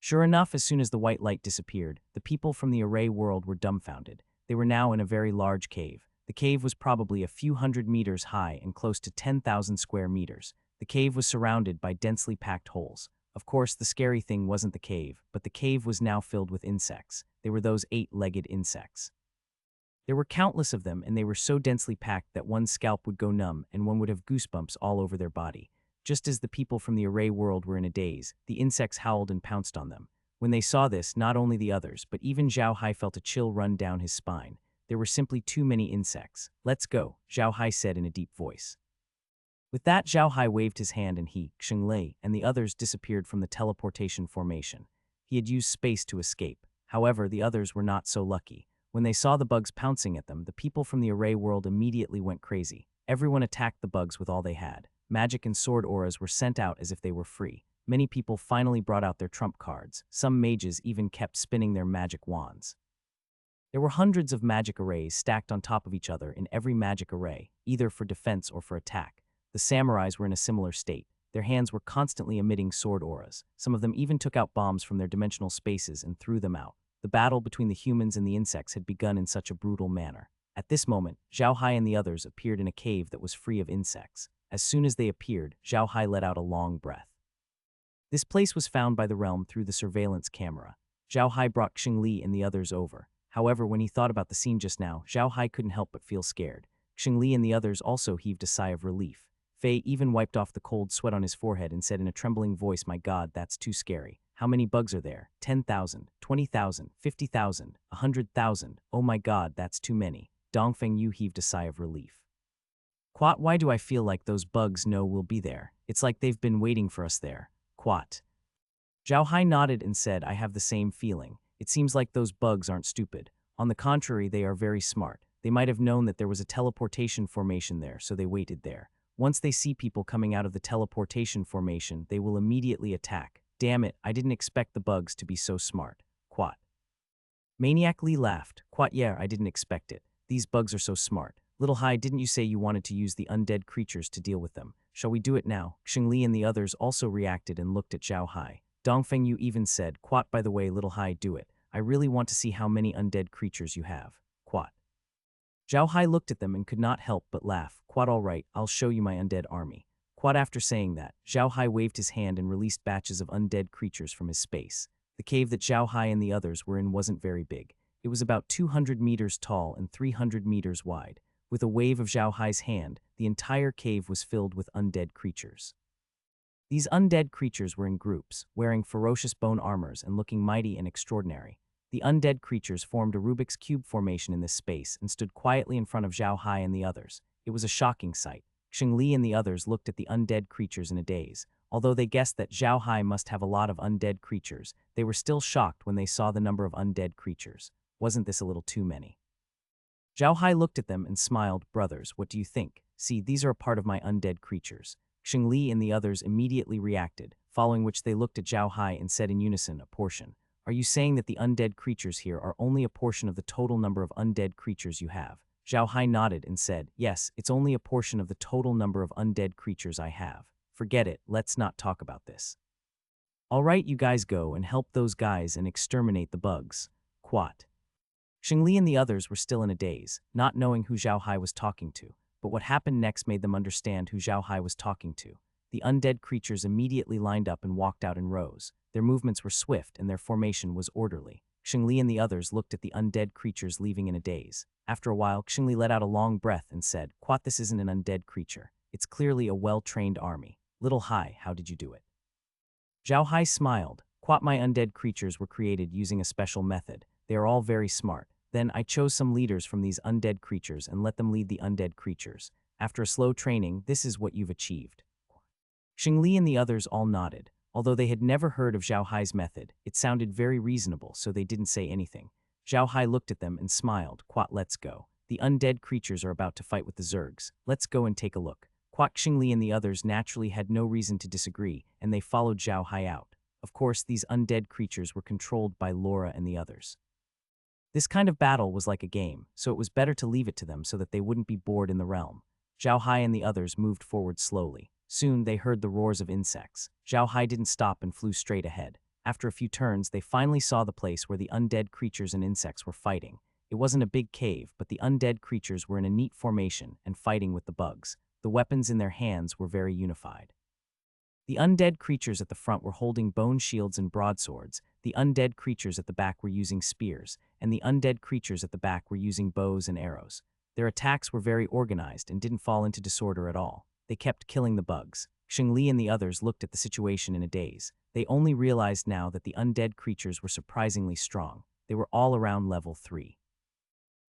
Sure enough, as soon as the white light disappeared, the people from the array world were dumbfounded. They were now in a very large cave. The cave was probably a few hundred meters high and close to 10,000 square meters. The cave was surrounded by densely packed holes. Of course, the scary thing wasn't the cave, but the cave was now filled with insects. They were those 8-legged insects. There were countless of them, and they were so densely packed that one's scalp would go numb and one would have goosebumps all over their body. Just as the people from the array world were in a daze, the insects howled and pounced on them. When they saw this, not only the others, but even Zhao Hai felt a chill run down his spine. There were simply too many insects. "Let's go," Zhao Hai said in a deep voice. With that, Zhao Hai waved his hand and he, Xinglei, and the others disappeared from the teleportation formation. He had used space to escape. However, the others were not so lucky. When they saw the bugs pouncing at them, the people from the array world immediately went crazy. Everyone attacked the bugs with all they had. Magic and sword auras were sent out as if they were free. Many people finally brought out their trump cards. Some mages even kept spinning their magic wands. There were hundreds of magic arrays stacked on top of each other in every magic array, either for defense or for attack. The samurais were in a similar state. Their hands were constantly emitting sword auras. Some of them even took out bombs from their dimensional spaces and threw them out. The battle between the humans and the insects had begun in such a brutal manner. At this moment, Zhao Hai and the others appeared in a cave that was free of insects. As soon as they appeared, Zhao Hai let out a long breath. This place was found by the realm through the surveillance camera. Zhao Hai brought Xingli and the others over. However, when he thought about the scene just now, Zhao Hai couldn't help but feel scared. Xingli and the others also heaved a sigh of relief. Fei even wiped off the cold sweat on his forehead and said in a trembling voice, "My God, that's too scary. How many bugs are there? 10,000, 20,000, 50,000, 100,000. Oh my God, that's too many." Dongfeng Yu heaved a sigh of relief. "Quat, why do I feel like those bugs know we'll be there? It's like they've been waiting for us there. Quat." Zhao Hai nodded and said, "I have the same feeling. It seems like those bugs aren't stupid. On the contrary, they are very smart. They might have known that there was a teleportation formation there, so they waited there. Once they see people coming out of the teleportation formation, they will immediately attack. Damn it, I didn't expect the bugs to be so smart." Quat. Maniac Li laughed. "Quat, yeah, I didn't expect it. These bugs are so smart. Little Hai, didn't you say you wanted to use the undead creatures to deal with them? Shall we do it now?" Xingli and the others also reacted and looked at Zhao Hai. Dongfeng Yu even said, "Quat, by the way, Little Hai, do it. I really want to see how many undead creatures you have." Quat. Zhao Hai looked at them and could not help but laugh. "Quat, all right, I'll show you my undead army." Quat. After saying that, Zhao Hai waved his hand and released batches of undead creatures from his space. The cave that Zhao Hai and the others were in wasn't very big. It was about 200 meters tall and 300 meters wide. With a wave of Zhao Hai's hand, the entire cave was filled with undead creatures. These undead creatures were in groups, wearing ferocious bone armors and looking mighty and extraordinary. The undead creatures formed a Rubik's Cube formation in this space and stood quietly in front of Zhao Hai and the others. It was a shocking sight. Xingli and the others looked at the undead creatures in a daze. Although they guessed that Zhao Hai must have a lot of undead creatures, they were still shocked when they saw the number of undead creatures. Wasn't this a little too many? Zhao Hai looked at them and smiled. "Brothers, what do you think? See, these are a part of my undead creatures." Xingli and the others immediately reacted, following which they looked at Zhao Hai and said in unison, "A portion. Are you saying that the undead creatures here are only a portion of the total number of undead creatures you have?" Zhao Hai nodded and said, "Yes, it's only a portion of the total number of undead creatures I have. Forget it, let's not talk about this. All right, you guys go and help those guys and exterminate the bugs." Quat. Xingli and the others were still in a daze, not knowing who Zhao Hai was talking to, but what happened next made them understand who Zhao Hai was talking to. The undead creatures immediately lined up and walked out in rows. Their movements were swift and their formation was orderly. Xingli and the others looked at the undead creatures leaving in a daze. After a while, Xingli let out a long breath and said, "Quat, this isn't an undead creature. It's clearly a well-trained army. Little Hai, how did you do it?" Zhao Hai smiled. "Quat, my undead creatures were created using a special method. They are all very smart. Then I chose some leaders from these undead creatures and let them lead the undead creatures. After a slow training, this is what you've achieved." Xingli and the others all nodded. Although they had never heard of Zhao Hai's method, it sounded very reasonable, so they didn't say anything. Zhao Hai looked at them and smiled. "Quat, let's go. The undead creatures are about to fight with the Zergs. Let's go and take a look." Quat. Xingli and the others naturally had no reason to disagree, and they followed Zhao Hai out. Of course, these undead creatures were controlled by Laura and the others. This kind of battle was like a game, so it was better to leave it to them so that they wouldn't be bored in the realm. Zhao Hai and the others moved forward slowly. Soon they heard the roars of insects. Zhao Hai didn't stop and flew straight ahead. After a few turns, they finally saw the place where the undead creatures and insects were fighting. It wasn't a big cave, but the undead creatures were in a neat formation and fighting with the bugs. The weapons in their hands were very unified. The undead creatures at the front were holding bone shields and broadswords, the undead creatures at the back were using spears, and the undead creatures at the back were using bows and arrows. Their attacks were very organized and didn't fall into disorder at all. They kept killing the bugs. Xingli and the others looked at the situation in a daze. They only realized now that the undead creatures were surprisingly strong. They were all around level 3.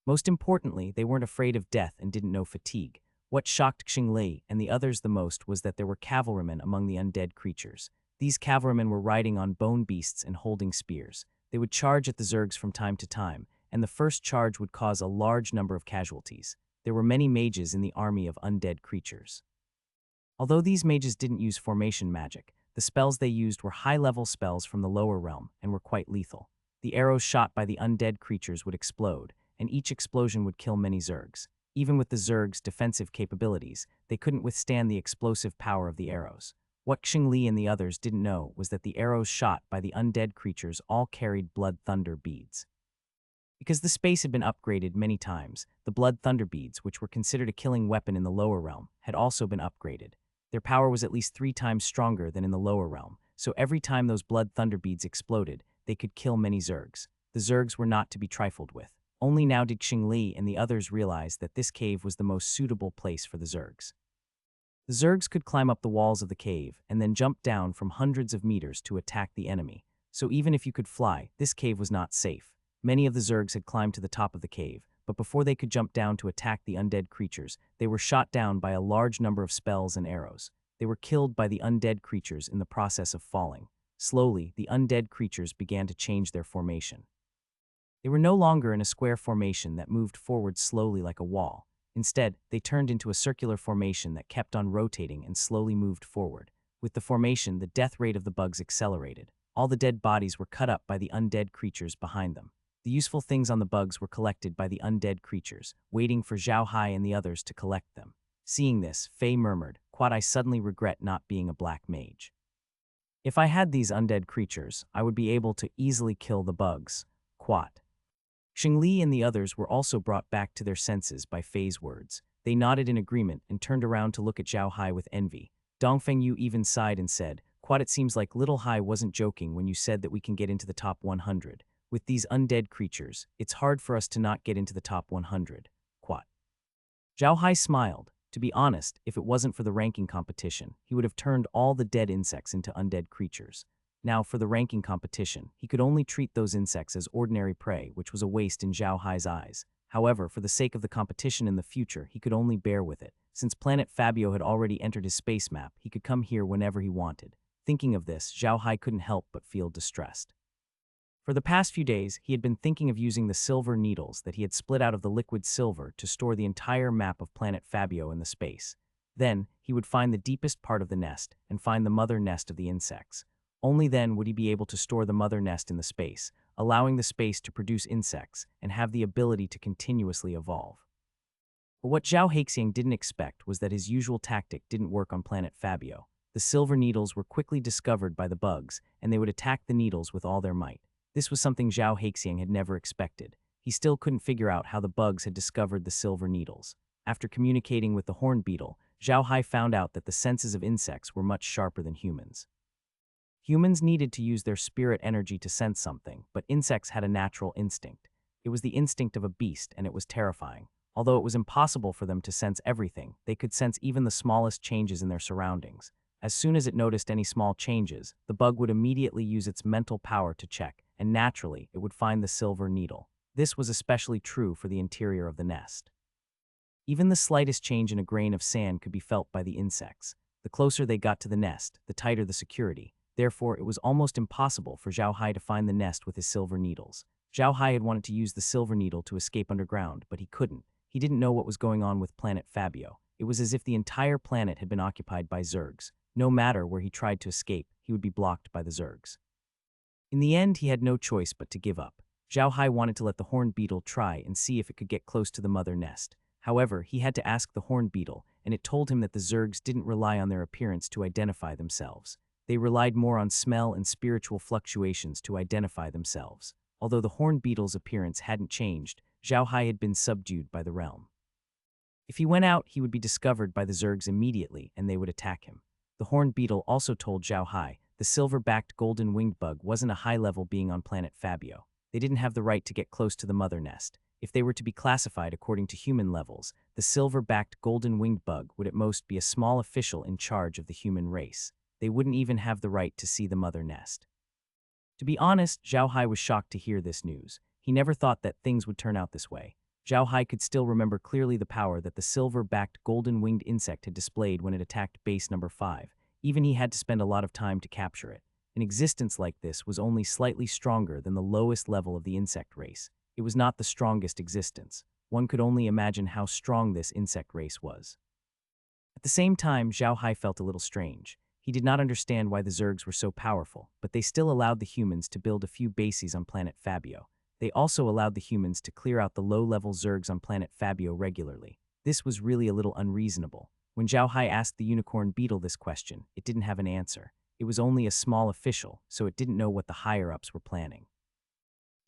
Most importantly, they weren't afraid of death and didn't know fatigue. What shocked Xingli and the others the most was that there were cavalrymen among the undead creatures. These cavalrymen were riding on bone beasts and holding spears. They would charge at the Zergs from time to time, and the first charge would cause a large number of casualties. There were many mages in the army of undead creatures. Although these mages didn't use formation magic, the spells they used were high-level spells from the lower realm and were quite lethal. The arrows shot by the undead creatures would explode, and each explosion would kill many Zergs. Even with the Zergs' defensive capabilities, they couldn't withstand the explosive power of the arrows. What Xingli and the others didn't know was that the arrows shot by the undead creatures all carried blood thunder beads. Because the space had been upgraded many times, the blood thunder beads, which were considered a killing weapon in the lower realm, had also been upgraded. Their power was at least 3 times stronger than in the lower realm, so every time those blood thunder beads exploded, they could kill many Zergs. The Zergs were not to be trifled with. Only now did Xingli and the others realize that this cave was the most suitable place for the Zergs. The Zergs could climb up the walls of the cave and then jump down from hundreds of meters to attack the enemy. So even if you could fly, this cave was not safe. Many of the Zergs had climbed to the top of the cave, but before they could jump down to attack the undead creatures, they were shot down by a large number of spells and arrows. They were killed by the undead creatures in the process of falling. Slowly, the undead creatures began to change their formation. They were no longer in a square formation that moved forward slowly like a wall. Instead, they turned into a circular formation that kept on rotating and slowly moved forward. With the formation, the death rate of the bugs accelerated. All the dead bodies were cut up by the undead creatures behind them. The useful things on the bugs were collected by the undead creatures, waiting for Zhao Hai and the others to collect them. Seeing this, Fei murmured, "Quad, I suddenly regret not being a black mage. If I had these undead creatures, I would be able to easily kill the bugs." Quad. Xingli and the others were also brought back to their senses by Fei's words. They nodded in agreement and turned around to look at Zhao Hai with envy. Dongfeng Yu even sighed and said, "Quad, it seems like Little Hai wasn't joking when you said that we can get into the top 100. With these undead creatures, it's hard for us to not get into the top 100. Quad." Zhao Hai smiled. To be honest, if it wasn't for the ranking competition, he would have turned all the dead insects into undead creatures. Now, for the ranking competition, he could only treat those insects as ordinary prey, which was a waste in Zhao Hai's eyes. However, for the sake of the competition in the future, he could only bear with it. Since Planet Fabio had already entered his space map, he could come here whenever he wanted. Thinking of this, Zhao Hai couldn't help but feel distressed. For the past few days, he had been thinking of using the silver needles that he had split out of the liquid silver to store the entire map of Planet Fabio in the space. Then, he would find the deepest part of the nest and find the mother nest of the insects. Only then would he be able to store the mother nest in the space, allowing the space to produce insects and have the ability to continuously evolve. But what Zhao Haxiang didn't expect was that his usual tactic didn't work on Planet Fabio. The silver needles were quickly discovered by the bugs, and they would attack the needles with all their might. This was something Zhao Haxiang had never expected. He still couldn't figure out how the bugs had discovered the silver needles. After communicating with the horned beetle, Zhao Hai found out that the senses of insects were much sharper than humans. Humans needed to use their spirit energy to sense something, but insects had a natural instinct. It was the instinct of a beast, and it was terrifying. Although it was impossible for them to sense everything, they could sense even the smallest changes in their surroundings. As soon as it noticed any small changes, the bug would immediately use its mental power to check, and naturally, it would find the silver needle. This was especially true for the interior of the nest. Even the slightest change in a grain of sand could be felt by the insects. The closer they got to the nest, the tighter the security. Therefore, it was almost impossible for Zhao Hai to find the nest with his silver needles. Zhao Hai had wanted to use the silver needle to escape underground, but he couldn't. He didn't know what was going on with Planet Fabio. It was as if the entire planet had been occupied by Zergs. No matter where he tried to escape, he would be blocked by the Zergs. In the end, he had no choice but to give up. Zhao Hai wanted to let the horned beetle try and see if it could get close to the mother nest. However, he had to ask the horned beetle, and it told him that the Zergs didn't rely on their appearance to identify themselves. They relied more on smell and spiritual fluctuations to identify themselves. Although the horned beetle's appearance hadn't changed, Zhao Hai had been subdued by the realm. If he went out, he would be discovered by the Zergs immediately, and they would attack him. The horned beetle also told Zhao Hai the silver-backed golden-winged bug wasn't a high-level being on planet Fabio. They didn't have the right to get close to the mother nest. If they were to be classified according to human levels, the silver-backed golden-winged bug would at most be a small official in charge of the human race. They wouldn't even have the right to see the mother nest. To be honest, Zhao Hai was shocked to hear this news. He never thought that things would turn out this way. Zhao Hai could still remember clearly the power that the silver-backed golden-winged insect had displayed when it attacked base number 5. Even he had to spend a lot of time to capture it. An existence like this was only slightly stronger than the lowest level of the insect race. It was not the strongest existence. One could only imagine how strong this insect race was. At the same time, Zhao Hai felt a little strange. He did not understand why the Zergs were so powerful, but they still allowed the humans to build a few bases on planet Fabio. They also allowed the humans to clear out the low-level Zergs on planet Fabio regularly. This was really a little unreasonable. When Zhao Hai asked the unicorn beetle this question, it didn't have an answer. It was only a small official, so it didn't know what the higher-ups were planning.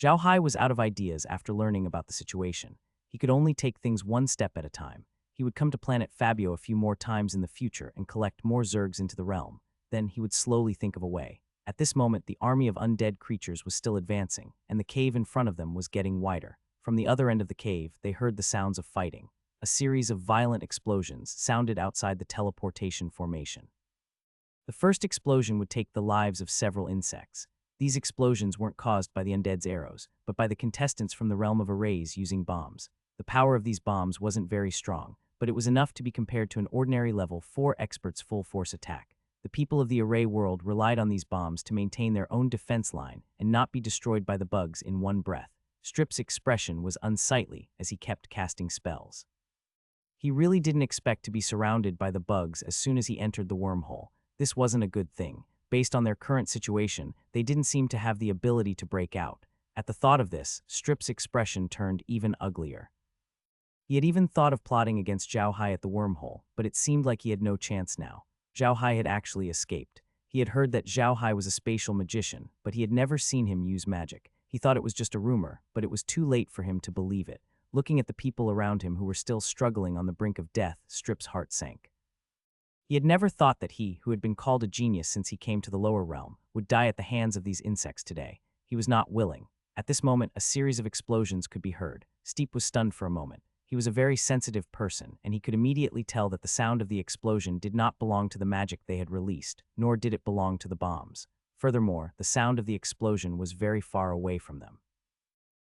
Zhao Hai was out of ideas after learning about the situation. He could only take things one step at a time. He would come to planet Fabio a few more times in the future and collect more Zergs into the realm. Then he would slowly think of a way. At this moment, the army of undead creatures was still advancing, and the cave in front of them was getting wider. From the other end of the cave, they heard the sounds of fighting. A series of violent explosions sounded outside the teleportation formation. The first explosion would take the lives of several insects. These explosions weren't caused by the undead's arrows, but by the contestants from the realm of arrays using bombs. The power of these bombs wasn't very strong, but it was enough to be compared to an ordinary level 4 expert's full-force attack. The people of the array world relied on these bombs to maintain their own defense line and not be destroyed by the bugs in one breath. Strip's expression was unsightly as he kept casting spells. He really didn't expect to be surrounded by the bugs as soon as he entered the wormhole. This wasn't a good thing. Based on their current situation, they didn't seem to have the ability to break out. At the thought of this, Strip's expression turned even uglier. He had even thought of plotting against Zhao Hai at the wormhole, but it seemed like he had no chance now. Zhao Hai had actually escaped. He had heard that Zhao Hai was a spatial magician, but he had never seen him use magic. He thought it was just a rumor, but it was too late for him to believe it. Looking at the people around him who were still struggling on the brink of death, Strip's heart sank. He had never thought that he, who had been called a genius since he came to the lower realm, would die at the hands of these insects today. He was not willing. At this moment, a series of explosions could be heard. Steep was stunned for a moment. He was a very sensitive person, and he could immediately tell that the sound of the explosion did not belong to the magic they had released, nor did it belong to the bombs. Furthermore, the sound of the explosion was very far away from them.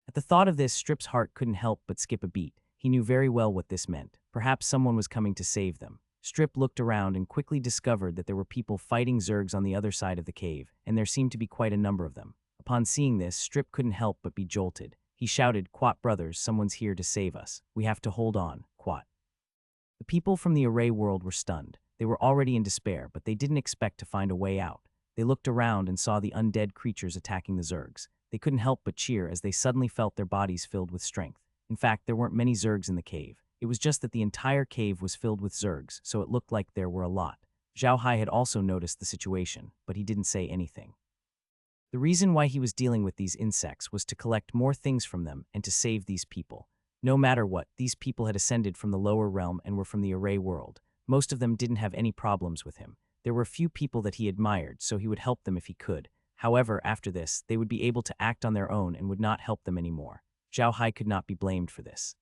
At the thought of this, Strip's heart couldn't help but skip a beat. He knew very well what this meant. Perhaps someone was coming to save them. Strip looked around and quickly discovered that there were people fighting Zergs on the other side of the cave, and there seemed to be quite a number of them. Upon seeing this, Strip couldn't help but be jolted. He shouted, "Quat brothers, someone's here to save us. We have to hold on, Quat." The people from the array world were stunned. They were already in despair, but they didn't expect to find a way out. They looked around and saw the undead creatures attacking the Zergs. They couldn't help but cheer as they suddenly felt their bodies filled with strength. In fact, there weren't many Zergs in the cave. It was just that the entire cave was filled with Zergs, so it looked like there were a lot. Zhao Hai had also noticed the situation, but he didn't say anything. The reason why he was dealing with these insects was to collect more things from them and to save these people. No matter what, these people had ascended from the lower realm and were from the array world. Most of them didn't have any problems with him. There were a few people that he admired, so he would help them if he could. However, after this, they would be able to act on their own and would not help them anymore. Zhao Hai could not be blamed for this.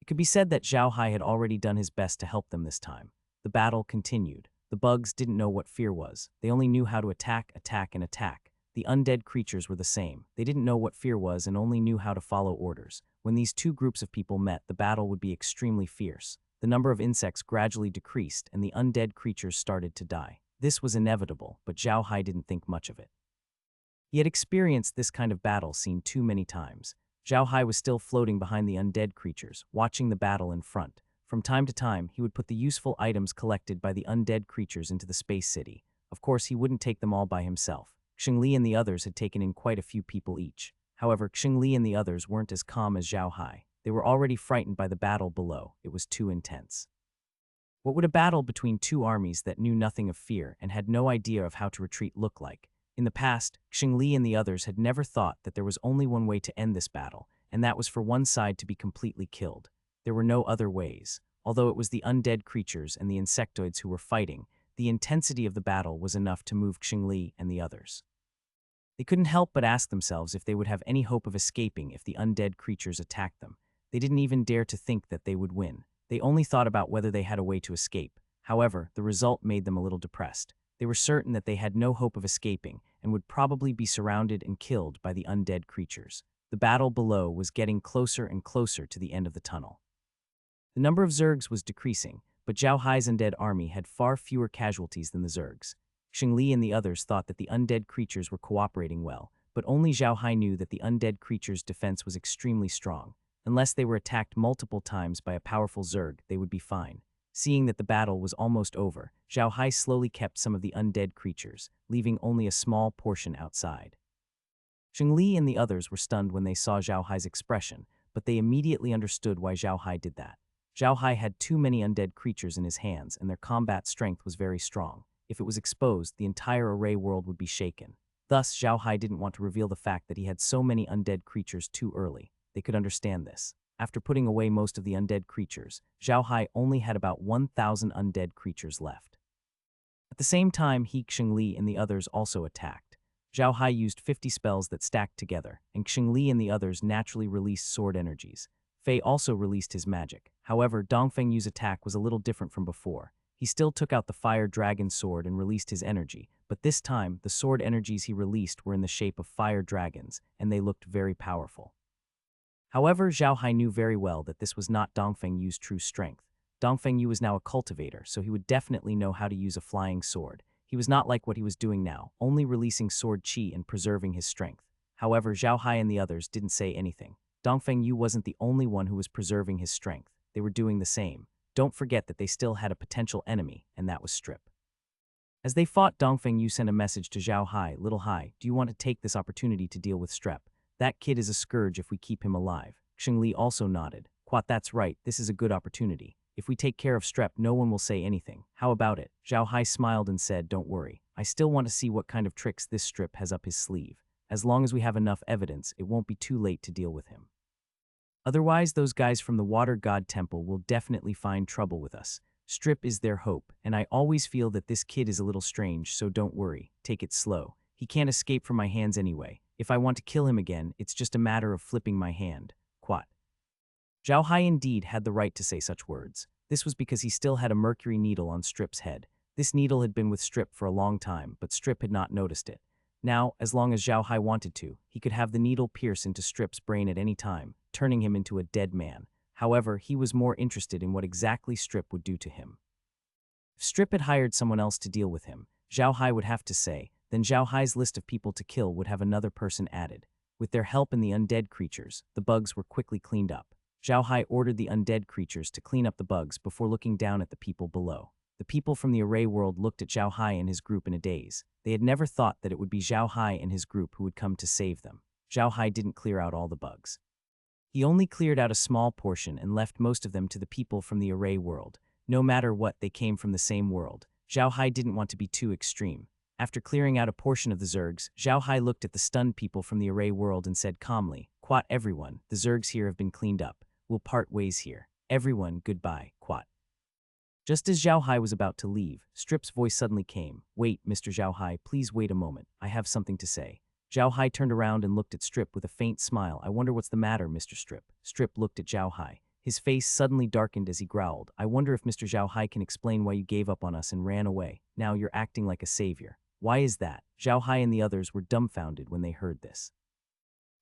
It could be said that Zhao Hai had already done his best to help them this time. The battle continued. The bugs didn't know what fear was. They only knew how to attack, and attack. The undead creatures were the same. They didn't know what fear was and only knew how to follow orders. When these two groups of people met, the battle would be extremely fierce. The number of insects gradually decreased and the undead creatures started to die. This was inevitable, but Zhao Hai didn't think much of it. He had experienced this kind of battle scene too many times. Zhao Hai was still floating behind the undead creatures, watching the battle in front. From time to time, he would put the useful items collected by the undead creatures into the space city. Of course, he wouldn't take them all by himself. Xingli and the others had taken in quite a few people each. However, Xingli and the others weren't as calm as Zhao Hai. They were already frightened by the battle below. It was too intense. What would a battle between two armies that knew nothing of fear and had no idea of how to retreat look like? In the past, Xingli and the others had never thought that there was only one way to end this battle, and that was for one side to be completely killed. There were no other ways. Although it was the undead creatures and the insectoids who were fighting, the intensity of the battle was enough to move Xingli and the others. They couldn't help but ask themselves if they would have any hope of escaping if the undead creatures attacked them. They didn't even dare to think that they would win. They only thought about whether they had a way to escape. However, the result made them a little depressed. They were certain that they had no hope of escaping and would probably be surrounded and killed by the undead creatures. The battle below was getting closer and closer to the end of the tunnel. The number of Zergs was decreasing, but Zhao Hai's undead army had far fewer casualties than the Zergs. Xingli and the others thought that the undead creatures were cooperating well, but only Zhao Hai knew that the undead creatures' defense was extremely strong. Unless they were attacked multiple times by a powerful Zerg, they would be fine. Seeing that the battle was almost over, Zhao Hai slowly kept some of the undead creatures, leaving only a small portion outside. Xingli and the others were stunned when they saw Zhao Hai's expression, but they immediately understood why Zhao Hai did that. Zhao Hai had too many undead creatures in his hands, and their combat strength was very strong. If it was exposed, the entire array world would be shaken. Thus, Zhao Hai didn't want to reveal the fact that he had so many undead creatures too early. They could understand this. After putting away most of the undead creatures, Zhao Hai only had about 1,000 undead creatures left. At the same time, he, Xingli, and the others also attacked. Zhao Hai used 50 spells that stacked together, and Xingli and the others naturally released sword energies. Fei also released his magic. However, Dongfeng Yu's attack was a little different from before. He still took out the fire dragon sword and released his energy, but this time, the sword energies he released were in the shape of fire dragons, and they looked very powerful. However, Zhao Hai knew very well that this was not Dongfeng Yu's true strength. Dongfeng Yu was now a cultivator, so he would definitely know how to use a flying sword. He was not like what he was doing now, only releasing sword chi and preserving his strength. However, Zhao Hai and the others didn't say anything. Dongfeng Yu wasn't the only one who was preserving his strength. They were doing the same. Don't forget that they still had a potential enemy, and that was Strip. As they fought, Dongfeng Yu sent a message to Zhao Hai, "Little Hai, do you want to take this opportunity to deal with Strep? That kid is a scourge if we keep him alive." Xingli also nodded. "Quat, that's right, this is a good opportunity. If we take care of Strep, no one will say anything. How about it?" Zhao Hai smiled and said, "Don't worry. I still want to see what kind of tricks this Strip has up his sleeve. As long as we have enough evidence, it won't be too late to deal with him. Otherwise, those guys from the Water God Temple will definitely find trouble with us. Strip is their hope, and I always feel that this kid is a little strange, so don't worry. Take it slow. He can't escape from my hands anyway. If I want to kill him again, it's just a matter of flipping my hand." Quat. Zhao Hai indeed had the right to say such words. This was because he still had a mercury needle on Strip's head. This needle had been with Strip for a long time, but Strip had not noticed it. Now, as long as Zhao Hai wanted to, he could have the needle pierce into Strip's brain at any time, turning him into a dead man. However, he was more interested in what exactly Strip would do to him. If Strip had hired someone else to deal with him, Zhao Hai would have to say, then Zhao Hai's list of people to kill would have another person added. With their help and the undead creatures, the bugs were quickly cleaned up. Zhao Hai ordered the undead creatures to clean up the bugs before looking down at the people below. The people from the array world looked at Zhao Hai and his group in a daze. They had never thought that it would be Zhao Hai and his group who would come to save them. Zhao Hai didn't clear out all the bugs. He only cleared out a small portion and left most of them to the people from the array world. No matter what, they came from the same world. Zhao Hai didn't want to be too extreme. After clearing out a portion of the Zergs, Zhao Hai looked at the stunned people from the array world and said calmly, "Quat everyone, the Zergs here have been cleaned up. We'll part ways here. Everyone, goodbye, Quat." Just as Zhao Hai was about to leave, Strip's voice suddenly came. "Wait, Mr. Zhao Hai, please wait a moment. I have something to say." Zhao Hai turned around and looked at Strip with a faint smile. "I wonder what's the matter, Mr. Strip." Strip looked at Zhao Hai. His face suddenly darkened as he growled, "I wonder if Mr. Zhao Hai can explain why you gave up on us and ran away. Now you're acting like a savior. Why is that?" Zhao Hai and the others were dumbfounded when they heard this.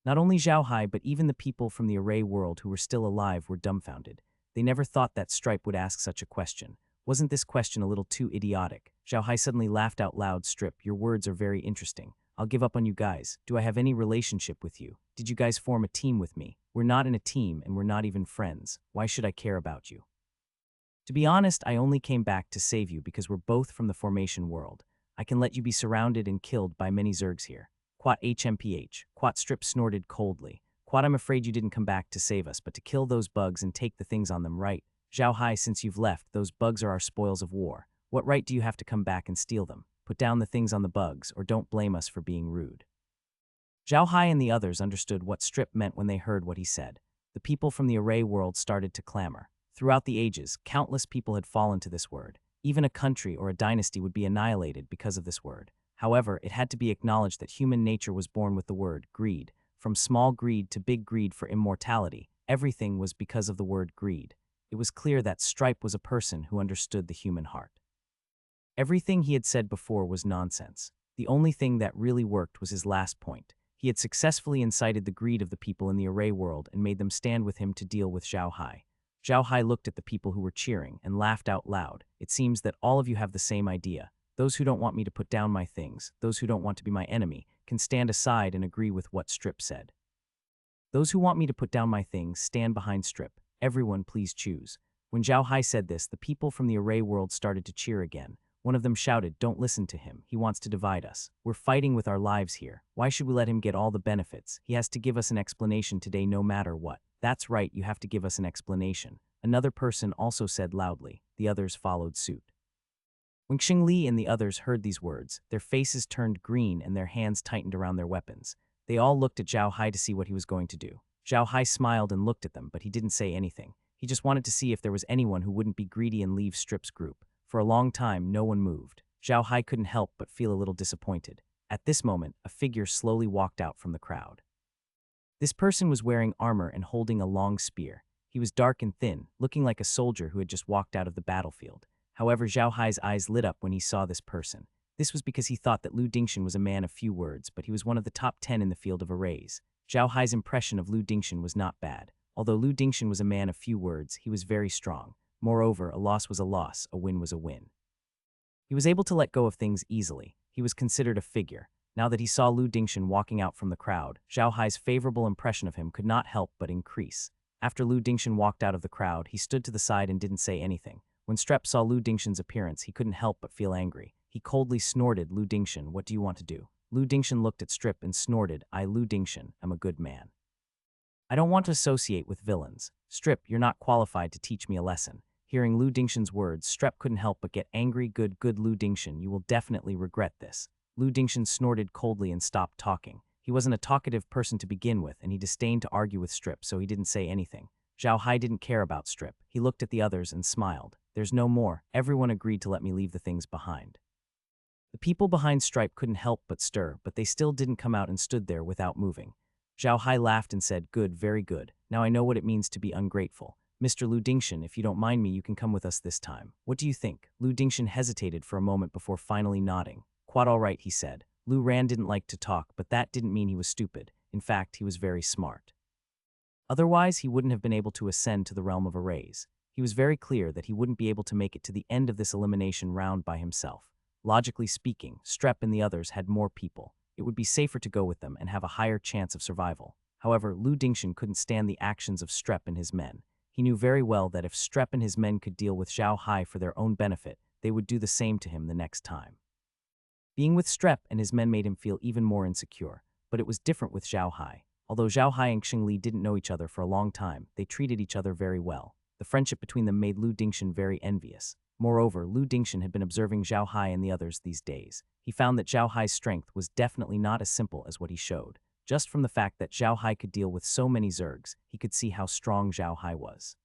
Not only Zhao Hai, but even the people from the array world who were still alive were dumbfounded. They never thought that Stripe would ask such a question. Wasn't this question a little too idiotic? Zhao Hai suddenly laughed out loud. "Strip, your words are very interesting. I'll give up on you guys. Do I have any relationship with you? Did you guys form a team with me? We're not in a team and we're not even friends. Why should I care about you? To be honest, I only came back to save you because we're both from the formation world. I can let you be surrounded and killed by many Zergs here." Quat HMPH. Quat Strip snorted coldly. "Quat, I'm afraid you didn't come back to save us, but to kill those bugs and take the things on them, right? Zhao Hai, since you've left, those bugs are our spoils of war. What right do you have to come back and steal them? Put down the things on the bugs, or don't blame us for being rude. Zhao Hai and the others understood what strip meant when they heard what he said. The people from the array world started to clamor. Throughout the ages, countless people had fallen to this word. Even a country or a dynasty would be annihilated because of this word. However, it had to be acknowledged that human nature was born with the word greed. From small greed to big greed for immortality, everything was because of the word greed. It was clear that Stripe was a person who understood the human heart. Everything he had said before was nonsense. The only thing that really worked was his last point. He had successfully incited the greed of the people in the array world and made them stand with him to deal with Zhao Hai. Zhao Hai looked at the people who were cheering and laughed out loud. It seems that all of you have the same idea. Those who don't want me to put down my things, those who don't want to be my enemy, can stand aside and agree with what Strip said. Those who want me to put down my things, stand behind Strip. Everyone, please choose. When Zhao Hai said this, the people from the array world started to cheer again. One of them shouted, "Don't listen to him. He wants to divide us. We're fighting with our lives here. Why should we let him get all the benefits? He has to give us an explanation today no matter what." "That's right, you have to give us an explanation," another person also said loudly. The others followed suit. When Xingli and the others heard these words, their faces turned green and their hands tightened around their weapons. They all looked at Zhao Hai to see what he was going to do. Zhao Hai smiled and looked at them, but he didn't say anything. He just wanted to see if there was anyone who wouldn't be greedy and leave Strip's group. For a long time, no one moved. Zhao Hai couldn't help but feel a little disappointed. At this moment, a figure slowly walked out from the crowd. This person was wearing armor and holding a long spear. He was dark and thin, looking like a soldier who had just walked out of the battlefield. However, Zhao Hai's eyes lit up when he saw this person. This was because he thought that Lu Dingshan was a man of few words, but he was one of the top 10 in the field of arrays. Zhao Hai's impression of Lu Dingshan was not bad. Although Lu Dingshan was a man of few words, he was very strong. Moreover, a loss was a loss, a win was a win. He was able to let go of things easily. He was considered a figure. Now that he saw Lu Dingshan walking out from the crowd, Zhao Hai's favorable impression of him could not help but increase. After Lu Dingshan walked out of the crowd, he stood to the side and didn't say anything. When Strep saw Lu Dingshan's appearance, he couldn't help but feel angry. He coldly snorted, "Lu Dingshan, what do you want to do?" Lu Dingshan looked at Strip and snorted, "I, Lu Dingshan, am a good man. I don't want to associate with villains. Strip, you're not qualified to teach me a lesson." Hearing Lu Dingshan's words, Strep couldn't help but get angry. Good Lu Dingshan, you will definitely regret this." Lu Dingshan snorted coldly and stopped talking. He wasn't a talkative person to begin with, and he disdained to argue with Strip, so he didn't say anything. Zhao Hai didn't care about Strip. He looked at the others and smiled. "There's no more. Everyone agreed to let me leave the things behind." The people behind Stripe couldn't help but stir, but they still didn't come out and stood there without moving. Zhao Hai laughed and said, "Good, very good. Now I know what it means to be ungrateful. Mr. Lu Dingshan, if you don't mind me, you can come with us this time. What do you think?" Lu Dingshan hesitated for a moment before finally nodding. "Quite all right," he said. Lu Ran didn't like to talk, but that didn't mean he was stupid. In fact, he was very smart. Otherwise, he wouldn't have been able to ascend to the realm of arrays. He was very clear that he wouldn't be able to make it to the end of this elimination round by himself. Logically speaking, Strep and the others had more people. It would be safer to go with them and have a higher chance of survival. However, Lu Dingshan couldn't stand the actions of Strep and his men. He knew very well that if Strep and his men could deal with Zhao Hai for their own benefit, they would do the same to him the next time. Being with Strep and his men made him feel even more insecure, but it was different with Zhao Hai. Although Zhao Hai and Xingli didn't know each other for a long time, they treated each other very well. The friendship between them made Lu Dingshan very envious. Moreover, Lu Dingshan had been observing Zhao Hai and the others these days. He found that Zhao Hai's strength was definitely not as simple as what he showed. Just from the fact that Zhao Hai could deal with so many Zergs, he could see how strong Zhao Hai was.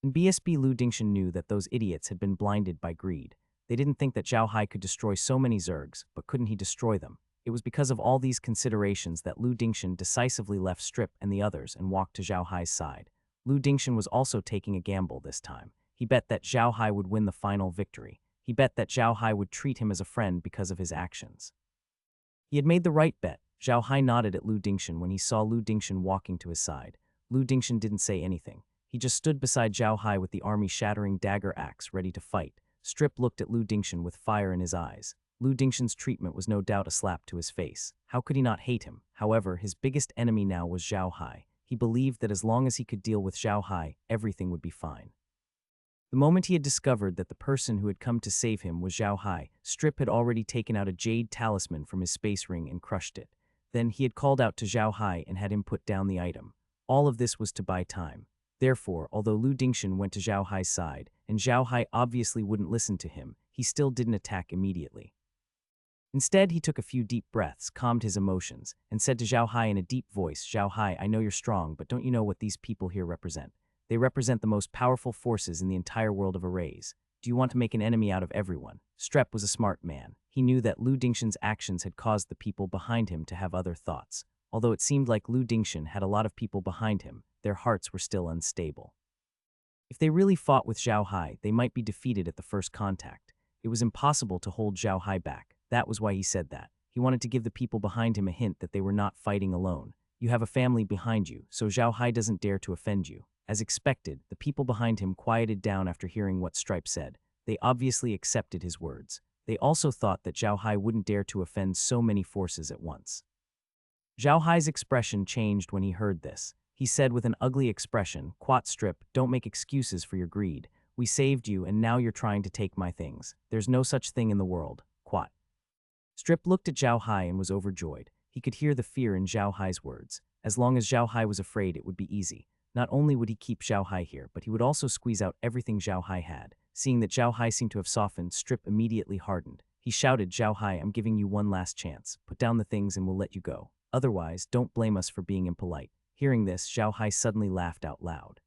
In BSB, Lu Dingshan knew that those idiots had been blinded by greed. They didn't think that Zhao Hai could destroy so many Zergs, but couldn't he destroy them? It was because of all these considerations that Lu Dingshan decisively left Strip and the others and walked to Zhao Hai's side. Lu Dingshan was also taking a gamble this time. He bet that Zhao Hai would win the final victory. He bet that Zhao Hai would treat him as a friend because of his actions. He had made the right bet. Zhao Hai nodded at Lu Dingshan when he saw Lu Dingshan walking to his side. Lu Dingshan didn't say anything. He just stood beside Zhao Hai with the army-shattering dagger axe ready to fight. Strip looked at Lu Dingshan with fire in his eyes. Lu Dingshan's treatment was no doubt a slap to his face. How could he not hate him? However, his biggest enemy now was Zhao Hai. He believed that as long as he could deal with Zhao Hai, everything would be fine. The moment he had discovered that the person who had come to save him was Zhao Hai, Strip had already taken out a jade talisman from his space ring and crushed it. Then he had called out to Zhao Hai and had him put down the item. All of this was to buy time. Therefore, although Lu Dingshan went to Zhao Hai's side, and Zhao Hai obviously wouldn't listen to him, he still didn't attack immediately. Instead, he took a few deep breaths, calmed his emotions, and said to Zhao Hai in a deep voice, "Zhao Hai, I know you're strong, but don't you know what these people here represent? They represent the most powerful forces in the entire world of arrays. Do you want to make an enemy out of everyone?" Strep was a smart man. He knew that Lu Dingshan's actions had caused the people behind him to have other thoughts. Although it seemed like Lu Dingshan had a lot of people behind him, their hearts were still unstable. If they really fought with Zhao Hai, they might be defeated at the first contact. It was impossible to hold Zhao Hai back. That was why he said that. He wanted to give the people behind him a hint that they were not fighting alone. You have a family behind you, so Zhao Hai doesn't dare to offend you. As expected, the people behind him quieted down after hearing what Stripe said. They obviously accepted his words. They also thought that Zhao Hai wouldn't dare to offend so many forces at once. Zhao Hai's expression changed when he heard this. He said with an ugly expression, "Quat Strip, don't make excuses for your greed. We saved you and now you're trying to take my things. There's no such thing in the world. Quat." Strip looked at Zhao Hai and was overjoyed. He could hear the fear in Zhao Hai's words. As long as Zhao Hai was afraid, it would be easy. Not only would he keep Zhao Hai here, but he would also squeeze out everything Zhao Hai had. Seeing that Zhao Hai seemed to have softened, Strip immediately hardened. He shouted, "Zhao Hai, I'm giving you one last chance. Put down the things and we'll let you go. Otherwise, don't blame us for being impolite." Hearing this, Zhao Hai suddenly laughed out loud.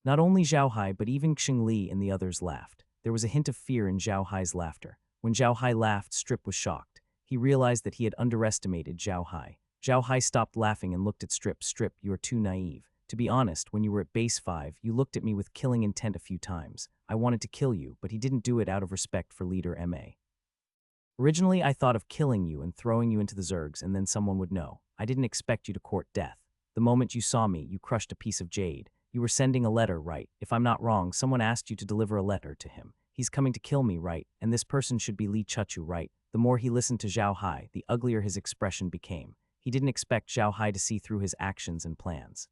Not only Zhao Hai, but even Xing Li and the others laughed. There was a hint of fear in Zhao Hai's laughter. When Zhao Hai laughed, Strip was shocked. He realized that he had underestimated Zhao Hai. Zhao Hai stopped laughing and looked at Strip. "Strip, you are too naive. To be honest, when you were at base 5, you looked at me with killing intent a few times. I wanted to kill you, but he didn't do it out of respect for Leader MA. Originally, I thought of killing you and throwing you into the Zergs, and then someone would know. I didn't expect you to court death. The moment you saw me, you crushed a piece of jade. You were sending a letter, right? If I'm not wrong, someone asked you to deliver a letter to him. He's coming to kill me, right? And this person should be Li Chuchu, right?" The more he listened to Zhao Hai, the uglier his expression became. He didn't expect Zhao Hai to see through his actions and plans.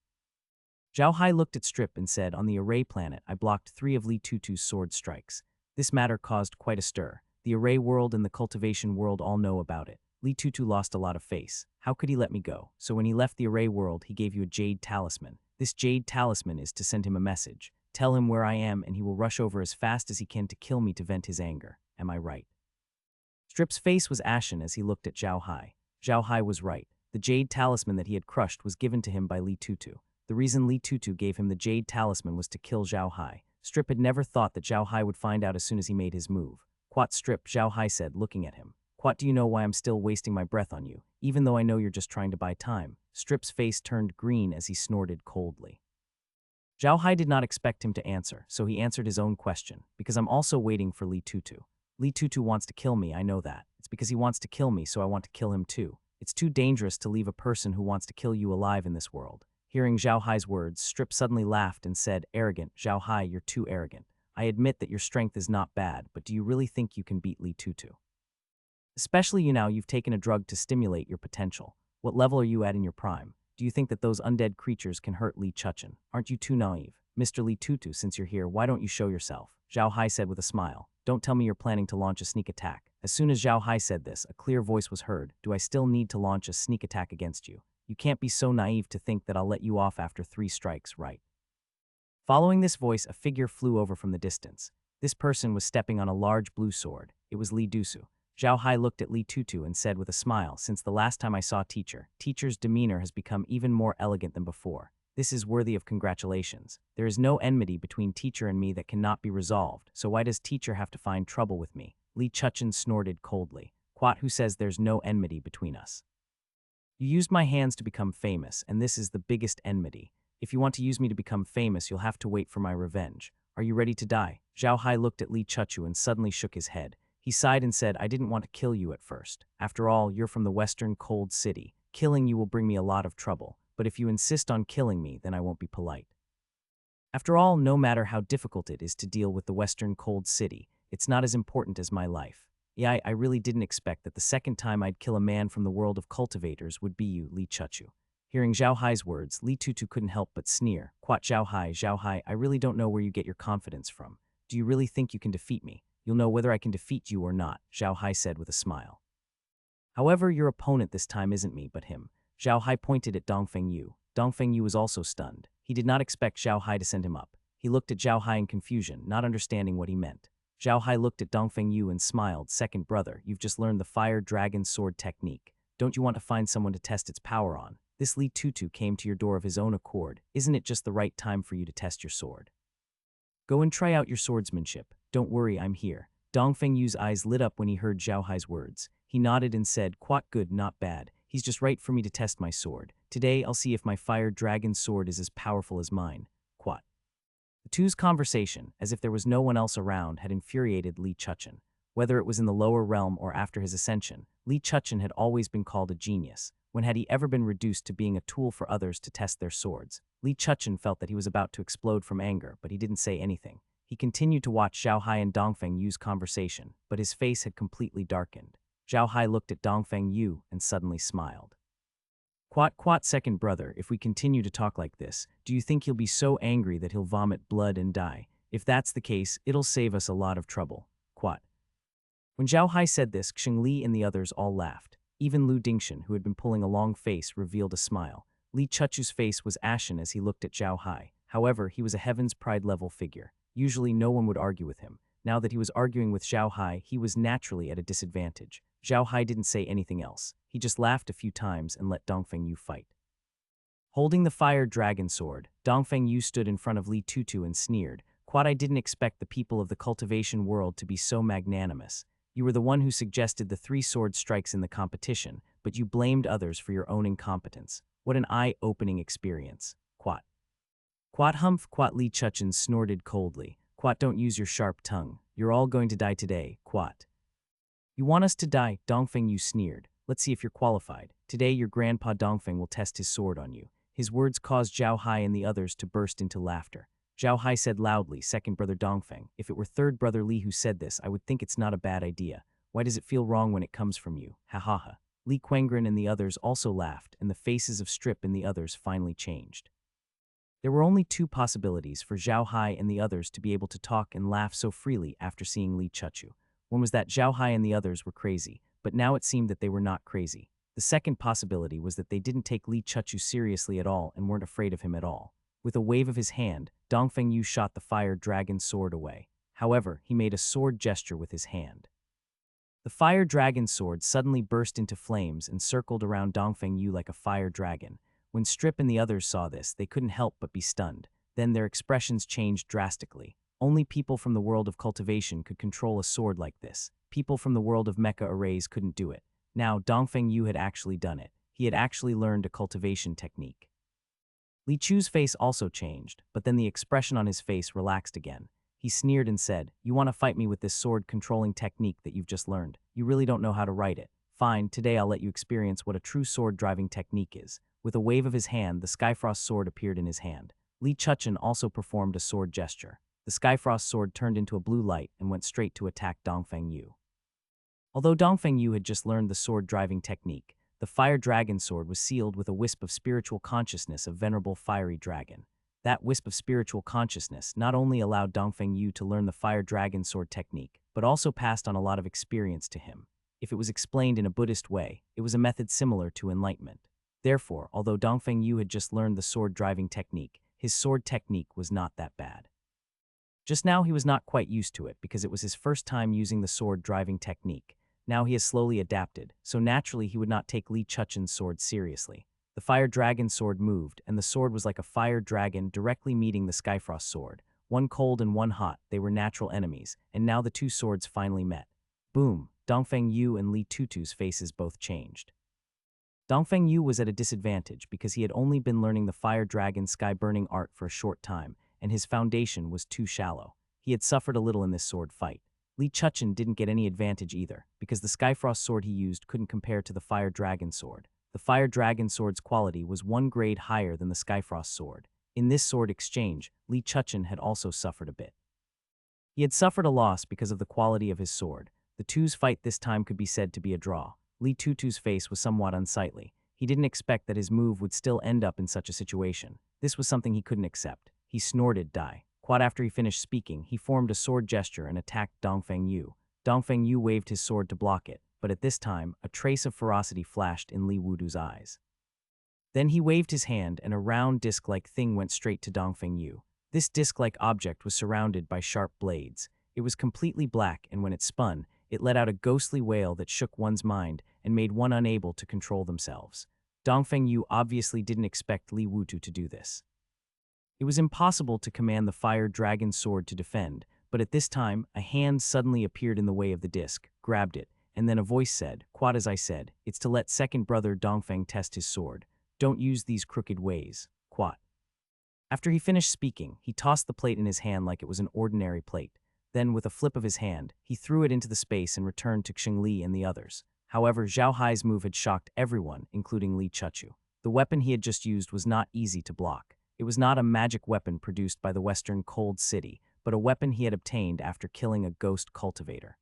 Zhao Hai looked at Strip and said, "On the Array planet, I blocked 3 of Li Tutu's sword strikes. This matter caused quite a stir. The Array world and the cultivation world all know about it. Li Tutu lost a lot of face. How could he let me go? So when he left the Array world, he gave you a jade talisman. This jade talisman is to send him a message. Tell him where I am and he will rush over as fast as he can to kill me to vent his anger. Am I right?" Strip's face was ashen as he looked at Zhao Hai. Zhao Hai was right. The jade talisman that he had crushed was given to him by Li Tutu. The reason Li Tutu gave him the jade talisman was to kill Zhao Hai. Strip had never thought that Zhao Hai would find out as soon as he made his move. "Quat Strip," Zhao Hai said, looking at him. "Quat, do you know why I'm still wasting my breath on you, even though I know you're just trying to buy time?" Strip's face turned green as he snorted coldly. Zhao Hai did not expect him to answer, so he answered his own question, "Because I'm also waiting for Li Tutu. Li Tutu wants to kill me, I know that. It's because he wants to kill me, so I want to kill him too. It's too dangerous to leave a person who wants to kill you alive in this world." Hearing Zhao Hai's words, Strip suddenly laughed and said, "Arrogant, Zhao Hai, you're too arrogant. I admit that your strength is not bad, but do you really think you can beat Li Tutu? Especially you now you've taken a drug to stimulate your potential. What level are you at in your prime? Do you think that those undead creatures can hurt Li Chuchen? Aren't you too naive? Mr. Li Tutu, since you're here, why don't you show yourself?" Zhao Hai said with a smile. "Don't tell me you're planning to launch a sneak attack." As soon as Zhao Hai said this, a clear voice was heard. "Do I still need to launch a sneak attack against you? You can't be so naive to think that I'll let you off after 3 strikes, right?" Following this voice, a figure flew over from the distance. This person was stepping on a large blue sword. It was Li Dusu. Zhao Hai looked at Li Tutu and said with a smile, "Since the last time I saw Teacher's demeanor has become even more elegant than before. This is worthy of congratulations. There is no enmity between Teacher and me that cannot be resolved, so why does Teacher have to find trouble with me?" Li Chuchen snorted coldly. "Quat, who says there's no enmity between us? You used my hands to become famous, and this is the biggest enmity. If you want to use me to become famous, you'll have to wait for my revenge. Are you ready to die?" Zhao Hai looked at Li Chuchu and suddenly shook his head. He sighed and said, "I didn't want to kill you at first. After all, you're from the Western Cold City. Killing you will bring me a lot of trouble, but if you insist on killing me, then I won't be polite. After all, no matter how difficult it is to deal with the Western Cold City, it's not as important as my life. Yeah, I really didn't expect that the second time I'd kill a man from the world of cultivators would be you, Li Chuchu." Hearing Zhao Hai's words, Li Tutu couldn't help but sneer. "Quat Zhao Hai, I really don't know where you get your confidence from. Do you really think you can defeat me? You'll know whether I can defeat you or not," Zhao Hai said with a smile. "However, your opponent this time isn't me, but him." Zhao Hai pointed at Dongfeng Yu. Dongfeng Yu was also stunned. He did not expect Zhao Hai to send him up. He looked at Zhao Hai in confusion, not understanding what he meant. Zhao Hai looked at Dongfeng Yu and smiled. Second brother, you've just learned the fire dragon sword technique. Don't you want to find someone to test its power on? This Li Tutu came to your door of his own accord. Isn't it just the right time for you to test your sword? Go and try out your swordsmanship. Don't worry, I'm here. Dongfeng Yu's eyes lit up when he heard Zhao Hai's words. He nodded and said, quite good, not bad. He's just right for me to test my sword. Today, I'll see if my fire dragon sword is as powerful as mine. Quat. The two's conversation, as if there was no one else around, had infuriated Li Chuchen. Whether it was in the lower realm or after his ascension, Li Chuchen had always been called a genius. When had he ever been reduced to being a tool for others to test their swords? Li Chuchen felt that he was about to explode from anger, but he didn't say anything. He continued to watch Zhao Hai and Dongfeng Yu's conversation, but his face had completely darkened. Zhao Hai looked at Dongfeng Yu and suddenly smiled. Quat, second brother, if we continue to talk like this, do you think he'll be so angry that he'll vomit blood and die? If that's the case, it'll save us a lot of trouble. Quat. When Zhao Hai said this, Xing Li and the others all laughed. Even Lu Dingxian, who had been pulling a long face, revealed a smile. Li Chuchu's face was ashen as he looked at Zhao Hai. However, he was a Heaven's Pride-level figure. Usually no one would argue with him. Now that he was arguing with Zhao Hai, he was naturally at a disadvantage. Zhao Hai didn't say anything else. He just laughed a few times and let Dongfeng Yu fight. Holding the fire dragon sword, Dongfeng Yu stood in front of Li Tutu and sneered. Quat, I didn't expect the people of the cultivation world to be so magnanimous. You were the one who suggested the 3 sword strikes in the competition, but you blamed others for your own incompetence. What an eye-opening experience. Quat. Quat humph, Quat. Li Chuchen snorted coldly. Quat, don't use your sharp tongue. You're all going to die today, Quat. You want us to die? Dongfeng Yu sneered. Let's see if you're qualified. Today your grandpa Dongfeng will test his sword on you. His words caused Zhao Hai and the others to burst into laughter. Zhao Hai said loudly, second brother Dongfeng, if it were third brother Li who said this, I would think it's not a bad idea. Why does it feel wrong when it comes from you? Ha ha ha. Li Quengren and the others also laughed, and the faces of Strip and the others finally changed. There were only 2 possibilities for Zhao Hai and the others to be able to talk and laugh so freely after seeing Li Chuchu. One was that Zhao Hai and the others were crazy, but now it seemed that they were not crazy. The second possibility was that they didn't take Li Chuchu seriously at all and weren't afraid of him at all. With a wave of his hand, Dongfeng Yu shot the fire dragon sword away. However, he made a sword gesture with his hand. The fire dragon sword suddenly burst into flames and circled around Dongfeng Yu like a fire dragon. When Strip and the others saw this, they couldn't help but be stunned. Then their expressions changed drastically. Only people from the world of cultivation could control a sword like this. People from the world of mecha arrays couldn't do it. Now, Dongfeng Yu had actually done it. He had actually learned a cultivation technique. Li Chu's face also changed, but then the expression on his face relaxed again. He sneered and said, you want to fight me with this sword-controlling technique that you've just learned. You really don't know how to write it. Fine, today I'll let you experience what a true sword-driving technique is. With a wave of his hand, the Skyfrost sword appeared in his hand. Li Chuchen also performed a sword gesture. The Skyfrost sword turned into a blue light and went straight to attack Dongfeng Yu. Although Dongfeng Yu had just learned the sword-driving technique, the fire dragon sword was sealed with a wisp of spiritual consciousness of venerable fiery dragon. That wisp of spiritual consciousness not only allowed Dongfeng Yu to learn the fire dragon sword technique, but also passed on a lot of experience to him. If it was explained in a Buddhist way, it was a method similar to enlightenment. Therefore, although Dongfeng Yu had just learned the sword-driving technique, his sword technique was not that bad. Just now he was not quite used to it because it was his first time using the sword-driving technique. Now he has slowly adapted, so naturally he would not take Li Chuchen's sword seriously. The fire dragon sword moved, and the sword was like a fire dragon directly meeting the Skyfrost sword. One cold and one hot, they were natural enemies, and now the 2 swords finally met. Boom! Dongfeng Yu and Li Tutu's faces both changed. Dongfeng Yu was at a disadvantage because he had only been learning the fire dragon sky-burning art for a short time, and his foundation was too shallow. He had suffered a little in this sword fight. Li Chuchen didn't get any advantage either, because the Skyfrost sword he used couldn't compare to the fire dragon sword. The fire dragon sword's quality was 1 grade higher than the Skyfrost sword. In this sword exchange, Li Chuchen had also suffered a bit. He had suffered a loss because of the quality of his sword. The two's fight this time could be said to be a draw. Li Tutu's face was somewhat unsightly. He didn't expect that his move would still end up in such a situation. This was something he couldn't accept. He snorted, die. Quite after he finished speaking, he formed a sword gesture and attacked Dongfeng Yu. Dongfeng Yu waved his sword to block it, but at this time, a trace of ferocity flashed in Li Wudu's eyes. Then he waved his hand and a round disc-like thing went straight to Dongfeng Yu. This disc-like object was surrounded by sharp blades. It was completely black, and when it spun, it let out a ghostly wail that shook one's mind and made one unable to control themselves. Dongfeng Yu obviously didn't expect Li Wutu to do this. It was impossible to command the fire dragon sword to defend, but at this time, a hand suddenly appeared in the way of the disc, grabbed it, and then a voice said, "Quad, as I said, it's to let second brother Dongfeng test his sword. Don't use these crooked ways, Quad." After he finished speaking, he tossed the plate in his hand like it was an ordinary plate. Then, with a flip of his hand, he threw it into the space and returned to Xing Li and the others. However, Zhao Hai's move had shocked everyone, including Li Chuchu. The weapon he had just used was not easy to block. It was not a magic weapon produced by the Western Cold City, but a weapon he had obtained after killing a ghost cultivator.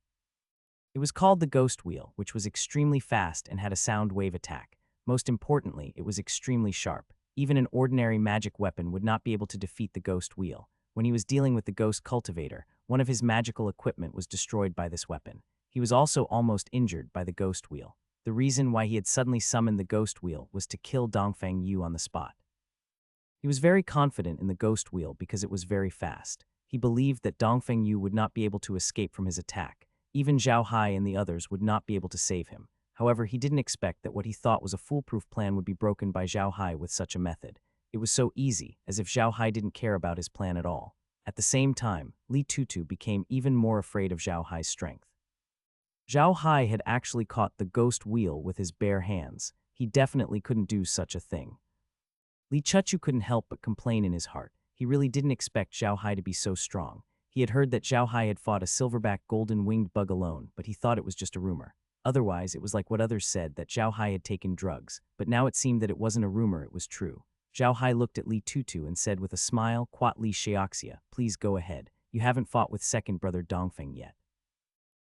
It was called the Ghost Wheel, which was extremely fast and had a sound wave attack. Most importantly, it was extremely sharp. Even an ordinary magic weapon would not be able to defeat the Ghost Wheel. When he was dealing with the Ghost Cultivator, one of his magical equipment was destroyed by this weapon. He was also almost injured by the Ghost Wheel. The reason why he had suddenly summoned the Ghost Wheel was to kill Dongfeng Yu on the spot. He was very confident in the Ghost Wheel because it was very fast. He believed that Dongfeng Yu would not be able to escape from his attack. Even Zhao Hai and the others would not be able to save him. However, he didn't expect that what he thought was a foolproof plan would be broken by Zhao Hai with such a method. It was so easy, as if Zhao Hai didn't care about his plan at all. At the same time, Li Tutu became even more afraid of Zhao Hai's strength. Zhao Hai had actually caught the Ghost Wheel with his bare hands. He definitely couldn't do such a thing. Li Chuchu couldn't help but complain in his heart. He really didn't expect Zhao Hai to be so strong. He had heard that Zhao Hai had fought a silverback golden-winged bug alone, but he thought it was just a rumor. Otherwise, it was like what others said, that Zhao Hai had taken drugs, but now it seemed that it wasn't a rumor, it was true. Zhao Hai looked at Li Tutu and said with a smile, "Quat Li Xiaoxia, please go ahead. You haven't fought with second brother Dongfeng yet.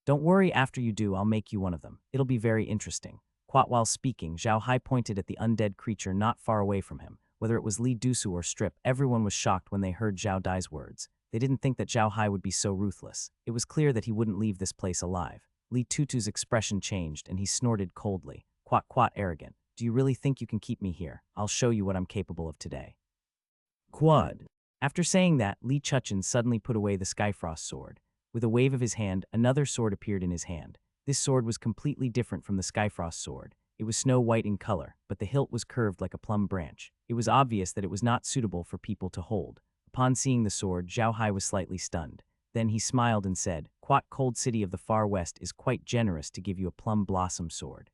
Don't worry, after you do, I'll make you one of them. It'll be very interesting." Quat, while speaking, Zhao Hai pointed at the undead creature not far away from him. Whether it was Li Dusu or Strip, everyone was shocked when they heard Zhao Dai's words. They didn't think that Zhao Hai would be so ruthless. It was clear that he wouldn't leave this place alive. Li Tutu's expression changed and he snorted coldly. "Quat, quat, arrogant. Do you really think you can keep me here? I'll show you what I'm capable of today." Quad. After saying that, Li Chuchen suddenly put away the Skyfrost sword. With a wave of his hand, another sword appeared in his hand. This sword was completely different from the Skyfrost sword. It was snow white in color, but the hilt was curved like a plum branch. It was obvious that it was not suitable for people to hold. Upon seeing the sword, Zhao Hai was slightly stunned. Then he smiled and said, "Quat, Cold City of the Far West is quite generous to give you a plum blossom sword.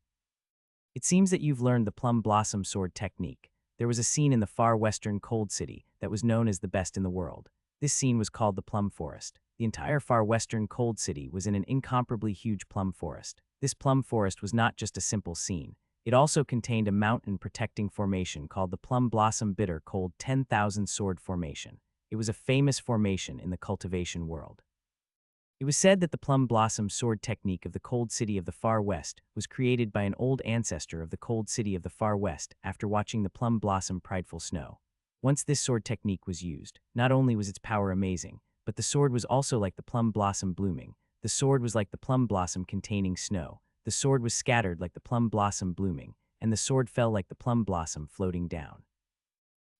It seems that you've learned the plum blossom sword technique." There was a scene in the far western Cold City that was known as the best in the world. This scene was called the Plum Forest. The entire far western Cold City was in an incomparably huge plum forest. This plum forest was not just a simple scene. It also contained a mountain protecting formation called the Plum Blossom Bitter Cold 10,000 Sword Formation. It was a famous formation in the cultivation world. It was said that the Plum Blossom sword technique of the Cold City of the Far West was created by an old ancestor of the Cold City of the Far West after watching the Plum Blossom Prideful Snow. Once this sword technique was used, not only was its power amazing, but the sword was also like the plum blossom blooming. The sword was like the plum blossom containing snow. The sword was scattered like the plum blossom blooming, and the sword fell like the plum blossom floating down.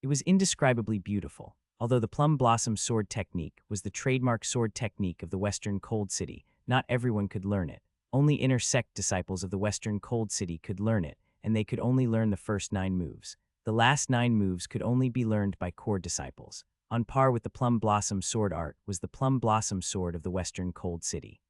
It was indescribably beautiful. Although the plum blossom sword technique was the trademark sword technique of the Western Cold City, not everyone could learn it. Only inner sect disciples of the Western Cold City could learn it, and they could only learn the first 9 moves. The last 9 moves could only be learned by core disciples. On par with the Plum Blossom sword art was the Plum Blossom sword of the Western Cold City.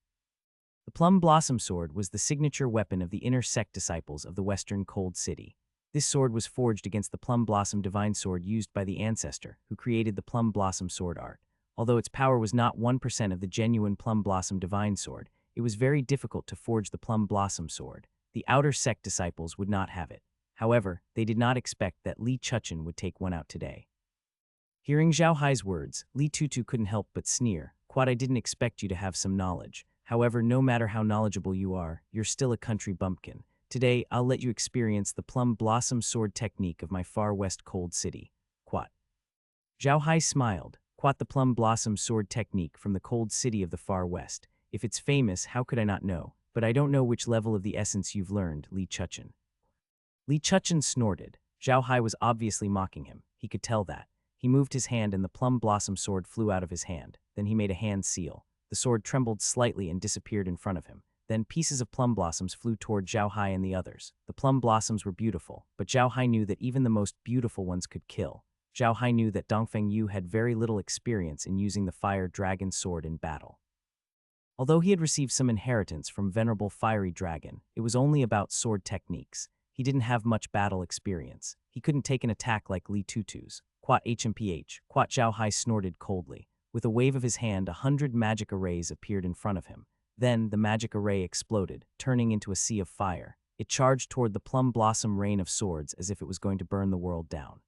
The Plum Blossom sword was the signature weapon of the inner sect disciples of the Western Cold City. This sword was forged against the Plum Blossom divine sword used by the ancestor who created the Plum Blossom sword art. Although its power was not 1% of the genuine Plum Blossom divine sword, it was very difficult to forge the Plum Blossom sword. The outer sect disciples would not have it. However, they did not expect that Li Chuchen would take one out today. Hearing Zhao Hai's words, Li Tutu couldn't help but sneer. "Quad, I didn't expect you to have some knowledge. However, no matter how knowledgeable you are, you're still a country bumpkin. Today, I'll let you experience the Plum Blossom sword technique of my far west Cold City. Quat." Zhao Hai smiled. "Quat, the Plum Blossom sword technique from the Cold City of the Far West. If it's famous, how could I not know? But I don't know which level of the essence you've learned, Li Chuchen." Li Chuchen snorted. Zhao Hai was obviously mocking him. He could tell that. He moved his hand and the plum blossom sword flew out of his hand. Then he made a hand seal. The sword trembled slightly and disappeared in front of him. Then pieces of plum blossoms flew toward Zhao Hai and the others. The plum blossoms were beautiful, but Zhao Hai knew that even the most beautiful ones could kill. Zhao Hai knew that Dongfeng Yu had very little experience in using the fire dragon sword in battle. Although he had received some inheritance from venerable fiery dragon, it was only about sword techniques. He didn't have much battle experience. He couldn't take an attack like Li Tutu's. Quat HMPH, Quat Zhao Hai snorted coldly. With a wave of his hand, 100 magic arrays appeared in front of him. Then the magic array exploded, turning into a sea of fire. It charged toward the plum blossom rain of swords as if it was going to burn the world down.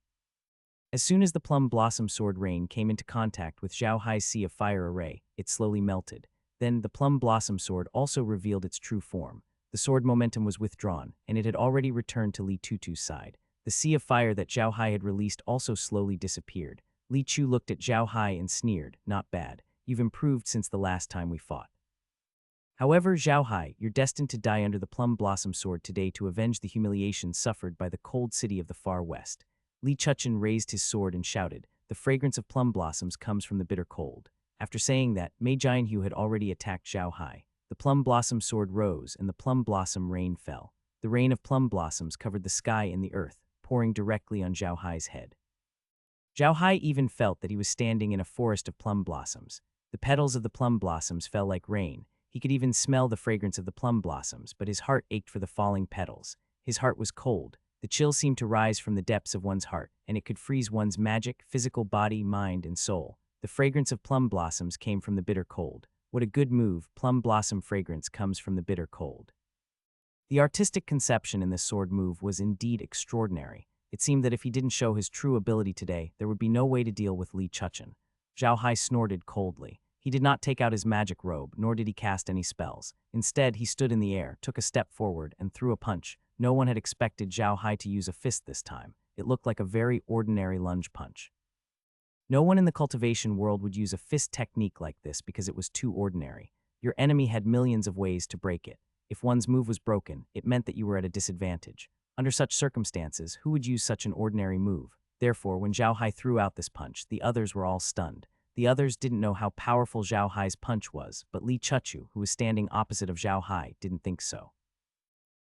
As soon as the plum blossom sword rain came into contact with Zhao Hai's sea of fire array, it slowly melted. Then the plum blossom sword also revealed its true form. The sword momentum was withdrawn, and it had already returned to Li Tutu's side. The sea of fire that Zhao Hai had released also slowly disappeared. Li Chu looked at Zhao Hai and sneered, "Not bad. You've improved since the last time we fought." However, Zhao Hai, you're destined to die under the plum blossom sword today to avenge the humiliation suffered by the cold city of the far west. Li Chuchen raised his sword and shouted, "The fragrance of plum blossoms comes from the bitter cold." After saying that, Mei Jianhu had already attacked Zhao Hai. The plum blossom sword rose and the plum blossom rain fell. The rain of plum blossoms covered the sky and the earth, pouring directly on Zhao Hai's head. Zhao Hai even felt that he was standing in a forest of plum blossoms. The petals of the plum blossoms fell like rain. He could even smell the fragrance of the plum blossoms, but his heart ached for the falling petals. His heart was cold. The chill seemed to rise from the depths of one's heart, and it could freeze one's magic, physical body, mind, and soul. The fragrance of plum blossoms came from the bitter cold. What a good move, plum blossom fragrance comes from the bitter cold. The artistic conception in this sword move was indeed extraordinary. It seemed that if he didn't show his true ability today, there would be no way to deal with Li Chuchen. Zhao Hai snorted coldly. He did not take out his magic robe, nor did he cast any spells. Instead, he stood in the air, took a step forward, and threw a punch. No one had expected Zhao Hai to use a fist this time. It looked like a very ordinary lunge punch. No one in the cultivation world would use a fist technique like this because it was too ordinary. Your enemy had millions of ways to break it. If one's move was broken, it meant that you were at a disadvantage. Under such circumstances, who would use such an ordinary move? Therefore, when Zhao Hai threw out this punch, the others were all stunned. The others didn't know how powerful Zhao Hai's punch was, but Li Chuchu, who was standing opposite of Zhao Hai, didn't think so.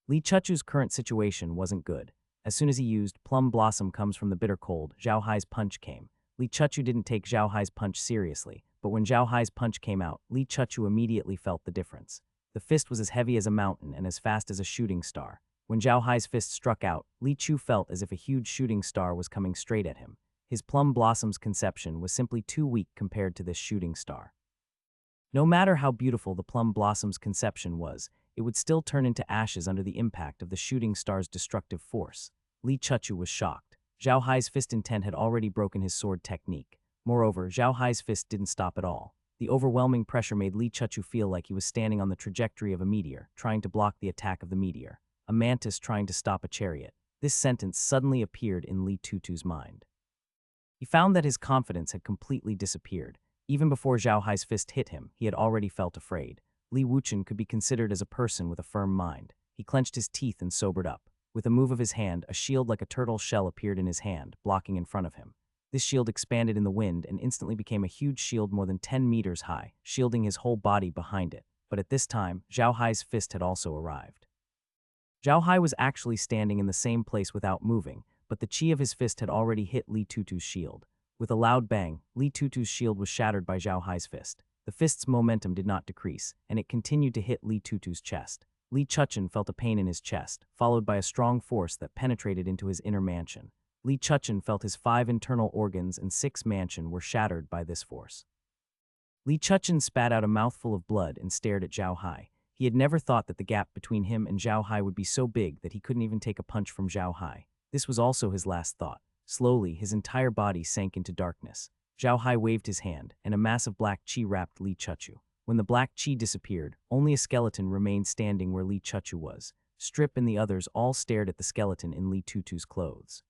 Li Chuchu's current situation wasn't good. As soon as he used plum blossom comes from the bitter cold, Zhao Hai's punch came. Li Chuchu didn't take Zhao Hai's punch seriously, but when Zhao Hai's punch came out, Li Chuchu immediately felt the difference. The fist was as heavy as a mountain and as fast as a shooting star. When Zhao Hai's fist struck out, Li Chu felt as if a huge shooting star was coming straight at him. His plum blossom's conception was simply too weak compared to this shooting star. No matter how beautiful the plum blossom's conception was, it would still turn into ashes under the impact of the shooting star's destructive force. Li Chuchu was shocked. Zhao Hai's fist intent had already broken his sword technique. Moreover, Zhao Hai's fist didn't stop at all. The overwhelming pressure made Li Chuchu feel like he was standing on the trajectory of a meteor, trying to block the attack of the meteor. A mantis trying to stop a chariot. This sentence suddenly appeared in Li Tutu's mind. He found that his confidence had completely disappeared. Even before Zhao Hai's fist hit him, he had already felt afraid. Li Wuchen could be considered as a person with a firm mind. He clenched his teeth and sobered up. With a move of his hand, a shield like a turtle shell appeared in his hand, blocking in front of him. This shield expanded in the wind and instantly became a huge shield more than 10 meters high, shielding his whole body behind it. But at this time, Zhao Hai's fist had also arrived. Zhao Hai was actually standing in the same place without moving, but the chi of his fist had already hit Li Tutu's shield. With a loud bang, Li Tutu's shield was shattered by Zhao Hai's fist. The fist's momentum did not decrease, and it continued to hit Li Tutu's chest. Li Chuchen felt a pain in his chest, followed by a strong force that penetrated into his inner mansion. Li Chuchen felt his 5 internal organs and 6 mansion were shattered by this force. Li Chuchen spat out a mouthful of blood and stared at Zhao Hai. He had never thought that the gap between him and Zhao Hai would be so big that he couldn't even take a punch from Zhao Hai. This was also his last thought. Slowly, his entire body sank into darkness. Zhao Hai waved his hand, and a mass of black chi wrapped Li Chuchu. When the black chi disappeared, only a skeleton remained standing where Li Chuchu was. Strip and the others all stared at the skeleton in Li Tutu's clothes.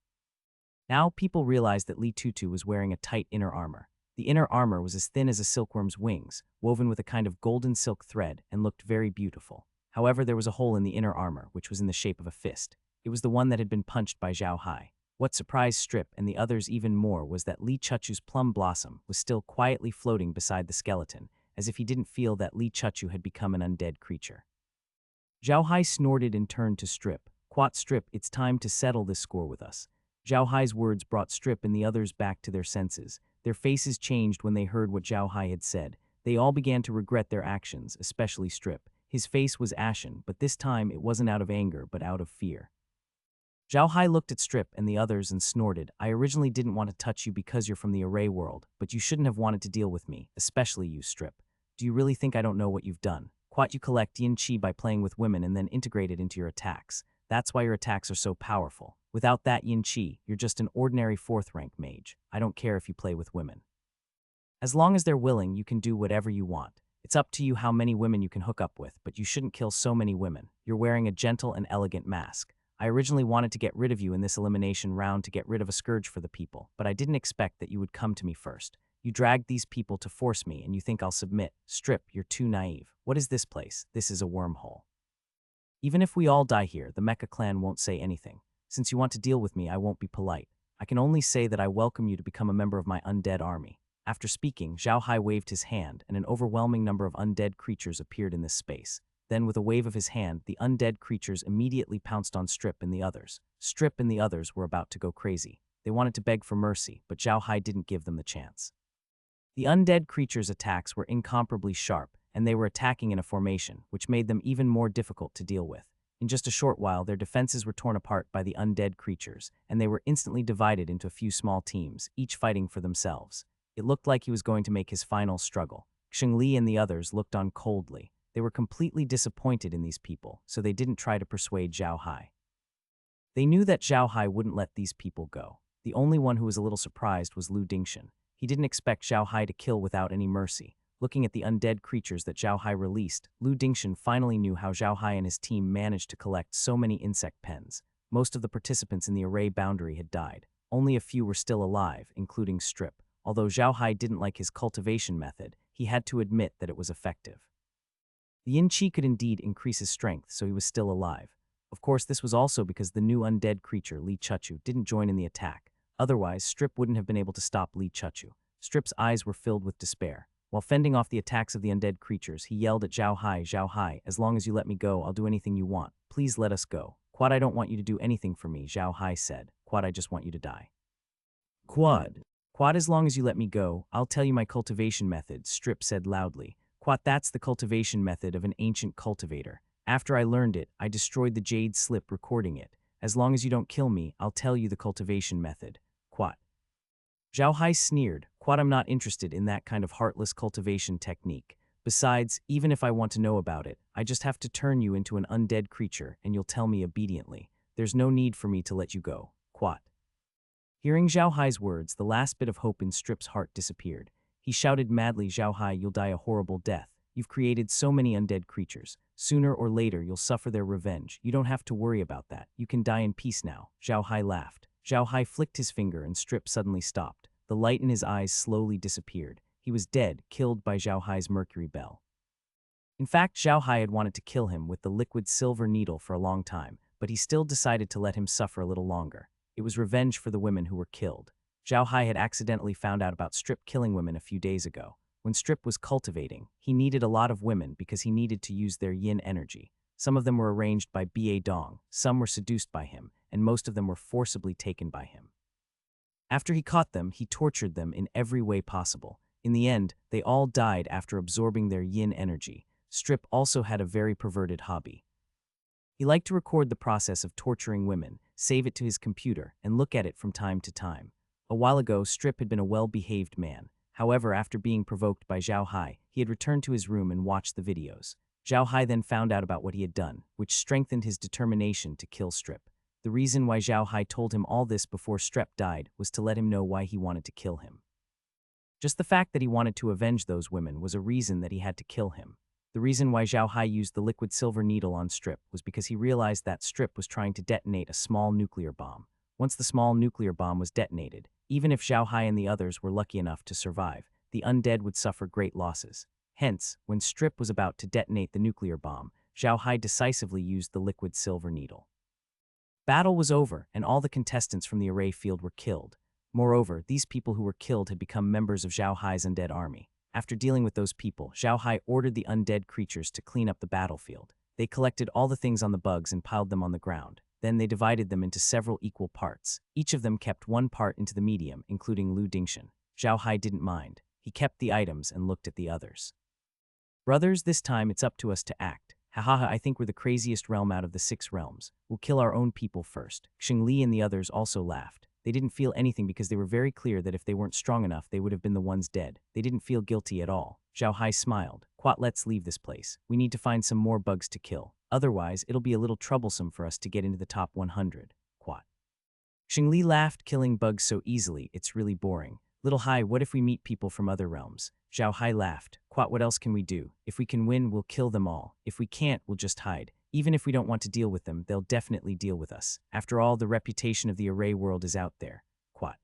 Now people realized that Li Tutu was wearing a tight inner armor. The inner armor was as thin as a silkworm's wings, woven with a kind of golden silk thread, and looked very beautiful. However, there was a hole in the inner armor, which was in the shape of a fist. It was the one that had been punched by Zhao Hai. What surprised Strip and the others even more was that Lee Chuchu's plum blossom was still quietly floating beside the skeleton, as if he didn't feel that Lee Chuchu had become an undead creature. Zhao Hai snorted and turned to Strip. "Quat Strip, it's time to settle this score with us." Zhao Hai's words brought Strip and the others back to their senses. Their faces changed when they heard what Zhao Hai had said. They all began to regret their actions, especially Strip. His face was ashen, but this time it wasn't out of anger, but out of fear. Zhao Hai looked at Strip and the others and snorted. "I originally didn't want to touch you because you're from the Array world, but you shouldn't have wanted to deal with me, especially you, Strip. Do you really think I don't know what you've done? Quat, you collect yin chi by playing with women and then integrate it into your attacks. That's why your attacks are so powerful. Without that yin chi, you're just an ordinary 4th rank mage. I don't care if you play with women. As long as they're willing, you can do whatever you want. It's up to you how many women you can hook up with, but you shouldn't kill so many women. You're wearing a gentle and elegant mask. I originally wanted to get rid of you in this elimination round to get rid of a scourge for the people, but I didn't expect that you would come to me first. You dragged these people to force me, and you think I'll submit. Strip, you're too naive. What is this place? This is a wormhole. Even if we all die here, the Mecha clan won't say anything. Since you want to deal with me, I won't be polite. I can only say that I welcome you to become a member of my undead army." After speaking, Zhao Hai waved his hand, and an overwhelming number of undead creatures appeared in this space. Then, with a wave of his hand, the undead creatures immediately pounced on Strip and the others. Strip and the others were about to go crazy. They wanted to beg for mercy, but Zhao Hai didn't give them the chance. The undead creatures' attacks were incomparably sharp, and they were attacking in a formation, which made them even more difficult to deal with. In just a short while, their defenses were torn apart by the undead creatures, and they were instantly divided into a few small teams, each fighting for themselves. It looked like he was going to make his final struggle. Xing Li and the others looked on coldly. They were completely disappointed in these people, so they didn't try to persuade Zhao Hai. They knew that Zhao Hai wouldn't let these people go. The only one who was a little surprised was Lu Dingshan. He didn't expect Zhao Hai to kill without any mercy. Looking at the undead creatures that Zhao Hai released, Lu Dingshan finally knew how Zhao Hai and his team managed to collect so many insect pens. Most of the participants in the array boundary had died. Only a few were still alive, including Strip. Although Zhao Hai didn't like his cultivation method, he had to admit that it was effective. The yin chi could indeed increase his strength, so he was still alive. Of course, this was also because the new undead creature, Lee Chuchu, didn't join in the attack. Otherwise, Strip wouldn't have been able to stop Lee Chuchu. Strip's eyes were filled with despair. While fending off the attacks of the undead creatures, he yelled at Zhao Hai, "As long as you let me go, I'll do anything you want. Please let us go." "Quad, I don't want you to do anything for me," Zhao Hai said. "Quad, I just want you to die." "Quad, as long as you let me go, I'll tell you my cultivation method," Strip said loudly. "Quad, that's the cultivation method of an ancient cultivator. After I learned it, I destroyed the jade slip recording it. As long as you don't kill me, I'll tell you the cultivation method. Quad." Zhao Hai sneered. "Quad, I'm not interested in that kind of heartless cultivation technique. Besides, even if I want to know about it, I just have to turn you into an undead creature, and you'll tell me obediently. There's no need for me to let you go. Quad." Hearing Zhao Hai's words, the last bit of hope in Strip's heart disappeared. He shouted madly, "Zhao Hai, you'll die a horrible death. You've created so many undead creatures. Sooner or later, you'll suffer their revenge. You don't have to worry about that. You can die in peace now." Zhao Hai laughed. Zhao Hai flicked his finger and Strip suddenly stopped. The light in his eyes slowly disappeared. He was dead, killed by Zhao Hai's mercury bell. In fact, Zhao Hai had wanted to kill him with the liquid silver needle for a long time, but he still decided to let him suffer a little longer. It was revenge for the women who were killed. Zhao Hai had accidentally found out about Strip killing women a few days ago. When Strip was cultivating, he needed a lot of women because he needed to use their yin energy. Some of them were arranged by Ba Dong, some were seduced by him, and most of them were forcibly taken by him. After he caught them, he tortured them in every way possible. In the end, they all died after absorbing their yin energy. Strip also had a very perverted hobby. He liked to record the process of torturing women, save it to his computer, and look at it from time to time. A while ago, Strip had been a well-behaved man. However, after being provoked by Zhao Hai, he had returned to his room and watched the videos. Zhao Hai then found out about what he had done, which strengthened his determination to kill Strip. The reason why Zhao Hai told him all this before Strip died was to let him know why he wanted to kill him. Just the fact that he wanted to avenge those women was a reason that he had to kill him. The reason why Zhao Hai used the liquid silver needle on Strip was because he realized that Strip was trying to detonate a small nuclear bomb. Once the small nuclear bomb was detonated, even if Zhao Hai and the others were lucky enough to survive, the undead would suffer great losses. Hence, when Strip was about to detonate the nuclear bomb, Zhao Hai decisively used the liquid silver needle. Battle was over, and all the contestants from the array field were killed. Moreover, these people who were killed had become members of Zhao Hai's undead army. After dealing with those people, Zhao Hai ordered the undead creatures to clean up the battlefield. They collected all the things on the bugs and piled them on the ground. Then they divided them into several equal parts. Each of them kept one part into the medium, including Lu Dingshan. Zhao Hai didn't mind. He kept the items and looked at the others. Brothers, this time it's up to us to act. Hahaha, I think we're the craziest realm out of the 6 realms. We'll kill our own people first. Xing Li and the others also laughed. They didn't feel anything because they were very clear that if they weren't strong enough, they would have been the ones dead. They didn't feel guilty at all. Zhao Hai smiled. Quat, let's leave this place. We need to find some more bugs to kill. Otherwise, it'll be a little troublesome for us to get into the top 100. Quat. Xing Li laughed, killing bugs so easily, it's really boring. Little Hai, what if we meet people from other realms? Zhao Hai laughed. Quat, what else can we do? If we can win, we'll kill them all. If we can't, we'll just hide. Even if we don't want to deal with them, they'll definitely deal with us. After all, the reputation of the array world is out there. Quat.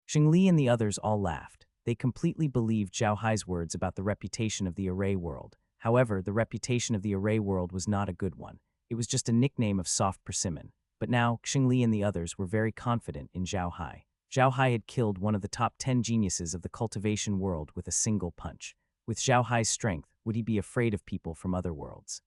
Xing Li and the others all laughed. They completely believed Zhao Hai's words about the reputation of the array world. However, the reputation of the array world was not a good one. It was just a nickname of soft persimmon. But now, Xing Li and the others were very confident in Zhao Hai. Zhao Hai had killed one of the top 10 geniuses of the cultivation world with a single punch. With Zhao Hai's strength, would he be afraid of people from other worlds?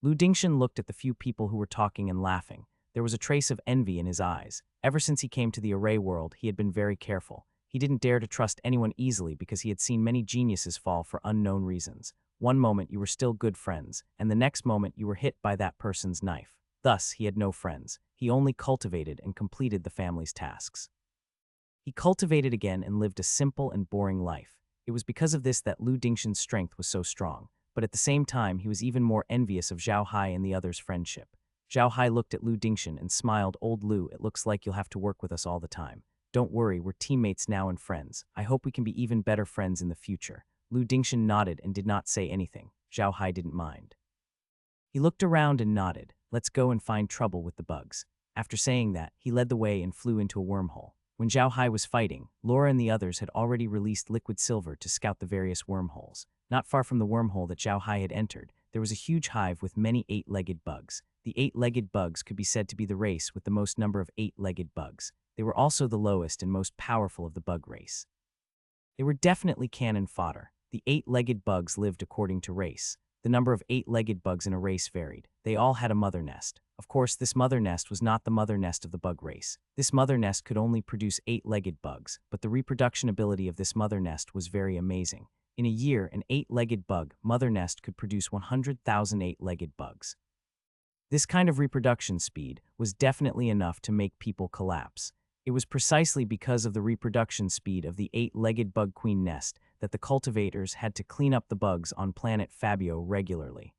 Lu Dingshan looked at the few people who were talking and laughing. There was a trace of envy in his eyes. Ever since he came to the array world, he had been very careful. He didn't dare to trust anyone easily because he had seen many geniuses fall for unknown reasons. One moment you were still good friends, and the next moment you were hit by that person's knife. Thus, he had no friends. He only cultivated and completed the family's tasks. He cultivated again and lived a simple and boring life. It was because of this that Lu Dingshan's strength was so strong, but at the same time he was even more envious of Zhao Hai and the others' friendship. Zhao Hai looked at Lu Dingshan and smiled. Old Lu, it looks like you'll have to work with us all the time. Don't worry, we're teammates now and friends. I hope we can be even better friends in the future. Lu Dingshan nodded and did not say anything. Zhao Hai didn't mind. He looked around and nodded. Let's go and find trouble with the bugs. After saying that, he led the way and flew into a wormhole. When Zhao Hai was fighting, Laura and the others had already released liquid silver to scout the various wormholes. Not far from the wormhole that Zhao Hai had entered, there was a huge hive with many 8-legged bugs. The 8-legged bugs could be said to be the race with the most number of 8-legged bugs. They were also the lowest and most powerful of the bug race. They were definitely cannon fodder. The 8-legged bugs lived according to race. The number of 8-legged bugs in a race varied. They all had a mother nest. Of course, this mother nest was not the mother nest of the bug race. This mother nest could only produce 8-legged bugs, but the reproduction ability of this mother nest was very amazing. In a year, an 8-legged bug mother nest could produce 100,000 8-legged bugs. This kind of reproduction speed was definitely enough to make people collapse. It was precisely because of the reproduction speed of the 8-legged bug queen nest that the cultivators had to clean up the bugs on planet Fabio regularly.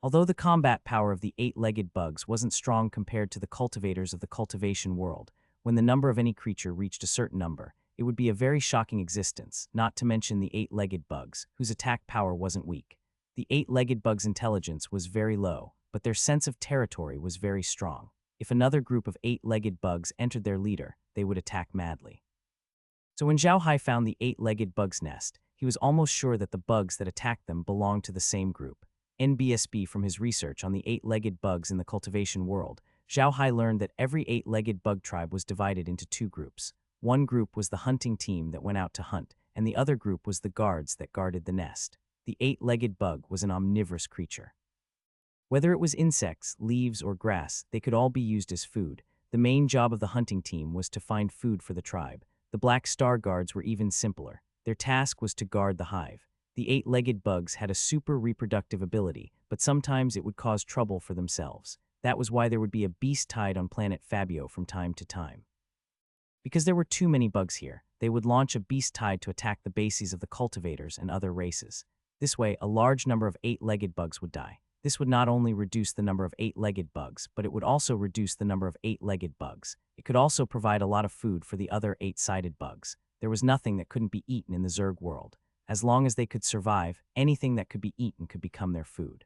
Although the combat power of the 8-legged bugs wasn't strong compared to the cultivators of the cultivation world, when the number of any creature reached a certain number, it would be a very shocking existence, not to mention the 8-legged bugs, whose attack power wasn't weak. The 8-legged bugs' intelligence was very low, but their sense of territory was very strong. If another group of 8-legged bugs entered their leader, they would attack madly. So when Zhao Hai found the 8-legged bug's nest, he was almost sure that the bugs that attacked them belonged to the same group. NBSB from his research on the 8-legged bugs in the cultivation world, Zhao Hai learned that every 8-legged bug tribe was divided into 2 groups. One group was the hunting team that went out to hunt, and the other group was the guards that guarded the nest. The 8-legged bug was an omnivorous creature. Whether it was insects, leaves, or grass, they could all be used as food. The main job of the hunting team was to find food for the tribe. The black star guards were even simpler. Their task was to guard the hive. The 8-legged bugs had a super reproductive ability, but sometimes it would cause trouble for themselves. That was why there would be a beast tide on planet Fabio from time to time. Because there were too many bugs here, they would launch a beast tide to attack the bases of the cultivators and other races. This way, a large number of 8-legged bugs would die. This would not only reduce the number of 8-legged bugs, but it would also reduce the number of 8-legged bugs. It could also provide a lot of food for the other 8-sided bugs. There was nothing that couldn't be eaten in the Zerg world. As long as they could survive, anything that could be eaten could become their food.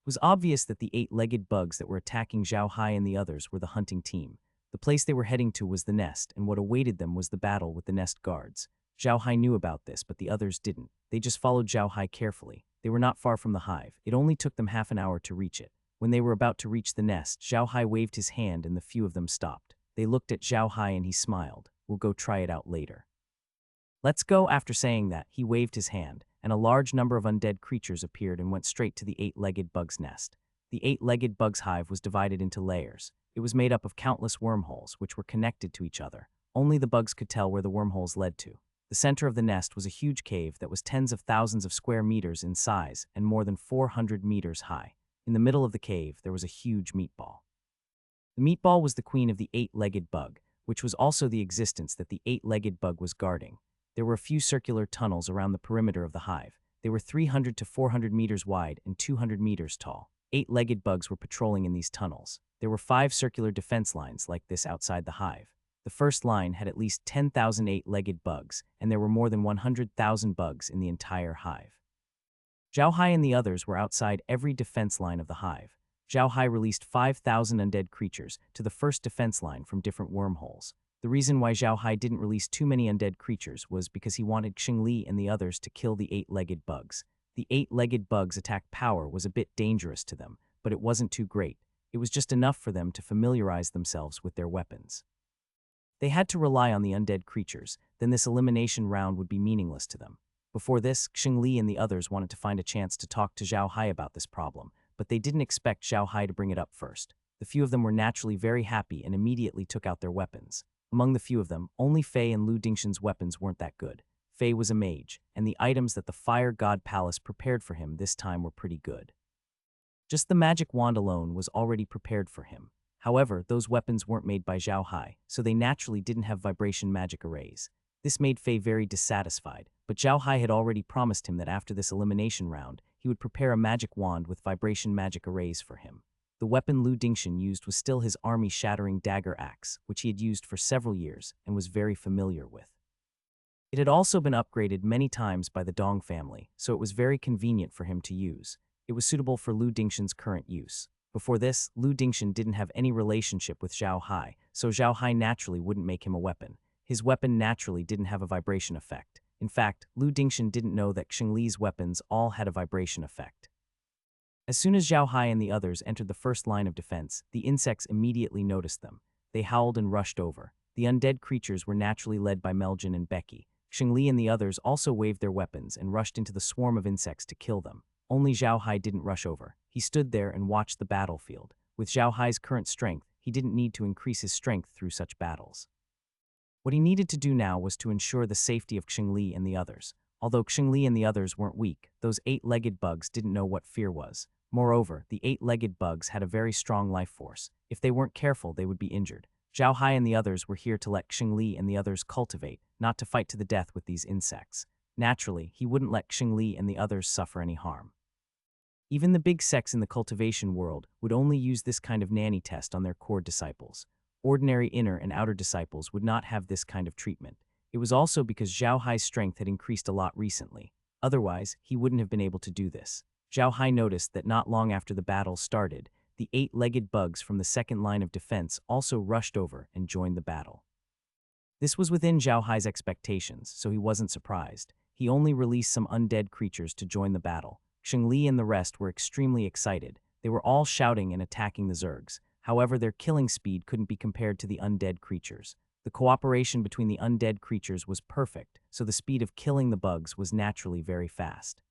It was obvious that the 8-legged bugs that were attacking Zhao Hai and the others were the hunting team. The place they were heading to was the nest, and what awaited them was the battle with the nest guards. Zhao Hai knew about this, but the others didn't. They just followed Zhao Hai carefully. They were not far from the hive. It only took them half an hour to reach it. When they were about to reach the nest, Zhao Hai waved his hand and the few of them stopped. They looked at Zhao Hai and he smiled. We'll go try it out later. Let's go. After saying that, he waved his hand, and a large number of undead creatures appeared and went straight to the eight-legged bug's nest. The eight-legged bug's hive was divided into layers. It was made up of countless wormholes, which were connected to each other. Only the bugs could tell where the wormholes led to. The center of the nest was a huge cave that was tens of thousands of square meters in size and more than 400 meters high. In the middle of the cave, there was a huge meatball. The meatball was the queen of the eight-legged bug, which was also the existence that the eight-legged bug was guarding. There were a few circular tunnels around the perimeter of the hive. They were 300 to 400 meters wide and 200 meters tall. Eight-legged bugs were patrolling in these tunnels. There were 5 circular defense lines like this outside the hive. The first line had at least 10,000 eight-legged bugs, and there were more than 100,000 bugs in the entire hive. Zhao Hai and the others were outside every defense line of the hive. Zhao Hai released 5,000 undead creatures to the first defense line from different wormholes. The reason why Zhao Hai didn't release too many undead creatures was because he wanted Xingli and the others to kill the eight-legged bugs. The eight-legged bugs' attack power was a bit dangerous to them, but it wasn't too great. It was just enough for them to familiarize themselves with their weapons. They had to rely on the undead creatures, then this elimination round would be meaningless to them. Before this, Xingli and the others wanted to find a chance to talk to Zhao Hai about this problem, but they didn't expect Zhao Hai to bring it up first. The few of them were naturally very happy and immediately took out their weapons. Among the few of them, only Fei and Lu Dingshan's weapons weren't that good. Fei was a mage, and the items that the Fire God Palace prepared for him this time were pretty good. Just the magic wand alone was already prepared for him. However, those weapons weren't made by Zhao Hai, so they naturally didn't have vibration magic arrays. This made Fei very dissatisfied, but Zhao Hai had already promised him that after this elimination round, he would prepare a magic wand with vibration magic arrays for him. The weapon Lu Dingshan used was still his army-shattering dagger axe, which he had used for several years and was very familiar with. It had also been upgraded many times by the Dong family, so it was very convenient for him to use. It was suitable for Lu Dingshan's current use. Before this, Lu Dingshan didn't have any relationship with Zhao Hai, so Zhao Hai naturally wouldn't make him a weapon. His weapon naturally didn't have a vibration effect. In fact, Lu Dingshan didn't know that Xingli's weapons all had a vibration effect. As soon as Zhao Hai and the others entered the first line of defense, the insects immediately noticed them. They howled and rushed over. The undead creatures were naturally led by Meljin and Becky. Xingli and the others also waved their weapons and rushed into the swarm of insects to kill them. Only Zhao Hai didn't rush over. He stood there and watched the battlefield. With Zhao Hai's current strength, he didn't need to increase his strength through such battles. What he needed to do now was to ensure the safety of Xingli and the others. Although Xingli and the others weren't weak, those eight-legged bugs didn't know what fear was. Moreover, the eight-legged bugs had a very strong life force. If they weren't careful, they would be injured. Zhao Hai and the others were here to let Xingli and the others cultivate, not to fight to the death with these insects. Naturally, he wouldn't let Xingli and the others suffer any harm. Even the big sects in the cultivation world would only use this kind of nanny test on their core disciples. Ordinary inner and outer disciples would not have this kind of treatment. It was also because Zhao Hai's strength had increased a lot recently. Otherwise, he wouldn't have been able to do this. Zhao Hai noticed that not long after the battle started, the eight-legged bugs from the second line of defense also rushed over and joined the battle. This was within Zhao Hai's expectations, so he wasn't surprised. He only released some undead creatures to join the battle. Xingli and the rest were extremely excited. They were all shouting and attacking the Zergs. However, their killing speed couldn't be compared to the undead creatures. The cooperation between the undead creatures was perfect, so the speed of killing the bugs was naturally very fast.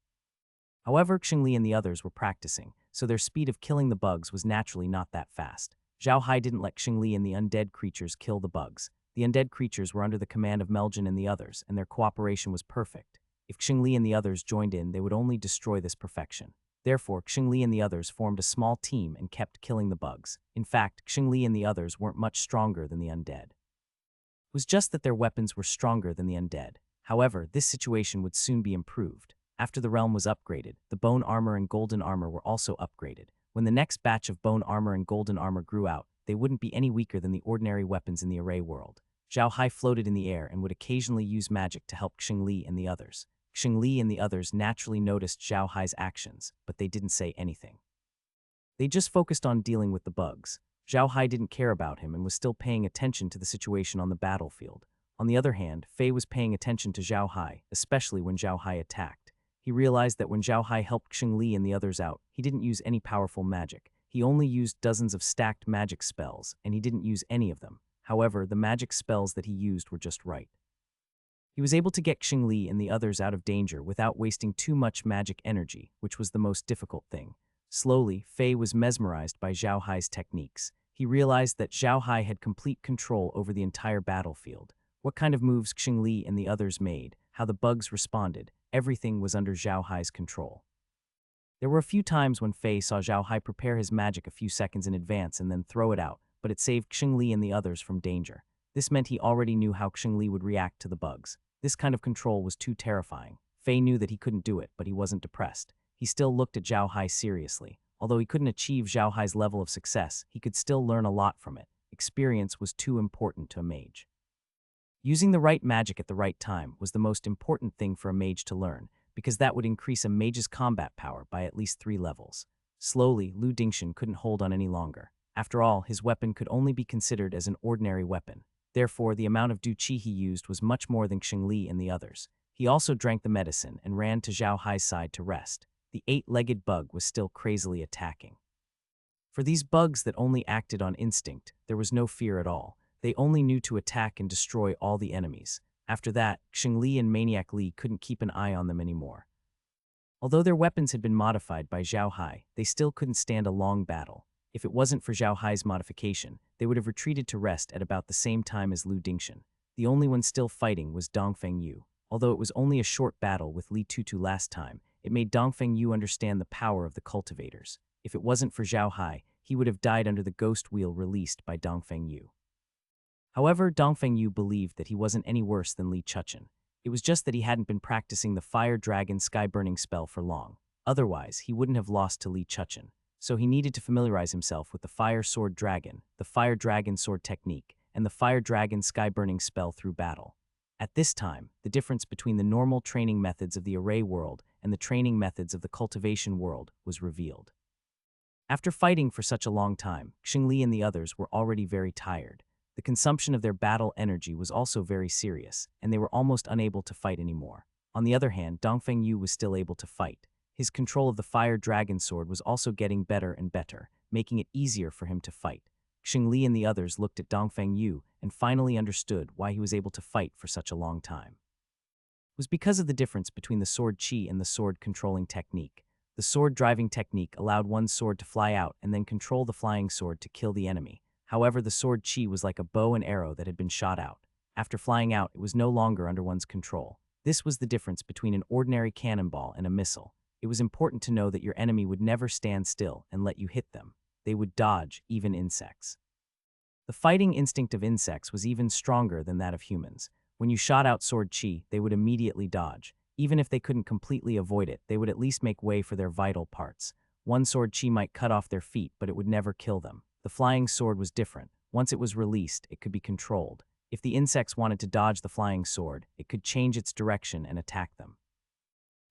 However, Xingli and the others were practicing, so their speed of killing the bugs was naturally not that fast. Zhao Hai didn't let Xingli and the undead creatures kill the bugs. The undead creatures were under the command of Meljin and the others, and their cooperation was perfect. If Xingli and the others joined in, they would only destroy this perfection. Therefore, Xingli and the others formed a small team and kept killing the bugs. In fact, Xingli and the others weren't much stronger than the undead. It was just that their weapons were stronger than the undead. However, this situation would soon be improved. After the realm was upgraded, the bone armor and golden armor were also upgraded. When the next batch of bone armor and golden armor grew out, they wouldn't be any weaker than the ordinary weapons in the array world. Zhao Hai floated in the air and would occasionally use magic to help Xingli and the others. Xingli and the others naturally noticed Zhao Hai's actions, but they didn't say anything. They just focused on dealing with the bugs. Zhao Hai didn't care about him and was still paying attention to the situation on the battlefield. On the other hand, Fei was paying attention to Zhao Hai, especially when Zhao Hai attacked. He realized that when Zhao Hai helped Xingli and the others out, he didn't use any powerful magic. He only used dozens of stacked magic spells, and he didn't use any of them. However, the magic spells that he used were just right. He was able to get Xingli and the others out of danger without wasting too much magic energy, which was the most difficult thing. Slowly, Fei was mesmerized by Zhao Hai's techniques. He realized that Zhao Hai had complete control over the entire battlefield. What kind of moves Xingli and the others made, how the bugs responded, everything was under Zhao Hai's control. There were a few times when Fei saw Zhao Hai prepare his magic a few seconds in advance and then throw it out, but it saved Xingli and the others from danger. This meant he already knew how Xingli would react to the bugs. This kind of control was too terrifying. Fei knew that he couldn't do it, but he wasn't depressed. He still looked at Zhao Hai seriously. Although he couldn't achieve Zhao Hai's level of success, he could still learn a lot from it. Experience was too important to a mage. Using the right magic at the right time was the most important thing for a mage to learn, because that would increase a mage's combat power by at least 3 levels. Slowly, Lu Dingshan couldn't hold on any longer. After all, his weapon could only be considered as an ordinary weapon. Therefore, the amount of Du Qi he used was much more than Xingli and the others. He also drank the medicine and ran to Zhao Hai's side to rest. The 8-legged bug was still crazily attacking. For these bugs that only acted on instinct, there was no fear at all. They only knew to attack and destroy all the enemies. After that, Xingli and Maniac Li couldn't keep an eye on them anymore. Although their weapons had been modified by Zhao Hai, they still couldn't stand a long battle. If it wasn't for Zhao Hai's modification, they would have retreated to rest at about the same time as Lu Dingshan. The only one still fighting was Dongfeng Yu. Although it was only a short battle with Li Tutu last time, it made Dongfeng Yu understand the power of the cultivators. If it wasn't for Zhao Hai, he would have died under the ghost wheel released by Dongfeng Yu. However, Dongfeng Yu believed that he wasn't any worse than Li Chuchen. It was just that he hadn't been practicing the Fire Dragon Sky-Burning spell for long. Otherwise, he wouldn't have lost to Li Chuchen. So he needed to familiarize himself with the Fire Sword Dragon, the Fire Dragon Sword Technique, and the Fire Dragon Sky-Burning spell through battle. At this time, the difference between the normal training methods of the Array world and the training methods of the cultivation world was revealed. After fighting for such a long time, Xingli and the others were already very tired. The consumption of their battle energy was also very serious, and they were almost unable to fight anymore. On the other hand, Dongfeng Yu was still able to fight. His control of the Fire Dragon Sword was also getting better and better, making it easier for him to fight. Xingli and the others looked at Dongfeng Yu and finally understood why he was able to fight for such a long time. It was because of the difference between the sword chi and the sword controlling technique. The sword driving technique allowed one sword to fly out and then control the flying sword to kill the enemy. However, the sword chi was like a bow and arrow that had been shot out. After flying out, it was no longer under one's control. This was the difference between an ordinary cannonball and a missile. It was important to know that your enemy would never stand still and let you hit them. They would dodge, even insects. The fighting instinct of insects was even stronger than that of humans. When you shot out sword chi, they would immediately dodge. Even if they couldn't completely avoid it, they would at least make way for their vital parts. One sword chi might cut off their feet, but it would never kill them. The flying sword was different. Once it was released, it could be controlled. If the insects wanted to dodge the flying sword, it could change its direction and attack them.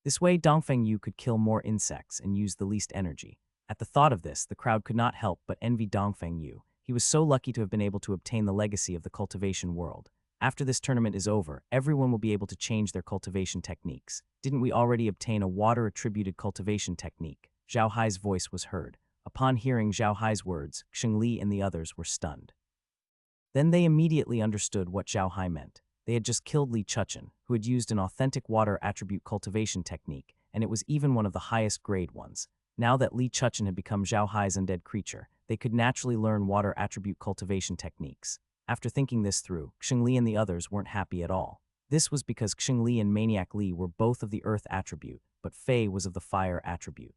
This way, Dongfeng Yu could kill more insects and use the least energy. At the thought of this, the crowd could not help but envy Dongfeng Yu. He was so lucky to have been able to obtain the legacy of the cultivation world. After this tournament is over, everyone will be able to change their cultivation techniques. Didn't we already obtain a water-attributed cultivation technique? Zhao Hai's voice was heard. Upon hearing Zhao Hai's words, Xingli and the others were stunned. Then they immediately understood what Zhao Hai meant. They had just killed Li Chuchen, who had used an authentic water attribute cultivation technique, and it was even one of the highest grade ones. Now that Li Chuchen had become Zhao Hai's undead creature, they could naturally learn water attribute cultivation techniques. After thinking this through, Xingli and the others weren't happy at all. This was because Xingli and Maniac Li were both of the earth attribute, but Fei was of the fire attribute.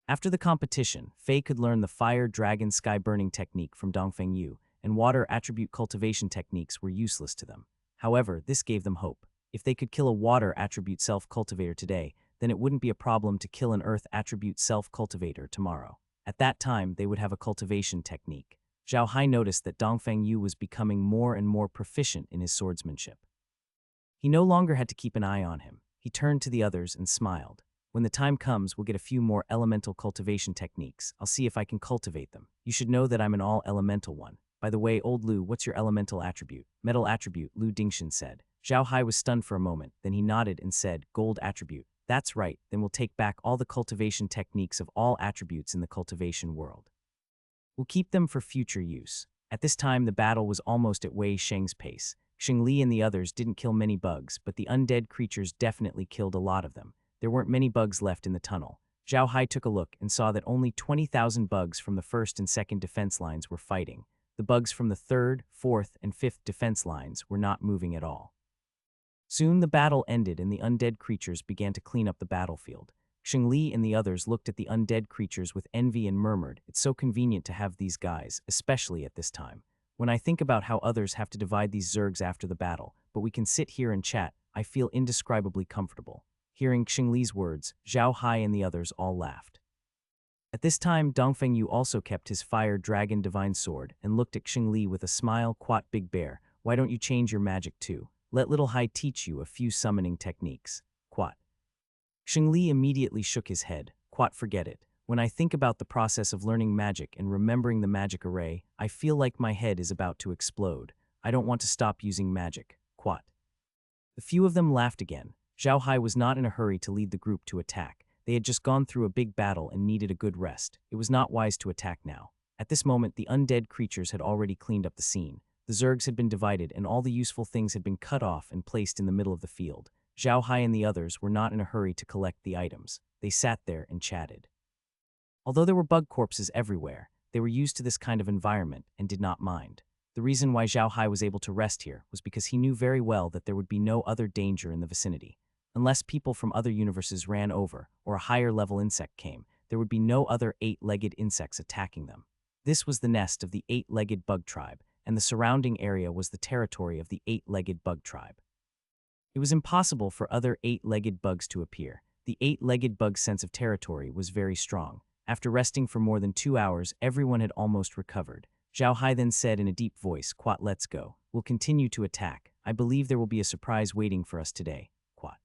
After the competition, Fei could learn the Fire Dragon Sky Burning technique from Dongfeng Yu, and water attribute cultivation techniques were useless to them. However, this gave them hope. If they could kill a water attribute self-cultivator today, then it wouldn't be a problem to kill an earth attribute self-cultivator tomorrow. At that time, they would have a cultivation technique. Zhao Hai noticed that Dongfeng Yu was becoming more and more proficient in his swordsmanship. He no longer had to keep an eye on him. He turned to the others and smiled. When the time comes, we'll get a few more elemental cultivation techniques. I'll see if I can cultivate them. You should know that I'm an all-elemental one. By the way, old Lu, what's your elemental attribute? Metal attribute, Lu Dingshan said. Zhao Hai was stunned for a moment, then he nodded and said, gold attribute. That's right, then we'll take back all the cultivation techniques of all attributes in the cultivation world. We'll keep them for future use. At this time, the battle was almost at Wei Sheng's pace. Xingli and the others didn't kill many bugs, but the undead creatures definitely killed a lot of them. There weren't many bugs left in the tunnel. Zhao Hai took a look and saw that only 20,000 bugs from the first and second defense lines were fighting. The bugs from the third, fourth, and fifth defense lines were not moving at all. Soon the battle ended and the undead creatures began to clean up the battlefield. Xingli and the others looked at the undead creatures with envy and murmured, "It's so convenient to have these guys, especially at this time. When I think about how others have to divide these zergs after the battle, but we can sit here and chat, I feel indescribably comfortable." Hearing Xingli's words, Zhao Hai and the others all laughed. At this time, Dongfeng Yu also kept his fire dragon divine sword and looked at Xingli with a smile. "Quat Big Bear, why don't you change your magic too? Let Little Hai teach you a few summoning techniques." Quat. Xingli immediately shook his head. "Quat, forget it. When I think about the process of learning magic and remembering the magic array, I feel like my head is about to explode. I don't want to stop using magic." Quat. The few of them laughed again. Zhao Hai was not in a hurry to lead the group to attack. They had just gone through a big battle and needed a good rest. It was not wise to attack now. At this moment, the undead creatures had already cleaned up the scene. The zergs had been divided and all the useful things had been cut off and placed in the middle of the field. Zhao Hai and the others were not in a hurry to collect the items. They sat there and chatted. Although there were bug corpses everywhere, they were used to this kind of environment and did not mind. The reason why Zhao Hai was able to rest here was because he knew very well that there would be no other danger in the vicinity. Unless people from other universes ran over or a higher level insect came, there would be no other 8-legged insects attacking them. This was the nest of the 8-legged bug tribe, and the surrounding area was the territory of the 8-legged bug tribe. It was impossible for other 8-legged bugs to appear. The 8-legged bug's sense of territory was very strong. After resting for more than 2 hours, everyone had almost recovered. Zhao Hai then said in a deep voice, "Quat, let's go. We'll continue to attack. I believe there will be a surprise waiting for us today." Quat.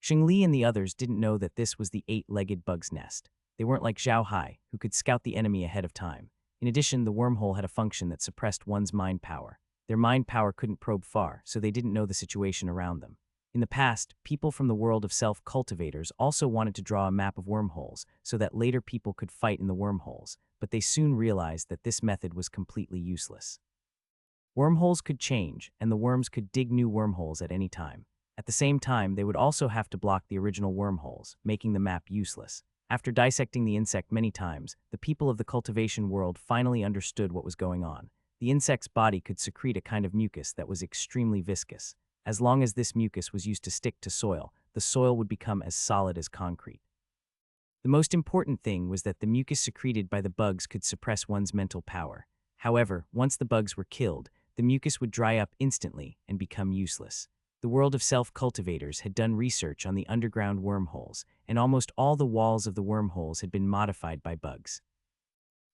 Xingli and the others didn't know that this was the 8-legged bug's nest. They weren't like Zhao Hai, who could scout the enemy ahead of time. In addition, the wormhole had a function that suppressed one's mind power. Their mind power couldn't probe far, so they didn't know the situation around them. In the past, people from the world of self-cultivators also wanted to draw a map of wormholes so that later people could fight in the wormholes, but they soon realized that this method was completely useless. Wormholes could change, and the worms could dig new wormholes at any time. At the same time, they would also have to block the original wormholes, making the map useless. After dissecting the insect many times, the people of the cultivation world finally understood what was going on. The insect's body could secrete a kind of mucus that was extremely viscous. As long as this mucus was used to stick to soil, the soil would become as solid as concrete. The most important thing was that the mucus secreted by the bugs could suppress one's mental power. However, once the bugs were killed, the mucus would dry up instantly and become useless. The world of self-cultivators had done research on the underground wormholes, and almost all the walls of the wormholes had been modified by bugs.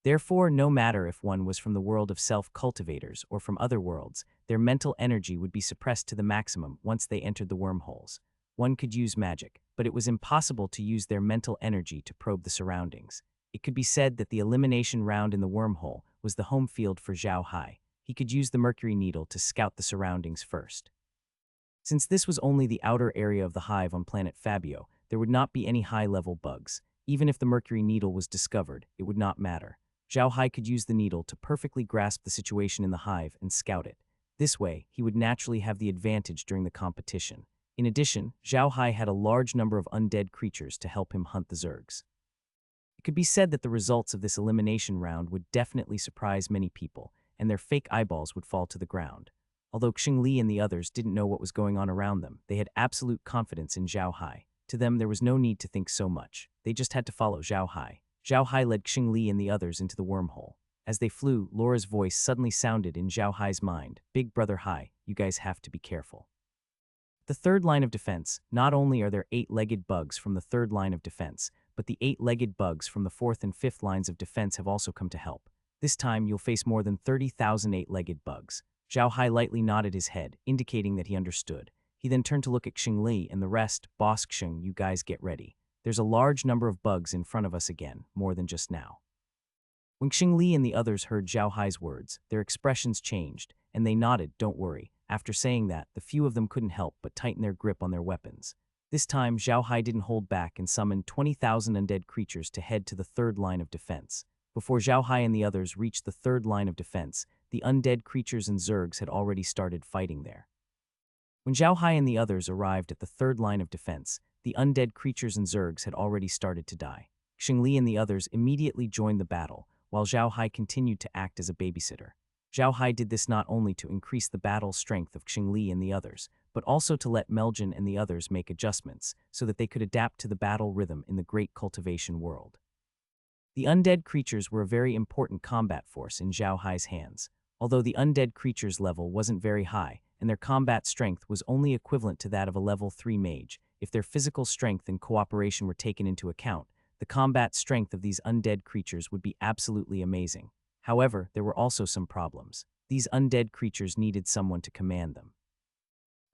Therefore, no matter if one was from the world of self-cultivators or from other worlds, their mental energy would be suppressed to the maximum once they entered the wormholes. One could use magic, but it was impossible to use their mental energy to probe the surroundings. It could be said that the elimination round in the wormhole was the home field for Zhao Hai. He could use the mercury needle to scout the surroundings first. Since this was only the outer area of the hive on planet Fabio, there would not be any high-level bugs. Even if the mercury needle was discovered, it would not matter. Zhao Hai could use the needle to perfectly grasp the situation in the hive and scout it. This way, he would naturally have the advantage during the competition. In addition, Zhao Hai had a large number of undead creatures to help him hunt the zergs. It could be said that the results of this elimination round would definitely surprise many people, and their fake eyeballs would fall to the ground. Although Xingli and the others didn't know what was going on around them, they had absolute confidence in Zhao Hai. To them, there was no need to think so much. They just had to follow Zhao Hai. Zhao Hai led Xingli and the others into the wormhole. As they flew, Laura's voice suddenly sounded in Zhao Hai's mind. "Big Brother Hai, you guys have to be careful." The third line of defense, not only are there 8-legged bugs from the third line of defense, but the 8-legged bugs from the fourth and fifth lines of defense have also come to help. This time, you'll face more than 30,000 8-legged bugs. Zhao Hai lightly nodded his head, indicating that he understood. He then turned to look at Xingli and the rest. "Boss Xing, you guys get ready. There's a large number of bugs in front of us again, more than just now." When Xingli and the others heard Zhao Hai's words, their expressions changed, and they nodded, "Don't worry." After saying that, the few of them couldn't help but tighten their grip on their weapons. This time, Zhao Hai didn't hold back and summoned 20,000 undead creatures to head to the third line of defense. Before Zhao Hai and the others reached the third line of defense, the undead creatures and zergs had already started fighting there. When Zhao Hai and the others arrived at the third line of defense, the undead creatures and zergs had already started to die. Xingli and the others immediately joined the battle, while Zhao Hai continued to act as a babysitter. Zhao Hai did this not only to increase the battle strength of Xingli and the others, but also to let Meljin and the others make adjustments so that they could adapt to the battle rhythm in the great cultivation world. The undead creatures were a very important combat force in Zhao Hai's hands. Although the undead creatures' level wasn't very high, and their combat strength was only equivalent to that of a level 3 mage, if their physical strength and cooperation were taken into account, the combat strength of these undead creatures would be absolutely amazing. However, there were also some problems. These undead creatures needed someone to command them.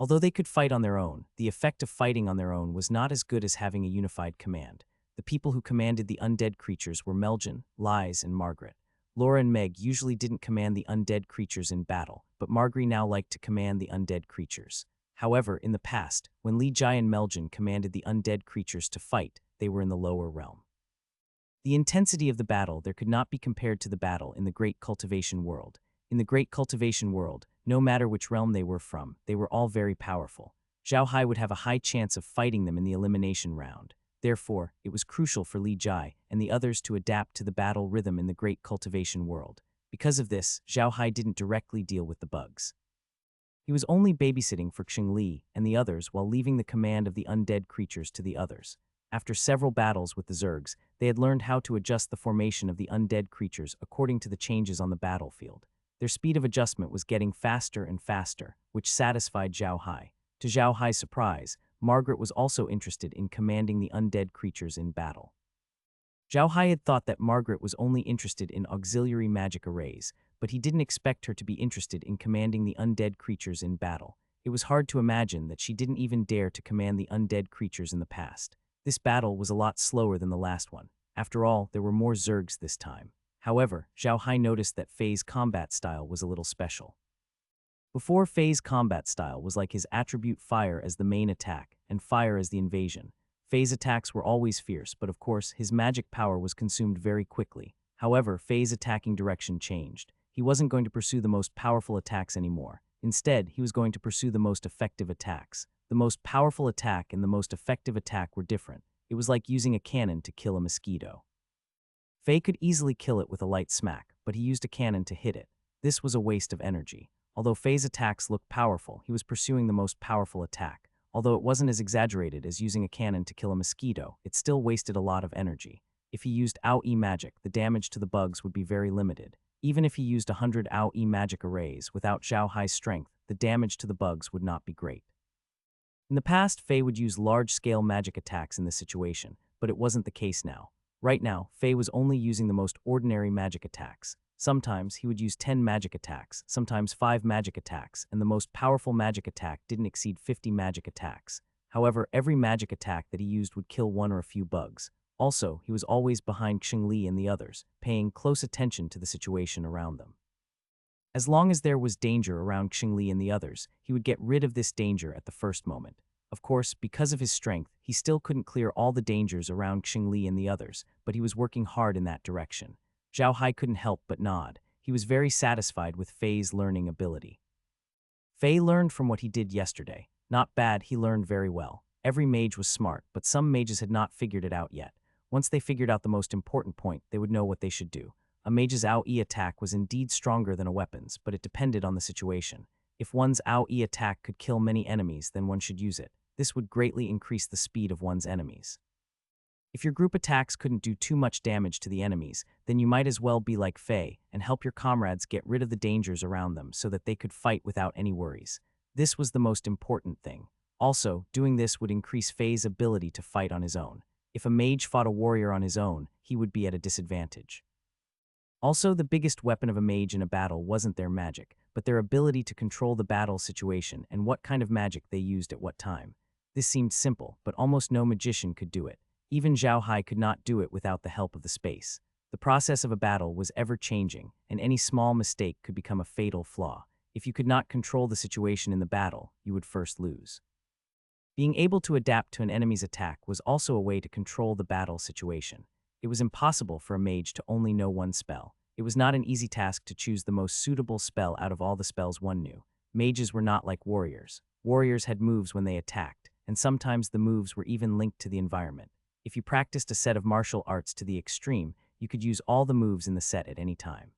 Although they could fight on their own, the effect of fighting on their own was not as good as having a unified command. The people who commanded the undead creatures were Meljin, Lies, and Margaret. Laura and Meg usually didn't command the undead creatures in battle, but Margaret now liked to command the undead creatures. However, in the past, when Li Jai and Meljin commanded the undead creatures to fight, they were in the lower realm. The intensity of the battle there could not be compared to the battle in the Great Cultivation World. In the Great Cultivation World, no matter which realm they were from, they were all very powerful. Zhao Hai would have a high chance of fighting them in the elimination round. Therefore, it was crucial for Li Jai and the others to adapt to the battle rhythm in the Great Cultivation World. Because of this, Zhao Hai didn't directly deal with the bugs. He was only babysitting for Xingli and the others while leaving the command of the undead creatures to the others. After several battles with the zergs, they had learned how to adjust the formation of the undead creatures according to the changes on the battlefield. Their speed of adjustment was getting faster and faster, which satisfied Zhao Hai. To Zhao Hai's surprise, Margaret was also interested in commanding the undead creatures in battle. Zhao Hai had thought that Margaret was only interested in auxiliary magic arrays, but he didn't expect her to be interested in commanding the undead creatures in battle. It was hard to imagine that she didn't even dare to command the undead creatures in the past. This battle was a lot slower than the last one. After all, there were more zergs this time. However, Zhao Hai noticed that Fei's combat style was a little special. Before, Fei's combat style was like his attribute Fire as the main attack and Fire as the invasion. Fei's attacks were always fierce, but of course, his magic power was consumed very quickly. However, Fei's attacking direction changed. He wasn't going to pursue the most powerful attacks anymore. Instead, he was going to pursue the most effective attacks. The most powerful attack and the most effective attack were different. It was like using a cannon to kill a mosquito. Fei could easily kill it with a light smack, but he used a cannon to hit it. This was a waste of energy. Although Fei's attacks looked powerful, he was pursuing the most powerful attack. Although it wasn't as exaggerated as using a cannon to kill a mosquito, it still wasted a lot of energy. If he used AoE magic, the damage to the bugs would be very limited. Even if he used 100 AoE magic arrays without Zhao Hai's strength, the damage to the bugs would not be great. In the past, Fei would use large-scale magic attacks in this situation, but it wasn't the case now. Right now, Fei was only using the most ordinary magic attacks. Sometimes he would use 10 magic attacks, sometimes 5 magic attacks, and the most powerful magic attack didn't exceed 50 magic attacks. However, every magic attack that he used would kill one or a few bugs. Also, he was always behind Xingli and the others, paying close attention to the situation around them. As long as there was danger around Xingli and the others, he would get rid of this danger at the first moment. Of course, because of his strength, he still couldn't clear all the dangers around Xingli and the others, but he was working hard in that direction. Zhao Hai couldn't help but nod. He was very satisfied with Fei's learning ability. Fei learned from what he did yesterday. Not bad, he learned very well. Every mage was smart, but some mages had not figured it out yet. Once they figured out the most important point, they would know what they should do. A mage's AoE attack was indeed stronger than a weapon's, but it depended on the situation. If one's AoE attack could kill many enemies, then one should use it. This would greatly increase the speed of one's enemies. If your group attacks couldn't do too much damage to the enemies, then you might as well be like Fei and help your comrades get rid of the dangers around them so that they could fight without any worries. This was the most important thing. Also, doing this would increase Fei's ability to fight on his own. If a mage fought a warrior on his own, he would be at a disadvantage. Also, the biggest weapon of a mage in a battle wasn't their magic, but their ability to control the battle situation and what kind of magic they used at what time. This seemed simple, but almost no magician could do it. Even Zhao Hai could not do it without the help of the space. The process of a battle was ever-changing, and any small mistake could become a fatal flaw. If you could not control the situation in the battle, you would first lose. Being able to adapt to an enemy's attack was also a way to control the battle situation. It was impossible for a mage to only know one spell. It was not an easy task to choose the most suitable spell out of all the spells one knew. Mages were not like warriors. Warriors had moves when they attacked, and sometimes the moves were even linked to the environment. If you practiced a set of martial arts to the extreme, you could use all the moves in the set at any time.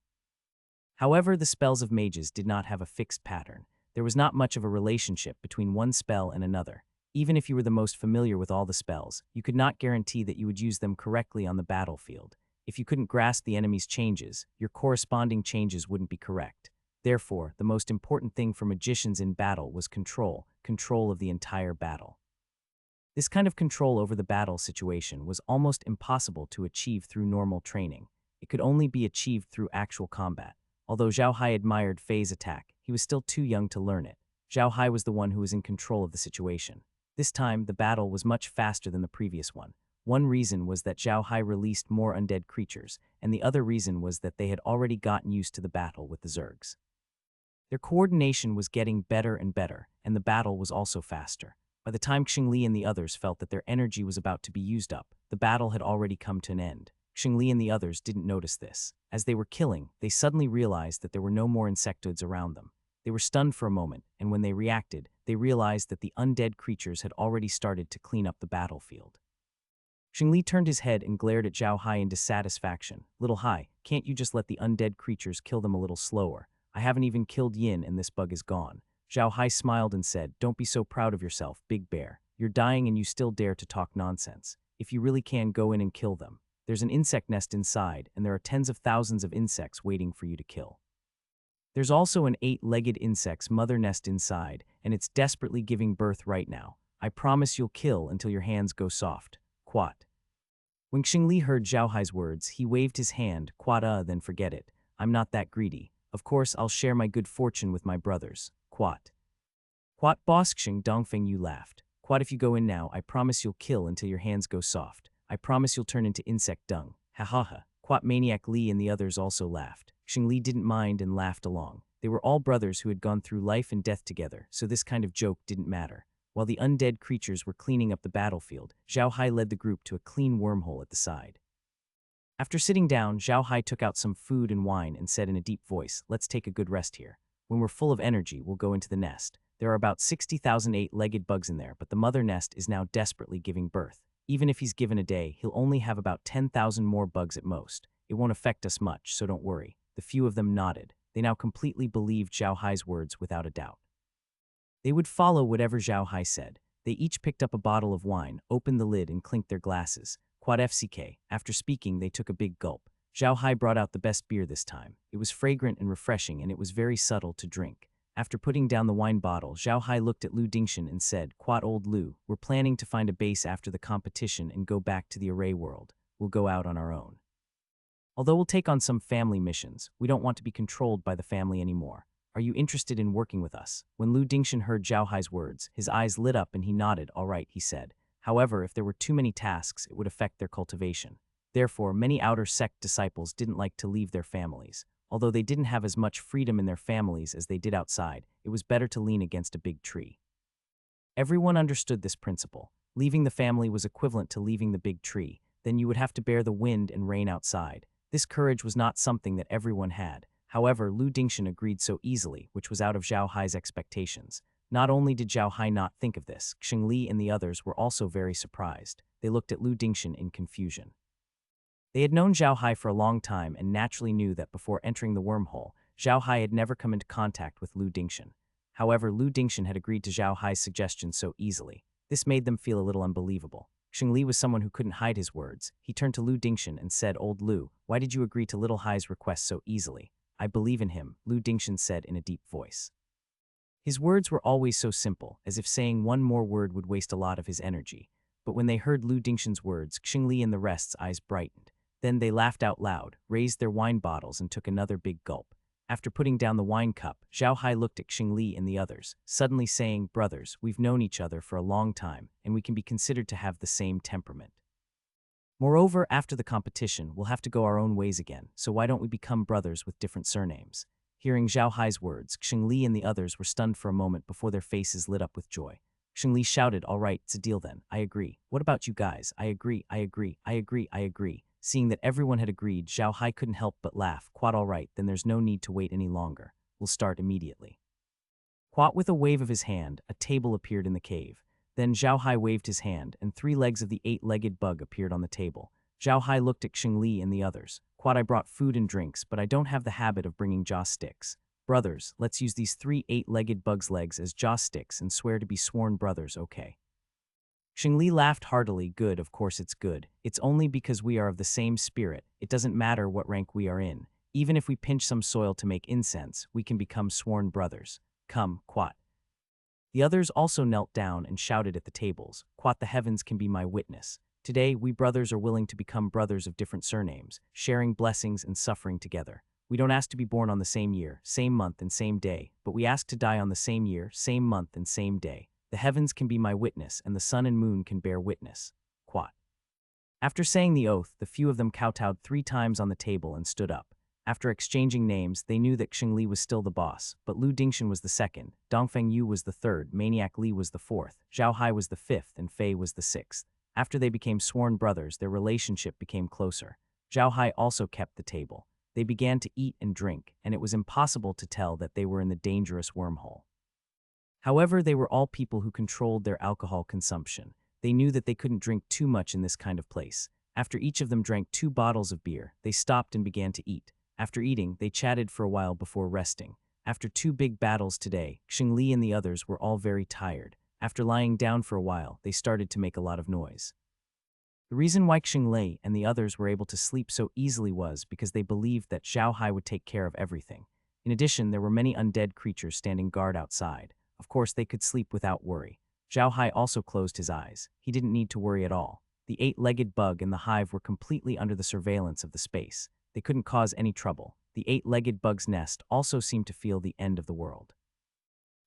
However, the spells of mages did not have a fixed pattern. There was not much of a relationship between one spell and another. Even if you were the most familiar with all the spells, you could not guarantee that you would use them correctly on the battlefield. If you couldn't grasp the enemy's changes, your corresponding changes wouldn't be correct. Therefore, the most important thing for magicians in battle was control of the entire battle. This kind of control over the battle situation was almost impossible to achieve through normal training. It could only be achieved through actual combat. Although Zhao Hai admired Fei's attack, he was still too young to learn it. Zhao Hai was the one who was in control of the situation. This time, the battle was much faster than the previous one. One reason was that Zhao Hai released more undead creatures, and the other reason was that they had already gotten used to the battle with the Zergs. Their coordination was getting better and better, and the battle was also faster. By the time Xingli and the others felt that their energy was about to be used up, the battle had already come to an end. Xingli and the others didn't notice this. As they were killing, they suddenly realized that there were no more insectoids around them. They were stunned for a moment, and when they reacted, they realized that the undead creatures had already started to clean up the battlefield. Xingli turned his head and glared at Zhao Hai in dissatisfaction. "Little Hai, can't you just let the undead creatures kill them a little slower? I haven't even killed Yin and this bug is gone." Zhao Hai smiled and said, "Don't be so proud of yourself, Big Bear. You're dying and you still dare to talk nonsense. If you really can, go in and kill them. There's an insect nest inside, and there are tens of thousands of insects waiting for you to kill. There's also an 8-legged insect's mother nest inside, and it's desperately giving birth right now. I promise you'll kill until your hands go soft. Quat." When Xingli heard Zhao Hai's words, he waved his hand. "Quat, then forget it. I'm not that greedy. Of course, I'll share my good fortune with my brothers. Quat." "Quat boss Xing Dongfeng," you laughed. "Quat, if you go in now, I promise you'll kill until your hands go soft. I promise you'll turn into insect dung. Ha ha ha." Quat Maniac Li and the others also laughed. Xingli didn't mind and laughed along. They were all brothers who had gone through life and death together, so this kind of joke didn't matter. While the undead creatures were cleaning up the battlefield, Zhao Hai led the group to a clean wormhole at the side. After sitting down, Zhao Hai took out some food and wine and said in a deep voice, "Let's take a good rest here. When we're full of energy, we'll go into the nest. There are about 60,000 8-legged bugs in there, but the mother nest is now desperately giving birth. Even if he's given a day, he'll only have about 10,000 more bugs at most. It won't affect us much, so don't worry." The few of them nodded. They now completely believed Zhao Hai's words without a doubt. They would follow whatever Zhao Hai said. They each picked up a bottle of wine, opened the lid, and clinked their glasses. Quad FCK. After speaking, they took a big gulp. Zhao Hai brought out the best beer this time. It was fragrant and refreshing, and it was very subtle to drink. After putting down the wine bottle, Zhao Hai looked at Lu Dingshan and said, "Quat old Lu, we're planning to find a base after the competition and go back to the array world. We'll go out on our own. Although we'll take on some family missions, we don't want to be controlled by the family anymore. Are you interested in working with us?" When Lu Dingshan heard Zhao Hai's words, his eyes lit up and he nodded. "All right," he said. However, if there were too many tasks, it would affect their cultivation. Therefore, many outer sect disciples didn't like to leave their families. Although they didn't have as much freedom in their families as they did outside, it was better to lean against a big tree. Everyone understood this principle. Leaving the family was equivalent to leaving the big tree. Then you would have to bear the wind and rain outside. This courage was not something that everyone had. However, Lu Dingshan agreed so easily, which was out of Zhao Hai's expectations. Not only did Zhao Hai not think of this, Xingli and the others were also very surprised. They looked at Lu Dingshan in confusion. They had known Zhao Hai for a long time and naturally knew that before entering the wormhole, Zhao Hai had never come into contact with Lu Dingshan. However, Lu Dingshan had agreed to Zhao Hai's suggestion so easily. This made them feel a little unbelievable. Xingli was someone who couldn't hide his words. He turned to Lu Dingshan and said, "Old Lu, why did you agree to Little Hai's request so easily?" "I believe in him," Lu Dingshan said in a deep voice. His words were always so simple, as if saying one more word would waste a lot of his energy. But when they heard Lu Dingshan's words, Xingli and the rest's eyes brightened. Then they laughed out loud, raised their wine bottles, and took another big gulp. After putting down the wine cup, Zhao Hai looked at Xingli and the others, suddenly saying, "Brothers, we've known each other for a long time, and we can be considered to have the same temperament. Moreover, after the competition, we'll have to go our own ways again, so why don't we become brothers with different surnames?" Hearing Zhao Hai's words, Xingli and the others were stunned for a moment before their faces lit up with joy. Xingli shouted, "All right, it's a deal then. I agree. What about you guys? I agree, I agree, I agree, I agree." Seeing that everyone had agreed, Zhao Hai couldn't help but laugh. "Quite all right, then there's no need to wait any longer. We'll start immediately." Quite with a wave of his hand, a table appeared in the cave. Then Zhao Hai waved his hand, and 3 legs of the 8-legged bug appeared on the table. Zhao Hai looked at Xingli and the others. "Quad, I brought food and drinks, but I don't have the habit of bringing jaw sticks. Brothers, let's use these 3 8-legged bugs' legs as jaw sticks and swear to be sworn brothers, okay?" Xingli laughed heartily. "Good, of course it's good. It's only because we are of the same spirit. It doesn't matter what rank we are in. Even if we pinch some soil to make incense, we can become sworn brothers. Come, Quat." The others also knelt down and shouted at the tables. "Quat, the heavens can be my witness. Today, we brothers are willing to become brothers of different surnames, sharing blessings and suffering together. We don't ask to be born on the same year, same month, and same day, but we ask to die on the same year, same month, and same day. The heavens can be my witness, and the sun and moon can bear witness. Quat." After saying the oath, the few of them kowtowed 3 times on the table and stood up. After exchanging names, they knew that Xingli was still the boss, but Lu Dingxian was the second, Dongfeng Yu was the third, Maniac Li was the fourth, Zhao Hai was the fifth, and Fei was the sixth. After they became sworn brothers, their relationship became closer. Zhao Hai also kept the table. They began to eat and drink, and it was impossible to tell that they were in the dangerous wormhole. However, they were all people who controlled their alcohol consumption. They knew that they couldn't drink too much in this kind of place. After each of them drank 2 bottles of beer, they stopped and began to eat. After eating, they chatted for a while before resting. After 2 big battles today, Xingli and the others were all very tired. After lying down for a while, they started to make a lot of noise. The reason why Xingli and the others were able to sleep so easily was because they believed that Zhao Hai would take care of everything. In addition, there were many undead creatures standing guard outside. Of course, they could sleep without worry. Zhao Hai also closed his eyes. He didn't need to worry at all. The 8-legged bug and the hive were completely under the surveillance of the space. They couldn't cause any trouble. The 8-legged bug's nest also seemed to feel the end of the world.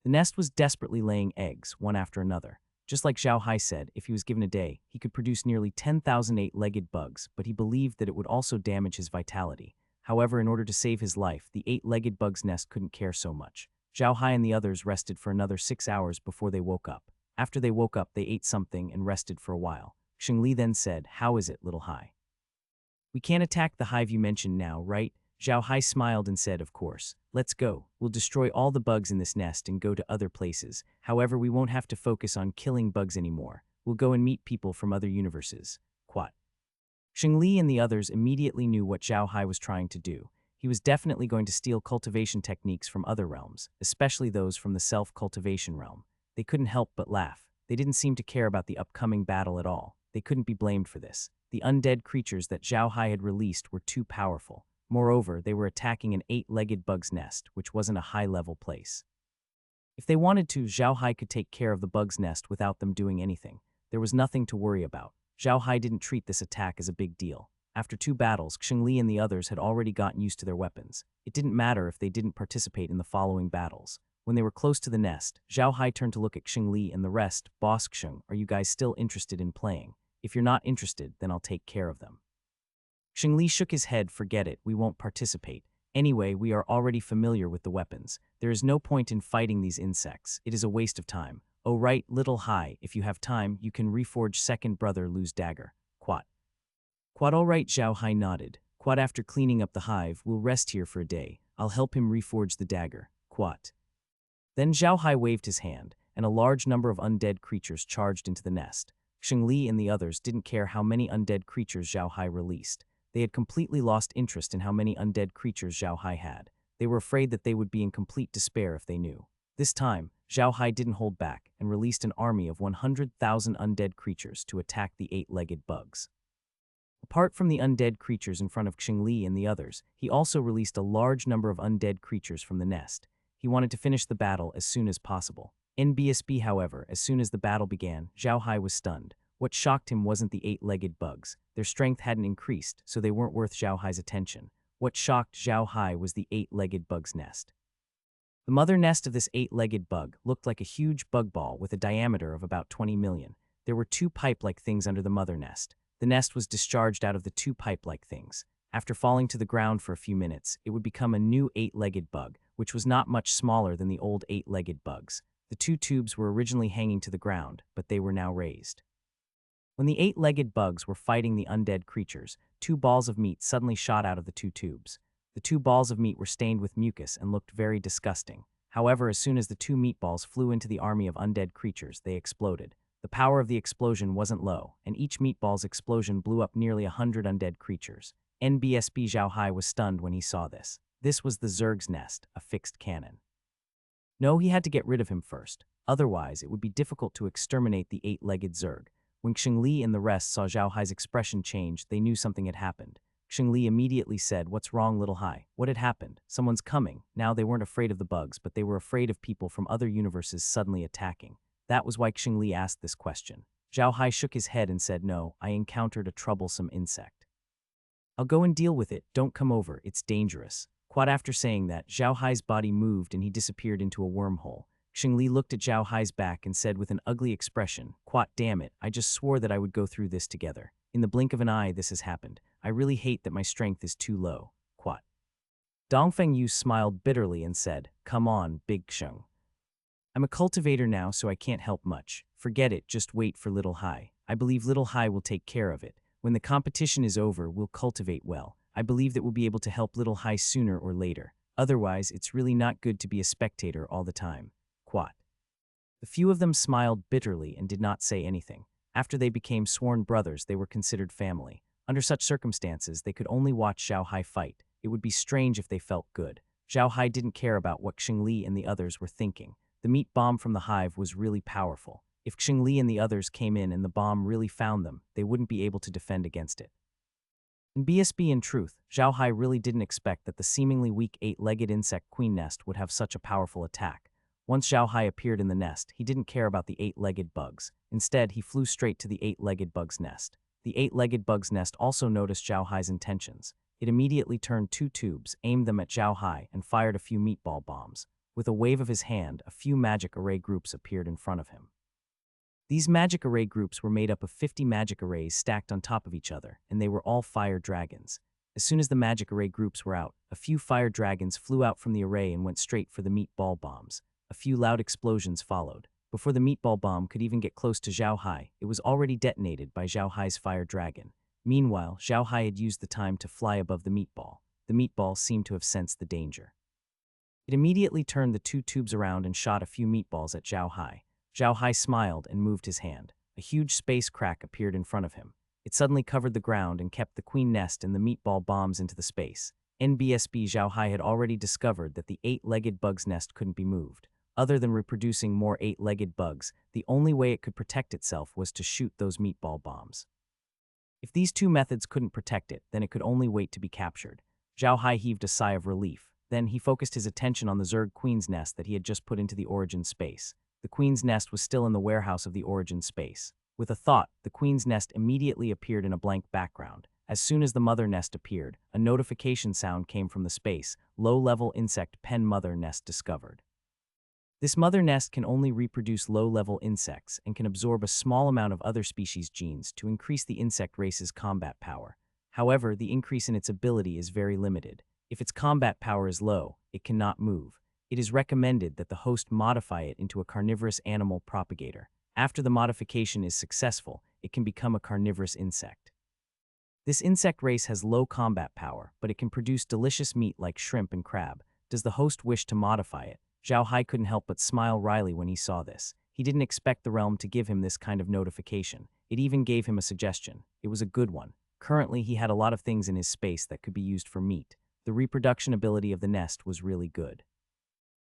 The nest was desperately laying eggs, one after another. Just like Zhao Hai said, if he was given a day, he could produce nearly 10,000 8-legged bugs, but he believed that it would also damage his vitality. However, in order to save his life, the 8-legged bug's nest couldn't care so much. Zhao Hai and the others rested for another 6 hours before they woke up. After they woke up, they ate something and rested for a while. Xingli then said, "How is it, little Hai? We can't attack the hive you mentioned now, right?" Zhao Hai smiled and said, "Of course. Let's go. We'll destroy all the bugs in this nest and go to other places. However, we won't have to focus on killing bugs anymore. We'll go and meet people from other universes." Quat. Xingli and the others immediately knew what Zhao Hai was trying to do. He was definitely going to steal cultivation techniques from other realms, especially those from the self-cultivation realm. They couldn't help but laugh. They didn't seem to care about the upcoming battle at all. They couldn't be blamed for this. The undead creatures that Zhao Hai had released were too powerful. Moreover, they were attacking an 8-legged bug's nest, which wasn't a high-level place. If they wanted to, Zhao Hai could take care of the bug's nest without them doing anything. There was nothing to worry about. Zhao Hai didn't treat this attack as a big deal. After 2 battles, Xingli and the others had already gotten used to their weapons. It didn't matter if they didn't participate in the following battles. When they were close to the nest, Zhao Hai turned to look at Xingli and the rest. "Boss Xing, are you guys still interested in playing? If you're not interested, then I'll take care of them." Xingli shook his head. "Forget it, we won't participate. Anyway, we are already familiar with the weapons. There is no point in fighting these insects. It is a waste of time. Oh right, little Hai, if you have time, you can reforge second brother Lu's dagger." Quat. Quat. All right, Zhao Hai nodded. Quat. After cleaning up the hive, we'll rest here for a day. I'll help him reforge the dagger. Quat. Then Zhao Hai waved his hand, and a large number of undead creatures charged into the nest. Xingli and the others didn't care how many undead creatures Zhao Hai released. They had completely lost interest in how many undead creatures Zhao Hai had. They were afraid that they would be in complete despair if they knew. This time, Zhao Hai didn't hold back and released an army of 100,000 undead creatures to attack the 8-legged bugs. Apart from the undead creatures in front of Xingli and the others, he also released a large number of undead creatures from the nest. He wanted to finish the battle as soon as possible. In BSB, however, as soon as the battle began, Zhao Hai was stunned. What shocked him wasn't the 8-legged bugs. Their strength hadn't increased, so they weren't worth Zhao Hai's attention. What shocked Zhao Hai was the 8-legged bug's nest. The mother nest of this 8-legged bug looked like a huge bug ball with a diameter of about 20 million. There were 2 pipe-like things under the mother nest. The nest was discharged out of the 2 pipe-like things. After falling to the ground for a few minutes, it would become a new 8-legged bug, which was not much smaller than the old 8-legged bugs. The 2 tubes were originally hanging to the ground, but they were now raised. When the 8-legged bugs were fighting the undead creatures, 2 balls of meat suddenly shot out of the 2 tubes. The 2 balls of meat were stained with mucus and looked very disgusting. However, as soon as the 2 meatballs flew into the army of undead creatures, they exploded. The power of the explosion wasn't low, and each meatball's explosion blew up nearly 100 undead creatures. NBSB Zhao Hai was stunned when he saw this. This was the Zerg's nest, a fixed cannon. No, he had to get rid of him first. Otherwise, it would be difficult to exterminate the 8-legged Zerg. When Xingli and the rest saw Zhao Hai's expression change, they knew something had happened. Xingli immediately said, "What's wrong, little Hai? What had happened? Someone's coming." Now they weren't afraid of the bugs, but they were afraid of people from other universes suddenly attacking. That was why Xingli asked this question. Zhao Hai shook his head and said, "No, I encountered a troublesome insect. I'll go and deal with it. Don't come over. It's dangerous." Quite after saying that, Zhao Hai's body moved and he disappeared into a wormhole. Xingli looked at Zhao Hai's back and said with an ugly expression, "Quat damn it, I just swore that I would go through this together. In the blink of an eye, this has happened. I really hate that my strength is too low." Quat. Dongfeng Yu smiled bitterly and said, "Come on, Big Sheng. I'm a cultivator now, so I can't help much. Forget it, just wait for Little Hai. I believe Little Hai will take care of it. When the competition is over, we'll cultivate well. I believe that we'll be able to help Little Hai sooner or later. Otherwise, it's really not good to be a spectator all the time." Quat. The few of them smiled bitterly and did not say anything. After they became sworn brothers, they were considered family. Under such circumstances, they could only watch Zhao Hai fight. It would be strange if they felt good. Zhao Hai didn't care about what Xingli and the others were thinking. The meat bomb from the hive was really powerful. If Xingli and the others came in and the bomb really found them, they wouldn't be able to defend against it. In BSB, in truth, Zhao Hai really didn't expect that the seemingly weak 8-legged insect queen nest would have such a powerful attack. Once Zhao Hai appeared in the nest, he didn't care about the 8-legged bugs. Instead, he flew straight to the 8-legged bug's nest. The 8-legged bug's nest also noticed Zhao Hai's intentions. It immediately turned 2 tubes, aimed them at Zhao Hai, and fired a few meatball bombs. With a wave of his hand, a few magic array groups appeared in front of him. These magic array groups were made up of 50 magic arrays stacked on top of each other, and they were all fire dragons. As soon as the magic array groups were out, a few fire dragons flew out from the array and went straight for the meatball bombs. A few loud explosions followed. Before the meatball bomb could even get close to Zhao Hai, it was already detonated by Zhao Hai's fire dragon. Meanwhile, Zhao Hai had used the time to fly above the meatball. The meatball seemed to have sensed the danger. It immediately turned the 2 tubes around and shot a few meatballs at Zhao Hai. Zhao Hai smiled and moved his hand. A huge space crack appeared in front of him. It suddenly covered the ground and kept the queen nest and the meatball bombs into the space. NBSB Zhao Hai had already discovered that the 8-legged bug's nest couldn't be moved. Other than reproducing more 8-legged bugs, the only way it could protect itself was to shoot those meatball bombs. If these 2 methods couldn't protect it, then it could only wait to be captured. Zhao Hai heaved a sigh of relief. Then he focused his attention on the Zerg queen's nest that he had just put into the origin space. The queen's nest was still in the warehouse of the origin space. With a thought, the queen's nest immediately appeared in a blank background. As soon as the mother nest appeared, a notification sound came from the space. Low-level insect pen mother nest discovered. This mother nest can only reproduce low-level insects and can absorb a small amount of other species' genes to increase the insect race's combat power. However, the increase in its ability is very limited. If its combat power is low, it cannot move. It is recommended that the host modify it into a carnivorous animal propagator. After the modification is successful, it can become a carnivorous insect. This insect race has low combat power, but it can produce delicious meat like shrimp and crab. Does the host wish to modify it? Zhao Hai couldn't help but smile wryly when he saw this. He didn't expect the realm to give him this kind of notification. It even gave him a suggestion. It was a good one. Currently, he had a lot of things in his space that could be used for meat. The reproduction ability of the nest was really good.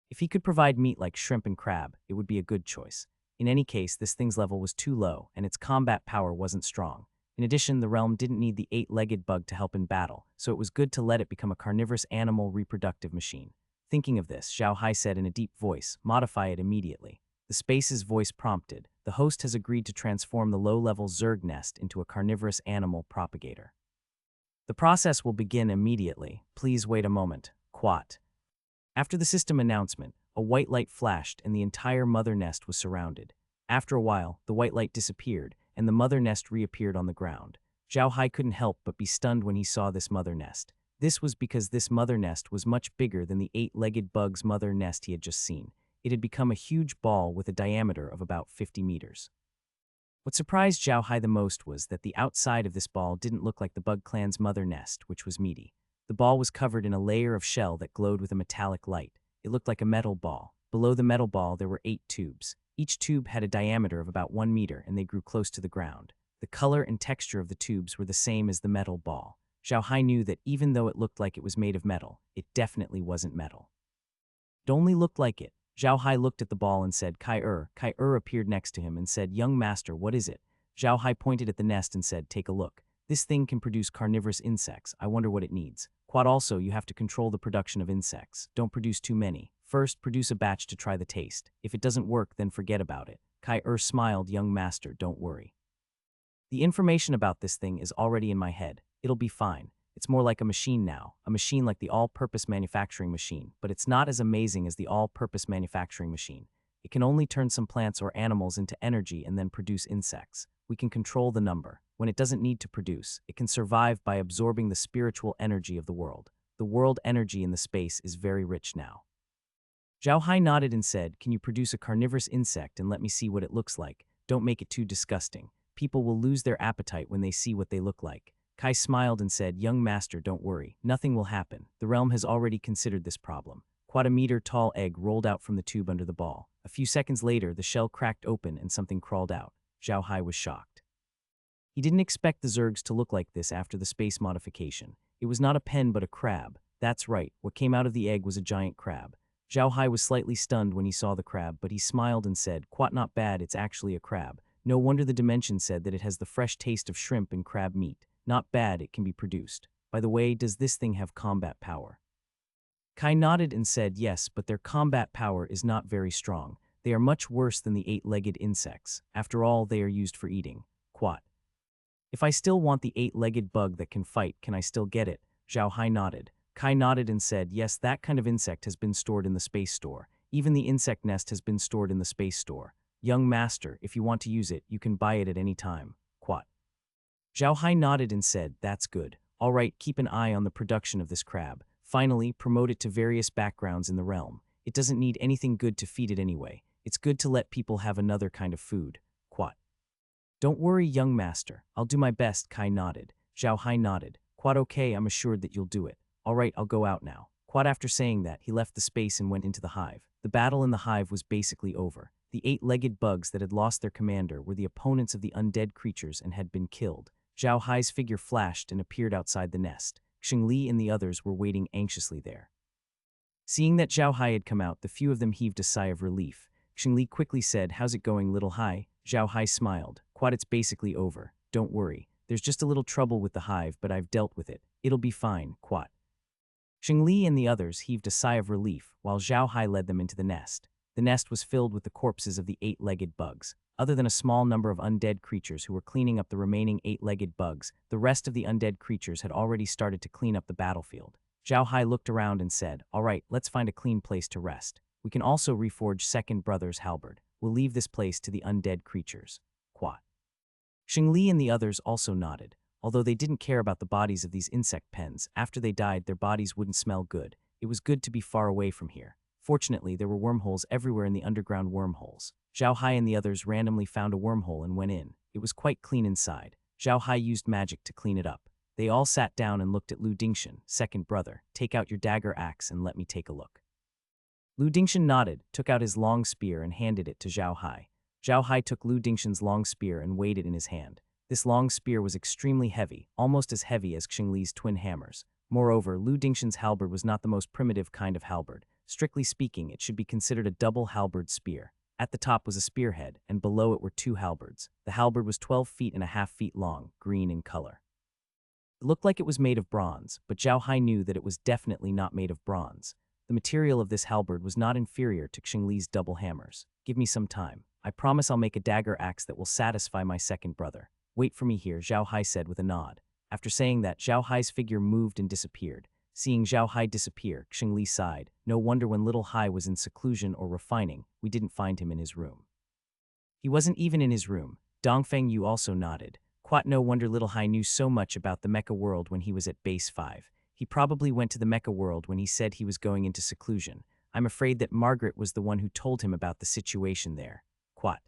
If he could provide meat like shrimp and crab, it would be a good choice. In any case, this thing's level was too low, and its combat power wasn't strong. In addition, the realm didn't need the 8-legged bug to help in battle, so it was good to let it become a carnivorous animal reproductive machine. Thinking of this, Zhao Hai said in a deep voice, "Modify it immediately." The space's voice prompted, "The host has agreed to transform the low-level Zerg nest into a carnivorous animal propagator. The process will begin immediately. Please wait a moment." Quat. After the system announcement, a white light flashed and the entire mother nest was surrounded. After a while, the white light disappeared and the mother nest reappeared on the ground. Zhao Hai couldn't help but be stunned when he saw this mother nest. This was because this mother nest was much bigger than the 8-legged bug's mother nest he had just seen. It had become a huge ball with a diameter of about 50 meters. What surprised Zhao Hai the most was that the outside of this ball didn't look like the bug clan's mother nest, which was meaty. The ball was covered in a layer of shell that glowed with a metallic light. It looked like a metal ball. Below the metal ball there were 8 tubes. Each tube had a diameter of about 1 meter, and they grew close to the ground. The color and texture of the tubes were the same as the metal ball. Zhao Hai knew that even though it looked like it was made of metal, it definitely wasn't metal. It only looked like it. Zhao Hai looked at the ball and said, Kai-er. Kai-er appeared next to him and said, Young master, what is it? Zhao Hai pointed at the nest and said, Take a look. This thing can produce carnivorous insects. I wonder what it needs. Quad also, you have to control the production of insects. Don't produce too many. First, produce a batch to try the taste. If it doesn't work, then forget about it. Kai-er smiled, Young master, don't worry. The information about this thing is already in my head. It'll be fine. It's more like a machine now, a machine like the all-purpose manufacturing machine, but it's not as amazing as the all-purpose manufacturing machine. It can only turn some plants or animals into energy and then produce insects. We can control the number. When it doesn't need to produce, it can survive by absorbing the spiritual energy of the world. The world energy in the space is very rich now. Zhao Hai nodded and said, Can you produce a carnivorous insect and let me see what it looks like? Don't make it too disgusting. People will lose their appetite when they see what they look like. Kai smiled and said, Young master, don't worry. Nothing will happen. The realm has already considered this problem. Quite a meter-tall egg rolled out from the tube under the ball. A few seconds later, the shell cracked open and something crawled out. Zhao Hai was shocked. He didn't expect the Zergs to look like this after the space modification. It was not a pen but a crab. That's right, what came out of the egg was a giant crab. Zhao Hai was slightly stunned when he saw the crab, but he smiled and said, Quite not bad, it's actually a crab. No wonder the dimension said that it has the fresh taste of shrimp and crab meat. Not bad, it can be produced. By the way, does this thing have combat power? Kai nodded and said yes, but their combat power is not very strong. They are much worse than the 8-legged insects. After all, they are used for eating. Quat. If I still want the 8-legged bug that can fight, can I still get it? Zhao Hai nodded. Kai nodded and said, Yes, that kind of insect has been stored in the space store. Even the insect nest has been stored in the space store. Young master, if you want to use it, you can buy it at any time. Quat. Zhao Hai nodded and said, That's good. All right, keep an eye on the production of this crab. Finally, promote it to various backgrounds in the realm. It doesn't need anything good to feed it anyway. It's good to let people have another kind of food. Quat. Don't worry, young master. I'll do my best, Kai nodded. Zhao Hai nodded. Quat, okay, I'm assured that you'll do it. All right, I'll go out now. Quat, after saying that, he left the space and went into the hive. The battle in the hive was basically over. The 8-legged bugs that had lost their commander were the opponents of the undead creatures and had been killed. Zhao Hai's figure flashed and appeared outside the nest. Xingli and the others were waiting anxiously there. Seeing that Zhao Hai had come out, the few of them heaved a sigh of relief. Xingli quickly said, How's it going, little Hai? Zhao Hai smiled. Quad, it's basically over. Don't worry. There's just a little trouble with the hive, but I've dealt with it. It'll be fine, Quad. Xingli and the others heaved a sigh of relief, while Zhao Hai led them into the nest. The nest was filled with the corpses of the 8-legged bugs. Other than a small number of undead creatures who were cleaning up the remaining 8-legged bugs, the rest of the undead creatures had already started to clean up the battlefield. Zhao Hai looked around and said, All right, let's find a clean place to rest. We can also reforge Second Brother's halberd. We'll leave this place to the undead creatures. Quat. Xingli and the others also nodded. Although they didn't care about the bodies of these insect pens, after they died their bodies wouldn't smell good. It was good to be far away from here. Fortunately, there were wormholes everywhere in the underground wormholes. Zhao Hai and the others randomly found a wormhole and went in. It was quite clean inside. Zhao Hai used magic to clean it up. They all sat down and looked at Lu Dingshan, second brother. Take out your dagger axe and let me take a look. Lu Dingshan nodded, took out his long spear and handed it to Zhao Hai. Zhao Hai took Lu Dingshan's long spear and weighed it in his hand. This long spear was extremely heavy, almost as heavy as Xingli's twin hammers. Moreover, Lu Dingshan's halberd was not the most primitive kind of halberd. Strictly speaking, it should be considered a double halberd spear. At the top was a spearhead, and below it were 2 halberds. The halberd was 12.5 feet long, green in color. It looked like it was made of bronze, but Zhao Hai knew that it was definitely not made of bronze. The material of this halberd was not inferior to Xingli's double hammers. Give me some time. I promise I'll make a dagger axe that will satisfy my second brother. Wait for me here, Zhao Hai said with a nod. After saying that, Zhao Hai's figure moved and disappeared. Seeing Zhao Hai disappear, Xingli sighed. No wonder when little Hai was in seclusion or refining, we didn't find him in his room. He wasn't even in his room. Dongfeng Yu also nodded. Quite no wonder little Hai knew so much about the mecha world when he was at base 5. He probably went to the mecha world when he said he was going into seclusion. I'm afraid that Margaret was the one who told him about the situation there. Quat.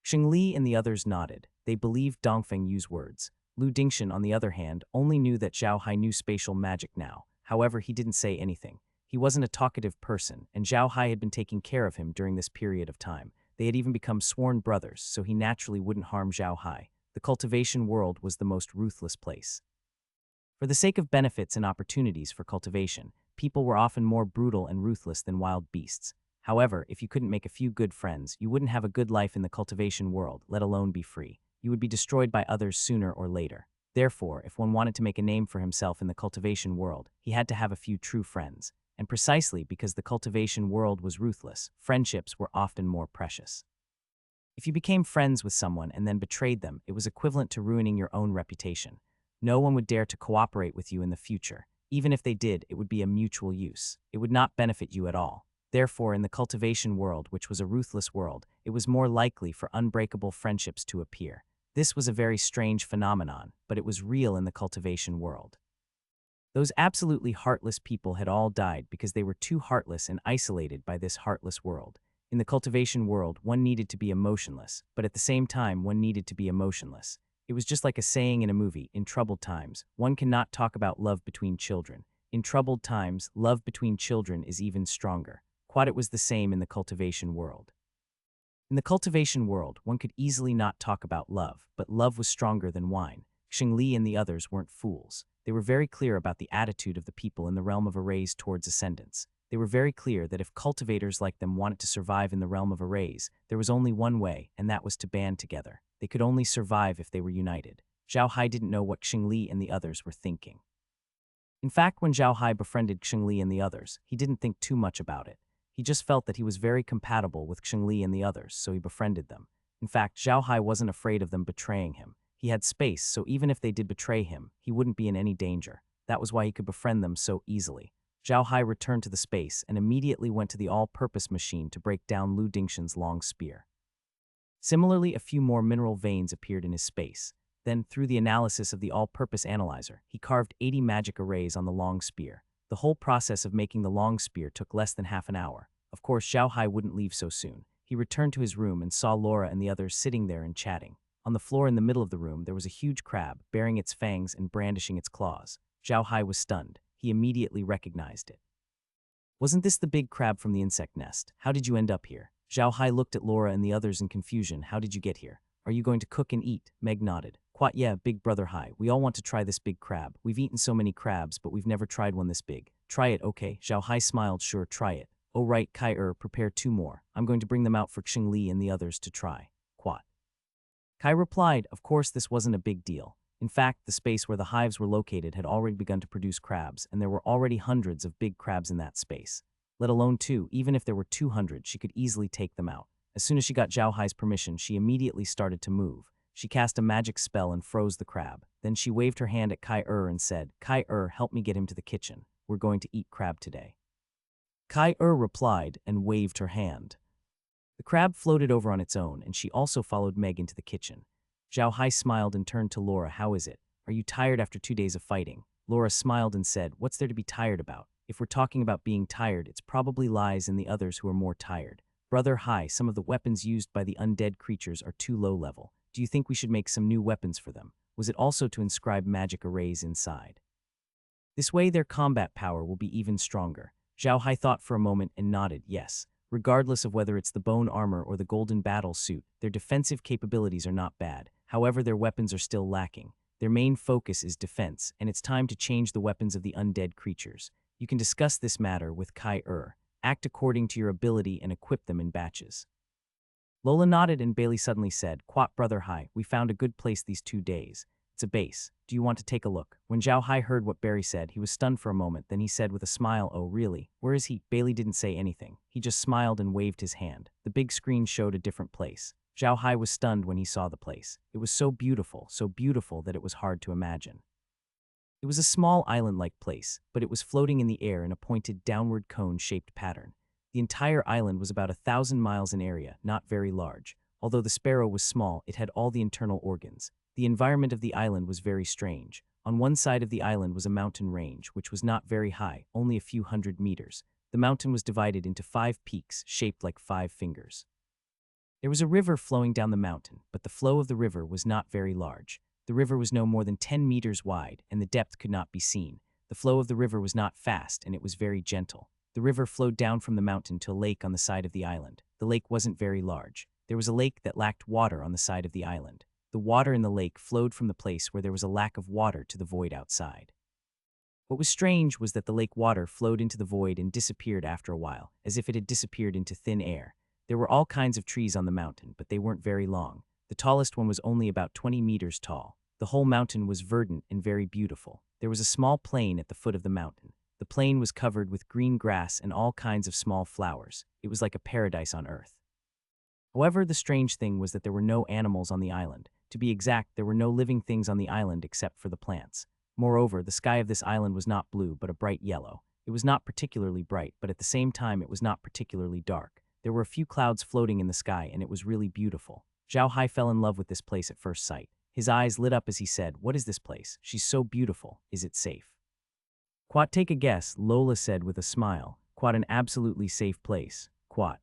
Xingli and the others nodded. They believed Dongfeng used words. Lu Dingshan, on the other hand, only knew that Zhao Hai knew spatial magic now. However, he didn't say anything. He wasn't a talkative person, and Zhao Hai had been taking care of him during this period of time. They had even become sworn brothers, so he naturally wouldn't harm Zhao Hai. The cultivation world was the most ruthless place. For the sake of benefits and opportunities for cultivation, people were often more brutal and ruthless than wild beasts. However, if you couldn't make a few good friends, you wouldn't have a good life in the cultivation world, let alone be free. You would be destroyed by others sooner or later. Therefore, if one wanted to make a name for himself in the cultivation world, he had to have a few true friends. And precisely because the cultivation world was ruthless, friendships were often more precious. If you became friends with someone and then betrayed them, it was equivalent to ruining your own reputation. No one would dare to cooperate with you in the future. Even if they did, it would be a mutual use. It would not benefit you at all. Therefore, in the cultivation world, which was a ruthless world, it was more likely for unbreakable friendships to appear. This was a very strange phenomenon, but it was real in the cultivation world. Those absolutely heartless people had all died because they were too heartless and isolated by this heartless world. In the cultivation world, one needed to be emotionless, but at the same time, one needed to be emotionless. It was just like a saying in a movie, in troubled times, one cannot talk about love between children. In troubled times, love between children is even stronger. Quite it was the same in the cultivation world. In the cultivation world, one could easily not talk about love, but love was stronger than wine. Xingli and the others weren't fools. They were very clear about the attitude of the people in the realm of arrays towards ascendants. They were very clear that if cultivators like them wanted to survive in the realm of arrays, there was only one way, and that was to band together. They could only survive if they were united. Zhao Hai didn't know what Xingli and the others were thinking. In fact, when Zhao Hai befriended Xingli and the others, he didn't think too much about it. He just felt that he was very compatible with Xingli and the others, so he befriended them. In fact, Zhao Hai wasn't afraid of them betraying him. He had space, so even if they did betray him, he wouldn't be in any danger. That was why he could befriend them so easily. Zhao Hai returned to the space and immediately went to the all-purpose machine to break down Lu Dingshan's long spear. Similarly, a few more mineral veins appeared in his space. Then, through the analysis of the all-purpose analyzer, he carved 80 magic arrays on the long spear. The whole process of making the long spear took less than half an hour. Of course, Zhao Hai wouldn't leave so soon. He returned to his room and saw Laura and the others sitting there and chatting. On the floor in the middle of the room, there was a huge crab, baring its fangs and brandishing its claws. Zhao Hai was stunned. He immediately recognized it. Wasn't this the big crab from the insect nest? How did you end up here? Zhao Hai looked at Laura and the others in confusion. How did you get here? Are you going to cook and eat? Meg nodded. Quite yeah, big brother Hai. We all want to try this big crab. We've eaten so many crabs, but we've never tried one this big. Try it, okay? Zhao Hai smiled. Sure, try it. Oh right, Kai prepare 2 more. I'm going to bring them out for Xingli and the others to try. Quat. Kai replied, of course this wasn't a big deal. In fact, the space where the hives were located had already begun to produce crabs, and there were already hundreds of big crabs in that space. Let alone 2, even if there were 200, she could easily take them out. As soon as she got Zhao Hai's permission, she immediately started to move. She cast a magic spell and froze the crab. Then she waved her hand at Kai and said, Kai help me get him to the kitchen. We're going to eat crab today. Kai replied and waved her hand. The crab floated over on its own, and she also followed Meg into the kitchen. Zhao Hai smiled and turned to Laura. How is it? Are you tired after 2 days of fighting? Laura smiled and said, what's there to be tired about? If we're talking about being tired, it's probably lies in the others who are more tired. Brother Hai, some of the weapons used by the undead creatures are too low level. Do you think we should make some new weapons for them? Was it also to inscribe magic arrays inside? This way their combat power will be even stronger. Zhao Hai thought for a moment and nodded, yes. Regardless of whether it's the bone armor or the golden battle suit, their defensive capabilities are not bad. However, their weapons are still lacking. Their main focus is defense, and it's time to change the weapons of the undead creatures. You can discuss this matter with Kai. Act according to your ability and equip them in batches. Lola nodded and Bailey suddenly said, Quat brother Hai, we found a good place these 2 days. It's a base. Do you want to take a look? When Zhao Hai heard what Barry said, he was stunned for a moment. Then he said with a smile, oh really? Where is he? Bailey didn't say anything. He just smiled and waved his hand. The big screen showed a different place. Zhao Hai was stunned when he saw the place. It was so beautiful that it was hard to imagine. It was a small island-like place, but it was floating in the air in a pointed downward cone-shaped pattern. The entire island was about 1,000 miles in area, not very large. Although the sparrow was small, it had all the internal organs. The environment of the island was very strange. On one side of the island was a mountain range, which was not very high, only a few hundred meters. The mountain was divided into 5 peaks shaped like 5 fingers. There was a river flowing down the mountain, but the flow of the river was not very large. The river was no more than 10 meters wide, and the depth could not be seen. The flow of the river was not fast, and it was very gentle. The river flowed down from the mountain to a lake on the side of the island. The lake wasn't very large. There was a lake that lacked water on the side of the island. The water in the lake flowed from the place where there was a lack of water to the void outside. What was strange was that the lake water flowed into the void and disappeared after a while, as if it had disappeared into thin air. There were all kinds of trees on the mountain, but they weren't very long. The tallest one was only about 20 meters tall. The whole mountain was verdant and very beautiful. There was a small plain at the foot of the mountain. The plain was covered with green grass and all kinds of small flowers. It was like a paradise on earth. However, the strange thing was that there were no animals on the island. To be exact, there were no living things on the island except for the plants. Moreover, the sky of this island was not blue, but a bright yellow. It was not particularly bright, but at the same time it was not particularly dark. There were a few clouds floating in the sky, and it was really beautiful. Zhao Hai fell in love with this place at first sight. His eyes lit up as he said, "What is this place? She's so beautiful. Is it safe?" "Quat, take a guess," Lola said with a smile. "Quat, an absolutely safe place. Quat."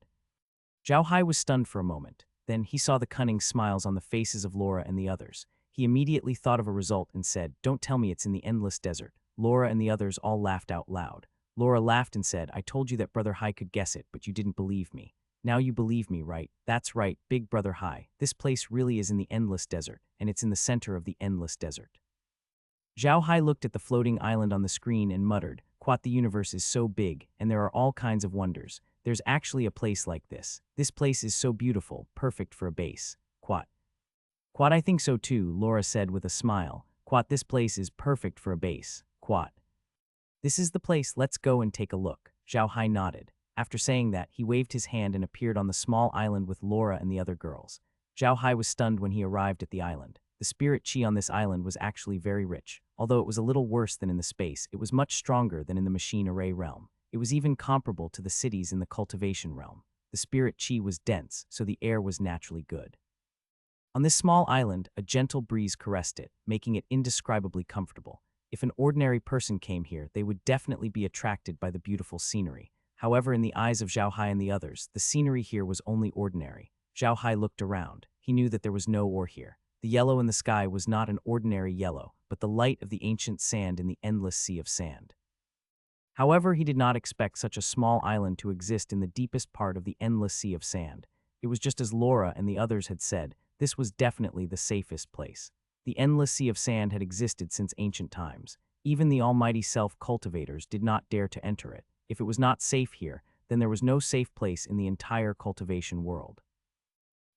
Zhao Hai was stunned for a moment. Then he saw the cunning smiles on the faces of Laura and the others. He immediately thought of a result and said, "Don't tell me it's in the endless desert." Laura and the others all laughed out loud. Laura laughed and said, "I told you that Brother Hai could guess it, but you didn't believe me. Now you believe me, right? That's right, Big Brother Hai. This place really is in the endless desert, and it's in the center of the endless desert." Zhao Hai looked at the floating island on the screen and muttered, "Quat, the universe is so big, and there are all kinds of wonders. There's actually a place like this. This place is so beautiful, perfect for a base. Quat." "Quat, I think so too," Laura said with a smile. "Quat, this place is perfect for a base. Quat." "This is the place, let's go and take a look." Zhao Hai nodded. After saying that, he waved his hand and appeared on the small island with Laura and the other girls. Zhao Hai was stunned when he arrived at the island. The spirit chi on this island was actually very rich. Although it was a little worse than in the space, it was much stronger than in the machine array realm. It was even comparable to the cities in the cultivation realm. The spirit chi was dense, so the air was naturally good. On this small island, a gentle breeze caressed it, making it indescribably comfortable. If an ordinary person came here, they would definitely be attracted by the beautiful scenery. However, in the eyes of Zhao Hai and the others, the scenery here was only ordinary. Zhao Hai looked around. He knew that there was no ore here. The yellow in the sky was not an ordinary yellow, but the light of the ancient sand in the endless sea of sand. However, he did not expect such a small island to exist in the deepest part of the endless sea of sand. It was just as Laura and the others had said, this was definitely the safest place. The endless sea of sand had existed since ancient times. Even the almighty self-cultivators did not dare to enter it. If it was not safe here, then there was no safe place in the entire cultivation world.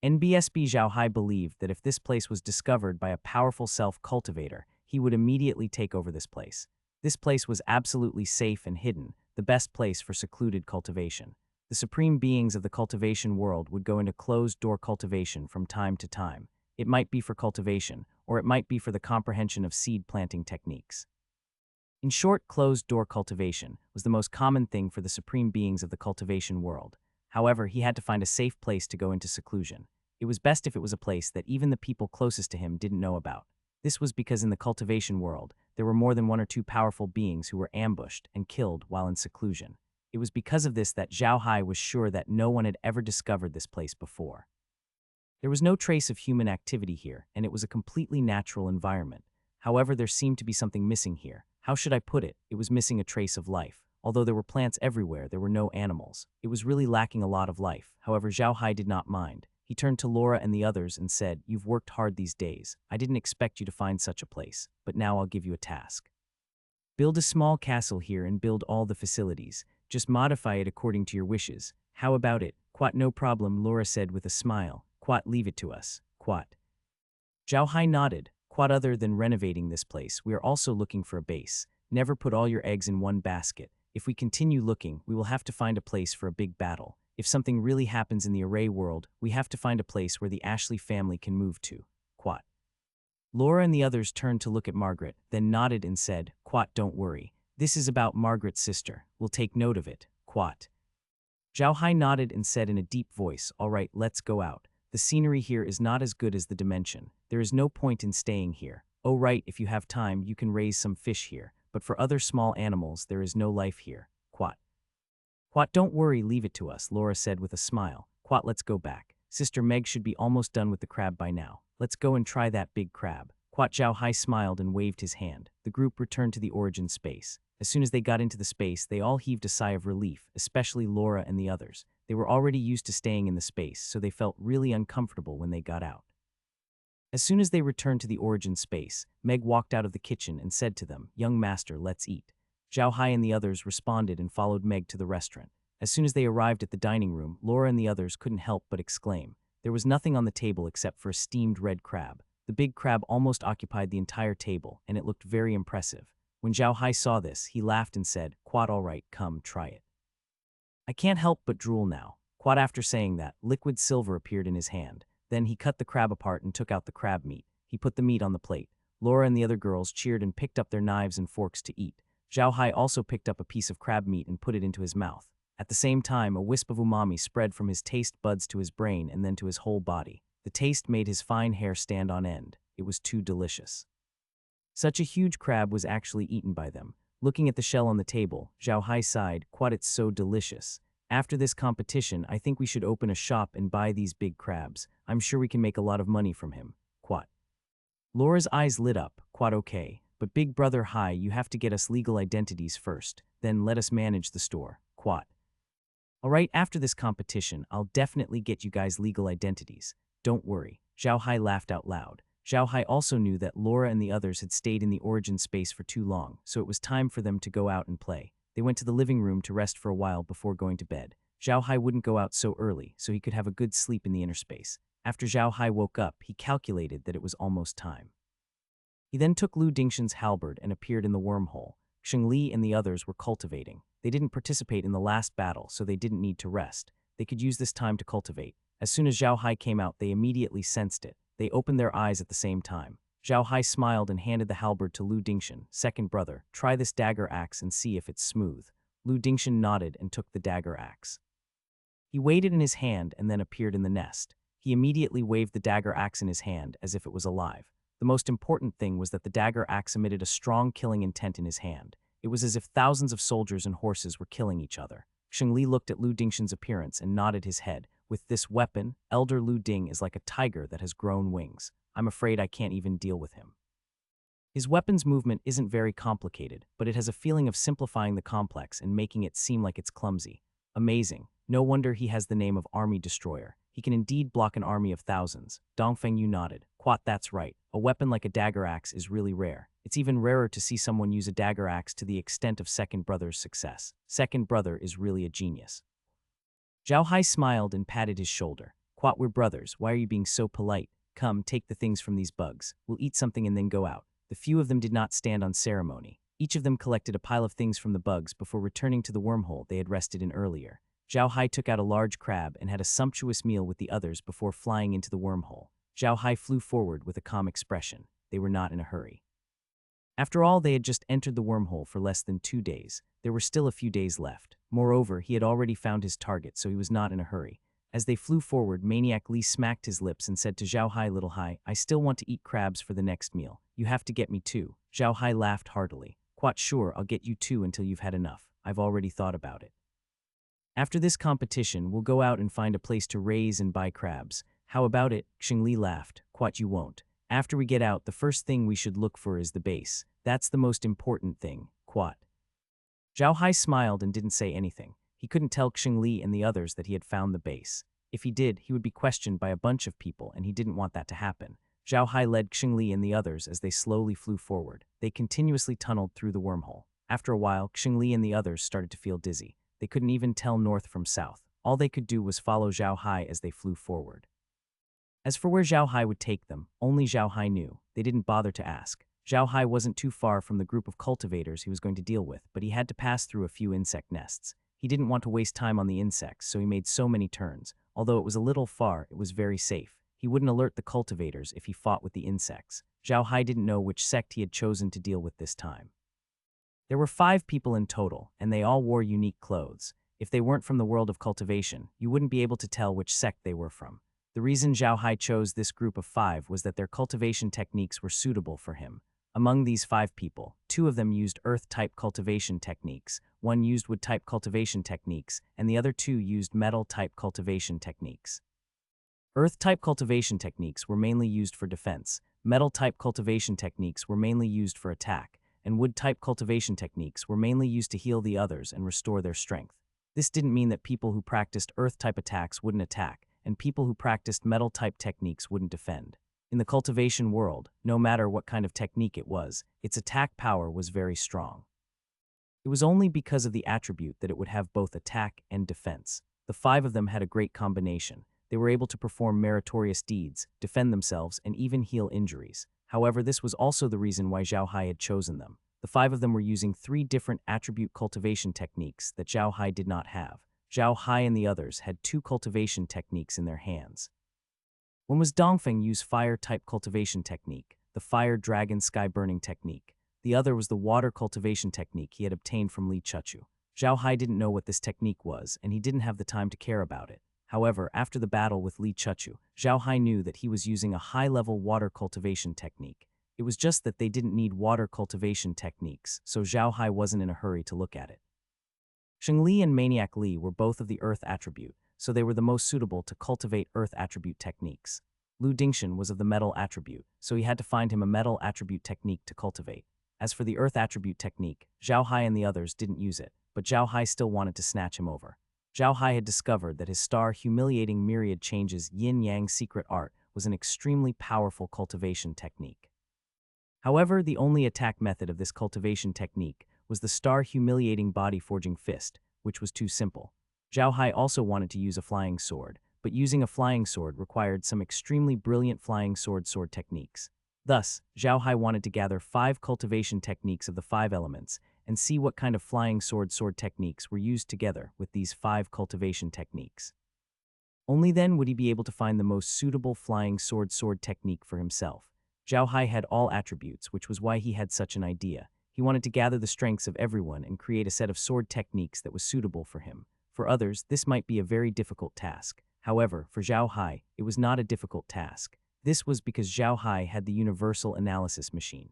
NBSB Zhao Hai believed that if this place was discovered by a powerful self-cultivator, he would immediately take over this place. This place was absolutely safe and hidden, the best place for secluded cultivation. The supreme beings of the cultivation world would go into closed-door cultivation from time to time. It might be for cultivation, or it might be for the comprehension of seed planting techniques. In short, closed-door cultivation was the most common thing for the supreme beings of the cultivation world. However, he had to find a safe place to go into seclusion. It was best if it was a place that even the people closest to him didn't know about. This was because in the cultivation world, there were more than 1 or 2 powerful beings who were ambushed and killed while in seclusion. It was because of this that Zhao Hai was sure that no one had ever discovered this place before. There was no trace of human activity here, and it was a completely natural environment. However, there seemed to be something missing here. How should I put it? It was missing a trace of life. Although there were plants everywhere, there were no animals. It was really lacking a lot of life. However, Zhao Hai did not mind. He turned to Laura and the others and said, "You've worked hard these days. I didn't expect you to find such a place, but now I'll give you a task. Build a small castle here and build all the facilities. Just modify it according to your wishes. How about it?" "Quat, no problem," Laura said with a smile. "Quat, leave it to us. Quat." Zhao Hai nodded. "Quat, other than renovating this place, we are also looking for a base. Never put all your eggs in one basket. If we continue looking, we will have to find a place for a big battle. If something really happens in the array world, we have to find a place where the Ashley family can move to. Quat." Laura and the others turned to look at Margaret, then nodded and said, "Quat, don't worry. This is about Margaret's sister. We'll take note of it. Quat." Zhao Hai nodded and said in a deep voice, "All right, let's go out. The scenery here is not as good as the dimension. There is no point in staying here. Oh right, if you have time, you can raise some fish here. But for other small animals, there is no life here. Quat." Quat, don't worry, leave it to us, Laura said with a smile. Quat, let's go back. Sister Meg should be almost done with the crab by now. Let's go and try that big crab. Quat Zhao Hai smiled and waved his hand. The group returned to the origin space. As soon as they got into the space, they all heaved a sigh of relief, especially Laura and the others. They were already used to staying in the space, so they felt really uncomfortable when they got out. As soon as they returned to the origin space, Meg walked out of the kitchen and said to them, "Young master, let's eat." Zhao Hai and the others responded and followed Meg to the restaurant. As soon as they arrived at the dining room, Laura and the others couldn't help but exclaim. There was nothing on the table except for a steamed red crab. The big crab almost occupied the entire table, and it looked very impressive. When Zhao Hai saw this, he laughed and said, "Quat, all right, come, try it." I can't help but drool now. Quat, after saying that, liquid silver appeared in his hand. Then he cut the crab apart and took out the crab meat. He put the meat on the plate. Laura and the other girls cheered and picked up their knives and forks to eat. Zhao Hai also picked up a piece of crab meat and put it into his mouth. At the same time, a wisp of umami spread from his taste buds to his brain and then to his whole body. The taste made his fine hair stand on end. It was too delicious. Such a huge crab was actually eaten by them. Looking at the shell on the table, Zhao Hai sighed, "Quat, it's so delicious. After this competition, I think we should open a shop and buy these big crabs. I'm sure we can make a lot of money from him." Quat. Laura's eyes lit up. Quat, okay, but big brother Hai, you have to get us legal identities first, then let us manage the store. Quat. All right, after this competition, I'll definitely get you guys legal identities. Don't worry. Zhao Hai laughed out loud. Zhao Hai also knew that Laura and the others had stayed in the origin space for too long, so it was time for them to go out and play. They went to the living room to rest for a while before going to bed. Zhao Hai wouldn't go out so early, so he could have a good sleep in the inner space. After Zhao Hai woke up, he calculated that it was almost time. He then took Lu Dingshan's halberd and appeared in the wormhole. Xing Li and the others were cultivating. They didn't participate in the last battle, so they didn't need to rest. They could use this time to cultivate. As soon as Zhao Hai came out, they immediately sensed it. They opened their eyes at the same time. Zhao Hai smiled and handed the halberd to Lu Dingshan. "Second brother, try this dagger axe and see if it's smooth." Lu Dingshan nodded and took the dagger axe. He weighed it in his hand and then appeared in the nest. He immediately waved the dagger axe in his hand as if it was alive. The most important thing was that the dagger axe emitted a strong killing intent in his hand. It was as if thousands of soldiers and horses were killing each other. Xing Li looked at Lu Dingshan's appearance and nodded his head. "With this weapon, Elder Lu Ding is like a tiger that has grown wings. I'm afraid I can't even deal with him." His weapon's movement isn't very complicated, but it has a feeling of simplifying the complex and making it seem like it's clumsy. Amazing. No wonder he has the name of Army Destroyer. He can indeed block an army of thousands. Dongfeng Yu nodded. "Quat, that's right. A weapon like a dagger axe is really rare. It's even rarer to see someone use a dagger axe to the extent of Second Brother's success. Second Brother is really a genius." Zhao Hai smiled and patted his shoulder. "Quat, we're brothers. Why are you being so polite? Come, take the things from these bugs. We'll eat something and then go out." The few of them did not stand on ceremony. Each of them collected a pile of things from the bugs before returning to the wormhole they had rested in earlier. Zhao Hai took out a large crab and had a sumptuous meal with the others before flying into the wormhole. Zhao Hai flew forward with a calm expression. They were not in a hurry. After all, they had just entered the wormhole for less than 2 days. There were still a few days left. Moreover, he had already found his target, so he was not in a hurry. As they flew forward, Maniac Li smacked his lips and said to Zhao Hai, "Little Hai, I still want to eat crabs for the next meal. You have to get me too." Zhao Hai laughed heartily. "Quite sure, I'll get you too until you've had enough. I've already thought about it. After this competition, we'll go out and find a place to raise and buy crabs. How about it?" Xing Li laughed. "Quite, you won't. After we get out, the first thing we should look for is the base. That's the most important thing. Quat." Zhao Hai smiled and didn't say anything. He couldn't tell Xing Li and the others that he had found the base. If he did, he would be questioned by a bunch of people, and he didn't want that to happen. Zhao Hai led Xing Li and the others as they slowly flew forward. They continuously tunneled through the wormhole. After a while, Xing Li and the others started to feel dizzy. They couldn't even tell north from south. All they could do was follow Zhao Hai as they flew forward. As for where Zhao Hai would take them, only Zhao Hai knew. They didn't bother to ask. Zhao Hai wasn't too far from the group of cultivators he was going to deal with, but he had to pass through a few insect nests. He didn't want to waste time on the insects, so he made so many turns. Although it was a little far, it was very safe. He wouldn't alert the cultivators if he fought with the insects. Zhao Hai didn't know which sect he had chosen to deal with this time. There were 5 people in total, and they all wore unique clothes. If they weren't from the world of cultivation, you wouldn't be able to tell which sect they were from. The reason Zhao Hai chose this group of 5 was that their cultivation techniques were suitable for him. Among these 5 people, 2 of them used earth-type cultivation techniques, 1 used wood-type cultivation techniques, and the other 2 used metal-type cultivation techniques. Earth-type cultivation techniques were mainly used for defense, metal-type cultivation techniques were mainly used for attack, and wood-type cultivation techniques were mainly used to heal the others and restore their strength. This didn't mean that people who practiced earth-type attacks wouldn't attack, and people who practiced metal-type techniques wouldn't defend. In the cultivation world, no matter what kind of technique it was, its attack power was very strong. It was only because of the attribute that it would have both attack and defense. The 5 of them had a great combination. They were able to perform meritorious deeds, defend themselves, and even heal injuries. However, this was also the reason why Zhao Hai had chosen them. The 5 of them were using 3 different attribute cultivation techniques that Zhao Hai did not have. Zhao Hai and the others had 2 cultivation techniques in their hands. One was Dongfeng Yu's fire-type cultivation technique, the fire dragon sky burning technique. The other was the water cultivation technique he had obtained from Li Chuchu. Zhao Hai didn't know what this technique was, and he didn't have the time to care about it. However, after the battle with Li Chuchu, Zhao Hai knew that he was using a high-level water cultivation technique. It was just that they didn't need water cultivation techniques, so Zhao Hai wasn't in a hurry to look at it. Sheng Li and Maniac Li were both of the earth attribute, so they were the most suitable to cultivate earth attribute techniques. Lu Dingshan was of the metal attribute, so he had to find him a metal attribute technique to cultivate. As for the earth attribute technique, Zhao Hai and the others didn't use it, but Zhao Hai still wanted to snatch him over. Zhao Hai had discovered that his star humiliating myriad changes yin-yang secret art was an extremely powerful cultivation technique. However, the only attack method of this cultivation technique was the star humiliating body forging fist, which was too simple. Zhao Hai also wanted to use a flying sword, but using a flying sword required some extremely brilliant flying sword techniques. Thus, Zhao Hai wanted to gather 5 cultivation techniques of the 5 elements and see what kind of flying sword techniques were used together with these 5 cultivation techniques. Only then would he be able to find the most suitable flying sword technique for himself. Zhao Hai had all attributes, which was why he had such an idea. He wanted to gather the strengths of everyone and create a set of sword techniques that was suitable for him. For others, this might be a very difficult task. However, for Zhao Hai, it was not a difficult task. This was because Zhao Hai had the universal analysis machine.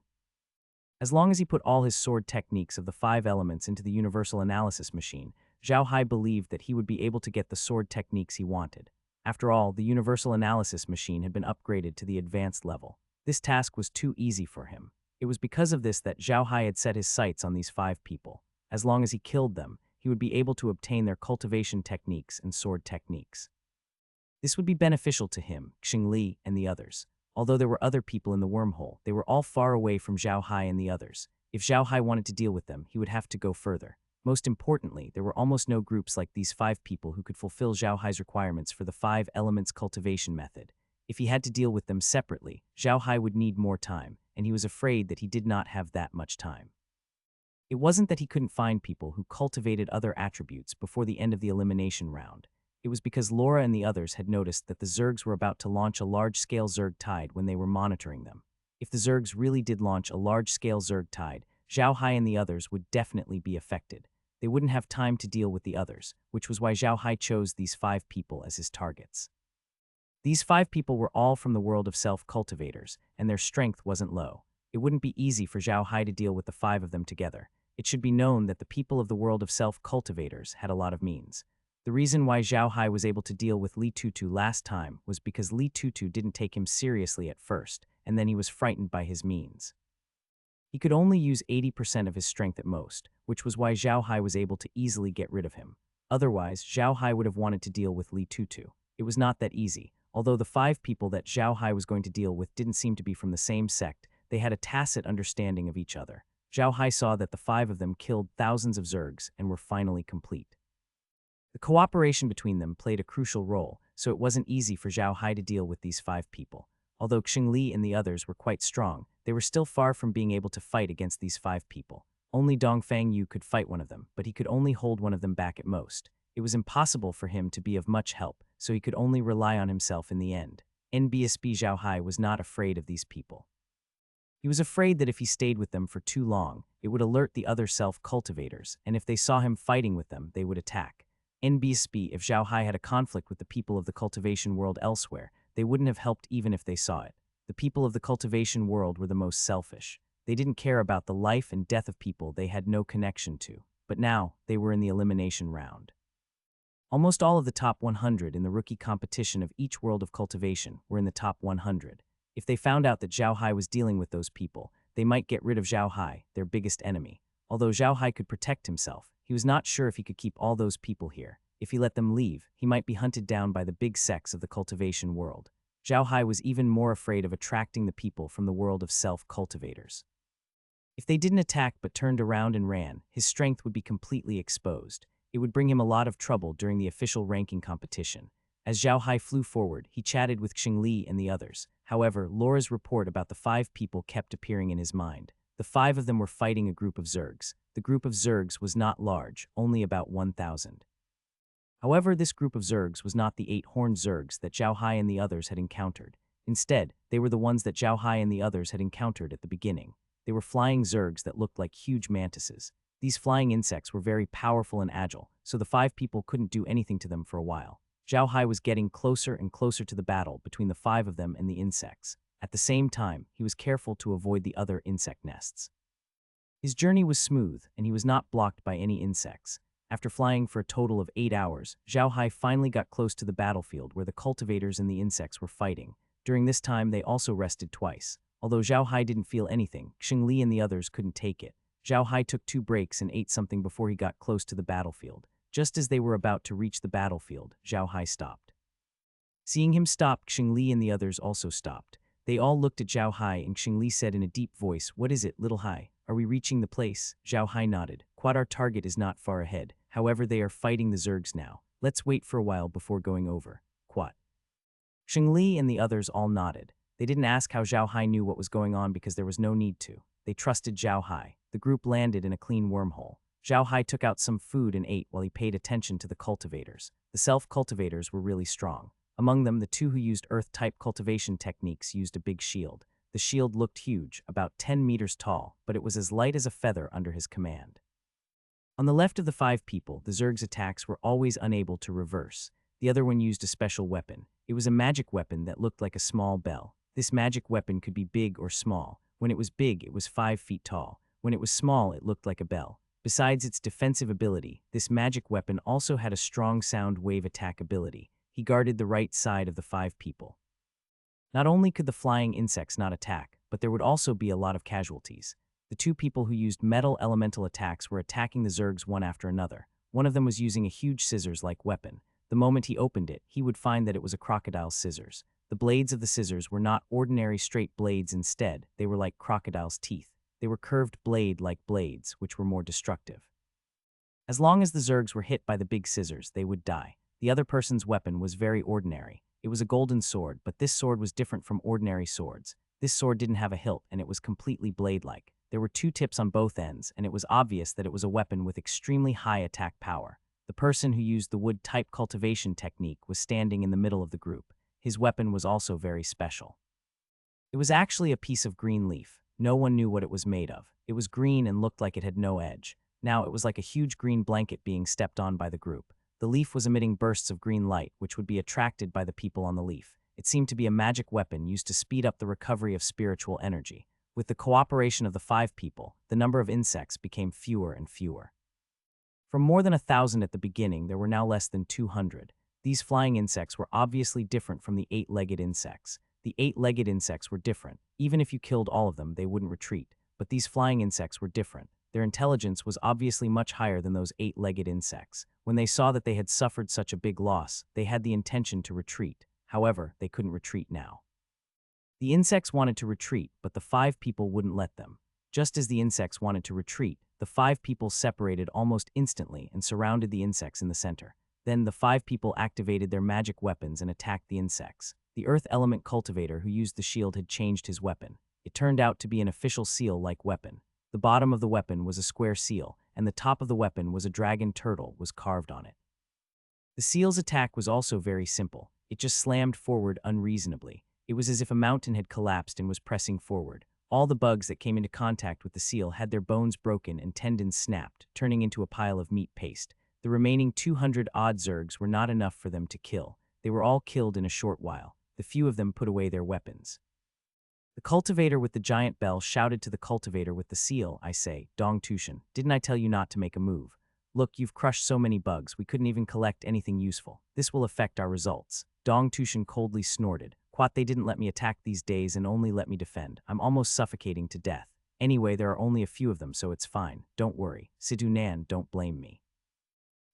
As long as he put all his sword techniques of the 5 elements into the universal analysis machine, Zhao Hai believed that he would be able to get the sword techniques he wanted. After all, the universal analysis machine had been upgraded to the advanced level. This task was too easy for him. It was because of this that Zhao Hai had set his sights on these 5 people. As long as he killed them, he would be able to obtain their cultivation techniques and sword techniques. This would be beneficial to him, Xing Li, and the others. Although there were other people in the wormhole, they were all far away from Zhao Hai and the others. If Zhao Hai wanted to deal with them, he would have to go further. Most importantly, there were almost no groups like these 5 people who could fulfill Zhao Hai's requirements for the 5 elements cultivation method. If he had to deal with them separately, Zhao Hai would need more time, and he was afraid that he did not have that much time. It wasn't that he couldn't find people who cultivated other attributes before the end of the elimination round. It was because Laura and the others had noticed that the Zergs were about to launch a large-scale Zerg tide when they were monitoring them. If the Zergs really did launch a large-scale Zerg tide, Zhao Hai and the others would definitely be affected. They wouldn't have time to deal with the others, which was why Zhao Hai chose these 5 people as his targets. These 5 people were all from the world of self-cultivators, and their strength wasn't low. It wouldn't be easy for Zhao Hai to deal with the 5 of them together. It should be known that the people of the world of self-cultivators had a lot of means. The reason why Zhao Hai was able to deal with Li Tutu last time was because Li Tutu didn't take him seriously at first, and then he was frightened by his means. He could only use 80% of his strength at most, which was why Zhao Hai was able to easily get rid of him. Otherwise, Zhao Hai would have wanted to deal with Li Tutu. It was not that easy. Although the 5 people that Zhao Hai was going to deal with didn't seem to be from the same sect, they had a tacit understanding of each other. Zhao Hai saw that the 5 of them killed thousands of Zergs and were finally complete. The cooperation between them played a crucial role, so it wasn't easy for Zhao Hai to deal with these 5 people. Although Xing Li and the others were quite strong, they were still far from being able to fight against these 5 people. Only Dongfeng Yu could fight one of them, but he could only hold one of them back at most. It was impossible for him to be of much help, so he could only rely on himself in the end. NBSB Zhao Hai was not afraid of these people. He was afraid that if he stayed with them for too long, it would alert the other self-cultivators, and if they saw him fighting with them, they would attack. NBSB, if Zhao Hai had a conflict with the people of the cultivation world elsewhere, they wouldn't have helped even if they saw it. The people of the cultivation world were the most selfish. They didn't care about the life and death of people they had no connection to. But now, they were in the elimination round. Almost all of the top 100 in the rookie competition of each world of cultivation were in the top 100. If they found out that Zhao Hai was dealing with those people, they might get rid of Zhao Hai, their biggest enemy. Although Zhao Hai could protect himself, he was not sure if he could keep all those people here. If he let them leave, he might be hunted down by the big sects of the cultivation world. Zhao Hai was even more afraid of attracting the people from the world of self-cultivators. If they didn't attack but turned around and ran, his strength would be completely exposed. It would bring him a lot of trouble during the official ranking competition. As Zhao Hai flew forward, he chatted with Xingli and the others. However, Laura's report about the 5 people kept appearing in his mind. The 5 of them were fighting a group of Zergs. The group of Zergs was not large, only about 1,000. However, this group of Zergs was not the 8-horned Zergs that Zhao Hai and the others had encountered. Instead, they were the ones that Zhao Hai and the others had encountered at the beginning. They were flying Zergs that looked like huge mantises. These flying insects were very powerful and agile, so the 5 people couldn't do anything to them for a while. Zhao Hai was getting closer and closer to the battle between the 5 of them and the insects. At the same time, he was careful to avoid the other insect nests. His journey was smooth, and he was not blocked by any insects. After flying for a total of 8 hours, Zhao Hai finally got close to the battlefield where the cultivators and the insects were fighting. During this time, they also rested twice. Although Zhao Hai didn't feel anything, Xingli and the others couldn't take it. Zhao Hai took 2 breaks and ate something before he got close to the battlefield. Just as they were about to reach the battlefield, Zhao Hai stopped. Seeing him stop, Xingli and the others also stopped. They all looked at Zhao Hai and Xingli said in a deep voice, "What is it, little Hai? Are we reaching the place?" Zhao Hai nodded. "Quad, our target is not far ahead. However, they are fighting the Zergs now. Let's wait for a while before going over." Quad. Xingli and the others all nodded. They didn't ask how Zhao Hai knew what was going on because there was no need to. They trusted Zhao Hai. The group landed in a clean wormhole. Zhao Hai took out some food and ate while he paid attention to the cultivators. The self-cultivators were really strong. Among them, the 2 who used Earth-type cultivation techniques used a big shield. The shield looked huge, about 10 meters tall, but it was as light as a feather under his command. On the left of the 5 people, the Zerg's attacks were always unable to reverse. The other one used a special weapon. It was a magic weapon that looked like a small bell. This magic weapon could be big or small. When it was big, it was 5 feet tall. When it was small, it looked like a bell. Besides its defensive ability, this magic weapon also had a strong sound wave attack ability. He guarded the right side of the 5 people. Not only could the flying insects not attack, but there would also be a lot of casualties. The 2 people who used metal elemental attacks were attacking the Zergs one after another. One of them was using a huge scissors-like weapon. The moment he opened it, he would find that it was a crocodile's scissors. The blades of the scissors were not ordinary straight blades. Instead, they were like crocodile's teeth. They were curved blade-like blades, which were more destructive. As long as the Zergs were hit by the big scissors, they would die. The other person's weapon was very ordinary. It was a golden sword, but this sword was different from ordinary swords. This sword didn't have a hilt, and it was completely blade-like. There were 2 tips on both ends, and it was obvious that it was a weapon with extremely high attack power. The person who used the wood-type cultivation technique was standing in the middle of the group. His weapon was also very special. It was actually a piece of green leaf. No one knew what it was made of. It was green and looked like it had no edge. Now it was like a huge green blanket being stepped on by the group. The leaf was emitting bursts of green light, which would be attracted by the people on the leaf. It seemed to be a magic weapon used to speed up the recovery of spiritual energy. With the cooperation of the 5 people, the number of insects became fewer and fewer. From more than 1,000 at the beginning, there were now less than 200. These flying insects were obviously different from the 8-legged insects. The 8-legged insects were different. Even if you killed all of them, they wouldn't retreat. But these flying insects were different. Their intelligence was obviously much higher than those 8-legged insects. When they saw that they had suffered such a big loss, they had the intention to retreat. However, they couldn't retreat now. The insects wanted to retreat, but the 5 people wouldn't let them. Just as the insects wanted to retreat, the 5 people separated almost instantly and surrounded the insects in the center. Then the 5 people activated their magic weapons and attacked the insects. The earth element cultivator who used the shield had changed his weapon. It turned out to be an official seal-like weapon. The bottom of the weapon was a square seal, and the top of the weapon was a dragon turtle was carved on it. The seal's attack was also very simple. It just slammed forward unreasonably. It was as if a mountain had collapsed and was pressing forward. All the bugs that came into contact with the seal had their bones broken and tendons snapped, turning into a pile of meat paste. The remaining 200-odd Zergs were not enough for them to kill. They were all killed in a short while. The few of them put away their weapons. The cultivator with the giant bell shouted to the cultivator with the seal, I say, Dong Tushin, didn't I tell you not to make a move? Look, you've crushed so many bugs, we couldn't even collect anything useful. This will affect our results. Dong Tushin coldly snorted. Quat, they didn't let me attack these days and only let me defend. I'm almost suffocating to death. Anyway, there are only a few of them, so it's fine. Don't worry. Sidhu Nan, don't blame me.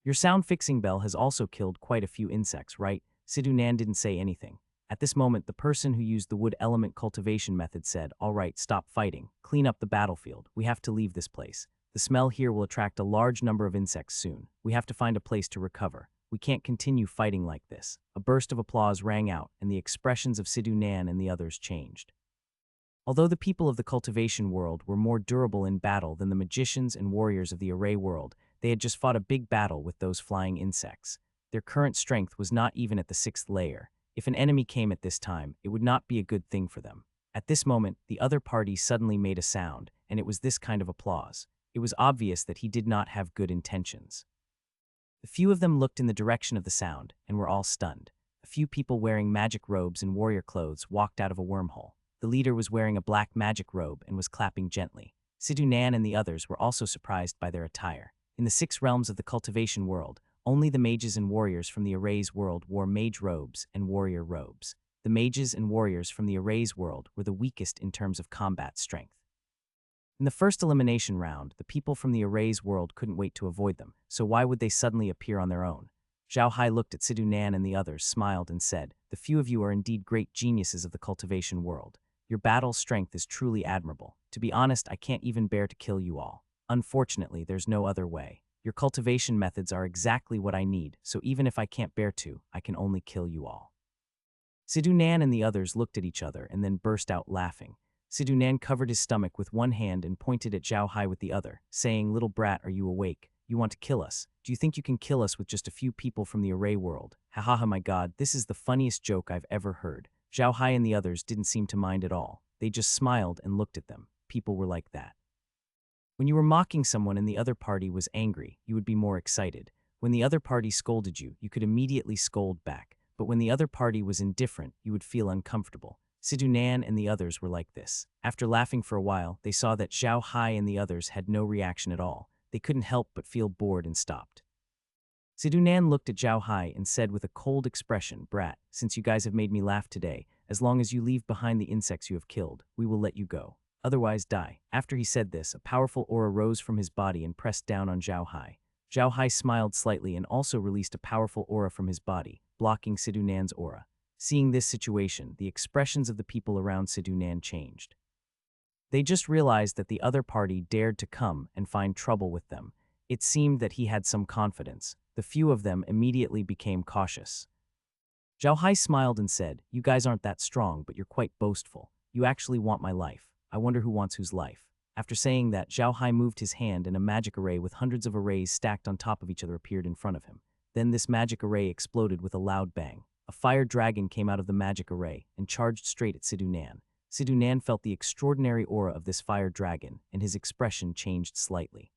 Your sound-fixing bell has also killed quite a few insects, right? Sidhu Nan didn't say anything. At this moment, the person who used the wood element cultivation method said, all right, stop fighting. Clean up the battlefield. We have to leave this place. The smell here will attract a large number of insects soon. We have to find a place to recover. We can't continue fighting like this. A burst of applause rang out, and the expressions of Sidhu Nan and the others changed. Although the people of the cultivation world were more durable in battle than the magicians and warriors of the array world, they had just fought a big battle with those flying insects. Their current strength was not even at the 6th layer. If an enemy came at this time, it would not be a good thing for them. At this moment, the other party suddenly made a sound, and it was this kind of applause. It was obvious that he did not have good intentions. A few of them looked in the direction of the sound, and were all stunned. A few people wearing magic robes and warrior clothes walked out of a wormhole. The leader was wearing a black magic robe and was clapping gently. Sidhu Nan and the others were also surprised by their attire. In the 6 realms of the cultivation world, only the mages and warriors from the arrays world wore mage robes and warrior robes. The mages and warriors from the arrays world were the weakest in terms of combat strength. In the first elimination round, the people from the arrays world couldn't wait to avoid them, so why would they suddenly appear on their own? Zhao Hai looked at Sidhu Nan and the others, smiled and said, the few of you are indeed great geniuses of the cultivation world. Your battle strength is truly admirable. To be honest, I can't even bear to kill you all. Unfortunately, there's no other way. Your cultivation methods are exactly what I need, so even if I can't bear to, I can only kill you all. Sidhu Nan and the others looked at each other and then burst out laughing. Sidhu Nan covered his stomach with one hand and pointed at Zhao Hai with the other, saying, little brat, are you awake? You want to kill us? Do you think you can kill us with just a few people from the array world? Ha ha ha, my god, this is the funniest joke I've ever heard. Zhao Hai and the others didn't seem to mind at all. They just smiled and looked at them. People were like that. When you were mocking someone and the other party was angry, you would be more excited. When the other party scolded you, you could immediately scold back. But when the other party was indifferent, you would feel uncomfortable. Sidhu Nan and the others were like this. After laughing for a while, they saw that Zhao Hai and the others had no reaction at all. They couldn't help but feel bored and stopped. Sidhu Nan looked at Zhao Hai and said with a cold expression, brat, since you guys have made me laugh today, as long as you leave behind the insects you have killed, we will let you go. Otherwise die. After he said this, a powerful aura rose from his body and pressed down on Zhao Hai. Zhao Hai smiled slightly and also released a powerful aura from his body, blocking Sidhu Nan's aura. Seeing this situation, the expressions of the people around Sidhu Nan changed. They just realized that the other party dared to come and find trouble with them. It seemed that he had some confidence. The few of them immediately became cautious. Zhao Hai smiled and said, you guys aren't that strong, but you're quite boastful. You actually want my life. I wonder who wants whose life. After saying that, Zhao Hai moved his hand and a magic array with hundreds of arrays stacked on top of each other appeared in front of him. Then this magic array exploded with a loud bang. A fire dragon came out of the magic array and charged straight at Sidhu Nan. Sidhu Nan felt the extraordinary aura of this fire dragon, and his expression changed slightly.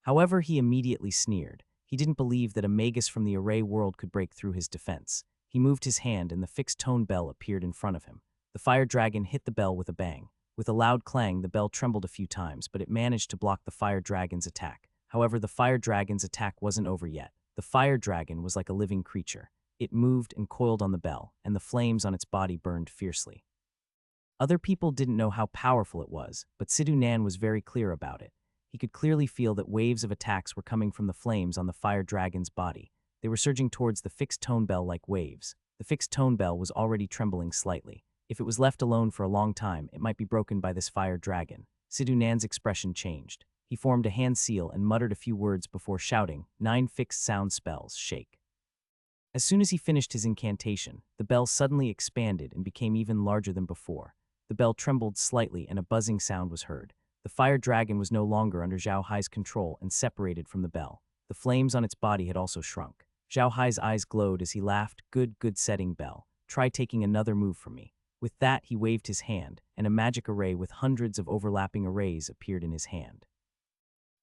However, he immediately sneered. He didn't believe that a magus from the array world could break through his defense. He moved his hand and the fixed tone bell appeared in front of him. The fire dragon hit the bell with a bang. With a loud clang, the bell trembled a few times, but it managed to block the fire dragon's attack. However, the fire dragon's attack wasn't over yet. The fire dragon was like a living creature. It moved and coiled on the bell, and the flames on its body burned fiercely. Other people didn't know how powerful it was, but Sidhu Nan was very clear about it. He could clearly feel that waves of attacks were coming from the flames on the fire dragon's body. They were surging towards the fixed tone bell like waves. The fixed tone bell was already trembling slightly. If it was left alone for a long time, it might be broken by this fire dragon. Sidhu Nan's expression changed. He formed a hand seal and muttered a few words before shouting, 9 fixed sound spells, shake. As soon as he finished his incantation, the bell suddenly expanded and became even larger than before. The bell trembled slightly and a buzzing sound was heard. The fire dragon was no longer under Zhao Hai's control and separated from the bell. The flames on its body had also shrunk. Zhao Hai's eyes glowed as he laughed, good setting bell. Try taking another move from me. With that, he waved his hand, and a magic array with hundreds of overlapping arrays appeared in his hand.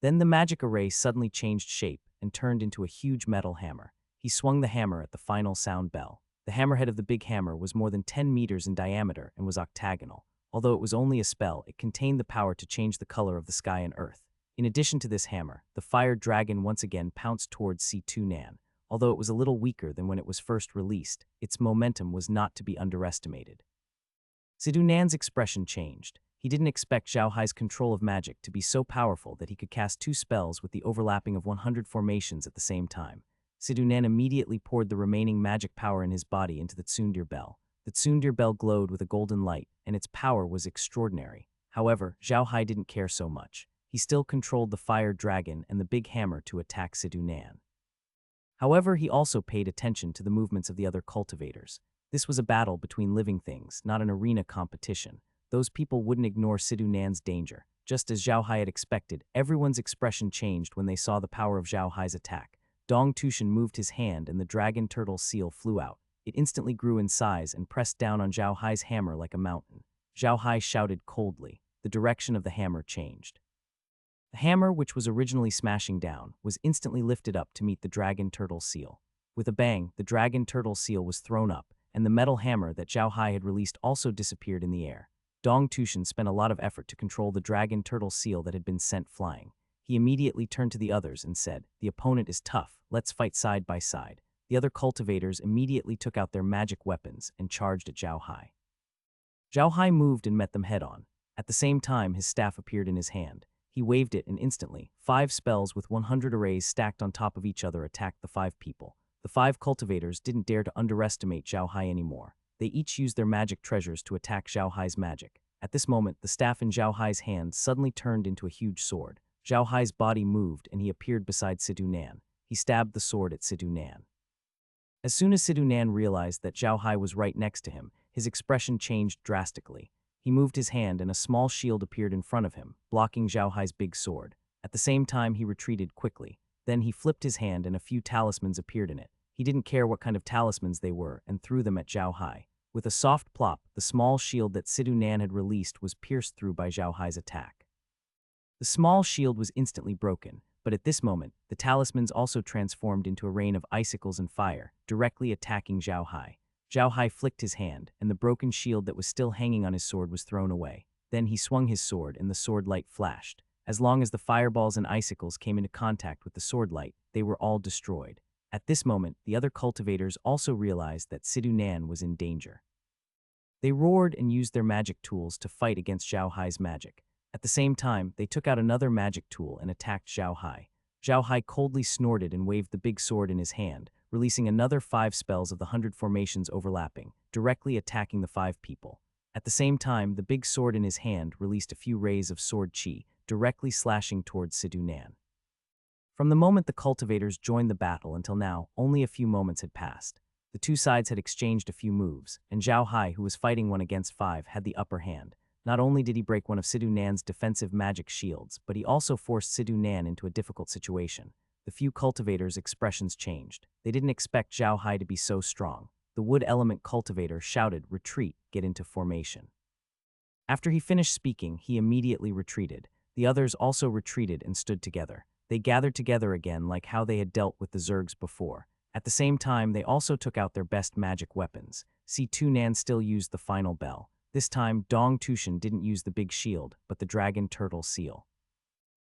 Then the magic array suddenly changed shape and turned into a huge metal hammer. He swung the hammer at the final sound bell. The hammerhead of the big hammer was more than 10 meters in diameter and was octagonal. Although it was only a spell, it contained the power to change the color of the sky and earth. In addition to this hammer, the fire dragon once again pounced towards C2nan. Although it was a little weaker than when it was first released, its momentum was not to be underestimated. C2nan's expression changed. He didn't expect Zhao Hai's control of magic to be so powerful that he could cast 2 spells with the overlapping of 100 formations at the same time. C2nan immediately poured the remaining magic power in his body into the Tsundir Bell. The Tsundir Bell glowed with a golden light, and its power was extraordinary. However, Zhao Hai didn't care so much. He still controlled the fire dragon and the big hammer to attack C2nan. However, he also paid attention to the movements of the other cultivators. This was a battle between living things, not an arena competition. Those people wouldn't ignore C2nan's danger. Just as Zhao Hai had expected, everyone's expression changed when they saw the power of Zhao Hai's attack. Dong Tushan moved his hand and the dragon turtle seal flew out. It instantly grew in size and pressed down on Zhao Hai's hammer like a mountain. Zhao Hai shouted coldly. The direction of the hammer changed. The hammer, which was originally smashing down, was instantly lifted up to meet the dragon turtle seal. With a bang, the dragon turtle seal was thrown up, and the metal hammer that Zhao Hai had released also disappeared in the air. Dong Tushan spent a lot of effort to control the dragon turtle seal that had been sent flying. He immediately turned to the others and said, "The opponent is tough, let's fight side by side." The other cultivators immediately took out their magic weapons and charged at Zhao Hai. Zhao Hai moved and met them head-on. At the same time, his staff appeared in his hand. He waved it and instantly, 5 spells with 100 arrays stacked on top of each other attacked the 5 people. The 5 cultivators didn't dare to underestimate Zhao Hai anymore. They each used their magic treasures to attack Zhao Hai's magic. At this moment, the staff in Zhao Hai's hand suddenly turned into a huge sword. Zhao Hai's body moved and he appeared beside C2nan. He stabbed the sword at C2nan. As soon as C2nan realized that Zhao Hai was right next to him, his expression changed drastically. He moved his hand and a small shield appeared in front of him, blocking Zhao Hai's big sword. At the same time, he retreated quickly. Then he flipped his hand and a few talismans appeared in it. He didn't care what kind of talismans they were and threw them at Zhao Hai. With a soft plop, the small shield that C2nan had released was pierced through by Zhao Hai's attack. The small shield was instantly broken, but at this moment, the talismans also transformed into a rain of icicles and fire, directly attacking Zhao Hai. Zhao Hai flicked his hand, and the broken shield that was still hanging on his sword was thrown away. Then he swung his sword, and the sword light flashed. As long as the fireballs and icicles came into contact with the sword light, they were all destroyed. At this moment, the other cultivators also realized that C2nan was in danger. They roared and used their magic tools to fight against Zhao Hai's magic. At the same time, they took out another magic tool and attacked Zhao Hai. Zhao Hai coldly snorted and waved the big sword in his hand, releasing another 5 spells of the 100 formations overlapping, directly attacking the 5 people. At the same time, the big sword in his hand released a few rays of sword chi, directly slashing towards C2nan. From the moment the cultivators joined the battle until now, only a few moments had passed. The 2 sides had exchanged a few moves, and Zhao Hai, who was fighting 1 against 5, had the upper hand. Not only did he break one of C2nan's defensive magic shields, but he also forced C2nan into a difficult situation. The few cultivators' expressions changed. They didn't expect Zhao Hai to be so strong. The wood element cultivator shouted, "Retreat, get into formation." After he finished speaking, he immediately retreated. The others also retreated and stood together. They gathered together again like how they had dealt with the Zergs before. At the same time, they also took out their best magic weapons. C2nan still used the final bell. This time, Dong Tushan didn't use the big shield, but the dragon turtle seal.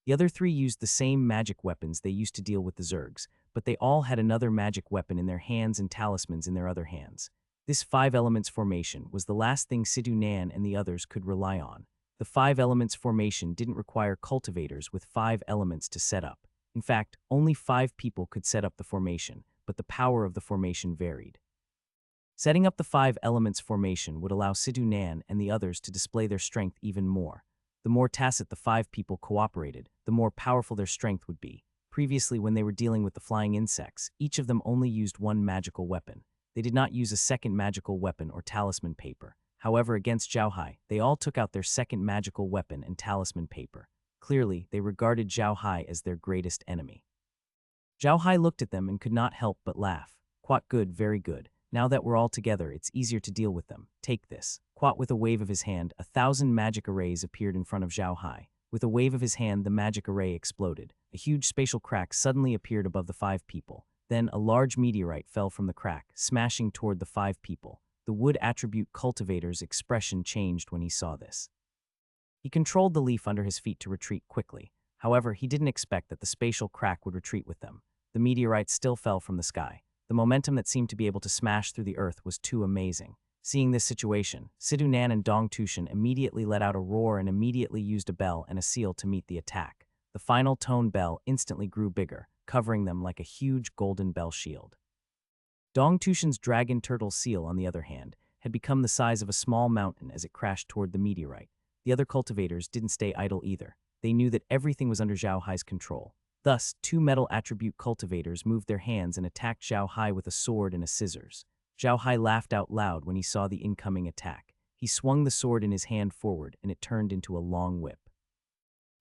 The other 3 used the same magic weapons they used to deal with the Zergs, but they all had another magic weapon in their hands and talismans in their other hands. This 5 elements formation was the last thing C2nan and the others could rely on. The 5 elements formation didn't require cultivators with 5 elements to set up. In fact, only 5 people could set up the formation, but the power of the formation varied. Setting up the 5 elements formation would allow C2nan and the others to display their strength even more. The more tacit the 5 people cooperated, the more powerful their strength would be. Previously, when they were dealing with the flying insects, each of them only used 1 magical weapon. They did not use a second magical weapon or talisman paper. However, against Zhao Hai, they all took out their second magical weapon and talisman paper. Clearly, they regarded Zhao Hai as their greatest enemy. Zhao Hai looked at them and could not help but laugh. "Quite good, very good. Now that we're all together, it's easier to deal with them. Take this." Quat with a wave of his hand, 1,000 magic arrays appeared in front of Zhao Hai. With a wave of his hand, the magic array exploded. A huge spatial crack suddenly appeared above the 5 people. Then a large meteorite fell from the crack, smashing toward the 5 people. The wood attribute cultivator's expression changed when he saw this. He controlled the leaf under his feet to retreat quickly. However, he didn't expect that the spatial crack would retreat with them. The meteorites still fell from the sky. The momentum that seemed to be able to smash through the earth was too amazing. Seeing this situation, Sidunan and Dong Tushan immediately let out a roar and immediately used a bell and a seal to meet the attack. The final tone bell instantly grew bigger, covering them like a huge golden bell shield. Dong Tushan's dragon turtle seal, on the other hand, had become the size of a small mountain as it crashed toward the meteorite. The other cultivators didn't stay idle either. They knew that everything was under Zhao Hai's control. Thus, two metal attribute cultivators moved their hands and attacked Zhao Hai with a sword and a scissors. Zhao Hai laughed out loud when he saw the incoming attack. He swung the sword in his hand forward, and it turned into a long whip.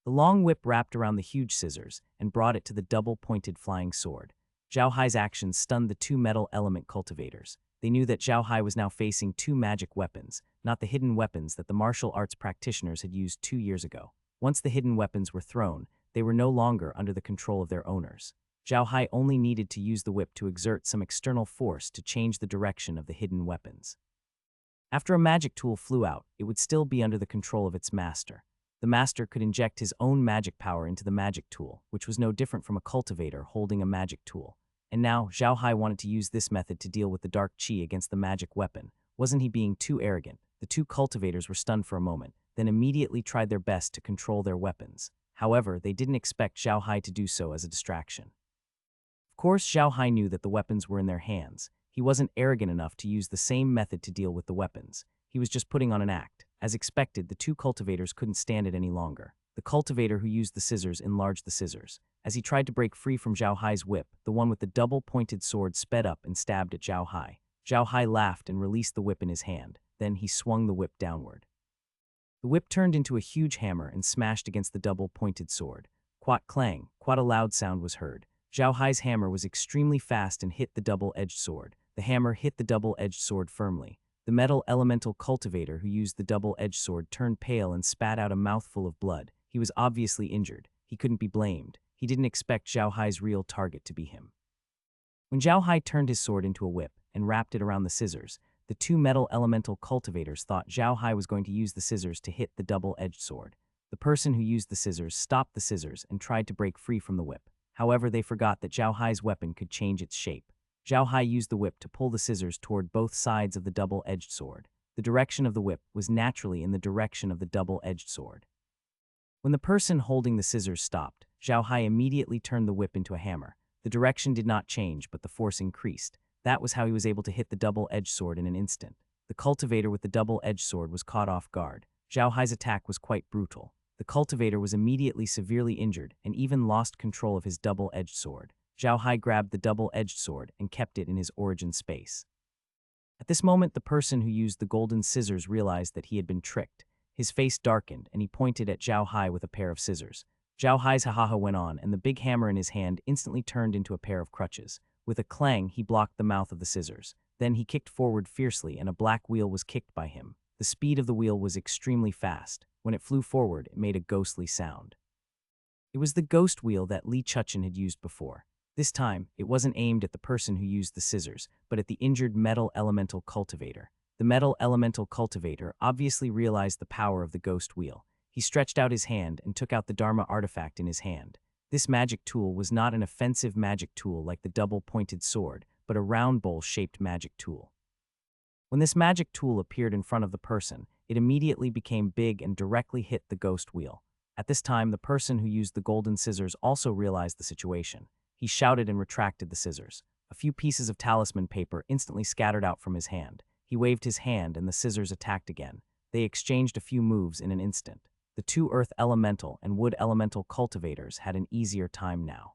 The long whip wrapped around the huge scissors and brought it to the double-pointed flying sword. Zhao Hai's actions stunned the two metal element cultivators. They knew that Zhao Hai was now facing two magic weapons, not the hidden weapons that the martial arts practitioners had used 2 years ago. Once the hidden weapons were thrown, they were no longer under the control of their owners. Zhao Hai only needed to use the whip to exert some external force to change the direction of the hidden weapons. After a magic tool flew out, it would still be under the control of its master. The master could inject his own magic power into the magic tool, which was no different from a cultivator holding a magic tool. And now, Zhao Hai wanted to use this method to deal with the dark qi against the magic weapon. Wasn't he being too arrogant? The two cultivators were stunned for a moment, then immediately tried their best to control their weapons. However, they didn't expect Zhao Hai to do so as a distraction. Of course, Zhao Hai knew that the weapons were in their hands. He wasn't arrogant enough to use the same method to deal with the weapons. He was just putting on an act. As expected, the two cultivators couldn't stand it any longer. The cultivator who used the scissors enlarged the scissors. As he tried to break free from Zhao Hai's whip, the one with the double-pointed sword sped up and stabbed at Zhao Hai. Zhao Hai laughed and released the whip in his hand. Then he swung the whip downward. The whip turned into a huge hammer and smashed against the double-pointed sword. Quat clang, quite a loud sound was heard. Zhao Hai's hammer was extremely fast and hit the double-edged sword. The hammer hit the double-edged sword firmly. The metal elemental cultivator who used the double-edged sword turned pale and spat out a mouthful of blood. He was obviously injured. He couldn't be blamed. He didn't expect Zhao Hai's real target to be him. When Zhao Hai turned his sword into a whip and wrapped it around the scissors, the two metal elemental cultivators thought Zhao Hai was going to use the scissors to hit the double-edged sword. The person who used the scissors stopped the scissors and tried to break free from the whip. However, they forgot that Zhao Hai's weapon could change its shape. Zhao Hai used the whip to pull the scissors toward both sides of the double-edged sword. The direction of the whip was naturally in the direction of the double-edged sword. When the person holding the scissors stopped, Zhao Hai immediately turned the whip into a hammer. The direction did not change, but the force increased. That was how he was able to hit the double-edged sword in an instant. The cultivator with the double-edged sword was caught off guard. Zhao Hai's attack was quite brutal. The cultivator was immediately severely injured and even lost control of his double-edged sword. Zhao Hai grabbed the double-edged sword and kept it in his origin space. At this moment, the person who used the golden scissors realized that he had been tricked. His face darkened, and he pointed at Zhao Hai with a pair of scissors. Zhao Hai's ha-ha-ha went on, and the big hammer in his hand instantly turned into a pair of crutches. With a clang, he blocked the mouth of the scissors. Then he kicked forward fiercely, and a black wheel was kicked by him. The speed of the wheel was extremely fast. When it flew forward, it made a ghostly sound. It was the ghost wheel that Li Chuchen had used before. This time, it wasn't aimed at the person who used the scissors, but at the injured metal elemental cultivator. The metal elemental cultivator obviously realized the power of the ghost wheel. He stretched out his hand and took out the Dharma artifact in his hand. This magic tool was not an offensive magic tool like the double-pointed sword, but a round bowl-shaped magic tool. When this magic tool appeared in front of the person, it immediately became big and directly hit the ghost wheel. At this time, the person who used the golden scissors also realized the situation. He shouted and retracted the scissors. A few pieces of talisman paper instantly scattered out from his hand. He waved his hand and the scissors attacked again. They exchanged a few moves in an instant. The two earth elemental and wood elemental cultivators had an easier time now.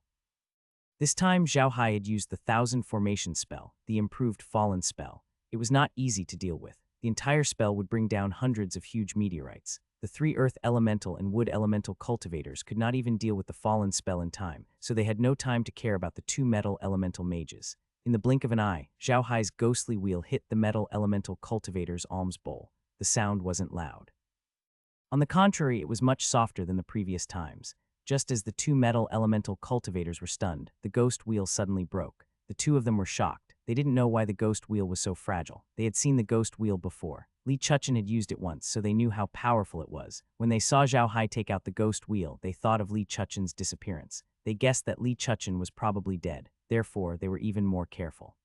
This time, Zhao Hai had used the Thousand Formation spell, the improved Fallen spell. It was not easy to deal with. The entire spell would bring down hundreds of huge meteorites. The three earth elemental and wood elemental cultivators could not even deal with the Fallen spell in time, so they had no time to care about the two metal elemental mages. In the blink of an eye, Zhao Hai's ghostly wheel hit the metal elemental cultivator's alms bowl. The sound wasn't loud. On the contrary, it was much softer than the previous times. Just as the two metal elemental cultivators were stunned, the ghost wheel suddenly broke. The two of them were shocked. They didn't know why the ghost wheel was so fragile. They had seen the ghost wheel before. Li Chuchen had used it once, so they knew how powerful it was. When they saw Zhao Hai take out the ghost wheel, they thought of Li Chuchen's disappearance. They guessed that Li Chuchen was probably dead. Therefore, they were even more careful.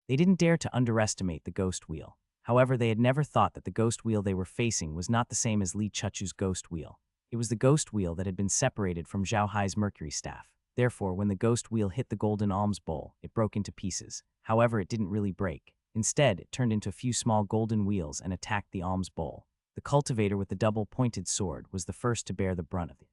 They didn't dare to underestimate the ghost wheel. However, they had never thought that the ghost wheel they were facing was not the same as Li Chuchu's ghost wheel. It was the ghost wheel that had been separated from Zhao Hai's mercury staff. Therefore, when the ghost wheel hit the golden alms bowl, it broke into pieces. However, it didn't really break. Instead, it turned into a few small golden wheels and attacked the alms bowl. The cultivator with the double-pointed sword was the first to bear the brunt of it.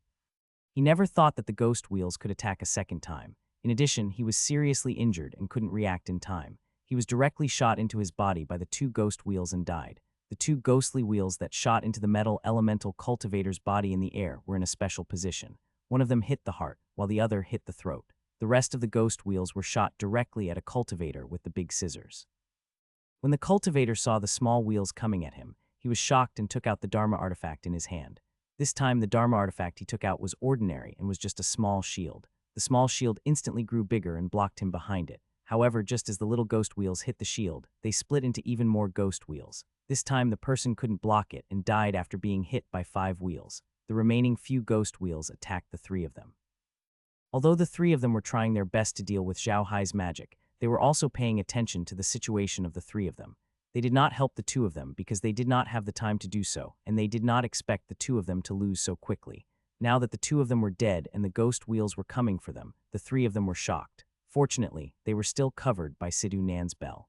He never thought that the ghost wheels could attack a second time. In addition, he was seriously injured and couldn't react in time. He was directly shot into his body by the two ghost wheels and died. The two ghostly wheels that shot into the metal elemental cultivator's body in the air were in a special position. One of them hit the heart, while the other hit the throat. The rest of the ghost wheels were shot directly at a cultivator with the big scissors. When the cultivator saw the small wheels coming at him, he was shocked and took out the Dharma artifact in his hand. This time, the Dharma artifact he took out was ordinary and was just a small shield. The small shield instantly grew bigger and blocked him behind it. However, just as the little ghost wheels hit the shield, they split into even more ghost wheels. This time, the person couldn't block it and died after being hit by 5 wheels. The remaining few ghost wheels attacked the 3 of them. Although the 3 of them were trying their best to deal with Zhao Hai's magic, they were also paying attention to the situation of the 3 of them. They did not help the 2 of them because they did not have the time to do so, and they did not expect the 2 of them to lose so quickly. Now that the 2 of them were dead and the ghost wheels were coming for them, the 3 of them were shocked. Fortunately, they were still covered by Sidhu Nan's bell.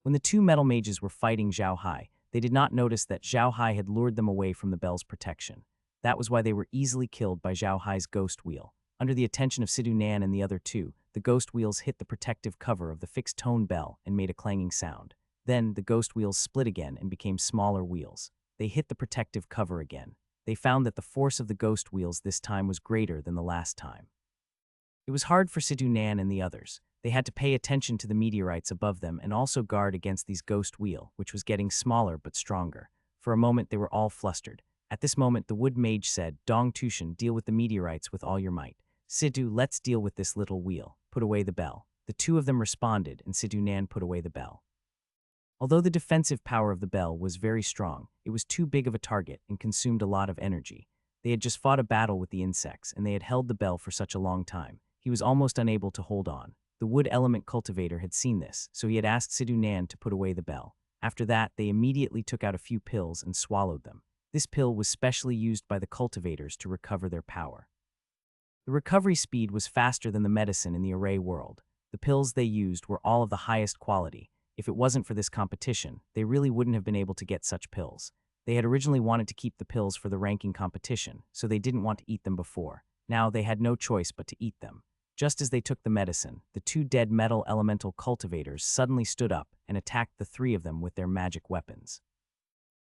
When the 2 metal mages were fighting Zhao Hai, they did not notice that Zhao Hai had lured them away from the bell's protection. That was why they were easily killed by Zhao Hai's ghost wheel. Under the attention of Sidhu Nan and the other 2, the ghost wheels hit the protective cover of the fixed-tone bell and made a clanging sound. Then, the ghost wheels split again and became smaller wheels. They hit the protective cover again. They found that the force of the ghost wheels this time was greater than the last time. It was hard for Sidhu Nan and the others. They had to pay attention to the meteorites above them and also guard against these ghost wheel, which was getting smaller but stronger. For a moment, they were all flustered. At this moment, the wood mage said, "Dong Tushan, deal with the meteorites with all your might. Sidhu, let's deal with this little wheel. Put away the bell." The 2 of them responded, and Sidhu Nan put away the bell. Although the defensive power of the bell was very strong, it was too big of a target and consumed a lot of energy. They had just fought a battle with the insects, and they had held the bell for such a long time. He was almost unable to hold on. The wood element cultivator had seen this, so he had asked Sidhu Nan to put away the bell. After that, they immediately took out a few pills and swallowed them. This pill was specially used by the cultivators to recover their power. The recovery speed was faster than the medicine in the array world. The pills they used were all of the highest quality. If it wasn't for this competition, they really wouldn't have been able to get such pills. They had originally wanted to keep the pills for the ranking competition, so they didn't want to eat them before. Now they had no choice but to eat them. Just as they took the medicine, the 2 dead metal elemental cultivators suddenly stood up and attacked the 3 of them with their magic weapons.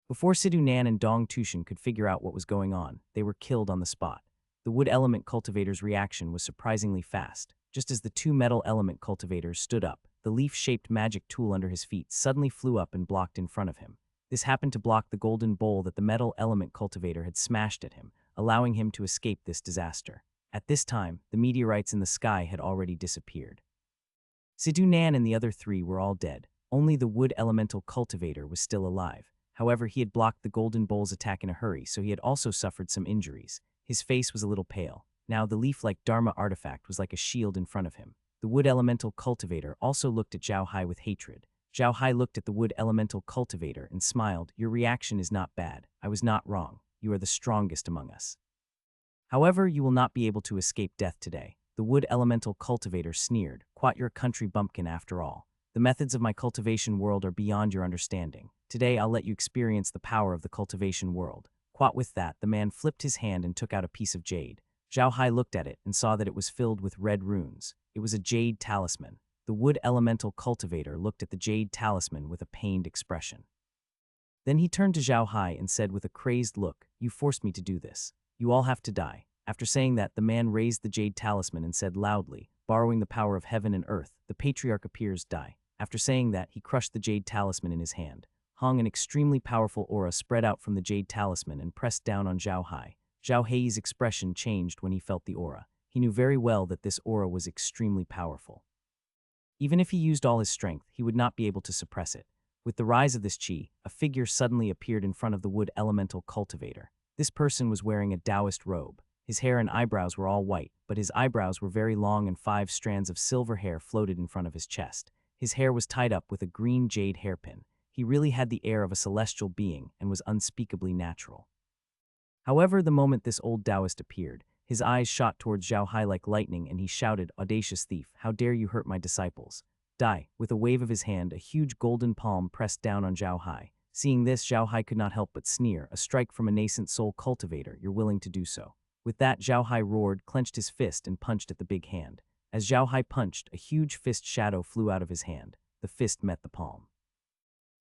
Before Sidhu Nan and Dong Tushan could figure out what was going on, they were killed on the spot. The wood element cultivator's reaction was surprisingly fast. Just as the 2 metal element cultivators stood up, the leaf-shaped magic tool under his feet suddenly flew up and blocked in front of him. This happened to block the golden bowl that the metal element cultivator had smashed at him, allowing him to escape this disaster. At this time, the meteorites in the sky had already disappeared. Sidhu Nan and the other 3 were all dead. Only the wood elemental cultivator was still alive. However, he had blocked the golden bowl's attack in a hurry, so he had also suffered some injuries. His face was a little pale. Now, the leaf-like Dharma artifact was like a shield in front of him. The wood elemental cultivator also looked at Zhao Hai with hatred. Zhao Hai looked at the wood elemental cultivator and smiled. "Your reaction is not bad. I was not wrong. You are the strongest among us. However, you will not be able to escape death today." The wood elemental cultivator sneered. "Quat your country bumpkin after all. The methods of my cultivation world are beyond your understanding. Today I'll let you experience the power of the cultivation world." Quat with that, the man flipped his hand and took out a piece of jade. Zhao Hai looked at it and saw that it was filled with red runes. It was a jade talisman. The wood elemental cultivator looked at the jade talisman with a pained expression. Then he turned to Zhao Hai and said with a crazed look, "You forced me to do this. You all have to die." After saying that, the man raised the jade talisman and said loudly, "Borrowing the power of heaven and earth, the patriarch appears, die." After saying that, he crushed the jade talisman in his hand. An extremely powerful aura spread out from the jade talisman and pressed down on Zhao Hai. Zhao Hai's expression changed when he felt the aura. He knew very well that this aura was extremely powerful. Even if he used all his strength, he would not be able to suppress it. With the rise of this chi, a figure suddenly appeared in front of the wood elemental cultivator. This person was wearing a Taoist robe. His hair and eyebrows were all white, but his eyebrows were very long and 5 strands of silver hair floated in front of his chest. His hair was tied up with a green jade hairpin. He really had the air of a celestial being and was unspeakably natural. However, the moment this old Taoist appeared, his eyes shot towards Zhao Hai like lightning and he shouted, "Audacious thief, how dare you hurt my disciples? Die!" With a wave of his hand, a huge golden palm pressed down on Zhao Hai. Seeing this, Zhao Hai could not help but sneer, "A strike from a nascent soul cultivator, you're willing to do so." With that, Zhao Hai roared, clenched his fist and punched at the big hand. As Zhao Hai punched, a huge fist shadow flew out of his hand. The fist met the palm.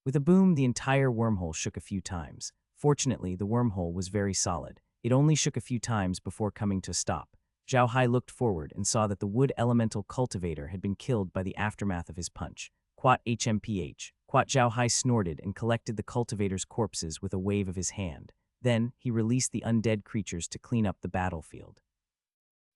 With a boom, the entire wormhole shook a few times. Fortunately, the wormhole was very solid. It only shook a few times before coming to a stop. Zhao Hai looked forward and saw that the wood elemental cultivator had been killed by the aftermath of his punch. Quat HMPH. Quat Zhao Hai snorted and collected the cultivator's corpses with a wave of his hand. Then, he released the undead creatures to clean up the battlefield.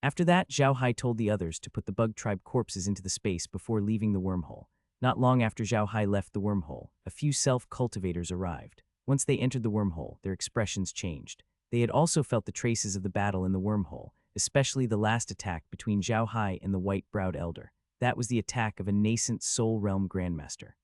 After that, Zhao Hai told the others to put the bug tribe corpses into the space before leaving the wormhole. Not long after Zhao Hai left the wormhole, a few self-cultivators arrived. Once they entered the wormhole, their expressions changed. They had also felt the traces of the battle in the wormhole, especially the last attack between Zhao Hai and the white-browed elder. That was the attack of a nascent Soul Realm Grandmaster.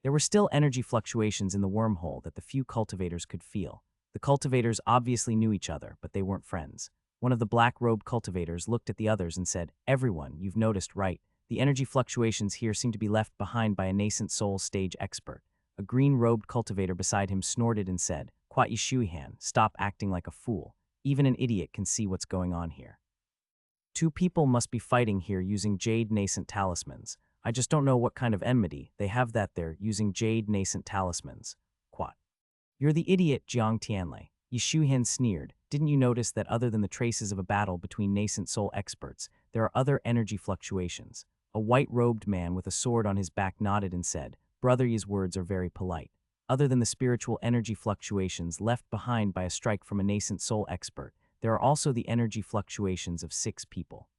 There were still energy fluctuations in the wormhole that the few cultivators could feel. The cultivators obviously knew each other, but they weren't friends. One of the black-robed cultivators looked at the others and said, "Everyone, you've noticed right. The energy fluctuations here seem to be left behind by a nascent soul stage expert." A green-robed cultivator beside him snorted and said, "Quat Yishuihan, stop acting like a fool. Even an idiot can see what's going on here. 2 people must be fighting here using jade nascent talismans. I just don't know what kind of enmity they have that they're using jade nascent talismans." Quat. "You're the idiot, Jiang Tianlei." Yishuihan sneered. "Didn't you notice that other than the traces of a battle between nascent soul experts, there are other energy fluctuations?" A white-robed man with a sword on his back nodded and said, "Brother, Yi's words are very polite. Other than the spiritual energy fluctuations left behind by a strike from a nascent soul expert, there are also the energy fluctuations of 6 people.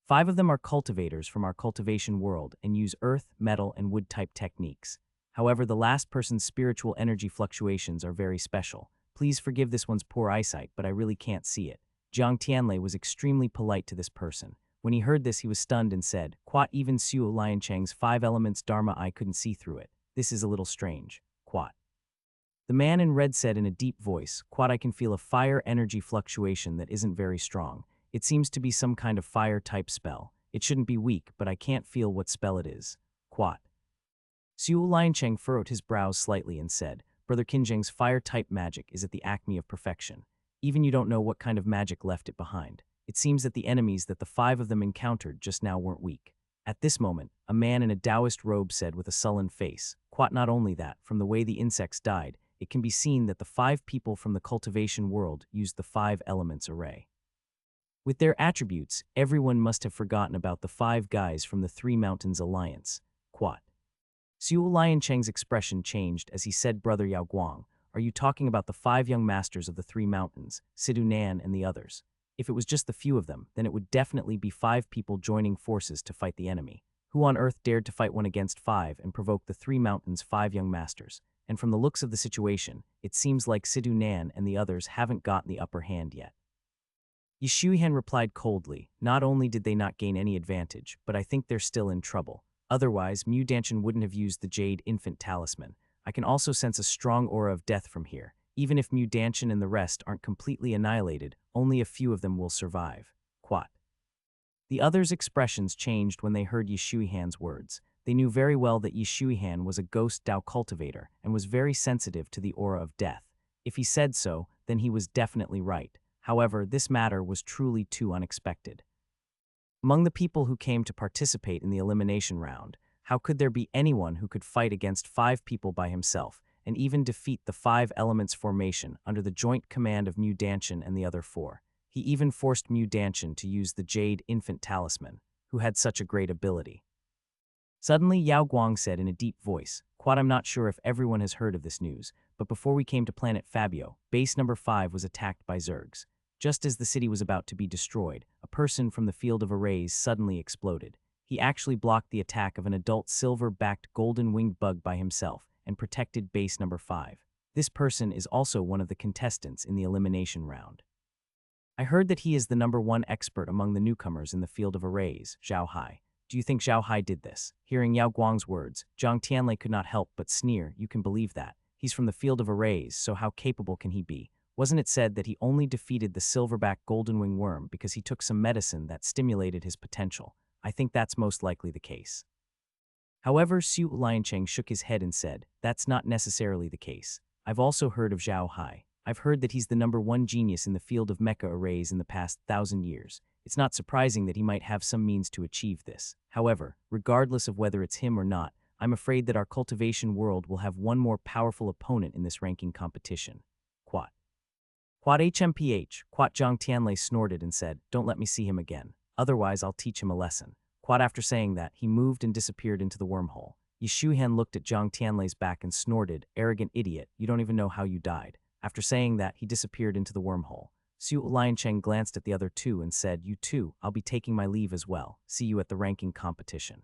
5 of them are cultivators from our cultivation world and use earth, metal, and wood-type techniques. However, the last person's spiritual energy fluctuations are very special. Please forgive this one's poor eyesight, but I really can't see it." Jiang Tianlei was extremely polite to this person. When he heard this, he was stunned and said, "Quat, even Su Liancheng's 5 elements Dharma I couldn't see through it. This is a little strange." Quat. The man in red said in a deep voice, "Quat, I can feel a fire energy fluctuation that isn't very strong. It seems to be some kind of fire-type spell. It shouldn't be weak, but I can't feel what spell it is." Quat. Su Liancheng furrowed his brows slightly and said, "Brother Qinzheng's fire-type magic is at the acme of perfection. Even you don't know what kind of magic left it behind. It seems that the enemies that the 5 of them encountered just now weren't weak." At this moment, a man in a Taoist robe said with a sullen face, "Quat, not only that, from the way the insects died, it can be seen that the 5 people from the cultivation world used the 5 elements array. With their attributes, everyone must have forgotten about the 5 guys from the 3 Mountains Alliance." Quat. Su Liancheng's expression changed as he said, "Brother Yao Guang, are you talking about the 5 young masters of the 3 mountains, Sidu Nan and the others? If it was just the few of them, then it would definitely be 5 people joining forces to fight the enemy. Who on earth dared to fight 1 against 5 and provoke the 3 mountains' 5 young masters? And from the looks of the situation, it seems like Sidu Nan and the others haven't gotten the upper hand yet." Yishuihan replied coldly, "Not only did they not gain any advantage, but I think they're still in trouble. Otherwise, Mu Danshan wouldn't have used the Jade Infant Talisman. I can also sense a strong aura of death from here. Even if Mu Danshan and the rest aren't completely annihilated, only a few of them will survive." Quat. The others' expressions changed when they heard Yishuihan's words. They knew very well that Yishuihan was a ghost Dao cultivator and was very sensitive to the aura of death. If he said so, then he was definitely right. However, this matter was truly too unexpected. Among the people who came to participate in the elimination round, how could there be anyone who could fight against 5 people by himself and even defeat the 5 elements formation under the joint command of Mu Danshan and the other 4? He even forced Mu Danshan to use the Jade Infant Talisman, who had such a great ability. Suddenly, Yao Guang said in a deep voice, "Quat, I'm not sure if everyone has heard of this news, but before we came to planet Fabio, base number 5 was attacked by Zergs. Just as the city was about to be destroyed, a person from the field of arrays suddenly exploded. He actually blocked the attack of an adult silver-backed golden-winged bug by himself and protected base number 5. This person is also one of the contestants in the elimination round. I heard that he is the #1 expert among the newcomers in the field of arrays, Zhao Hai. Do you think Zhao Hai did this? Hearing Yao Guang's words, Zhang Tianlei could not help but sneer. You can believe that. He's from the field of arrays, so how capable can he be? Wasn't it said that he only defeated the silverback golden-wing worm because he took some medicine that stimulated his potential? I think that's most likely the case. However, Xu Liancheng shook his head and said, that's not necessarily the case. I've also heard of Zhao Hai. I've heard that he's the #1 genius in the field of mecha arrays in the past 1,000 years. It's not surprising that he might have some means to achieve this. However, regardless of whether it's him or not, I'm afraid that our cultivation world will have one more powerful opponent in this ranking competition. Quat. Quat HMPH, Quat Zhang Tianlei snorted and said, don't let me see him again. Otherwise, I'll teach him a lesson. Quat after saying that, he moved and disappeared into the wormhole. Yi Shuhan looked at Zhang Tianlei's back and snorted, arrogant idiot, you don't even know how you died. After saying that, he disappeared into the wormhole. Xu Liancheng glanced at the other two and said, you too, I'll be taking my leave as well. See you at the ranking competition.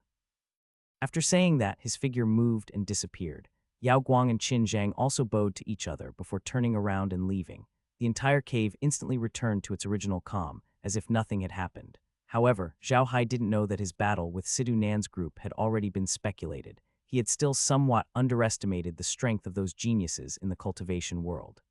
After saying that, his figure moved and disappeared. Yao Guang and Qin Zhang also bowed to each other before turning around and leaving. The entire cave instantly returned to its original calm, as if nothing had happened. However, Zhao Hai didn't know that his battle with Sidhu Nan's group had already been speculated. He had still somewhat underestimated the strength of those geniuses in the cultivation world.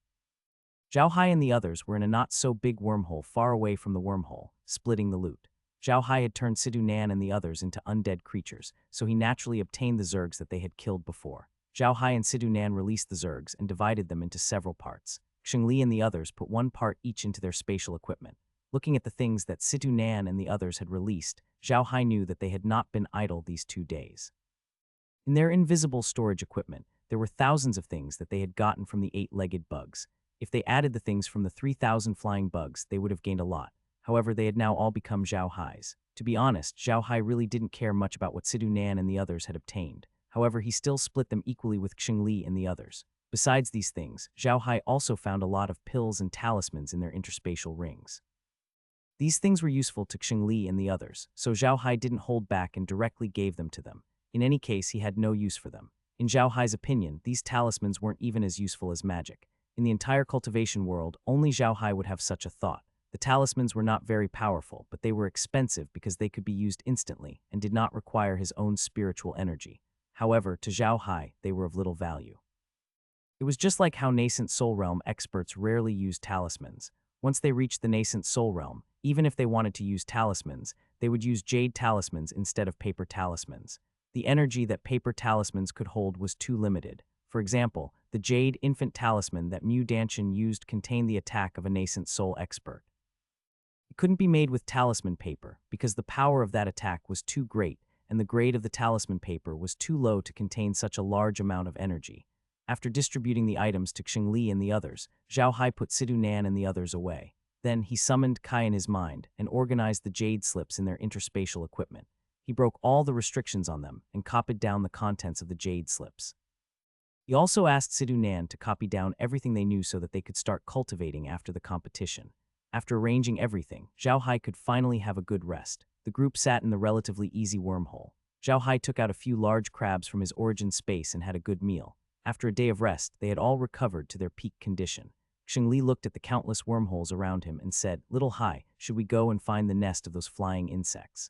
Zhao Hai and the others were in a not-so-big wormhole far away from the wormhole, splitting the loot. Zhao Hai had turned Sidhu Nan and the others into undead creatures, so he naturally obtained the zergs that they had killed before. Zhao Hai and Sidhu Nan released the zergs and divided them into several parts. Xingli and the others put one part each into their spatial equipment. Looking at the things that Sidhu Nan and the others had released, Zhao Hai knew that they had not been idle these 2 days. In their invisible storage equipment, there were thousands of things that they had gotten from the 8-legged bugs. If they added the things from the 3,000 flying bugs, they would have gained a lot. However, they had now all become Zhao Hai's. To be honest, Zhao Hai really didn't care much about what Sidhu Nan and the others had obtained. However, he still split them equally with Xingli and the others. Besides these things, Zhao Hai also found a lot of pills and talismans in their interspatial rings. These things were useful to Xingli and the others, so Zhao Hai didn't hold back and directly gave them to them. In any case, he had no use for them. In Zhao Hai's opinion, these talismans weren't even as useful as magic. In the entire cultivation world, only Zhao Hai would have such a thought. The talismans were not very powerful, but they were expensive because they could be used instantly and did not require his own spiritual energy. However, to Zhao Hai, they were of little value. It was just like how nascent soul realm experts rarely use talismans. Once they reached the nascent soul realm, even if they wanted to use talismans, they would use jade talismans instead of paper talismans. The energy that paper talismans could hold was too limited. For example, the jade infant talisman that Mu Danshan used contained the attack of a nascent soul expert. It couldn't be made with talisman paper because the power of that attack was too great and the grade of the talisman paper was too low to contain such a large amount of energy. After distributing the items to Xingli and the others, Zhao Hai put Sidhu Nan and the others away. Then he summoned Kai in his mind and organized the jade slips in their interspatial equipment. He broke all the restrictions on them and copied down the contents of the jade slips. He also asked Sidhu Nan to copy down everything they knew so that they could start cultivating after the competition. After arranging everything, Zhao Hai could finally have a good rest. The group sat in the relatively easy wormhole. Zhao Hai took out a few large crabs from his origin space and had a good meal. After a day of rest, they had all recovered to their peak condition. Xingli looked at the countless wormholes around him and said, Little Hai, should we go and find the nest of those flying insects?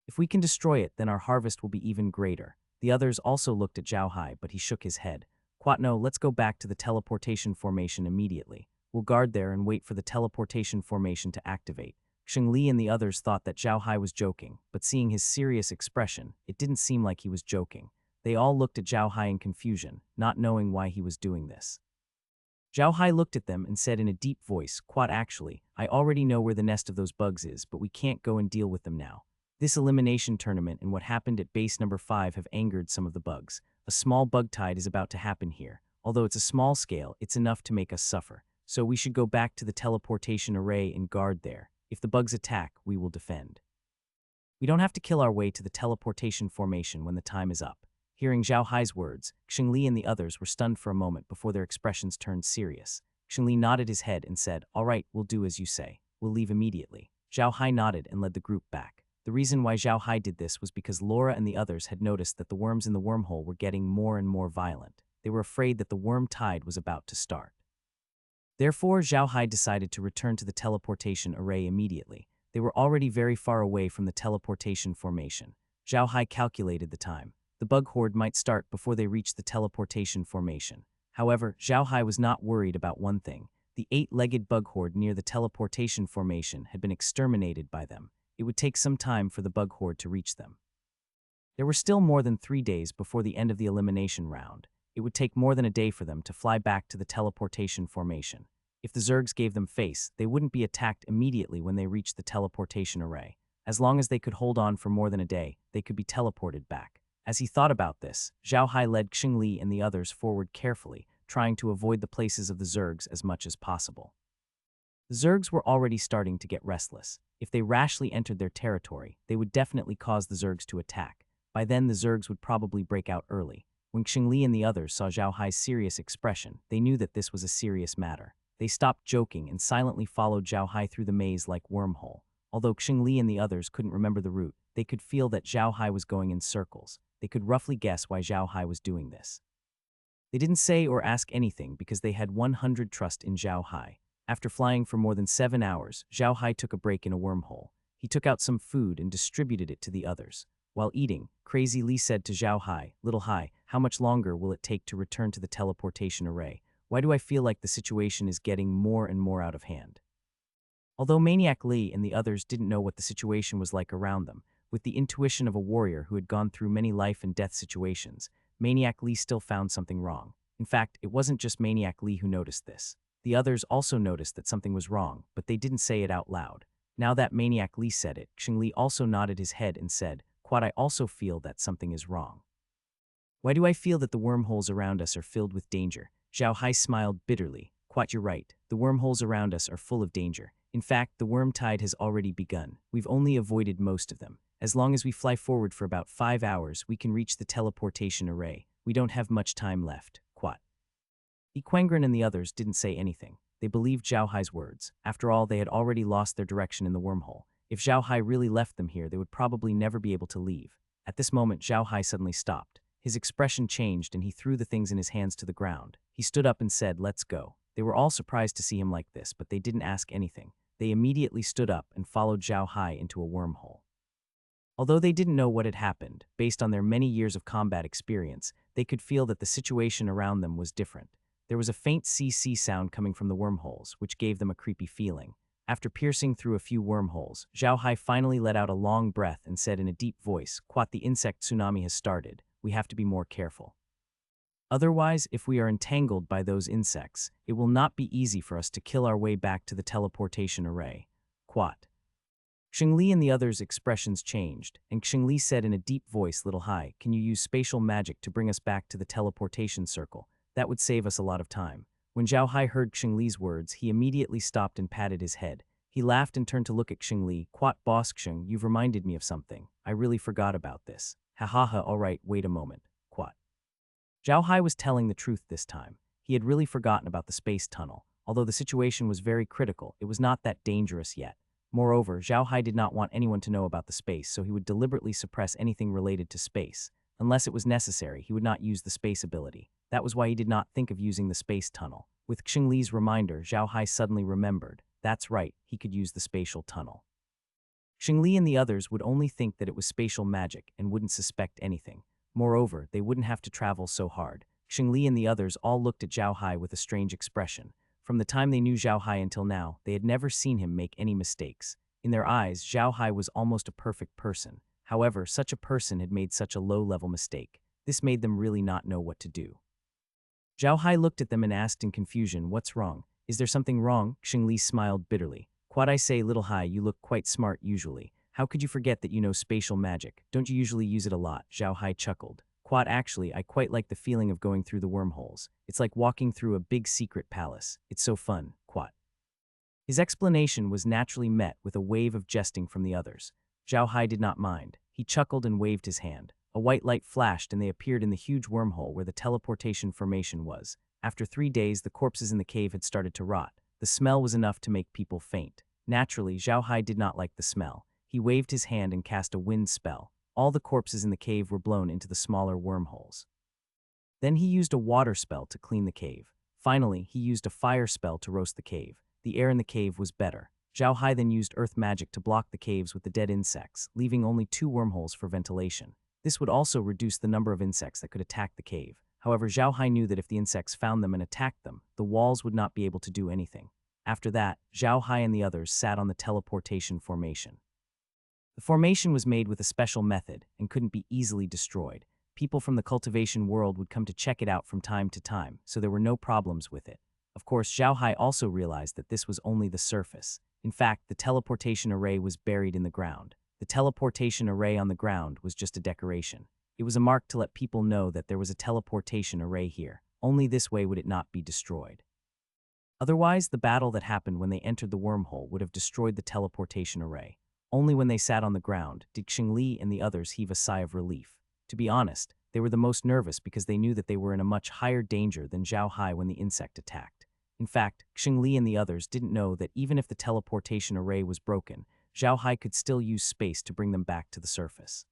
If we can destroy it, then our harvest will be even greater. The others also looked at Zhao Hai, but he shook his head. Quatno, let's go back to the teleportation formation immediately. We'll guard there and wait for the teleportation formation to activate. Xingli and the others thought that Zhao Hai was joking, but seeing his serious expression, it didn't seem like he was joking. They all looked at Zhao Hai in confusion, not knowing why he was doing this. Zhao Hai looked at them and said in a deep voice, Quat, actually, I already know where the nest of those bugs is, but we can't go and deal with them now. This elimination tournament and what happened at base number 5 have angered some of the bugs. A small bug tide is about to happen here. Although it's a small scale, it's enough to make us suffer. So we should go back to the teleportation array and guard there. If the bugs attack, we will defend. We don't have to kill our way to the teleportation formation when the time is up. Hearing Zhao Hai's words, Xingli and the others were stunned for a moment before their expressions turned serious. Xingli nodded his head and said, All right, we'll do as you say. We'll leave immediately. Zhao Hai nodded and led the group back. The reason why Zhao Hai did this was because Laura and the others had noticed that the worms in the wormhole were getting more and more violent. They were afraid that the worm tide was about to start. Therefore, Zhao Hai decided to return to the teleportation array immediately. They were already very far away from the teleportation formation. Zhao Hai calculated the time. The bug horde might start before they reached the teleportation formation. However, Zhao Hai was not worried about one thing. The 8-legged bug horde near the teleportation formation had been exterminated by them. It would take some time for the bug horde to reach them. There were still more than 3 days before the end of the elimination round. It would take more than a day for them to fly back to the teleportation formation. If the Zergs gave them face, they wouldn't be attacked immediately when they reached the teleportation array. As long as they could hold on for more than a day, they could be teleported back. As he thought about this, Zhao Hai led Xingli and the others forward carefully, trying to avoid the places of the Zergs as much as possible. The Zergs were already starting to get restless. If they rashly entered their territory, they would definitely cause the Zergs to attack. By then, the Zergs would probably break out early. When Xingli and the others saw Zhao Hai's serious expression, they knew that this was a serious matter. They stopped joking and silently followed Zhao Hai through the maze like wormhole. Although Xingli and the others couldn't remember the route, they could feel that Zhao Hai was going in circles. They could roughly guess why Zhao Hai was doing this. They didn't say or ask anything because they had 100% trust in Zhao Hai. After flying for more than 7 hours, Zhao Hai took a break in a wormhole. He took out some food and distributed it to the others. While eating, Crazy Li said to Zhao Hai, "Little Hai, how much longer will it take to return to the teleportation array? Why do I feel like the situation is getting more and more out of hand?" Although Maniac Li and the others didn't know what the situation was like around them, with the intuition of a warrior who had gone through many life and death situations, Maniac Li still found something wrong. In fact, it wasn't just Maniac Li who noticed this. The others also noticed that something was wrong, but they didn't say it out loud. Now that Maniac Li said it, Xingli also nodded his head and said, "Quad, I also feel that something is wrong. Why do I feel that the wormholes around us are filled with danger?" Zhao Hai smiled bitterly. "Quat, you're right. The wormholes around us are full of danger. In fact, the worm tide has already begun. We've only avoided most of them. As long as we fly forward for about 5 hours, we can reach the teleportation array. We don't have much time left." Quat. Equengren and the others didn't say anything. They believed Zhao Hai's words. After all, they had already lost their direction in the wormhole. If Zhao Hai really left them here, they would probably never be able to leave. At this moment, Zhao Hai suddenly stopped. His expression changed and he threw the things in his hands to the ground. He stood up and said, "Let's go." They were all surprised to see him like this, but they didn't ask anything. They immediately stood up and followed Zhao Hai into a wormhole. Although they didn't know what had happened, based on their many years of combat experience, they could feel that the situation around them was different. There was a faint CC sound coming from the wormholes, which gave them a creepy feeling. After piercing through a few wormholes, Zhao Hai finally let out a long breath and said in a deep voice, "Quat, the insect tsunami has started. We have to be more careful. Otherwise, if we are entangled by those insects, it will not be easy for us to kill our way back to the teleportation array." Quat. Xingli and the others' expressions changed, and Xingli said in a deep voice, "Little Hai, can you use spatial magic to bring us back to the teleportation circle? That would save us a lot of time." When Zhao Hai heard Xingli's words, he immediately stopped and patted his head. He laughed and turned to look at Xingli. "Quat, boss Xing, you've reminded me of something. I really forgot about this." "Ha ha ha, alright, wait a moment." Quat. Zhao Hai was telling the truth this time. He had really forgotten about the space tunnel. Although the situation was very critical, it was not that dangerous yet. Moreover, Zhao Hai did not want anyone to know about the space, so he would deliberately suppress anything related to space. Unless it was necessary, he would not use the space ability. That was why he did not think of using the space tunnel. With Xingli's reminder, Zhao Hai suddenly remembered. That's right, he could use the spatial tunnel. Xingli and the others would only think that it was spatial magic and wouldn't suspect anything. Moreover, they wouldn't have to travel so hard. Xingli and the others all looked at Zhao Hai with a strange expression. From the time they knew Zhao Hai until now, they had never seen him make any mistakes. In their eyes, Zhao Hai was almost a perfect person. However, such a person had made such a low-level mistake. This made them really not know what to do. Zhao Hai looked at them and asked in confusion, "What's wrong? Is there something wrong?" Xingli smiled bitterly. "Quad, I say, Little Hai, you look quite smart usually. How could you forget that you know spatial magic? Don't you usually use it a lot?" Zhao Hai chuckled. "Quad, actually, I quite like the feeling of going through the wormholes. It's like walking through a big secret palace. It's so fun." Quad. His explanation was naturally met with a wave of jesting from the others. Zhao Hai did not mind. He chuckled and waved his hand. A white light flashed and they appeared in the huge wormhole where the teleportation formation was. After 3 days, the corpses in the cave had started to rot. The smell was enough to make people faint. Naturally, Zhao Hai did not like the smell. He waved his hand and cast a wind spell. All the corpses in the cave were blown into the smaller wormholes. Then he used a water spell to clean the cave. Finally, he used a fire spell to roast the cave. The air in the cave was better. Zhao Hai then used earth magic to block the caves with the dead insects, leaving only 2 wormholes for ventilation. This would also reduce the number of insects that could attack the cave. However, Zhao Hai knew that if the insects found them and attacked them, the walls would not be able to do anything. After that, Zhao Hai and the others sat on the teleportation formation. The formation was made with a special method and couldn't be easily destroyed. People from the cultivation world would come to check it out from time to time, so there were no problems with it. Of course, Zhao Hai also realized that this was only the surface. In fact, the teleportation array was buried in the ground. The teleportation array on the ground was just a decoration. It was a mark to let people know that there was a teleportation array here. Only this way would it not be destroyed. Otherwise, the battle that happened when they entered the wormhole would have destroyed the teleportation array. Only when they sat on the ground did Xingli and the others heave a sigh of relief. To be honest, they were the most nervous because they knew that they were in a much higher danger than Zhao Hai when the insect attacked. In fact, Xingli and the others didn't know that even if the teleportation array was broken, Zhao Hai could still use space to bring them back to the surface.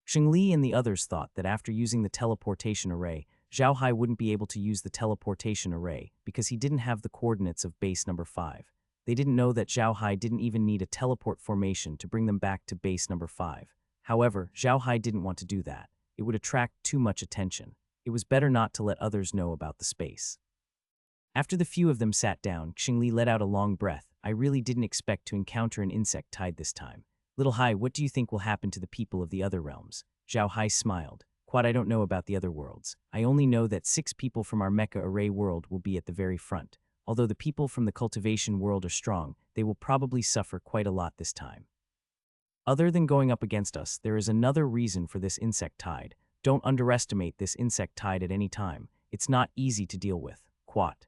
Xingli and the others thought that after using the teleportation array, Zhao Hai wouldn't be able to use the teleportation array because he didn't have the coordinates of base number 5. They didn't know that Zhao Hai didn't even need a teleport formation to bring them back to base number 5. However, Zhao Hai didn't want to do that. It would attract too much attention. It was better not to let others know about the space. After the few of them sat down, Xingli let out a long breath. I really didn't expect to encounter an insect tide this time. Little Hai, what do you think will happen to the people of the other realms? Zhao Hai smiled. Quad, I don't know about the other worlds. I only know that 6 people from our mecha array world will be at the very front. Although the people from the cultivation world are strong, they will probably suffer quite a lot this time. Other than going up against us, there is another reason for this insect tide. Don't underestimate this insect tide at any time. It's not easy to deal with. Quat.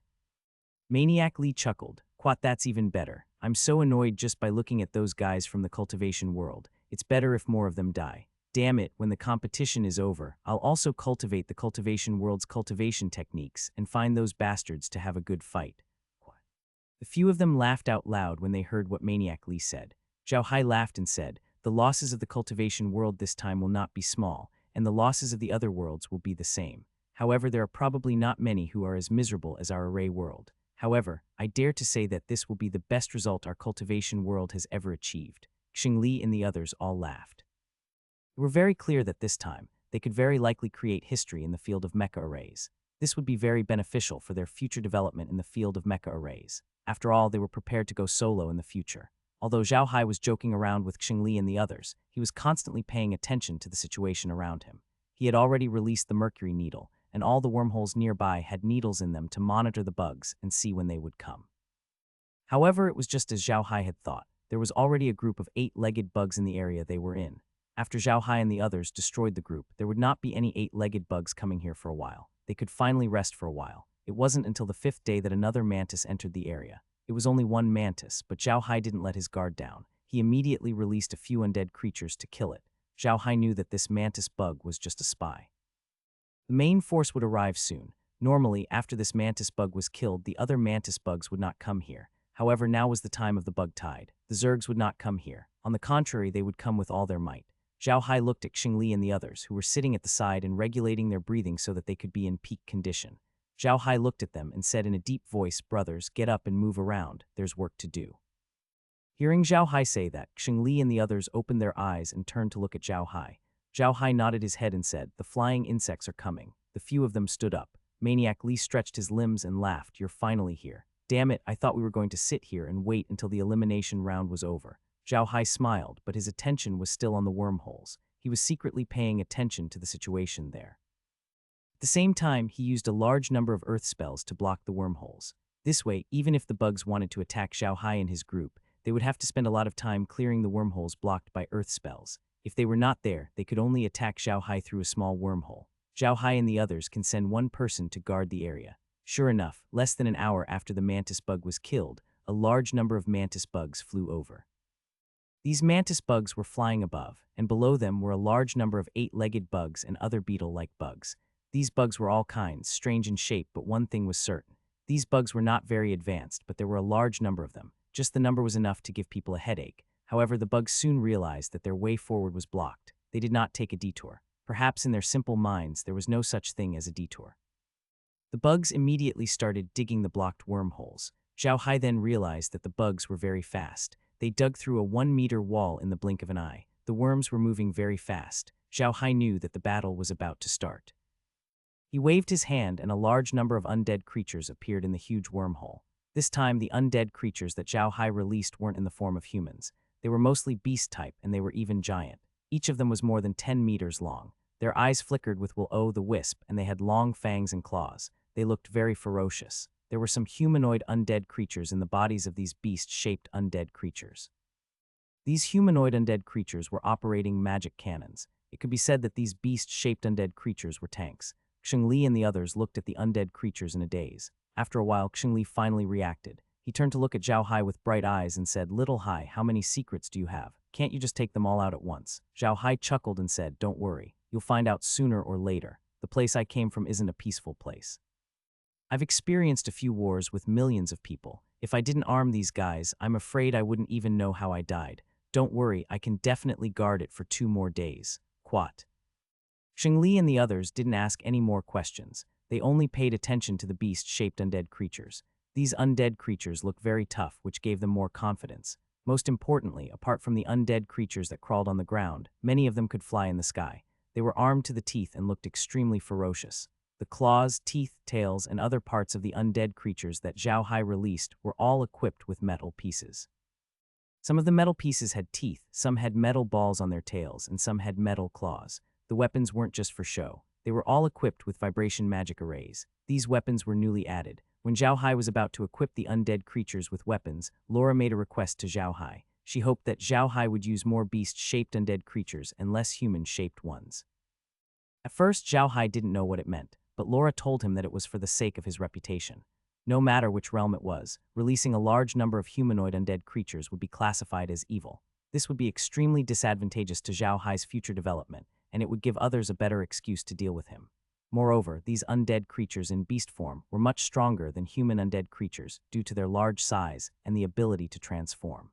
Maniac Li chuckled. Quat, that's even better. I'm so annoyed just by looking at those guys from the cultivation world. It's better if more of them die. Damn it, when the competition is over, I'll also cultivate the cultivation world's cultivation techniques and find those bastards to have a good fight. The few of them laughed out loud when they heard what Maniac Li said. Zhao Hai laughed and said, the losses of the cultivation world this time will not be small, and the losses of the other worlds will be the same. However, there are probably not many who are as miserable as our array world. However, I dare to say that this will be the best result our cultivation world has ever achieved. Xingli and the others all laughed. They were very clear that this time, they could very likely create history in the field of mecha arrays. This would be very beneficial for their future development in the field of mecha arrays. After all, they were prepared to go solo in the future. Although Zhao Hai was joking around with Xingli and the others, he was constantly paying attention to the situation around him. He had already released the mercury needle, and all the wormholes nearby had needles in them to monitor the bugs and see when they would come. However, it was just as Zhao Hai had thought. There was already a group of 8-legged bugs in the area they were in. After Zhao Hai and the others destroyed the group, there would not be any 8-legged bugs coming here for a while. They could finally rest for a while. It wasn't until the 5th day that another mantis entered the area. It was only one mantis, but Zhao Hai didn't let his guard down. He immediately released a few undead creatures to kill it. Zhao Hai knew that this mantis bug was just a spy. The main force would arrive soon. Normally, after this mantis bug was killed, the other mantis bugs would not come here. However, now was the time of the bug tide. The Zergs would not come here. On the contrary, they would come with all their might. Zhao Hai looked at Xingli and the others, who were sitting at the side and regulating their breathing so that they could be in peak condition. Zhao Hai looked at them and said in a deep voice, brothers, get up and move around. There's work to do. Hearing Zhao Hai say that, Xingli and the others opened their eyes and turned to look at Zhao Hai. Zhao Hai nodded his head and said, the flying insects are coming. The few of them stood up. Maniac Li stretched his limbs and laughed. You're finally here. Damn it, I thought we were going to sit here and wait until the elimination round was over. Zhao Hai smiled, but his attention was still on the wormholes. He was secretly paying attention to the situation there. At the same time, he used a large number of earth spells to block the wormholes. This way, even if the bugs wanted to attack Zhao Hai and his group, they would have to spend a lot of time clearing the wormholes blocked by earth spells. If they were not there, they could only attack Zhao Hai through a small wormhole. Zhao Hai and the others can send one person to guard the area. Sure enough, less than an hour after the mantis bug was killed, a large number of mantis bugs flew over. These mantis bugs were flying above, and below them were a large number of 8-legged bugs and other beetle-like bugs. These bugs were all kinds, strange in shape, but one thing was certain. These bugs were not very advanced, but there were a large number of them. Just the number was enough to give people a headache. However, the bugs soon realized that their way forward was blocked. They did not take a detour. Perhaps in their simple minds there was no such thing as a detour. The bugs immediately started digging the blocked wormholes. Zhao Hai then realized that the bugs were very fast. They dug through a 1-meter wall in the blink of an eye. The worms were moving very fast. Zhao Hai knew that the battle was about to start. He waved his hand and a large number of undead creatures appeared in the huge wormhole. This time, the undead creatures that Zhao Hai released weren't in the form of humans. They were mostly beast type, and they were even giant. Each of them was more than 10 meters long. Their eyes flickered with will-o'-the-wisp, and they had long fangs and claws. They looked very ferocious. There were some humanoid undead creatures in the bodies of these beast-shaped undead creatures. These humanoid undead creatures were operating magic cannons. It could be said that these beast-shaped undead creatures were tanks. Xingli and the others looked at the undead creatures in a daze. After a while, Xingli finally reacted. He turned to look at Zhao Hai with bright eyes and said, "Little Hai, how many secrets do you have? Can't you just take them all out at once?" Zhao Hai chuckled and said, "Don't worry. You'll find out sooner or later. The place I came from isn't a peaceful place. I've experienced a few wars with millions of people. If I didn't arm these guys, I'm afraid I wouldn't even know how I died. Don't worry, I can definitely guard it for 2 more days. Quat." Xingli and the others didn't ask any more questions. They only paid attention to the beast-shaped undead creatures. These undead creatures looked very tough, which gave them more confidence. Most importantly, apart from the undead creatures that crawled on the ground, many of them could fly in the sky. They were armed to the teeth and looked extremely ferocious. The claws, teeth, tails, and other parts of the undead creatures that Zhao Hai released were all equipped with metal pieces. Some of the metal pieces had teeth, some had metal balls on their tails, and some had metal claws. The weapons weren't just for show. They were all equipped with vibration magic arrays. These weapons were newly added. When Zhao Hai was about to equip the undead creatures with weapons, Laura made a request to Zhao Hai. She hoped that Zhao Hai would use more beast-shaped undead creatures and less human-shaped ones. At first, Zhao Hai didn't know what it meant, but Laura told him that it was for the sake of his reputation. No matter which realm it was, releasing a large number of humanoid undead creatures would be classified as evil. This would be extremely disadvantageous to Zhao Hai's future development, and it would give others a better excuse to deal with him. Moreover, these undead creatures in beast form were much stronger than human undead creatures due to their large size and the ability to transform.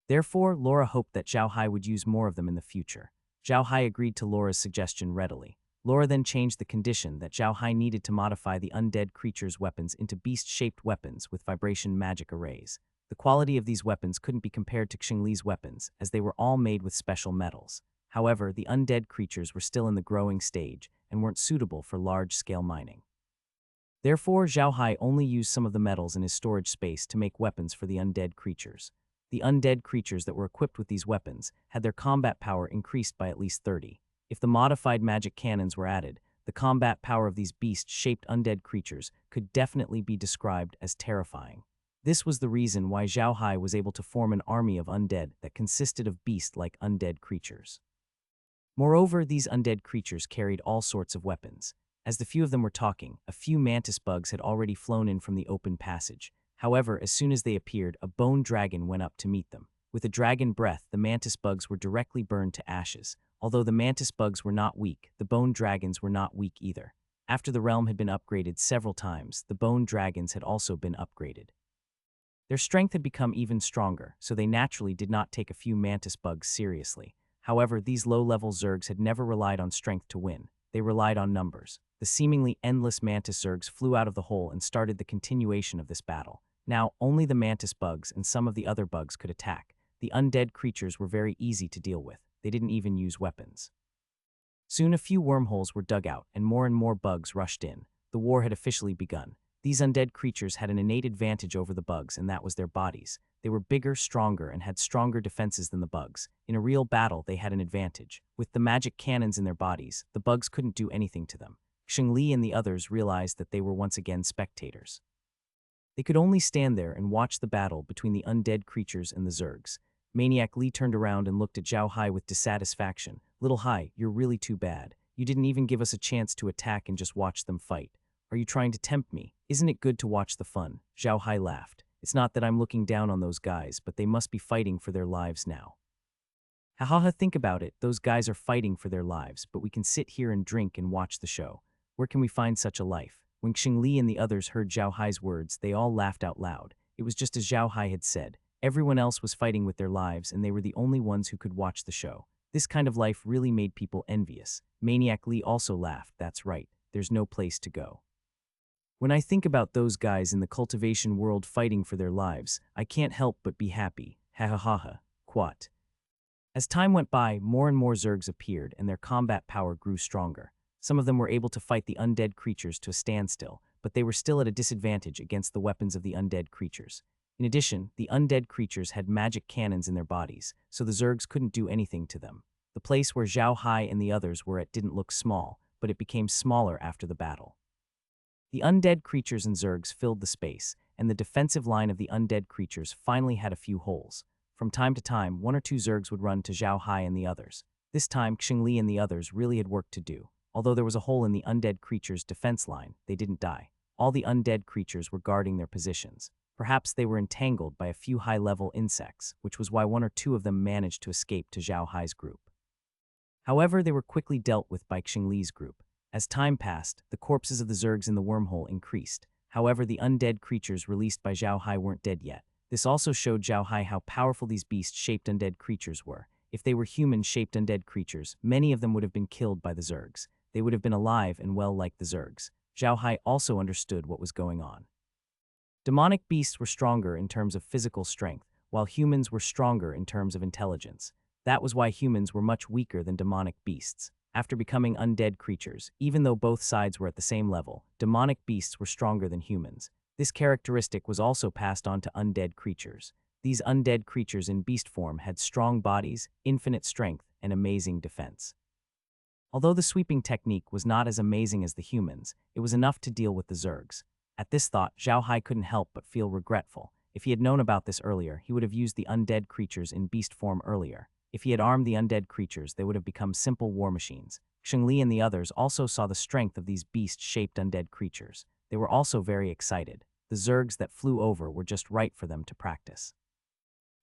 Therefore, Laura hoped that Zhao Hai would use more of them in the future. Zhao Hai agreed to Laura's suggestion readily. Laura then changed the condition that Zhao Hai needed to modify the undead creatures' weapons into beast-shaped weapons with vibration magic arrays. The quality of these weapons couldn't be compared to Xingli's weapons, as they were all made with special metals. However, the undead creatures were still in the growing stage and weren't suitable for large-scale mining. Therefore, Zhao Hai only used some of the metals in his storage space to make weapons for the undead creatures. The undead creatures that were equipped with these weapons had their combat power increased by at least 30. If the modified magic cannons were added, the combat power of these beast-shaped undead creatures could definitely be described as terrifying. This was the reason why Zhao Hai was able to form an army of undead that consisted of beast-like undead creatures. Moreover, these undead creatures carried all sorts of weapons. As the few of them were talking, a few mantis bugs had already flown in from the open passage. However, as soon as they appeared, a bone dragon went up to meet them. With a dragon breath, the mantis bugs were directly burned to ashes. Although the mantis bugs were not weak, the bone dragons were not weak either. After the realm had been upgraded several times, the bone dragons had also been upgraded. Their strength had become even stronger, so they naturally did not take a few mantis bugs seriously. However, these low-level zergs had never relied on strength to win. They relied on numbers. The seemingly endless mantis zergs flew out of the hole and started the continuation of this battle. Now, only the mantis bugs and some of the other bugs could attack. The undead creatures were very easy to deal with. They didn't even use weapons. Soon a few wormholes were dug out, and more bugs rushed in. The war had officially begun. These undead creatures had an innate advantage over the bugs, and that was their bodies. They were bigger, stronger, and had stronger defenses than the bugs. In a real battle, they had an advantage. With the magic cannons in their bodies, the bugs couldn't do anything to them. Xingli and the others realized that they were once again spectators. They could only stand there and watch the battle between the undead creatures and the zergs. Maniac Li turned around and looked at Zhao Hai with dissatisfaction. "Little Hai, you're really too bad. You didn't even give us a chance to attack and just watch them fight. Are you trying to tempt me? Isn't it good to watch the fun?" Zhao Hai laughed. "It's not that I'm looking down on those guys, but they must be fighting for their lives now." "Ha, think about it. Those guys are fighting for their lives, but we can sit here and drink and watch the show. Where can we find such a life?" When Xingli and the others heard Zhao Hai's words, they all laughed out loud. It was just as Zhao Hai had said. Everyone else was fighting with their lives, and they were the only ones who could watch the show. This kind of life really made people envious. Maniac Lee also laughed. That's right, there's no place to go. When I think about those guys in the cultivation world fighting for their lives, I can't help but be happy. Ha ha ha ha. Quat. As time went by, more and more Zergs appeared, and their combat power grew stronger. Some of them were able to fight the undead creatures to a standstill, but they were still at a disadvantage against the weapons of the undead creatures. In addition, the undead creatures had magic cannons in their bodies, so the Zergs couldn't do anything to them. The place where Zhao Hai and the others were at didn't look small, but it became smaller after the battle. The undead creatures and Zergs filled the space, and the defensive line of the undead creatures finally had a few holes. From time to time, one or two Zergs would run to Zhao Hai and the others. This time, Xingli and the others really had work to do. Although there was a hole in the undead creatures' defense line, they didn't die. All the undead creatures were guarding their positions. Perhaps they were entangled by a few high-level insects, which was why one or two of them managed to escape to Zhao Hai's group. However, they were quickly dealt with by Xingli's group. As time passed, the corpses of the Zergs in the wormhole increased. However, the undead creatures released by Zhao Hai weren't dead yet. This also showed Zhao Hai how powerful these beast-shaped undead creatures were. If they were human-shaped undead creatures, many of them would have been killed by the Zergs. They would have been alive and well like the Zergs. Zhao Hai also understood what was going on. Demonic beasts were stronger in terms of physical strength, while humans were stronger in terms of intelligence. That was why humans were much weaker than demonic beasts. After becoming undead creatures, even though both sides were at the same level, demonic beasts were stronger than humans. This characteristic was also passed on to undead creatures. These undead creatures in beast form had strong bodies, infinite strength, and amazing defense. Although the sweeping technique was not as amazing as the humans, it was enough to deal with the Zergs. At this thought, Zhao Hai couldn't help but feel regretful. If he had known about this earlier, he would have used the undead creatures in beast form earlier. If he had armed the undead creatures, they would have become simple war machines. Xingli and the others also saw the strength of these beast-shaped undead creatures. They were also very excited. The Zergs that flew over were just right for them to practice.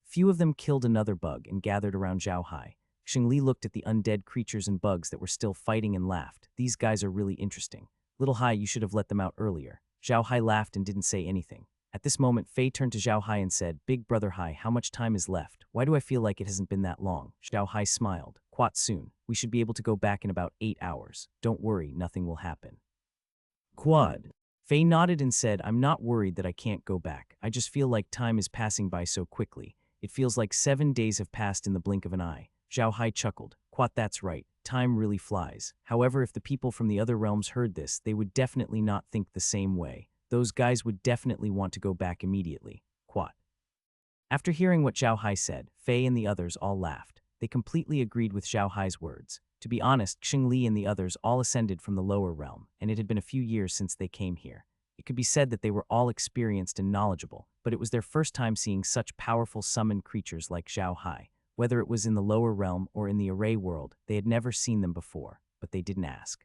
Few of them killed another bug and gathered around Zhao Hai. Xingli looked at the undead creatures and bugs that were still fighting and laughed. These guys are really interesting. Little Hai, you should have let them out earlier. Zhao Hai laughed and didn't say anything. At this moment, Fei turned to Zhao Hai and said, Big brother Hai, how much time is left? Why do I feel like it hasn't been that long? Zhao Hai smiled. Quite soon. We should be able to go back in about 8 hours. Don't worry, nothing will happen. Quad. Fei nodded and said, I'm not worried that I can't go back. I just feel like time is passing by so quickly. It feels like 7 days have passed in the blink of an eye. Zhao Hai chuckled. Quat, that's right. Time really flies. However, if the people from the other realms heard this, they would definitely not think the same way. Those guys would definitely want to go back immediately. Quat. After hearing what Zhao Hai said, Fei and the others all laughed. They completely agreed with Zhao Hai's words. To be honest, Xingli and the others all ascended from the lower realm, and it had been a few years since they came here. It could be said that they were all experienced and knowledgeable, but it was their first time seeing such powerful summoned creatures like Zhao Hai. Whether it was in the lower realm or in the array world, they had never seen them before, but they didn't ask.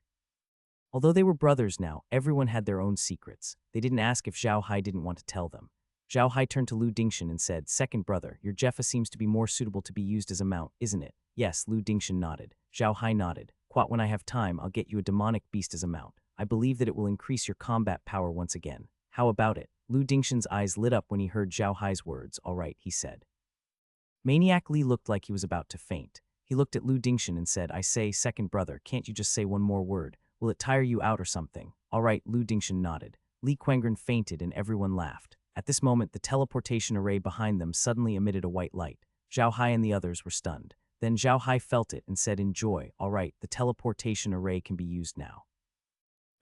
Although they were brothers now, everyone had their own secrets. They didn't ask if Zhao Hai didn't want to tell them. Zhao Hai turned to Lu Dingshan and said, Second brother, your Jeffa seems to be more suitable to be used as a mount, isn't it? Yes, Lu Dingshan nodded. Zhao Hai nodded. Quat, when I have time, I'll get you a demonic beast as a mount. I believe that it will increase your combat power once again. How about it? Lu Dingshan's eyes lit up when he heard Zhao Hai's words. All right, he said. Maniac Li looked like he was about to faint. He looked at Lu Dingshan and said, I say, second brother, can't you just say one more word? Will it tire you out or something? All right, Lu Dingshan nodded. Li Quangren fainted and everyone laughed. At this moment, the teleportation array behind them suddenly emitted a white light. Zhao Hai and the others were stunned. Then Zhao Hai felt it and said, Enjoy. All right, the teleportation array can be used now.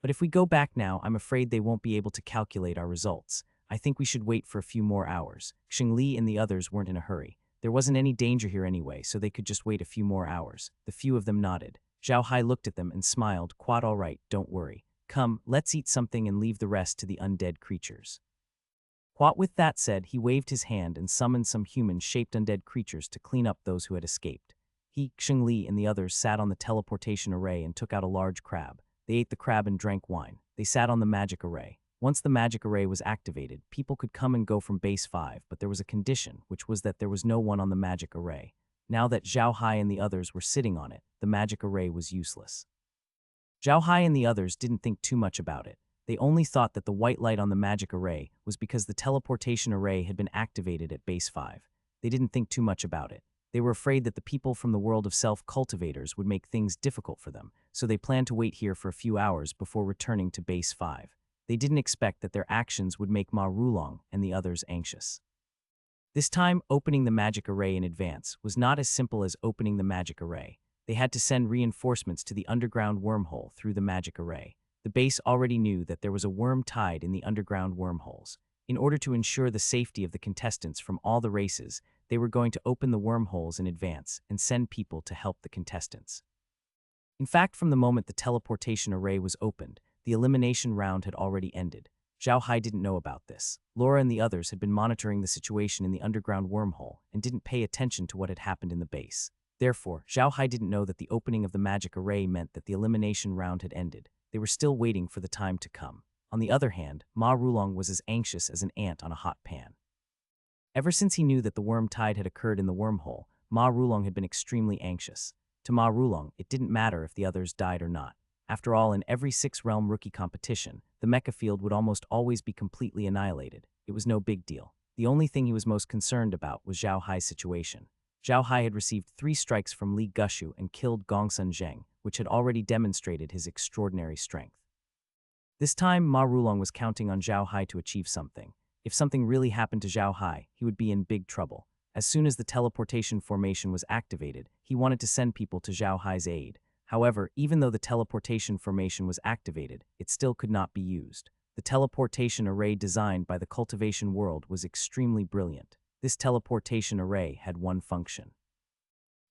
But if we go back now, I'm afraid they won't be able to calculate our results. I think we should wait for a few more hours. Xingli and the others weren't in a hurry. There wasn't any danger here anyway, so they could just wait a few more hours. The few of them nodded. Zhao Hai looked at them and smiled. Quad, all right, don't worry. Come, let's eat something and leave the rest to the undead creatures. Quat, with that said, he waved his hand and summoned some human-shaped undead creatures to clean up those who had escaped. He, Xingli, and the others sat on the teleportation array and took out a large crab. They ate the crab and drank wine. They sat on the magic array. Once the magic array was activated, people could come and go from base 5, but there was a condition, which was that there was no one on the magic array. Now that Zhao Hai and the others were sitting on it, the magic array was useless. Zhao Hai and the others didn't think too much about it. They only thought that the white light on the magic array was because the teleportation array had been activated at base 5. They didn't think too much about it. They were afraid that the people from the world of self-cultivators would make things difficult for them, so they planned to wait here for a few hours before returning to base 5. They didn't expect that their actions would make Ma Rulong and the others anxious. This time, opening the magic array in advance was not as simple as opening the magic array. They had to send reinforcements to the underground wormhole through the magic array. The base already knew that there was a worm tide in the underground wormholes. In order to ensure the safety of the contestants from all the races, they were going to open the wormholes in advance and send people to help the contestants. In fact, from the moment the teleportation array was opened, the elimination round had already ended. Zhao Hai didn't know about this. Laura and the others had been monitoring the situation in the underground wormhole and didn't pay attention to what had happened in the base. Therefore, Zhao Hai didn't know that the opening of the magic array meant that the elimination round had ended. They were still waiting for the time to come. On the other hand, Ma Rulong was as anxious as an ant on a hot pan. Ever since he knew that the worm tide had occurred in the wormhole, Ma Rulong had been extremely anxious. To Ma Rulong, it didn't matter if the others died or not. After all, in every 6-realm rookie competition, the mecha field would almost always be completely annihilated. It was no big deal. The only thing he was most concerned about was Zhao Hai's situation. Zhao Hai had received 3 strikes from Li Gushu and killed Gongsun Zheng, which had already demonstrated his extraordinary strength. This time, Ma Rulong was counting on Zhao Hai to achieve something. If something really happened to Zhao Hai, he would be in big trouble. As soon as the teleportation formation was activated, he wanted to send people to Zhao Hai's aid. However, even though the teleportation formation was activated, it still could not be used. The teleportation array designed by the cultivation world was extremely brilliant. This teleportation array had one function.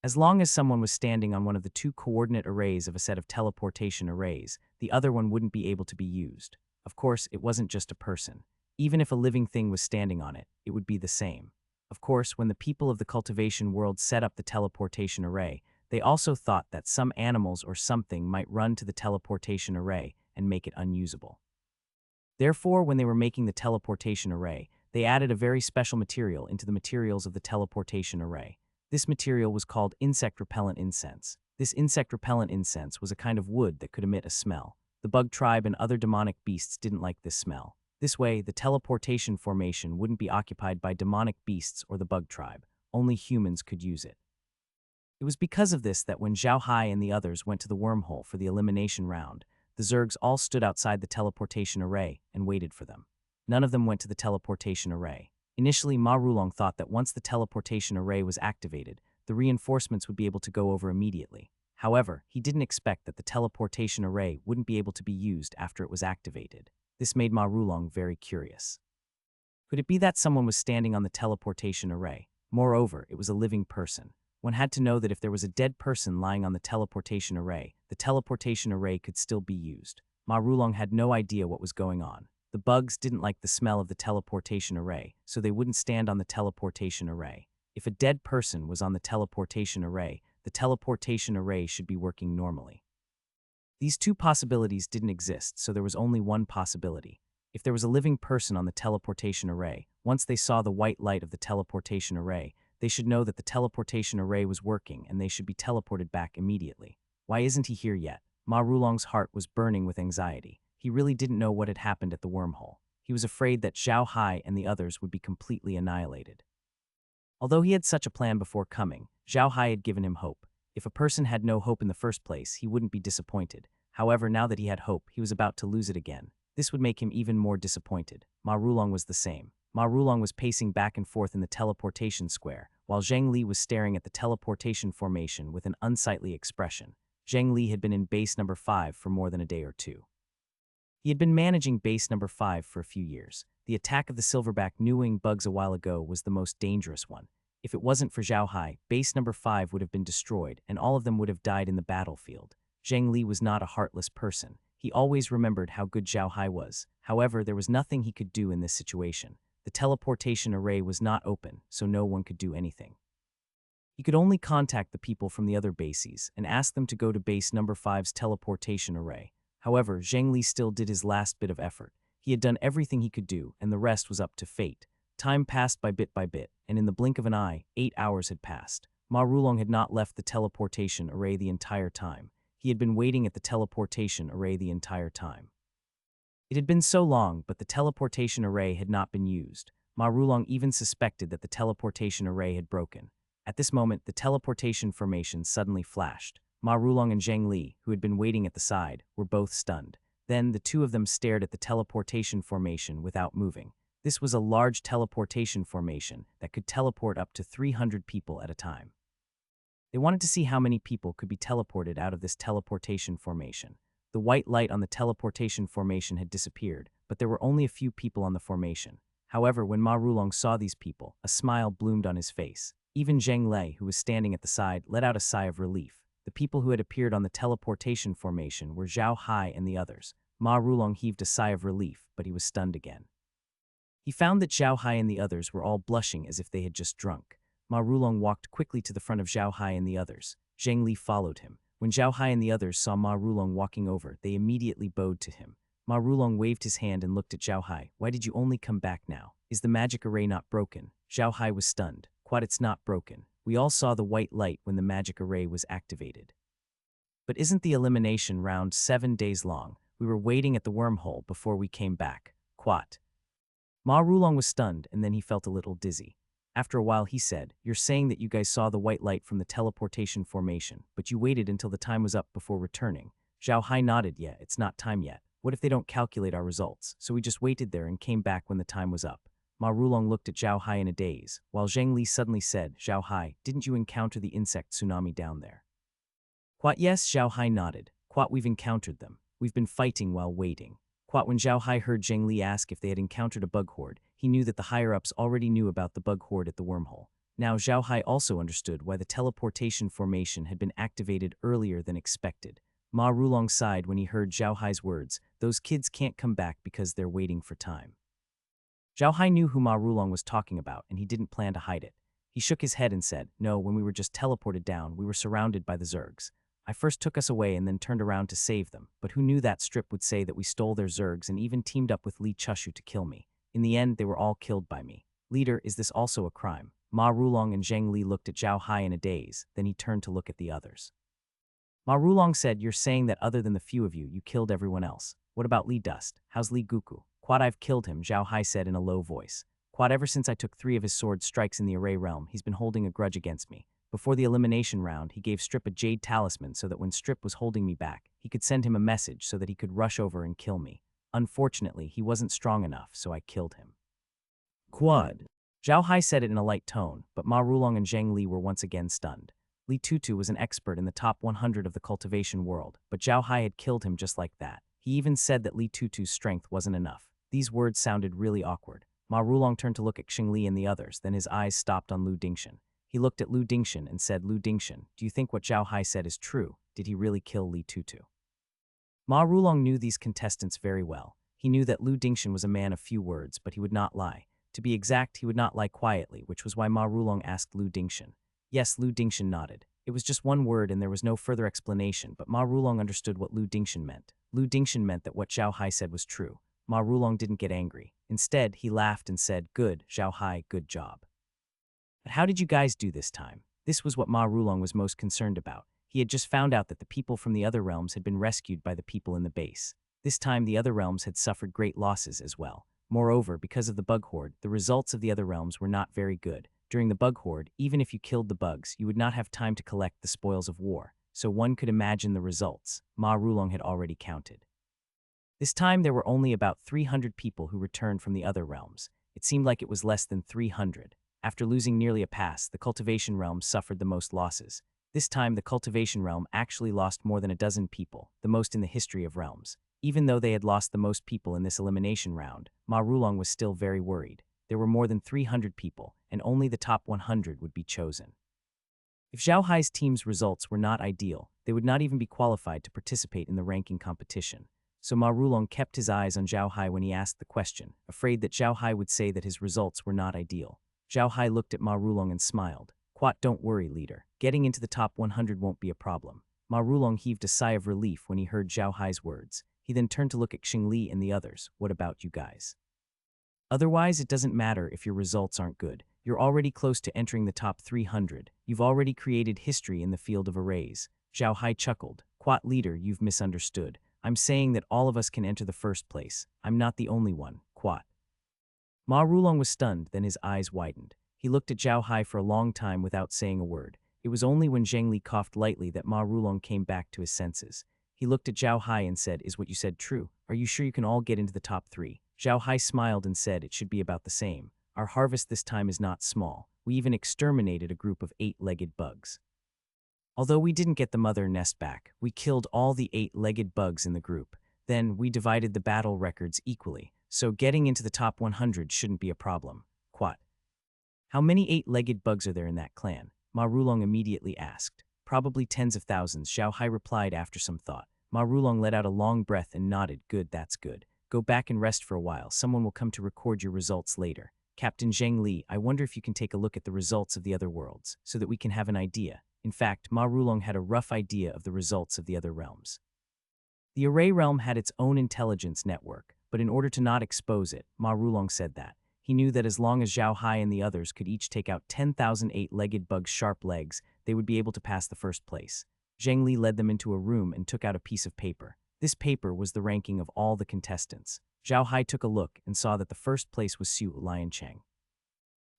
As long as someone was standing on one of the 2 coordinate arrays of a set of teleportation arrays, the other one wouldn't be able to be used. Of course, it wasn't just a person. Even if a living thing was standing on it, it would be the same. Of course, when the people of the cultivation world set up the teleportation array, they also thought that some animals or something might run to the teleportation array and make it unusable. Therefore, when they were making the teleportation array, they added a very special material into the materials of the teleportation array. This material was called insect-repellent incense. This insect-repellent incense was a kind of wood that could emit a smell. The bug tribe and other demonic beasts didn't like this smell. This way, the teleportation formation wouldn't be occupied by demonic beasts or the bug tribe. Only humans could use it. It was because of this that when Zhao Hai and the others went to the wormhole for the elimination round, the Zergs all stood outside the teleportation array and waited for them. None of them went to the teleportation array. Initially, Ma Rulong thought that once the teleportation array was activated, the reinforcements would be able to go over immediately. However, he didn't expect that the teleportation array wouldn't be able to be used after it was activated. This made Ma Rulong very curious. Could it be that someone was standing on the teleportation array? Moreover, it was a living person. One had to know that if there was a dead person lying on the teleportation array could still be used. Ma Rulong had no idea what was going on. The bugs didn't like the smell of the teleportation array, so they wouldn't stand on the teleportation array. If a dead person was on the teleportation array should be working normally. These 2 possibilities didn't exist, so there was only one possibility. If there was a living person on the teleportation array, once they saw the white light of the teleportation array, they should know that the teleportation array was working and they should be teleported back immediately. Why isn't he here yet? Ma Rulong's heart was burning with anxiety. He really didn't know what had happened at the wormhole. He was afraid that Zhao Hai and the others would be completely annihilated. Although he had such a plan before coming, Zhao Hai had given him hope. If a person had no hope in the first place, he wouldn't be disappointed. However, now that he had hope, he was about to lose it again. This would make him even more disappointed. Ma Rulong was the same. Ma Rulong was pacing back and forth in the teleportation square, while Zheng Li was staring at the teleportation formation with an unsightly expression. Zheng Li had been in base number 5 for more than a day or 2. He had been managing base number 5 for a few years. The attack of the silverback new-wing bugs a while ago was the most dangerous one. If it wasn't for Zhao Hai, base number 5 would have been destroyed, and all of them would have died in the battlefield. Zheng Li was not a heartless person. He always remembered how good Zhao Hai was. However, there was nothing he could do in this situation. The teleportation array was not open, so no one could do anything. He could only contact the people from the other bases and ask them to go to base number 5's teleportation array. However, Zheng Li still did his last bit of effort. He had done everything he could do, and the rest was up to fate. Time passed by bit, and in the blink of an eye, 8 hours had passed. Ma Rulong had not left the teleportation array the entire time. He had been waiting at the teleportation array the entire time. It had been so long, but the teleportation array had not been used. Ma Rulong even suspected that the teleportation array had broken. At this moment, the teleportation formation suddenly flashed. Ma Rulong and Zhang Li, who had been waiting at the side, were both stunned. Then the two of them stared at the teleportation formation without moving. This was a large teleportation formation that could teleport up to 300 people at a time. They wanted to see how many people could be teleported out of this teleportation formation. The white light on the teleportation formation had disappeared, but there were only a few people on the formation. However, when Ma Rulong saw these people, a smile bloomed on his face. Even Zhang Lei, who was standing at the side, let out a sigh of relief. The people who had appeared on the teleportation formation were Zhao Hai and the others. Ma Rulong heaved a sigh of relief, but he was stunned again. He found that Zhao Hai and the others were all blushing as if they had just drunk. Ma Rulong walked quickly to the front of Zhao Hai and the others. Zhang Li followed him. When Zhao Hai and the others saw Ma Rulong walking over, they immediately bowed to him. Ma Rulong waved his hand and looked at Zhao Hai. Why did you only come back now? Is the magic array not broken? Zhao Hai was stunned. Quad, it's not broken. We all saw the white light when the magic array was activated. But isn't the elimination round 7 days long? We were waiting at the wormhole before we came back. Quat. Ma Rulong was stunned, and then he felt a little dizzy. After a while, he said, "You're saying that you guys saw the white light from the teleportation formation, but you waited until the time was up before returning." Zhao Hai nodded. Yeah, it's not time yet. What if they don't calculate our results? So we just waited there and came back when the time was up. Ma Rulong looked at Zhao Hai in a daze, while Zhang Li suddenly said, "Zhao Hai, didn't you encounter the insect tsunami down there?" Quat, yes, Zhao Hai nodded. Quat, we've encountered them. We've been fighting while waiting. Quat, when Zhao Hai heard Zhang Li ask if they had encountered a bug horde, he knew that the higher-ups already knew about the bug horde at the wormhole. Now Zhao Hai also understood why the teleportation formation had been activated earlier than expected. Ma Rulong sighed when he heard Zhao Hai's words, "Those kids can't come back because they're waiting for time." Zhao Hai knew who Ma Rulong was talking about, and he didn't plan to hide it. He shook his head and said, "No, when we were just teleported down, we were surrounded by the Zergs. I first took us away and then turned around to save them, but who knew that strip would say that we stole their Zergs and even teamed up with Li Chushu to kill me. In the end, they were all killed by me. Leader, is this also a crime?" Ma Rulong and Zhang Li looked at Zhao Hai in a daze, then he turned to look at the others. Ma Rulong said, "You're saying that other than the few of you, you killed everyone else. What about Li Dust? How's Li Guku?" "Quad, I've killed him," Zhao Hai said in a low voice. "Quad, ever since I took 3 of his sword strikes in the Array realm, he's been holding a grudge against me. Before the elimination round, he gave Strip a jade talisman so that when Strip was holding me back, he could send him a message so that he could rush over and kill me. Unfortunately, he wasn't strong enough, so I killed him." Quad. Zhao Hai said it in a light tone, but Ma Rulong and Zhang Li were once again stunned. Li Tutu was an expert in the top 100 of the cultivation world, but Zhao Hai had killed him just like that. He even said that Li Tutu's strength wasn't enough. These words sounded really awkward. Ma Rulong turned to look at Xing Li and the others, then his eyes stopped on Lu Dingshan. He looked at Lu Dingshan and said, "Lu Dingshan, do you think what Zhao Hai said is true? Did he really kill Li Tutu?" Ma Rulong knew these contestants very well. He knew that Lu Dingshan was a man of few words, but he would not lie. To be exact, he would not lie quietly, which was why Ma Rulong asked Lu Dingshan. Yes, Lu Dingshan nodded. It was just one word and there was no further explanation, but Ma Rulong understood what Lu Dingshan meant. Lu Dingshan meant that what Zhao Hai said was true. Ma Rulong didn't get angry. Instead, he laughed and said, "Good, Zhao Hai, good job. But how did you guys do this time?" This was what Ma Rulong was most concerned about. He had just found out that the people from the other realms had been rescued by the people in the base. This time, the other realms had suffered great losses as well. Moreover, because of the bug horde, the results of the other realms were not very good. During the bug horde, even if you killed the bugs, you would not have time to collect the spoils of war. So one could imagine the results. Ma Rulong had already counted. This time, there were only about 300 people who returned from the other realms. It seemed like it was less than 300. After losing nearly a pass, the cultivation realm suffered the most losses. This time, the cultivation realm actually lost more than a dozen people, the most in the history of realms. Even though they had lost the most people in this elimination round, Ma Rulong was still very worried. There were more than 300 people, and only the top 100 would be chosen. If Zhao Hai's team's results were not ideal, they would not even be qualified to participate in the ranking competition. So Ma Rulong kept his eyes on Zhao Hai when he asked the question, afraid that Zhao Hai would say that his results were not ideal. Zhao Hai looked at Ma Rulong and smiled. "Quat, don't worry, leader. Getting into the top 100 won't be a problem." Ma Rulong heaved a sigh of relief when he heard Zhao Hai's words. He then turned to look at Xing Li and the others. "What about you guys? Otherwise, it doesn't matter if your results aren't good. You're already close to entering the top 300. You've already created history in the field of arrays." Zhao Hai chuckled. "Quat, leader, you've misunderstood. I'm saying that all of us can enter the first place. I'm not the only one. Quat. Ma Rulong was stunned, then his eyes widened. He looked at Zhao Hai for a long time without saying a word. It was only when Zhang Li coughed lightly that Ma Rulong came back to his senses. He looked at Zhao Hai and said, "Is what you said true? Are you sure you can all get into the top 3? Zhao Hai smiled and said, "It should be about the same. Our harvest this time is not small. We even exterminated a group of 8-legged bugs. Although we didn't get the mother nest back, we killed all the 8-legged bugs in the group. Then we divided the battle records equally, so getting into the top 100 shouldn't be a problem." Quat. How many 8-legged bugs are there in that clan? Ma Rulong immediately asked. Probably tens of thousands, Zhao Hai replied after some thought. Ma Rulong let out a long breath and nodded. Good, that's good. Go back and rest for a while. Someone will come to record your results later. Captain Zhang Li, I wonder if you can take a look at the results of the other worlds, so that we can have an idea. In fact, Ma Rulong had a rough idea of the results of the other realms. The Array realm had its own intelligence network, but in order to not expose it, Ma Rulong said that he knew that as long as Zhao Hai and the others could each take out 10,000 8-legged bugs' sharp legs, they would be able to pass the first place. Zhang Li led them into a room and took out a piece of paper. This paper was the ranking of all the contestants. Zhao Hai took a look and saw that the first place was Su Liancheng.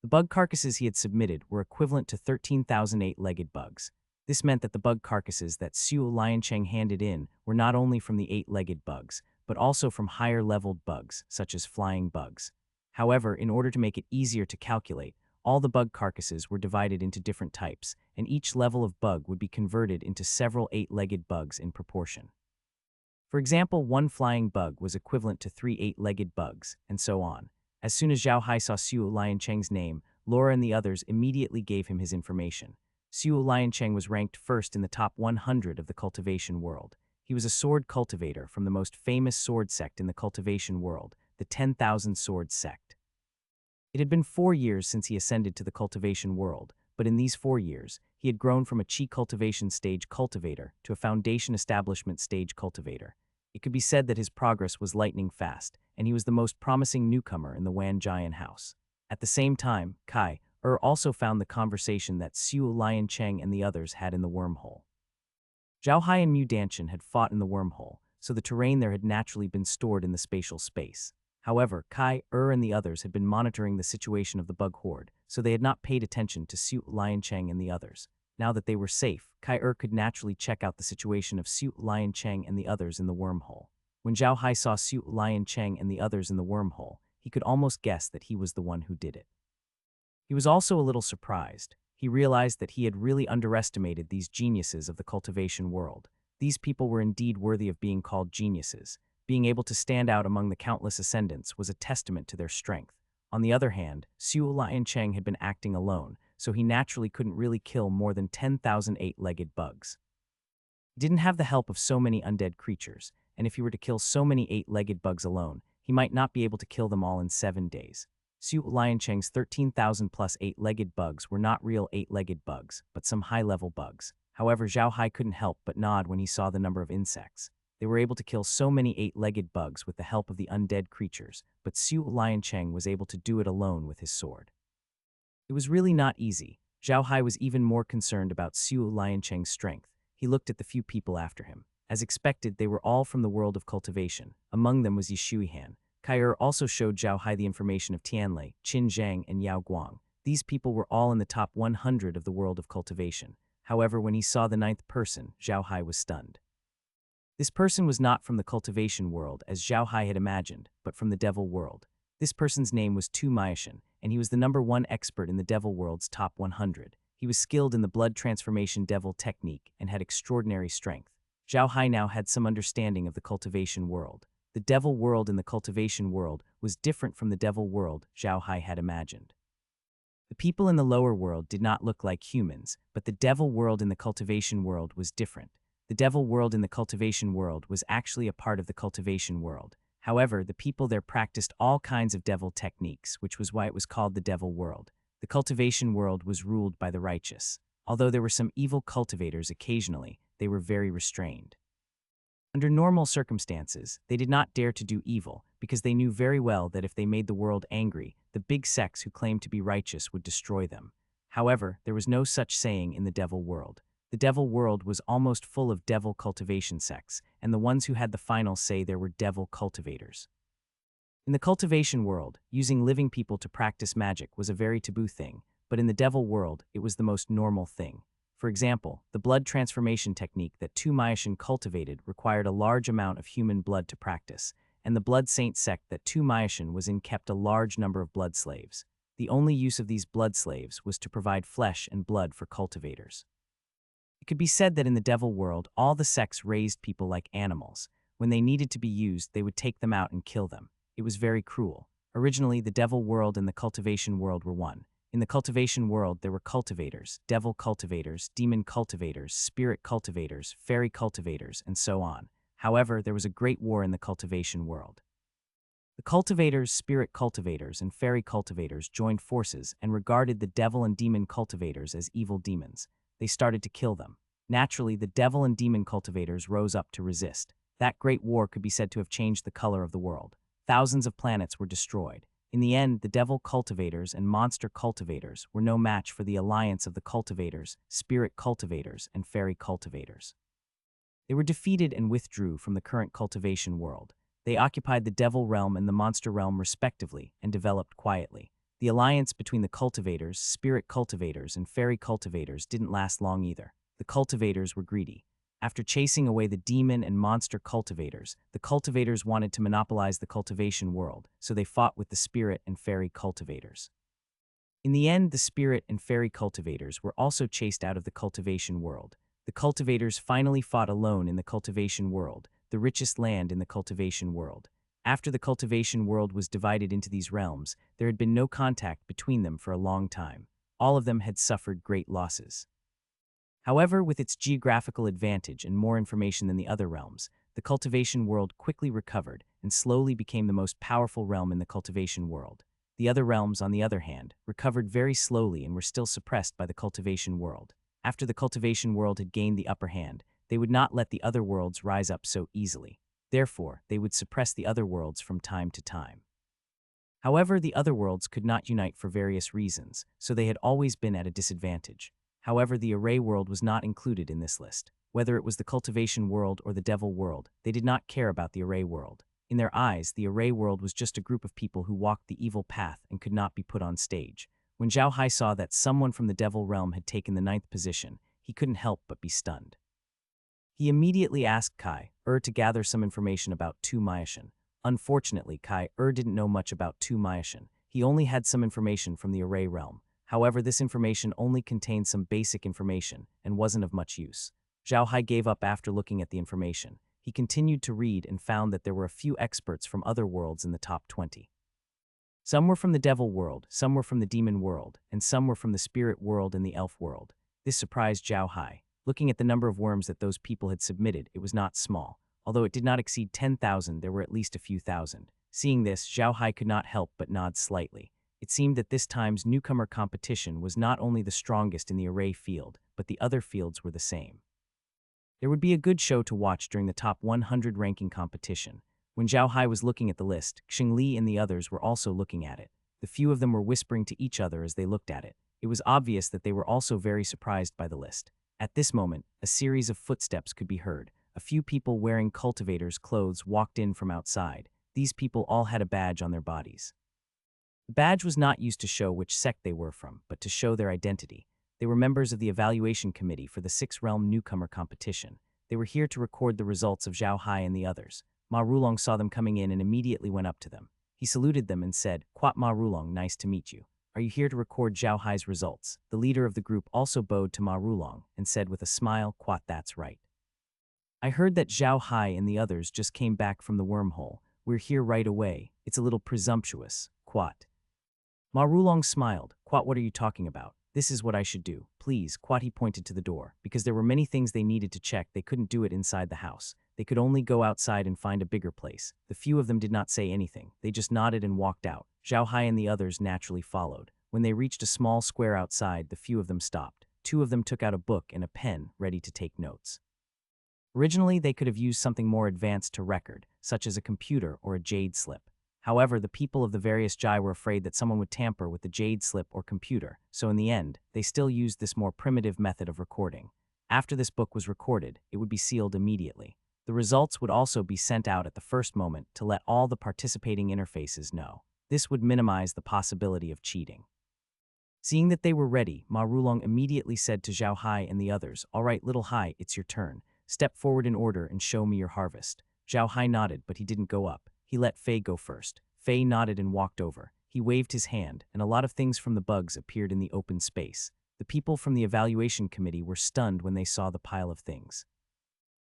The bug carcasses he had submitted were equivalent to 13,000 8-legged bugs. This meant that the bug carcasses that Su Liancheng handed in were not only from the 8-legged bugs, but also from higher-leveled bugs, such as flying bugs. However, in order to make it easier to calculate, all the bug carcasses were divided into different types, and each level of bug would be converted into several 8-legged bugs in proportion. For example, one flying bug was equivalent to 3 8-legged bugs, and so on. As soon as Zhao Hai saw Su Liancheng's name, Laura and the others immediately gave him his information. Su Liancheng was ranked first in the top 100 of the cultivation world. He was a sword cultivator from the most famous sword sect in the cultivation world, the 10,000 Swords sect. It had been 4 years since he ascended to the cultivation world, but in these 4 years, he had grown from a Qi cultivation stage cultivator to a foundation establishment stage cultivator. It could be said that his progress was lightning fast, and he was the most promising newcomer in the Wan Jian house. At the same time, Kai also found the conversation that Su Liancheng and the others had in the wormhole. Zhao Hai and Mu Danshan had fought in the wormhole, so the terrain there had naturally been stored in the spatial space. However, Kai, and the others had been monitoring the situation of the bug horde, so they had not paid attention to Su Liancheng and the others. Now that they were safe, Kai could naturally check out the situation of Su Liancheng and the others in the wormhole. When Zhao Hai saw Su Liancheng and the others in the wormhole, he could almost guess that he was the one who did it. He was also a little surprised. He realized that he had really underestimated these geniuses of the cultivation world. These people were indeed worthy of being called geniuses. Being able to stand out among the countless ascendants was a testament to their strength. On the other hand, Su Liancheng had been acting alone, so he naturally couldn't really kill more than 10,000 8-legged bugs. He didn't have the help of so many undead creatures, and if he were to kill so many 8-legged bugs alone, he might not be able to kill them all in 7 days. Su Liancheng's 13,000 plus 8-legged bugs were not real 8-legged bugs, but some high-level bugs. However, Zhao Hai couldn't help but nod when he saw the number of insects. They were able to kill so many 8-legged bugs with the help of the undead creatures, but Su Liancheng was able to do it alone with his sword. It was really not easy. Zhao Hai was even more concerned about Su Liancheng's strength. He looked at the few people after him. As expected, they were all from the world of cultivation. Among them was Yishuihan. Kai also showed Zhao Hai the information of Tianlei, Qin Zhang, and Yao Guang. These people were all in the top 100 of the world of cultivation. However, when he saw the 9th person, Zhao Hai was stunned. This person was not from the cultivation world as Zhao Hai had imagined, but from the devil world. This person's name was Tu Maishan, and he was the #1 expert in the devil world's top 100. He was skilled in the blood transformation devil technique and had extraordinary strength. Zhao Hai now had some understanding of the cultivation world. The devil world in the cultivation world was different from the devil world Zhao Hai had imagined. The people in the lower world did not look like humans, but the devil world in the cultivation world was different. The devil world in the cultivation world was actually a part of the cultivation world. However, the people there practiced all kinds of devil techniques, which was why it was called the devil world. The cultivation world was ruled by the righteous. Although there were some evil cultivators occasionally, they were very restrained. Under normal circumstances, they did not dare to do evil, because they knew very well that if they made the world angry, the big sects who claimed to be righteous would destroy them. However, there was no such saying in the devil world. The devil world was almost full of devil cultivation sects, and the ones who had the final say there were devil cultivators. In the cultivation world, using living people to practice magic was a very taboo thing, but in the devil world, it was the most normal thing. For example, the blood transformation technique that two Mayacian cultivated required a large amount of human blood to practice, and the blood saint sect that two Mayacian was in kept a large number of blood slaves. The only use of these blood slaves was to provide flesh and blood for cultivators. It could be said that in the devil world, all the sects raised people like animals. When they needed to be used, they would take them out and kill them. It was very cruel. Originally, the devil world and the cultivation world were one. In the cultivation world, there were cultivators, devil cultivators, demon cultivators, spirit cultivators, fairy cultivators, and so on. However, there was a great war in the cultivation world. The cultivators, spirit cultivators, and fairy cultivators joined forces and regarded the devil and demon cultivators as evil demons. They started to kill them. Naturally, the devil and demon cultivators rose up to resist. That great war could be said to have changed the color of the world. Thousands of planets were destroyed. In the end, the devil cultivators and monster cultivators were no match for the alliance of the cultivators, spirit cultivators, and fairy cultivators. They were defeated and withdrew from the current cultivation world. They occupied the devil realm and the monster realm respectively and developed quietly. The alliance between the cultivators, spirit cultivators, and fairy cultivators didn't last long either. The cultivators were greedy. After chasing away the demon and monster cultivators, the cultivators wanted to monopolize the cultivation world, so they fought with the spirit and fairy cultivators. In the end, the spirit and fairy cultivators were also chased out of the cultivation world. The cultivators finally fought alone in the cultivation world, the richest land in the cultivation world. After the cultivation world was divided into these realms, there had been no contact between them for a long time. All of them had suffered great losses. However, with its geographical advantage and more information than the other realms, the cultivation world quickly recovered and slowly became the most powerful realm in the cultivation world. The other realms, on the other hand, recovered very slowly and were still suppressed by the cultivation world. After the cultivation world had gained the upper hand, they would not let the other worlds rise up so easily. Therefore, they would suppress the other worlds from time to time. However, the other worlds could not unite for various reasons, so they had always been at a disadvantage. However, the array world was not included in this list. Whether it was the cultivation world or the devil world, they did not care about the array world. In their eyes, the array world was just a group of people who walked the evil path and could not be put on stage. When Zhao Hai saw that someone from the devil realm had taken the 9th position, he couldn't help but be stunned. He immediately asked Kai to gather some information about Tu Mayacian. Unfortunately, Kai didn't know much about Tu Mayacian. He only had some information from the array realm. However, this information only contained some basic information and wasn't of much use. Zhao Hai gave up after looking at the information. He continued to read and found that there were a few experts from other worlds in the top 20. Some were from the devil world, some were from the demon world, and some were from the spirit world and the elf world. This surprised Zhao Hai. Looking at the number of worms that those people had submitted, it was not small. Although it did not exceed 10,000, there were at least a few thousand. Seeing this, Zhao Hai could not help but nod slightly. It seemed that this time's newcomer competition was not only the strongest in the array field, but the other fields were the same. There would be a good show to watch during the top 100 ranking competition. When Zhao Hai was looking at the list, Xing Li and the others were also looking at it. The few of them were whispering to each other as they looked at it. It was obvious that they were also very surprised by the list. At this moment, a series of footsteps could be heard. A few people wearing cultivators' clothes walked in from outside. These people all had a badge on their bodies. The badge was not used to show which sect they were from, but to show their identity. They were members of the evaluation committee for the 6th Realm newcomer competition. They were here to record the results of Zhao Hai and the others. Ma Rulong saw them coming in and immediately went up to them. He saluted them and said, "Quat Ma Rulong, nice to meet you. Are you here to record Zhao Hai's results?" The leader of the group also bowed to Ma Rulong and said with a smile, "Quat, that's right. I heard that Zhao Hai and the others just came back from the wormhole. We're here right away. It's a little presumptuous, Quat." Ma Rulong smiled. "Quat, what are you talking about? This is what I should do. Please," Quat, he pointed to the door. Because there were many things they needed to check, they couldn't do it inside the house. They could only go outside and find a bigger place. The few of them did not say anything. They just nodded and walked out. Zhao Hai and the others naturally followed. When they reached a small square outside, the few of them stopped. 2 of them took out a book and a pen, ready to take notes. Originally, they could have used something more advanced to record, such as a computer or a jade slip. However, the people of the various Jai were afraid that someone would tamper with the jade slip or computer, so in the end, they still used this more primitive method of recording. After this book was recorded, it would be sealed immediately. The results would also be sent out at the first moment to let all the participating interfaces know. This would minimize the possibility of cheating. Seeing that they were ready, Ma Rulong immediately said to Zhao Hai and the others, "All right, little Hai, it's your turn. Step forward in order and show me your harvest." Zhao Hai nodded, but he didn't go up. He let Fei go first. Fei nodded and walked over. He waved his hand, and a lot of things from the bugs appeared in the open space. The people from the evaluation committee were stunned when they saw the pile of things.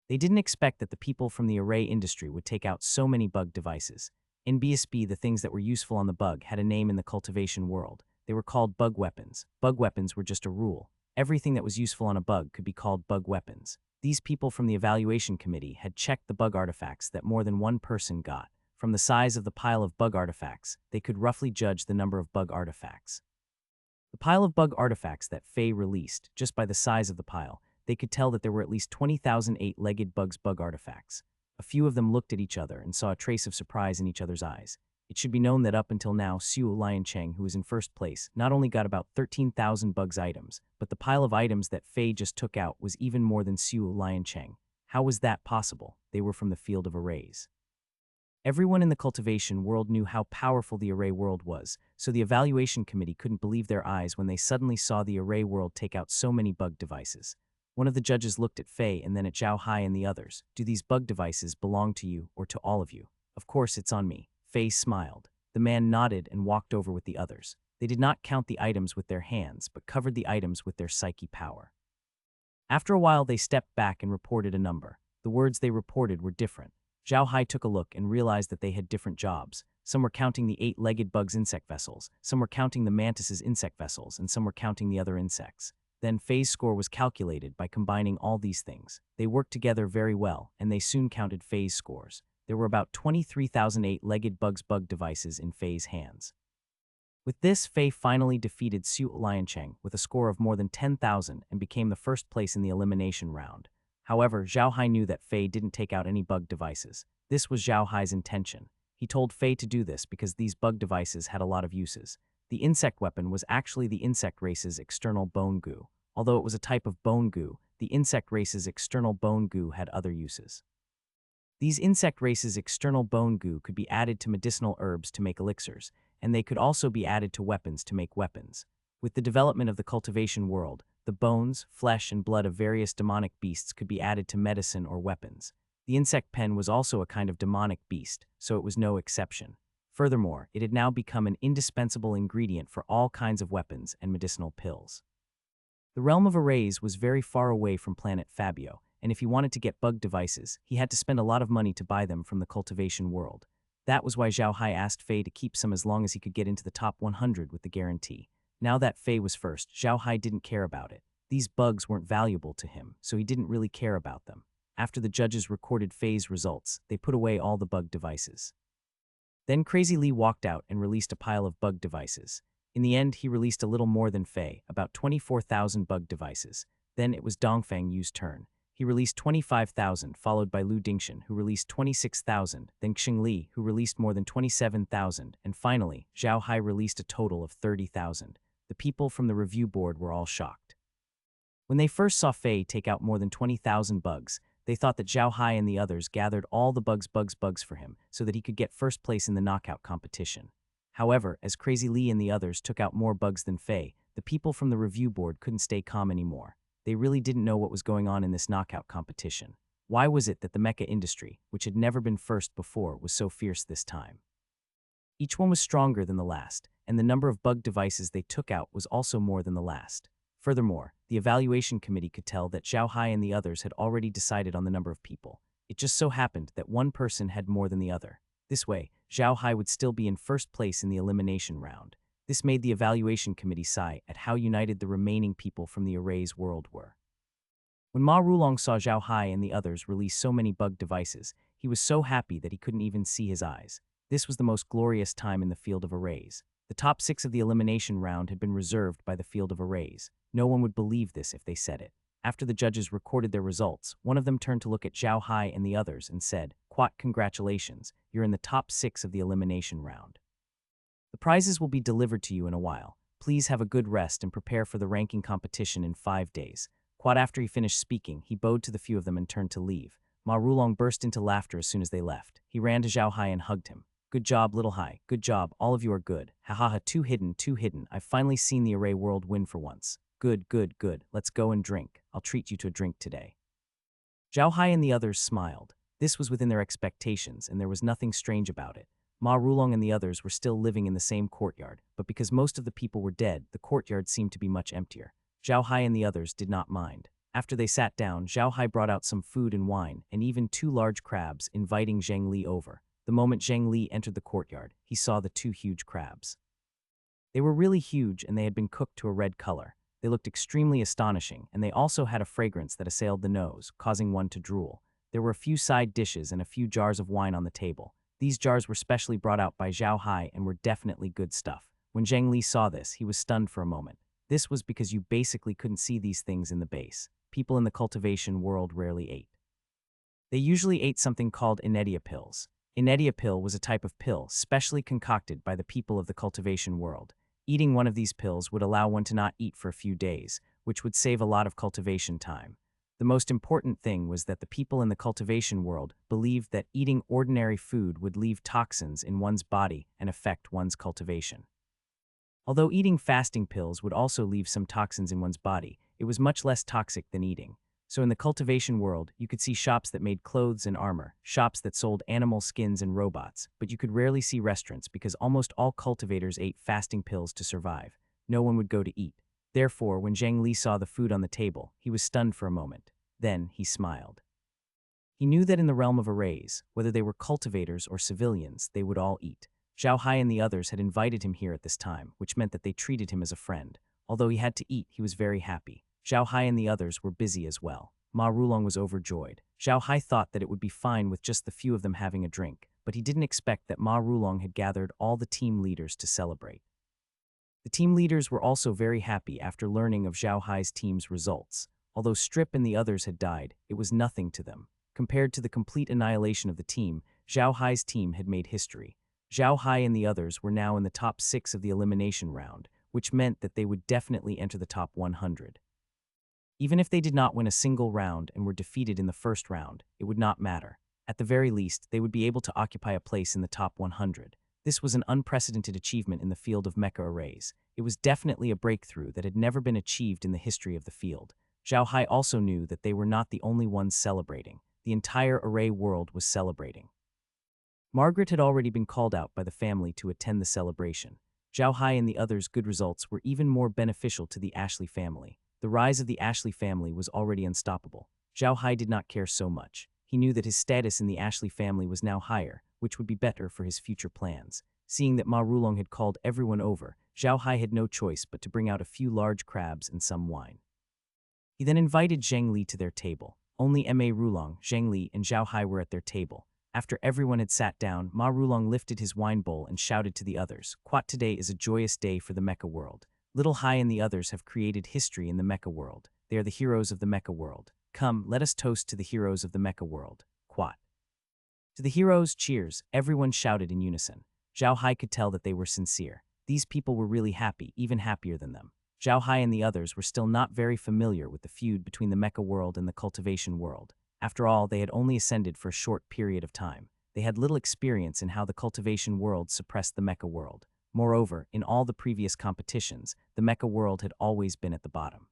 They didn't expect that the people from the array industry would take out so many bug devices. In BSB, the things that were useful on the bug had a name in the cultivation world. They were called bug weapons. Bug weapons were just a rule. Everything that was useful on a bug could be called bug weapons. These people from the evaluation committee had checked the bug artifacts that more than one person got. From the size of the pile of bug artifacts, they could roughly judge the number of bug artifacts. The pile of bug artifacts that Fei released, just by the size of the pile, they could tell that there were at least 20,000 eight-legged bugs bug artifacts. A few of them looked at each other and saw a trace of surprise in each other's eyes. It should be known that up until now, Xu Liancheng, who was in first place, not only got about 13,000 bugs items, but the pile of items that Fei just took out was even more than Xu Liancheng. How was that possible? They were from the field of arrays. Everyone in the cultivation world knew how powerful the array world was, so the evaluation committee couldn't believe their eyes when they suddenly saw the array world take out so many bug devices. One of the judges looked at Fei and then at Zhao Hai and the others. "Do these bug devices belong to you or to all of you?" "Of course it's on me." Fei smiled. The man nodded and walked over with the others. They did not count the items with their hands, but covered the items with their psyche power. After a while, they stepped back and reported a number. The words they reported were different. Zhao Hai took a look and realized that they had different jobs. Some were counting the eight-legged bugs' insect vessels, some were counting the mantis's insect vessels, and some were counting the other insects. Then Fei's score was calculated by combining all these things. They worked together very well, and they soon counted Fei's scores. There were about 23,000 eight-legged bug devices in Fei's hands. With this, Fei finally defeated Xu Liancheng with a score of more than 10,000 and became the first place in the elimination round. However, Zhao Hai knew that Fei didn't take out any bug devices. This was Zhao Hai's intention. He told Fei to do this because these bug devices had a lot of uses. The insect weapon was actually the insect race's external bone goo. Although it was a type of bone goo, the insect race's external bone goo had other uses. These insect race's external bone goo could be added to medicinal herbs to make elixirs, and they could also be added to weapons to make weapons. With the development of the cultivation world, the bones, flesh, and blood of various demonic beasts could be added to medicine or weapons. The insect pen was also a kind of demonic beast, so it was no exception. Furthermore, it had now become an indispensable ingredient for all kinds of weapons and medicinal pills. The realm of arrays was very far away from planet Fabio, and if he wanted to get bug devices, he had to spend a lot of money to buy them from the cultivation world. That was why Zhao Hai asked Fei to keep some as long as he could get into the top 100 with the guarantee. Now that Fei was first, Zhao Hai didn't care about it. These bugs weren't valuable to him, so he didn't really care about them. After the judges recorded Fei's results, they put away all the bug devices. Then Crazy Lee walked out and released a pile of bug devices. In the end, he released a little more than Fei, about 24,000 bug devices. Then it was Dongfang Yu's turn. He released 25,000, followed by Lu Dingshan, who released 26,000, then Xing Li, who released more than 27,000, and finally, Zhao Hai released a total of 30,000. The people from the review board were all shocked. When they first saw Fei take out more than 20,000 bugs, they thought that Zhao Hai and the others gathered all the bugs for him so that he could get first place in the knockout competition. However, as Crazy Lee and the others took out more bugs than Fei, the people from the review board couldn't stay calm anymore. They really didn't know what was going on in this knockout competition. Why was it that the mecha industry, which had never been first before, was so fierce this time? Each one was stronger than the last, and the number of bug devices they took out was also more than the last. Furthermore, the evaluation committee could tell that Zhao Hai and the others had already decided on the number of people. It just so happened that one person had more than the other. This way, Zhao Hai would still be in first place in the elimination round. This made the evaluation committee sigh at how united the remaining people from the array's world were. When Ma Rulong saw Zhao Hai and the others release so many bug devices, he was so happy that he couldn't even see his eyes. This was the most glorious time in the field of arrays. The top 6 of the elimination round had been reserved by the field of arrays. No one would believe this if they said it. After the judges recorded their results, one of them turned to look at Zhao Hai and the others and said, "Quat, congratulations, you're in the top 6 of the elimination round. The prizes will be delivered to you in a while. Please have a good rest and prepare for the ranking competition in 5 days. Quite after he finished speaking, he bowed to the few of them and turned to leave. Ma Rulong burst into laughter as soon as they left. He ran to Zhao Hai and hugged him. Good job, Little Hai. Good job. All of you are good. Ha ha ha. Too hidden, too hidden. I've finally seen the array world win for once. Good, good, good. Let's go and drink. I'll treat you to a drink today. Zhao Hai and the others smiled. This was within their expectations, and there was nothing strange about it. Ma Rulong and the others were still living in the same courtyard, but because most of the people were dead, the courtyard seemed to be much emptier. Zhao Hai and the others did not mind. After they sat down, Zhao Hai brought out some food and wine, and even 2 large crabs, inviting Zhang Li over. The moment Zhang Li entered the courtyard, he saw the 2 huge crabs. They were really huge, and they had been cooked to a red color. They looked extremely astonishing, and they also had a fragrance that assailed the nose, causing one to drool. There were a few side dishes and a few jars of wine on the table. These jars were specially brought out by Zhao Hai and were definitely good stuff. When Zhang Li saw this, he was stunned for a moment. This was because you basically couldn't see these things in the base. People in the cultivation world rarely ate. They usually ate something called inedia pills. Inedia pill was a type of pill specially concocted by the people of the cultivation world. Eating one of these pills would allow one to not eat for a few days, which would save a lot of cultivation time. The most important thing was that the people in the cultivation world believed that eating ordinary food would leave toxins in one's body and affect one's cultivation. Although eating fasting pills would also leave some toxins in one's body, it was much less toxic than eating. So in the cultivation world, you could see shops that made clothes and armor, shops that sold animal skins and robots, but you could rarely see restaurants because almost all cultivators ate fasting pills to survive. No one would go to eat. Therefore, when Zhang Li saw the food on the table, he was stunned for a moment. Then he smiled. He knew that in the realm of arrays, whether they were cultivators or civilians, they would all eat. Zhao Hai and the others had invited him here at this time, which meant that they treated him as a friend. Although he had to eat, he was very happy. Zhao Hai and the others were busy as well. Ma Rulong was overjoyed. Zhao Hai thought that it would be fine with just the few of them having a drink, but he didn't expect that Ma Rulong had gathered all the team leaders to celebrate. The team leaders were also very happy after learning of Zhao Hai's team's results. Although Strip and the others had died, it was nothing to them. Compared to the complete annihilation of the team, Zhao Hai's team had made history. Zhao Hai and the others were now in the top 6 of the elimination round, which meant that they would definitely enter the top 100. Even if they did not win a single round and were defeated in the first round, it would not matter. At the very least, they would be able to occupy a place in the top 100. This was an unprecedented achievement in the field of mecha arrays. It was definitely a breakthrough that had never been achieved in the history of the field. Zhao Hai also knew that they were not the only ones celebrating. The entire array world was celebrating. Margaret had already been called out by the family to attend the celebration. Zhao Hai and the others' good results were even more beneficial to the Ashley family. The rise of the Ashley family was already unstoppable. Zhao Hai did not care so much. He knew that his status in the Ashley family was now higher, which would be better for his future plans. Seeing that Ma Rulong had called everyone over, Zhao Hai had no choice but to bring out a few large crabs and some wine. He then invited Zhang Li to their table. Only Ma Rulong, Zhang Li, and Zhao Hai were at their table. After everyone had sat down, Ma Rulong lifted his wine bowl and shouted to the others, "Quat, today is a joyous day for the mecha world. Little Hai and the others have created history in the mecha world. They are the heroes of the mecha world. Come, let us toast to the heroes of the mecha world. Quat." To the heroes, cheers, everyone shouted in unison. Zhao Hai could tell that they were sincere. These people were really happy, even happier than them. Zhao Hai and the others were still not very familiar with the feud between the mecha world and the cultivation world. After all, they had only ascended for a short period of time. They had little experience in how the cultivation world suppressed the mecha world. Moreover, in all the previous competitions, the mecha world had always been at the bottom.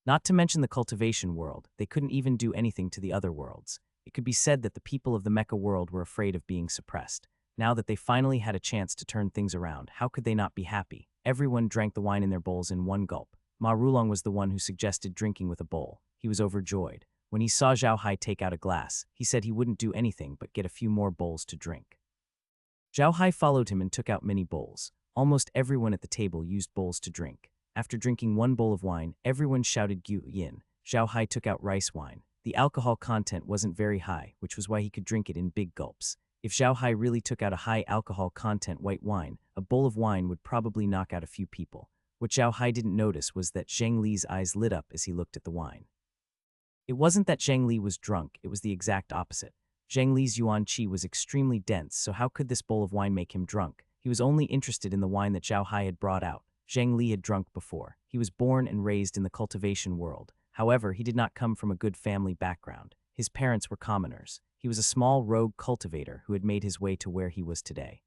Not to mention the cultivation world, they couldn't even do anything to the other worlds. It could be said that the people of the mecha world were afraid of being suppressed. Now that they finally had a chance to turn things around, how could they not be happy? Everyone drank the wine in their bowls in one gulp. Ma Rulong was the one who suggested drinking with a bowl. He was overjoyed. When he saw Zhao Hai take out a glass, he said he wouldn't do anything but get a few more bowls to drink. Zhao Hai followed him and took out many bowls. Almost everyone at the table used bowls to drink. After drinking one bowl of wine, everyone shouted Gu Yin. Zhao Hai took out rice wine. The alcohol content wasn't very high, which was why he could drink it in big gulps. If Zhao Hai really took out a high alcohol content white wine, a bowl of wine would probably knock out a few people. What Zhao Hai didn't notice was that Zhang Li's eyes lit up as he looked at the wine. It wasn't that Zhang Li was drunk, it was the exact opposite. Zhang Li's yuan qi was extremely dense, so how could this bowl of wine make him drunk? He was only interested in the wine that Zhao Hai had brought out. Zhang Li had drunk before. He was born and raised in the cultivation world. However, he did not come from a good family background. His parents were commoners. He was a small rogue cultivator who had made his way to where he was today.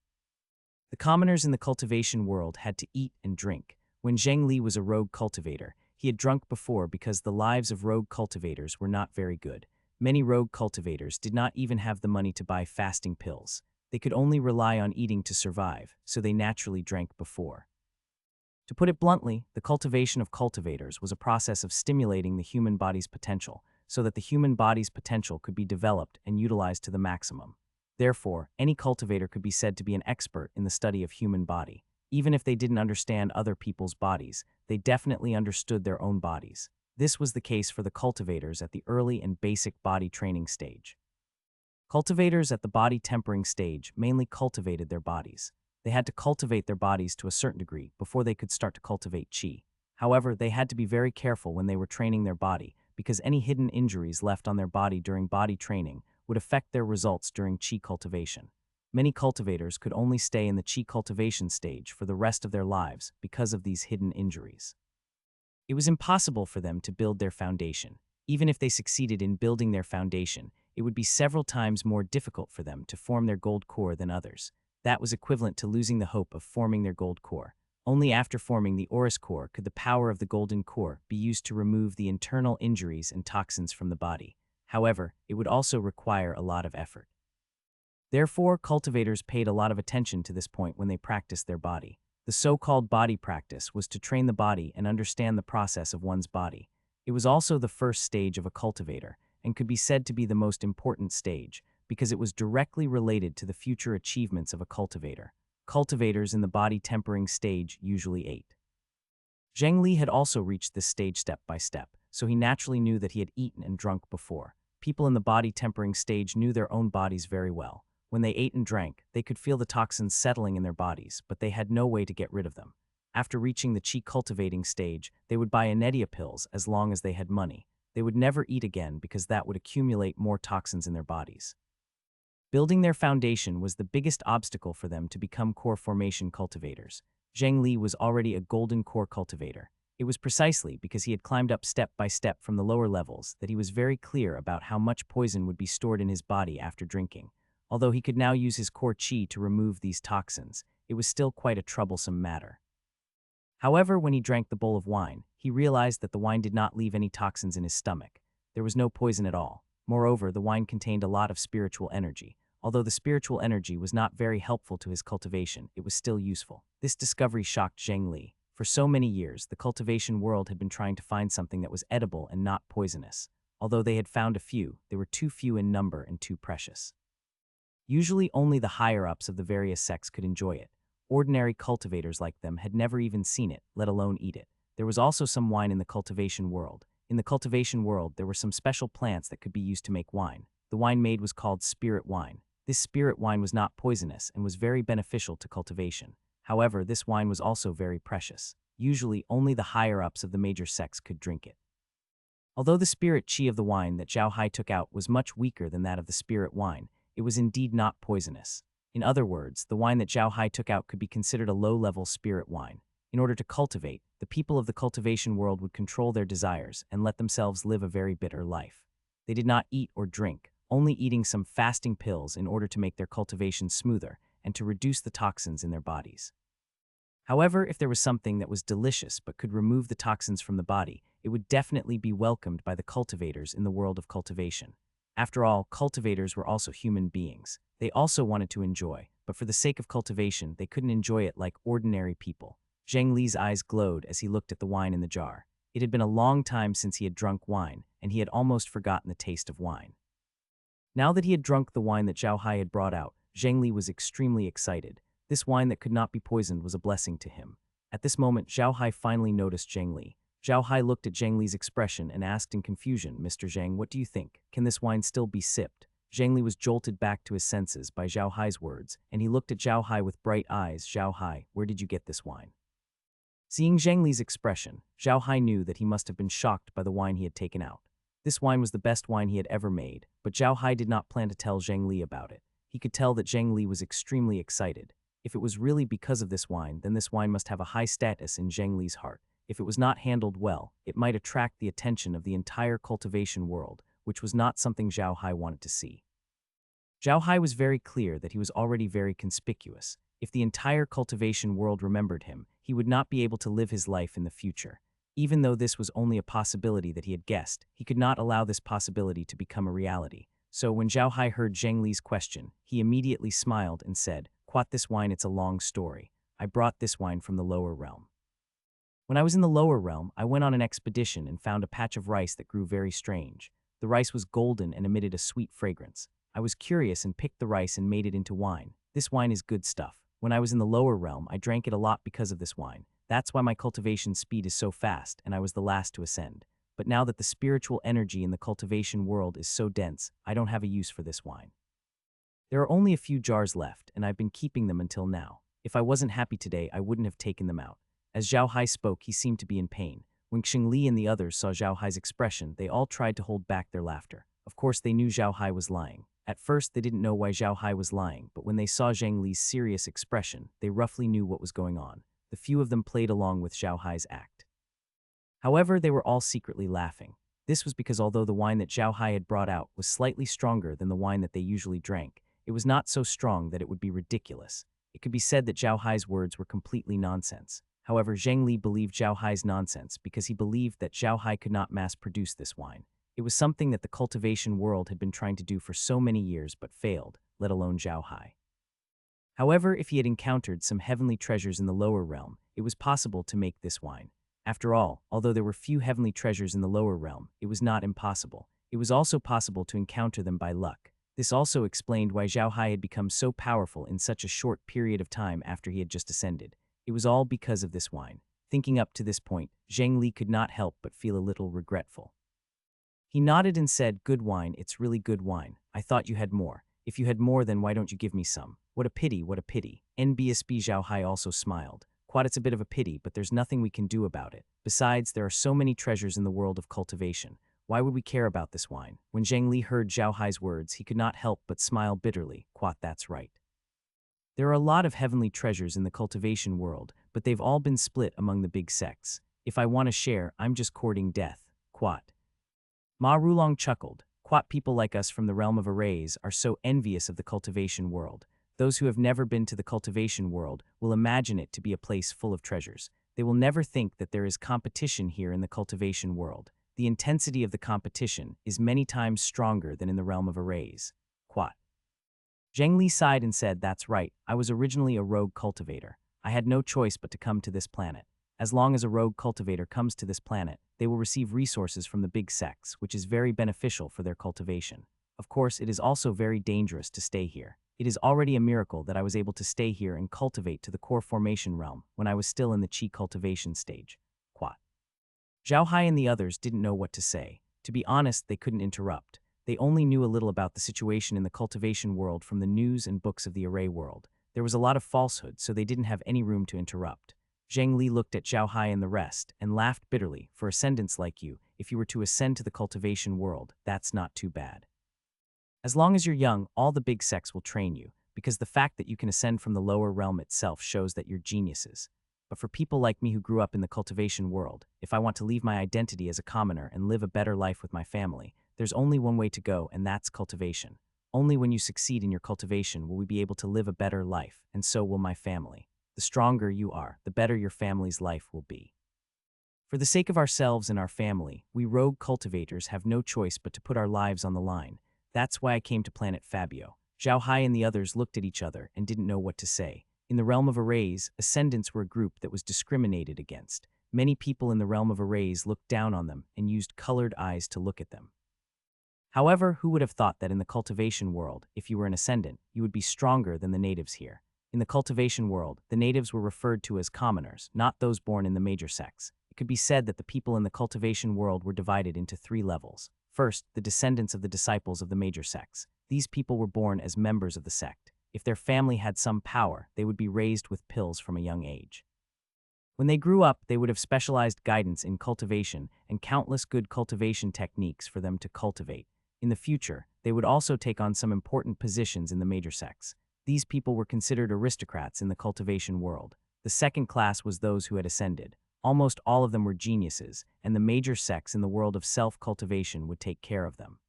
The commoners in the cultivation world had to eat and drink. When Zheng Li was a rogue cultivator, he had drunk before because the lives of rogue cultivators were not very good. Many rogue cultivators did not even have the money to buy fasting pills. They could only rely on eating to survive, so they naturally drank before. To put it bluntly, the cultivation of cultivators was a process of stimulating the human body's potential so that the human body's potential could be developed and utilized to the maximum. Therefore, any cultivator could be said to be an expert in the study of human body. Even if they didn't understand other people's bodies, they definitely understood their own bodies. This was the case for the cultivators at the early and basic body training stage. Cultivators at the body tempering stage mainly cultivated their bodies. They had to cultivate their bodies to a certain degree before they could start to cultivate qi. However, they had to be very careful when they were training their body because any hidden injuries left on their body during body training would affect their results during qi cultivation. Many cultivators could only stay in the qi cultivation stage for the rest of their lives because of these hidden injuries. It was impossible for them to build their foundation. Even if they succeeded in building their foundation, it would be several times more difficult for them to form their gold core than others. That was equivalent to losing the hope of forming their gold core. Only after forming the Oris core could the power of the golden core be used to remove the internal injuries and toxins from the body. However, it would also require a lot of effort. Therefore, cultivators paid a lot of attention to this point when they practiced their body. The so-called body practice was to train the body and understand the process of one's body. It was also the first stage of a cultivator, and could be said to be the most important stage, because it was directly related to the future achievements of a cultivator. Cultivators in the body tempering stage usually ate. Zheng Li had also reached this stage step by step, so he naturally knew that he had eaten and drunk before. People in the body tempering stage knew their own bodies very well. When they ate and drank, they could feel the toxins settling in their bodies, but they had no way to get rid of them. After reaching the qi cultivating stage, they would buy Anedia pills as long as they had money. They would never eat again because that would accumulate more toxins in their bodies. Building their foundation was the biggest obstacle for them to become core formation cultivators. Zheng Li was already a golden core cultivator. It was precisely because he had climbed up step by step from the lower levels that he was very clear about how much poison would be stored in his body after drinking. Although he could now use his core qi to remove these toxins, it was still quite a troublesome matter. However, when he drank the bowl of wine, he realized that the wine did not leave any toxins in his stomach. There was no poison at all. Moreover, the wine contained a lot of spiritual energy. Although the spiritual energy was not very helpful to his cultivation, it was still useful. This discovery shocked Zheng Li. For so many years, the cultivation world had been trying to find something that was edible and not poisonous. Although they had found a few, they were too few in number and too precious. Usually only the higher-ups of the various sects could enjoy it. Ordinary cultivators like them had never even seen it, let alone eat it. There was also some wine in the cultivation world. In the cultivation world, there were some special plants that could be used to make wine. The wine made was called spirit wine. This spirit wine was not poisonous and was very beneficial to cultivation. However, this wine was also very precious. Usually, only the higher-ups of the major sects could drink it. Although the spirit qi of the wine that Zhao Hai took out was much weaker than that of the spirit wine, it was indeed not poisonous. In other words, the wine that Zhao Hai took out could be considered a low-level spirit wine. In order to cultivate, the people of the cultivation world would control their desires and let themselves live a very bitter life. They did not eat or drink, only eating some fasting pills in order to make their cultivation smoother and to reduce the toxins in their bodies. However, if there was something that was delicious but could remove the toxins from the body, it would definitely be welcomed by the cultivators in the world of cultivation. After all, cultivators were also human beings. They also wanted to enjoy, but for the sake of cultivation, they couldn't enjoy it like ordinary people. Zheng Li's eyes glowed as he looked at the wine in the jar. It had been a long time since he had drunk wine, and he had almost forgotten the taste of wine. Now that he had drunk the wine that Zhao Hai had brought out, Zheng Li was extremely excited. This wine that could not be poisoned was a blessing to him. At this moment, Zhao Hai finally noticed Zheng Li. Zhao Hai looked at Zheng Li's expression and asked in confusion, "Mr. Zheng, what do you think? Can this wine still be sipped?" Zheng Li was jolted back to his senses by Zhao Hai's words, and he looked at Zhao Hai with bright eyes. "Zhao Hai, where did you get this wine?" Seeing Zheng Li's expression, Zhao Hai knew that he must have been shocked by the wine he had taken out. This wine was the best wine he had ever made, but Zhao Hai did not plan to tell Zheng Li about it. He could tell that Zheng Li was extremely excited. If it was really because of this wine, then this wine must have a high status in Zheng Li's heart. If it was not handled well, it might attract the attention of the entire cultivation world, which was not something Zhao Hai wanted to see. Zhao Hai was very clear that he was already very conspicuous. If the entire cultivation world remembered him, he would not be able to live his life in the future. Even though this was only a possibility that he had guessed, he could not allow this possibility to become a reality. So when Zhao Hai heard Zheng Li's question, he immediately smiled and said, "Quat this wine, it's a long story. I brought this wine from the lower realm. When I was in the lower realm, I went on an expedition and found a patch of rice that grew very strange. The rice was golden and emitted a sweet fragrance. I was curious and picked the rice and made it into wine. This wine is good stuff. When I was in the lower realm, I drank it a lot because of this wine. That's why my cultivation speed is so fast and I was the last to ascend. But now that the spiritual energy in the cultivation world is so dense, I don't have a use for this wine. There are only a few jars left, and I've been keeping them until now. If I wasn't happy today, I wouldn't have taken them out." As Zhao Hai spoke, he seemed to be in pain. When Xing Li and the others saw Zhao Hai's expression, they all tried to hold back their laughter. Of course, they knew Zhao Hai was lying. At first, they didn't know why Zhao Hai was lying, but when they saw Zheng Li's serious expression, they roughly knew what was going on. The few of them played along with Zhao Hai's act. However, they were all secretly laughing. This was because although the wine that Zhao Hai had brought out was slightly stronger than the wine that they usually drank, it was not so strong that it would be ridiculous. It could be said that Zhao Hai's words were completely nonsense. However, Zheng Li believed Zhao Hai's nonsense because he believed that Zhao Hai could not mass-produce this wine. It was something that the cultivation world had been trying to do for so many years but failed, let alone Zhao Hai. However, if he had encountered some heavenly treasures in the lower realm, it was possible to make this wine. After all, although there were few heavenly treasures in the lower realm, it was not impossible. It was also possible to encounter them by luck. This also explained why Zhao Hai had become so powerful in such a short period of time after he had just ascended. It was all because of this wine. Thinking up to this point, Zheng Li could not help but feel a little regretful. He nodded and said, "Good wine, it's really good wine. I thought you had more. If you had more, then why don't you give me some? What a pity, what a pity." NBSB Zhao Hai also smiled. "Quite, it's a bit of a pity, but there's nothing we can do about it. Besides, there are so many treasures in the world of cultivation. Why would we care about this wine?" When Zheng Li heard Zhao Hai's words, he could not help but smile bitterly. "Quat, that's right. There are a lot of heavenly treasures in the cultivation world, but they've all been split among the big sects. If I want to share, I'm just courting death. Quat." Ma Rulong chuckled. "Quat, people like us from the realm of arrays are so envious of the cultivation world. Those who have never been to the cultivation world will imagine it to be a place full of treasures. They will never think that there is competition here in the cultivation world. The intensity of the competition is many times stronger than in the realm of arrays. Quat." Zheng Li sighed and said, "That's right. I was originally a rogue cultivator. I had no choice but to come to this planet. As long as a rogue cultivator comes to this planet, they will receive resources from the big sects, which is very beneficial for their cultivation. Of course, it is also very dangerous to stay here. It is already a miracle that I was able to stay here and cultivate to the core formation realm when I was still in the chi cultivation stage." Quat. Zhao Hai and the others didn't know what to say. To be honest, they couldn't interrupt. They only knew a little about the situation in the cultivation world from the news and books of the array world. There was a lot of falsehood, so they didn't have any room to interrupt. Zheng Li looked at Zhao Hai and the rest and laughed bitterly. "For ascendants like you, if you were to ascend to the cultivation world, that's not too bad. As long as you're young, all the big sects will train you, because the fact that you can ascend from the lower realm itself shows that you're geniuses. But for people like me who grew up in the cultivation world, if I want to leave my identity as a commoner and live a better life with my family, there's only one way to go, and that's cultivation. Only when you succeed in your cultivation will we be able to live a better life, and so will my family. The stronger you are, the better your family's life will be. For the sake of ourselves and our family, we rogue cultivators have no choice but to put our lives on the line. That's why I came to Planet Fabio." Zhao Hai and the others looked at each other and didn't know what to say. In the realm of arrays, ascendants were a group that was discriminated against. Many people in the realm of arrays looked down on them and used colored eyes to look at them. However, who would have thought that in the cultivation world, if you were an ascendant, you would be stronger than the natives here? In the cultivation world, the natives were referred to as commoners, not those born in the major sects. It could be said that the people in the cultivation world were divided into 3 levels. First, the descendants of the disciples of the major sects. These people were born as members of the sect. If their family had some power, they would be raised with pills from a young age. When they grew up, they would have specialized guidance in cultivation and countless good cultivation techniques for them to cultivate. In the future, they would also take on some important positions in the major sects. These people were considered aristocrats in the cultivation world. The second class was those who had ascended. Almost all of them were geniuses, and the major sects in the world of self-cultivation would take care of them.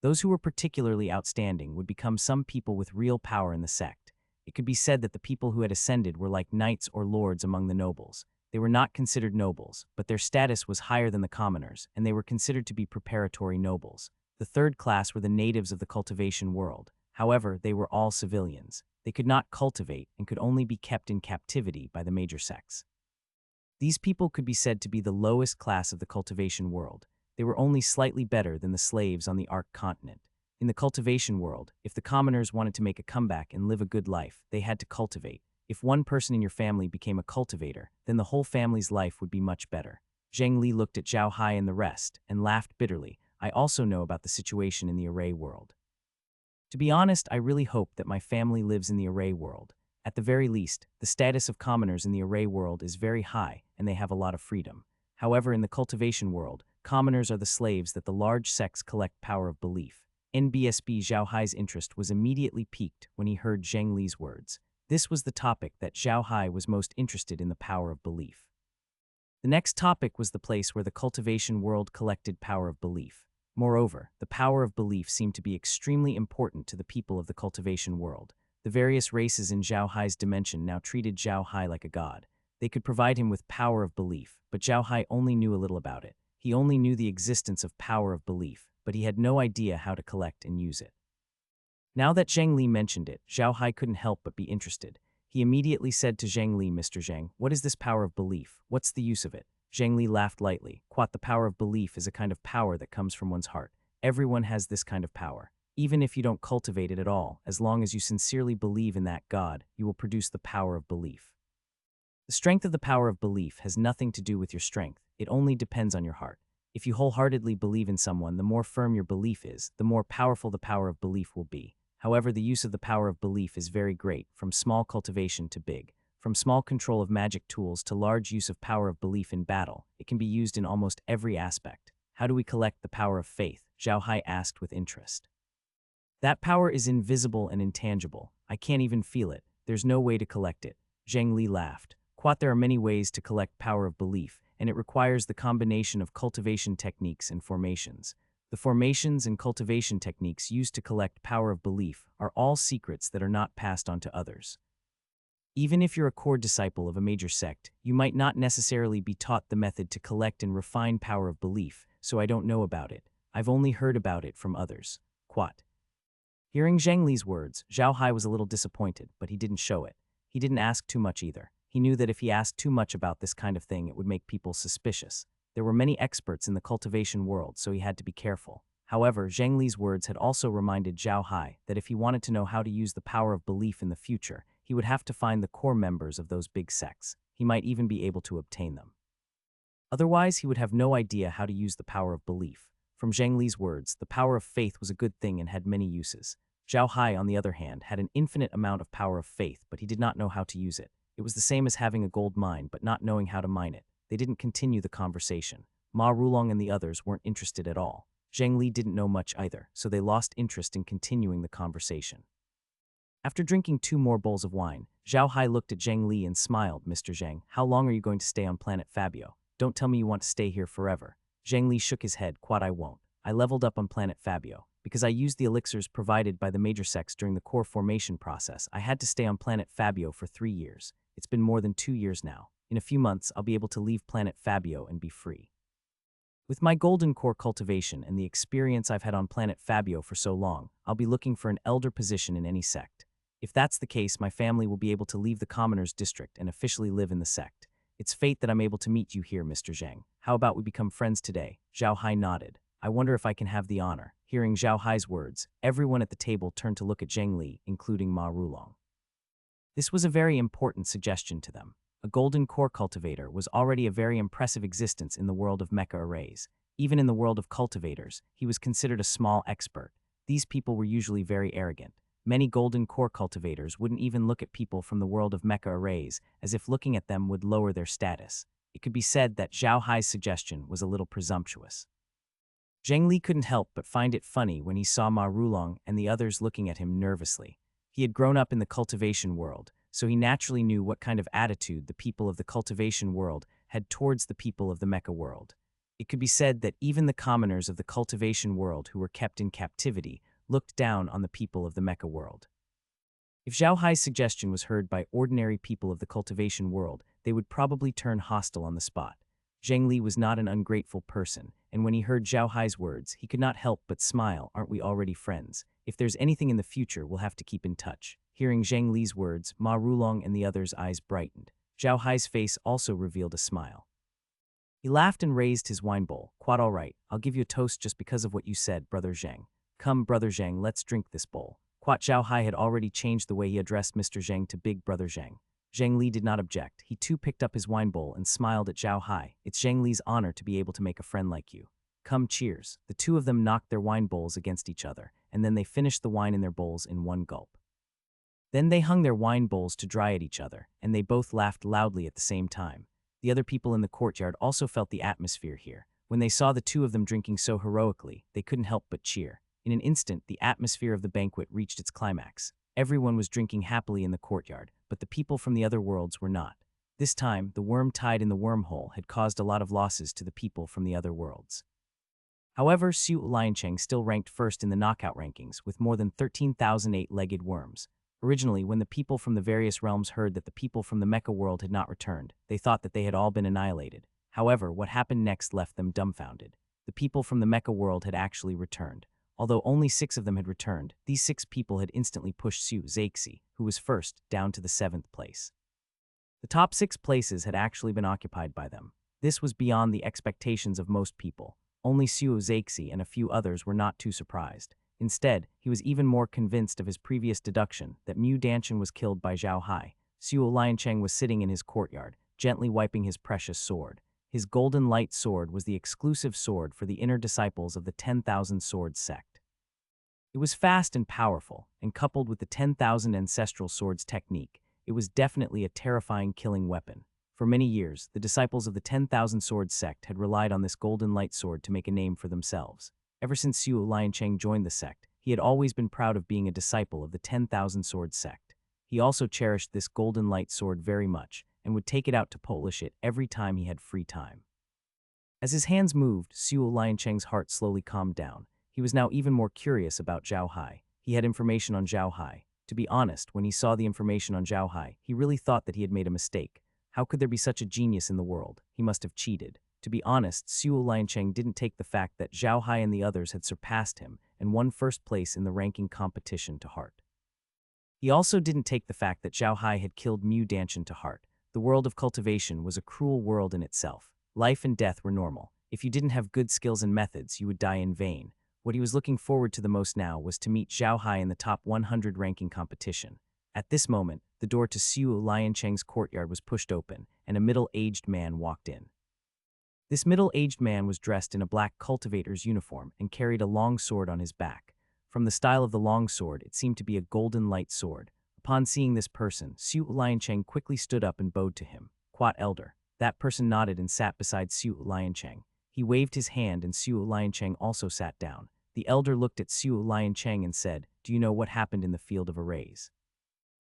Those who were particularly outstanding would become some people with real power in the sect. It could be said that the people who had ascended were like knights or lords among the nobles. They were not considered nobles, but their status was higher than the commoners, and they were considered to be preparatory nobles. The third class were the natives of the cultivation world. However, they were all civilians. They could not cultivate and could only be kept in captivity by the major sects. These people could be said to be the lowest class of the cultivation world. They were only slightly better than the slaves on the Ark continent. In the cultivation world, if the commoners wanted to make a comeback and live a good life, they had to cultivate. If one person in your family became a cultivator, then the whole family's life would be much better. Zhang Li looked at Zhao Hai and the rest, and laughed bitterly. I also know about the situation in the array world. To be honest, I really hope that my family lives in the array world. At the very least, the status of commoners in the array world is very high, and they have a lot of freedom. However, in the cultivation world, commoners are the slaves that the large sects collect power of belief. NBSB Zhao Hai's interest was immediately piqued when he heard Zhang Li's words. This was the topic that Zhao Hai was most interested in, the power of belief. The next topic was the place where the cultivation world collected power of belief. Moreover, the power of belief seemed to be extremely important to the people of the cultivation world. The various races in Zhao Hai's dimension now treated Zhao Hai like a god. They could provide him with power of belief, but Zhao Hai only knew a little about it. He only knew the existence of power of belief, but he had no idea how to collect and use it. Now that Zhang Li mentioned it, Zhao Hai couldn't help but be interested. He immediately said to Zhang Li, "Mr. Zhang, what is this power of belief? What's the use of it?" Zhang Li laughed lightly. "Quote, the power of belief is a kind of power that comes from one's heart. Everyone has this kind of power. Even if you don't cultivate it at all, as long as you sincerely believe in that God, you will produce the power of belief. The strength of the power of belief has nothing to do with your strength. It only depends on your heart. If you wholeheartedly believe in someone, the more firm your belief is, the more powerful the power of belief will be. However, the use of the power of belief is very great, from small cultivation to big. From small control of magic tools to large use of power of belief in battle, it can be used in almost every aspect. How do we collect the power of faith? Zhao Hai asked with interest. That power is invisible and intangible. I can't even feel it. There's no way to collect it. Zhang Li laughed. Quote, there are many ways to collect power of belief, and it requires the combination of cultivation techniques and formations. The formations and cultivation techniques used to collect power of belief are all secrets that are not passed on to others. Even if you're a core disciple of a major sect, you might not necessarily be taught the method to collect and refine power of belief, so I don't know about it. I've only heard about it from others. Quote. Hearing Zhang Li's words, Zhao Hai was a little disappointed, but he didn't show it. He didn't ask too much either. He knew that if he asked too much about this kind of thing, it would make people suspicious. There were many experts in the cultivation world, so he had to be careful. However, Zhang Li's words had also reminded Zhao Hai that if he wanted to know how to use the power of belief in the future, he would have to find the core members of those big sects. He might even be able to obtain them. Otherwise, he would have no idea how to use the power of belief. From Zhang Li's words, the power of faith was a good thing and had many uses. Zhao Hai, on the other hand, had an infinite amount of power of faith, but he did not know how to use it. It was the same as having a gold mine, but not knowing how to mine it. They didn't continue the conversation. Ma Rulong and the others weren't interested at all. Zhang Li didn't know much either, so they lost interest in continuing the conversation. After drinking 2 more bowls of wine, Zhao Hai looked at Zhang Li and smiled. Mr. Zhang, how long are you going to stay on planet Fabio? Don't tell me you want to stay here forever. Zhang Li shook his head. Quote, I won't. I leveled up on planet Fabio. Because I used the elixirs provided by the major sects during the core formation process, I had to stay on planet Fabio for 3 years. It's been more than 2 years now. In a few months, I'll be able to leave planet Fabio and be free. With my golden core cultivation and the experience I've had on planet Fabio for so long, I'll be looking for an elder position in any sect. If that's the case, my family will be able to leave the commoners' district and officially live in the sect. It's fate that I'm able to meet you here, Mr. Zhang. How about we become friends today? Zhao Hai nodded. I wonder if I can have the honor. Hearing Zhao Hai's words, everyone at the table turned to look at Zhang Li, including Ma Rulong. This was a very important suggestion to them. A golden core cultivator was already a very impressive existence in the world of mecha arrays. Even in the world of cultivators, he was considered a small expert. These people were usually very arrogant. Many golden core cultivators wouldn't even look at people from the world of mecha arrays, as if looking at them would lower their status. It could be said that Zhao Hai's suggestion was a little presumptuous. Zhang Li couldn't help but find it funny when he saw Ma Rulong and the others looking at him nervously. He had grown up in the cultivation world, so he naturally knew what kind of attitude the people of the cultivation world had towards the people of the mecha world. It could be said that even the commoners of the cultivation world who were kept in captivity looked down on the people of the mecha world. If Zhao Hai's suggestion was heard by ordinary people of the cultivation world, they would probably turn hostile on the spot. Zheng Li was not an ungrateful person, and when he heard Zhao Hai's words, he could not help but smile. Aren't we already friends? If there's anything in the future, we'll have to keep in touch. Hearing Zheng Li's words, Ma Rulong and the others' eyes brightened. Zhao Hai's face also revealed a smile. He laughed and raised his wine bowl. Quite all right, I'll give you a toast just because of what you said, Brother Zheng. Come, Brother Zheng, let's drink this bowl. Quat Zhao Hai had already changed the way he addressed Mr. Zheng to Big Brother Zheng. Zheng Li did not object. He too picked up his wine bowl and smiled at Zhao Hai. It's Zheng Li's honor to be able to make a friend like you. Come, cheers. The two of them knocked their wine bowls against each other, and then they finished the wine in their bowls in one gulp. Then they hung their wine bowls to dry at each other, and they both laughed loudly at the same time. The other people in the courtyard also felt the atmosphere here. When they saw the two of them drinking so heroically, they couldn't help but cheer. In an instant, the atmosphere of the banquet reached its climax. Everyone was drinking happily in the courtyard, but the people from the other worlds were not. This time, the worm tied in the wormhole had caused a lot of losses to the people from the other worlds. However, Su Liancheng still ranked first in the knockout rankings with more than 13,000 eight-legged worms. Originally, when the people from the various realms heard that the people from the mecha world had not returned, they thought that they had all been annihilated. However, what happened next left them dumbfounded. The people from the mecha world had actually returned. Although only 6 of them had returned, these 6 people had instantly pushed Su Zexi, who was first, down to the 7th place. The top 6 places had actually been occupied by them. This was beyond the expectations of most people. Only Su Zexi and a few others were not too surprised. Instead, he was even more convinced of his previous deduction that Mu Danshan was killed by Zhao Hai. Su Liancheng was sitting in his courtyard, gently wiping his precious sword. His golden light sword was the exclusive sword for the inner disciples of the 10,000 Swords sect. It was fast and powerful, and coupled with the 10,000 ancestral swords technique, it was definitely a terrifying killing weapon. For many years, the disciples of the 10,000 Swords sect had relied on this golden light sword to make a name for themselves. Ever since Su Liancheng joined the sect, he had always been proud of being a disciple of the 10,000 Swords sect. He also cherished this golden light sword very much, and would take it out to polish it every time he had free time. As his hands moved, Su Liancheng's heart slowly calmed down. He was now even more curious about Zhao Hai. He had information on Zhao Hai. To be honest, when he saw the information on Zhao Hai, he really thought that he had made a mistake. How could there be such a genius in the world? He must have cheated. To be honest, Su Liancheng didn't take the fact that Zhao Hai and the others had surpassed him and won first place in the ranking competition to heart. He also didn't take the fact that Zhao Hai had killed Mu Danshan to heart. The world of cultivation was a cruel world in itself. Life and death were normal. If you didn't have good skills and methods, you would die in vain. What he was looking forward to the most now was to meet Zhao Hai in the top 100 ranking competition. At this moment, the door to Su Liancheng's courtyard was pushed open, and a middle-aged man walked in. This middle-aged man was dressed in a black cultivator's uniform and carried a long sword on his back. From the style of the long sword, it seemed to be a golden light sword. Upon seeing this person, Su Liancheng quickly stood up and bowed to him. Quat elder. That person nodded and sat beside Su Liancheng. He waved his hand and Su Liancheng also sat down. The elder looked at Su Liancheng and said, "Do you know what happened in the field of arrays?"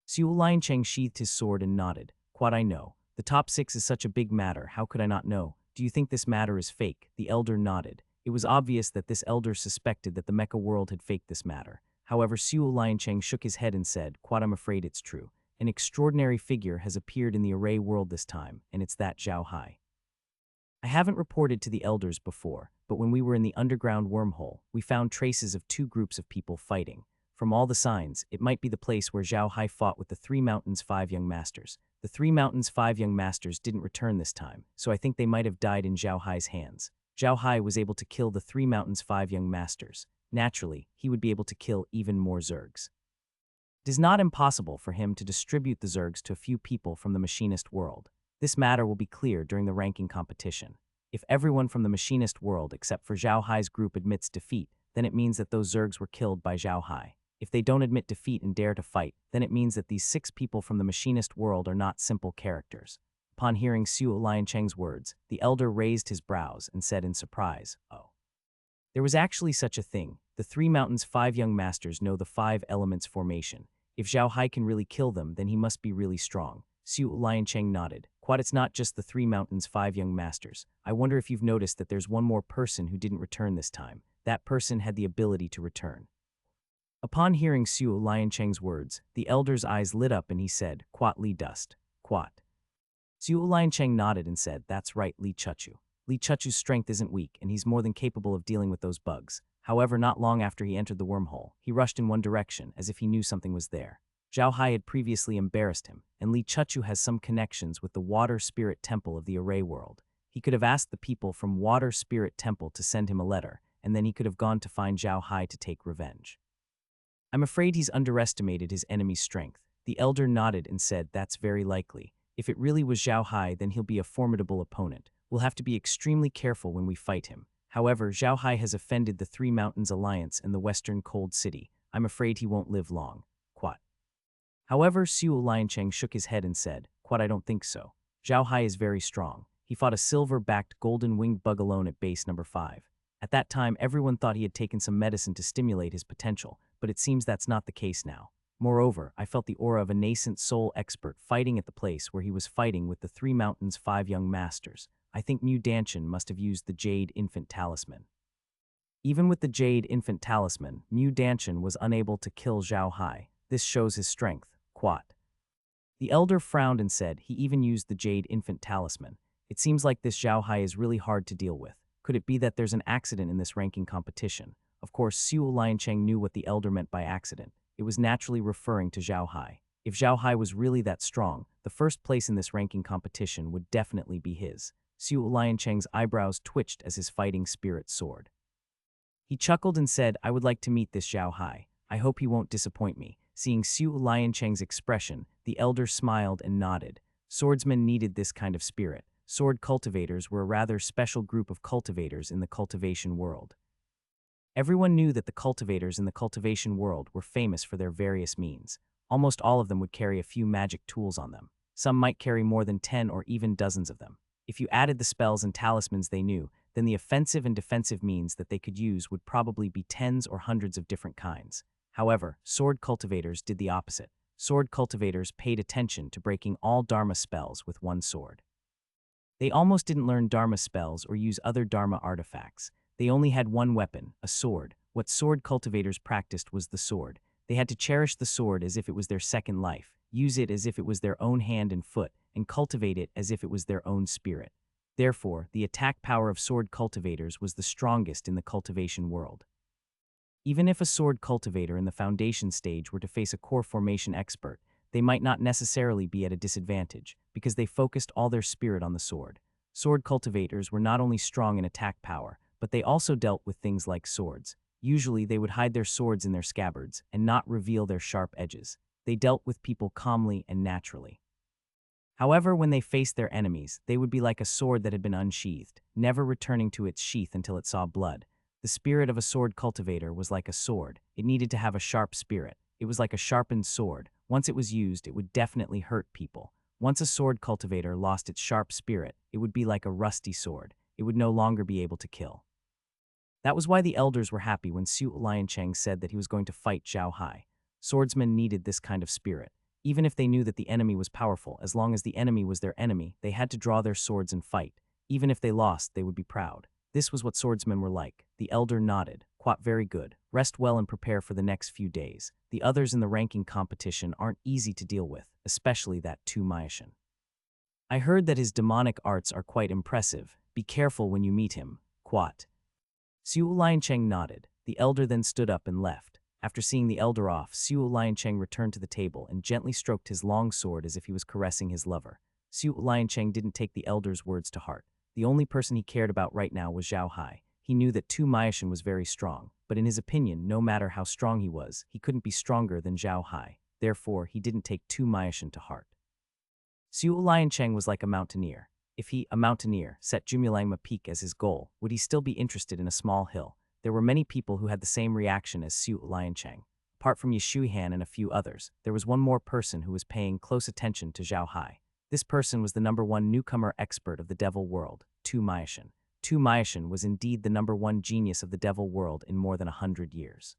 Su Liancheng sheathed his sword and nodded. Quat I know. The top 6 is such a big matter, how could I not know? Do you think this matter is fake? The elder nodded. It was obvious that this elder suspected that the mecha world had faked this matter. However, Su Liancheng shook his head and said, Quat I'm afraid it's true. An extraordinary figure has appeared in the array world this time, and it's that Zhao Hai. I haven't reported to the elders before, but when we were in the underground wormhole, we found traces of 2 groups of people fighting. From all the signs, it might be the place where Zhao Hai fought with the 3 Mountains' 5 young masters. The 3 Mountains' 5 young masters didn't return this time, so I think they might have died in Zhao Hai's hands. Zhao Hai was able to kill the 3 Mountains' 5 young masters. Naturally, he would be able to kill even more Zergs. It is not impossible for him to distribute the Zergs to a few people from the machinist world. This matter will be clear during the ranking competition. If everyone from the machinist world except for Zhao Hai's group admits defeat, then it means that those Zergs were killed by Zhao Hai. If they don't admit defeat and dare to fight, then it means that these 6 people from the machinist world are not simple characters. Upon hearing Su Liancheng's words, the elder raised his brows and said in surprise, "Oh." There was actually such a thing. The 3 Mountains' 5 young masters know the 5 elements formation. If Zhao Hai can really kill them, then he must be really strong. Su Liancheng nodded. Quad, it's not just the 3 mountains' 5 young masters. I wonder if you've noticed that there's one more person who didn't return this time. That person had the ability to return. Upon hearing Su Liancheng's words, the elder's eyes lit up and he said, Quat Li Dust. Quat. Su Liancheng nodded and said, that's right, Li Chuchu. Li Chuchu's strength isn't weak, and he's more than capable of dealing with those bugs. However, not long after he entered the wormhole, he rushed in one direction, as if he knew something was there. Zhao Hai had previously embarrassed him, and Li Chuchu has some connections with the Water Spirit Temple of the Array World. He could have asked the people from Water Spirit Temple to send him a letter, and then he could have gone to find Zhao Hai to take revenge. I'm afraid he's underestimated his enemy's strength. The elder nodded and said, that's very likely. If it really was Zhao Hai, then he'll be a formidable opponent. We'll have to be extremely careful when we fight him. However, Zhao Hai has offended the 3 Mountains Alliance and the Western Cold City. I'm afraid he won't live long. Quat. However, Su Liancheng shook his head and said, Quat, I don't think so. Zhao Hai is very strong. He fought a silver-backed golden-winged bug alone at base number 5. At that time, everyone thought he had taken some medicine to stimulate his potential, but it seems that's not the case now. Moreover, I felt the aura of a nascent soul expert fighting at the place where he was fighting with the 3 Mountains' 5 young masters. I think Mu Danshan must have used the Jade Infant Talisman. Even with the Jade Infant Talisman, Mu Danshan was unable to kill Zhao Hai. This shows his strength. Quat. The elder frowned and said, he even used the Jade Infant Talisman. It seems like this Zhao Hai is really hard to deal with. Could it be that there's an accident in this ranking competition? Of course, Su Liancheng knew what the elder meant by accident. It was naturally referring to Zhao Hai. If Zhao Hai was really that strong, the first place in this ranking competition would definitely be his. Su Liancheng's eyebrows twitched as his fighting spirit soared. He chuckled and said, I would like to meet this Zhao Hai. I hope he won't disappoint me. Seeing Su Liancheng's expression, the elder smiled and nodded. Swordsmen needed this kind of spirit. Sword cultivators were a rather special group of cultivators in the cultivation world. Everyone knew that the cultivators in the cultivation world were famous for their various means. Almost all of them would carry a few magic tools on them. Some might carry more than 10 or even dozens of them. If you added the spells and talismans they knew, then the offensive and defensive means that they could use would probably be tens or hundreds of different kinds. However, sword cultivators did the opposite. Sword cultivators paid attention to breaking all Dharma spells with one sword. They almost didn't learn Dharma spells or use other Dharma artifacts. They only had one weapon, a sword. What sword cultivators practiced was the sword. They had to cherish the sword as if it was their second life, use it as if it was their own hand and foot, and cultivate it as if it was their own spirit. Therefore, the attack power of sword cultivators was the strongest in the cultivation world. Even if a sword cultivator in the foundation stage were to face a core formation expert, they might not necessarily be at a disadvantage, because they focused all their spirit on the sword. Sword cultivators were not only strong in attack power, but they also dealt with things like swords. Usually they would hide their swords in their scabbards and not reveal their sharp edges. They dealt with people calmly and naturally. However, when they faced their enemies, they would be like a sword that had been unsheathed, never returning to its sheath until it saw blood. The spirit of a sword cultivator was like a sword. It needed to have a sharp spirit. It was like a sharpened sword. Once it was used, it would definitely hurt people. Once a sword cultivator lost its sharp spirit, it would be like a rusty sword. It would no longer be able to kill. That was why the elders were happy when Su Liancheng said that he was going to fight Zhao Hai. Swordsmen needed this kind of spirit. Even if they knew that the enemy was powerful, as long as the enemy was their enemy, they had to draw their swords and fight. Even if they lost, they would be proud. This was what swordsmen were like. The elder nodded. Quite very good. Rest well and prepare for the next few days. The others in the ranking competition aren't easy to deal with, especially that Tu Maishan. I heard that his demonic arts are quite impressive. Be careful when you meet him. Quat. Su Liancheng nodded. The elder then stood up and left. After seeing the elder off, Su Liancheng returned to the table and gently stroked his long sword as if he was caressing his lover. Su Liancheng didn't take the elder's words to heart. The only person he cared about right now was Zhao Hai. He knew that Tu Maishan was very strong, but in his opinion, no matter how strong he was, he couldn't be stronger than Zhao Hai. Therefore, he didn't take Tu Maishan to heart. Su Liancheng was like a mountaineer. If he, a mountaineer, set Jumulangma Peak as his goal, would he still be interested in a small hill? There were many people who had the same reaction as Su Liancheng. Apart from Yishuihan and a few others, there was one more person who was paying close attention to Zhao Hai. This person was the #1 newcomer expert of the Devil World, Tu Maishan. Tu Maishan was indeed the #1 genius of the Devil World in more than 100 years.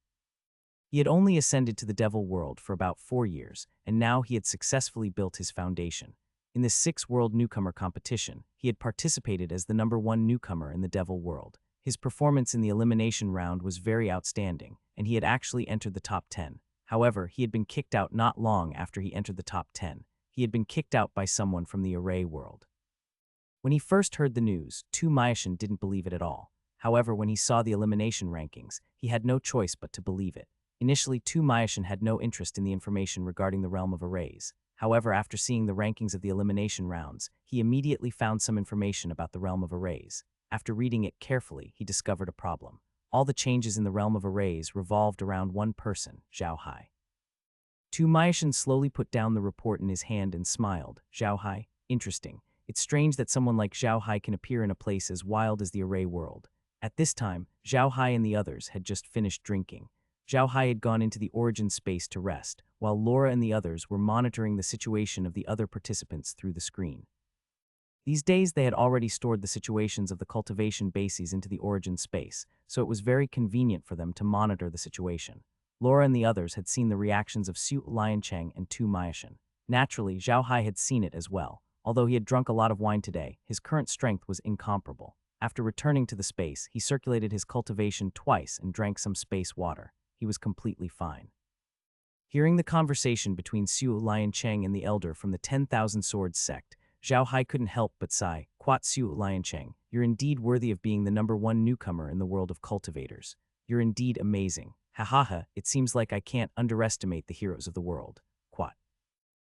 He had only ascended to the devil world for about 4 years, and now he had successfully built his foundation. In this 6-world newcomer competition, he had participated as the #1 newcomer in the devil world. His performance in the elimination round was very outstanding, and he had actually entered the top 10. However, he had been kicked out not long after he entered the top 10. He had been kicked out by someone from the array world. When he first heard the news, Mayashin didn't believe it at all. However, when he saw the elimination rankings, he had no choice but to believe it. Initially, Mayashin had no interest in the information regarding the realm of arrays. However, after seeing the rankings of the elimination rounds, he immediately found some information about the realm of arrays. After reading it carefully, he discovered a problem. All the changes in the realm of arrays revolved around one person, Zhao Hai. Mayashin slowly put down the report in his hand and smiled. Zhao Hai? Interesting. It's strange that someone like Zhao Hai can appear in a place as wild as the array world. At this time, Zhao Hai and the others had just finished drinking. Zhao Hai had gone into the origin space to rest, while Laura and the others were monitoring the situation of the other participants through the screen. These days they had already stored the situations of the cultivation bases into the origin space, so it was very convenient for them to monitor the situation. Laura and the others had seen the reactions of Su Liancheng and Mayashin. Naturally, Zhao Hai had seen it as well. Although he had drunk a lot of wine today, his current strength was incomparable. After returning to the space, he circulated his cultivation twice and drank some space water. He was completely fine. Hearing the conversation between Su Liancheng and the elder from the 10,000 Swords sect, Zhao Hai couldn't help but sigh. Quote Su Liancheng, you're indeed worthy of being the #1 newcomer in the world of cultivators. You're indeed amazing. Ha ha ha, it seems like I can't underestimate the heroes of the world. Quote.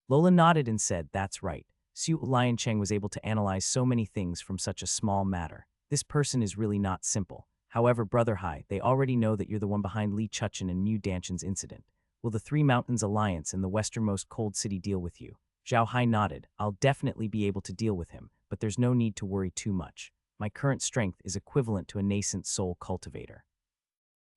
Lola nodded and said, that's right. Su Liancheng was able to analyze so many things from such a small matter. This person is really not simple. However, Brother Hai, they already know that you're the one behind Li Chuchen and Mu Danchen's incident. Will the Three Mountains Alliance and the westernmost cold city deal with you? Zhao Hai nodded. I'll definitely be able to deal with him, but there's no need to worry too much. My current strength is equivalent to a nascent soul cultivator.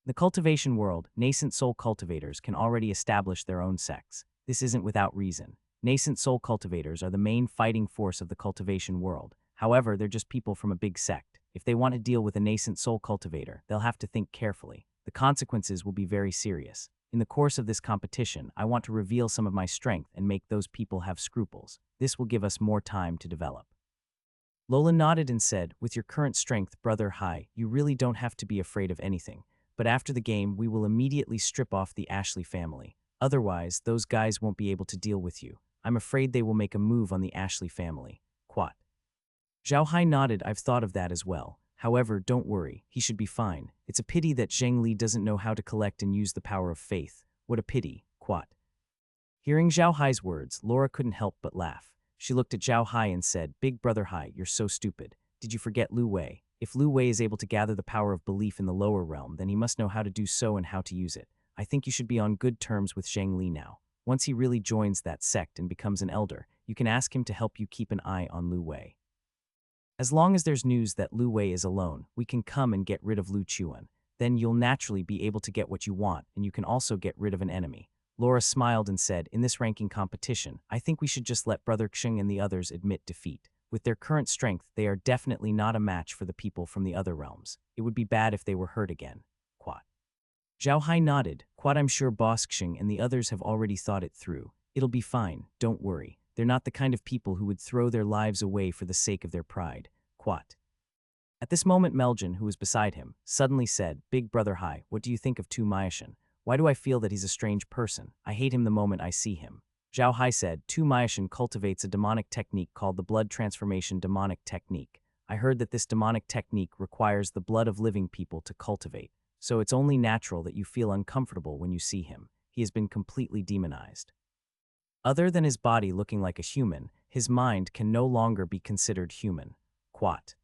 In the cultivation world, nascent soul cultivators can already establish their own sects. This isn't without reason. Nascent soul cultivators are the main fighting force of the cultivation world. However, they're just people from a big sect. If they want to deal with a nascent soul cultivator, they'll have to think carefully. The consequences will be very serious. In the course of this competition, I want to reveal some of my strength and make those people have scruples. This will give us more time to develop. Lola nodded and said, with your current strength, Brother Hai, you really don't have to be afraid of anything. But after the game, we will immediately strip off the Ashley family. Otherwise, those guys won't be able to deal with you. I'm afraid they will make a move on the Ashley family. Quat. Zhao Hai nodded. I've thought of that as well. However, don't worry, he should be fine. It's a pity that Zheng Li doesn't know how to collect and use the power of faith. What a pity. Quat. Hearing Zhao Hai's words, Laura couldn't help but laugh. She looked at Zhao Hai and said, Big Brother Hai, you're so stupid. Did you forget Lu Wei? If Lu Wei is able to gather the power of belief in the lower realm, then he must know how to do so and how to use it. I think you should be on good terms with Zheng Li now. Once he really joins that sect and becomes an elder, you can ask him to help you keep an eye on Lu Wei. As long as there's news that Lu Wei is alone, we can come and get rid of Lu Chuan. Then you'll naturally be able to get what you want, and you can also get rid of an enemy. Laura smiled and said, in this ranking competition, I think we should just let Brother Xing and the others admit defeat. With their current strength, they are definitely not a match for the people from the other realms. It would be bad if they were hurt again. Quat. Zhao Hai nodded. Quat, I'm sure Boss Xing and the others have already thought it through. It'll be fine, don't worry. They're not the kind of people who would throw their lives away for the sake of their pride. Quat. At this moment, Meljin, who was beside him, suddenly said, Big Brother Hai, what do you think of Mayashin? Why do I feel that he's a strange person? I hate him the moment I see him. Zhao Hai said, Mayashin cultivates a demonic technique called the blood transformation demonic technique. I heard that this demonic technique requires the blood of living people to cultivate, so it's only natural that you feel uncomfortable when you see him. He has been completely demonized. Other than his body looking like a human, his mind can no longer be considered human. Quat.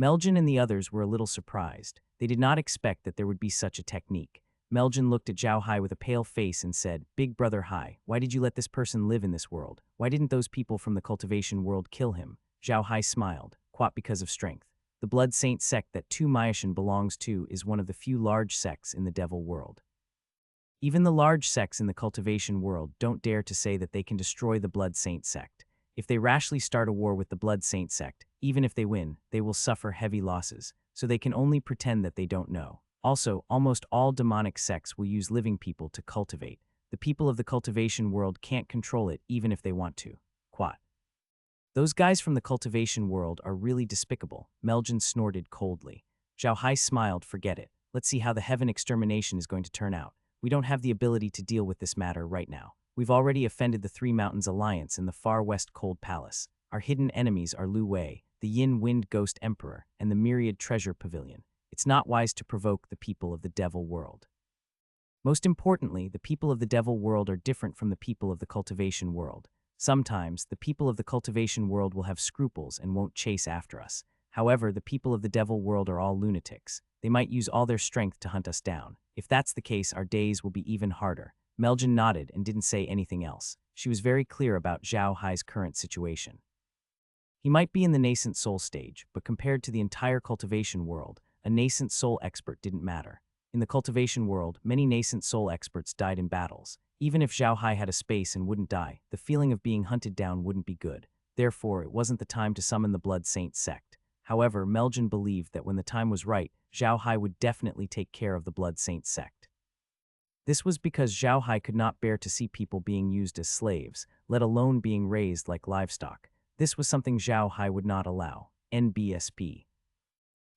Meljin and the others were a little surprised. They did not expect that there would be such a technique. Meljin looked at Zhao Hai with a pale face and said, Big Brother Hai, why did you let this person live in this world? Why didn't those people from the cultivation world kill him? Zhao Hai smiled. Quat, because of strength. The Blood Saint sect that Mayashin belongs to is one of the few large sects in the devil world. Even the large sects in the cultivation world don't dare to say that they can destroy the Blood Saint sect. If they rashly start a war with the Blood Saint sect, even if they win, they will suffer heavy losses, so they can only pretend that they don't know. Also, almost all demonic sects will use living people to cultivate. The people of the cultivation world can't control it even if they want to. Quat. Those guys from the cultivation world are really despicable, Meljan snorted coldly. Zhao Hai smiled, forget it. Let's see how the heaven extermination is going to turn out. We don't have the ability to deal with this matter right now. We've already offended the Three Mountains Alliance in the far west Cold Palace. Our hidden enemies are Lu Wei, the Yin Wind Ghost Emperor, and the Myriad Treasure Pavilion. It's not wise to provoke the people of the Devil World. Most importantly, the people of the Devil World are different from the people of the cultivation world. Sometimes, the people of the cultivation world will have scruples and won't chase after us. However, the people of the Devil World are all lunatics. They might use all their strength to hunt us down. If that's the case, our days will be even harder. Meljan nodded and didn't say anything else. She was very clear about Zhao Hai's current situation. He might be in the nascent soul stage, but compared to the entire cultivation world, a nascent soul expert didn't matter. In the cultivation world, many nascent soul experts died in battles. Even if Zhao Hai had a space and wouldn't die, the feeling of being hunted down wouldn't be good. Therefore, it wasn't the time to summon the Blood Saint sect. However, Meljan believed that when the time was right, Zhao Hai would definitely take care of the Blood Saint sect. This was because Zhao Hai could not bear to see people being used as slaves, let alone being raised like livestock. This was something Zhao Hai would not allow. NBSP.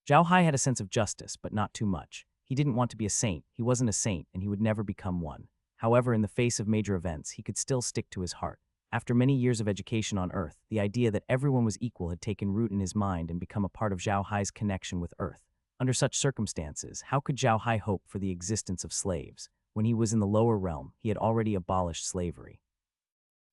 Zhao Hai had a sense of justice, but not too much. He didn't want to be a saint, he wasn't a saint, and he would never become one. However, in the face of major events, he could still stick to his heart. After many years of education on Earth, the idea that everyone was equal had taken root in his mind and become a part of Zhao Hai's connection with Earth. Under such circumstances, how could Zhao Hai hope for the existence of slaves? When he was in the lower realm, he had already abolished slavery.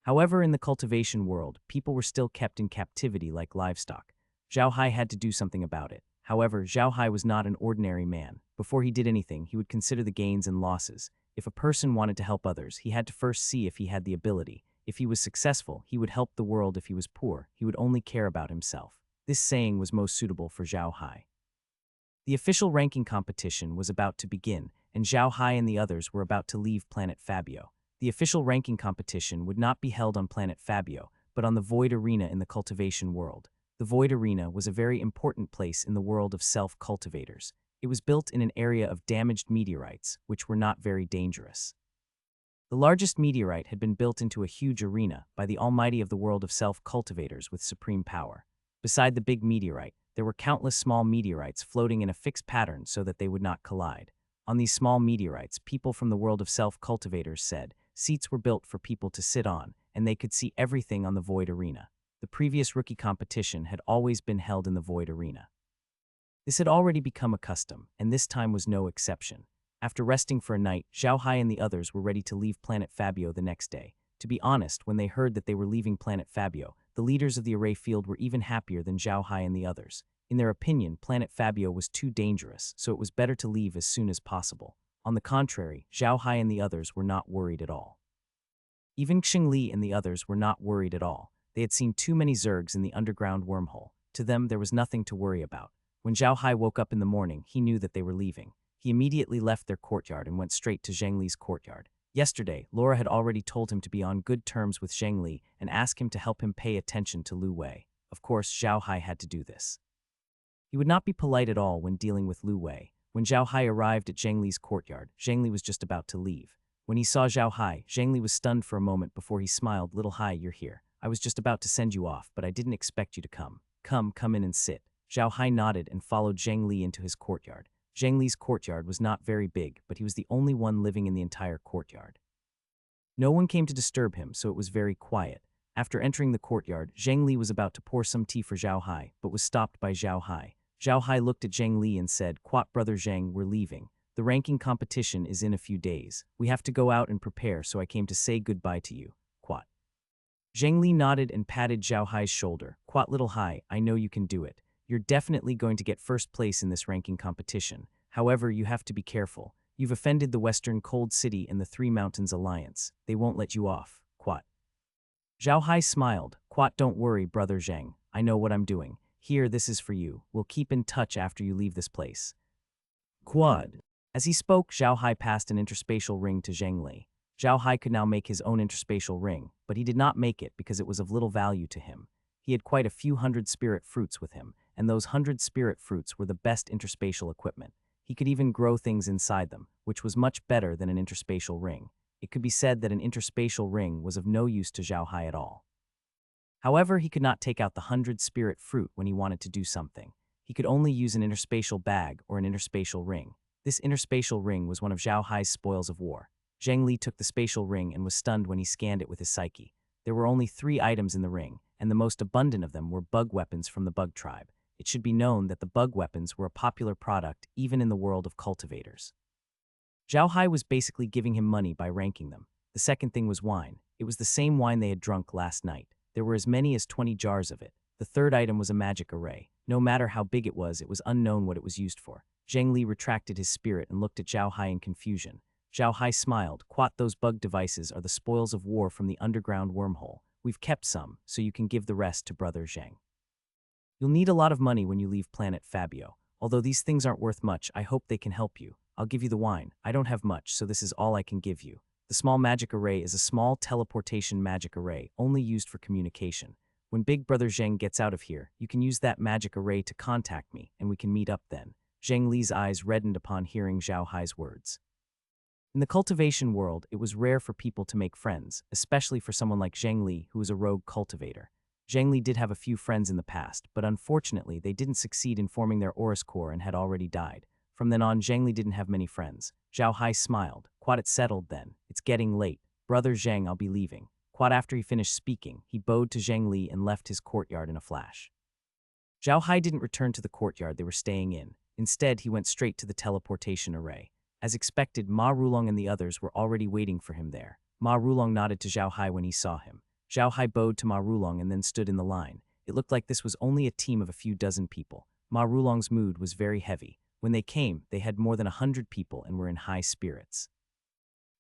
However, in the cultivation world, people were still kept in captivity like livestock. Zhao Hai had to do something about it. However, Zhao Hai was not an ordinary man. Before he did anything, he would consider the gains and losses. If a person wanted to help others, he had to first see if he had the ability. If he was successful, he would help the world. If he was poor, he would only care about himself. This saying was most suitable for Zhao Hai. The official ranking competition was about to begin, and Zhao Hai and the others were about to leave Planet Fabio. The official ranking competition would not be held on Planet Fabio, but on the Void Arena in the cultivation world. The Void Arena was a very important place in the world of self-cultivators. It was built in an area of damaged meteorites, which were not very dangerous. The largest meteorite had been built into a huge arena by the Almighty of the world of self-cultivators with supreme power. Beside the big meteorite, there were countless small meteorites floating in a fixed pattern so that they would not collide. On these small meteorites, people from the world of self-cultivators said, seats were built for people to sit on, and they could see everything on the Void Arena. The previous rookie competition had always been held in the Void Arena. This had already become a custom, and this time was no exception. After resting for a night, Zhao Hai and the others were ready to leave Planet Fabio the next day. To be honest, when they heard that they were leaving Planet Fabio, the leaders of the array field were even happier than Zhao Hai and the others. In their opinion, Planet Fabio was too dangerous, so it was better to leave as soon as possible. On the contrary, Zhao Hai and the others were not worried at all. Even Xing Li and the others were not worried at all. They had seen too many Zergs in the underground wormhole. To them, there was nothing to worry about. When Zhao Hai woke up in the morning, he knew that they were leaving. He immediately left their courtyard and went straight to Zhang Li's courtyard. Yesterday, Laura had already told him to be on good terms with Zhang Li and ask him to help him pay attention to Lu Wei. Of course, Zhao Hai had to do this. He would not be polite at all when dealing with Lu Wei. When Zhao Hai arrived at Zhang Li's courtyard, Zhang Li was just about to leave. When he saw Zhao Hai, Zhang Li was stunned for a moment before he smiled. Little Hai, you're here. I was just about to send you off, but I didn't expect you to come. Come in and sit. Zhao Hai nodded and followed Zhang Li into his courtyard. Zhang Li's courtyard was not very big, but he was the only one living in the entire courtyard. No one came to disturb him, so it was very quiet. After entering the courtyard, Zhang Li was about to pour some tea for Zhao Hai, but was stopped by Zhao Hai. Zhao Hai looked at Zhang Li and said, "Quat, brother Zhang, we're leaving. The ranking competition is in a few days. We have to go out and prepare, so I came to say goodbye to you. Quat." Zhang Li nodded and patted Zhao Hai's shoulder. "Quat, little Hai, I know you can do it. You're definitely going to get first place in this ranking competition. However, you have to be careful. You've offended the Western Cold City and the Three Mountains Alliance. They won't let you off. Quat." Zhao Hai smiled. "Quat, don't worry, brother Zhang. I know what I'm doing. Here, this is for you. We'll keep in touch after you leave this place." Quad. As he spoke, Zhao Hai passed an interspatial ring to Zhang Li. Zhao Hai could now make his own interspatial ring, but he did not make it because it was of little value to him. He had quite a few hundred spirit fruits with him, and those 100 spirit fruits were the best interspatial equipment. He could even grow things inside them, which was much better than an interspatial ring. It could be said that an interspatial ring was of no use to Zhao Hai at all. However, he could not take out the 100-spirit fruit when he wanted to do something. He could only use an interspatial bag or an interspatial ring. This interspatial ring was one of Zhao Hai's spoils of war. Zhang Li took the spatial ring and was stunned when he scanned it with his psyche. There were only 3 items in the ring, and the most abundant of them were bug weapons from the bug tribe. It should be known that the bug weapons were a popular product even in the world of cultivators. Zhao Hai was basically giving him money by ranking them. The second thing was wine. It was the same wine they had drunk last night. There were as many as 20 jars of it. The third item was a magic array. No matter how big it was unknown what it was used for. Zhang Li retracted his spirit and looked at Zhao Hai in confusion. Zhao Hai smiled. "Quat, those bug devices are the spoils of war from the underground wormhole. We've kept some, so you can give the rest to Brother Zhang. You'll need a lot of money when you leave planet Fabio. Although these things aren't worth much, I hope they can help you. I'll give you the wine. I don't have much, so this is all I can give you." The small magic array is a small teleportation magic array, only used for communication. When Big Brother Zhang gets out of here, you can use that magic array to contact me, and we can meet up then. Zhang Li's eyes reddened upon hearing Zhao Hai's words. In the cultivation world, it was rare for people to make friends, especially for someone like Zhang Li, who was a rogue cultivator. Zhang Li did have a few friends in the past, but unfortunately they didn't succeed in forming their Aurus core and had already died. From then on, Zhang Li didn't have many friends. Zhao Hai smiled. "Quat, it's settled then. It's getting late. Brother Zhang, I'll be leaving." Quat, after he finished speaking, he bowed to Zhang Li and left his courtyard in a flash. Zhao Hai didn't return to the courtyard they were staying in. Instead, he went straight to the teleportation array. As expected, Ma Rulong and the others were already waiting for him there. Ma Rulong nodded to Zhao Hai when he saw him. Zhao Hai bowed to Ma Rulong and then stood in the line. It looked like this was only a team of a few dozen people. Ma Rulong's mood was very heavy. When they came, they had more than 100 people and were in high spirits.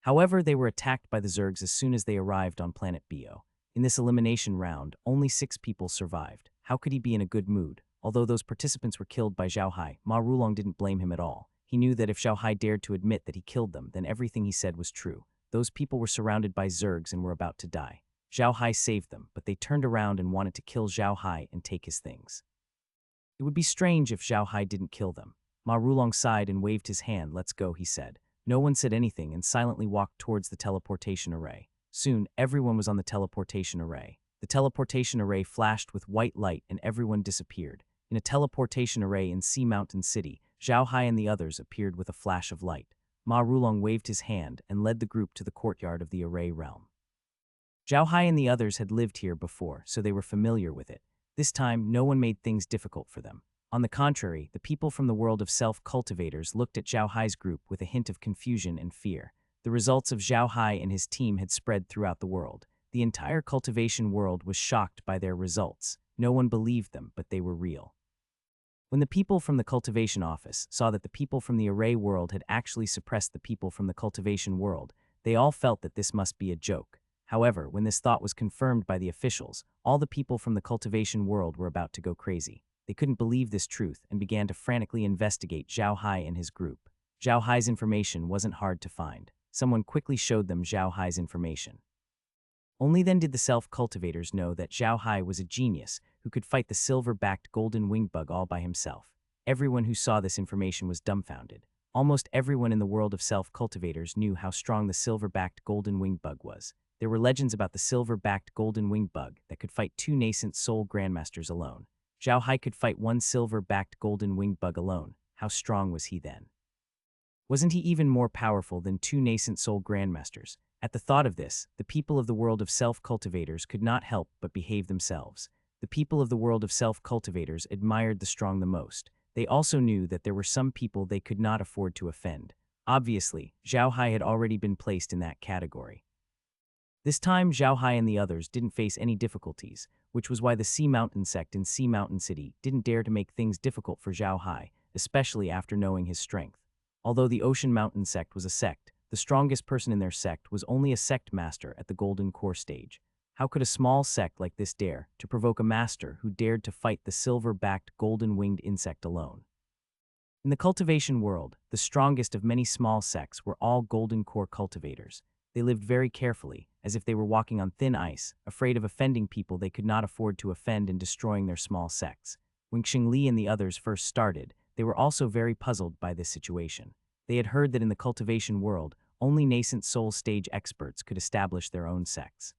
However, they were attacked by the Zergs as soon as they arrived on planet Bio. In this elimination round, only 6 people survived. How could he be in a good mood? Although those participants were killed by Zhao Hai, Ma Rulong didn't blame him at all. He knew that if Zhao Hai dared to admit that he killed them, then everything he said was true. Those people were surrounded by Zergs and were about to die. Zhao Hai saved them, but they turned around and wanted to kill Zhao Hai and take his things. It would be strange if Zhao Hai didn't kill them. Ma Rulong sighed and waved his hand. "Let's go," he said. No one said anything and silently walked towards the teleportation array. Soon, everyone was on the teleportation array. The teleportation array flashed with white light and everyone disappeared. In a teleportation array in Sea Mountain City, Zhao Hai and the others appeared with a flash of light. Ma Rulong waved his hand and led the group to the courtyard of the array realm. Zhao Hai and the others had lived here before, so they were familiar with it. This time, no one made things difficult for them. On the contrary, the people from the world of self-cultivators looked at Zhao Hai's group with a hint of confusion and fear. The results of Zhao Hai and his team had spread throughout the world. The entire cultivation world was shocked by their results. No one believed them, but they were real. When the people from the cultivation office saw that the people from the array world had actually suppressed the people from the cultivation world, they all felt that this must be a joke. However, when this thought was confirmed by the officials, all the people from the cultivation world were about to go crazy. They couldn't believe this truth and began to frantically investigate Zhao Hai and his group. Zhao Hai's information wasn't hard to find. Someone quickly showed them Zhao Hai's information. Only then did the self-cultivators know that Zhao Hai was a genius who could fight the silver-backed golden winged bug all by himself. Everyone who saw this information was dumbfounded. Almost everyone in the world of self-cultivators knew how strong the silver-backed golden winged bug was. There were legends about the silver-backed golden winged bug that could fight 2 nascent soul grandmasters alone. Zhao Hai could fight 1 silver-backed golden winged bug alone. How strong was he then? Wasn't he even more powerful than 2 nascent soul grandmasters? At the thought of this, the people of the world of self-cultivators could not help but behave themselves. The people of the world of self-cultivators admired the strong the most. They also knew that there were some people they could not afford to offend. Obviously, Zhao Hai had already been placed in that category. This time, Zhao Hai and the others didn't face any difficulties, which was why the Sea Mountain sect in Sea Mountain City didn't dare to make things difficult for Zhao Hai, especially after knowing his strength. Although the Ocean Mountain sect was a sect, the strongest person in their sect was only a sect master at the Golden Core stage. How could a small sect like this dare to provoke a master who dared to fight the silver-backed golden-winged insect alone? In the cultivation world, the strongest of many small sects were all Golden Core cultivators. They lived very carefully, as if they were walking on thin ice, afraid of offending people they could not afford to offend and destroying their small sects. When Xing Li and the others first started, they were also very puzzled by this situation. They had heard that in the cultivation world, only nascent soul stage experts could establish their own sects.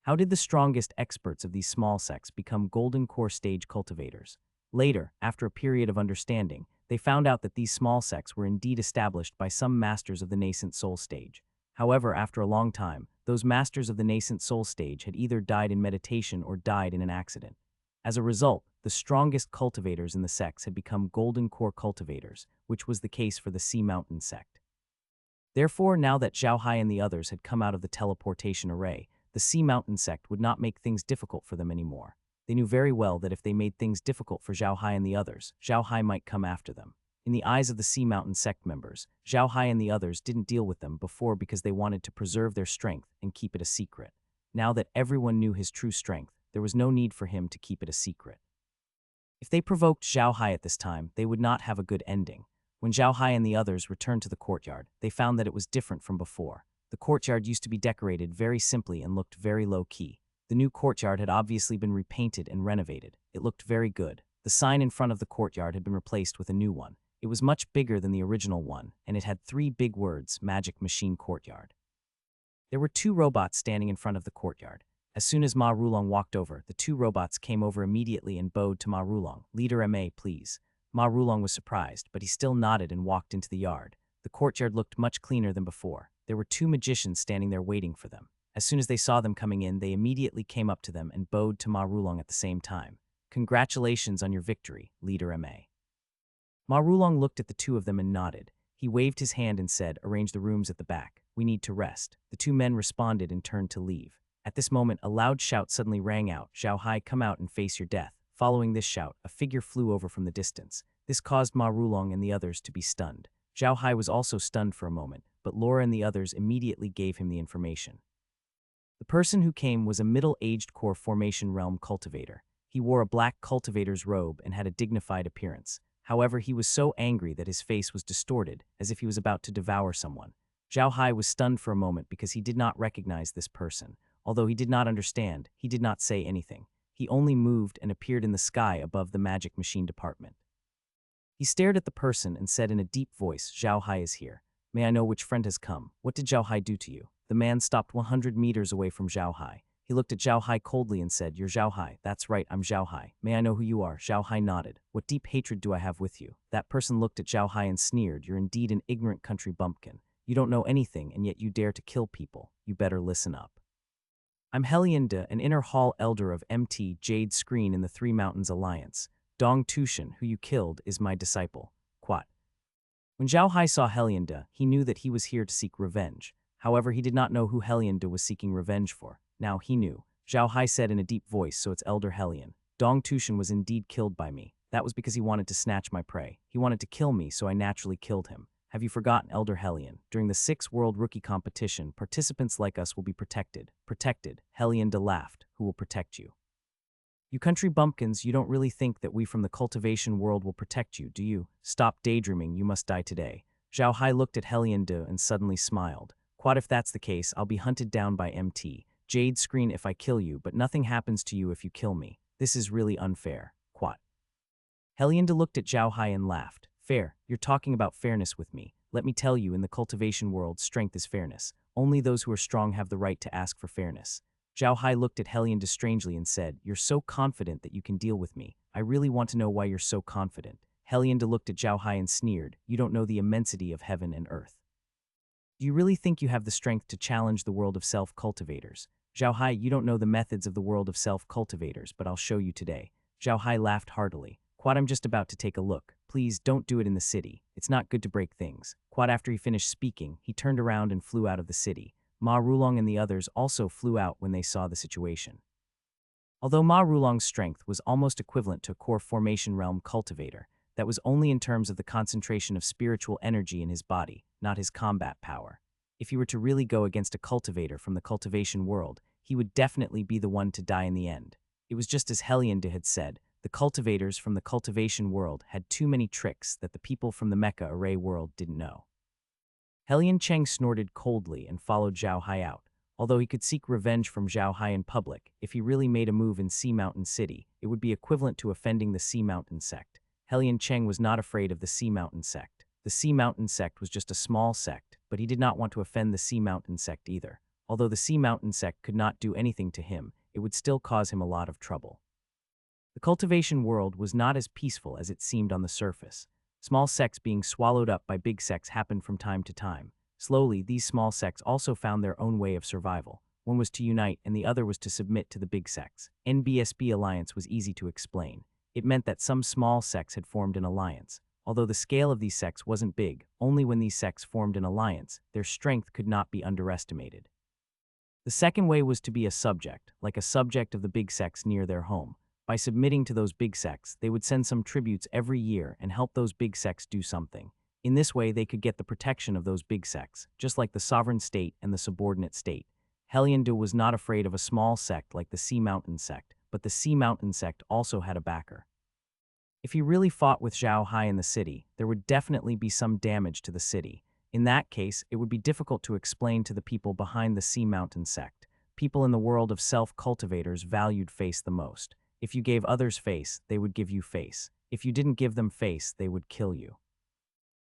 How did the strongest experts of these small sects become golden core stage cultivators? Later, after a period of understanding, they found out that these small sects were indeed established by some masters of the nascent soul stage. However, after a long time, those masters of the nascent soul stage had either died in meditation or died in an accident. As a result, the strongest cultivators in the sects had become golden core cultivators, which was the case for the Sea Mountain sect. Therefore, now that Zhao Hai and the others had come out of the teleportation array, the Sea Mountain sect would not make things difficult for them anymore. They knew very well that if they made things difficult for Zhao Hai and the others, Zhao Hai might come after them. In the eyes of the Sea Mountain sect members, Zhao Hai and the others didn't deal with them before because they wanted to preserve their strength and keep it a secret. Now that everyone knew his true strength, there was no need for him to keep it a secret. If they provoked Zhao Hai at this time, they would not have a good ending. When Zhao Hai and the others returned to the courtyard, they found that it was different from before. The courtyard used to be decorated very simply and looked very low-key. The new courtyard had obviously been repainted and renovated. It looked very good. The sign in front of the courtyard had been replaced with a new one. It was much bigger than the original one, and it had 3 big words, Magic Machine Courtyard. There were 2 robots standing in front of the courtyard. As soon as Ma Rulong walked over, the 2 robots came over immediately and bowed to Ma Rulong. "Leader Ma, please." Ma Rulong was surprised, but he still nodded and walked into the yard. The courtyard looked much cleaner than before. There were 2 magicians standing there waiting for them. As soon as they saw them coming in, they immediately came up to them and bowed to Ma Rulong at the same time. "Congratulations on your victory, Leader Ma." Ma Rulong looked at the 2 of them and nodded. He waved his hand and said, "Arrange the rooms at the back. We need to rest." The 2 men responded and turned to leave. At this moment, a loud shout suddenly rang out, "Zhao Hai, come out and face your death." Following this shout, a figure flew over from the distance. This caused Ma Rulong and the others to be stunned. Zhao Hai was also stunned for a moment, but Laura and the others immediately gave him the information. The person who came was a middle-aged core formation realm cultivator. He wore a black cultivator's robe and had a dignified appearance. However, he was so angry that his face was distorted, as if he was about to devour someone. Zhao Hai was stunned for a moment because he did not recognize this person. Although he did not understand, he did not say anything. He only moved and appeared in the sky above the magic machine department. He stared at the person and said in a deep voice, "Zhao Hai is here. May I know which friend has come? What did Zhao Hai do to you?" The man stopped 100 meters away from Zhao Hai. He looked at Zhao Hai coldly and said, "You're Zhao Hai." "That's right, I'm Zhao Hai. May I know who you are?" Zhao Hai nodded. "What deep hatred do I have with you?" That person looked at Zhao Hai and sneered, "You're indeed an ignorant country bumpkin. You don't know anything, and yet you dare to kill people. You better listen up. I'm Helian De, an inner hall elder of MT Jade Screen in the 3 Mountains Alliance. Dong Tushan, who you killed, is my disciple." Quat. When Zhao Hai saw Helian De, he knew that he was here to seek revenge. However, he did not know who Helian De was seeking revenge for. Now he knew. Zhao Hai said in a deep voice, "So it's Elder Helian. Dong Tushan was indeed killed by me. That was because he wanted to snatch my prey. He wanted to kill me, so I naturally killed him. Have you forgotten, Elder Helian? During the 6th World Rookie Competition, participants like us will be protected." "Protected?" Helian De laughed. "Who will protect you? You country bumpkins, you don't really think that we from the cultivation world will protect you, do you? Stop daydreaming, you must die today." Zhao Hai looked at Helian De and suddenly smiled. "Quat, if that's the case, I'll be hunted down by MT Jade Screen if I kill you, but nothing happens to you if you kill me. This is really unfair." Quat. Helian De looked at Zhao Hai and laughed. "Fair? You're talking about fairness with me. Let me tell you, in the cultivation world, strength is fairness. Only those who are strong have the right to ask for fairness." Zhao Hai looked at Helian De strangely and said, "You're so confident that you can deal with me. I really want to know why you're so confident." Helian De looked at Zhao Hai and sneered, "You don't know the immensity of heaven and earth. Do you really think you have the strength to challenge the world of self-cultivators? Zhao Hai, you don't know the methods of the world of self-cultivators, but I'll show you today." Zhao Hai laughed heartily. "Quat, I'm just about to take a look. Please don't do it in the city. It's not good to break things." Quat, after he finished speaking, he turned around and flew out of the city. Ma Rulong and the others also flew out when they saw the situation. Although Ma Rulong's strength was almost equivalent to a core formation realm cultivator, that was only in terms of the concentration of spiritual energy in his body, not his combat power. If he were to really go against a cultivator from the cultivation world, he would definitely be the one to die in the end. It was just as Helian De had said, the cultivators from the cultivation world had too many tricks that the people from the Mecha Array world didn't know. Helian Cheng snorted coldly and followed Zhao Hai out. Although he could seek revenge from Zhao Hai in public, if he really made a move in Sea Mountain City, it would be equivalent to offending the Sea Mountain sect. Helian Cheng was not afraid of the Sea Mountain sect. The Sea Mountain sect was just a small sect, but he did not want to offend the Sea Mountain sect either. Although the Sea Mountain sect could not do anything to him, it would still cause him a lot of trouble. The cultivation world was not as peaceful as it seemed on the surface. Small sects being swallowed up by big sects happened from time to time. Slowly, these small sects also found their own way of survival. One was to unite and the other was to submit to the big sects. NBSB alliance was easy to explain. It meant that some small sects had formed an alliance. Although the scale of these sects wasn't big, only when these sects formed an alliance, their strength could not be underestimated. The second way was to be a subject, like a subject of the big sects near their home. By submitting to those big sects, they would send some tributes every year and help those big sects do something. In this way, they could get the protection of those big sects, just like the sovereign state and the subordinate state. Heliandu was not afraid of a small sect like the Sea Mountain sect, but the Sea Mountain sect also had a backer. If he really fought with Zhao Hai in the city, there would definitely be some damage to the city. In that case, it would be difficult to explain to the people behind the Sea Mountain sect. People in the world of self-cultivators valued face the most. If you gave others face, they would give you face. If you didn't give them face, they would kill you.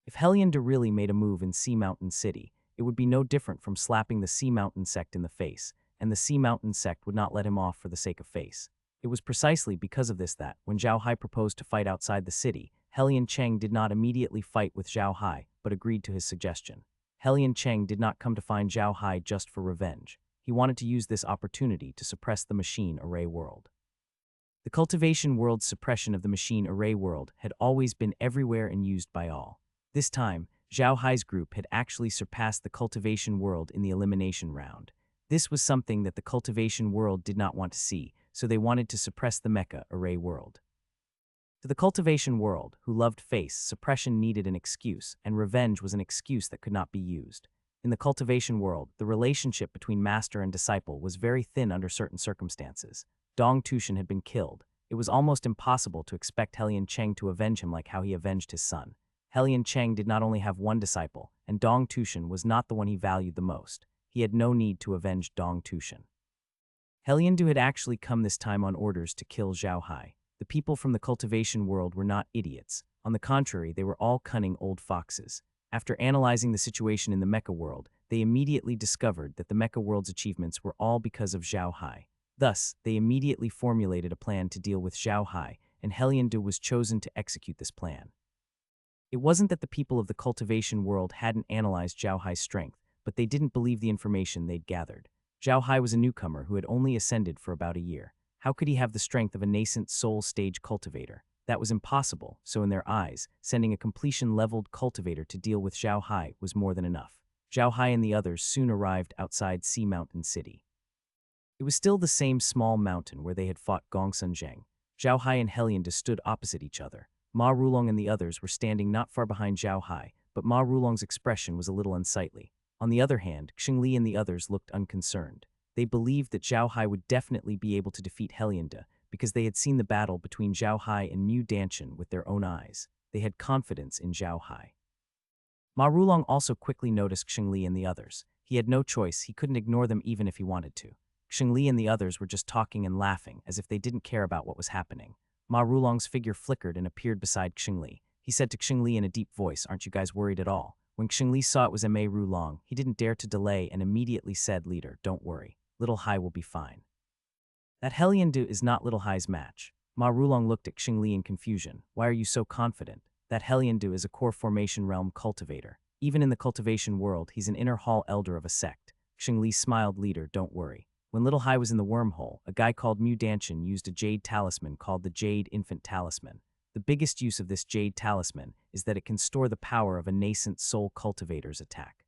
If Heliandu really made a move in Sea Mountain City, it would be no different from slapping the Sea Mountain sect in the face, and the Sea Mountain sect would not let him off for the sake of face. It was precisely because of this that, when Zhao Hai proposed to fight outside the city, Helian Cheng did not immediately fight with Zhao Hai, but agreed to his suggestion. Helian Cheng did not come to find Zhao Hai just for revenge. He wanted to use this opportunity to suppress the machine array world. The cultivation world's suppression of the machine array world had always been everywhere and used by all. This time, Zhao Hai's group had actually surpassed the cultivation world in the elimination round. This was something that the cultivation world did not want to see, so they wanted to suppress the mecha array world. To the cultivation world, who loved face, suppression needed an excuse, and revenge was an excuse that could not be used. In the cultivation world, the relationship between master and disciple was very thin under certain circumstances. Dong Tushan had been killed. It was almost impossible to expect Helian Cheng to avenge him like how he avenged his son. Helian Cheng did not only have one disciple, and Dong Tushan was not the one he valued the most. He had no need to avenge Dong Tushan. Heliandu had actually come this time on orders to kill Zhao Hai. The people from the cultivation world were not idiots. On the contrary, they were all cunning old foxes. After analyzing the situation in the mecha world, they immediately discovered that the mecha world's achievements were all because of Zhao Hai. Thus, they immediately formulated a plan to deal with Zhao Hai, and Heliandu was chosen to execute this plan. It wasn't that the people of the cultivation world hadn't analyzed Zhao Hai's strength, but they didn't believe the information they'd gathered. Zhao Hai was a newcomer who had only ascended for about a year. How could he have the strength of a nascent soul stage cultivator? That was impossible, so in their eyes, sending a completion-leveled cultivator to deal with Zhao Hai was more than enough. Zhao Hai and the others soon arrived outside Sea Mountain City. It was still the same small mountain where they had fought Gongsun Zheng. Zhao Hai and Heliandu stood opposite each other. Ma Rulong and the others were standing not far behind Zhao Hai, but Ma Rulong's expression was a little unsightly. On the other hand, Xingli and the others looked unconcerned. They believed that Zhao Hai would definitely be able to defeat Heliandu because they had seen the battle between Zhao Hai and Mu Danshan with their own eyes. They had confidence in Zhao Hai. Ma Rulong also quickly noticed Xingli and the others. He had no choice, he couldn't ignore them even if he wanted to. Xingli and the others were just talking and laughing as if they didn't care about what was happening. Ma Rulong's figure flickered and appeared beside Xingli. He said to Xingli in a deep voice, "Aren't you guys worried at all?" When Xingli saw it was Ma Rulong, he didn't dare to delay and immediately said, "Leader, don't worry. Little Hai will be fine." That Heliandu is not Little Hai's match. Ma Rulong looked at Xingli in confusion. Why are you so confident? That Heliandu is a core formation realm cultivator. Even in the cultivation world, he's an inner hall elder of a sect. Xingli smiled, "Leader, don't worry." When Little Hai was in the wormhole, a guy called Mu Danshan used a jade talisman called the Jade Infant Talisman. The biggest use of this jade talisman is that it can store the power of a nascent soul cultivator's attack.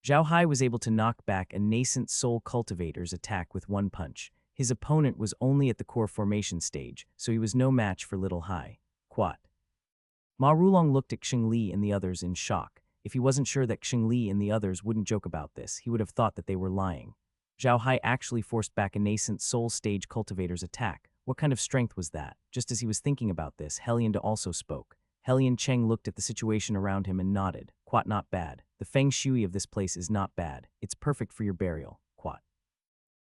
Zhao Hai was able to knock back a nascent soul cultivator's attack with one punch. His opponent was only at the core formation stage, so he was no match for Little Hai. Quat. Ma Rulong looked at Xingli and the others in shock. If he wasn't sure that Xingli and the others wouldn't joke about this, he would have thought that they were lying. Zhao Hai actually forced back a nascent soul stage cultivator's attack. What kind of strength was that? Just as he was thinking about this, Heliandu also spoke. Helian Cheng looked at the situation around him and nodded. Quat, not bad. The feng shui of this place is not bad. It's perfect for your burial. Quat.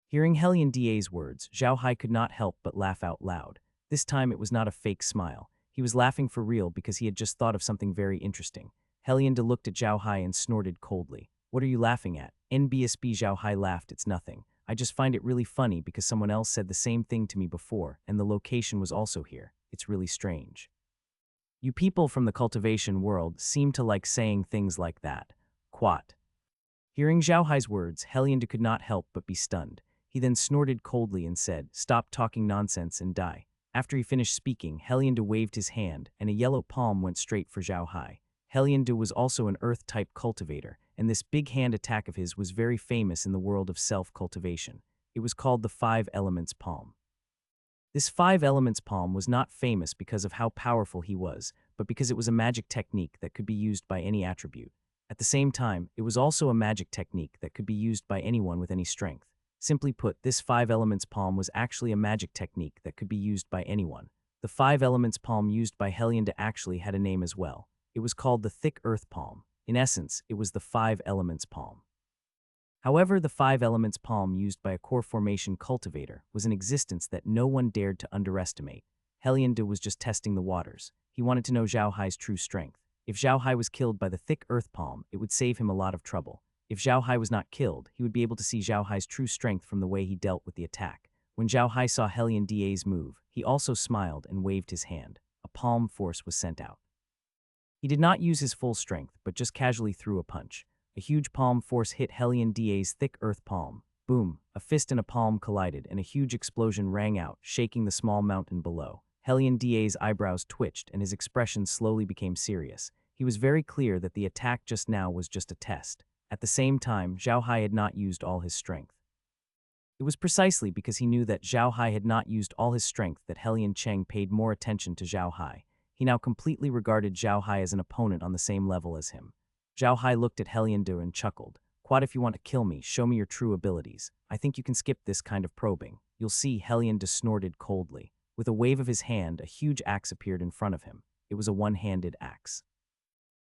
Hearing Helian Da's words, Zhao Hai could not help but laugh out loud. This time it was not a fake smile. He was laughing for real because he had just thought of something very interesting. Helianda looked at Zhao Hai and snorted coldly. What are you laughing at? NBSB. Zhao Hai laughed. It's nothing. I just find it really funny because someone else said the same thing to me before, and the location was also here. It's really strange. You people from the cultivation world seem to like saying things like that. Quat. Hearing Zhao Hai's words, Helianda could not help but be stunned. He then snorted coldly and said, "Stop talking nonsense and die." After he finished speaking, Helianda waved his hand, and a yellow palm went straight for Zhao Hai. Helianda was also an earth-type cultivator, and this big hand attack of his was very famous in the world of self-cultivation. It was called the Five Elements Palm. This Five Elements Palm was not famous because of how powerful he was, but because it was a magic technique that could be used by any attribute. At the same time, it was also a magic technique that could be used by anyone with any strength. Simply put, this Five Elements Palm was actually a magic technique that could be used by anyone. The Five Elements Palm used by Helianda actually had a name as well. It was called the Thick Earth Palm. In essence, it was the Five Elements Palm. However, the Five Elements Palm used by a core formation cultivator was an existence that no one dared to underestimate. Helianda was just testing the waters. He wanted to know Zhao Hai's true strength. If Zhao Hai was killed by the Thick Earth Palm, it would save him a lot of trouble. If Zhao Hai was not killed, he would be able to see Zhao Hai's true strength from the way he dealt with the attack. When Zhao Hai saw Helianda's move, he also smiled and waved his hand. A palm force was sent out. He did not use his full strength, but just casually threw a punch. A huge palm force hit Helianda's thick earth palm. Boom! A fist and a palm collided, and a huge explosion rang out, shaking the small mountain below. Helianda's eyebrows twitched, and his expression slowly became serious. He was very clear that the attack just now was just a test. At the same time, Zhao Hai had not used all his strength. It was precisely because he knew that Zhao Hai had not used all his strength that Helian Cheng paid more attention to Zhao Hai. He now completely regarded Zhao Hai as an opponent on the same level as him. Zhao Hai looked at Helianda and chuckled. "Quad, if you want to kill me, show me your true abilities. I think you can skip this kind of probing. You'll see." Helianda snorted coldly. With a wave of his hand, a huge axe appeared in front of him. It was a one-handed axe.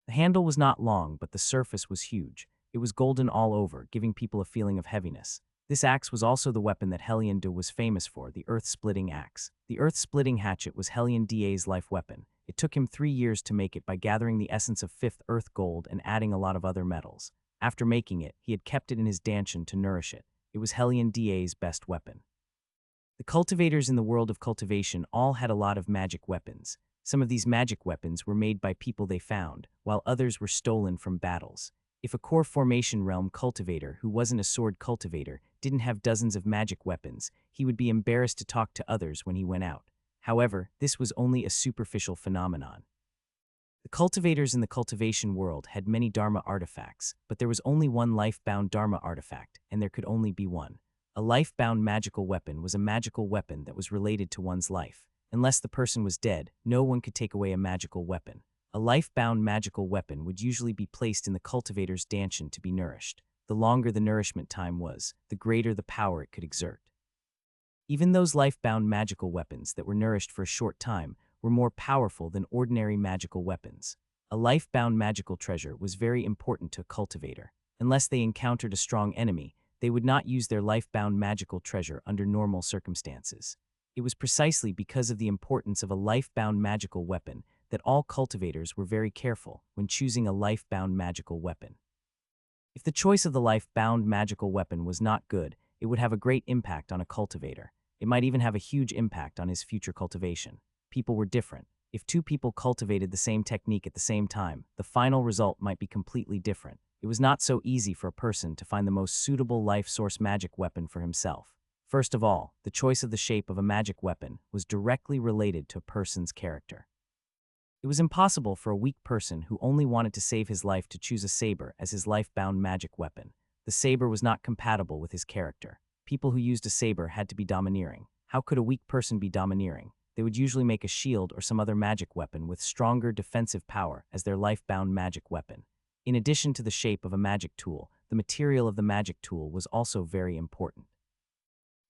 The handle was not long, but the surface was huge. It was golden all over, giving people a feeling of heaviness. This axe was also the weapon that Helianda was famous for, the earth-splitting axe. The earth-splitting hatchet was Helianda's life weapon. It took him 3 years to make it by gathering the essence of 5th Earth Gold and adding a lot of other metals. After making it, he had kept it in his danshan to nourish it. It was Helianda's best weapon. The cultivators in the world of cultivation all had a lot of magic weapons. Some of these magic weapons were made by people they found, while others were stolen from battles. If a core formation realm cultivator who wasn't a sword cultivator didn't have dozens of magic weapons, he would be embarrassed to talk to others when he went out. However, this was only a superficial phenomenon. The cultivators in the cultivation world had many Dharma artifacts, but there was only one life-bound Dharma artifact, and there could only be one. A life-bound magical weapon was a magical weapon that was related to one's life. Unless the person was dead, no one could take away a magical weapon. A life-bound magical weapon would usually be placed in the cultivator's danshan to be nourished. The longer the nourishment time was, the greater the power it could exert. Even those life-bound magical weapons that were nourished for a short time were more powerful than ordinary magical weapons. A life-bound magical treasure was very important to a cultivator. Unless they encountered a strong enemy, they would not use their life-bound magical treasure under normal circumstances. It was precisely because of the importance of a life-bound magical weapon that all cultivators were very careful when choosing a life-bound magical weapon. If the choice of the life-bound magical weapon was not good, it would have a great impact on a cultivator. It might even have a huge impact on his future cultivation. People were different. If 2 people cultivated the same technique at the same time, the final result might be completely different. It was not so easy for a person to find the most suitable life source magic weapon for himself. First of all, the choice of the shape of a magic weapon was directly related to a person's character. It was impossible for a weak person who only wanted to save his life to choose a saber as his life-bound magic weapon. The saber was not compatible with his character. People who used a saber had to be domineering. How could a weak person be domineering? They would usually make a shield or some other magic weapon with stronger defensive power as their life-bound magic weapon. In addition to the shape of a magic tool, the material of the magic tool was also very important.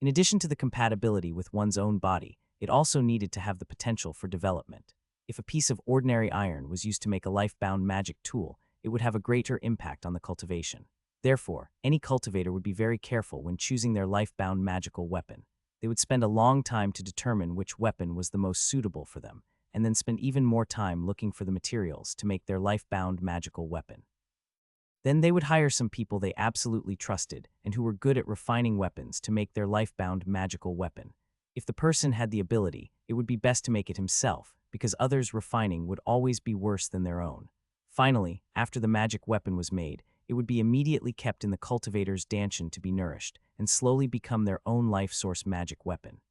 In addition to the compatibility with one's own body, it also needed to have the potential for development. If a piece of ordinary iron was used to make a life-bound magic tool, it would have a greater impact on the cultivation. Therefore, any cultivator would be very careful when choosing their life-bound magical weapon. They would spend a long time to determine which weapon was the most suitable for them, and then spend even more time looking for the materials to make their life-bound magical weapon. Then they would hire some people they absolutely trusted and who were good at refining weapons to make their life-bound magical weapon. If the person had the ability, it would be best to make it himself, because others' refining would always be worse than their own. Finally, after the magic weapon was made, it would be immediately kept in the cultivator's danshan to be nourished and slowly become their own life source magic weapon.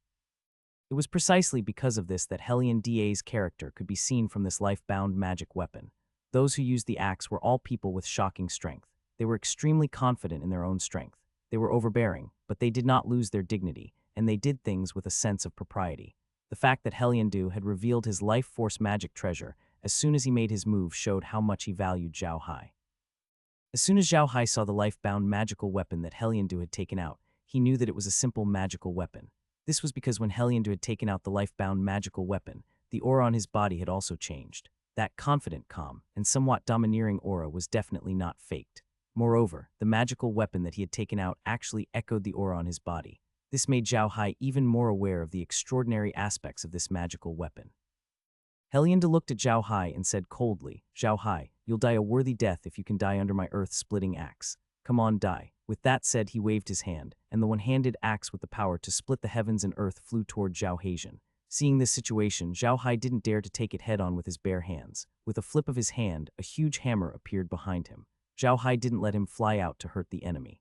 It was precisely because of this that Hellion Da's character could be seen from this life-bound magic weapon. Those who used the axe were all people with shocking strength. They were extremely confident in their own strength. They were overbearing, but they did not lose their dignity, and they did things with a sense of propriety. The fact that Hellion had revealed his life force magic treasure as soon as he made his move showed how much he valued Zhao Hai. As soon as Zhao Hai saw the life-bound magical weapon that Hellion had taken out, he knew that it was a simple magical weapon. This was because when Hellion had taken out the life-bound magical weapon, the aura on his body had also changed. That confident, calm, and somewhat domineering aura was definitely not faked. Moreover, the magical weapon that he had taken out actually echoed the aura on his body. This made Zhao Hai even more aware of the extraordinary aspects of this magical weapon. Hellion looked at Zhao Hai and said coldly, "Zhao Hai, you'll die a worthy death if you can die under my earth-splitting axe. Come on, die." With that said, he waved his hand, and the one-handed axe with the power to split the heavens and earth flew toward Zhao Haitian. Seeing this situation, Zhao Hai didn't dare to take it head-on with his bare hands. With a flip of his hand, a huge hammer appeared behind him. Zhao Hai didn't let him fly out to hurt the enemy.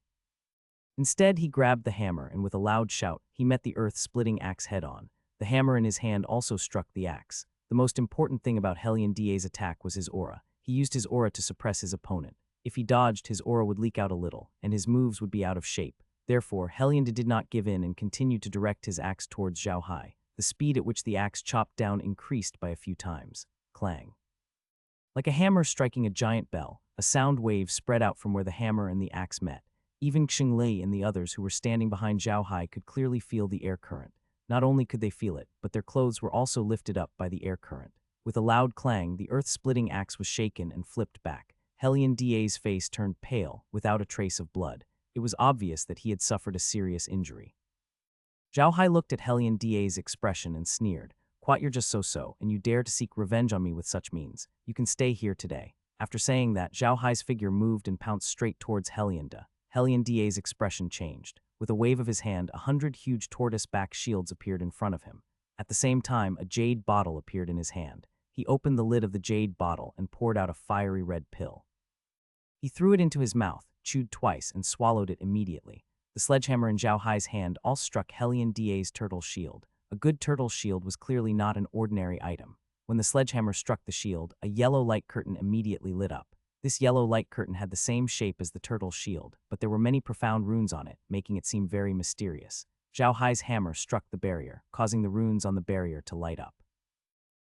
Instead, he grabbed the hammer, and with a loud shout, he met the earth-splitting axe head-on. The hammer in his hand also struck the axe. The most important thing about Hellion Da's attack was his aura. He used his aura to suppress his opponent. If he dodged, his aura would leak out a little, and his moves would be out of shape. Therefore, Hellion did not give in and continued to direct his axe towards Zhao Hai. The speed at which the axe chopped down increased by a few times. Clang. Like a hammer striking a giant bell, a sound wave spread out from where the hammer and the axe met. Even Xingli and the others who were standing behind Zhao Hai could clearly feel the air current. Not only could they feel it, but their clothes were also lifted up by the air current. With a loud clang, the earth-splitting axe was shaken and flipped back. Hellion Da's face turned pale, without a trace of blood. It was obvious that he had suffered a serious injury. Zhao Hai looked at Hellion Da's expression and sneered. "Quite, you're just so-so, and you dare to seek revenge on me with such means. You can stay here today." After saying that, Zhao Hai's figure moved and pounced straight towards Hellion Da. Hellion Da's expression changed. With a wave of his hand, 100 huge tortoise-back shields appeared in front of him. At the same time, a jade bottle appeared in his hand. He opened the lid of the jade bottle and poured out a fiery red pill. He threw it into his mouth, chewed twice, and swallowed it immediately. The sledgehammer in Zhao Hai's hand all struck Hellion Da's turtle shield. A good turtle shield was clearly not an ordinary item. When the sledgehammer struck the shield, a yellow light curtain immediately lit up. This yellow light curtain had the same shape as the turtle's shield, but there were many profound runes on it, making it seem very mysterious. Zhao Hai's hammer struck the barrier, causing the runes on the barrier to light up.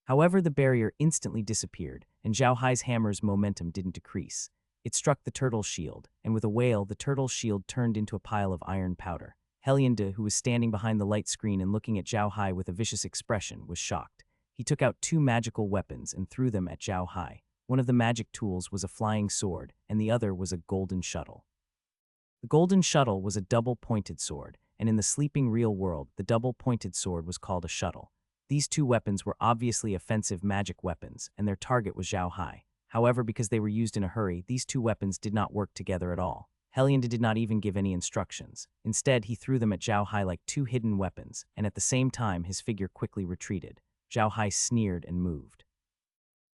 However, the barrier instantly disappeared, and Zhao Hai's hammer's momentum didn't decrease. It struck the turtle's shield, and with a wail, the turtle's shield turned into a pile of iron powder. Hellion Da, who was standing behind the light screen and looking at Zhao Hai with a vicious expression, was shocked. He took out 2 magical weapons and threw them at Zhao Hai. One of the magic tools was a flying sword, and the other was a golden shuttle. The golden shuttle was a double-pointed sword, and in the sleeping real world, the double-pointed sword was called a shuttle. These 2 weapons were obviously offensive magic weapons, and their target was Zhao Hai. However, because they were used in a hurry, these 2 weapons did not work together at all. Hellion did not even give any instructions. Instead, he threw them at Zhao Hai like 2 hidden weapons, and at the same time, his figure quickly retreated. Zhao Hai sneered and moved.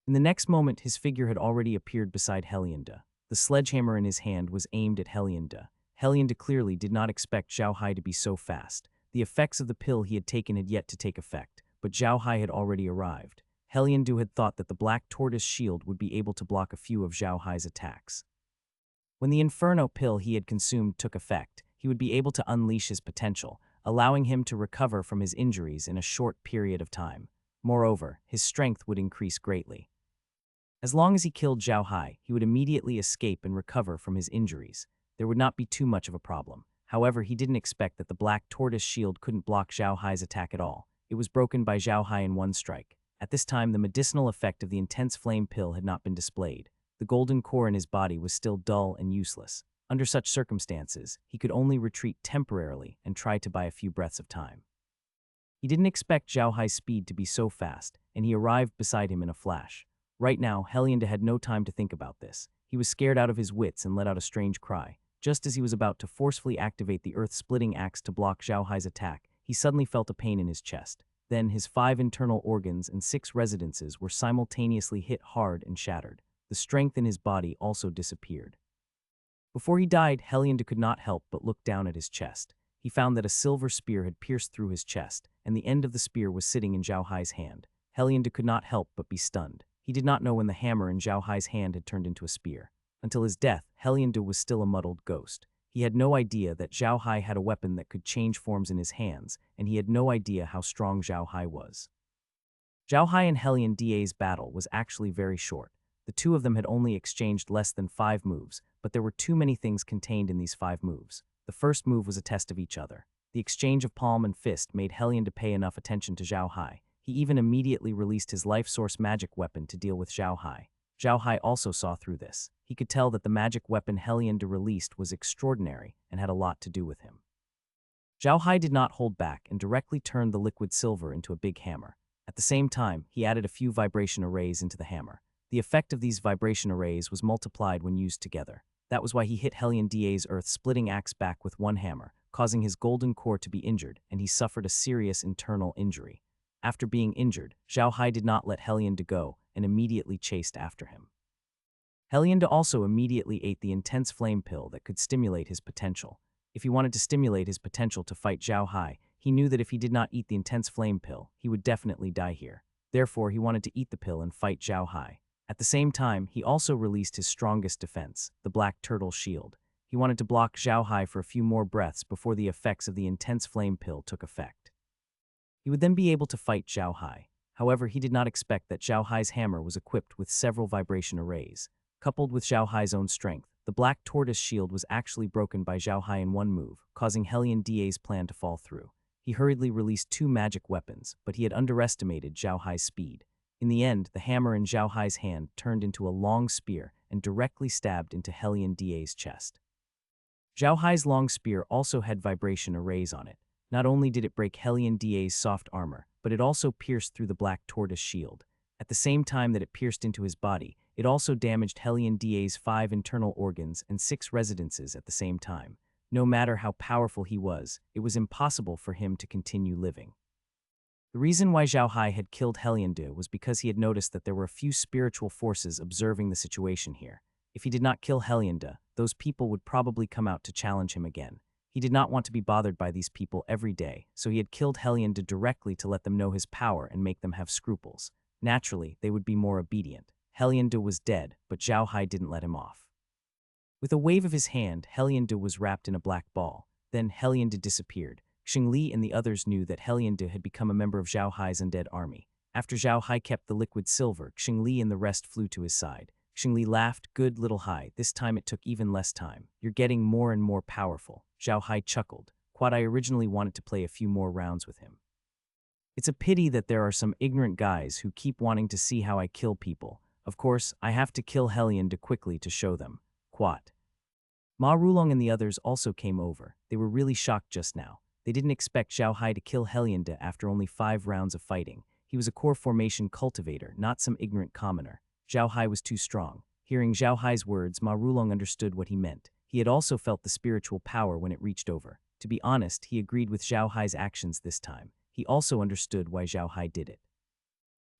In the next moment, his figure had already appeared beside Hellion Da. The sledgehammer in his hand was aimed at Hellion Da. Hellion Da clearly did not expect Zhao Hai to be so fast. The effects of the pill he had taken had yet to take effect, but Zhao Hai had already arrived. Hellion Da had thought that the black tortoise shield would be able to block a few of Zhao Hai's attacks. When the inferno pill he had consumed took effect, he would be able to unleash his potential, allowing him to recover from his injuries in a short period of time. Moreover, his strength would increase greatly. As long as he killed Zhao Hai, he would immediately escape and recover from his injuries. There would not be too much of a problem. However, he didn't expect that the black tortoise shield couldn't block Zhao Hai's attack at all. It was broken by Zhao Hai in one strike. At this time, the medicinal effect of the intense flame pill had not been displayed. The golden core in his body was still dull and useless. Under such circumstances, he could only retreat temporarily and try to buy a few breaths of time. He didn't expect Zhao Hai's speed to be so fast, and he arrived beside him in a flash. Right now, Helianda had no time to think about this. He was scared out of his wits and let out a strange cry. Just as he was about to forcefully activate the earth-splitting axe to block Zhao Hai's attack, he suddenly felt a pain in his chest. Then his 5 internal organs and 6 residences were simultaneously hit hard and shattered. The strength in his body also disappeared. Before he died, Helianda could not help but look down at his chest. He found that a silver spear had pierced through his chest, and the end of the spear was sitting in Zhao Hai's hand. Helianda could not help but be stunned. He did not know when the hammer in Zhao Hai's hand had turned into a spear. Until his death, Helianda was still a muddled ghost. He had no idea that Zhao Hai had a weapon that could change forms in his hands, and he had no idea how strong Zhao Hai was. Zhao Hai and Helianda's battle was actually very short. The two of them had only exchanged less than 5 moves, but there were too many things contained in these 5 moves. The first move was a test of each other. The exchange of palm and fist made Helianda pay enough attention to Zhao Hai. He even immediately released his life source magic weapon to deal with Zhao Hai. Zhao Hai also saw through this. He could tell that the magic weapon Helianda released was extraordinary and had a lot to do with him. Zhao Hai did not hold back and directly turned the liquid silver into a big hammer. At the same time, he added a few vibration arrays into the hammer. The effect of these vibration arrays was multiplied when used together. That was why he hit Helianda's earth-splitting axe back with one hammer, causing his golden core to be injured, and he suffered a serious internal injury. After being injured, Zhao Hai did not let Helianda go and immediately chased after him. Helianda also immediately ate the intense flame pill that could stimulate his potential. If he wanted to stimulate his potential to fight Zhao Hai, he knew that if he did not eat the intense flame pill, he would definitely die here. Therefore, he wanted to eat the pill and fight Zhao Hai. At the same time, he also released his strongest defense, the Black Turtle Shield. He wanted to block Zhao Hai for a few more breaths before the effects of the intense flame pill took effect. He would then be able to fight Zhao Hai. However, he did not expect that Zhao Hai's hammer was equipped with several vibration arrays. Coupled with Zhao Hai's own strength, the Black Tortoise Shield was actually broken by Zhao Hai in one move, causing Helianda's plan to fall through. He hurriedly released 2 magic weapons, but he had underestimated Zhao Hai's speed. In the end, the hammer in Zhao Hai's hand turned into a long spear and directly stabbed into Helianda's chest. Zhao Hai's long spear also had vibration arrays on it. Not only did it break Helianda's soft armor, but it also pierced through the Black Tortoise Shield. At the same time that it pierced into his body, it also damaged Helianda's 5 internal organs and 6 residences at the same time. No matter how powerful he was, it was impossible for him to continue living. The reason why Zhao Hai had killed Helianda was because he had noticed that there were a few spiritual forces observing the situation here. If he did not kill Helianda, those people would probably come out to challenge him again. He did not want to be bothered by these people every day, so he had killed Helianda directly to let them know his power and make them have scruples. Naturally, they would be more obedient. Helianda was dead, but Zhao Hai didn't let him off. With a wave of his hand, Helianda was wrapped in a black ball. Then Helianda disappeared. Xingli and the others knew that Helianda had become a member of Zhao Hai's undead army. After Zhao Hai kept the liquid silver, Xingli and the rest flew to his side. Xingli laughed, "Good little Hai, this time it took even less time. You're getting more and more powerful." Zhao Hai chuckled. I originally wanted to play a few more rounds with him. It's a pity that there are some ignorant guys who keep wanting to see how I kill people. Of course, I have to kill Helianda quickly to show them. Quat. Ma Rulong and the others also came over. They were really shocked just now. They didn't expect Zhao Hai to kill Helianda after only 5 rounds of fighting. He was a core formation cultivator, not some ignorant commoner. Zhao Hai was too strong. Hearing Zhao Hai's words, Ma Rulong understood what he meant. He had also felt the spiritual power when it reached over. To be honest, he agreed with Zhao Hai's actions this time. He also understood why Zhao Hai did it.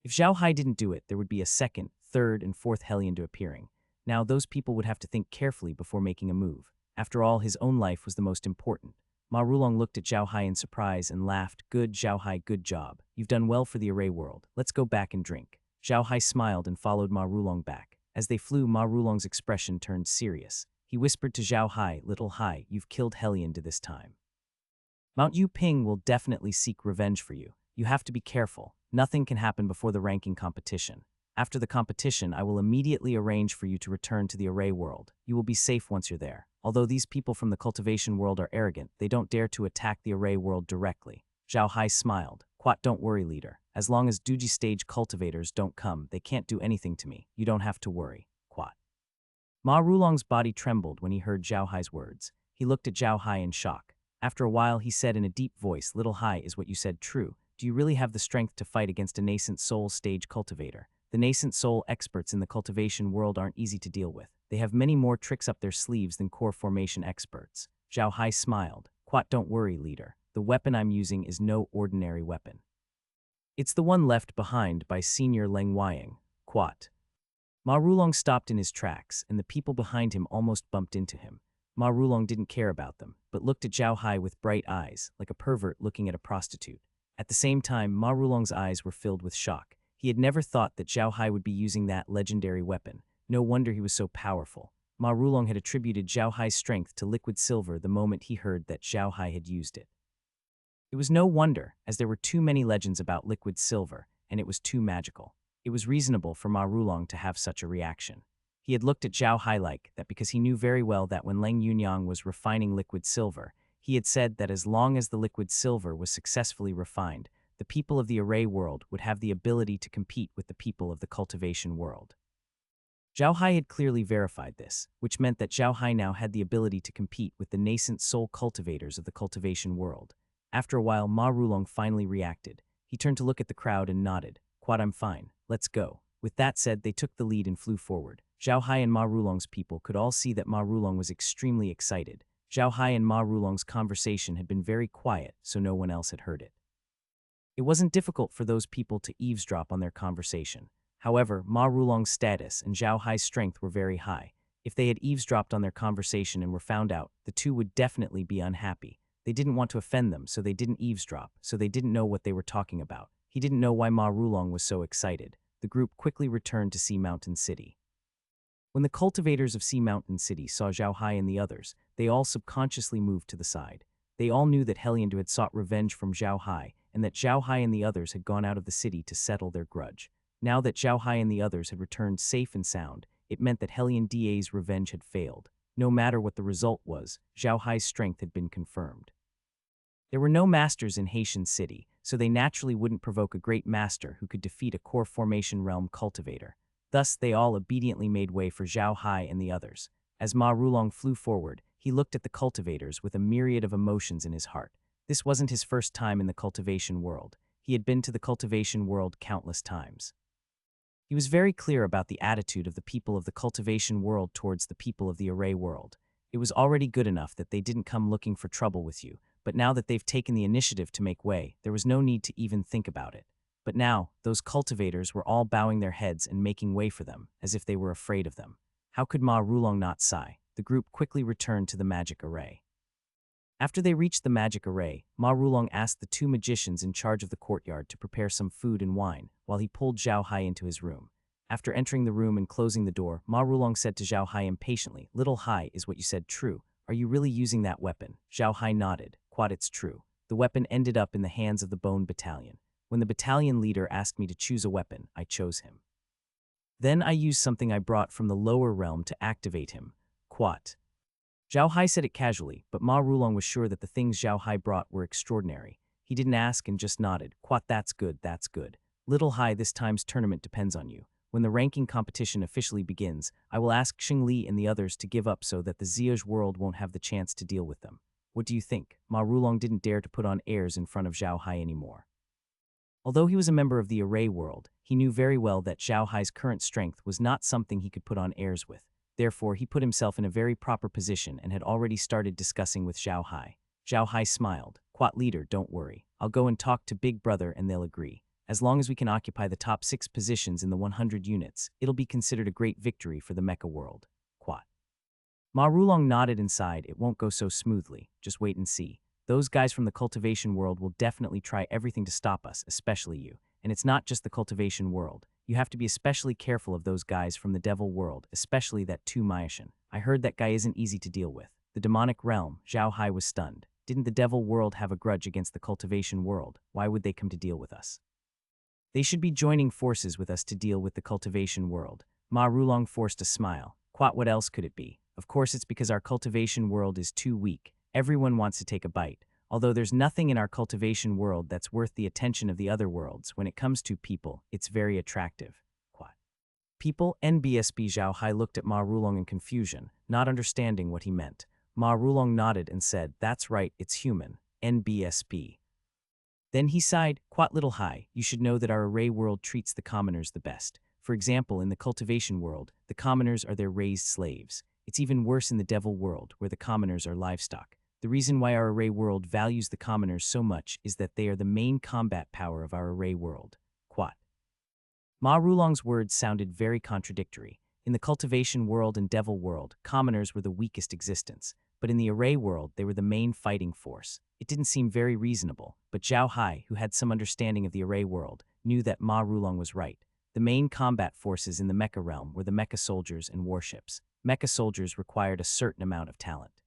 If Zhao Hai didn't do it, there would be a 2nd, 3rd, and 4th Helianda appearing. Now, those people would have to think carefully before making a move. After all, his own life was the most important. Ma Rulong looked at Zhao Hai in surprise and laughed. "Good, Zhao Hai, good job. You've done well for the array world. Let's go back and drink." Zhao Hai smiled and followed Ma Rulong back. As they flew, Ma Rulong's expression turned serious. He whispered to Zhao Hai, "Little Hai, you've killed Helianda this time. Mount Yu Ping will definitely seek revenge for you. You have to be careful. Nothing can happen before the ranking competition. After the competition, I will immediately arrange for you to return to the array world. You will be safe once you're there. Although these people from the cultivation world are arrogant, they don't dare to attack the array world directly." Zhao Hai smiled. "Don't worry, leader. As long as Duji stage cultivators don't come, they can't do anything to me. You don't have to worry." Ma Rulong's body trembled when he heard Zhao Hai's words. He looked at Zhao Hai in shock. After a while, he said in a deep voice, "Little Hai, is what you said true? do you really have the strength to fight against a nascent soul stage cultivator? The nascent soul experts in the cultivation world aren't easy to deal with. They have many more tricks up their sleeves than core formation experts. Zhao Hai smiled. Quat, don't worry, leader. The weapon I'm using is no ordinary weapon. It's the one left behind by Senior Leng Weiying. Quat. Ma Rulong stopped in his tracks, and the people behind him almost bumped into him. Ma Rulong didn't care about them, but looked at Zhao Hai with bright eyes, like a pervert looking at a prostitute. At the same time, Ma Rulong's eyes were filled with shock. He had never thought that Zhao Hai would be using that legendary weapon. No wonder he was so powerful. Ma Rulong had attributed Zhao Hai's strength to liquid silver the moment he heard that Zhao Hai had used it. It was no wonder, as there were too many legends about liquid silver, and it was too magical. It was reasonable for Ma Rulong to have such a reaction. He had looked at Zhao Hai like that because he knew very well that when Leng Yunyang was refining liquid silver, he had said that as long as the liquid silver was successfully refined, the people of the array world would have the ability to compete with the people of the cultivation world. Zhao Hai had clearly verified this, which meant that Zhao Hai now had the ability to compete with the nascent soul cultivators of the cultivation world. After a while, Ma Rulong finally reacted. He turned to look at the crowd and nodded. Quad, I'm fine. Let's go. With that said, they took the lead and flew forward. Zhao Hai and Ma Rulong's people could all see that Ma Rulong was extremely excited. Zhao Hai and Ma Rulong's conversation had been very quiet, so no one else had heard it. It wasn't difficult for those people to eavesdrop on their conversation. However, Ma Rulong's status and Zhao Hai's strength were very high. If they had eavesdropped on their conversation and were found out, the two would definitely be unhappy. They didn't want to offend them, so they didn't eavesdrop, so they didn't know what they were talking about. He didn't know why Ma Rulong was so excited. The group quickly returned to Sea Mountain City. When the cultivators of Sea Mountain City saw Zhao Hai and the others, they all subconsciously moved to the side. They all knew that Heliandu had sought revenge from Zhao Hai, and that Zhao Hai and the others had gone out of the city to settle their grudge. Now that Zhao Hai and the others had returned safe and sound, it meant that Heliandu's revenge had failed. No matter what the result was, Zhao Hai's strength had been confirmed. There were no masters in Haitian City, so they naturally wouldn't provoke a great master who could defeat a core formation realm cultivator. Thus, they all obediently made way for Zhao Hai and the others. As Ma Rulong flew forward, he looked at the cultivators with a myriad of emotions in his heart. This wasn't his first time in the cultivation world. He had been to the cultivation world countless times. He was very clear about the attitude of the people of the cultivation world towards the people of the array world. It was already good enough that they didn't come looking for trouble with you, but now that they've taken the initiative to make way, there was no need to even think about it. But now, those cultivators were all bowing their heads and making way for them, as if they were afraid of them. How could Ma Rulong not sigh? The group quickly returned to the magic array. After they reached the magic array, Ma Rulong asked the two magicians in charge of the courtyard to prepare some food and wine, while he pulled Zhao Hai into his room. After entering the room and closing the door, Ma Rulong said to Zhao Hai impatiently, "Little Hai, is what you said true? Are you really using that weapon?" Zhao Hai nodded. Quad, it's true. The weapon ended up in the hands of the Bone Battalion. When the battalion leader asked me to choose a weapon, I chose him. Then I used something I brought from the lower realm to activate him. Quat. Zhao Hai said it casually, but Ma Rulong was sure that the things Zhao Hai brought were extraordinary. He didn't ask and just nodded. Quat, that's good, that's good. Little Hai, this time's tournament depends on you. When the ranking competition officially begins, I will ask Xing Li and the others to give up so that the Ziyoj world won't have the chance to deal with them. What do you think? Ma Rulong didn't dare to put on airs in front of Zhao Hai anymore. Although he was a member of the array world, he knew very well that Zhao Hai's current strength was not something he could put on airs with. Therefore, he put himself in a very proper position and had already started discussing with Zhao Hai. Zhao Hai smiled. Quat, leader, don't worry. I'll go and talk to Big Brother and they'll agree. As long as we can occupy the top 6 positions in the 100 units, it'll be considered a great victory for the mecha world. Quat. Ma Rulong nodded and sighed. It won't go so smoothly. Just wait and see. Those guys from the cultivation world will definitely try everything to stop us, especially you. And it's not just the cultivation world. You have to be especially careful of those guys from the devil world, especially that Tu Maishan. I heard that guy isn't easy to deal with. The demonic realm. Zhao Hai was stunned. Didn't the devil world have a grudge against the cultivation world? Why would they come to deal with us? They should be joining forces with us to deal with the cultivation world. Ma Rulong forced a smile. Quat, what else could it be? Of course it's because our cultivation world is too weak. Everyone wants to take a bite. Although there's nothing in our cultivation world that's worth the attention of the other worlds, when it comes to people, it's very attractive. Quat. People? NBSB. Zhao Hai looked at Ma Rulong in confusion, not understanding what he meant. Ma Rulong nodded and said, that's right, it's human. NBSB. Then he sighed, "Quat little high, you should know that our array world treats the commoners the best. For example, in the cultivation world, the commoners are their raised slaves. It's even worse in the devil world, where the commoners are livestock. The reason why our array world values the commoners so much is that they are the main combat power of our array world." Quat. Ma Rulong's words sounded very contradictory. In the cultivation world and devil world, commoners were the weakest existence, but in the array world, they were the main fighting force. It didn't seem very reasonable, but Zhao Hai, who had some understanding of the array world, knew that Ma Rulong was right. The main combat forces in the mecha realm were the mecha soldiers and warships. Mecha soldiers required a certain amount of talent.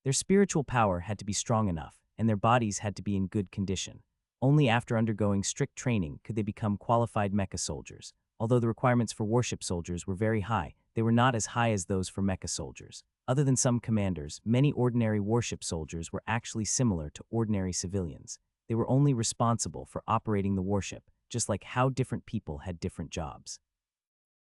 Their spiritual power had to be strong enough, and their bodies had to be in good condition. Only after undergoing strict training could they become qualified mecha soldiers. Although the requirements for warship soldiers were very high, they were not as high as those for mecha soldiers. Other than some commanders, many ordinary warship soldiers were actually similar to ordinary civilians. They were only responsible for operating the warship, just like how different people had different jobs.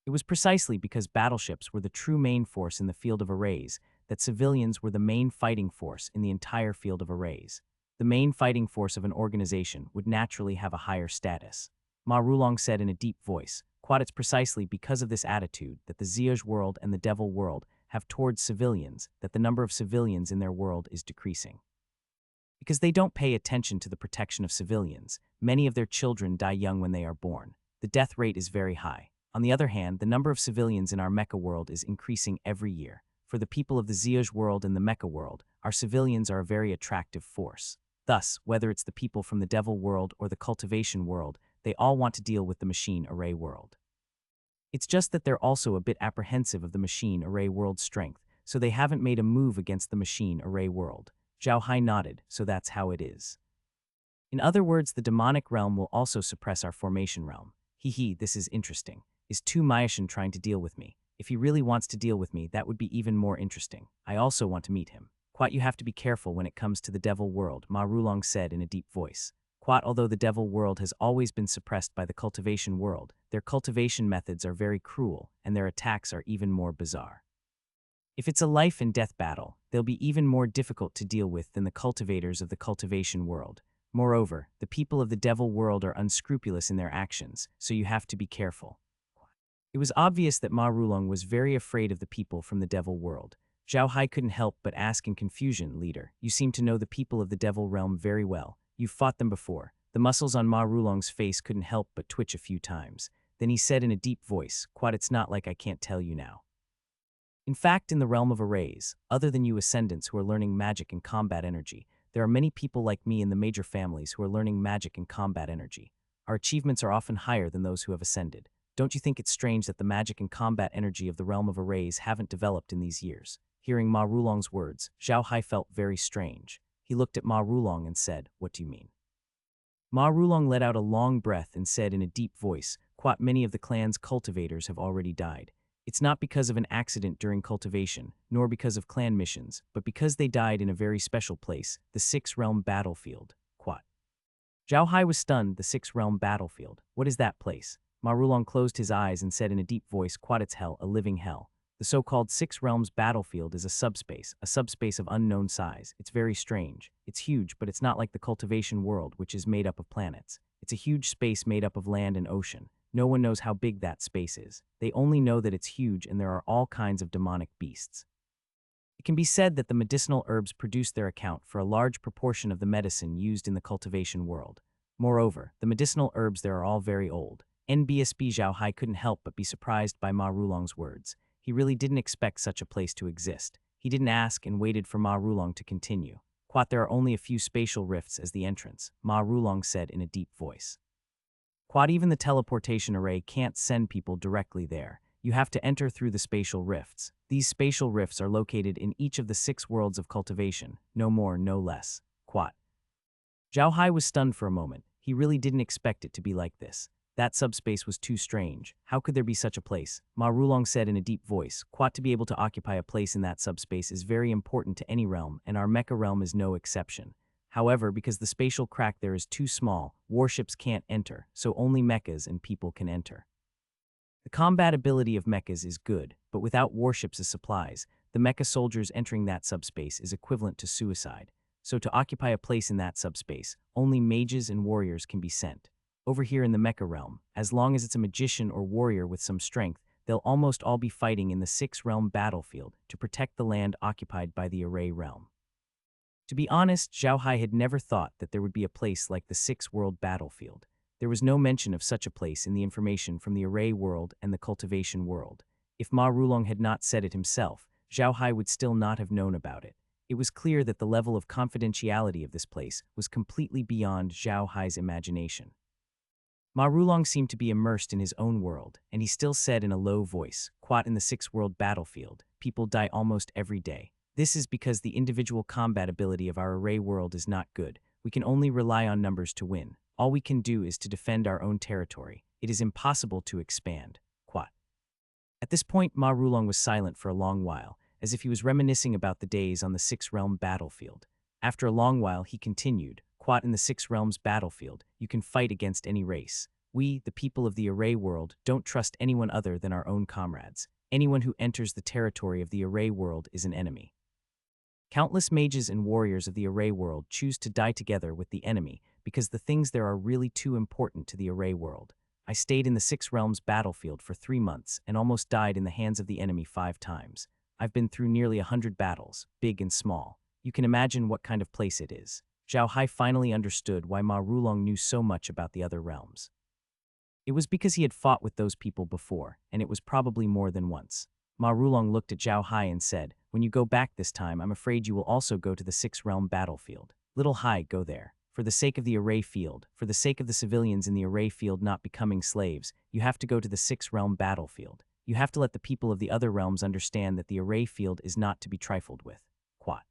It was precisely because battleships were the true main force in the field of arrays that civilians were the main fighting force in the entire field of arrays. The main fighting force of an organization would naturally have a higher status. Ma Rulong said in a deep voice, "Quad, it's precisely because of this attitude that the Ziyaj world and the Devil world have towards civilians that the number of civilians in their world is decreasing. Because they don't pay attention to the protection of civilians, many of their children die young when they are born. The death rate is very high. On the other hand, the number of civilians in our mecha world is increasing every year. For the people of the Ziyaj world and the mecha world, our civilians are a very attractive force. Thus, whether it's the people from the Devil world or the cultivation world, they all want to deal with the machine array world. It's just that they're also a bit apprehensive of the machine array world's strength, so they haven't made a move against the machine array world." Zhao Hai nodded, "So that's how it is. In other words, the demonic realm will also suppress our formation realm. Hee, this is interesting. Is Tu Maishan trying to deal with me? If he really wants to deal with me, that would be even more interesting. I also want to meet him." "Quat, you have to be careful when it comes to the devil world," Ma Rulong said in a deep voice. "Quat, although the devil world has always been suppressed by the cultivation world, their cultivation methods are very cruel, and their attacks are even more bizarre. If it's a life and death battle, they'll be even more difficult to deal with than the cultivators of the cultivation world. Moreover, the people of the devil world are unscrupulous in their actions, so you have to be careful." It was obvious that Ma Rulong was very afraid of the people from the devil world. Zhao Hai couldn't help but ask in confusion, "Leader, you seem to know the people of the devil realm very well. You've fought them before." The muscles on Ma Rulong's face couldn't help but twitch a few times. Then he said in a deep voice, "Quad, it's not like I can't tell you now. In fact, in the realm of arrays, other than you ascendants who are learning magic and combat energy, there are many people like me in the major families who are learning magic and combat energy. Our achievements are often higher than those who have ascended. Don't you think it's strange that the magic and combat energy of the realm of arrays haven't developed in these years?" Hearing Ma Rulong's words, Zhao Hai felt very strange. He looked at Ma Rulong and said, "What do you mean?" Ma Rulong let out a long breath and said in a deep voice, "Quat, many of the clan's cultivators have already died. It's not because of an accident during cultivation, nor because of clan missions, but because they died in a very special place, the Six-Realm Battlefield." Quat. Zhao Hai was stunned. "The Six-Realm Battlefield? What is that place?" Ma Rulong closed his eyes and said in a deep voice, "Quat, it's hell, a living hell. The so-called Six Realms Battlefield is a subspace of unknown size. It's very strange. It's huge, but it's not like the cultivation world, which is made up of planets. It's a huge space made up of land and ocean. No one knows how big that space is. They only know that it's huge and there are all kinds of demonic beasts. It can be said that the medicinal herbs produce their account for a large proportion of the medicine used in the cultivation world. Moreover, the medicinal herbs there are all very old." NBSB Zhao Hai couldn't help but be surprised by Ma Rulong's words. He really didn't expect such a place to exist. He didn't ask and waited for Ma Rulong to continue. "Quat, there are only a few spatial rifts as the entrance," Ma Rulong said in a deep voice. "Quat, even the teleportation array can't send people directly there. You have to enter through the spatial rifts. These spatial rifts are located in each of the 6 worlds of cultivation, no more, no less." Quat. Zhao Hai was stunned for a moment. He really didn't expect it to be like this. That subspace was too strange. How could there be such a place? Ma Rulong said in a deep voice, "Quat, to be able to occupy a place in that subspace is very important to any realm, and our mecha realm is no exception. However, because the spatial crack there is too small, warships can't enter, so only mechas and people can enter. The combat ability of mechas is good, but without warships as supplies, the mecha soldiers entering that subspace is equivalent to suicide. So to occupy a place in that subspace, only mages and warriors can be sent. Over here in the mecha realm, as long as it's a magician or warrior with some strength, they'll almost all be fighting in the 6th realm battlefield to protect the land occupied by the Array realm. To be honest, Zhao Hai had never thought that there would be a place like the 6th world battlefield. There was no mention of such a place in the information from the Array world and the cultivation world. If Ma Rulong had not said it himself, Zhao Hai would still not have known about it. It was clear that the level of confidentiality of this place was completely beyond Zhao Hai's imagination. Ma Rulong seemed to be immersed in his own world, and he still said in a low voice, "Quat, in the 6th world battlefield, people die almost every day. This is because the individual combat ability of our Array world is not good. We can only rely on numbers to win. All we can do is to defend our own territory. It is impossible to expand. Quat." At this point, Ma Rulong was silent for a long while, as if he was reminiscing about the days on the 6th realm battlefield. After a long while, he continued, "Quat, in the 6th realm's battlefield, you can fight against any race. We, the people of the Array world, don't trust anyone other than our own comrades. Anyone who enters the territory of the Array world is an enemy. Countless mages and warriors of the Array world choose to die together with the enemy because the things there are really too important to the Array world. I stayed in the 6th realm's battlefield for 3 months and almost died in the hands of the enemy 5 times. I've been through nearly 100 battles, big and small. You can imagine what kind of place it is." Zhao Hai finally understood why Ma Rulong knew so much about the other realms. It was because he had fought with those people before, and it was probably more than once. Ma Rulong looked at Zhao Hai and said, "When you go back this time, I'm afraid you will also go to the 6th realm battlefield. Little Hai, go there. For the sake of the Array field, for the sake of the civilians in the Array field not becoming slaves, you have to go to the 6th realm battlefield. You have to let the people of the other realms understand that the Array field is not to be trifled with." Quat.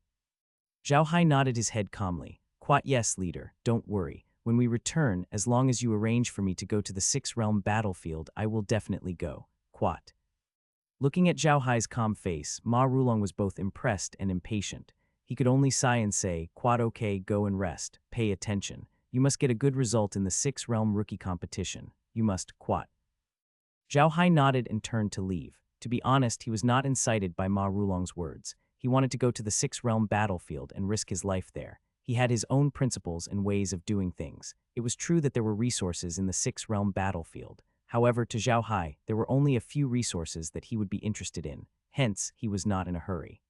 Zhao Hai nodded his head calmly. "Quat, yes, leader, don't worry. When we return, as long as you arrange for me to go to the 6th realm battlefield, I will definitely go." Quat. Looking at Zhao Hai's calm face, Ma Rulong was both impressed and impatient. He could only sigh and say, "Quat, okay, go and rest. Pay attention. You must get a good result in the 6th realm rookie competition. You must." Quat. Zhao Hai nodded and turned to leave. To be honest, he was not incited by Ma Rulong's words. He wanted to go to the 6th realm battlefield and risk his life there. He had his own principles and ways of doing things. It was true that there were resources in the 6th realm battlefield. However, to Zhao Hai, there were only a few resources that he would be interested in. Hence, he was not in a hurry.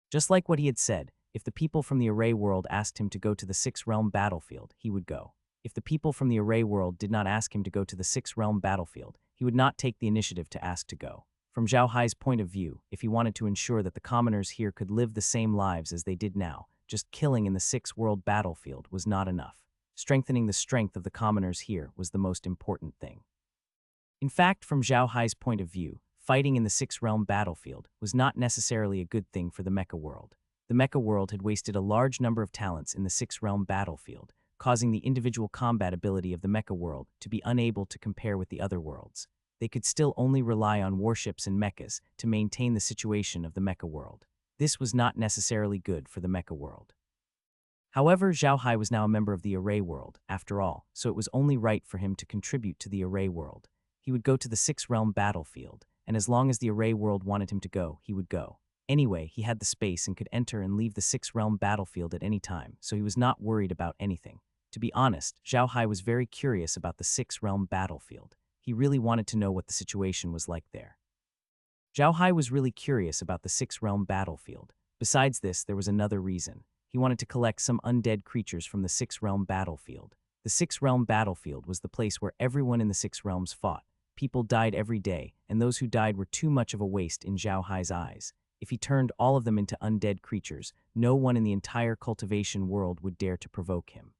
Just like what he had said, if the people from the Array world asked him to go to the 6th realm battlefield, he would go. If the people from the Array world did not ask him to go to the 6th realm battlefield, he would not take the initiative to ask to go. From Zhao Hai's point of view, if he wanted to ensure that the commoners here could live the same lives as they did now, just killing in the 6th world battlefield was not enough. Strengthening the strength of the commoners here was the most important thing. In fact, from Zhao Hai's point of view, fighting in the 6th realm battlefield was not necessarily a good thing for the mecha world. The mecha world had wasted a large number of talents in the 6th realm battlefield, causing the individual combat ability of the mecha world to be unable to compare with the other worlds. They could still only rely on warships and mechas to maintain the situation of the mecha world. This was not necessarily good for the mecha world. However, Zhao Hai was now a member of the Array world, after all, so it was only right for him to contribute to the Array world. He would go to the 6th realm battlefield, and as long as the Array world wanted him to go, he would go. Anyway, he had the space and could enter and leave the 6th realm battlefield at any time, so he was not worried about anything. To be honest, Zhao Hai was very curious about the 6th realm battlefield. He really wanted to know what the situation was like there. Zhao Hai was really curious about the 6th realm battlefield. Besides this, there was another reason. He wanted to collect some undead creatures from the 6th realm battlefield. The 6th realm battlefield was the place where everyone in the 6 realms fought. People died every day, and those who died were too much of a waste in Zhao Hai's eyes. If he turned all of them into undead creatures, no one in the entire cultivation world would dare to provoke him.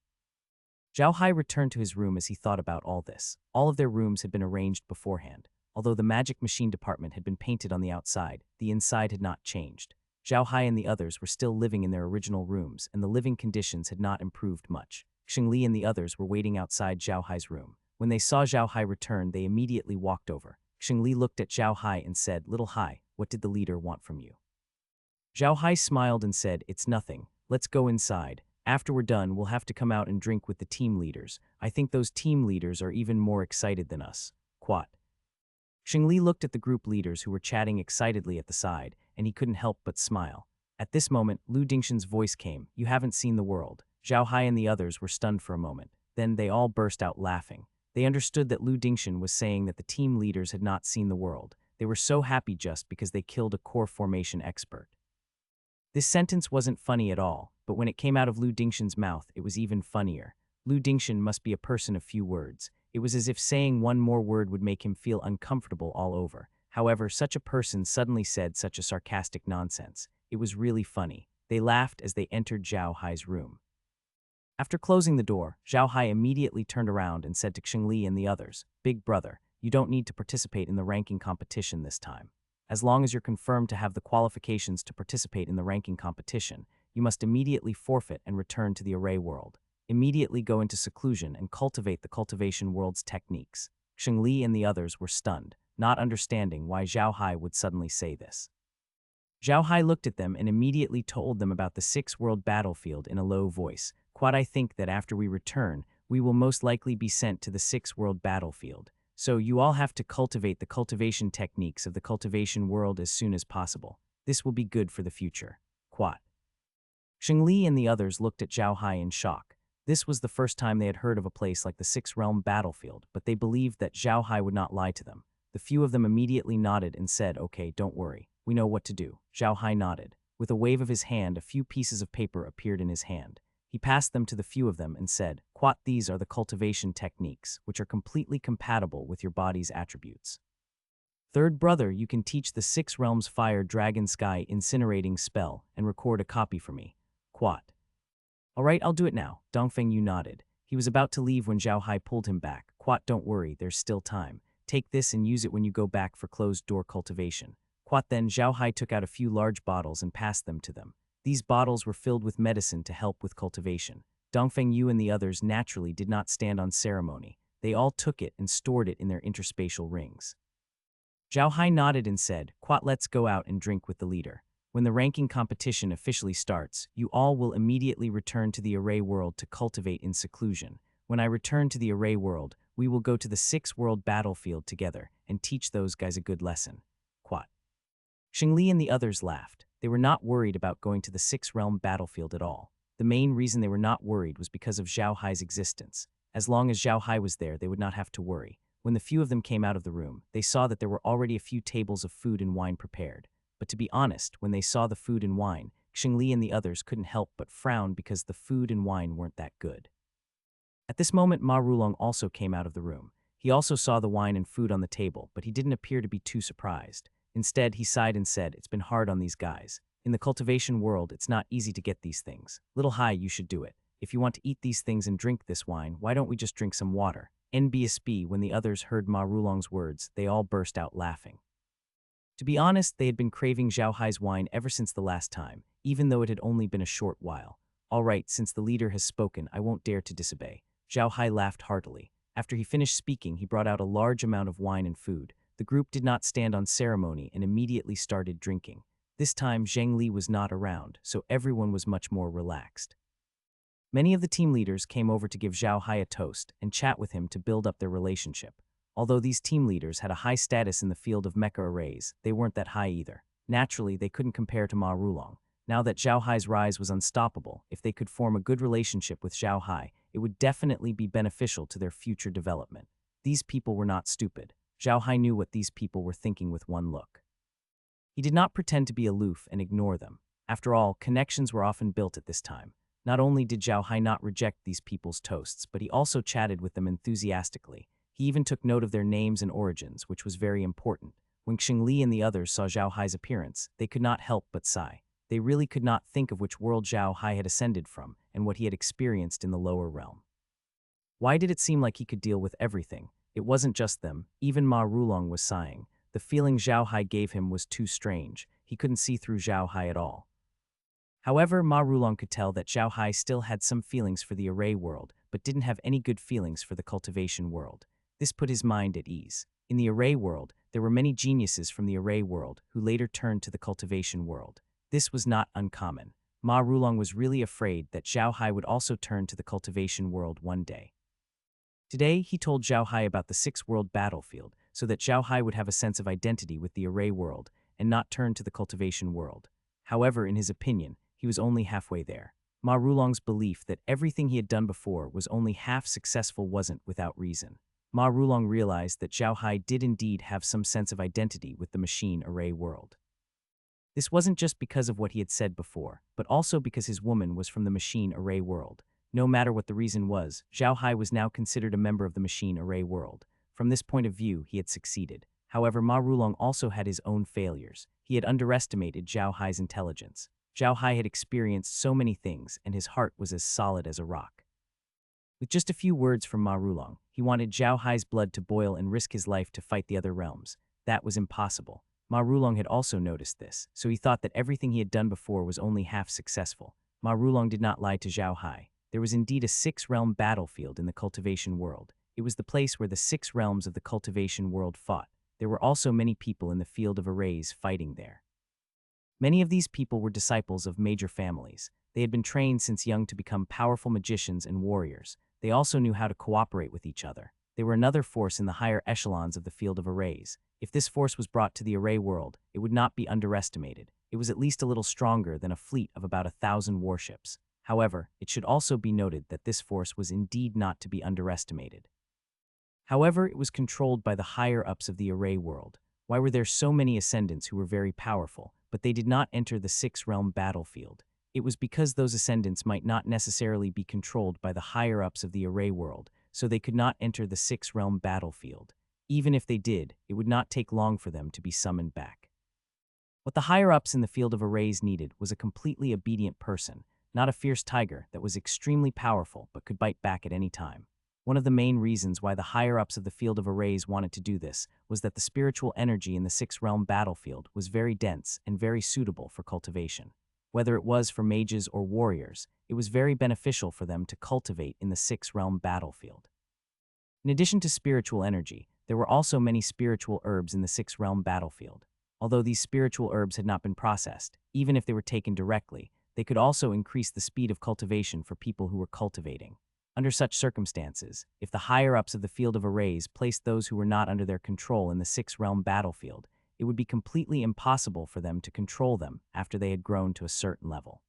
Zhao Hai returned to his room as he thought about all this. All of their rooms had been arranged beforehand. Although the magic machine department had been painted on the outside, the inside had not changed. Zhao Hai and the others were still living in their original rooms, and the living conditions had not improved much. Xingli and the others were waiting outside Zhao Hai's room. When they saw Zhao Hai return, they immediately walked over. Xingli looked at Zhao Hai and said, "Little Hai, what did the leader want from you?" Zhao Hai smiled and said, "It's nothing. Let's go inside. After we're done, we'll have to come out and drink with the team leaders. I think those team leaders are even more excited than us." Quat. Xingli looked at the group leaders who were chatting excitedly at the side, and he couldn't help but smile. At this moment, Lu Dingshan's voice came. "You haven't seen the world." Zhao Hai and the others were stunned for a moment. Then they all burst out laughing. They understood that Lu Dingshan was saying that the team leaders had not seen the world. They were so happy just because they killed a core formation expert. This sentence wasn't funny at all, but when it came out of Lu Dingshan's mouth, it was even funnier. Lu Dingshan must be a person of few words. It was as if saying one more word would make him feel uncomfortable all over. However, such a person suddenly said such a sarcastic nonsense. It was really funny. They laughed as they entered Zhao Hai's room. After closing the door, Zhao Hai immediately turned around and said to Xingli and the others, "Big brother, you don't need to participate in the ranking competition this time. As long as you're confirmed to have the qualifications to participate in the ranking competition, you must immediately forfeit and return to the array world. Immediately go into seclusion and cultivate the cultivation world's techniques." Xingli and the others were stunned, not understanding why Zhao Hai would suddenly say this. Zhao Hai looked at them and immediately told them about the six-world battlefield in a low voice. "Quad, I think that after we return, we will most likely be sent to the six-world battlefield. So you all have to cultivate the cultivation techniques of the cultivation world as soon as possible. This will be good for the future. Quad." Xingli and the others looked at Zhao Hai in shock. This was the first time they had heard of a place like the six-realm battlefield, but they believed that Zhao Hai would not lie to them. The few of them immediately nodded and said, "Okay, don't worry. We know what to do." Zhao Hai nodded. With a wave of his hand, a few pieces of paper appeared in his hand. He passed them to the few of them and said, "Quat, these are the cultivation techniques, which are completely compatible with your body's attributes. Third brother, you can teach the six realms fire dragon sky incinerating spell and record a copy for me. Quat." "All right, I'll do it now." Dongfeng Yu nodded. He was about to leave when Zhao Hai pulled him back. "Quat, don't worry, there's still time. Take this and use it when you go back for closed-door cultivation." Quat. Then Zhao Hai took out a few large bottles and passed them to them. These bottles were filled with medicine to help with cultivation. Dongfeng Yu and the others naturally did not stand on ceremony. They all took it and stored it in their interspatial rings. Zhao Hai nodded and said, "Quat, let's go out and drink with the leader. When the ranking competition officially starts, you all will immediately return to the array world to cultivate in seclusion. When I return to the array world, we will go to the six-world battlefield together and teach those guys a good lesson. Quat." Xingli and the others laughed. They were not worried about going to the six-realm battlefield at all. The main reason they were not worried was because of Zhao Hai's existence. As long as Zhao Hai was there, they would not have to worry. When the few of them came out of the room, they saw that there were already a few tables of food and wine prepared. But to be honest, when they saw the food and wine, Xingli and the others couldn't help but frown because the food and wine weren't that good. At this moment, Ma Rulong also came out of the room. He also saw the wine and food on the table, but he didn't appear to be too surprised. Instead, he sighed and said, "It's been hard on these guys. In the cultivation world, it's not easy to get these things. Little Hai, you should do it. If you want to eat these things and drink this wine, why don't we just drink some water?" NBSB, when the others heard Ma Rulong's words, they all burst out laughing. To be honest, they had been craving Zhao Hai's wine ever since the last time, even though it had only been a short while. "All right, since the leader has spoken, I won't dare to disobey." Zhao Hai laughed heartily. After he finished speaking, he brought out a large amount of wine and food. The group did not stand on ceremony and immediately started drinking. This time, Zheng Li was not around, so everyone was much more relaxed. Many of the team leaders came over to give Zhao Hai a toast and chat with him to build up their relationship. Although these team leaders had a high status in the field of mecha arrays, they weren't that high either. Naturally, they couldn't compare to Ma Rulong. Now that Zhao Hai's rise was unstoppable, if they could form a good relationship with Zhao Hai, it would definitely be beneficial to their future development. These people were not stupid. Zhao Hai knew what these people were thinking with one look. He did not pretend to be aloof and ignore them. After all, connections were often built at this time. Not only did Zhao Hai not reject these people's toasts, but he also chatted with them enthusiastically. He even took note of their names and origins, which was very important. When Xingli and the others saw Zhao Hai's appearance, they could not help but sigh. They really could not think of which world Zhao Hai had ascended from and what he had experienced in the lower realm. Why did it seem like he could deal with everything? It wasn't just them. Even Ma Rulong was sighing. The feeling Zhao Hai gave him was too strange. He couldn't see through Zhao Hai at all. However, Ma Rulong could tell that Zhao Hai still had some feelings for the array world, but didn't have any good feelings for the cultivation world. This put his mind at ease. In the array world, there were many geniuses from the array world who later turned to the cultivation world. This was not uncommon. Ma Rulong was really afraid that Zhao Hai would also turn to the cultivation world one day. Today, he told Zhao Hai about the six-world battlefield so that Zhao Hai would have a sense of identity with the array world and not turn to the cultivation world. However, in his opinion, he was only halfway there. Ma Rulong's belief that everything he had done before was only half successful wasn't without reason. Ma Rulong realized that Zhao Hai did indeed have some sense of identity with the machine array world. This wasn't just because of what he had said before, but also because his woman was from the machine array world. No matter what the reason was, Zhao Hai was now considered a member of the machine array world. From this point of view, he had succeeded. However, Ma Rulong also had his own failures. He had underestimated Zhao Hai's intelligence. Zhao Hai had experienced so many things, and his heart was as solid as a rock. With just a few words from Ma Rulong, he wanted Zhao Hai's blood to boil and risk his life to fight the other realms. That was impossible. Ma Rulong had also noticed this, so he thought that everything he had done before was only half successful. Ma Rulong did not lie to Zhao Hai. There was indeed a 6-realm battlefield in the cultivation world. It was the place where the 6 realms of the cultivation world fought. There were also many people in the field of arrays fighting there. Many of these people were disciples of major families. They had been trained since young to become powerful magicians and warriors. They also knew how to cooperate with each other. They were another force in the higher echelons of the field of arrays. If this force was brought to the array world, it would not be underestimated. It was at least a little stronger than a fleet of about 1,000 warships. However, it should also be noted that this force was indeed not to be underestimated. However, it was controlled by the higher-ups of the array world. Why were there so many ascendants who were very powerful, but they did not enter the 6-realm battlefield? It was because those ascendants might not necessarily be controlled by the higher-ups of the array world, so they could not enter the 6-realm battlefield. Even if they did, it would not take long for them to be summoned back. What the higher-ups in the field of arrays needed was a completely obedient person, not a fierce tiger that was extremely powerful but could bite back at any time. One of the main reasons why the higher-ups of the field of arrays wanted to do this was that the spiritual energy in the 6-realm battlefield was very dense and very suitable for cultivation. Whether it was for mages or warriors, it was very beneficial for them to cultivate in the 6-realm battlefield. In addition to spiritual energy, there were also many spiritual herbs in the 6-realm battlefield. Although these spiritual herbs had not been processed, even if they were taken directly, they could also increase the speed of cultivation for people who were cultivating. Under such circumstances, if the higher-ups of the field of arrays placed those who were not under their control in the 6-realm battlefield, it would be completely impossible for them to control them after they had grown to a certain level.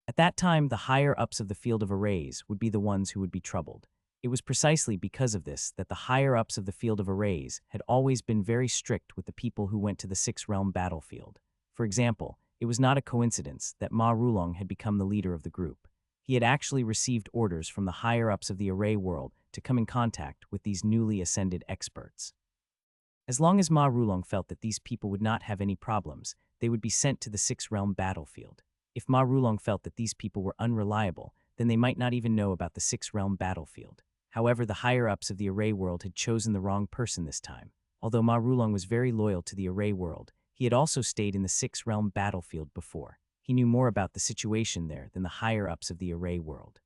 At that time, the higher-ups of the field of arrays would be the ones who would be troubled. It was precisely because of this that the higher-ups of the field of arrays had always been very strict with the people who went to the 6-realm battlefield. For example, it was not a coincidence that Ma Rulong had become the leader of the group. He had actually received orders from the higher-ups of the array world to come in contact with these newly ascended experts. As long as Ma Rulong felt that these people would not have any problems, they would be sent to the 6-realm battlefield. If Ma Rulong felt that these people were unreliable, then they might not even know about the 6-realm battlefield. However, the higher-ups of the array world had chosen the wrong person this time. Although Ma Rulong was very loyal to the array world, he had also stayed in the 6-realm battlefield before. He knew more about the situation there than the higher-ups of the array world.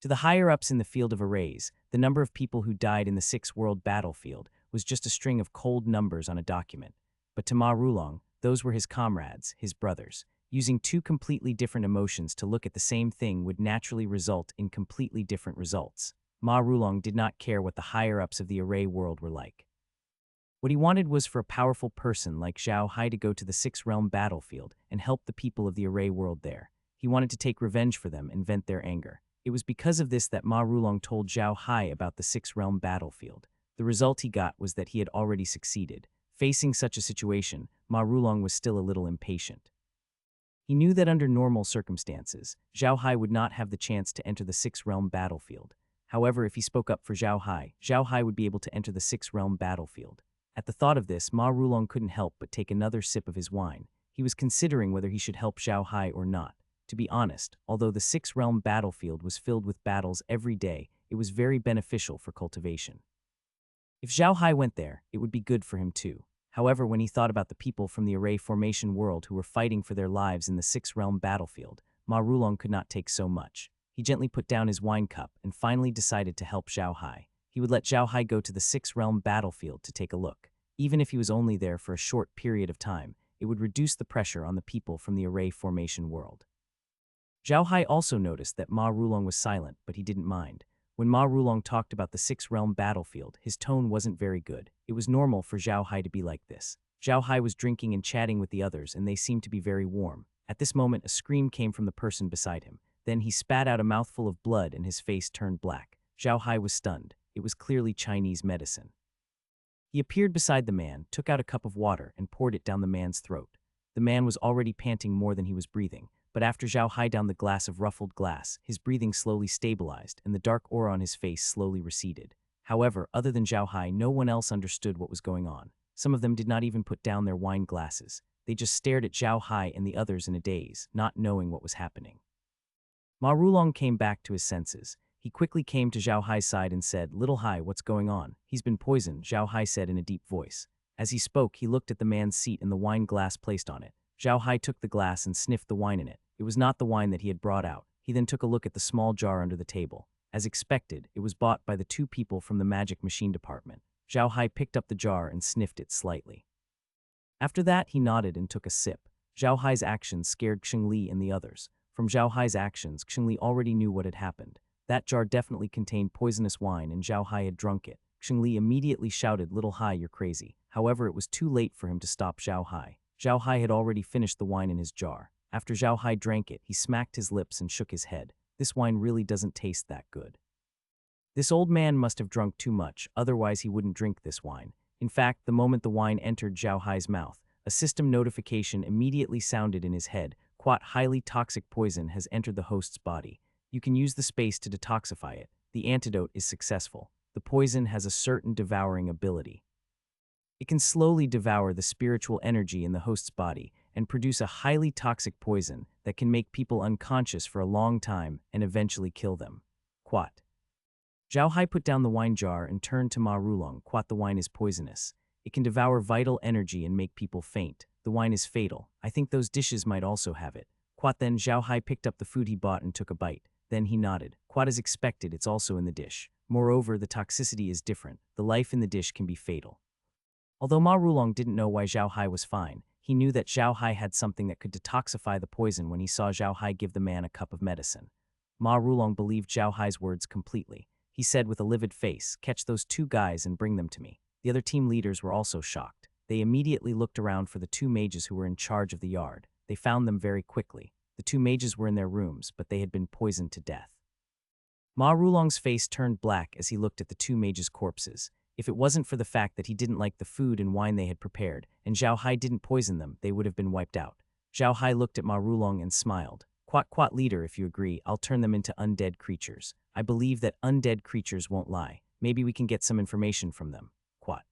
To the higher-ups in the field of arrays, the number of people who died in the 6-world battlefield was just a string of cold numbers on a document. But to Ma Rulong, those were his comrades, his brothers. Using two completely different emotions to look at the same thing would naturally result in completely different results. Ma Rulong did not care what the higher-ups of the array world were like. What he wanted was for a powerful person like Zhao Hai to go to the 6-realm battlefield and help the people of the array world there. He wanted to take revenge for them and vent their anger. It was because of this that Ma Rulong told Zhao Hai about the 6-realm battlefield. The result he got was that he had already succeeded. Facing such a situation, Ma Rulong was still a little impatient. He knew that under normal circumstances, Zhao Hai would not have the chance to enter the 6-realm battlefield. However, if he spoke up for Zhao Hai would be able to enter the 6-realm battlefield. At the thought of this, Ma Rulong couldn't help but take another sip of his wine. He was considering whether he should help Zhao Hai or not. To be honest, although the 6-realm battlefield was filled with battles every day, it was very beneficial for cultivation. If Zhao Hai went there, it would be good for him too. However, when he thought about the people from the array formation world who were fighting for their lives in the 6-realm battlefield, Ma Rulong could not take so much. He gently put down his wine cup and finally decided to help Zhao Hai. He would let Zhao Hai go to the 6-realm battlefield to take a look. Even if he was only there for a short period of time, it would reduce the pressure on the people from the array formation world. Zhao Hai also noticed that Ma Rulong was silent, but he didn't mind. When Ma Rulong talked about the 6-realm battlefield, his tone wasn't very good. It was normal for Zhao Hai to be like this. Zhao Hai was drinking and chatting with the others, and they seemed to be very warm. At this moment, a scream came from the person beside him. Then he spat out a mouthful of blood and his face turned black. Zhao Hai was stunned. It was clearly Chinese medicine. He appeared beside the man, took out a cup of water, and poured it down the man's throat. The man was already panting more than he was breathing, but after Zhao Hai downed the glass of ruffled glass, his breathing slowly stabilized and the dark aura on his face slowly receded. However, other than Zhao Hai, no one else understood what was going on. Some of them did not even put down their wine glasses. They just stared at Zhao Hai and the others in a daze, not knowing what was happening. Ma Rulong came back to his senses. He quickly came to Zhao Hai's side and said, "Little Hai, what's going on?" "He's been poisoned," Zhao Hai said in a deep voice. As he spoke, he looked at the man's seat and the wine glass placed on it. Zhao Hai took the glass and sniffed the wine in it. It was not the wine that he had brought out. He then took a look at the small jar under the table. As expected, it was bought by the two people from the magic machine department. Zhao Hai picked up the jar and sniffed it slightly. After that, he nodded and took a sip. Zhao Hai's actions scared Xingli and the others. From Zhao Hai's actions, Xingli already knew what had happened. That jar definitely contained poisonous wine and Zhao Hai had drunk it. Xingli immediately shouted, "Little Hai, you're crazy." However, it was too late for him to stop Zhao Hai. Zhao Hai had already finished the wine in his jar. After Zhao Hai drank it, he smacked his lips and shook his head. "This wine really doesn't taste that good. This old man must have drunk too much, otherwise he wouldn't drink this wine." In fact, the moment the wine entered Zhao Hai's mouth, a system notification immediately sounded in his head. "Quat highly toxic poison has entered the host's body. You can use the space to detoxify it. The antidote is successful. The poison has a certain devouring ability. It can slowly devour the spiritual energy in the host's body and produce a highly toxic poison that can make people unconscious for a long time and eventually kill them." Quat. Zhao Hai put down the wine jar and turned to Ma Rulong. "Quat, the wine is poisonous. It can devour vital energy and make people faint. The wine is fatal. I think those dishes might also have it." Quat. Then Zhao Hai picked up the food he bought and took a bite. Then he nodded. "Quat, as expected, it's also in the dish. Moreover, the toxicity is different. The life in the dish can be fatal." Although Ma Rulong didn't know why Zhao Hai was fine, he knew that Zhao Hai had something that could detoxify the poison when he saw Zhao Hai give the man a cup of medicine. Ma Rulong believed Zhao Hai's words completely. He said with a livid face, "Catch those two guys and bring them to me." The other team leaders were also shocked. They immediately looked around for the two mages who were in charge of the yard. They found them very quickly. The two mages were in their rooms, but they had been poisoned to death. Ma Rulong's face turned black as he looked at the two mages' corpses. If it wasn't for the fact that he didn't like the food and wine they had prepared, and Zhao Hai didn't poison them, they would have been wiped out. Zhao Hai looked at Ma Rulong and smiled. "Quat, leader, if you agree, I'll turn them into undead creatures. I believe that undead creatures won't lie. Maybe we can get some information from them." Quat.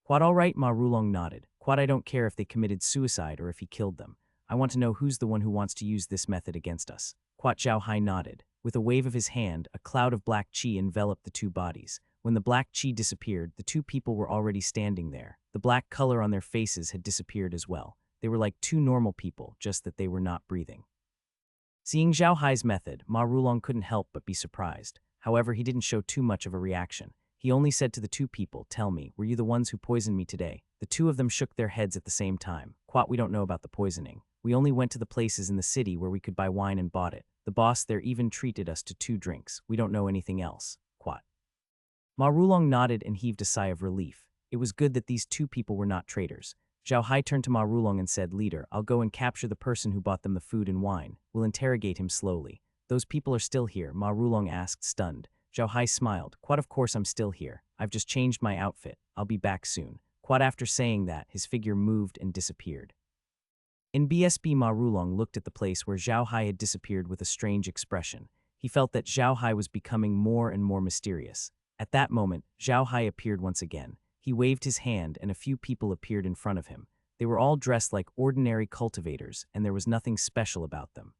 "All right," Ma Rulong nodded. "Quat, I don't care if they committed suicide or if he killed them. I want to know who's the one who wants to use this method against us." Quat. Zhao Hai nodded. With a wave of his hand, a cloud of black chi enveloped the two bodies. When the black chi disappeared, the two people were already standing there. The black color on their faces had disappeared as well. They were like two normal people, just that they were not breathing. Seeing Zhao Hai's method, Ma Rulong couldn't help but be surprised. However, he didn't show too much of a reaction. He only said to the two people, "Tell me, were you the ones who poisoned me today?" The two of them shook their heads at the same time. "Quat, we don't know about the poisoning. We only went to the places in the city where we could buy wine and bought it. The boss there even treated us to 2 drinks. We don't know anything else." Quat. Ma Rulong nodded and heaved a sigh of relief. It was good that these two people were not traitors. Zhao Hai turned to Ma Rulong and said, "Leader, I'll go and capture the person who bought them the food and wine. We'll interrogate him slowly." "Those people are still here?" Ma Rulong asked, stunned. Zhao Hai smiled. "Quat, of course I'm still here. I've just changed my outfit. I'll be back soon." Quat. After saying that, his figure moved and disappeared. In BSB, Ma Rulong looked at the place where Zhao Hai had disappeared with a strange expression. He felt that Zhao Hai was becoming more and more mysterious. At that moment, Zhao Hai appeared once again. He waved his hand and a few people appeared in front of him. They were all dressed like ordinary cultivators, and there was nothing special about them.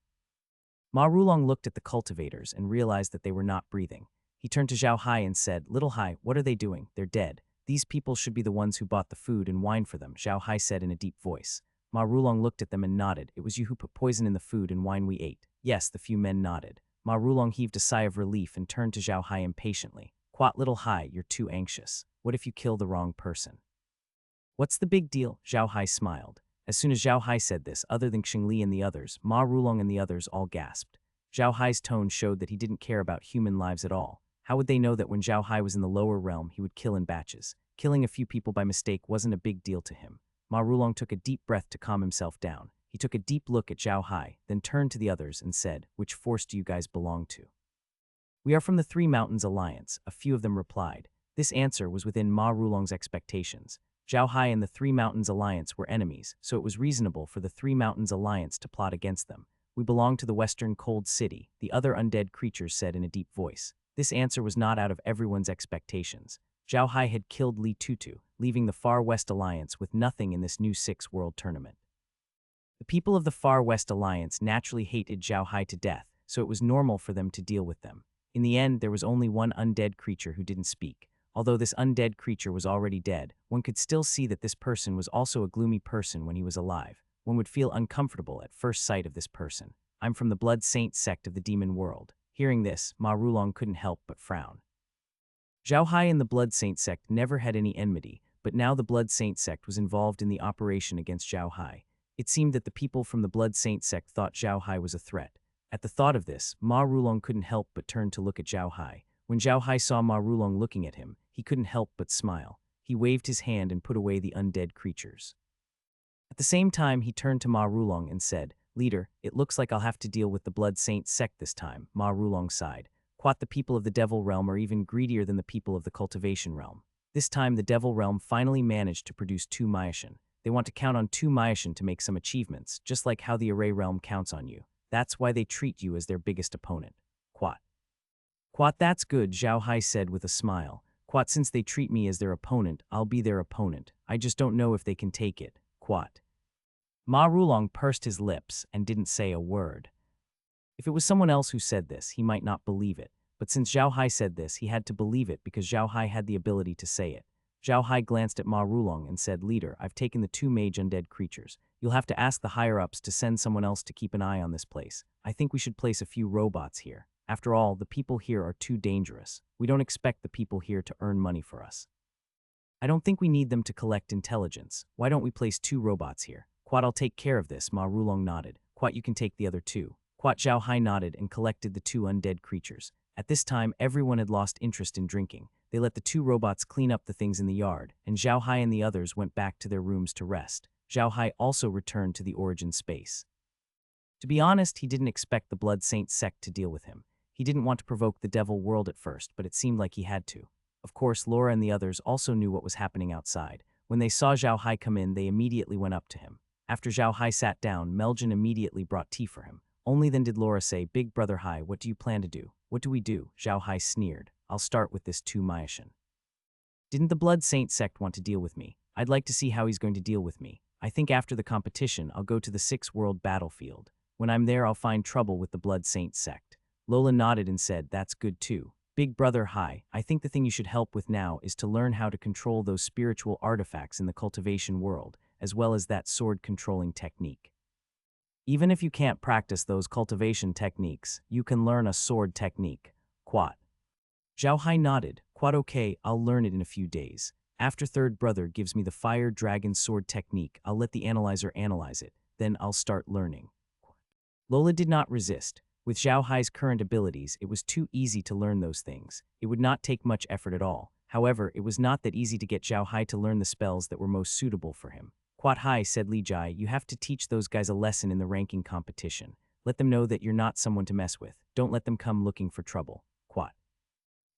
Ma Rulong looked at the cultivators and realized that they were not breathing. He turned to Zhao Hai and said, "Little Hai, what are they doing? They're dead. These people should be the ones who bought the food and wine for them," Zhao Hai said in a deep voice. Ma Rulong looked at them and nodded. "It was you who put poison in the food and wine we ate." Yes, the few men nodded. Ma Rulong heaved a sigh of relief and turned to Zhao Hai impatiently. "Quat, little Hai, you're too anxious. What if you kill the wrong person?" "What's the big deal?" Zhao Hai smiled. As soon as Zhao Hai said this, other than Xingli and the others, Ma Rulong and the others all gasped. Zhao Hai's tone showed that he didn't care about human lives at all. How would they know that when Zhao Hai was in the lower realm, he would kill in batches? Killing a few people by mistake wasn't a big deal to him. Ma Rulong took a deep breath to calm himself down. He took a deep look at Zhao Hai, then turned to the others and said, "Which force do you guys belong to?" "We are from the Three Mountains Alliance," a few of them replied. This answer was within Ma Rulong's expectations. Zhao Hai and the Three Mountains Alliance were enemies, so it was reasonable for the Three Mountains Alliance to plot against them. "We belong to the Western Cold City," the other undead creatures said in a deep voice. This answer was not out of everyone's expectations. Zhao Hai had killed Li Tutu, leaving the Far West Alliance with nothing in this new Six-World tournament. The people of the Far West Alliance naturally hated Zhao Hai to death, so it was normal for them to deal with them. In the end, there was only one undead creature who didn't speak. Although this undead creature was already dead, one could still see that this person was also a gloomy person when he was alive. One would feel uncomfortable at first sight of this person. "I'm from the Blood Saint sect of the demon world." Hearing this, Ma Rulong couldn't help but frown. Zhao Hai and the Blood Saint sect never had any enmity, but now the Blood Saint sect was involved in the operation against Zhao Hai. It seemed that the people from the Blood Saint sect thought Zhao Hai was a threat. At the thought of this, Ma Rulong couldn't help but turn to look at Zhao Hai. When Zhao Hai saw Ma Rulong looking at him, he couldn't help but smile. He waved his hand and put away the undead creatures. At the same time, he turned to Ma Rulong and said, "Leader, it looks like I'll have to deal with the Blood Saint sect this time." Ma Rulong sighed. "Quote, the people of the Devil Realm are even greedier than the people of the Cultivation Realm." This time, the Devil Realm finally managed to produce 2 Mayashan. They want to count on 2 Mayashan to make some achievements, just like how the Array Realm counts on you. That's why they treat you as their biggest opponent. Quote, that's good, Zhao Hai said with a smile. Quote, since they treat me as their opponent, I'll be their opponent. I just don't know if they can take it. Quote. Ma Rulong pursed his lips and didn't say a word. If it was someone else who said this, he might not believe it. But since Zhao Hai said this, he had to believe it because Zhao Hai had the ability to say it. Zhao Hai glanced at Ma Rulong and said, "Leader, I've taken the 2 mage undead creatures. You'll have to ask the higher-ups to send someone else to keep an eye on this place. I think we should place a few robots here. After all, the people here are too dangerous. We don't expect the people here to earn money for us. I don't think we need them to collect intelligence. Why don't we place 2 robots here?" "Quat, I'll take care of this," Ma Rulong nodded. "Quat, you can take the other 2. Quat. Zhao Hai nodded and collected the 2 undead creatures. At this time, everyone had lost interest in drinking. They let the 2 robots clean up the things in the yard, and Zhao Hai and the others went back to their rooms to rest. Zhao Hai also returned to the origin space. To be honest, he didn't expect the Blood Saint sect to deal with him. He didn't want to provoke the devil world at first, but it seemed like he had to. Of course, Laura and the others also knew what was happening outside. When they saw Zhao Hai come in, they immediately went up to him. After Zhao Hai sat down, Meljin immediately brought tea for him. Only then did Laura say, "Big brother Hai, what do you plan to do?" "What do we do?" Zhao Hai sneered. "I'll start with this 2 Mayashan. Didn't the Blood Saint sect want to deal with me? I'd like to see how he's going to deal with me. I think after the competition, I'll go to the 6-world battlefield. When I'm there, I'll find trouble with the Blood Saint sect." Lola nodded and said, "That's good too. Big brother Hai, I think the thing you should help with now is to learn how to control those spiritual artifacts in the cultivation world, as well as that sword controlling technique. Even if you can't practice those cultivation techniques, you can learn a sword technique." Quat. Zhao Hai nodded. "Quat, okay, I'll learn it in a few days. After third brother gives me the fire dragon sword technique, I'll let the analyzer analyze it. Then I'll start learning." Lola did not resist. With Zhao Hai's current abilities, it was too easy to learn those things. It would not take much effort at all. However, it was not that easy to get Zhao Hai to learn the spells that were most suitable for him. "Quat Hai," said Li Jai, "you have to teach those guys a lesson in the ranking competition. Let them know that you're not someone to mess with. Don't let them come looking for trouble." Quat.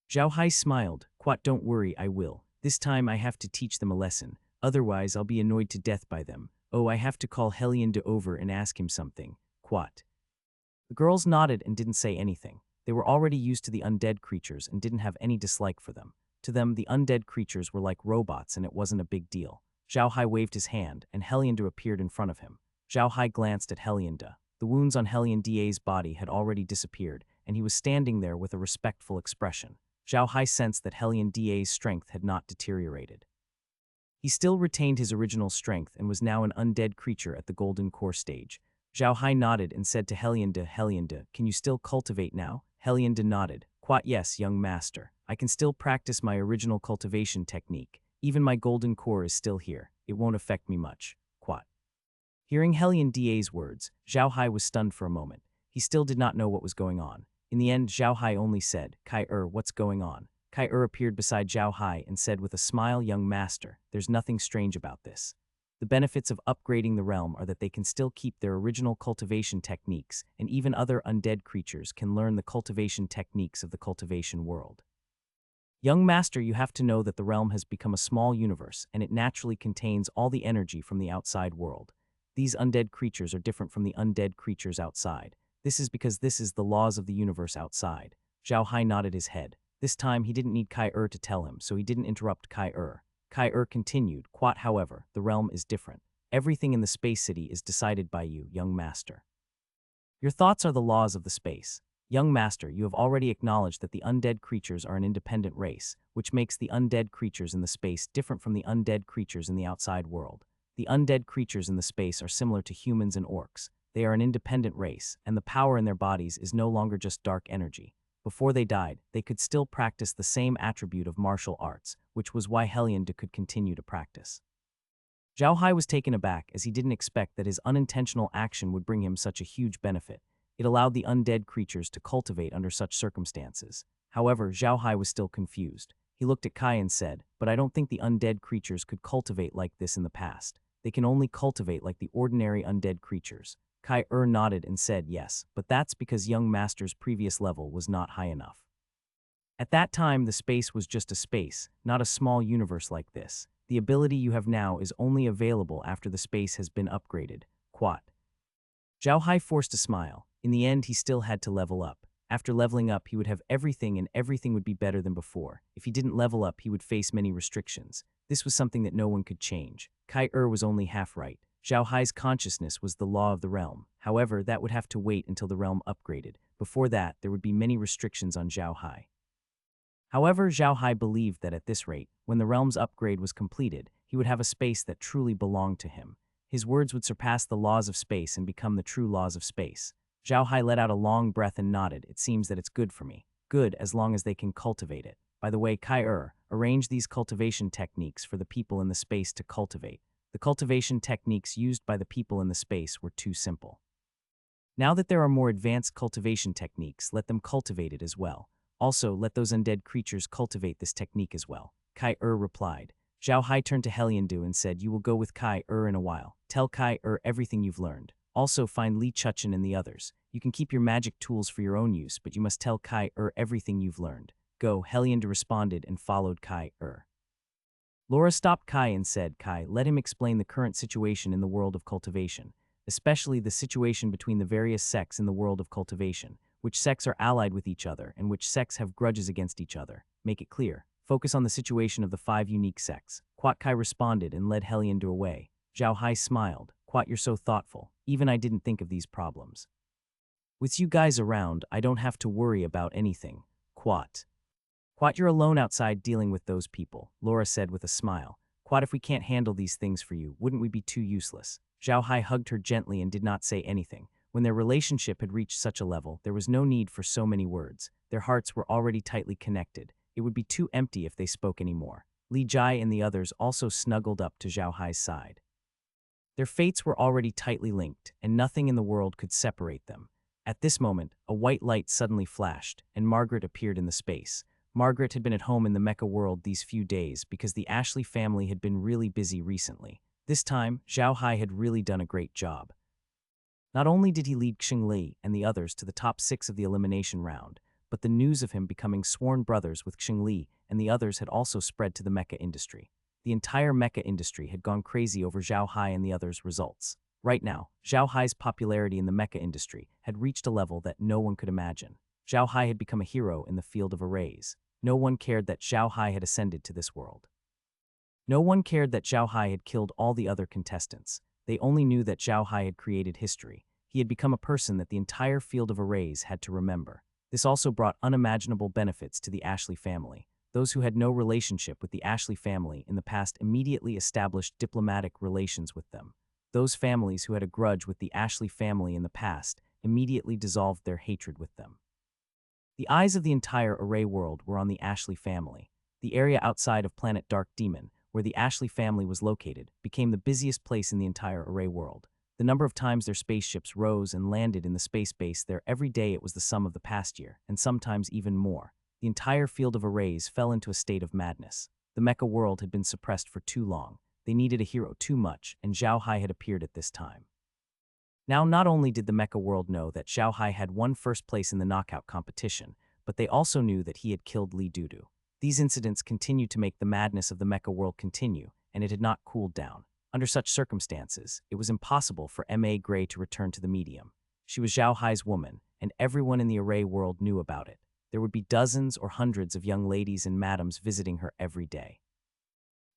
Zhao Hai smiled. "Quat, don't worry, I will. This time I have to teach them a lesson. Otherwise, I'll be annoyed to death by them. Oh, I have to call Helianda over and ask him something." Quat. The girls nodded and didn't say anything. They were already used to the undead creatures and didn't have any dislike for them. To them, the undead creatures were like robots and it wasn't a big deal. Zhao Hai waved his hand, and Helianda appeared in front of him. Zhao Hai glanced at Helianda. The wounds on Helianda's body had already disappeared, and he was standing there with a respectful expression. Zhao Hai sensed that Helianda's strength had not deteriorated. He still retained his original strength and was now an undead creature at the Golden Core stage. Zhao Hai nodded and said to Helianda, "Helianda, can you still cultivate now?" Helianda nodded. "Quat, yes, young master. I can still practice my original cultivation technique. Even my golden core is still here. It won't affect me much." Quat. Hearing Helianda's words, Zhao Hai was stunned for a moment. He still did not know what was going on. In the end, Zhao Hai only said, "Kai what's going on?" Kai appeared beside Zhao Hai and said with a smile, "Young master, there's nothing strange about this." The benefits of upgrading the realm are that they can still keep their original cultivation techniques, and even other undead creatures can learn the cultivation techniques of the cultivation world. Young master, you have to know that the realm has become a small universe, and it naturally contains all the energy from the outside world. These undead creatures are different from the undead creatures outside. This is because this is the laws of the universe outside. Zhao Hai nodded his head. This time he didn't need Kai to tell him, so he didn't interrupt Kai. Kai continued, Quat, however, the realm is different. Everything in the space city is decided by you, young master. Your thoughts are the laws of the space. Young master, you have already acknowledged that the undead creatures are an independent race, which makes the undead creatures in the space different from the undead creatures in the outside world. The undead creatures in the space are similar to humans and orcs. They are an independent race, and the power in their bodies is no longer just dark energy. Before they died, they could still practice the same attribute of martial arts, which was why Helianda could continue to practice. Zhao Hai was taken aback as he didn't expect that his unintentional action would bring him such a huge benefit. It allowed the undead creatures to cultivate under such circumstances. However, Zhao Hai was still confused. He looked at Kai and said, but I don't think the undead creatures could cultivate like this in the past. They can only cultivate like the ordinary undead creatures. Kai nodded and said yes, but that's because young master's previous level was not high enough. At that time, the space was just a space, not a small universe like this. The ability you have now is only available after the space has been upgraded. Quat. Zhao Hai forced a smile. In the end, he still had to level up. After leveling up, he would have everything and everything would be better than before. If he didn't level up, he would face many restrictions. This was something that no one could change. Kai was only half right. Zhao Hai's consciousness was the law of the realm. However, that would have to wait until the realm upgraded. Before that, there would be many restrictions on Zhao Hai. However, Zhao Hai believed that at this rate, when the realm's upgrade was completed, he would have a space that truly belonged to him. His words would surpass the laws of space and become the true laws of space. Zhao Hai let out a long breath and nodded. It seems that it's good for me. Good, as long as they can cultivate it. By the way, Kai arrange these cultivation techniques for the people in the space to cultivate. The cultivation techniques used by the people in the space were too simple. Now that there are more advanced cultivation techniques, let them cultivate it as well. Also, let those undead creatures cultivate this technique as well. Kai replied. Zhao Hai turned to Heliandu and said, you will go with Kai in a while. Tell Kai everything you've learned. Also find Li Chuchen and the others. You can keep your magic tools for your own use, but you must tell Kai everything you've learned. Go, Heliandu responded and followed Kai Laura stopped Kai and said, Kai, let him explain the current situation in the world of cultivation, especially the situation between the various sects in the world of cultivation, which sects are allied with each other and which sects have grudges against each other. Make it clear. Focus on the situation of the 5 unique sects. Quat Kai responded and led Heliandu away. Zhao Hai smiled. Quat, you're so thoughtful. Even I didn't think of these problems. With you guys around, I don't have to worry about anything. Quat, you're alone outside dealing with those people, Laura said with a smile. Quat, if we can't handle these things for you, wouldn't we be too useless? Zhao Hai hugged her gently and did not say anything. When their relationship had reached such a level, there was no need for so many words. Their hearts were already tightly connected. It would be too empty if they spoke anymore. Li Jai and the others also snuggled up to Zhao Hai's side. Their fates were already tightly linked, and nothing in the world could separate them. At this moment, a white light suddenly flashed, and Margaret appeared in the space. Margaret had been at home in the mecha world these few days because the Ashley family had been really busy recently. This time, Zhao Hai had really done a great job. Not only did he lead Xingli and the others to the top 6 of the elimination round, but the news of him becoming sworn brothers with Xingli and the others had also spread to the mecha industry. The entire mecha industry had gone crazy over Zhao Hai and the others' results. Right now, Zhao Hai's popularity in the mecha industry had reached a level that no one could imagine. Zhao Hai had become a hero in the field of arrays. No one cared that Zhao Hai had ascended to this world. No one cared that Zhao Hai had killed all the other contestants. They only knew that Zhao Hai had created history. He had become a person that the entire field of arrays had to remember. This also brought unimaginable benefits to the Ashley family. Those who had no relationship with the Ashley family in the past immediately established diplomatic relations with them. Those families who had a grudge with the Ashley family in the past immediately dissolved their hatred with them. The eyes of the entire array world were on the Ashley family. The area outside of planet Dark Demon, where the Ashley family was located, became the busiest place in the entire array world. The number of times their spaceships rose and landed in the space base there every day it was the sum of the past year, and sometimes even more. The entire field of arrays fell into a state of madness. The mecha world had been suppressed for too long. They needed a hero too much, and Zhao Hai had appeared at this time. Now, not only did the mecha world know that Zhao Hai had won first place in the knockout competition, but they also knew that he had killed Li Dudu. These incidents continued to make the madness of the mecha world continue, and it had not cooled down. Under such circumstances, it was impossible for M.A. Gray to return to the medium. She was Zhao Hai's woman, and everyone in the array world knew about it. There would be dozens or hundreds of young ladies and madams visiting her every day.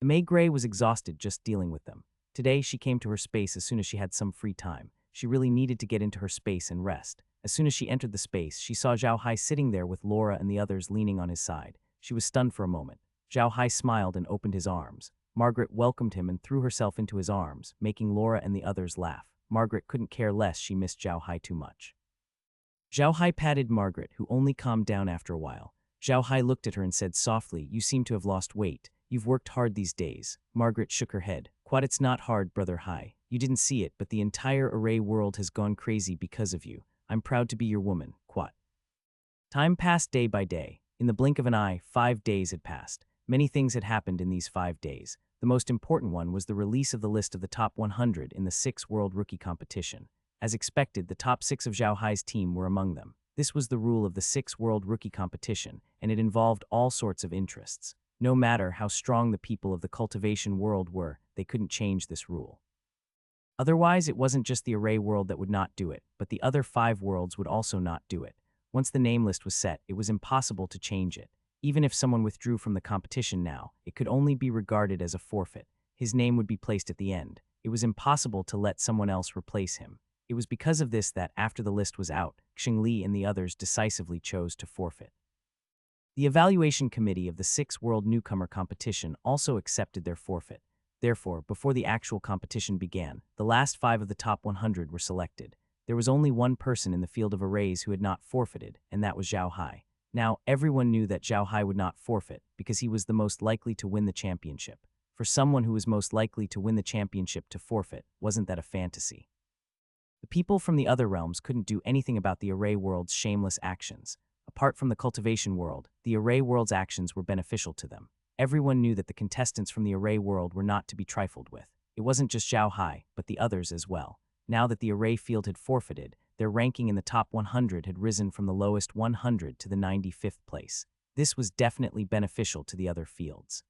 M.A. Gray was exhausted just dealing with them. Today, she came to her space as soon as she had some free time. She really needed to get into her space and rest. As soon as she entered the space, she saw Zhao Hai sitting there with Laura and the others leaning on his side. She was stunned for a moment. Zhao Hai smiled and opened his arms. Margaret welcomed him and threw herself into his arms, making Laura and the others laugh. Margaret couldn't care less, she missed Zhao Hai too much. Zhao Hai patted Margaret, who only calmed down after a while. Zhao Hai looked at her and said softly, "You seem to have lost weight. You've worked hard these days." Margaret shook her head. "Quite, it's not hard, Brother Hai. You didn't see it, but the entire array world has gone crazy because of you. I'm proud to be your woman, Quat." Time passed day by day. In the blink of an eye, 5 days had passed. Many things had happened in these 5 days. The most important one was the release of the list of the top 100 in the 6 World Rookie Competition. As expected, the top 6 of Zhao Hai's team were among them. This was the rule of the 6 World Rookie Competition, and it involved all sorts of interests. No matter how strong the people of the cultivation world were, they couldn't change this rule. Otherwise, it wasn't just the array world that would not do it, but the other 5 worlds would also not do it. Once the name list was set, it was impossible to change it. Even if someone withdrew from the competition now, it could only be regarded as a forfeit. His name would be placed at the end. It was impossible to let someone else replace him. It was because of this that, after the list was out, Xing Li and the others decisively chose to forfeit. The evaluation committee of the 6 World Newcomer Competition also accepted their forfeit. Therefore, before the actual competition began, the last 5 of the top 100 were selected. There was only one person in the field of arrays who had not forfeited, and that was Zhao Hai. Now, everyone knew that Zhao Hai would not forfeit because he was the most likely to win the championship. For someone who was most likely to win the championship to forfeit, wasn't that a fantasy? The people from the other realms couldn't do anything about the array world's shameless actions. Apart from the cultivation world, the array world's actions were beneficial to them. Everyone knew that the contestants from the array world were not to be trifled with. It wasn't just Zhao Hai, but the others as well. Now that the array field had forfeited, their ranking in the top 100 had risen from the lowest 100 to the 95th place. This was definitely beneficial to the other fields.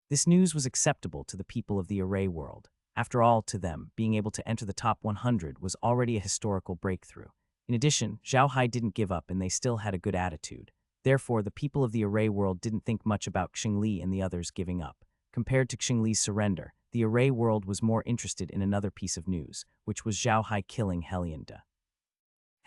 This news was acceptable to the people of the array world. After all, to them, being able to enter the top 100 was already a historical breakthrough. In addition, Zhao Hai didn't give up and they still had a good attitude. Therefore, the people of the array world didn't think much about Xing Li and the others giving up. Compared to Xing Li's surrender, the array world was more interested in another piece of news, which was Zhao Hai killing Helianda.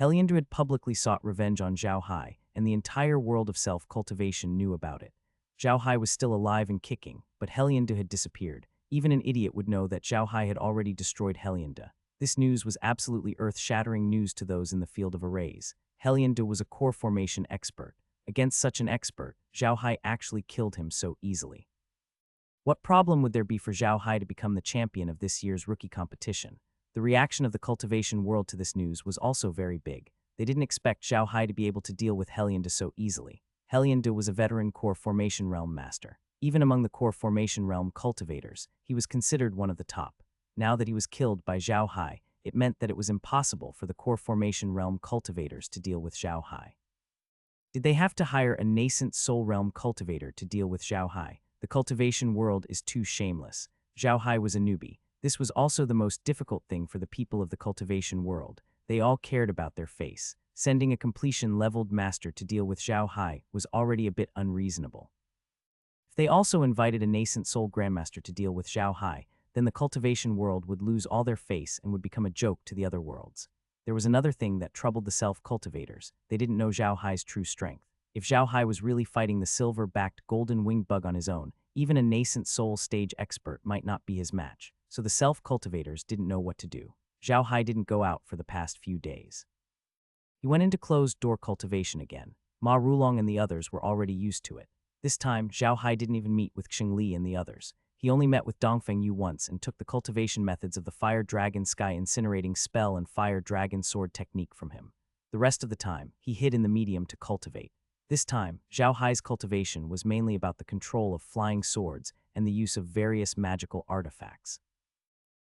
Helianda had publicly sought revenge on Zhao Hai, and the entire world of self-cultivation knew about it. Zhao Hai was still alive and kicking, but Helianda had disappeared. Even an idiot would know that Zhao Hai had already destroyed Helianda. This news was absolutely earth-shattering news to those in the field of arrays. Helianda was a core formation expert. Against such an expert, Zhao Hai actually killed him so easily. What problem would there be for Zhao Hai to become the champion of this year's rookie competition? The reaction of the cultivation world to this news was also very big. They didn't expect Zhao Hai to be able to deal with Helianda so easily. Helianda was a veteran core formation realm master. Even among the core formation realm cultivators, he was considered one of the top. Now that he was killed by Zhao Hai, it meant that it was impossible for the core formation realm cultivators to deal with Zhao Hai. Did they have to hire a nascent soul realm cultivator to deal with Zhao Hai? The cultivation world is too shameless. Zhao Hai was a newbie. This was also the most difficult thing for the people of the cultivation world. They all cared about their face. Sending a completion-leveled master to deal with Zhao Hai was already a bit unreasonable. If they also invited a nascent soul grandmaster to deal with Zhao Hai, then the cultivation world would lose all their face and would become a joke to the other worlds. There was another thing that troubled the self-cultivators. They didn't know Zhao Hai's true strength. If Zhao Hai was really fighting the silver-backed golden-winged bug on his own, even a nascent soul stage expert might not be his match. So the self-cultivators didn't know what to do. Zhao Hai didn't go out for the past few days. He went into closed-door cultivation again. Ma Rulong and the others were already used to it. This time, Zhao Hai didn't even meet with Xing Li and the others. He only met with Dongfeng Yu once and took the cultivation methods of the Fire Dragon Sky Incinerating Spell and Fire Dragon Sword technique from him. The rest of the time, he hid in the medium to cultivate. This time, Zhao Hai's cultivation was mainly about the control of flying swords and the use of various magical artifacts.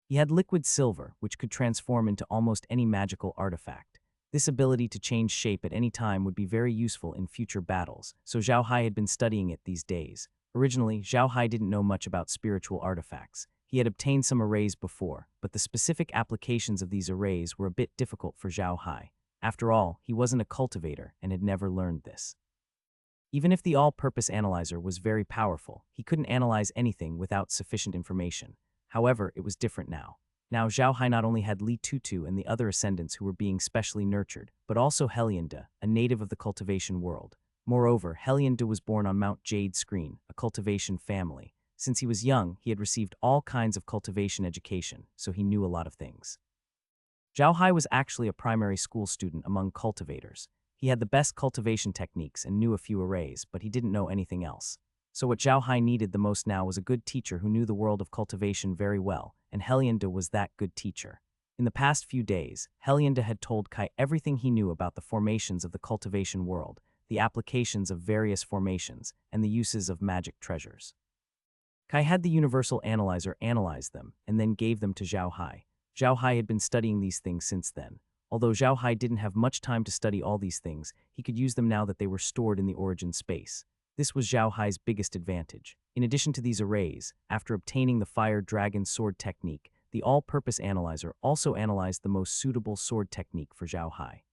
He had liquid silver, which could transform into almost any magical artifact. This ability to change shape at any time would be very useful in future battles, so Zhao Hai had been studying it these days. Originally, Zhao Hai didn't know much about spiritual artifacts. He had obtained some arrays before, but the specific applications of these arrays were a bit difficult for Zhao Hai. After all, he wasn't a cultivator and had never learned this. Even if the all-purpose analyzer was very powerful, he couldn't analyze anything without sufficient information. However, it was different now. Now Zhao Hai not only had Li Tutu and the other ascendants who were being specially nurtured, but also Helianda, a native of the cultivation world. Moreover, Helianda was born on Mount Jade Screen, a cultivation family. Since he was young, he had received all kinds of cultivation education, so he knew a lot of things. Zhao Hai was actually a primary school student among cultivators. He had the best cultivation techniques and knew a few arrays, but he didn't know anything else. So what Zhao Hai needed the most now was a good teacher who knew the world of cultivation very well, and Helianda was that good teacher. In the past few days, Helianda had told Kai everything he knew about the formations of the cultivation world, the applications of various formations, and the uses of magic treasures. Kai had the universal analyzer analyze them, and then gave them to Zhao Hai. Zhao Hai had been studying these things since then. Although Zhao Hai didn't have much time to study all these things, he could use them now that they were stored in the origin space. This was Zhao Hai's biggest advantage. In addition to these arrays, after obtaining the Fire Dragon Sword technique, the all-purpose analyzer also analyzed the most suitable sword technique for Zhao Hai.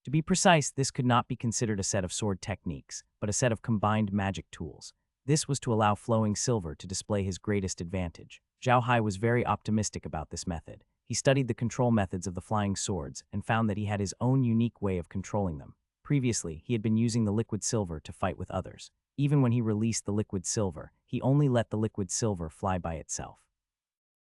To be precise, this could not be considered a set of sword techniques, but a set of combined magic tools. This was to allow Flowing Silver to display his greatest advantage. Zhao Hai was very optimistic about this method. He studied the control methods of the flying swords and found that he had his own unique way of controlling them. Previously, he had been using the liquid silver to fight with others. Even when he released the liquid silver, he only let the liquid silver fly by itself.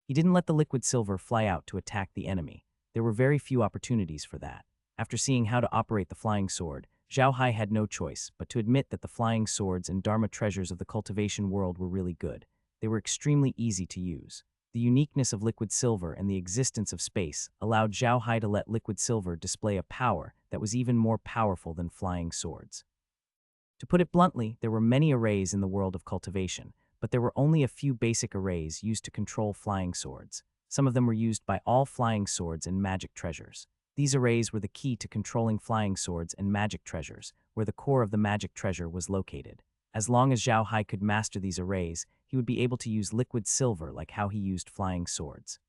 He didn't let the liquid silver fly out to attack the enemy. There were very few opportunities for that. After seeing how to operate the flying sword, Zhao Hai had no choice but to admit that the flying swords and Dharma treasures of the cultivation world were really good. They were extremely easy to use. The uniqueness of liquid silver and the existence of space allowed Zhao Hai to let liquid silver display a power that was even more powerful than flying swords. To put it bluntly, there were many arrays in the world of cultivation, but there were only a few basic arrays used to control flying swords. Some of them were used by all flying swords and magic treasures. These arrays were the key to controlling flying swords and magic treasures, where the core of the magic treasure was located. As long as Zhao Hai could master these arrays, he would be able to use liquid silver like how he used flying swords.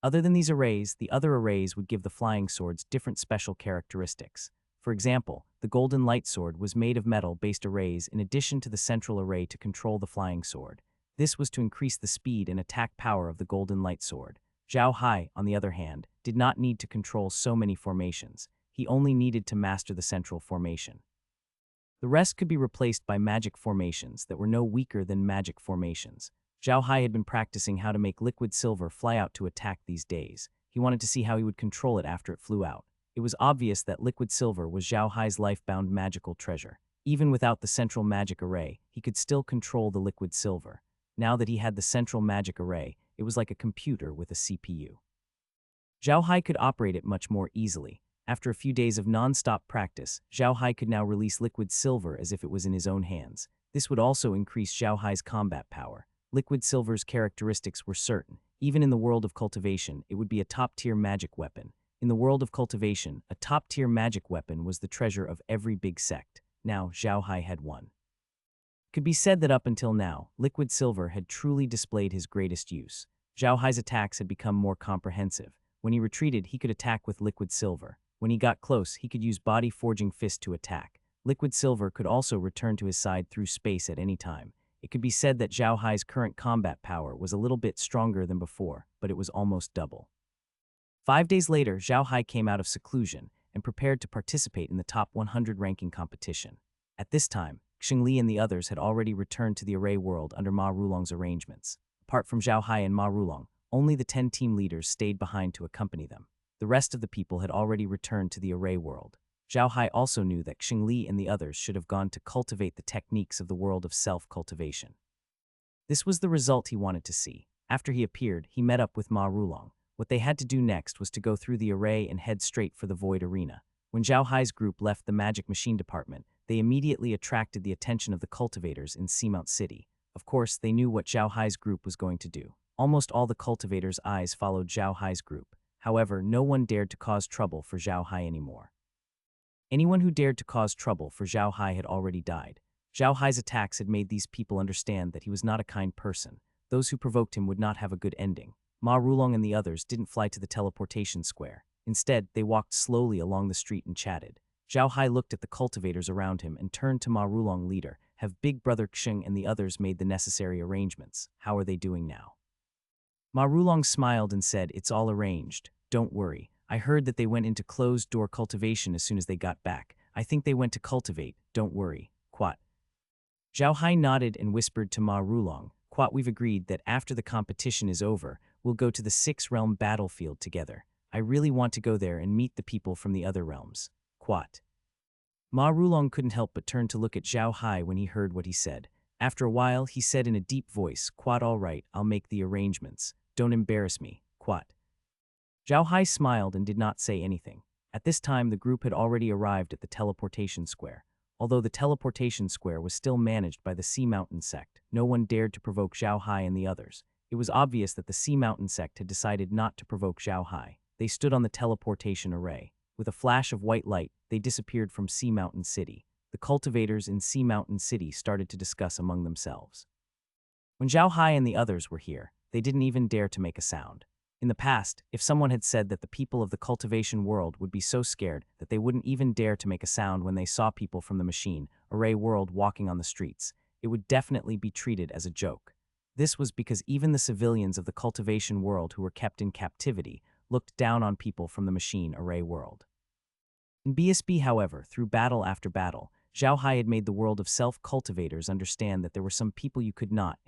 Other than these arrays, the other arrays would give the flying swords different special characteristics. For example, the golden light sword was made of metal-based arrays in addition to the central array to control the flying sword. This was to increase the speed and attack power of the golden light sword. Zhao Hai, on the other hand, did not need to control so many formations. He only needed to master the central formation. The rest could be replaced by magic formations that were no weaker than magic formations. Zhao Hai had been practicing how to make liquid silver fly out to attack these days. He wanted to see how he would control it after it flew out. It was obvious that liquid silver was Zhao Hai's life-bound magical treasure. Even without the central magic array, he could still control the liquid silver. Now that he had the central magic array, it was like a computer with a CPU. Zhao Hai could operate it much more easily. After a few days of non-stop practice, Zhao Hai could now release liquid silver as if it was in his own hands. This would also increase Zhao Hai's combat power. Liquid silver's characteristics were certain. Even in the world of cultivation, it would be a top-tier magic weapon. In the world of cultivation, a top-tier magic weapon was the treasure of every big sect. Now, Zhao Hai had one. It could be said that up until now, liquid silver had truly displayed his greatest use. Zhao Hai's attacks had become more comprehensive. When he retreated, he could attack with liquid silver. When he got close, he could use body-forging fist to attack. Liquid silver could also return to his side through space at any time. It could be said that Zhao Hai's current combat power was a little bit stronger than before, but it was almost double. 5 days later, Zhao Hai came out of seclusion and prepared to participate in the top 100 ranking competition. At this time, Xingli and the others had already returned to the array world under Ma Rulong's arrangements. Apart from Zhao Hai and Ma Rulong, only the 10 team leaders stayed behind to accompany them. The rest of the people had already returned to the array world. Zhao Hai also knew that Xingli and the others should have gone to cultivate the techniques of the world of self-cultivation. This was the result he wanted to see. After he appeared, he met up with Ma Rulong. What they had to do next was to go through the array and head straight for the Void Arena. When Zhao Hai's group left the Magic Machine Department, they immediately attracted the attention of the cultivators in Seamount City. Of course, they knew what Zhao Hai's group was going to do. Almost all the cultivators' eyes followed Zhao Hai's group. However, no one dared to cause trouble for Zhao Hai anymore. Anyone who dared to cause trouble for Zhao Hai had already died. Zhao Hai's attacks had made these people understand that he was not a kind person. Those who provoked him would not have a good ending. Ma Rulong and the others didn't fly to the teleportation square. Instead, they walked slowly along the street and chatted. Zhao Hai looked at the cultivators around him and turned to Ma Rulong, leader. Have Big Brother Xing and the others made the necessary arrangements? How are they doing now? Ma Rulong smiled and said, it's all arranged. Don't worry. I heard that they went into closed-door cultivation as soon as they got back. I think they went to cultivate. Don't worry. Quat. Zhao Hai nodded and whispered to Ma Rulong, Quat, we've agreed that after the competition is over, we'll go to the six-realm battlefield together. I really want to go there and meet the people from the other realms. Quat. Ma Rulong couldn't help but turn to look at Zhao Hai when he heard what he said. After a while, he said in a deep voice, Quat, all right, I'll make the arrangements. Don't embarrass me. Quat. Zhao Hai smiled and did not say anything. At this time, the group had already arrived at the teleportation square. Although the teleportation square was still managed by the Sea Mountain sect, no one dared to provoke Zhao Hai and the others. It was obvious that the Sea Mountain sect had decided not to provoke Zhao Hai. They stood on the teleportation array. With a flash of white light, they disappeared from Sea Mountain City. The cultivators in Sea Mountain City started to discuss among themselves. When Zhao Hai and the others were here, they didn't even dare to make a sound. In the past, if someone had said that the people of the cultivation world would be so scared that they wouldn't even dare to make a sound when they saw people from the machine array world walking on the streets, it would definitely be treated as a joke. This was because even the civilians of the cultivation world who were kept in captivity looked down on people from the machine array world. In BSB, however, through battle after battle, Zhao Hai had made the world of self-cultivators understand that there were some people you could not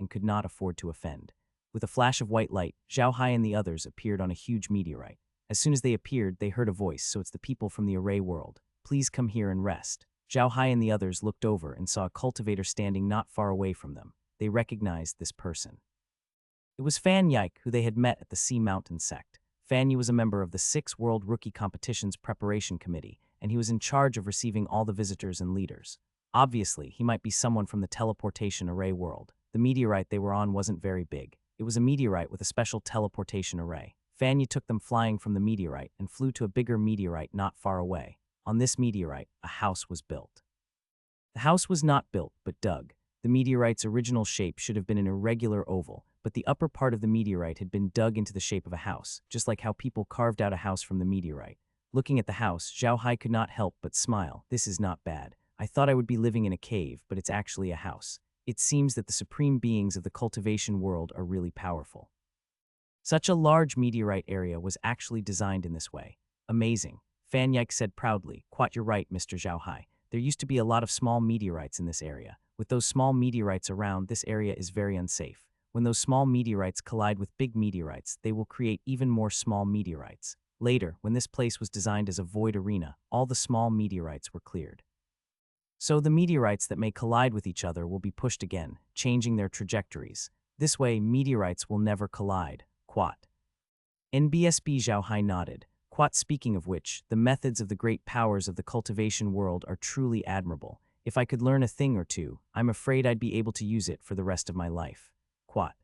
afford to offend. With a flash of white light, Zhao Hai and the others appeared on a huge meteorite. As soon as they appeared, they heard a voice, so it's the people from the array world. Please come here and rest. Zhao Hai and the others looked over and saw a cultivator standing not far away from them. They recognized this person. It was Fan Yike, who they had met at the Sea Mountain sect. Fan Yi was a member of the 6 World Rookie Competitions Preparation Committee, and he was in charge of receiving all the visitors and leaders. Obviously, he might be someone from the teleportation array world. The meteorite they were on wasn't very big. It was a meteorite with a special teleportation array. Fan Yi took them flying from the meteorite and flew to a bigger meteorite not far away. On this meteorite, a house was built. The house was not built, but dug. The meteorite's original shape should have been an irregular oval, but the upper part of the meteorite had been dug into the shape of a house, just like how people carved out a house from the meteorite. Looking at the house, Zhao Hai could not help but smile. This is not bad. I thought I would be living in a cave, but it's actually a house. It seems that the supreme beings of the cultivation world are really powerful. Such a large meteorite area was actually designed in this way. Amazing. Fan Yike said proudly, Quat, you're right, Mr. Zhao Hai. There used to be a lot of small meteorites in this area. With those small meteorites around, this area is very unsafe. When those small meteorites collide with big meteorites, they will create even more small meteorites. Later, when this place was designed as a void arena, all the small meteorites were cleared. So the meteorites that may collide with each other will be pushed again, changing their trajectories. This way, meteorites will never collide. Quat. NBSB Zhao Hai nodded. Quat, speaking of which, the methods of the great powers of the cultivation world are truly admirable. If I could learn a thing or two, I'm afraid I'd be able to use it for the rest of my life. Quat.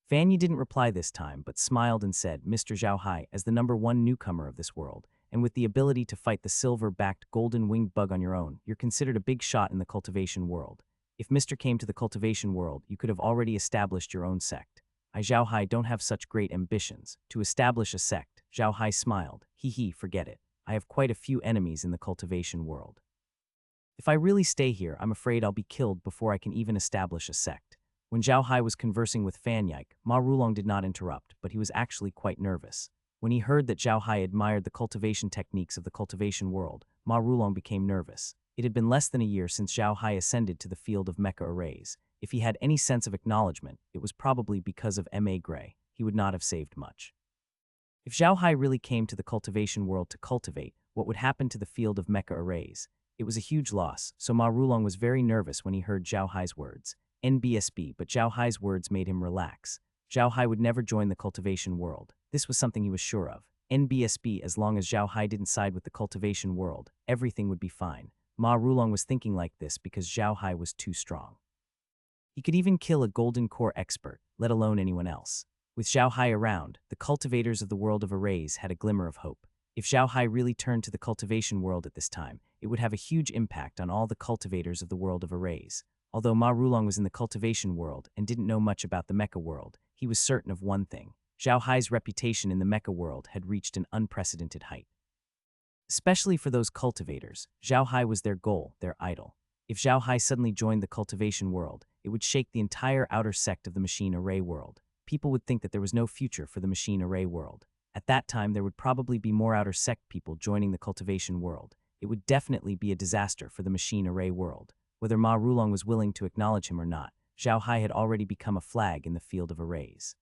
Fan Yi didn't reply this time, but smiled and said, Mr. Zhao Hai, as the #1 newcomer of this world, and with the ability to fight the silver-backed golden-winged bug on your own, you're considered a big shot in the cultivation world. If Mr. came to the cultivation world, you could have already established your own sect. I, Zhao Hai, don't have such great ambitions. To establish a sect, Zhao Hai smiled. Forget it. I have quite a few enemies in the cultivation world. If I really stay here, I'm afraid I'll be killed before I can even establish a sect. When Zhao Hai was conversing with Fan Yike, Ma Rulong did not interrupt, but he was actually quite nervous. When he heard that Zhao Hai admired the cultivation techniques of the cultivation world, Ma Rulong became nervous. It had been less than a year since Zhao Hai ascended to the field of mecha arrays. If he had any sense of acknowledgement, it was probably because of M.A. Gray. He would not have saved much. If Zhao Hai really came to the cultivation world to cultivate, what would happen to the field of mecha arrays? It was a huge loss, so Ma Rulong was very nervous when he heard Zhao Hai's words. NBSB, but Zhao Hai's words made him relax. Zhao Hai would never join the cultivation world. This was something he was sure of. NBSB, as long as Zhao Hai didn't side with the cultivation world, everything would be fine. Ma Rulong was thinking like this because Zhao Hai was too strong. He could even kill a golden core expert, let alone anyone else. With Zhao Hai around, the cultivators of the world of arrays had a glimmer of hope. If Zhao Hai really turned to the cultivation world at this time, it would have a huge impact on all the cultivators of the world of arrays. Although Ma Rulong was in the cultivation world and didn't know much about the mecha world, he was certain of one thing. Zhao Hai's reputation in the mecha world had reached an unprecedented height. Especially for those cultivators, Zhao Hai was their goal, their idol. If Zhao Hai suddenly joined the cultivation world, it would shake the entire outer sect of the machine array world. People would think that there was no future for the machine array world. At that time, there would probably be more outer sect people joining the cultivation world. It would definitely be a disaster for the machine array world. Whether Ma Rulong was willing to acknowledge him or not, Zhao Hai had already become a flag in the field of arrays.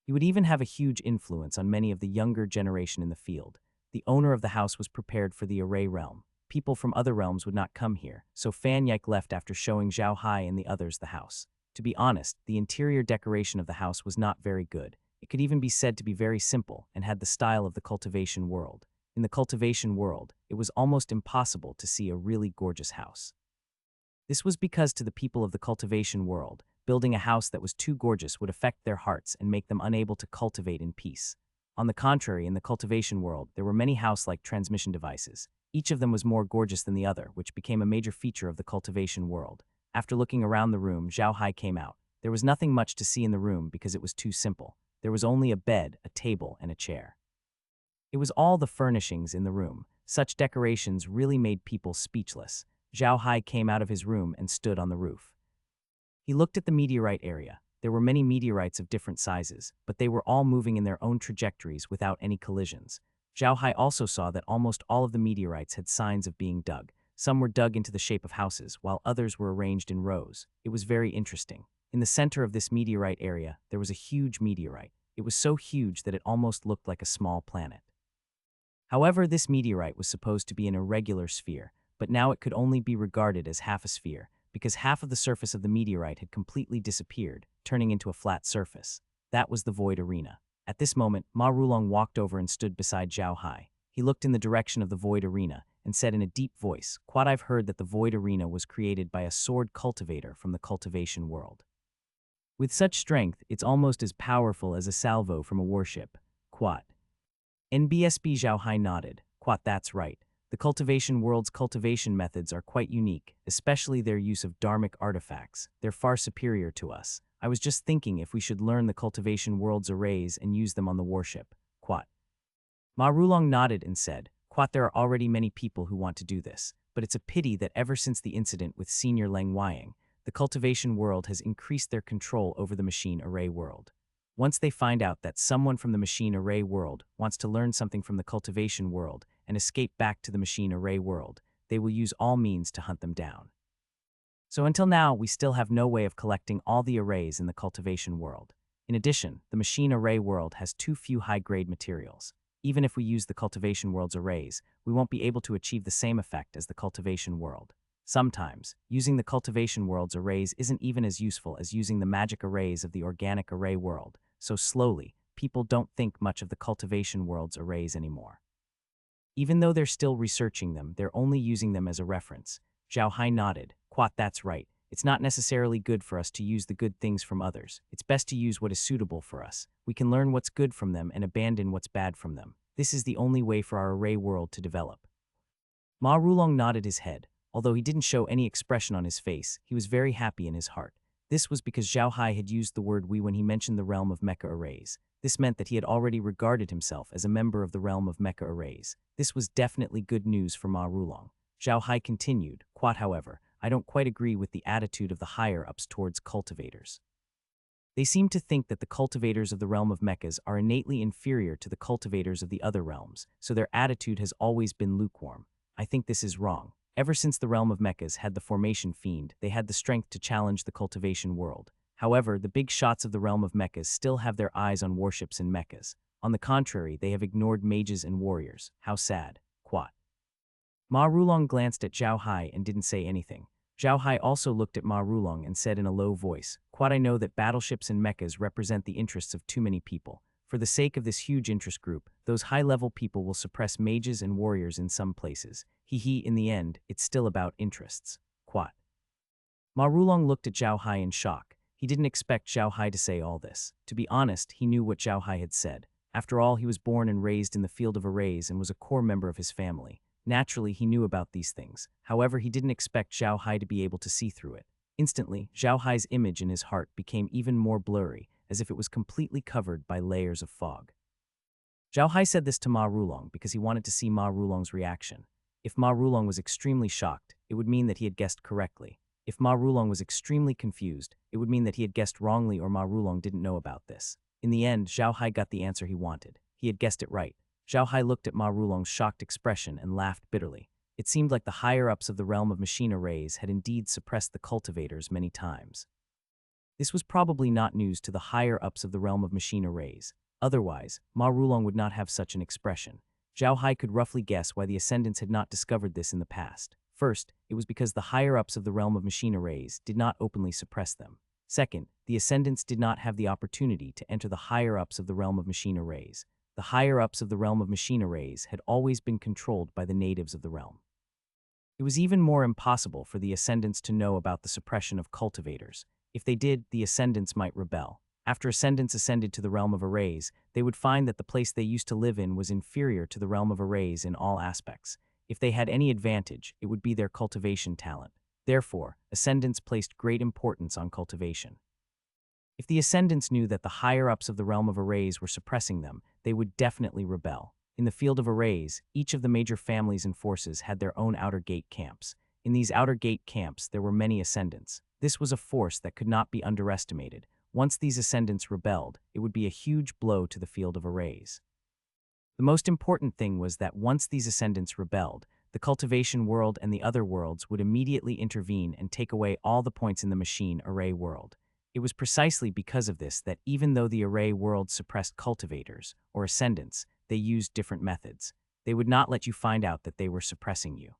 He would even have a huge influence on many of the younger generation in the field. The owner of the house was prepared for the array realm. People from other realms would not come here, so Fan Yike left after showing Zhao Hai and the others the house. To be honest, the interior decoration of the house was not very good. It could even be said to be very simple and had the style of the cultivation world. In the cultivation world, it was almost impossible to see a really gorgeous house. This was because to the people of the cultivation world, building a house that was too gorgeous would affect their hearts and make them unable to cultivate in peace. On the contrary, in the cultivation world, there were many house-like transmission devices. Each of them was more gorgeous than the other, which became a major feature of the cultivation world. After looking around the room, Zhao Hai came out. There was nothing much to see in the room because it was too simple. There was only a bed, a table, and a chair. It was all the furnishings in the room. Such decorations really made people speechless. Zhao Hai came out of his room and stood on the roof. He looked at the meteorite area. There were many meteorites of different sizes, but they were all moving in their own trajectories without any collisions. Zhao Hai also saw that almost all of the meteorites had signs of being dug. Some were dug into the shape of houses, while others were arranged in rows. It was very interesting. In the center of this meteorite area, there was a huge meteorite. It was so huge that it almost looked like a small planet. However, this meteorite was supposed to be an irregular sphere, but now it could only be regarded as half a sphere, because half of the surface of the meteorite had completely disappeared, turning into a flat surface. That was the void arena. At this moment, Ma Rulong walked over and stood beside Zhao Hai. He looked in the direction of the void arena and said in a deep voice, "Quad, I've heard that the void arena was created by a sword cultivator from the cultivation world. With such strength, it's almost as powerful as a salvo from a warship. Quad." NBSB Zhao Hai nodded. "Quad, that's right. The cultivation world's cultivation methods are quite unique, especially their use of dharmic artifacts. They're far superior to us. I was just thinking if we should learn the cultivation world's arrays and use them on the warship. Quat." Ma Rulong nodded and said, "Quat, there are already many people who want to do this, but it's a pity that ever since the incident with Senior Leng Wayang, the cultivation world has increased their control over the machine array world. Once they find out that someone from the machine array world wants to learn something from the cultivation world and escape back to the machine array world, they will use all means to hunt them down. So until now, we still have no way of collecting all the arrays in the cultivation world. In addition, the machine array world has too few high-grade materials. Even if we use the cultivation world's arrays, we won't be able to achieve the same effect as the cultivation world. Sometimes, using the cultivation world's arrays isn't even as useful as using the magic arrays of the organic array world, so slowly, people don't think much of the cultivation world's arrays anymore. Even though they're still researching them, they're only using them as a reference." Zhao Hai nodded. "Quat, that's right. It's not necessarily good for us to use the good things from others. It's best to use what is suitable for us. We can learn what's good from them and abandon what's bad from them. This is the only way for our array world to develop." Ma Rulong nodded his head. Although he didn't show any expression on his face, he was very happy in his heart. This was because Zhao Hai had used the word "we" when he mentioned the realm of mecha arrays. This meant that he had already regarded himself as a member of the realm of mecha arrays. This was definitely good news for Ma Rulong. Zhao Hai continued, "Quat, however, I don't quite agree with the attitude of the higher-ups towards cultivators. They seem to think that the cultivators of the realm of mechas are innately inferior to the cultivators of the other realms, so their attitude has always been lukewarm. I think this is wrong. Ever since the realm of mechas had the formation fiend, they had the strength to challenge the cultivation world. However, the big shots of the realm of mechas still have their eyes on warships and mechas. On the contrary, they have ignored mages and warriors. How sad. Quat." Ma Rulong glanced at Zhao Hai and didn't say anything. Zhao Hai also looked at Ma Rulong and said in a low voice, "Quat, I know that battleships and mechas represent the interests of too many people. For the sake of this huge interest group, those high-level people will suppress mages and warriors in some places. In the end, it's still about interests. Quat." Ma Rulong looked at Zhao Hai in shock. He didn't expect Zhao Hai to say all this. To be honest, he knew what Zhao Hai had said. After all, he was born and raised in the field of arrays and was a core member of his family. Naturally, he knew about these things. However, he didn't expect Zhao Hai to be able to see through it. Instantly, Zhao Hai's image in his heart became even more blurry, as if it was completely covered by layers of fog. Zhao Hai said this to Ma Rulong because he wanted to see Ma Rulong's reaction. If Ma Rulong was extremely shocked, it would mean that he had guessed correctly. If Ma Rulong was extremely confused, it would mean that he had guessed wrongly or Ma Rulong didn't know about this. In the end, Zhao Hai got the answer he wanted. He had guessed it right. Zhao Hai looked at Ma Rulong's shocked expression and laughed bitterly. It seemed like the higher-ups of the realm of machine arrays had indeed suppressed the cultivators many times. This was probably not news to the higher-ups of the realm of machine arrays. Otherwise, Ma Rulong would not have such an expression. Zhao Hai could roughly guess why the Ascendants had not discovered this in the past. First, it was because the higher-ups of the realm of machine arrays did not openly suppress them. Second, the Ascendants did not have the opportunity to enter the higher-ups of the realm of machine arrays. The higher-ups of the realm of machine arrays had always been controlled by the natives of the realm. It was even more impossible for the Ascendants to know about the suppression of cultivators. If they did, the Ascendants might rebel. After Ascendants ascended to the realm of arrays, they would find that the place they used to live in was inferior to the realm of arrays in all aspects. If they had any advantage, it would be their cultivation talent. Therefore, Ascendants placed great importance on cultivation. If the Ascendants knew that the higher-ups of the realm of arrays were suppressing them, they would definitely rebel. In the field of arrays, each of the major families and forces had their own outer gate camps. In these outer gate camps, there were many Ascendants. This was a force that could not be underestimated. Once these Ascendants rebelled, it would be a huge blow to the field of arrays. The most important thing was that once these Ascendants rebelled, the cultivation world and the other worlds would immediately intervene and take away all the points in the machine array world. It was precisely because of this that even though the array world suppressed cultivators, or Ascendants, they used different methods. They would not let you find out that they were suppressing you.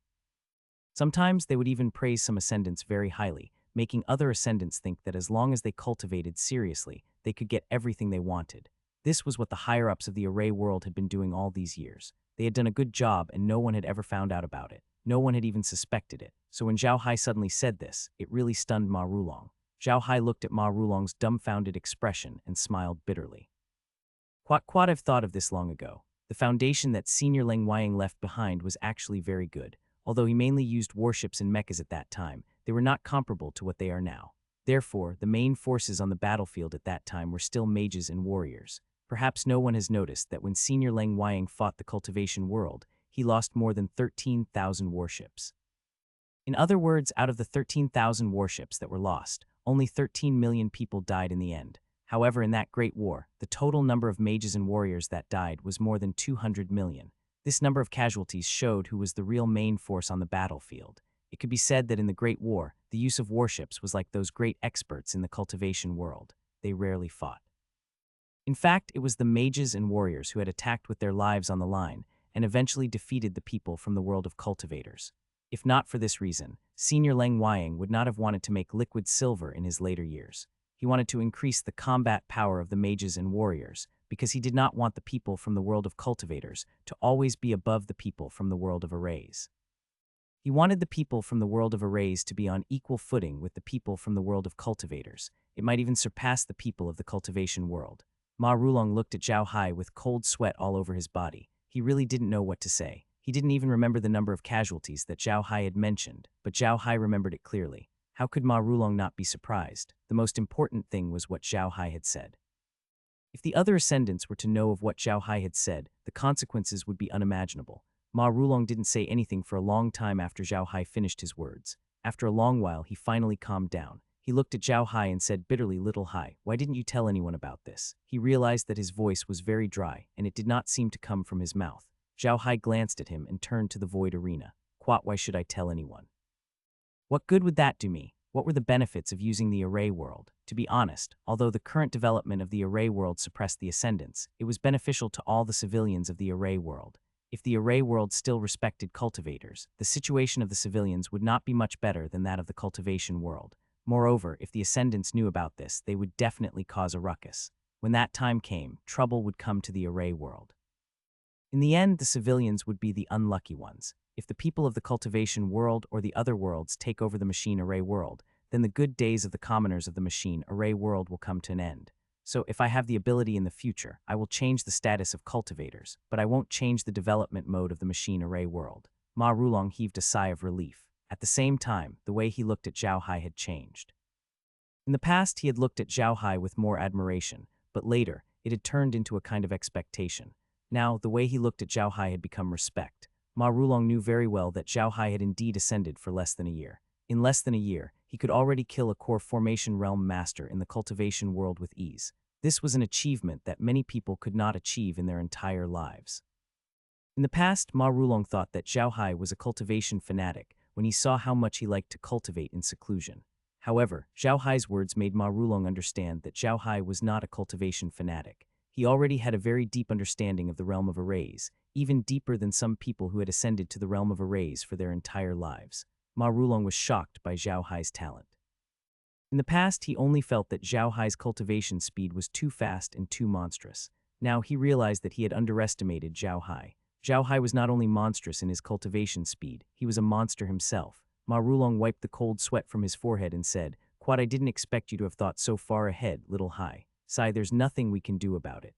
Sometimes they would even praise some Ascendants very highly, making other Ascendants think that as long as they cultivated seriously, they could get everything they wanted. This was what the higher-ups of the array world had been doing all these years. They had done a good job and no one had ever found out about it. No one had even suspected it. So when Zhao Hai suddenly said this, it really stunned Ma Rulong. Zhao Hai looked at Ma Rulong's dumbfounded expression and smiled bitterly. Quat have thought of this long ago. The foundation that Senior Leng Wayang left behind was actually very good. Although he mainly used warships and mechas at that time, they were not comparable to what they are now. Therefore, the main forces on the battlefield at that time were still mages and warriors. Perhaps no one has noticed that when Senior Leng Wayang fought the cultivation world, he lost more than 13,000 warships. In other words, out of the 13,000 warships that were lost, only 13 million people died in the end. However, in that Great War, the total number of mages and warriors that died was more than 200 million. This number of casualties showed who was the real main force on the battlefield. It could be said that in the Great War, the use of warships was like those great experts in the cultivation world. They rarely fought. In fact, it was the mages and warriors who had attacked with their lives on the line and eventually defeated the people from the world of cultivators. If not for this reason, Senior Leng Wayang would not have wanted to make liquid silver in his later years. He wanted to increase the combat power of the mages and warriors because he did not want the people from the world of cultivators to always be above the people from the world of arrays. He wanted the people from the world of arrays to be on equal footing with the people from the world of cultivators. It might even surpass the people of the cultivation world. Ma Rulong looked at Zhao Hai with cold sweat all over his body. He really didn't know what to say. He didn't even remember the number of casualties that Zhao Hai had mentioned, but Zhao Hai remembered it clearly. How could Ma Rulong not be surprised? The most important thing was what Zhao Hai had said. If the other Ascendants were to know of what Zhao Hai had said, the consequences would be unimaginable. Ma Rulong didn't say anything for a long time after Zhao Hai finished his words. After a long while, he finally calmed down. He looked at Zhao Hai and said bitterly, "Little Hai, why didn't you tell anyone about this?" He realized that his voice was very dry, and it did not seem to come from his mouth. Zhao Hai glanced at him and turned to the void arena. Why should I tell anyone? What good would that do me? What were the benefits of using the array world? To be honest, although the current development of the array world suppressed the Ascendants, it was beneficial to all the civilians of the array world. If the array world still respected cultivators, the situation of the civilians would not be much better than that of the cultivation world. Moreover, if the Ascendants knew about this, they would definitely cause a ruckus. When that time came, trouble would come to the array world. In the end, the civilians would be the unlucky ones. If the people of the cultivation world or the other worlds take over the machine array world, then the good days of the commoners of the machine array world will come to an end. So if I have the ability in the future, I will change the status of cultivators, but I won't change the development mode of the machine array world. Ma Rulong heaved a sigh of relief. At the same time, the way he looked at Zhao Hai had changed. In the past, he had looked at Zhao Hai with more admiration, but later, it had turned into a kind of expectation. Now, the way he looked at Zhao Hai had become respect. Ma Rulong knew very well that Zhao Hai had indeed ascended for less than a year. In less than a year, he could already kill a core formation realm master in the cultivation world with ease. This was an achievement that many people could not achieve in their entire lives. In the past, Ma Rulong thought that Zhao Hai was a cultivation fanatic when he saw how much he liked to cultivate in seclusion. However, Zhao Hai's words made Ma Rulong understand that Zhao Hai was not a cultivation fanatic. He already had a very deep understanding of the realm of arrays, even deeper than some people who had ascended to the realm of arrays for their entire lives. Ma Rulong was shocked by Zhao Hai's talent. In the past, he only felt that Zhao Hai's cultivation speed was too fast and too monstrous. Now he realized that he had underestimated Zhao Hai. Zhao Hai was not only monstrous in his cultivation speed, he was a monster himself. Ma Rulong wiped the cold sweat from his forehead and said, "Quad, I didn't expect you to have thought so far ahead, little Hai. Sai, there's nothing we can do about it."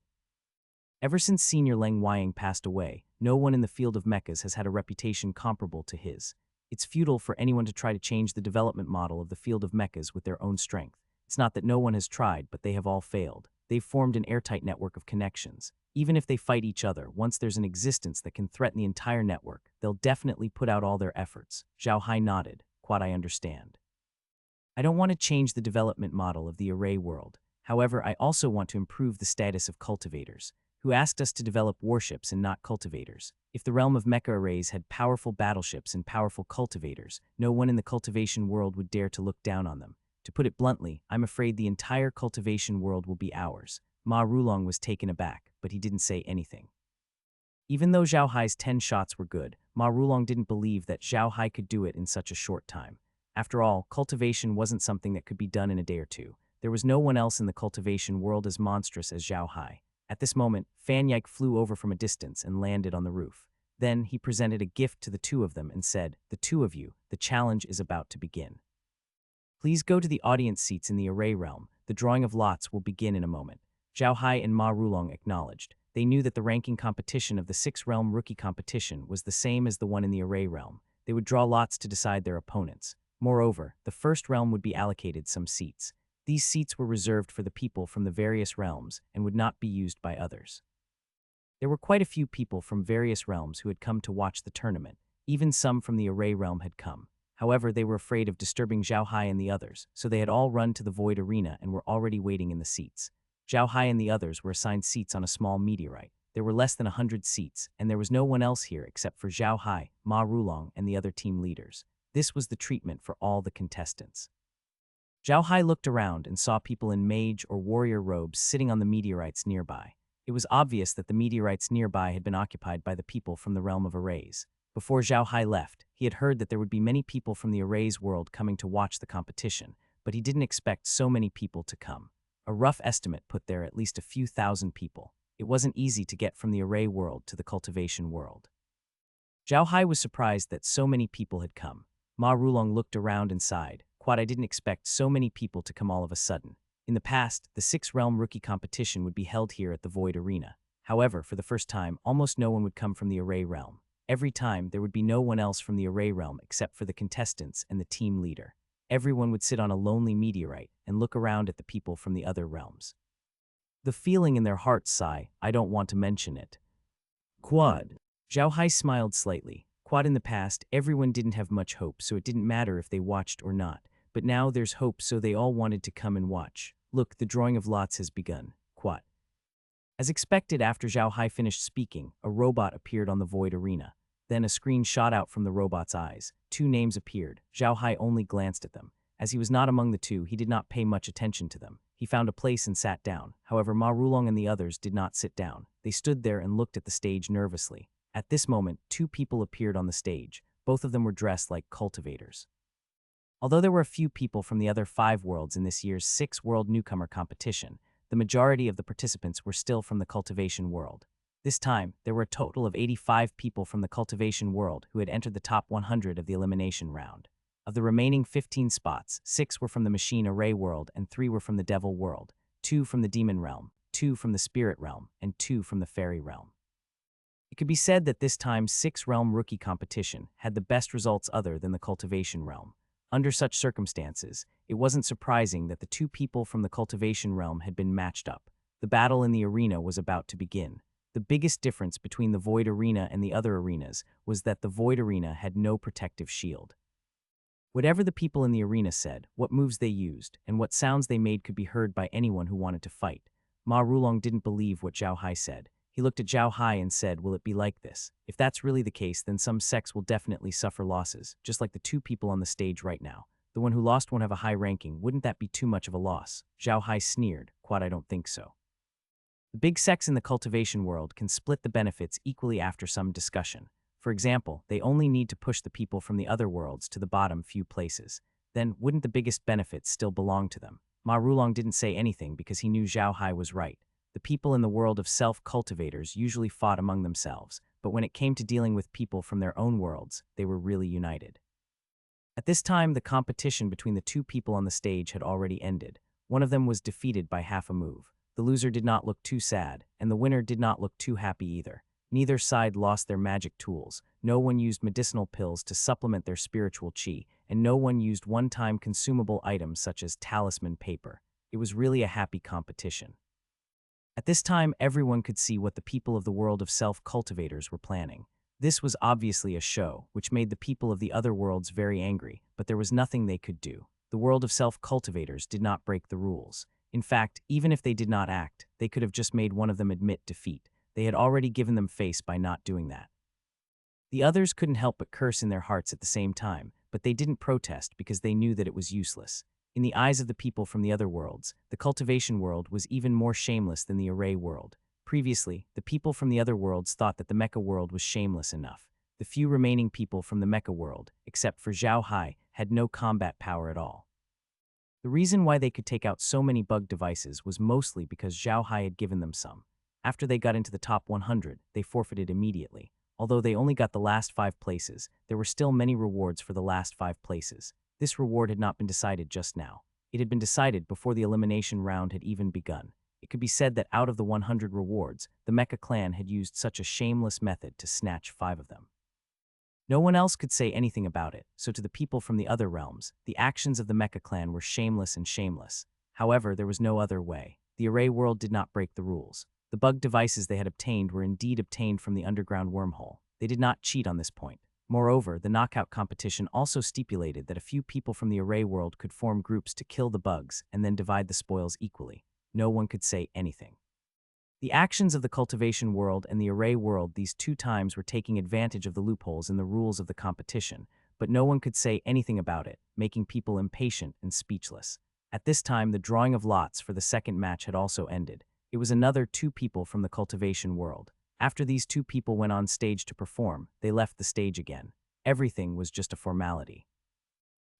Ever since Senior Leng Weiying passed away, no one in the field of mechas has had a reputation comparable to his. It's futile for anyone to try to change the development model of the field of mechas with their own strength. It's not that no one has tried, but they have all failed. They've formed an airtight network of connections. Even if they fight each other, once there's an existence that can threaten the entire network, they'll definitely put out all their efforts. Zhao Hai nodded. Quad, I understand. I don't want to change the development model of the array world. However, I also want to improve the status of cultivators, who asked us to develop warships and not cultivators. If the realm of mecha arrays had powerful battleships and powerful cultivators, no one in the cultivation world would dare to look down on them. To put it bluntly, I'm afraid the entire cultivation world will be ours. Ma Rulong was taken aback, but he didn't say anything. Even though Zhao Hai's 10 shots were good, Ma Rulong didn't believe that Zhao Hai could do it in such a short time. After all, cultivation wasn't something that could be done in a day or two. There was no one else in the cultivation world as monstrous as Zhao Hai. At this moment, Fan Yike flew over from a distance and landed on the roof. Then he presented a gift to the two of them and said, "The two of you, the challenge is about to begin. Please go to the audience seats in the array realm. The drawing of lots will begin in a moment." Zhao Hai and Ma Rulong acknowledged. They knew that the ranking competition of the 6-realm rookie competition was the same as the one in the array realm. They would draw lots to decide their opponents. Moreover, the first realm would be allocated some seats. These seats were reserved for the people from the various realms and would not be used by others. There were quite a few people from various realms who had come to watch the tournament. Even some from the array realm had come. However, they were afraid of disturbing Zhao Hai and the others, so they had all run to the void arena and were already waiting in the seats. Zhao Hai and the others were assigned seats on a small meteorite. There were less than 100 seats, and there was no one else here except for Zhao Hai, Ma Rulong, and the other team leaders. This was the treatment for all the contestants. Zhao Hai looked around and saw people in mage or warrior robes sitting on the meteorites nearby. It was obvious that the meteorites nearby had been occupied by the people from the realm of arrays. Before Zhao Hai left, he had heard that there would be many people from the arrays world coming to watch the competition, but he didn't expect so many people to come. A rough estimate put there at least a few thousand people. It wasn't easy to get from the array world to the cultivation world. Zhao Hai was surprised that so many people had come. Ma Rulong looked around and sighed. Quad, I didn't expect so many people to come all of a sudden. In the past, the 6-realm rookie competition would be held here at the Void Arena. However, for the first time, almost no one would come from the array realm. Every time, there would be no one else from the array realm except for the contestants and the team leader. Everyone would sit on a lonely meteorite and look around at the people from the other realms. The feeling in their hearts sigh, I don't want to mention it. Quad. Zhao Hai smiled slightly. Quad, in the past, everyone didn't have much hope, so it didn't matter if they watched or not. But now there's hope, so they all wanted to come and watch. Look, the drawing of lots has begun. Quad. As expected, after Zhao Hai finished speaking, a robot appeared on the Void Arena. Then a screen shot out from the robot's eyes. 2 names appeared. Zhao Hai only glanced at them. As he was not among the 2, he did not pay much attention to them. He found a place and sat down. However, Ma Rulong and the others did not sit down. They stood there and looked at the stage nervously. At this moment, 2 people appeared on the stage. Both of them were dressed like cultivators. Although there were a few people from the other 5 worlds in this year's 6-world newcomer competition, the majority of the participants were still from the cultivation world. This time, there were a total of 85 people from the cultivation world who had entered the top 100 of the elimination round. Of the remaining 15 spots, 6 were from the machine array world and 3 were from the devil world, 2 from the demon realm, 2 from the spirit realm, and 2 from the fairy realm. It could be said that this time's 6-realm rookie competition had the best results other than the cultivation realm. Under such circumstances, it wasn't surprising that the 2 people from the cultivation realm had been matched up. The battle in the arena was about to begin. The biggest difference between the Void Arena and the other arenas was that the Void Arena had no protective shield. Whatever the people in the arena said, what moves they used, and what sounds they made could be heard by anyone who wanted to fight. Ma Rulong didn't believe what Zhao Hai said. He looked at Zhao Hai and said, "Will it be like this? If that's really the case, then some sects will definitely suffer losses, just like the 2 people on the stage right now. The one who lost won't have a high ranking. Wouldn't that be too much of a loss?" Zhao Hai sneered. "Quad, I don't think so. The big sects in the cultivation world can split the benefits equally after some discussion. For example, they only need to push the people from the other worlds to the bottom few places. Then, wouldn't the biggest benefits still belong to them?" Ma Rulong didn't say anything because he knew Zhao Hai was right. The people in the world of self-cultivators usually fought among themselves, but when it came to dealing with people from their own worlds, they were really united. At this time, the competition between the 2 people on the stage had already ended. One of them was defeated by half a move. The loser did not look too sad, and the winner did not look too happy either. Neither side lost their magic tools. No one used medicinal pills to supplement their spiritual chi, and no one used one-time consumable items such as talisman paper. It was really a happy competition. At this time, everyone could see what the people of the world of self-cultivators were planning. This was obviously a show, which made the people of the other worlds very angry, but there was nothing they could do. The world of self-cultivators did not break the rules. In fact, even if they did not act, they could have just made one of them admit defeat. They had already given them face by not doing that. The others couldn't help but curse in their hearts at the same time, but they didn't protest because they knew that it was useless. In the eyes of the people from the other worlds, the cultivation world was even more shameless than the array world. Previously, the people from the other worlds thought that the mecha world was shameless enough. The few remaining people from the mecha world, except for Zhao Hai, had no combat power at all. The reason why they could take out so many bug devices was mostly because Zhao Hai had given them some. After they got into the top 100, they forfeited immediately. Although they only got the last 5 places, there were still many rewards for the last 5 places. This reward had not been decided just now. It had been decided before the elimination round had even begun. It could be said that out of the 100 rewards, the Mecha clan had used such a shameless method to snatch 5 of them. No one else could say anything about it, so to the people from the other realms, the actions of the Mecha clan were shameless and shameless. However, there was no other way. The array world did not break the rules. The bug devices they had obtained were indeed obtained from the underground wormhole. They did not cheat on this point. Moreover, the knockout competition also stipulated that a few people from the array world could form groups to kill the bugs and then divide the spoils equally. No one could say anything. The actions of the cultivation world and the array world these 2 times were taking advantage of the loopholes in the rules of the competition, but no one could say anything about it, making people impatient and speechless. At this time, the drawing of lots for the second match had also ended. It was another 2 people from the cultivation world. After these 2 people went on stage to perform, they left the stage again. Everything was just a formality.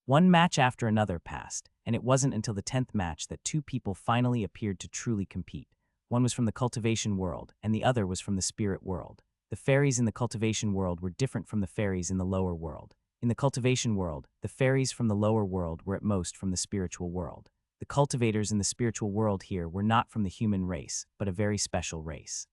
One match after another passed, and it wasn't until the 10th match that 2 people finally appeared to truly compete. One was from the cultivation world, and the other was from the spirit world. The fairies in the cultivation world were different from the fairies in the lower world. In the cultivation world, the fairies from the lower world were at most from the spiritual world. The cultivators in the spiritual world here were not from the human race, but a very special race.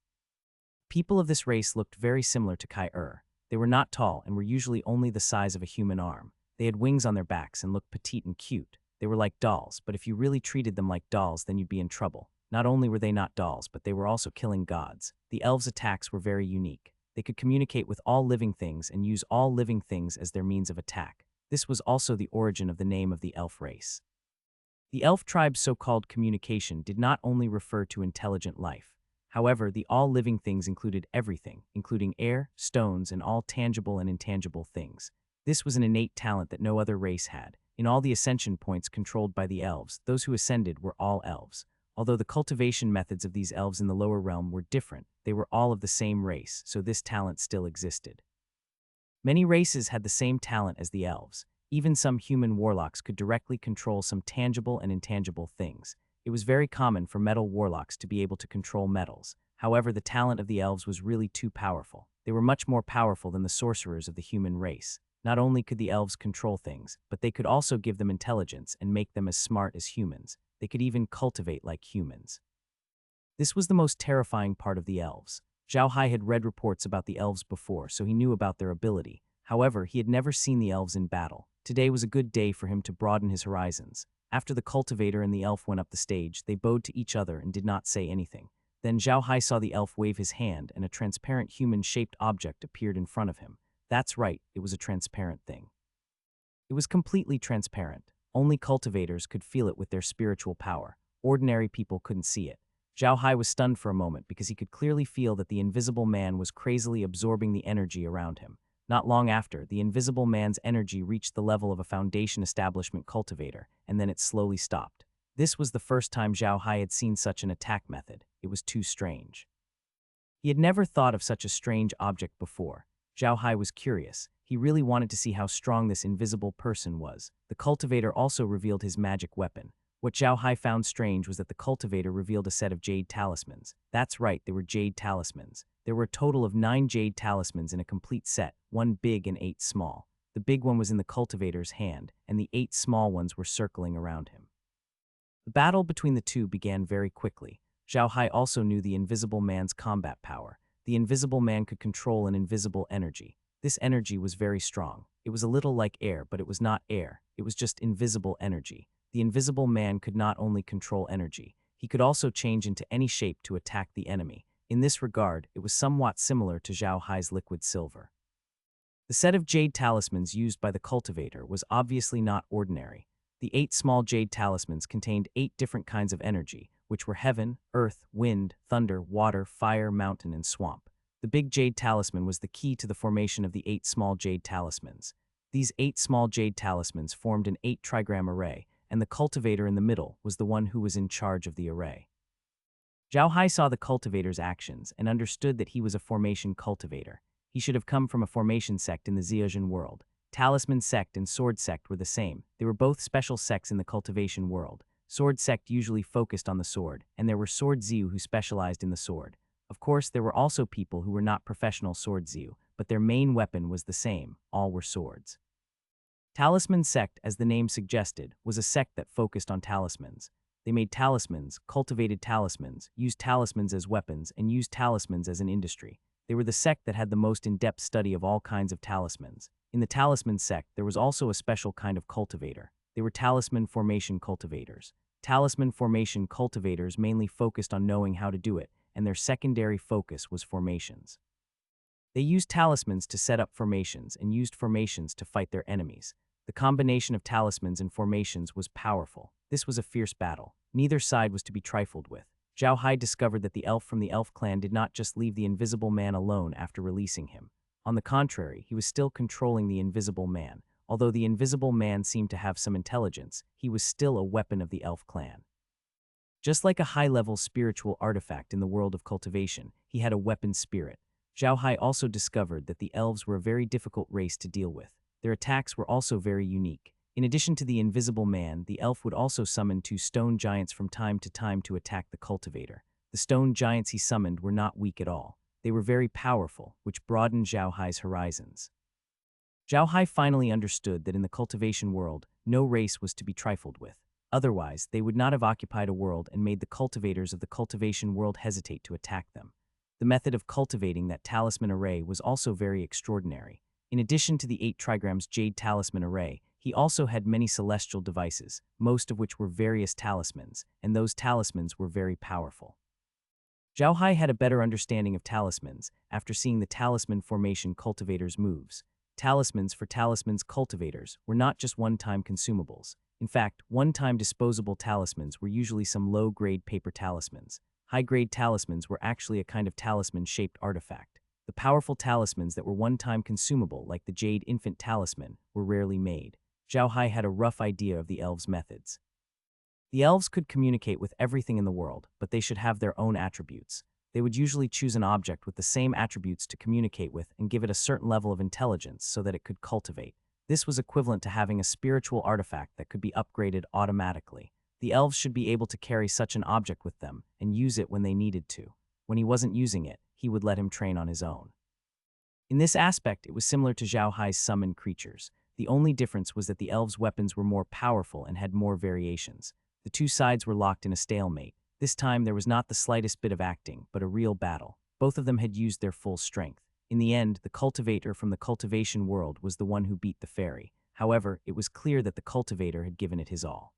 People of this race looked very similar to Heir. They were not tall and were usually only the size of a human arm. They had wings on their backs and looked petite and cute. They were like dolls, but if you really treated them like dolls, then you'd be in trouble. Not only were they not dolls, but they were also killing gods. The elves' attacks were very unique. They could communicate with all living things and use all living things as their means of attack. This was also the origin of the name of the elf race. The elf tribe's so-called communication did not only refer to intelligent life. However, the all living things included everything, including air, stones, and all tangible and intangible things. This was an innate talent that no other race had. In all the ascension points controlled by the elves, those who ascended were all elves. Although the cultivation methods of these elves in the lower realm were different, they were all of the same race, so this talent still existed. Many races had the same talent as the elves. Even some human warlocks could directly control some tangible and intangible things. It was very common for metal warlocks to be able to control metals. However, the talent of the elves was really too powerful. They were much more powerful than the sorcerers of the human race. Not only could the elves control things, but they could also give them intelligence and make them as smart as humans. They could even cultivate like humans. This was the most terrifying part of the elves. Zhao Hai had read reports about the elves before, so he knew about their ability. However, he had never seen the elves in battle. Today was a good day for him to broaden his horizons. After the cultivator and the elf went up the stage, they bowed to each other and did not say anything. Then Zhao Hai saw the elf wave his hand and a transparent human-shaped object appeared in front of him. That's right, it was a transparent thing. It was completely transparent. Only cultivators could feel it with their spiritual power. Ordinary people couldn't see it. Zhao Hai was stunned for a moment because he could clearly feel that the invisible man was crazily absorbing the energy around him. Not long after, the invisible man's energy reached the level of a foundation establishment cultivator, and then it slowly stopped. This was the first time Zhao Hai had seen such an attack method. It was too strange. He had never thought of such a strange object before. Zhao Hai was curious. He really wanted to see how strong this invisible person was. The cultivator also revealed his magic weapon. What Zhao Hai found strange was that the cultivator revealed a set of jade talismans. That's right, they were jade talismans. There were a total of 9 jade talismans in a complete set, 1 big and 8 small. The big one was in the cultivator's hand, and the 8 small ones were circling around him. The battle between the two began very quickly. Zhao Hai also knew the invisible man's combat power. The invisible man could control an invisible energy. This energy was very strong. It was a little like air, but it was not air. It was just invisible energy. The invisible man could not only control energy, he could also change into any shape to attack the enemy. In this regard, it was somewhat similar to Zhao Hai's liquid silver. The set of jade talismans used by the cultivator was obviously not ordinary. The 8 small jade talismans contained 8 different kinds of energy, which were heaven, earth, wind, thunder, water, fire, mountain, and swamp. The big jade talisman was the key to the formation of the 8 small jade talismans. These 8 small jade talismans formed an 8 trigram array, and the cultivator in the middle was the one who was in charge of the array. Zhao Hai saw the cultivator's actions and understood that he was a formation cultivator. He should have come from a formation sect in the Zhejian world. Talisman sect and sword sect were the same. They were both special sects in the cultivation world. Sword sect usually focused on the sword, and there were sword Ziu who specialized in the sword. Of course, there were also people who were not professional sword Ziu, but their main weapon was the same. All were swords. Talisman sect, as the name suggested, was a sect that focused on talismans. They made talismans, cultivated talismans, used talismans as weapons, and used talismans as an industry. They were the sect that had the most in-depth study of all kinds of talismans. In the talisman sect, there was also a special kind of cultivator. They were talisman formation cultivators. Talisman formation cultivators mainly focused on knowing how to do it, and their secondary focus was formations. They used talismans to set up formations and used formations to fight their enemies. The combination of talismans and formations was powerful. This was a fierce battle. Neither side was to be trifled with. Zhao Hai discovered that the elf from the elf clan did not just leave the invisible man alone after releasing him. On the contrary, he was still controlling the invisible man. Although the invisible man seemed to have some intelligence, he was still a weapon of the elf clan. Just like a high-level spiritual artifact in the world of cultivation, he had a weapon spirit. Zhao Hai also discovered that the elves were a very difficult race to deal with. Their attacks were also very unique. In addition to the invisible man, the elf would also summon 2 stone giants from time to time to attack the cultivator. The stone giants he summoned were not weak at all. They were very powerful, which broadened Zhao Hai's horizons. Zhao Hai finally understood that in the cultivation world, no race was to be trifled with. Otherwise, they would not have occupied a world and made the cultivators of the cultivation world hesitate to attack them. The method of cultivating that talisman array was also very extraordinary. In addition to the 8 trigrams jade talisman array, he also had many celestial devices, most of which were various talismans, and those talismans were very powerful. Zhao Hai had a better understanding of talismans after seeing the talisman formation cultivators' moves. Talismans for talismans cultivators were not just one-time consumables. In fact, one-time disposable talismans were usually some low-grade paper talismans. High-grade talismans were actually a kind of talisman-shaped artifact. The powerful talismans that were one-time consumable, like the Jade Infant Talisman, were rarely made. Zhao Hai had a rough idea of the elves' methods. The elves could communicate with everything in the world, but they should have their own attributes. They would usually choose an object with the same attributes to communicate with and give it a certain level of intelligence so that it could cultivate. This was equivalent to having a spiritual artifact that could be upgraded automatically. The elves should be able to carry such an object with them and use it when they needed to. When he wasn't using it, he would let him train on his own. In this aspect, it was similar to Zhao Hai's summoned creatures. The only difference was that the elves' weapons were more powerful and had more variations. The two sides were locked in a stalemate. This time there was not the slightest bit of acting, but a real battle. Both of them had used their full strength. In the end, the cultivator from the cultivation world was the one who beat the fairy. However, it was clear that the cultivator had given it his all.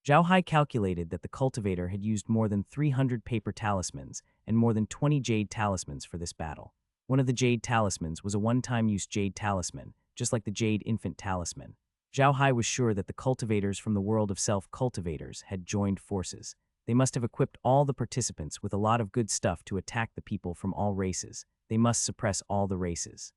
Zhao Hai calculated that the cultivator had used more than 300 paper talismans and more than 20 jade talismans for this battle. One of the jade talismans was a one-time use jade talisman, just like the jade infant talisman. Zhao Hai was sure that the cultivators from the world of self-cultivators had joined forces. They must have equipped all the participants with a lot of good stuff to attack the people from all races. They must suppress all the races.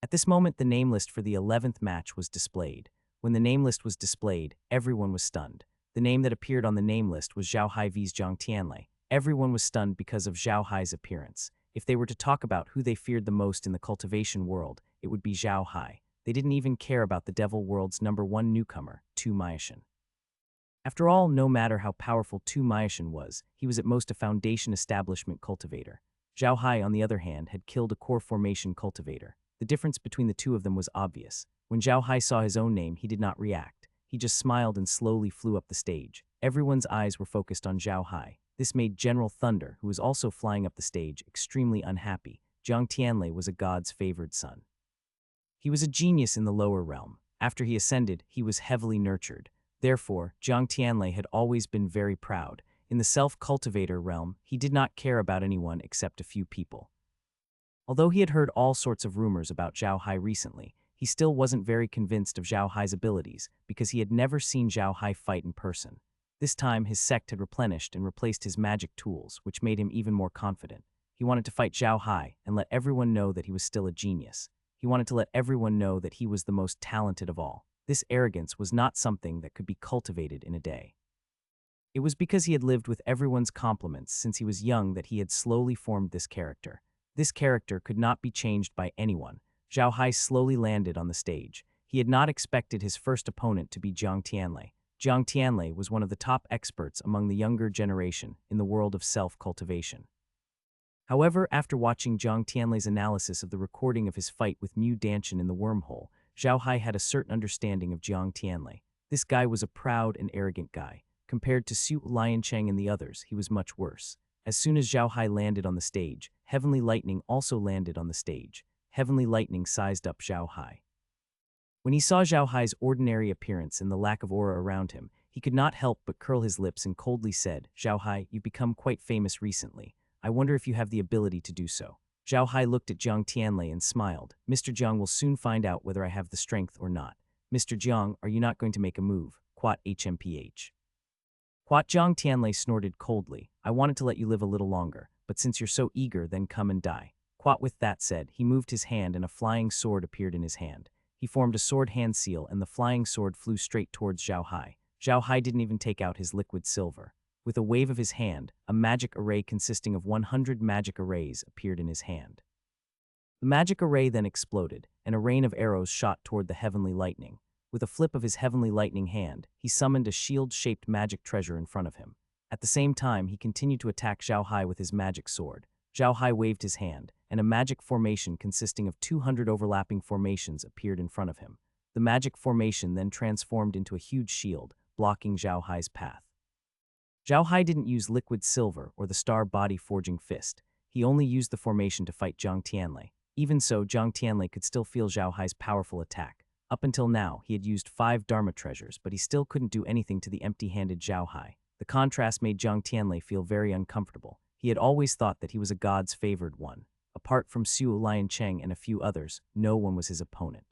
At this moment, the name list for the 11th match was displayed. When the name list was displayed, everyone was stunned. The name that appeared on the name list was Zhao Hai vs Jiang Tianlei. Everyone was stunned because of Zhao Hai's appearance. If they were to talk about who they feared the most in the cultivation world, it would be Zhao Hai. They didn't even care about the devil world's #1 newcomer, Tu Maishan. After all, no matter how powerful Tu Maishan was, he was at most a foundation establishment cultivator. Zhao Hai, on the other hand, had killed a core formation cultivator. The difference between the two of them was obvious. When Zhao Hai saw his own name, he did not react. He just smiled and slowly flew up the stage. Everyone's eyes were focused on Zhao Hai. This made General Thunder, who was also flying up the stage, extremely unhappy. Jiang Tianlei was a god's favored son. He was a genius in the lower realm. After he ascended, he was heavily nurtured. Therefore, Jiang Tianlei had always been very proud. In the self-cultivator realm, he did not care about anyone except a few people. Although he had heard all sorts of rumors about Zhao Hai recently, he still wasn't very convinced of Zhao Hai's abilities because he had never seen Zhao Hai fight in person. This time, his sect had replenished and replaced his magic tools, which made him even more confident. He wanted to fight Zhao Hai and let everyone know that he was still a genius. He wanted to let everyone know that he was the most talented of all. This arrogance was not something that could be cultivated in a day. It was because he had lived with everyone's compliments since he was young that he had slowly formed this character. This character could not be changed by anyone. Zhao Hai slowly landed on the stage. He had not expected his first opponent to be Jiang Tianlei. Jiang Tianlei was one of the top experts among the younger generation in the world of self-cultivation. However, after watching Jiang Tianlei's analysis of the recording of his fight with Mu Danshan in the wormhole, Zhao Hai had a certain understanding of Jiang Tianlei. This guy was a proud and arrogant guy. Compared to Su Liancheng and the others, he was much worse. As soon as Zhao Hai landed on the stage, Heavenly Lightning also landed on the stage. Heavenly Lightning sized up Zhao Hai. When he saw Zhao Hai's ordinary appearance and the lack of aura around him, he could not help but curl his lips and coldly said, "Zhao Hai, you've become quite famous recently. I wonder if you have the ability to do so." Zhao Hai looked at Jiang Tianlei and smiled. "Mr. Jiang will soon find out whether I have the strength or not. Mr. Jiang, are you not going to make a move? Quat HMPH. Quat Jiang Tianlei snorted coldly. "I wanted to let you live a little longer, but since you're so eager, then come and die." Quat with that said, he moved his hand and a flying sword appeared in his hand. He formed a sword hand seal and the flying sword flew straight towards Zhao Hai. Zhao Hai didn't even take out his liquid silver. With a wave of his hand, a magic array consisting of 100 magic arrays appeared in his hand. The magic array then exploded, and a rain of arrows shot toward the heavenly lightning. With a flip of his heavenly lightning hand, he summoned a shield-shaped magic treasure in front of him. At the same time, he continued to attack Zhao Hai with his magic sword. Zhao Hai waved his hand, and a magic formation consisting of 200 overlapping formations appeared in front of him. The magic formation then transformed into a huge shield, blocking Zhao Hai's path. Zhao Hai didn't use liquid silver or the star body forging fist. He only used the formation to fight Jiang Tianlei. Even so, Jiang Tianlei could still feel Zhao Hai's powerful attack. Up until now, he had used 5 Dharma treasures, but he still couldn't do anything to the empty-handed Zhao Hai. The contrast made Jiang Tianlei feel very uncomfortable. He had always thought that he was a god's favored one. Apart from Su Liancheng and a few others, no one was his opponent.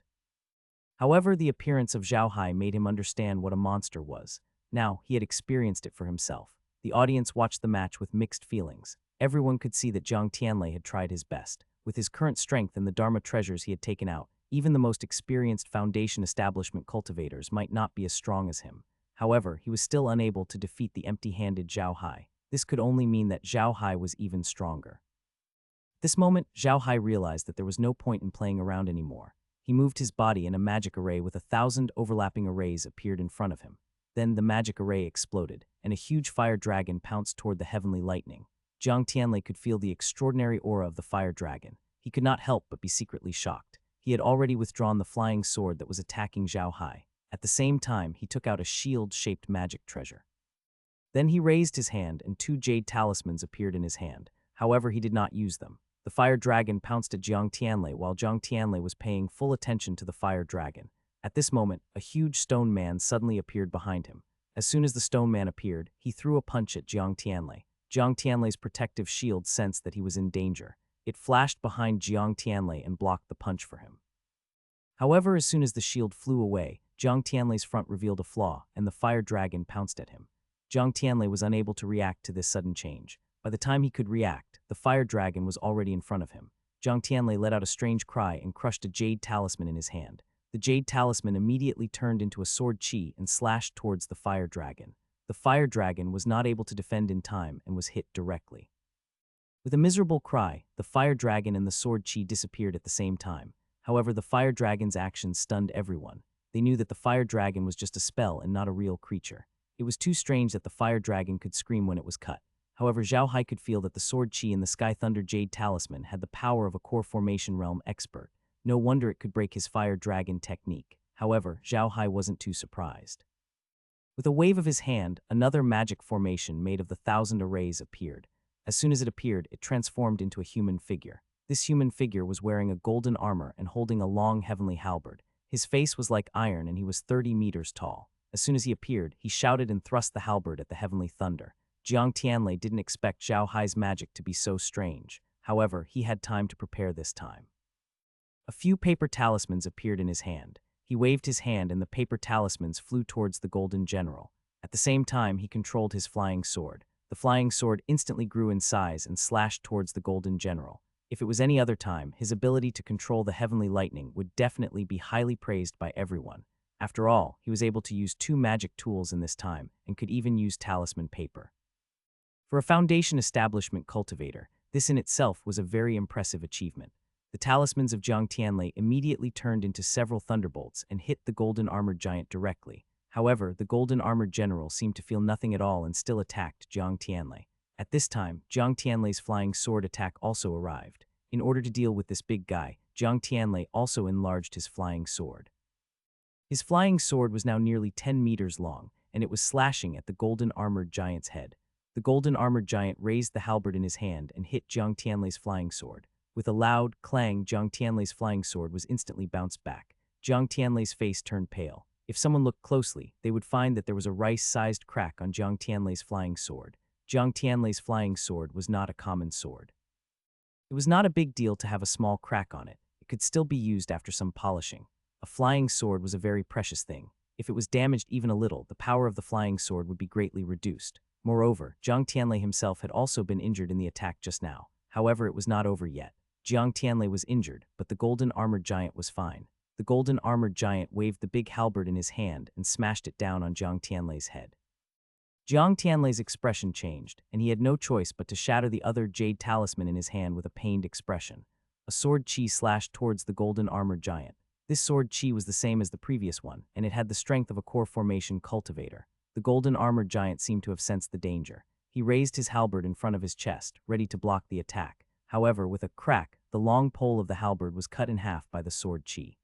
However, the appearance of Zhao Hai made him understand what a monster was. Now, he had experienced it for himself. The audience watched the match with mixed feelings. Everyone could see that Jiang Tianlei had tried his best. With his current strength and the Dharma treasures he had taken out, even the most experienced foundation establishment cultivators might not be as strong as him. However, he was still unable to defeat the empty-handed Zhao Hai. This could only mean that Zhao Hai was even stronger. At this moment, Zhao Hai realized that there was no point in playing around anymore. He moved his body and a magic array with 1,000 overlapping arrays appeared in front of him. Then the magic array exploded, and a huge fire dragon pounced toward the heavenly lightning. Jiang Tianlei could feel the extraordinary aura of the fire dragon. He could not help but be secretly shocked. He had already withdrawn the flying sword that was attacking Zhao Hai. At the same time, he took out a shield-shaped magic treasure. Then he raised his hand, and 2 jade talismans appeared in his hand. However, he did not use them. The fire dragon pounced at Jiang Tianlei while Jiang Tianlei was paying full attention to the fire dragon. At this moment, a huge stone man suddenly appeared behind him. As soon as the stone man appeared, he threw a punch at Jiang Tianlei. Jiang Tianlei's protective shield sensed that he was in danger. It flashed behind Jiang Tianlei and blocked the punch for him. However, as soon as the shield flew away, Jiang Tianlei's front revealed a flaw, and the fire dragon pounced at him. Jiang Tianlei was unable to react to this sudden change. By the time he could react, the fire dragon was already in front of him. Jiang Tianlei let out a strange cry and crushed a jade talisman in his hand. The jade talisman immediately turned into a sword chi and slashed towards the fire dragon. The fire dragon was not able to defend in time and was hit directly. With a miserable cry, the fire dragon and the sword chi disappeared at the same time. However, the fire dragon's actions stunned everyone. They knew that the fire dragon was just a spell and not a real creature. It was too strange that the fire dragon could scream when it was cut. However, Zhao Hai could feel that the sword chi and the Sky Thunder Jade Talisman had the power of a core formation realm expert. No wonder it could break his fire dragon technique. However, Zhao Hai wasn't too surprised. With a wave of his hand, another magic formation made of the 1,000 arrays appeared. As soon as it appeared, it transformed into a human figure. This human figure was wearing a golden armor and holding a long heavenly halberd. His face was like iron and he was 30 meters tall. As soon as he appeared, he shouted and thrust the halberd at the heavenly thunder. Jiang Tianlei didn't expect Zhao Hai's magic to be so strange. However, he had time to prepare this time. A few paper talismans appeared in his hand. He waved his hand and the paper talismans flew towards the golden general. At the same time, he controlled his flying sword. The flying sword instantly grew in size and slashed towards the golden general. If it was any other time, his ability to control the heavenly lightning would definitely be highly praised by everyone. After all, he was able to use 2 magic tools in this time and could even use talisman paper. For a foundation establishment cultivator, this in itself was a very impressive achievement. The talismans of Jiang Tianlei immediately turned into several thunderbolts and hit the golden armored giant directly. However, the golden armored general seemed to feel nothing at all and still attacked Jiang Tianlei. At this time, Jiang Tianlei's flying sword attack also arrived. In order to deal with this big guy, Jiang Tianlei also enlarged his flying sword. His flying sword was now nearly 10 meters long, and it was slashing at the golden armored giant's head. The golden armored giant raised the halberd in his hand and hit Jiang Tianlei's flying sword. With a loud clang, Jiang Tianlei's flying sword was instantly bounced back. Jiang Tianlei's face turned pale. If someone looked closely, they would find that there was a rice-sized crack on Jiang Tianlei's flying sword. Jiang Tianlei's flying sword was not a common sword. It was not a big deal to have a small crack on it. It could still be used after some polishing. A flying sword was a very precious thing. If it was damaged even a little, the power of the flying sword would be greatly reduced. Moreover, Jiang Tianlei himself had also been injured in the attack just now. However, it was not over yet. Jiang Tianlei was injured, but the golden armored giant was fine. The golden armored giant waved the big halberd in his hand and smashed it down on Jiang Tianlei's head. Jiang Tianlei's expression changed, and he had no choice but to shatter the other jade talisman in his hand with a pained expression. A sword chi slashed towards the golden armored giant. This sword chi was the same as the previous one, and it had the strength of a core formation cultivator. The golden armored giant seemed to have sensed the danger. He raised his halberd in front of his chest, ready to block the attack. However, with a crack, the long pole of the halberd was cut in half by the sword chi.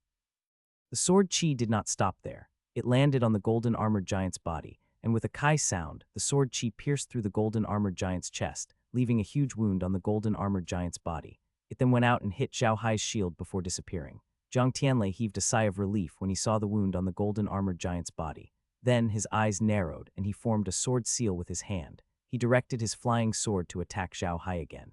The sword chi did not stop there. It landed on the golden armored giant's body, and with a kai sound, the sword chi pierced through the golden armored giant's chest, leaving a huge wound on the golden armored giant's body. It then went out and hit Zhao Hai's shield before disappearing. Jiang Tianlei heaved a sigh of relief when he saw the wound on the golden armored giant's body. Then his eyes narrowed and he formed a sword seal with his hand. He directed his flying sword to attack Zhao Hai again.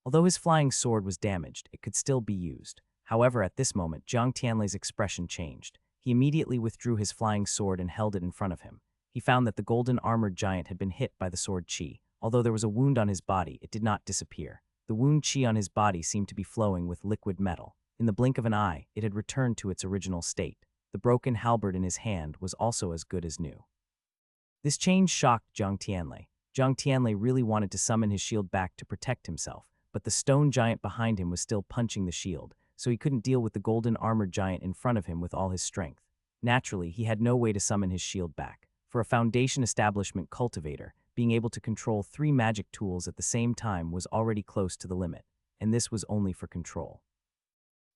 Although his flying sword was damaged, it could still be used. However, at this moment, Jiang Tianlei's expression changed. He immediately withdrew his flying sword and held it in front of him. He found that the golden armored giant had been hit by the sword chi. Although there was a wound on his body, it did not disappear. The wound chi on his body seemed to be flowing with liquid metal. In the blink of an eye, it had returned to its original state. The broken halberd in his hand was also as good as new. This change shocked Jiang Tianlei. Jiang Tianlei really wanted to summon his shield back to protect himself, but the stone giant behind him was still punching the shield, so he couldn't deal with the golden armored giant in front of him with all his strength. Naturally, he had no way to summon his shield back. For a foundation establishment cultivator, being able to control 3 magic tools at the same time was already close to the limit. and this was only for control.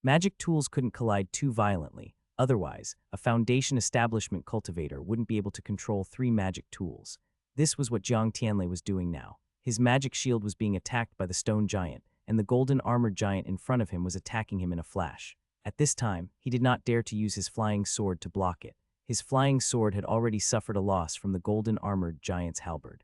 Magic tools couldn't collide too violently, otherwise, a Foundation establishment cultivator wouldn't be able to control 3 magic tools. This was what Jiang Tianlei was doing now. His magic shield was being attacked by the stone giant, and the golden armored giant in front of him was attacking him in a flash. At this time, he did not dare to use his flying sword to block it. His flying sword had already suffered a loss from the golden armored giant's halberd.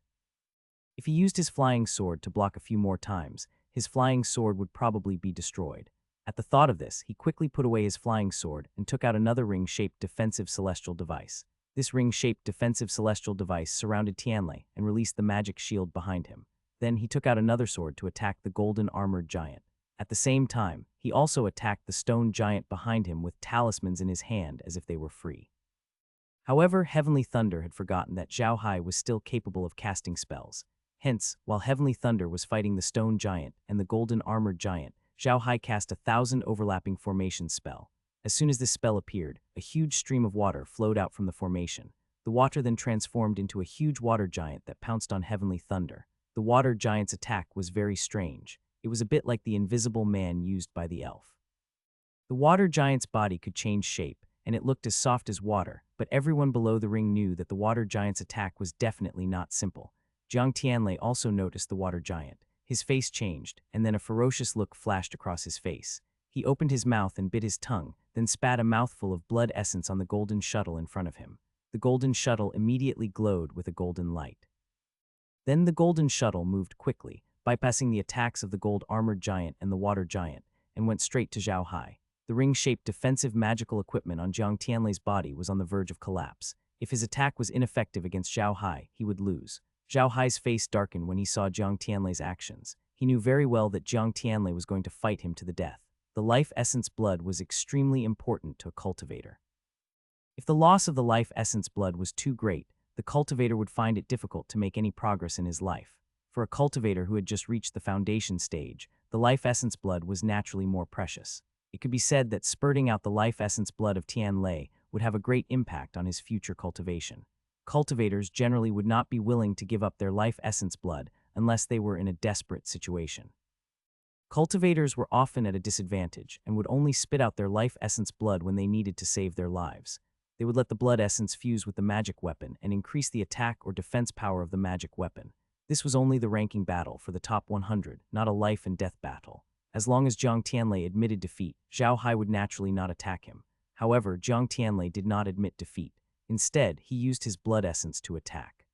If he used his flying sword to block a few more times, his flying sword would probably be destroyed. At the thought of this, he quickly put away his flying sword and took out another ring-shaped defensive celestial device. This ring-shaped defensive celestial device surrounded Tianlei and released the magic shield behind him. Then he took out another sword to attack the golden armored giant. At the same time, he also attacked the stone giant behind him with talismans in his hand as if they were free. However, Heavenly Thunder had forgotten that Zhao Hai was still capable of casting spells. Hence, while Heavenly Thunder was fighting the stone giant and the golden armored giant, Zhao Hai cast 1,000 overlapping formations spell. As soon as this spell appeared, a huge stream of water flowed out from the formation. The water then transformed into a huge water giant that pounced on Heavenly Thunder. The water giant's attack was very strange. It was a bit like the invisible man used by the elf. The water giant's body could change shape, and it looked as soft as water, but everyone below the ring knew that the water giant's attack was definitely not simple. Jiang Tianlei also noticed the water giant. His face changed, and then a ferocious look flashed across his face. He opened his mouth and bit his tongue, then spat a mouthful of blood essence on the golden shuttle in front of him. The golden shuttle immediately glowed with a golden light. Then the golden shuttle moved quickly, bypassing the attacks of the gold-armored giant and the water giant, and went straight to Zhao Hai. The ring-shaped defensive magical equipment on Jiang Tianlei's body was on the verge of collapse. If his attack was ineffective against Zhao Hai, he would lose. Zhao Hai's face darkened when he saw Jiang Tianlei's actions. He knew very well that Jiang Tianlei was going to fight him to the death. The life essence blood was extremely important to a cultivator. If the loss of the life essence blood was too great, the cultivator would find it difficult to make any progress in his life. For a cultivator who had just reached the foundation stage, the life essence blood was naturally more precious. It could be said that spurting out the life essence blood of Tianlei would have a great impact on his future cultivation. Cultivators generally would not be willing to give up their life essence blood unless they were in a desperate situation. Cultivators were often at a disadvantage and would only spit out their life essence blood when they needed to save their lives. They would let the blood essence fuse with the magic weapon and increase the attack or defense power of the magic weapon. This was only the ranking battle for the top 100, not a life and death battle. As long as Jiang Tianlei admitted defeat, Zhao Hai would naturally not attack him. However, Jiang Tianlei did not admit defeat. Instead, he used his blood essence to attack.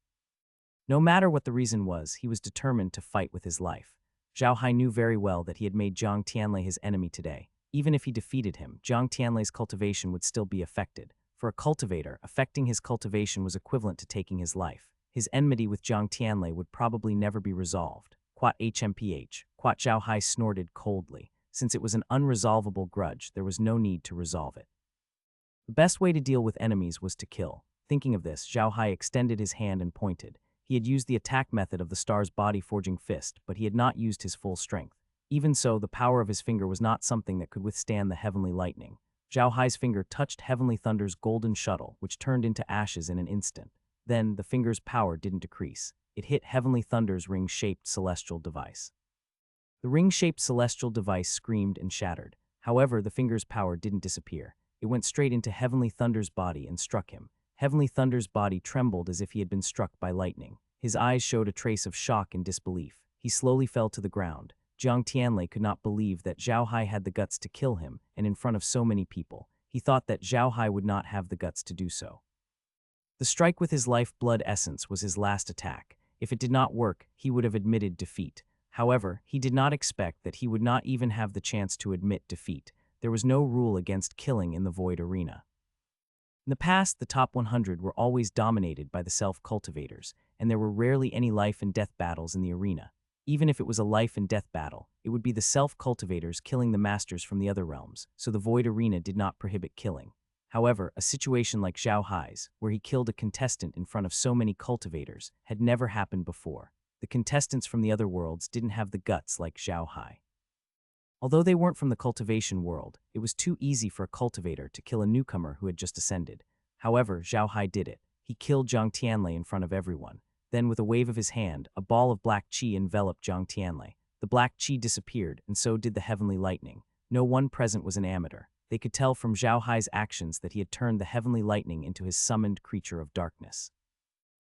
No matter what the reason was, he was determined to fight with his life. Zhao Hai knew very well that he had made Jiang Tianlei his enemy today. Even if he defeated him, Jiang Tianlei's cultivation would still be affected. For a cultivator, affecting his cultivation was equivalent to taking his life. His enmity with Jiang Tianlei would probably never be resolved. Quat HMPH. Quat Zhao Hai snorted coldly. Since it was an unresolvable grudge, there was no need to resolve it. The best way to deal with enemies was to kill. Thinking of this, Zhao Hai extended his hand and pointed. He had used the attack method of the star's body-forging fist, but he had not used his full strength. Even so, the power of his finger was not something that could withstand the heavenly lightning. Zhao Hai's finger touched Heavenly Thunder's golden shuttle, which turned into ashes in an instant. Then, the finger's power didn't decrease. It hit Heavenly Thunder's ring-shaped celestial device. The ring-shaped celestial device screamed and shattered. However, the finger's power didn't disappear. It went straight into Heavenly Thunder's body and struck him. Heavenly Thunder's body trembled as if he had been struck by lightning. His eyes showed a trace of shock and disbelief. He slowly fell to the ground. Jiang Tianlei could not believe that Zhao Hai had the guts to kill him, and in front of so many people. He thought that Zhao Hai would not have the guts to do so. The strike with his life blood essence was his last attack. If it did not work, he would have admitted defeat. However, he did not expect that he would not even have the chance to admit defeat. There was no rule against killing in the Void Arena. In the past, the top 100 were always dominated by the self-cultivators, and there were rarely any life and death battles in the arena. Even if it was a life and death battle, it would be the self-cultivators killing the masters from the other realms, so the Void Arena did not prohibit killing. However, a situation like Zhao Hai's, where he killed a contestant in front of so many cultivators, had never happened before. The contestants from the other worlds didn't have the guts like Zhao Hai. Although they weren't from the cultivation world, it was too easy for a cultivator to kill a newcomer who had just ascended. However, Zhao Hai did it. He killed Jiang Tianlei in front of everyone. Then, with a wave of his hand, a ball of black qi enveloped Jiang Tianlei. The black chi disappeared, and so did the heavenly lightning. No one present was an amateur. They could tell from Zhao Hai's actions that he had turned the heavenly lightning into his summoned creature of darkness.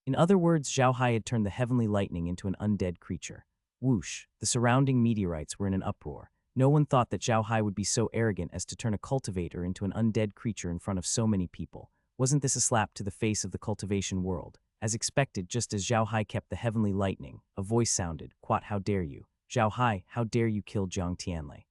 In other words, Zhao Hai had turned the heavenly lightning into an undead creature. Whoosh! The surrounding meteorites were in an uproar. No one thought that Zhao Hai would be so arrogant as to turn a cultivator into an undead creature in front of so many people. Wasn't this a slap to the face of the cultivation world? As expected, just as Zhao Hai kept the heavenly lightning, a voice sounded, "Quat, how dare you? Zhao Hai, how dare you kill Jiang Tianlei?"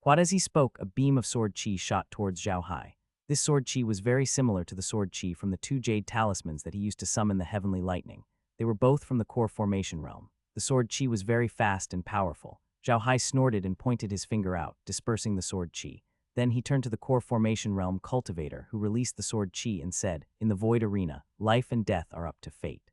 Quat, as he spoke, a beam of sword chi shot towards Zhao Hai. This sword chi was very similar to the sword chi from the two jade talismans that he used to summon the heavenly lightning. They were both from the core formation realm. The sword chi was very fast and powerful. Zhao Hai snorted and pointed his finger out, dispersing the sword chi. Then he turned to the core formation realm cultivator, who released the sword chi and said, "In the void arena, life and death are up to fate.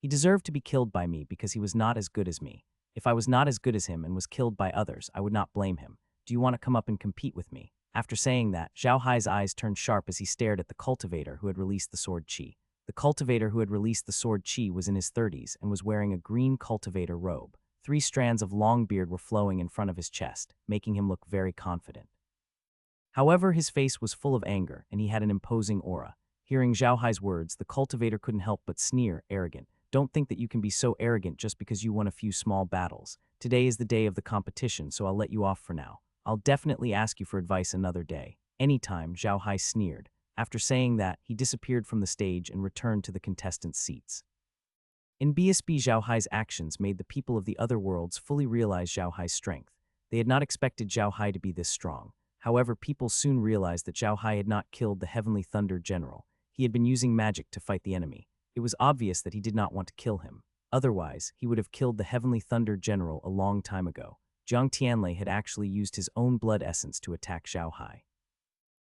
He deserved to be killed by me because he was not as good as me. If I was not as good as him and was killed by others, I would not blame him. Do you want to come up and compete with me?" After saying that, Zhao Hai's eyes turned sharp as he stared at the cultivator who had released the sword chi. The cultivator who had released the sword chi was in his 30s and was wearing a green cultivator robe. 3 strands of long beard were flowing in front of his chest, making him look very confident. However, his face was full of anger, and he had an imposing aura. Hearing Zhao Hai's words, the cultivator couldn't help but sneer, arrogant. "Don't think that you can be so arrogant just because you won a few small battles. Today is the day of the competition, so I'll let you off for now. I'll definitely ask you for advice another day. Anytime," Zhao Hai sneered. After saying that, he disappeared from the stage and returned to the contestants' seats. In BSB, Zhao Hai's actions made the people of the other worlds fully realize Zhao Hai's strength. They had not expected Zhao Hai to be this strong. However, people soon realized that Zhao Hai had not killed the Heavenly Thunder General. He had been using magic to fight the enemy. It was obvious that he did not want to kill him. Otherwise, he would have killed the Heavenly Thunder General a long time ago. Jiang Tianlei had actually used his own blood essence to attack Zhao Hai.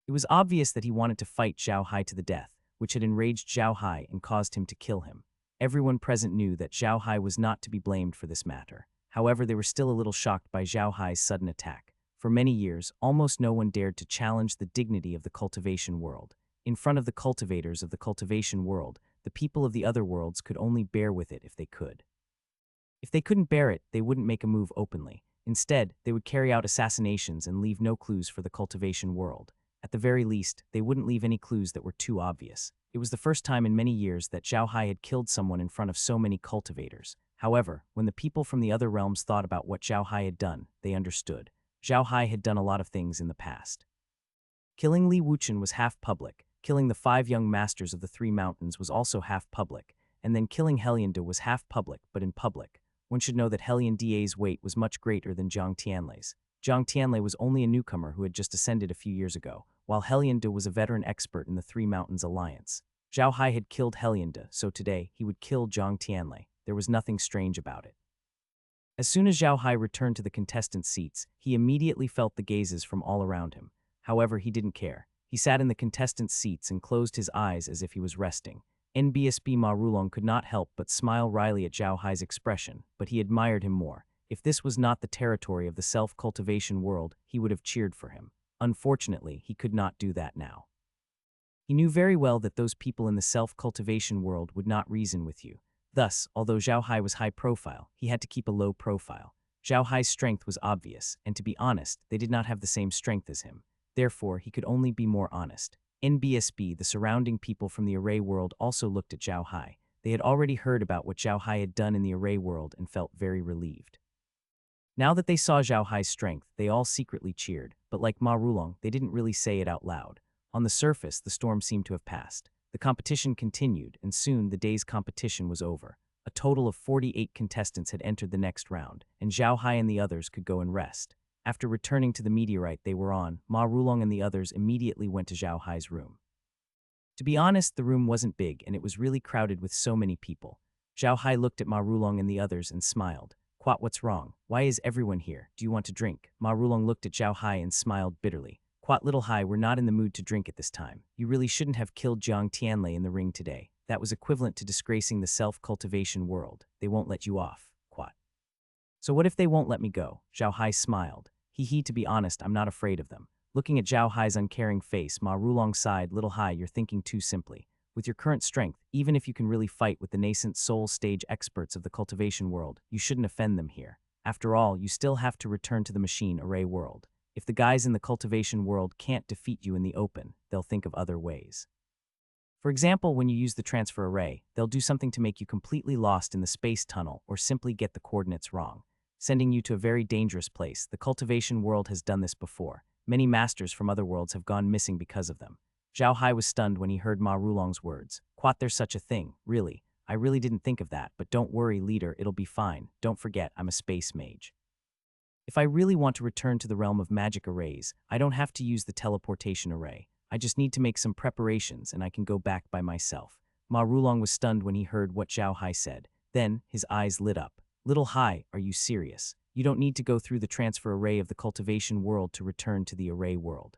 It was obvious that he wanted to fight Zhao Hai to the death, which had enraged Zhao Hai and caused him to kill him. Everyone present knew that Zhao Hai was not to be blamed for this matter. However, they were still a little shocked by Zhao Hai's sudden attack. For many years, almost no one dared to challenge the dignity of the cultivation world. In front of the cultivators of the cultivation world, the people of the other worlds could only bear with it if they could. If they couldn't bear it, they wouldn't make a move openly. Instead, they would carry out assassinations and leave no clues for the cultivation world. At the very least, they wouldn't leave any clues that were too obvious. It was the first time in many years that Zhao Hai had killed someone in front of so many cultivators. However, when the people from the other realms thought about what Zhao Hai had done, they understood. Zhao Hai had done a lot of things in the past. Killing Li Wuchen was half public, killing the 5 young masters of the 3 mountains was also half public, and then killing Helion was half public, but in public. One should know that Helion Da's weight was much greater than Jiang Tianlei's. Jiang Tianlei was only a newcomer who had just ascended a few years ago, while Helion was a veteran expert in the 3 Mountains Alliance. Zhao Hai had killed Helion, so today he would kill Jiang Tianlei. There was nothing strange about it. As soon as Zhao Hai returned to the contestant seats, he immediately felt the gazes from all around him. However, he didn't care. He sat in the contestant seats and closed his eyes as if he was resting. NBSB Ma Rulong could not help but smile wryly at Zhao Hai's expression, but he admired him more. If this was not the territory of the self-cultivation world, he would have cheered for him. Unfortunately, he could not do that now. He knew very well that those people in the self-cultivation world would not reason with you. Thus, although Zhao Hai was high profile, he had to keep a low profile. Zhao Hai's strength was obvious, and to be honest, they did not have the same strength as him. Therefore, he could only be more honest. In BSB, the surrounding people from the Array world also looked at Zhao Hai. They had already heard about what Zhao Hai had done in the Array world and felt very relieved. Now that they saw Zhao Hai's strength, they all secretly cheered, but like Ma Rulong, they didn't really say it out loud. On the surface, the storm seemed to have passed. The competition continued, and soon the day's competition was over. A total of 48 contestants had entered the next round, and Zhao Hai and the others could go and rest. After returning to the meteorite they were on, Ma Rulong and the others immediately went to Zhao Hai's room. To be honest, the room wasn't big, and it was really crowded with so many people. Zhao Hai looked at Ma Rulong and the others and smiled. "Quat, what's wrong? Why is everyone here? Do you want to drink?" Ma Rulong looked at Zhao Hai and smiled bitterly. "Quat, little Hai, we're not in the mood to drink at this time. You really shouldn't have killed Jiang Tianlei in the ring today. That was equivalent to disgracing the self-cultivation world. They won't let you off, Quat." "So what if they won't let me go?" Zhao Hai smiled. To be honest, I'm not afraid of them." Looking at Zhao Hai's uncaring face, Ma Rulong sighed. "Little Hai, you're thinking too simply. With your current strength, even if you can really fight with the nascent soul stage experts of the cultivation world, you shouldn't offend them here. After all, you still have to return to the machine array world. If the guys in the cultivation world can't defeat you in the open, they'll think of other ways. For example, when you use the transfer array, they'll do something to make you completely lost in the space tunnel or simply get the coordinates wrong, sending you to a very dangerous place. The cultivation world has done this before. Many masters from other worlds have gone missing because of them. Zhao Hai was stunned when he heard Ma Rulong's words. Quat, there's such a thing, really. I really didn't think of that, but don't worry, leader, it'll be fine. Don't forget, I'm a space mage. If I really want to return to the realm of magic arrays, I don't have to use the teleportation array. I just need to make some preparations and I can go back by myself. Ma Rulong was stunned when he heard what Zhao Hai said. Then, his eyes lit up. Little Hai, are you serious? You don't need to go through the transfer array of the cultivation world to return to the array world.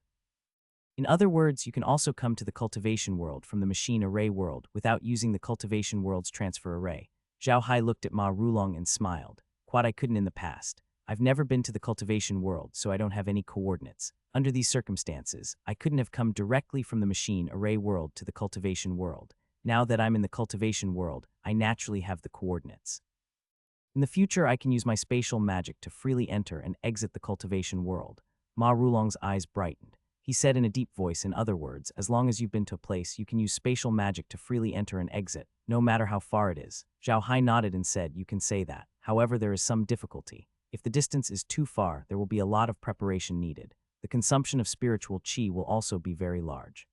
In other words, you can also come to the cultivation world from the machine array world without using the cultivation world's transfer array. Zhao Hai looked at Ma Rulong and smiled. Quad, I couldn't in the past. I've never been to the cultivation world, so I don't have any coordinates. Under these circumstances, I couldn't have come directly from the machine array world to the cultivation world. Now that I'm in the cultivation world, I naturally have the coordinates. In the future, I can use my spatial magic to freely enter and exit the cultivation world. Ma Rulong's eyes brightened. He said in a deep voice, in other words, as long as you've been to a place, you can use spatial magic to freely enter and exit, no matter how far it is. Zhao Hai nodded and said, you can say that. However, there is some difficulty. If the distance is too far, there will be a lot of preparation needed. The consumption of spiritual qi will also be very large.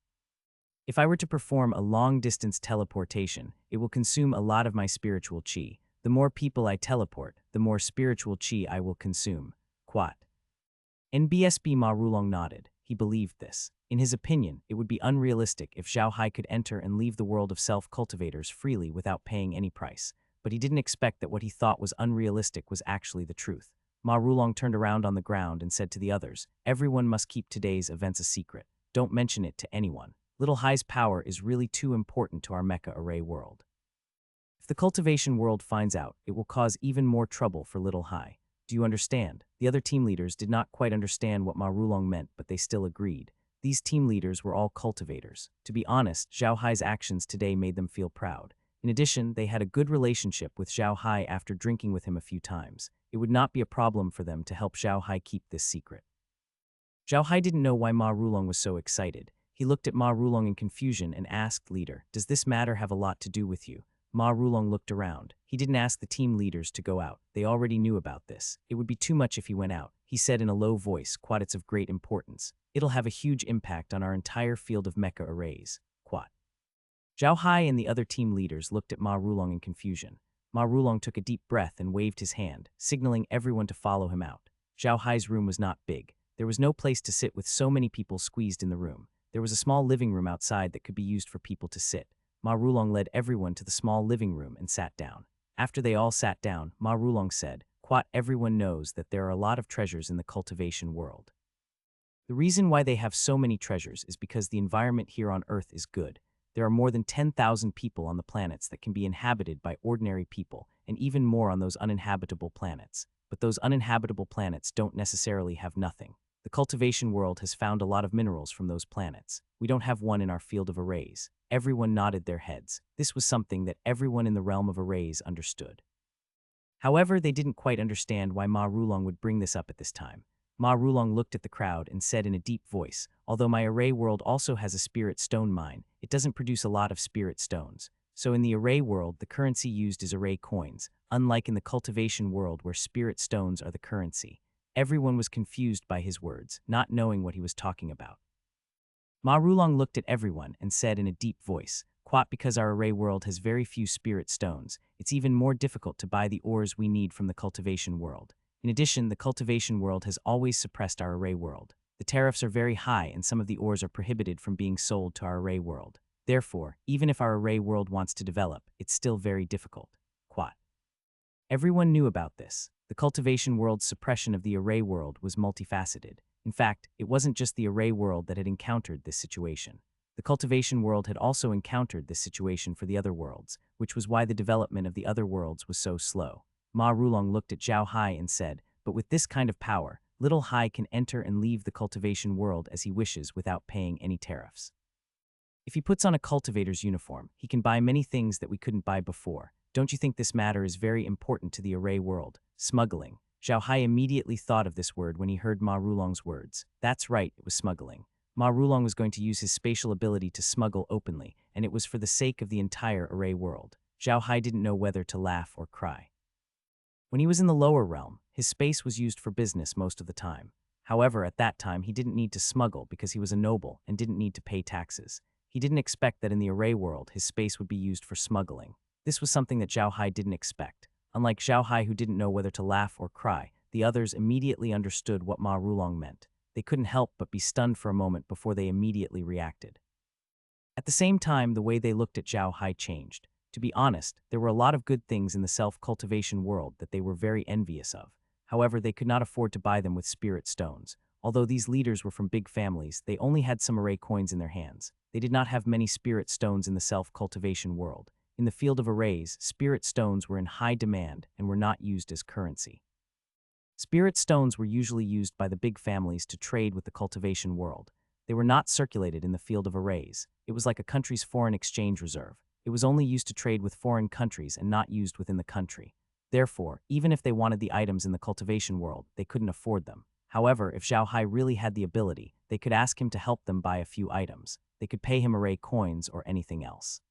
If I were to perform a long-distance teleportation, it will consume a lot of my spiritual qi. The more people I teleport, the more spiritual qi I will consume. Quat. NBSB Ma Rulong nodded. He believed this. In his opinion, it would be unrealistic if Zhao Hai could enter and leave the world of self-cultivators freely without paying any price. But he didn't expect that what he thought was unrealistic was actually the truth. Ma Rulong turned around on the ground and said to the others, everyone must keep today's events a secret. Don't mention it to anyone. Little Hai's power is really too important to our mecha array world. If the cultivation world finds out, it will cause even more trouble for Little Hai. Do you understand? The other team leaders did not quite understand what Ma Rulong meant, but they still agreed. These team leaders were all cultivators. To be honest, Zhao Hai's actions today made them feel proud. In addition, they had a good relationship with Zhao Hai after drinking with him a few times. It would not be a problem for them to help Zhao Hai keep this secret. Zhao Hai didn't know why Ma Rulong was so excited. He looked at Ma Rulong in confusion and asked, leader, does this matter have a lot to do with you? Ma Rulong looked around. He didn't ask the team leaders to go out. They already knew about this. It would be too much if he went out. He said in a low voice, Quat, it's of great importance. It'll have a huge impact on our entire field of mecha arrays. Quat. Zhao Hai and the other team leaders looked at Ma Rulong in confusion. Ma Rulong took a deep breath and waved his hand, signaling everyone to follow him out. Zhao Hai's room was not big. There was no place to sit with so many people squeezed in the room. There was a small living room outside that could be used for people to sit. Ma Rulong led everyone to the small living room and sat down. After they all sat down, Ma Rulong said, Quat, everyone knows that there are a lot of treasures in the cultivation world. The reason why they have so many treasures is because the environment here on Earth is good. There are more than 10,000 people on the planets that can be inhabited by ordinary people, and even more on those uninhabitable planets. But those uninhabitable planets don't necessarily have nothing. The cultivation world has found a lot of minerals from those planets. We don't have one in our field of arrays. Everyone nodded their heads. This was something that everyone in the realm of arrays understood. However, they didn't quite understand why Ma Rulong would bring this up at this time. Ma Rulong looked at the crowd and said in a deep voice, although my array world also has a spirit stone mine, it doesn't produce a lot of spirit stones. So in the array world, the currency used is array coins, unlike in the cultivation world where spirit stones are the currency. Everyone was confused by his words, not knowing what he was talking about. Ma Rulong looked at everyone and said in a deep voice, Quat, because our array world has very few spirit stones, it's even more difficult to buy the ores we need from the cultivation world. In addition, the cultivation world has always suppressed our array world. The tariffs are very high and some of the ores are prohibited from being sold to our array world. Therefore, even if our array world wants to develop, it's still very difficult. Quat. Everyone knew about this. The cultivation world's suppression of the array world was multifaceted. In fact, it wasn't just the array world that had encountered this situation. The cultivation world had also encountered this situation for the other worlds, which was why the development of the other worlds was so slow. Ma Rulong looked at Zhao Hai and said, but with this kind of power, Little Hai can enter and leave the cultivation world as he wishes without paying any tariffs. If he puts on a cultivator's uniform, he can buy many things that we couldn't buy before. Don't you think this matter is very important to the array world? Smuggling. Zhao Hai immediately thought of this word when he heard Ma Rulong's words. That's right, it was smuggling. Ma Rulong was going to use his spatial ability to smuggle openly, and it was for the sake of the entire array world. Zhao Hai didn't know whether to laugh or cry. When he was in the lower realm, his space was used for business most of the time. However, at that time he didn't need to smuggle because he was a noble and didn't need to pay taxes. He didn't expect that in the array world his space would be used for smuggling. This was something that Zhao Hai didn't expect. Unlike Zhao Hai, who didn't know whether to laugh or cry, the others immediately understood what Ma Rulong meant. They couldn't help but be stunned for a moment before they immediately reacted. At the same time, the way they looked at Zhao Hai changed. To be honest, there were a lot of good things in the self-cultivation world that they were very envious of. However, they could not afford to buy them with spirit stones. Although these leaders were from big families, they only had some array coins in their hands. They did not have many spirit stones in the self-cultivation world. In the field of arrays, spirit stones were in high demand and were not used as currency. Spirit stones were usually used by the big families to trade with the cultivation world. They were not circulated in the field of arrays. It was like a country's foreign exchange reserve. It was only used to trade with foreign countries and not used within the country. Therefore, even if they wanted the items in the cultivation world, they couldn't afford them. However, if Zhao Hai really had the ability, they could ask him to help them buy a few items. They could pay him array coins or anything else.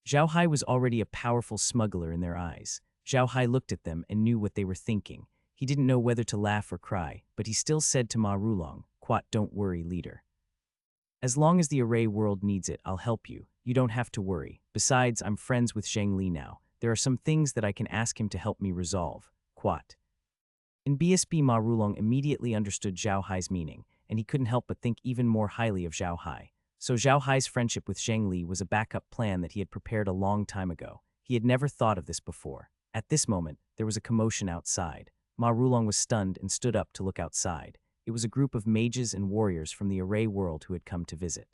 Zhao Hai was already a powerful smuggler in their eyes. Zhao Hai looked at them and knew what they were thinking. He didn't know whether to laugh or cry, but he still said to Ma Rulong, "Quat, don't worry, leader. As long as the array world needs it, I'll help you. You don't have to worry. Besides, I'm friends with Zheng Li now. There are some things that I can ask him to help me resolve. Quat." In BSB, Ma Rulong immediately understood Zhao Hai's meaning, and he couldn't help but think even more highly of Zhao Hai. So Zhao Hai's friendship with Zheng Li was a backup plan that he had prepared a long time ago. He had never thought of this before. At this moment, there was a commotion outside. Ma Rulong was stunned and stood up to look outside. It was a group of mages and warriors from the array world who had come to visit.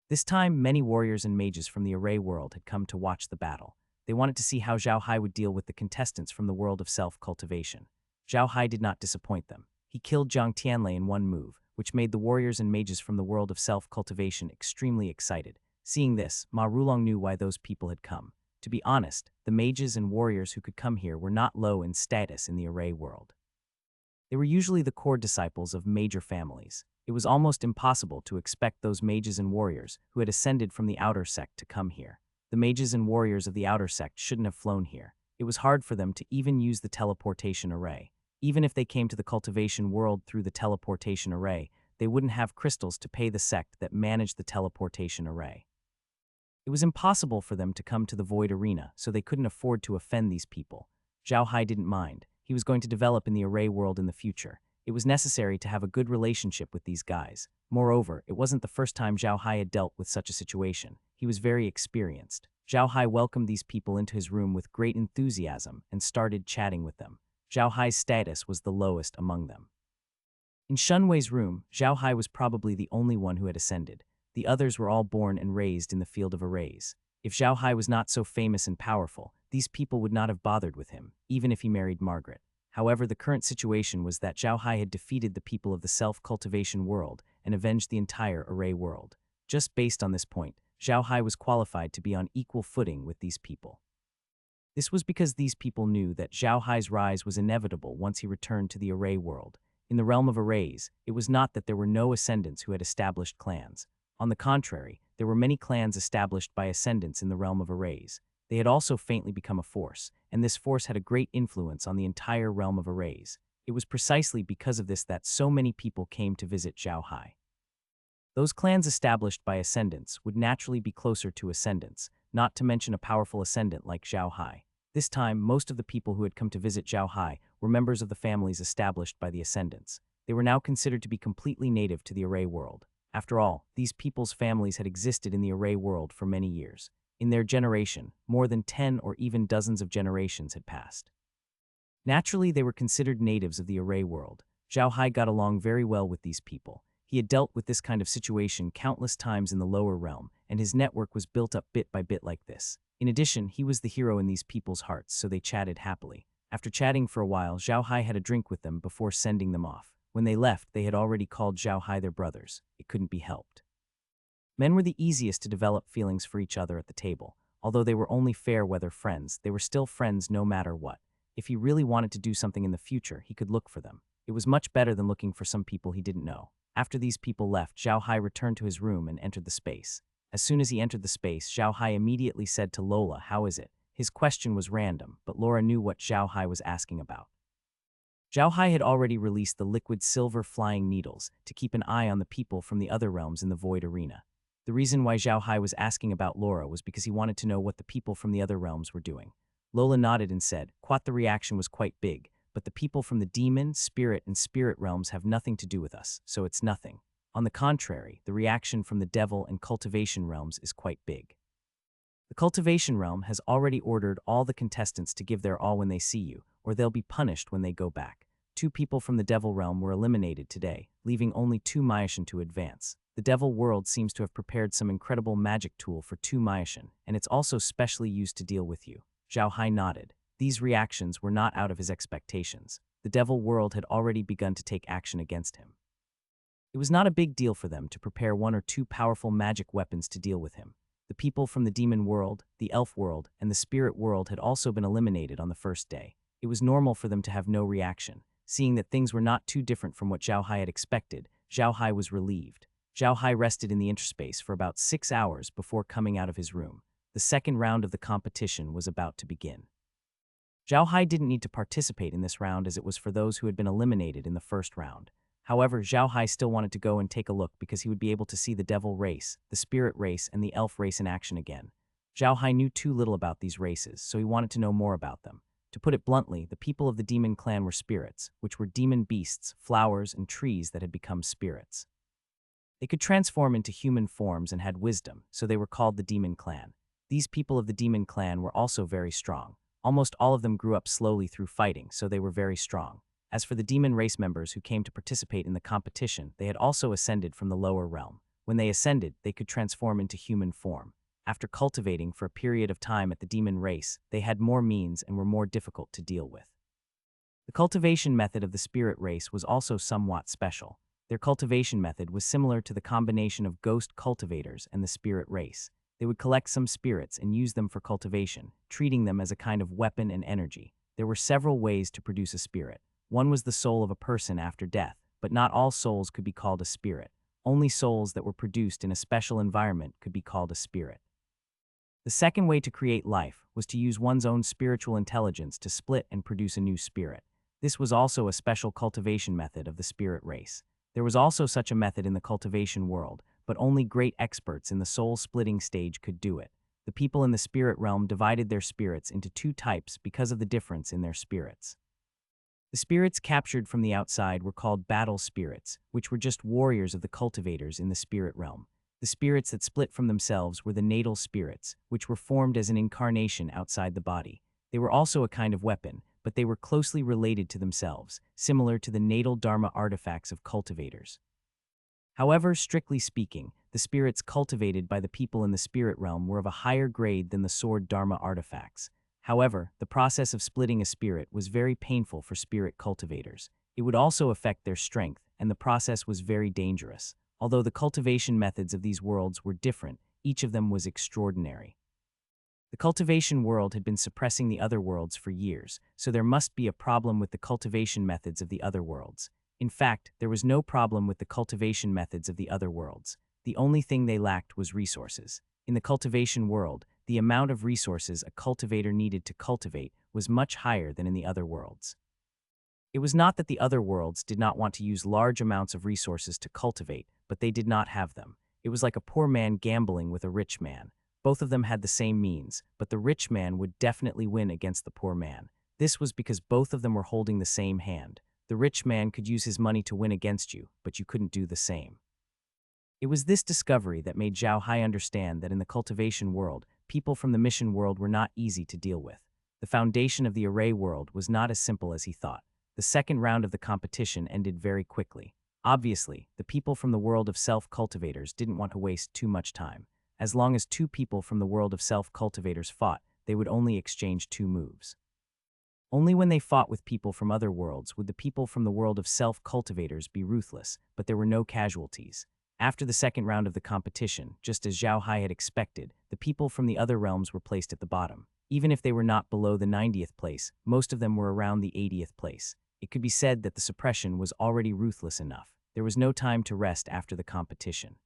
This time, many warriors and mages from the array world had come to watch the battle. They wanted to see how Zhao Hai would deal with the contestants from the world of self-cultivation. Zhao Hai did not disappoint them. He killed Zhang Tianlei in one move, which made the warriors and mages from the world of self-cultivation extremely excited. Seeing this, Ma Rulong knew why those people had come. To be honest, the mages and warriors who could come here were not low in status in the array world. They were usually the core disciples of major families. It was almost impossible to expect those mages and warriors who had ascended from the outer sect to come here. The mages and warriors of the outer sect shouldn't have flown here. It was hard for them to even use the teleportation array. Even if they came to the cultivation world through the teleportation array, they wouldn't have crystals to pay the sect that managed the teleportation array. It was impossible for them to come to the Void Arena, so they couldn't afford to offend these people. Zhao Hai didn't mind. He was going to develop in the array world in the future. It was necessary to have a good relationship with these guys. Moreover, it wasn't the first time Zhao Hai had dealt with such a situation. He was very experienced. Zhao Hai welcomed these people into his room with great enthusiasm and started chatting with them. Zhao Hai's status was the lowest among them. In Shunwei's room, Zhao Hai was probably the only one who had ascended. The others were all born and raised in the field of arrays. If Zhao Hai was not so famous and powerful, these people would not have bothered with him, even if he married Margaret. However, the current situation was that Zhao Hai had defeated the people of the self-cultivation world and avenged the entire array world. Just based on this point, Zhao Hai was qualified to be on equal footing with these people. This was because these people knew that Zhao Hai's rise was inevitable once he returned to the array world. In the realm of arrays, it was not that there were no ascendants who had established clans. On the contrary, there were many clans established by ascendants in the realm of arrays. They had also faintly become a force, and this force had a great influence on the entire realm of arrays. It was precisely because of this that so many people came to visit Zhao Hai. Those clans established by ascendants would naturally be closer to ascendants, not to mention a powerful ascendant like Zhao Hai. This time, most of the people who had come to visit Zhao Hai were members of the families established by the ascendants. They were now considered to be completely native to the array world. After all, these people's families had existed in the array world for many years. In their generation, more than 10 or even dozens of generations had passed. Naturally, they were considered natives of the array world. Zhao Hai got along very well with these people. He had dealt with this kind of situation countless times in the lower realm, and his network was built up bit by bit like this. In addition, he was the hero in these people's hearts, so they chatted happily. After chatting for a while, Zhao Hai had a drink with them before sending them off. When they left, they had already called Zhao Hai their brothers. It couldn't be helped. Men were the easiest to develop feelings for each other at the table. Although they were only fair-weather friends, they were still friends no matter what. If he really wanted to do something in the future, he could look for them. It was much better than looking for some people he didn't know. After these people left, Zhao Hai returned to his room and entered the space. As soon as he entered the space, Zhao Hai immediately said to Lola, "How is it?" His question was random, but Laura knew what Zhao Hai was asking about. Zhao Hai had already released the liquid silver flying needles to keep an eye on the people from the other realms in the Void Arena. The reason why Zhao Hai was asking about Laura was because he wanted to know what the people from the other realms were doing. Lola nodded and said, "Quat, the reaction was quite big, but the people from the demon, spirit, and spirit realms have nothing to do with us, so it's nothing. On the contrary, the reaction from the devil and cultivation realms is quite big. The cultivation realm has already ordered all the contestants to give their all when they see you, or they'll be punished when they go back. 2 people from the devil realm were eliminated today, leaving only 2 Mayashan to advance. The devil world seems to have prepared some incredible magic tool for 2 Mayashan, and it's also specially used to deal with you." Zhao Hai nodded. These reactions were not out of his expectations. The devil world had already begun to take action against him. It was not a big deal for them to prepare 1 or 2 powerful magic weapons to deal with him. The people from the demon world, the elf world, and the spirit world had also been eliminated on the first day. It was normal for them to have no reaction. Seeing that things were not too different from what Zhao Hai had expected, Zhao Hai was relieved. Zhao Hai rested in the interspace for about 6 hours before coming out of his room. The second round of the competition was about to begin. Zhao Hai didn't need to participate in this round as it was for those who had been eliminated in the first round. However, Zhao Hai still wanted to go and take a look because he would be able to see the devil race, the spirit race, and the elf race in action again. Zhao Hai knew too little about these races, so he wanted to know more about them. To put it bluntly, the people of the demon clan were spirits, which were demon beasts, flowers, and trees that had become spirits. They could transform into human forms and had wisdom, so they were called the demon clan. These people of the demon clan were also very strong. Almost all of them grew up slowly through fighting, so they were very strong. As for the demon race members who came to participate in the competition, they had also ascended from the lower realm. When they ascended, they could transform into human form. After cultivating for a period of time at the demon race, they had more means and were more difficult to deal with. The cultivation method of the spirit race was also somewhat special. Their cultivation method was similar to the combination of ghost cultivators and the spirit race. They would collect some spirits and use them for cultivation, treating them as a kind of weapon and energy. There were several ways to produce a spirit. One was the soul of a person after death, but not all souls could be called a spirit. Only souls that were produced in a special environment could be called a spirit. The second way to create life was to use one's own spiritual intelligence to split and produce a new spirit. This was also a special cultivation method of the spirit race. There was also such a method in the cultivation world, but only great experts in the soul-splitting stage could do it. The people in the spirit realm divided their spirits into 2 types because of the difference in their spirits. The spirits captured from the outside were called battle spirits, which were just warriors of the cultivators in the spirit realm. The spirits that split from themselves were the natal spirits, which were formed as an incarnation outside the body. They were also a kind of weapon, but they were closely related to themselves, similar to the natal dharma artifacts of cultivators. However, strictly speaking, the spirits cultivated by the people in the spirit realm were of a higher grade than the sword dharma artifacts. However, the process of splitting a spirit was very painful for spirit cultivators. It would also affect their strength, and the process was very dangerous. Although the cultivation methods of these worlds were different, each of them was extraordinary. The cultivation world had been suppressing the other worlds for years, so there must be a problem with the cultivation methods of the other worlds. In fact, there was no problem with the cultivation methods of the other worlds. The only thing they lacked was resources. In the cultivation world, the amount of resources a cultivator needed to cultivate was much higher than in the other worlds. It was not that the other worlds did not want to use large amounts of resources to cultivate, but they did not have them. It was like a poor man gambling with a rich man. Both of them had the same means, but the rich man would definitely win against the poor man. This was because both of them were holding the same hand. The rich man could use his money to win against you, but you couldn't do the same. It was this discovery that made Zhao Hai understand that in the cultivation world, people from the mission world were not easy to deal with. The foundation of the array world was not as simple as he thought. The second round of the competition ended very quickly. Obviously, the people from the world of self-cultivators didn't want to waste too much time. As long as 2 people from the world of self-cultivators fought, they would only exchange 2 moves. Only when they fought with people from other worlds would the people from the world of self-cultivators be ruthless, but there were no casualties. After the second round of the competition, just as Zhao Hai had expected, the people from the other realms were placed at the bottom. Even if they were not below the 90th place, most of them were around the 80th place. It could be said that the suppression was already ruthless enough. There was no time to rest after the competition.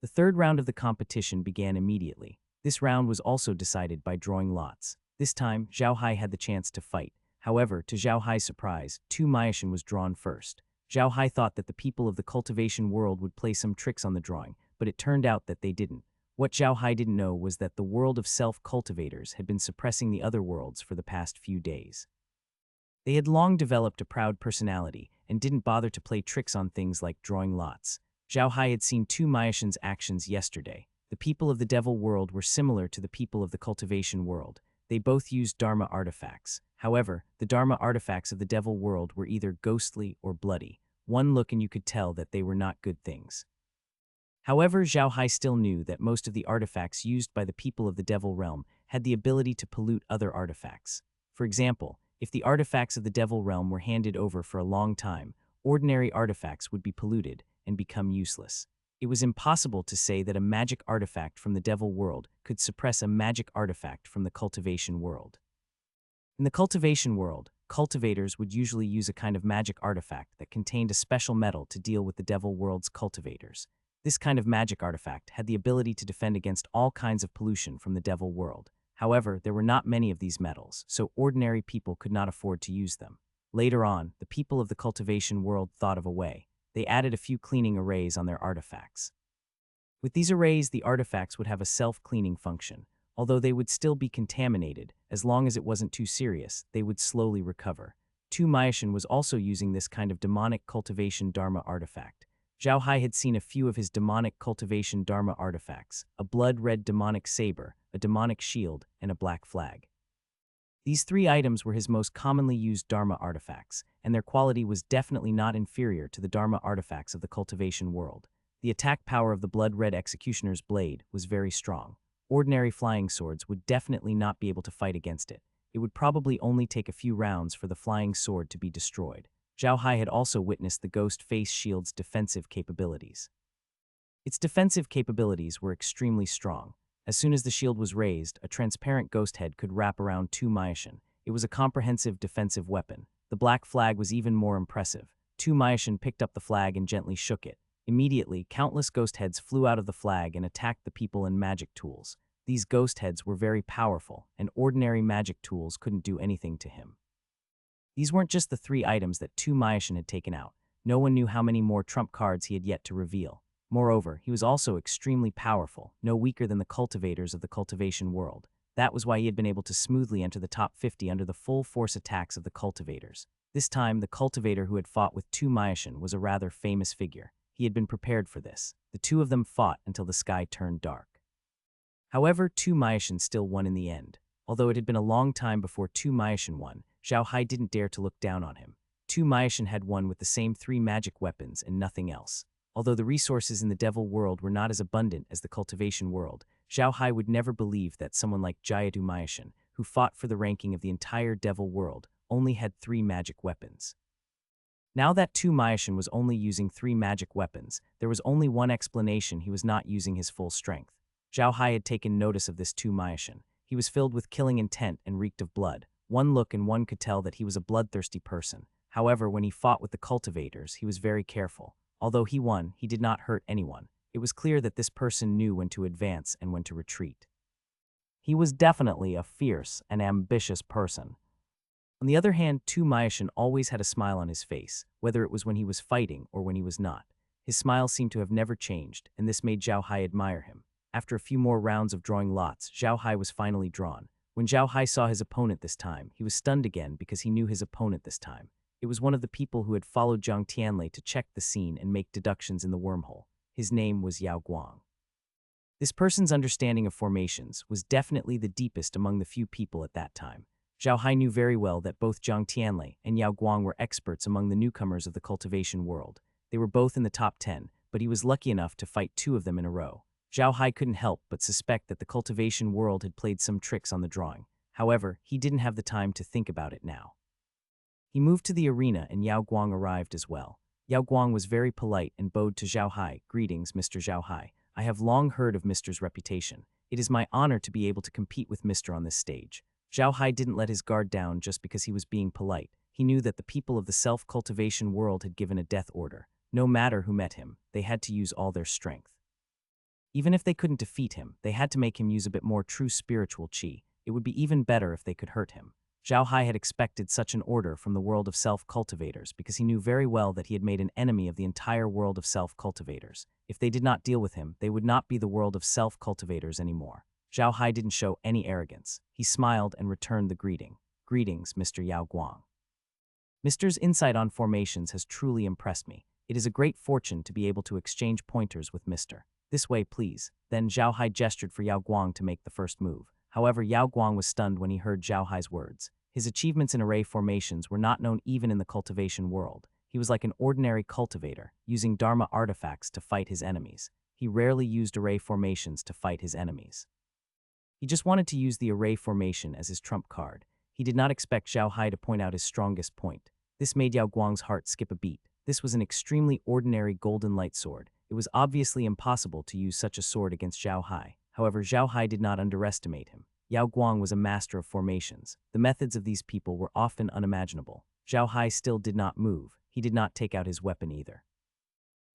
The third round of the competition began immediately. This round was also decided by drawing lots. This time, Zhao Hai had the chance to fight. However, to Zhao Hai's surprise, 2 Maishan was drawn first. Zhao Hai thought that the people of the cultivation world would play some tricks on the drawing, but it turned out that they didn't. What Zhao Hai didn't know was that the world of self-cultivators had been suppressing the other worlds for the past few days. They had long developed a proud personality and didn't bother to play tricks on things like drawing lots. Zhao Hai had seen 2 Maishan's actions yesterday. The people of the devil world were similar to the people of the cultivation world. They both used Dharma artifacts. However, the Dharma artifacts of the devil world were either ghostly or bloody. One look and you could tell that they were not good things. However, Zhao Hai still knew that most of the artifacts used by the people of the devil realm had the ability to pollute other artifacts. For example, if the artifacts of the devil realm were handed over for a long time, ordinary artifacts would be polluted and become useless. It was impossible to say that a magic artifact from the devil world could suppress a magic artifact from the cultivation world. In the cultivation world, cultivators would usually use a kind of magic artifact that contained a special metal to deal with the devil world's cultivators. This kind of magic artifact had the ability to defend against all kinds of pollution from the devil world. However, there were not many of these metals, so ordinary people could not afford to use them. Later on, the people of the cultivation world thought of a way. They added a few cleaning arrays on their artifacts. With these arrays, the artifacts would have a self-cleaning function. Although they would still be contaminated, as long as it wasn't too serious, they would slowly recover. 2 Maishan was also using this kind of demonic cultivation Dharma artifact. Zhao Hai had seen a few of his demonic cultivation Dharma artifacts, a blood-red demonic saber, a demonic shield, and a black flag. These 3 items were his most commonly used Dharma artifacts, and their quality was definitely not inferior to the Dharma artifacts of the cultivation world. The attack power of the blood-red executioner's blade was very strong. Ordinary flying swords would definitely not be able to fight against it. It would probably only take a few rounds for the flying sword to be destroyed. Zhao Hai had also witnessed the ghost face shield's defensive capabilities. Its defensive capabilities were extremely strong. As soon as the shield was raised, a transparent ghost head could wrap around 2 Maishan. It was a comprehensive defensive weapon. The black flag was even more impressive. 2 Maishan picked up the flag and gently shook it. Immediately, countless ghost heads flew out of the flag and attacked the people and magic tools. These ghost heads were very powerful, and ordinary magic tools couldn't do anything to him. These weren't just the 3 items that 2 Maishan had taken out. No one knew how many more trump cards he had yet to reveal. Moreover, he was also extremely powerful, no weaker than the cultivators of the cultivation world. That was why he had been able to smoothly enter the top 50 under the full force attacks of the cultivators. This time, the cultivator who had fought with 2 Maishan was a rather famous figure. He had been prepared for this. The 2 of them fought until the sky turned dark. However, 2 Maishan still won in the end. Although it had been a long time before 2 Maishan won, Zhao Hai didn't dare to look down on him. 2 Maishan had won with the same 3 magic weapons and nothing else. Although the resources in the devil world were not as abundant as the cultivation world, Zhao Hai would never believe that someone like Jayatu Maishan, who fought for the ranking of the entire devil world, only had 3 magic weapons. Now that 2 Maishan was only using 3 magic weapons, there was only one explanation: he was not using his full strength. Zhao Hai had taken notice of this 2 Maishan. He was filled with killing intent and reeked of blood. One look and one could tell that he was a bloodthirsty person. However, when he fought with the cultivators, he was very careful. Although he won, he did not hurt anyone. It was clear that this person knew when to advance and when to retreat. He was definitely a fierce and ambitious person. On the other hand, 2 Maishan always had a smile on his face, whether it was when he was fighting or when he was not. His smile seemed to have never changed, and this made Zhao Hai admire him. After a few more rounds of drawing lots, Zhao Hai was finally drawn. When Zhao Hai saw his opponent this time, he was stunned again because he knew his opponent this time. It was one of the people who had followed Jiang Tianlei to check the scene and make deductions in the wormhole. His name was Yao Guang. This person's understanding of formations was definitely the deepest among the few people at that time. Zhao Hai knew very well that both Jiang Tianlei and Yao Guang were experts among the newcomers of the cultivation world. They were both in the top 10, but he was lucky enough to fight 2 of them in a row. Zhao Hai couldn't help but suspect that the cultivation world had played some tricks on the drawing. However, he didn't have the time to think about it now. He moved to the arena and Yao Guang arrived as well. Yao Guang was very polite and bowed to Zhao Hai. "Greetings, Mr. Zhao Hai. I have long heard of Mr.'s reputation. It is my honor to be able to compete with Mr. on this stage. Zhao Hai didn't let his guard down just because he was being polite. He knew that the people of the self-cultivation world had given a death order. No matter who met him, they had to use all their strength. Even if they couldn't defeat him, they had to make him use a bit more true spiritual qi. It would be even better if they could hurt him. Zhao Hai had expected such an order from the world of self-cultivators because he knew very well that he had made an enemy of the entire world of self-cultivators. If they did not deal with him, they would not be the world of self-cultivators anymore. Zhao Hai didn't show any arrogance. He smiled and returned the greeting. "Greetings, Mr. Yao Guang. Mr.'s insight on formations has truly impressed me. It is a great fortune to be able to exchange pointers with Mr. This way, please." Then Zhao Hai gestured for Yao Guang to make the first move. However, Yao Guang was stunned when he heard Zhao Hai's words. His achievements in array formations were not known even in the cultivation world. He was like an ordinary cultivator, using Dharma artifacts to fight his enemies. He rarely used array formations to fight his enemies. He just wanted to use the array formation as his trump card. He did not expect Zhao Hai to point out his strongest point. This made Yao Guang's heart skip a beat. This was an extremely ordinary golden light sword. It was obviously impossible to use such a sword against Zhao Hai. However, Zhao Hai did not underestimate him. Yao Guang was a master of formations. The methods of these people were often unimaginable. Zhao Hai still did not move. He did not take out his weapon either.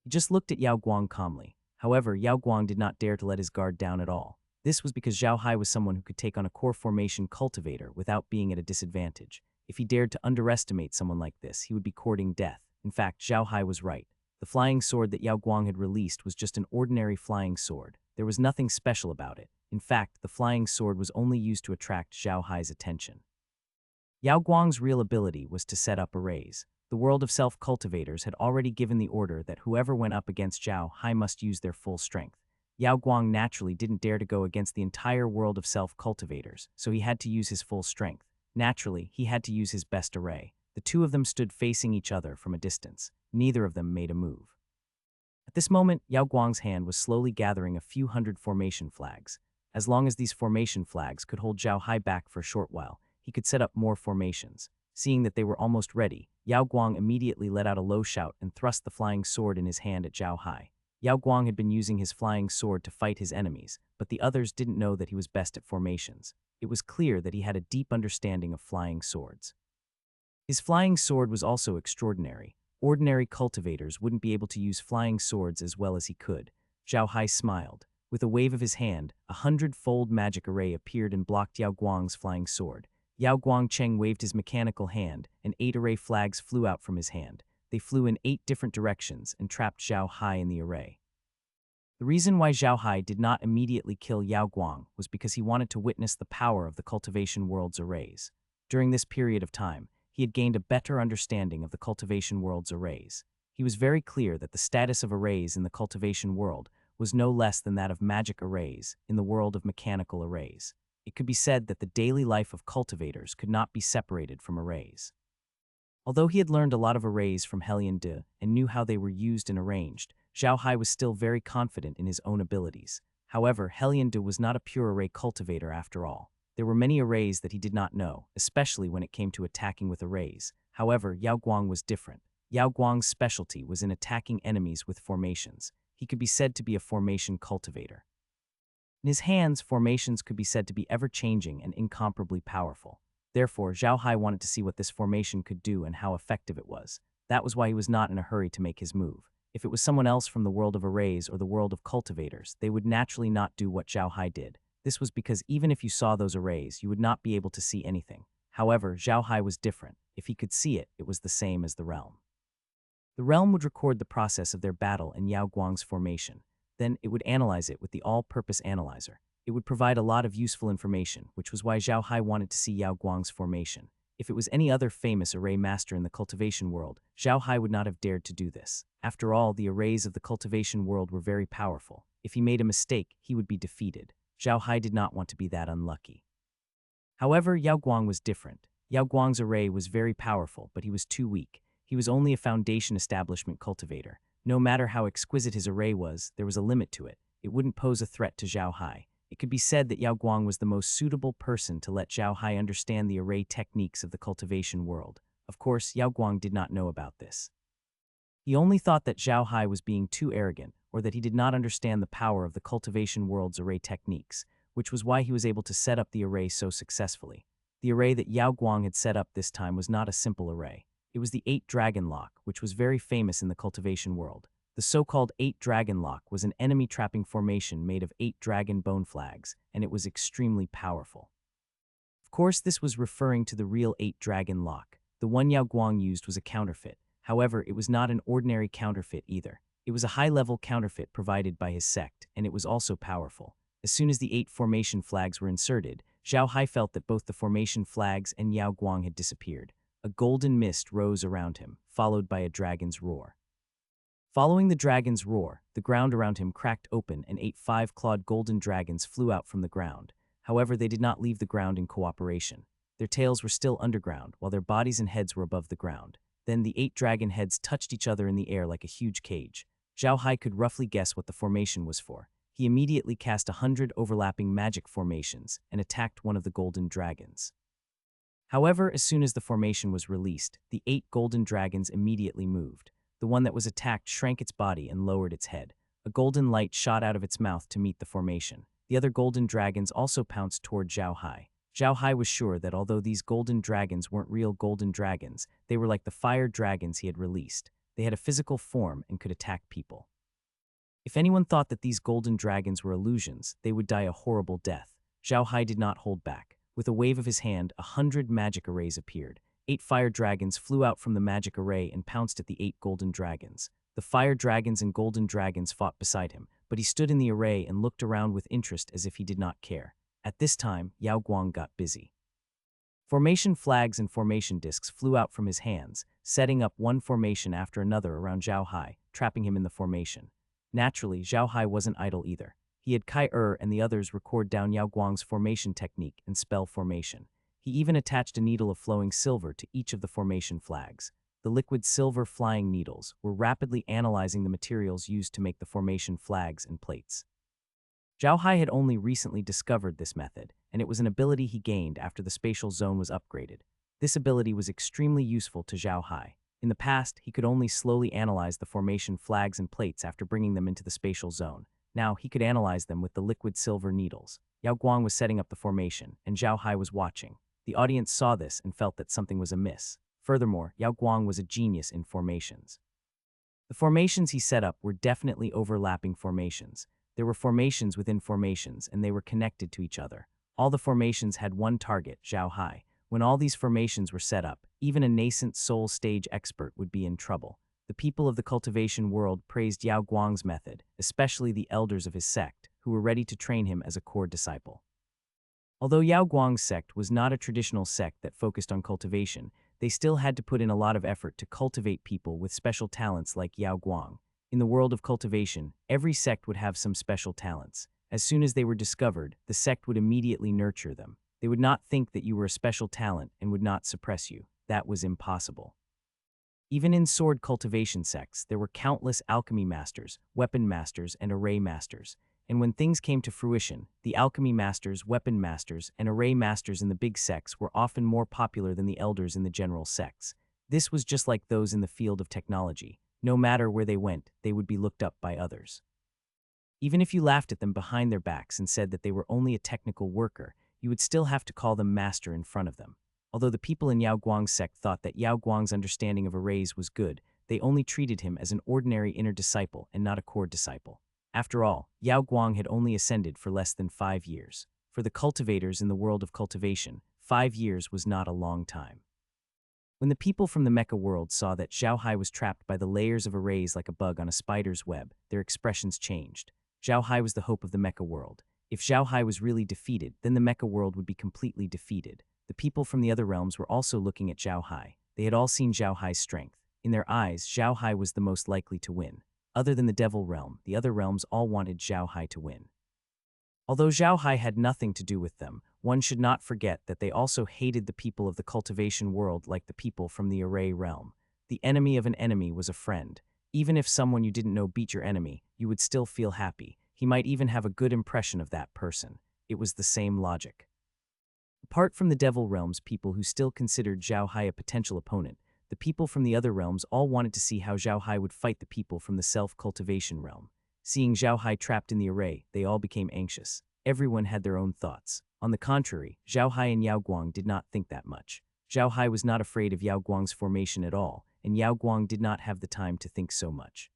He just looked at Yao Guang calmly. However, Yao Guang did not dare to let his guard down at all. This was because Zhao Hai was someone who could take on a core formation cultivator without being at a disadvantage. If he dared to underestimate someone like this, he would be courting death. In fact, Zhao Hai was right. The flying sword that Yao Guang had released was just an ordinary flying sword. There was nothing special about it. In fact, the flying sword was only used to attract Zhao Hai's attention. Yao Guang's real ability was to set up arrays. The world of self-cultivators had already given the order that whoever went up against Zhao Hai must use their full strength. Yao Guang naturally didn't dare to go against the entire world of self-cultivators, so he had to use his full strength. Naturally, he had to use his best array. The two of them stood facing each other from a distance. Neither of them made a move. At this moment, Yao Guang's hand was slowly gathering a few hundred formation flags. As long as these formation flags could hold Zhao Hai back for a short while, he could set up more formations. Seeing that they were almost ready, Yao Guang immediately let out a low shout and thrust the flying sword in his hand at Zhao Hai. Yao Guang had been using his flying sword to fight his enemies, but the others didn't know that he was best at formations. It was clear that he had a deep understanding of flying swords. His flying sword was also extraordinary. Ordinary cultivators wouldn't be able to use flying swords as well as he could. Zhao Hai smiled. With a wave of his hand, 100-fold magic array appeared and blocked Yao Guang's flying sword. Yao Guang Cheng waved his mechanical hand, and 8 array flags flew out from his hand. They flew in 8 different directions and trapped Zhao Hai in the array. The reason why Zhao Hai did not immediately kill Yao Guang was because he wanted to witness the power of the cultivation world's arrays. During this period of time, he had gained a better understanding of the cultivation world's arrays. He was very clear that the status of arrays in the cultivation world was no less than that of magic arrays in the world of mechanical arrays. It could be said that the daily life of cultivators could not be separated from arrays. Although he had learned a lot of arrays from Helion De and knew how they were used and arranged, Zhao Hai was still very confident in his own abilities. However, Helion De was not a pure array cultivator after all. There were many arrays that he did not know, especially when it came to attacking with arrays. However, Yao Guang was different. Yao Guang's specialty was in attacking enemies with formations. He could be said to be a formation cultivator. In his hands, formations could be said to be ever-changing and incomparably powerful. Therefore, Zhao Hai wanted to see what this formation could do and how effective it was. That was why he was not in a hurry to make his move. If it was someone else from the world of arrays or the world of cultivators, they would naturally not do what Zhao Hai did. This was because even if you saw those arrays, you would not be able to see anything. However, Zhao Hai was different. If he could see it, it was the same as the realm. The realm would record the process of their battle in Yao Guang's formation. Then it would analyze it with the all-purpose analyzer. It would provide a lot of useful information, which was why Zhao Hai wanted to see Yao Guang's formation. If it was any other famous array master in the cultivation world, Zhao Hai would not have dared to do this. After all, the arrays of the cultivation world were very powerful. If he made a mistake, he would be defeated. Zhao Hai did not want to be that unlucky. However, Yao Guang was different. Yao Guang's array was very powerful, but he was too weak. He was only a foundation establishment cultivator. No matter how exquisite his array was, there was a limit to it. It wouldn't pose a threat to Zhao Hai. It could be said that Yao Guang was the most suitable person to let Zhao Hai understand the array techniques of the cultivation world. Of course, Yao Guang did not know about this. He only thought that Zhao Hai was being too arrogant, or that he did not understand the power of the cultivation world's array techniques. which was why he was able to set up the array so successfully. The array that Yao Guang had set up this time was not a simple array. It was the 8-Dragon Lock, which was very famous in the cultivation world. The so-called 8-Dragon Lock was an enemy-trapping formation made of 8 dragon bone flags, and it was extremely powerful. Of course, this was referring to the real 8-Dragon Lock. The one Yao Guang used was a counterfeit. However, it was not an ordinary counterfeit either. It was a high-level counterfeit provided by his sect, and it was also powerful. As soon as the 8 formation flags were inserted, Zhao Hai felt that both the formation flags and Yao Guang had disappeared. A golden mist rose around him, followed by a dragon's roar. Following the dragon's roar, the ground around him cracked open and 8 5-clawed golden dragons flew out from the ground. However, they did not leave the ground in cooperation. Their tails were still underground, while their bodies and heads were above the ground. Then the 8 dragon heads touched each other in the air like a huge cage. Zhao Hai could roughly guess what the formation was for. He immediately cast 100 overlapping magic formations and attacked one of the golden dragons. However, as soon as the formation was released, the 8 golden dragons immediately moved. The one that was attacked shrank its body and lowered its head. A golden light shot out of its mouth to meet the formation. The other golden dragons also pounced toward Zhao Hai. Zhao Hai was sure that although these golden dragons weren't real golden dragons, they were like the fire dragons he had released. They had a physical form and could attack people. If anyone thought that these golden dragons were illusions, they would die a horrible death. Zhao Hai did not hold back. With a wave of his hand, 100 magic arrays appeared. 8 fire dragons flew out from the magic array and pounced at the 8 golden dragons. The fire dragons and golden dragons fought beside him, but he stood in the array and looked around with interest as if he did not care. At this time, Yao Guang got busy. Formation flags and formation discs flew out from his hands, setting up one formation after another around Zhao Hai, trapping him in the formation. Naturally, Zhao Hai wasn't idle either. He had Heir and the others record down Yao Guang's formation technique and spell formation. He even attached a needle of flowing silver to each of the formation flags. The liquid silver flying needles were rapidly analyzing the materials used to make the formation flags and plates. Zhao Hai had only recently discovered this method, and it was an ability he gained after the spatial zone was upgraded. This ability was extremely useful to Zhao Hai. In the past, he could only slowly analyze the formation flags and plates after bringing them into the spatial zone. Now, he could analyze them with the liquid silver needles. Yao Guang was setting up the formation, and Zhao Hai was watching. The audience saw this and felt that something was amiss. Furthermore, Yao Guang was a genius in formations. The formations he set up were definitely overlapping formations. There were formations within formations, and they were connected to each other. All the formations had one target, Zhao Hai. When all these formations were set up, even a nascent soul stage expert would be in trouble. The people of the cultivation world praised Yao Guang's method, especially the elders of his sect, who were ready to train him as a core disciple. Although Yao Guang's sect was not a traditional sect that focused on cultivation, they still had to put in a lot of effort to cultivate people with special talents like Yao Guang. In the world of cultivation, every sect would have some special talents. As soon as they were discovered, the sect would immediately nurture them. They would not think that you were a special talent and would not suppress you. That was impossible. Even in sword cultivation sects, there were countless alchemy masters, weapon masters, and array masters. And when things came to fruition, the alchemy masters, weapon masters, and array masters in the big sects were often more popular than the elders in the general sects. This was just like those in the field of technology. No matter where they went, they would be looked up by others. Even if you laughed at them behind their backs and said that they were only a technical worker, you would still have to call them master in front of them. Although the people in Yao Guang's sect thought that Yao Guang's understanding of arrays was good, they only treated him as an ordinary inner disciple and not a core disciple. After all, Yao Guang had only ascended for less than 5 years. For the cultivators in the world of cultivation, 5 years was not a long time. When the people from the mecha world saw that Zhao Hai was trapped by the layers of arrays like a bug on a spider's web, their expressions changed. Zhao Hai was the hope of the mecha world. If Zhao Hai was really defeated, then the mecha world would be completely defeated. The people from the other realms were also looking at Zhao Hai. They had all seen Zhao Hai's strength. In their eyes, Zhao Hai was the most likely to win. Other than the devil realm, the other realms all wanted Zhao Hai to win. Although Zhao Hai had nothing to do with them, one should not forget that they also hated the people of the cultivation world like the people from the array realm. The enemy of an enemy was a friend. Even if someone you didn't know beat your enemy, you would still feel happy. He might even have a good impression of that person. It was the same logic. Apart from the devil realm's people who still considered Zhao Hai a potential opponent, the people from the other realms all wanted to see how Zhao Hai would fight the people from the self-cultivation realm. Seeing Zhao Hai trapped in the array, they all became anxious. Everyone had their own thoughts. On the contrary, Zhao Hai and Yao Guang did not think that much. Zhao Hai was not afraid of Yao Guang's formation at all, and Yao Guang did not have the time to think so much.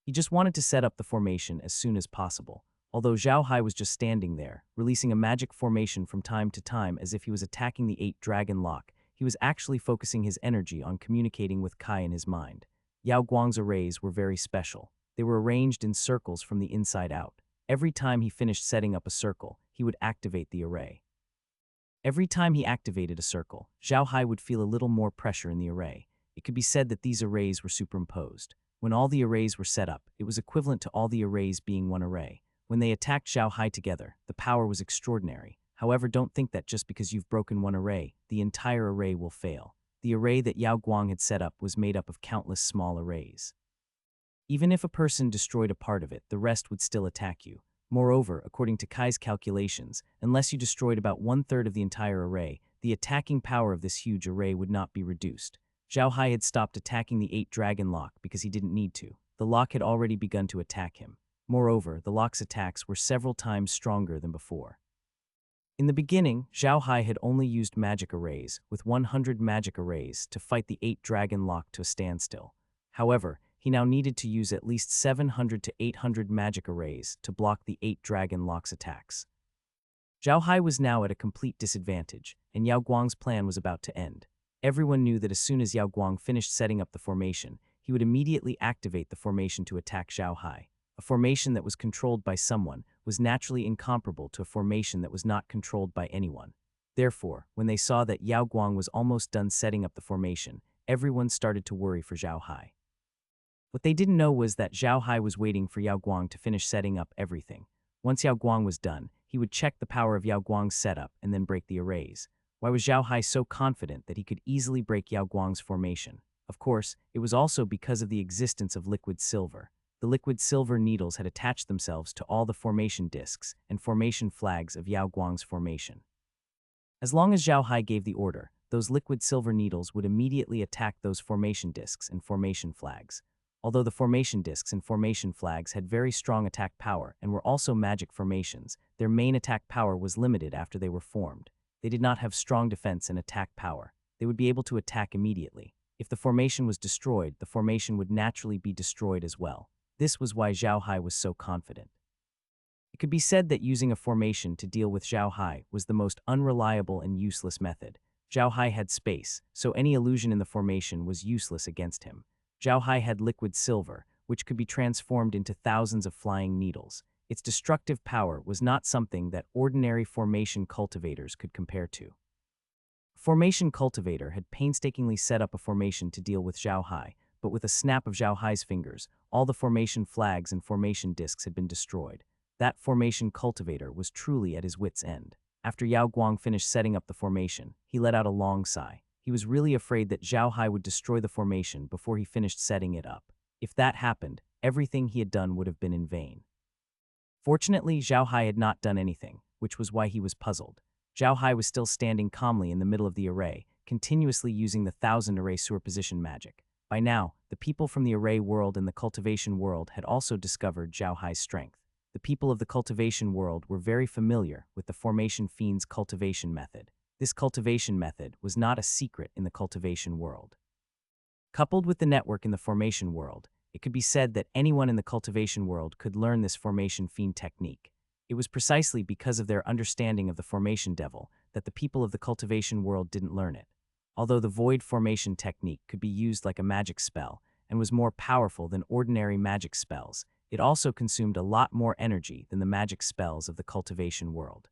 He just wanted to set up the formation as soon as possible. Although Zhao Hai was just standing there, releasing a magic formation from time to time as if he was attacking the 8-dragon lock, he was actually focusing his energy on communicating with Kai in his mind. Yao Guang's arrays were very special. They were arranged in circles from the inside out. Every time he finished setting up a circle, he would activate the array. Every time he activated a circle, Zhao Hai would feel a little more pressure in the array. It could be said that these arrays were superimposed. When all the arrays were set up, it was equivalent to all the arrays being one array. When they attacked Zhao Hai together, the power was extraordinary. However, don't think that just because you've broken one array, the entire array will fail. The array that Yao Guang had set up was made up of countless small arrays. Even if a person destroyed a part of it, the rest would still attack you. Moreover, according to Kai's calculations, unless you destroyed about 1/3 of the entire array, the attacking power of this huge array would not be reduced. Zhao Hai had stopped attacking the 8-dragon lock because he didn't need to. The lock had already begun to attack him. Moreover, the lock's attacks were several times stronger than before. In the beginning, Zhao Hai had only used magic arrays, with 100 magic arrays, to fight the 8-dragon lock to a standstill. However, he now needed to use at least 700 to 800 magic arrays to block the 8-dragon lock's attacks. Zhao Hai was now at a complete disadvantage, and Yao Guang's plan was about to end. Everyone knew that as soon as Yao Guang finished setting up the formation, he would immediately activate the formation to attack Zhao Hai. A formation that was controlled by someone was naturally incomparable to a formation that was not controlled by anyone. Therefore, when they saw that Yao Guang was almost done setting up the formation, everyone started to worry for Zhao Hai. What they didn't know was that Zhao Hai was waiting for Yao Guang to finish setting up everything. Once Yao Guang was done, he would check the power of Yao Guang's setup and then break the arrays. Why was Zhao Hai so confident that he could easily break Yao Guang's formation? Of course, it was also because of the existence of liquid silver. The liquid silver needles had attached themselves to all the formation discs and formation flags of Yao Guang's formation. As long as Zhao Hai gave the order, those liquid silver needles would immediately attack those formation discs and formation flags. Although the formation discs and formation flags had very strong attack power and were also magic formations, their main attack power was limited after they were formed. They did not have strong defense and attack power. They would be able to attack immediately. If the formation was destroyed, the formation would naturally be destroyed as well. This was why Zhao Hai was so confident. It could be said that using a formation to deal with Zhao Hai was the most unreliable and useless method. Zhao Hai had space, so any illusion in the formation was useless against him. Zhao Hai had liquid silver, which could be transformed into thousands of flying needles. Its destructive power was not something that ordinary formation cultivators could compare to. A formation cultivator had painstakingly set up a formation to deal with Zhao Hai, but with a snap of Zhao Hai's fingers, all the formation flags and formation discs had been destroyed. That formation cultivator was truly at his wit's end. After Yao Guang finished setting up the formation, he let out a long sigh. He was really afraid that Zhao Hai would destroy the formation before he finished setting it up. If that happened, everything he had done would have been in vain. Fortunately, Zhao Hai had not done anything, which was why he was puzzled. Zhao Hai was still standing calmly in the middle of the array, continuously using the 1000 array superposition magic. By now, the people from the array world and the cultivation world had also discovered Zhao Hai's strength. The people of the cultivation world were very familiar with the formation fiend's cultivation method. This cultivation method was not a secret in the cultivation world. Coupled with the network in the formation world, it could be said that anyone in the cultivation world could learn this formation fiend technique. It was precisely because of their understanding of the formation devil that the people of the cultivation world didn't learn it. Although the void formation technique could be used like a magic spell and was more powerful than ordinary magic spells, it also consumed a lot more energy than the magic spells of the cultivation world.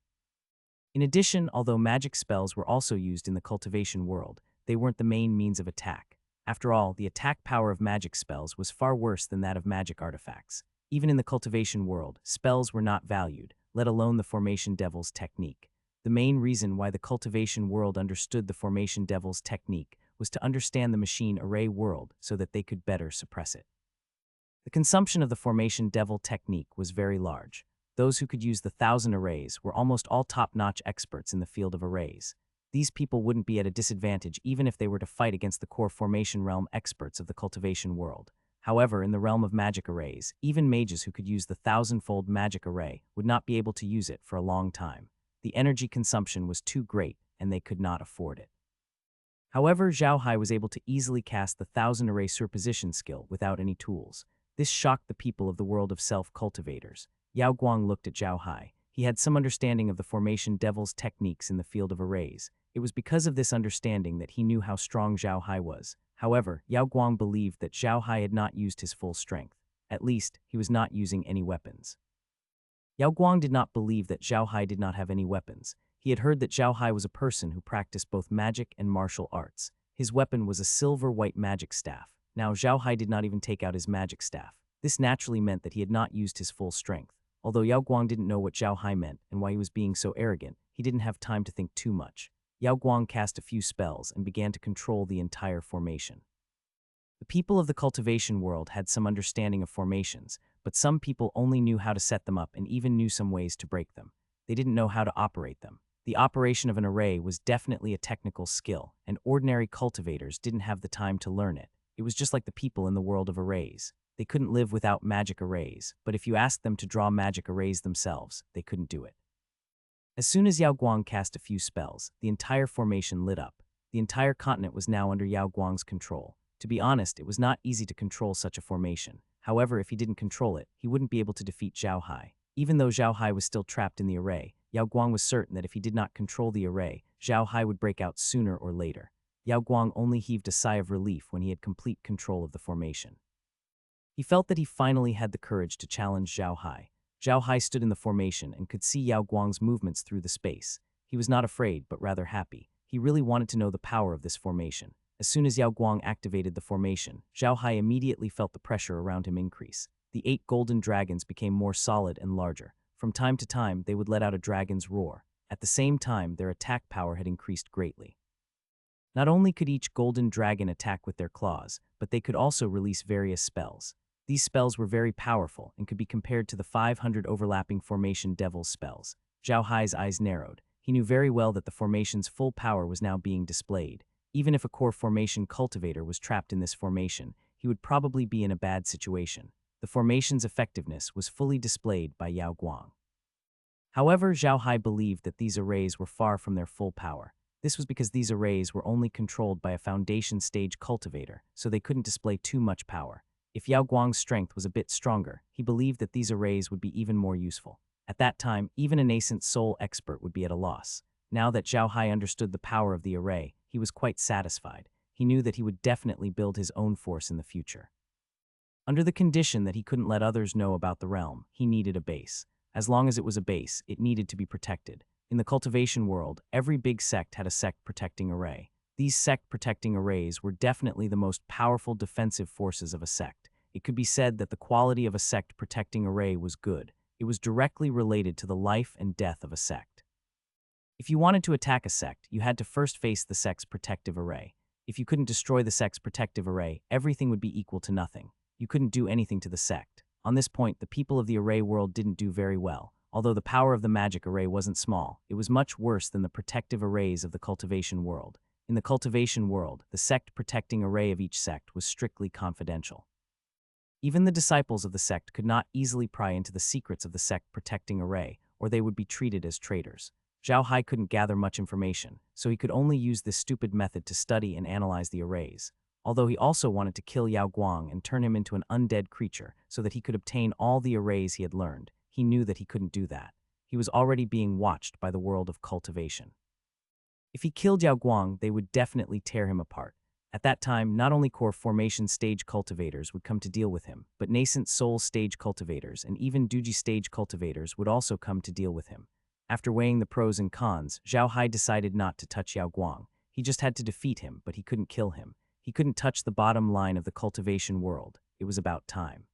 In addition, although magic spells were also used in the cultivation world, they weren't the main means of attack. After all, the attack power of magic spells was far worse than that of magic artifacts. Even in the cultivation world, spells were not valued, let alone the formation devil's technique. The main reason why the cultivation world understood the formation devil's technique was to understand the machine array world so that they could better suppress it. The consumption of the formation devil technique was very large. Those who could use the 1000 arrays were almost all top-notch experts in the field of arrays. These people wouldn't be at a disadvantage even if they were to fight against the core formation realm experts of the cultivation world. However, in the realm of magic arrays, even mages who could use the thousand-fold magic array would not be able to use it for a long time. The energy consumption was too great, and they could not afford it. However, Zhao Hai was able to easily cast the thousand array superposition skill without any tools. This shocked the people of the world of self-cultivators. Yao Guang looked at Zhao Hai. He had some understanding of the formation devil's techniques in the field of arrays. It was because of this understanding that he knew how strong Zhao Hai was. However, Yao Guang believed that Zhao Hai had not used his full strength. At least, he was not using any weapons. Yao Guang did not believe that Zhao Hai did not have any weapons. He had heard that Zhao Hai was a person who practiced both magic and martial arts. His weapon was a silver-white magic staff. Now, Zhao Hai did not even take out his magic staff. This naturally meant that he had not used his full strength. Although Yao Guang didn't know what Zhao Hai meant and why he was being so arrogant, he didn't have time to think too much. Yao Guang cast a few spells and began to control the entire formation. The people of the cultivation world had some understanding of formations, but some people only knew how to set them up and even knew some ways to break them. They didn't know how to operate them. The operation of an array was definitely a technical skill, and ordinary cultivators didn't have the time to learn it. It was just like the people in the world of arrays. They couldn't live without magic arrays, but if you asked them to draw magic arrays themselves, they couldn't do it. As soon as Yao Guang cast a few spells, the entire formation lit up. The entire continent was now under Yao Guang's control. To be honest, it was not easy to control such a formation. However, if he didn't control it, he wouldn't be able to defeat Zhao Hai. Even though Zhao Hai was still trapped in the array, Yao Guang was certain that if he did not control the array, Zhao Hai would break out sooner or later. Yao Guang only heaved a sigh of relief when he had complete control of the formation. He felt that he finally had the courage to challenge Zhao Hai. Zhao Hai stood in the formation and could see Yao Guang's movements through the space. He was not afraid, but rather happy. He really wanted to know the power of this formation. As soon as Yao Guang activated the formation, Zhao Hai immediately felt the pressure around him increase. The 8 golden dragons became more solid and larger. From time to time, they would let out a dragon's roar. At the same time, their attack power had increased greatly. Not only could each golden dragon attack with their claws, but they could also release various spells. These spells were very powerful and could be compared to the 500 overlapping formation devil's spells. Zhao Hai's eyes narrowed. He knew very well that the formation's full power was now being displayed. Even if a core formation cultivator was trapped in this formation, he would probably be in a bad situation. The formation's effectiveness was fully displayed by Yao Guang. However, Zhao Hai believed that these arrays were far from their full power. This was because these arrays were only controlled by a foundation stage cultivator, so they couldn't display too much power. If Yao Guang's strength was a bit stronger, he believed that these arrays would be even more useful. At that time, even a nascent soul expert would be at a loss. Now that Zhao Hai understood the power of the array, he was quite satisfied. He knew that he would definitely build his own force in the future. Under the condition that he couldn't let others know about the realm, he needed a base. As long as it was a base, it needed to be protected. In the cultivation world, every big sect had a sect-protecting array. These sect-protecting arrays were definitely the most powerful defensive forces of a sect. It could be said that the quality of a sect-protecting array was good. It was directly related to the life and death of a sect. If you wanted to attack a sect, you had to first face the sect's protective array. If you couldn't destroy the sect's protective array, everything would be equal to nothing. You couldn't do anything to the sect. On this point, the people of the array world didn't do very well. Although the power of the magic array wasn't small, it was much worse than the protective arrays of the cultivation world. In the cultivation world, the sect-protecting array of each sect was strictly confidential. Even the disciples of the sect could not easily pry into the secrets of the sect-protecting array, or they would be treated as traitors. Zhao Hai couldn't gather much information, so he could only use this stupid method to study and analyze the arrays. Although he also wanted to kill Yao Guang and turn him into an undead creature so that he could obtain all the arrays he had learned, he knew that he couldn't do that. He was already being watched by the world of cultivation. If he killed Yao Guang, they would definitely tear him apart. At that time, not only core formation stage cultivators would come to deal with him, but nascent soul stage cultivators and even Duji stage cultivators would also come to deal with him. After weighing the pros and cons, Zhao Hai decided not to touch Yao Guang. He just had to defeat him, but he couldn't kill him. He couldn't touch the bottom line of the cultivation world. It was about time.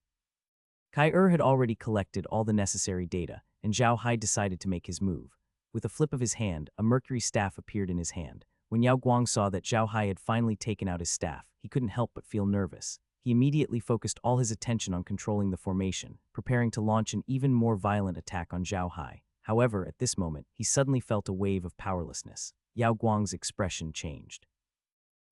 Heir had already collected all the necessary data, and Zhao Hai decided to make his move. With a flip of his hand, a mercury staff appeared in his hand. When Yao Guang saw that Zhao Hai had finally taken out his staff, he couldn't help but feel nervous. He immediately focused all his attention on controlling the formation, preparing to launch an even more violent attack on Zhao Hai. However, at this moment, he suddenly felt a wave of powerlessness. Yao Guang's expression changed.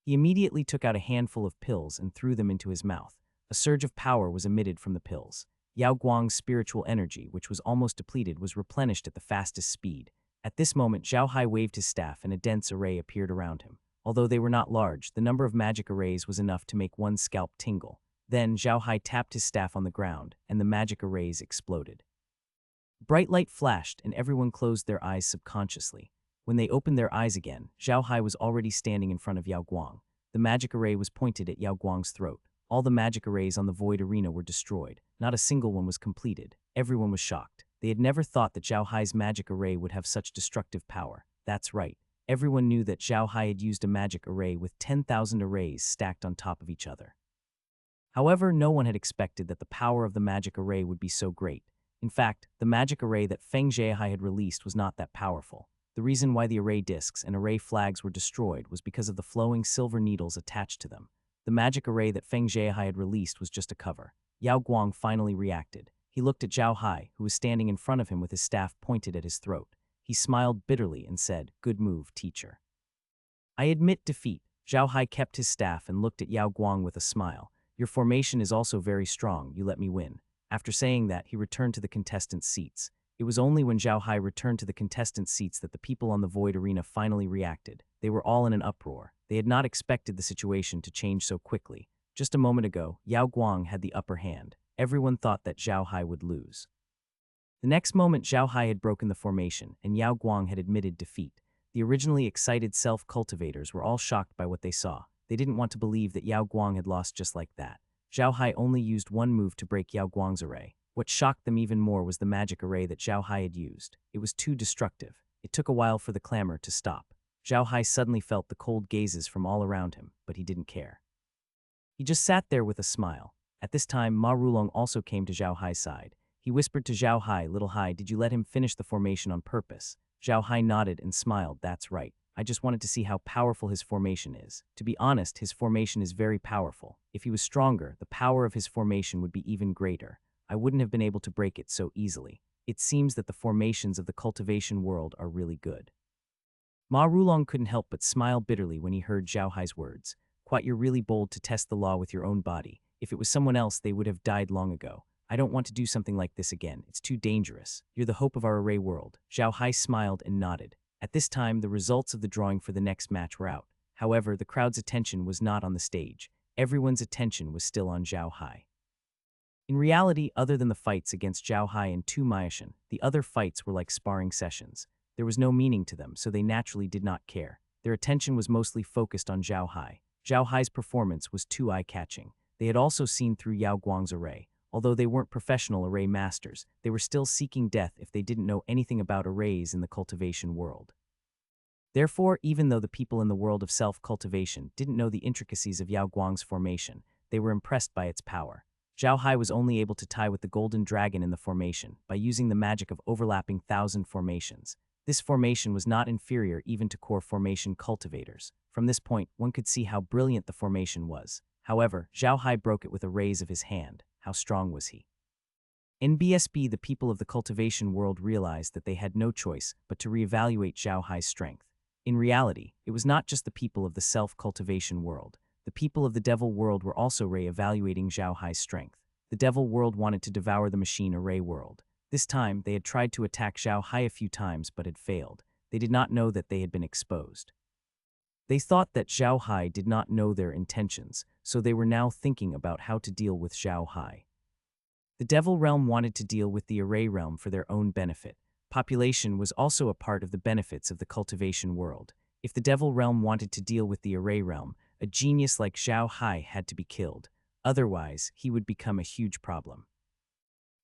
He immediately took out a handful of pills and threw them into his mouth. A surge of power was emitted from the pills. Yao Guang's spiritual energy, which was almost depleted, was replenished at the fastest speed. At this moment, Zhao Hai waved his staff and a dense array appeared around him. Although they were not large, the number of magic arrays was enough to make one's scalp tingle. Then Zhao Hai tapped his staff on the ground, and the magic arrays exploded. Bright light flashed, and everyone closed their eyes subconsciously. When they opened their eyes again, Zhao Hai was already standing in front of Yao Guang. The magic array was pointed at Yao Guang's throat. All the magic arrays on the void arena were destroyed. Not a single one was completed. Everyone was shocked. They had never thought that Zhao Hai's magic array would have such destructive power. That's right. Everyone knew that Zhao Hai had used a magic array with 10,000 arrays stacked on top of each other. However, no one had expected that the power of the magic array would be so great. In fact, the magic array that Feng Zhihai had released was not that powerful. The reason why the array discs and array flags were destroyed was because of the flowing silver needles attached to them. The magic array that Feng Zhihai had released was just a cover. Yao Guang finally reacted. He looked at Zhao Hai, who was standing in front of him with his staff pointed at his throat. He smiled bitterly and said, "Good move, teacher." "I admit defeat." Zhao Hai kept his staff and looked at Yao Guang with a smile. "Your formation is also very strong. You let me win." After saying that, he returned to the contestants' seats. It was only when Zhao Hai returned to the contestants' seats that the people on the void arena finally reacted. They were all in an uproar. They had not expected the situation to change so quickly. Just a moment ago, Yao Guang had the upper hand. Everyone thought that Zhao Hai would lose. The next moment, Zhao Hai had broken the formation, and Yao Guang had admitted defeat. The originally excited self-cultivators were all shocked by what they saw. They didn't want to believe that Yao Guang had lost just like that. Zhao Hai only used one move to break Yao Guang's array. What shocked them even more was the magic array that Zhao Hai had used. It was too destructive. It took a while for the clamor to stop. Zhao Hai suddenly felt the cold gazes from all around him, but he didn't care. He just sat there with a smile. At this time, Ma Rulong also came to Zhao Hai's side. He whispered to Zhao Hai, "Little Hai, did you let him finish the formation on purpose?" Zhao Hai nodded and smiled. "That's right. I just wanted to see how powerful his formation is. To be honest, his formation is very powerful. If he was stronger, the power of his formation would be even greater. I wouldn't have been able to break it so easily. It seems that the formations of the cultivation world are really good." Ma Rulong couldn't help but smile bitterly when he heard Zhao Hai's words. "Quite, you're really bold to test the law with your own body. If it was someone else, they would have died long ago. I don't want to do something like this again. It's too dangerous. You're the hope of our array world." Zhao Hai smiled and nodded. At this time, the results of the drawing for the next match were out. However, the crowd's attention was not on the stage. Everyone's attention was still on Zhao Hai. In reality, other than the fights against Zhao Hai and Tu Maishan, the other fights were like sparring sessions. There was no meaning to them, so they naturally did not care. Their attention was mostly focused on Zhao Hai. Zhao Hai's performance was too eye-catching. They had also seen through Yao Guang's array. Although they weren't professional array masters, they were still seeking death if they didn't know anything about arrays in the cultivation world. Therefore, even though the people in the world of self-cultivation didn't know the intricacies of Yao Guang's formation, they were impressed by its power. Zhao Hai was only able to tie with the golden dragon in the formation by using the magic of overlapping 1,000 formations. This formation was not inferior even to core formation cultivators. From this point, one could see how brilliant the formation was. However, Zhao Hai broke it with a raise of his hand. How strong was he? In BSB, the people of the cultivation world realized that they had no choice but to reevaluate Zhao Hai's strength. In reality, it was not just the people of the self-cultivation world. The people of the devil world were also re-evaluating Zhao Hai's strength. The devil world wanted to devour the machine array world. This time, they had tried to attack Zhao Hai a few times but had failed. They did not know that they had been exposed. They thought that Zhao Hai did not know their intentions, so they were now thinking about how to deal with Zhao Hai. The devil realm wanted to deal with the array realm for their own benefit. Population was also a part of the benefits of the cultivation world. If the devil realm wanted to deal with the array realm, a genius like Zhao Hai had to be killed. Otherwise, he would become a huge problem.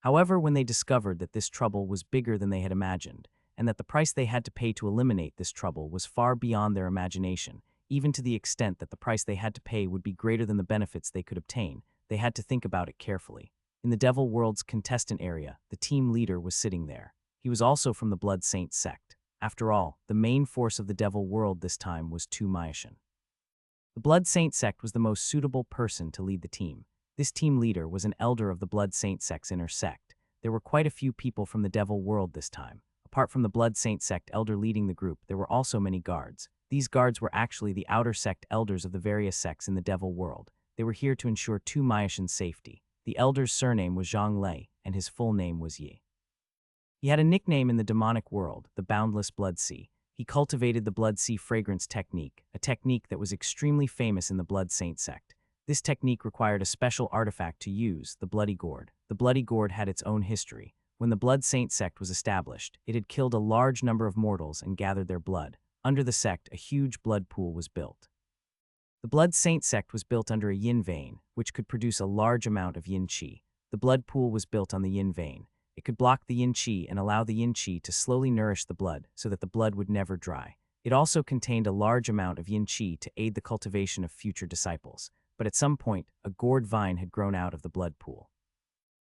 However, when they discovered that this trouble was bigger than they had imagined, and that the price they had to pay to eliminate this trouble was far beyond their imagination, even to the extent that the price they had to pay would be greater than the benefits they could obtain, they had to think about it carefully. In the Devil World's contestant area, the team leader was sitting there. He was also from the Blood Saint sect. After all, the main force of the Devil World this time was Tu Maishan. The Blood Saint sect was the most suitable person to lead the team. This team leader was an elder of the Blood Saint sect's inner sect. There were quite a few people from the Devil World this time. Apart from the Blood Saint sect elder leading the group, there were also many guards. These guards were actually the outer sect elders of the various sects in the Devil World. They were here to ensure Tu Maishan's safety. The elder's surname was Zhang Lei, and his full name was Yi. He had a nickname in the demonic world, the Boundless Blood Sea. He cultivated the Blood Sea fragrance technique, a technique that was extremely famous in the Blood Saint sect. This technique required a special artifact to use, the Bloody Gourd. The Bloody Gourd had its own history. When the Blood Saint sect was established, it had killed a large number of mortals and gathered their blood. Under the sect, a huge blood pool was built. The Blood Saint sect was built under a yin vein, which could produce a large amount of yin qi. The blood pool was built on the yin vein. It could block the yin qi and allow the yin qi to slowly nourish the blood so that the blood would never dry. It also contained a large amount of yin qi to aid the cultivation of future disciples. But at some point, a gourd vine had grown out of the blood pool.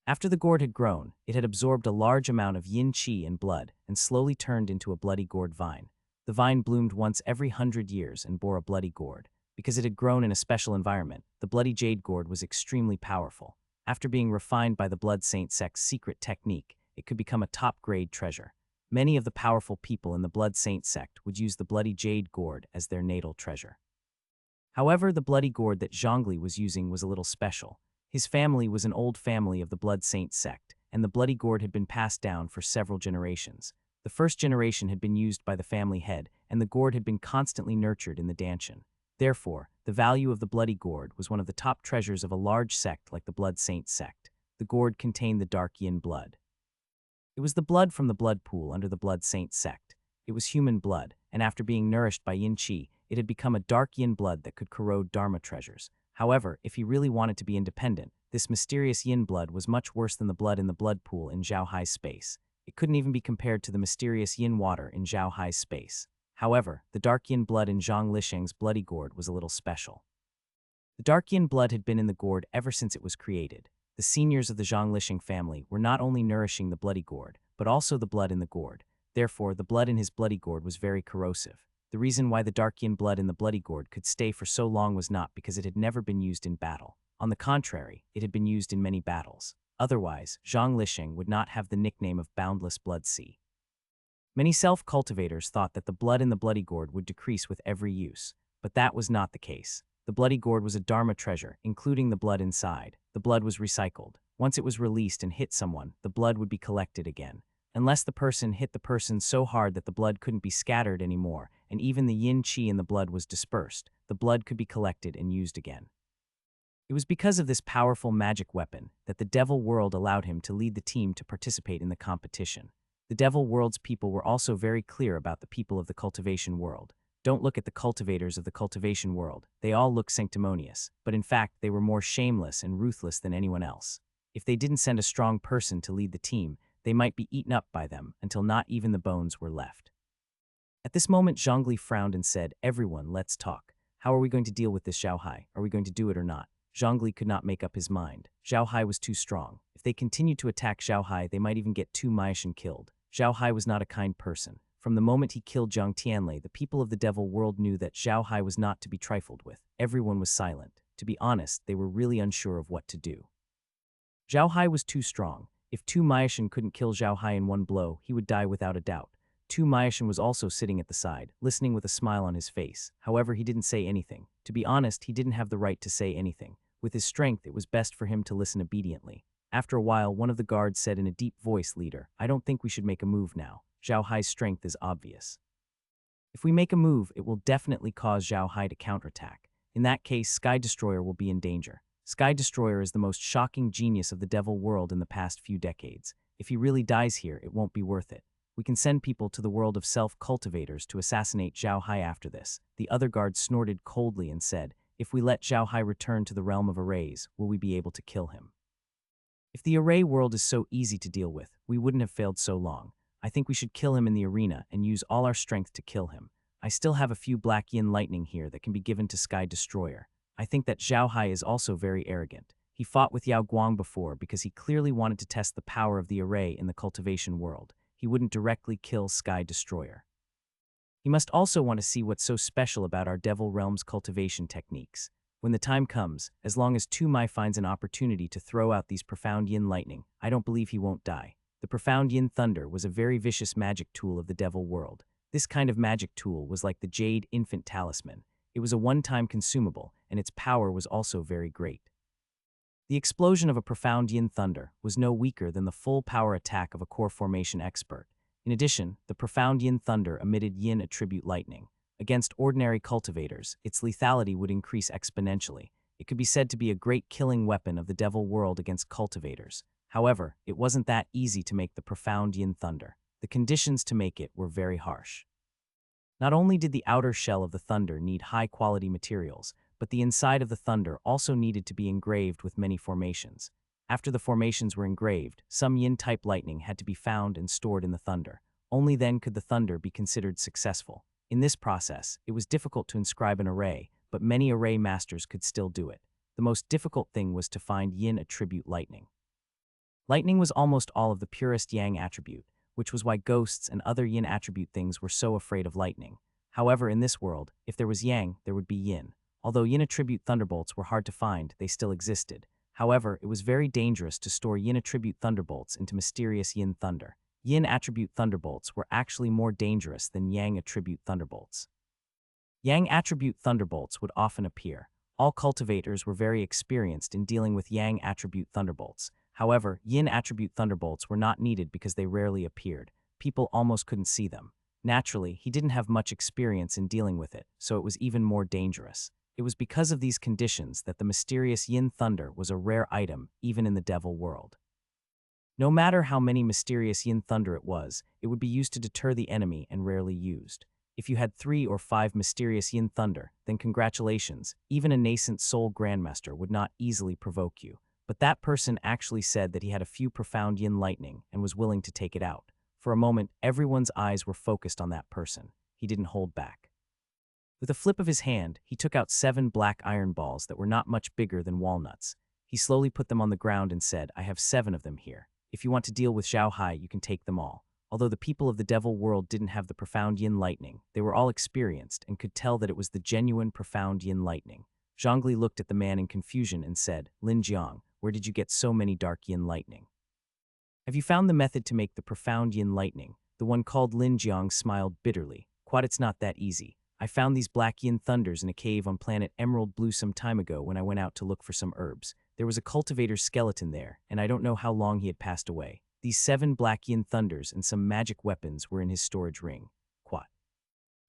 After the gourd had grown, it had absorbed a large amount of yin qi and blood and slowly turned into a bloody gourd vine. The vine bloomed once every 100 years and bore a bloody gourd. Because it had grown in a special environment, the bloody jade gourd was extremely powerful. After being refined by the Blood Saint sect's secret technique, it could become a top-grade treasure. Many of the powerful people in the Blood Saint sect would use the bloody jade gourd as their natal treasure. However, the bloody gourd that Zhongli was using was a little special. His family was an old family of the Blood Saint sect, and the bloody gourd had been passed down for several generations. The first generation had been used by the family head, and the gourd had been constantly nurtured in the Danshan. Therefore, the value of the bloody gourd was one of the top treasures of a large sect like the Blood Saint sect. The gourd contained the dark yin blood. It was the blood from the blood pool under the Blood Saint sect. It was human blood, and after being nourished by yin qi, it had become a dark yin blood that could corrode dharma treasures. However, if he really wanted to be independent, this mysterious yin blood was much worse than the blood in the blood pool in Zhao Hai's space. It couldn't even be compared to the mysterious yin water in Zhao Hai's space. However, the dark yin blood in Zhang Lisheng's bloody gourd was a little special. The dark yin blood had been in the gourd ever since it was created. The seniors of the Zhang Lisheng family were not only nourishing the bloody gourd, but also the blood in the gourd. Therefore, the blood in his bloody gourd was very corrosive. The reason why the dark yin blood in the bloody gourd could stay for so long was not because it had never been used in battle. On the contrary, it had been used in many battles. Otherwise, Zhang Lisheng would not have the nickname of Boundless Blood Sea. Many self-cultivators thought that the blood in the bloody gourd would decrease with every use, but that was not the case. The bloody gourd was a dharma treasure, including the blood inside. The blood was recycled. Once it was released and hit someone, the blood would be collected again. Unless the person hit the person so hard that the blood couldn't be scattered anymore, and even the yin qi in the blood was dispersed, the blood could be collected and used again. It was because of this powerful magic weapon that the Devil World allowed him to lead the team to participate in the competition. The Devil World's people were also very clear about the people of the cultivation world. Don't look at the cultivators of the cultivation world. They all look sanctimonious, but in fact they were more shameless and ruthless than anyone else. If they didn't send a strong person to lead the team, they might be eaten up by them until not even the bones were left. At this moment, Zhongli frowned and said, "Everyone, let's talk. How are we going to deal with this Zhao Hai? Are we going to do it or not?" Zhongli could not make up his mind. Zhao Hai was too strong. If they continued to attack Zhao Hai, they might even get Tu Maishan killed. Zhao Hai was not a kind person. From the moment he killed Zhang Tianlei, the people of the Devil World knew that Zhao Hai was not to be trifled with. Everyone was silent. To be honest, they were really unsure of what to do. Zhao Hai was too strong. If Tu Maishan couldn't kill Zhao Hai in one blow, he would die without a doubt. Tu Maishan was also sitting at the side, listening with a smile on his face. However, he didn't say anything. To be honest, he didn't have the right to say anything. With his strength, it was best for him to listen obediently. After a while, one of the guards said in a deep voice, "Leader, I don't think we should make a move now. Zhao Hai's strength is obvious. If we make a move, it will definitely cause Zhao Hai to counterattack. In that case, Sky Destroyer will be in danger. Sky Destroyer is the most shocking genius of the Devil World in the past few decades. If he really dies here, it won't be worth it. We can send people to the world of self-cultivators to assassinate Zhao Hai after this." The other guard snorted coldly and said, "If we let Zhao Hai return to the realm of arrays, will we be able to kill him? If the array world is so easy to deal with, we wouldn't have failed so long. I think we should kill him in the arena and use all our strength to kill him. I still have a few black yin lightning here that can be given to Sky Destroyer. I think that Zhao Hai is also very arrogant. He fought with Yao Guang before because he clearly wanted to test the power of the array in the cultivation world. He wouldn't directly kill Sky Destroyer. He must also want to see what's so special about our Devil Realm's cultivation techniques. When the time comes, as long as Tu Mai finds an opportunity to throw out these profound yin lightning, I don't believe he won't die." The profound yin thunder was a very vicious magic tool of the Devil World. This kind of magic tool was like the Jade Infant Talisman. It was a one-time consumable, and its power was also very great. The explosion of a profound yin thunder was no weaker than the full power attack of a core formation expert. In addition, the profound yin thunder emitted yin attribute lightning. Against ordinary cultivators, its lethality would increase exponentially. It could be said to be a great killing weapon of the devil world against cultivators. However, it wasn't that easy to make the profound yin thunder. The conditions to make it were very harsh. Not only did the outer shell of the thunder need high-quality materials, but the inside of the thunder also needed to be engraved with many formations. After the formations were engraved, some yin-type lightning had to be found and stored in the thunder. Only then could the thunder be considered successful. In this process, it was difficult to inscribe an array, but many array masters could still do it. The most difficult thing was to find yin attribute lightning. Lightning was almost all of the purest yang attribute, which was why ghosts and other yin attribute things were so afraid of lightning. However, in this world, if there was yang, there would be yin. Although yin attribute thunderbolts were hard to find, they still existed. However, it was very dangerous to store yin attribute thunderbolts into mysterious yin thunder. Yin attribute thunderbolts were actually more dangerous than yang attribute thunderbolts. Yang attribute thunderbolts would often appear. All cultivators were very experienced in dealing with yang attribute thunderbolts. However, yin attribute thunderbolts were not needed because they rarely appeared. People almost couldn't see them. Naturally, he didn't have much experience in dealing with it, so it was even more dangerous. It was because of these conditions that the mysterious yin thunder was a rare item, even in the devil world. No matter how many mysterious yin thunder it would be used to deter the enemy and rarely used. If you had 3 or 5 mysterious yin thunder, then congratulations, even a nascent soul grandmaster would not easily provoke you. But that person actually said that he had a few profound yin lightning and was willing to take it out. For a moment, everyone's eyes were focused on that person. He didn't hold back. With a flip of his hand, he took out 7 black iron balls that were not much bigger than walnuts. He slowly put them on the ground and said, "I have 7 of them here. If you want to deal with Zhao Hai, you can take them all." Although the people of the devil world didn't have the profound yin lightning, they were all experienced and could tell that it was the genuine profound yin lightning. Zhongli looked at the man in confusion and said, "Lin Jiang, where did you get so many dark yin lightning? Have you found the method to make the profound yin lightning?" The one called Lin Jiang smiled bitterly. "Quite, it's not that easy. I found these black yin thunders in a cave on planet Emerald Blue some time ago when I went out to look for some herbs. There was a cultivator's skeleton there, and I don't know how long he had passed away. These 7 black yin thunders and some magic weapons were in his storage ring." Quat.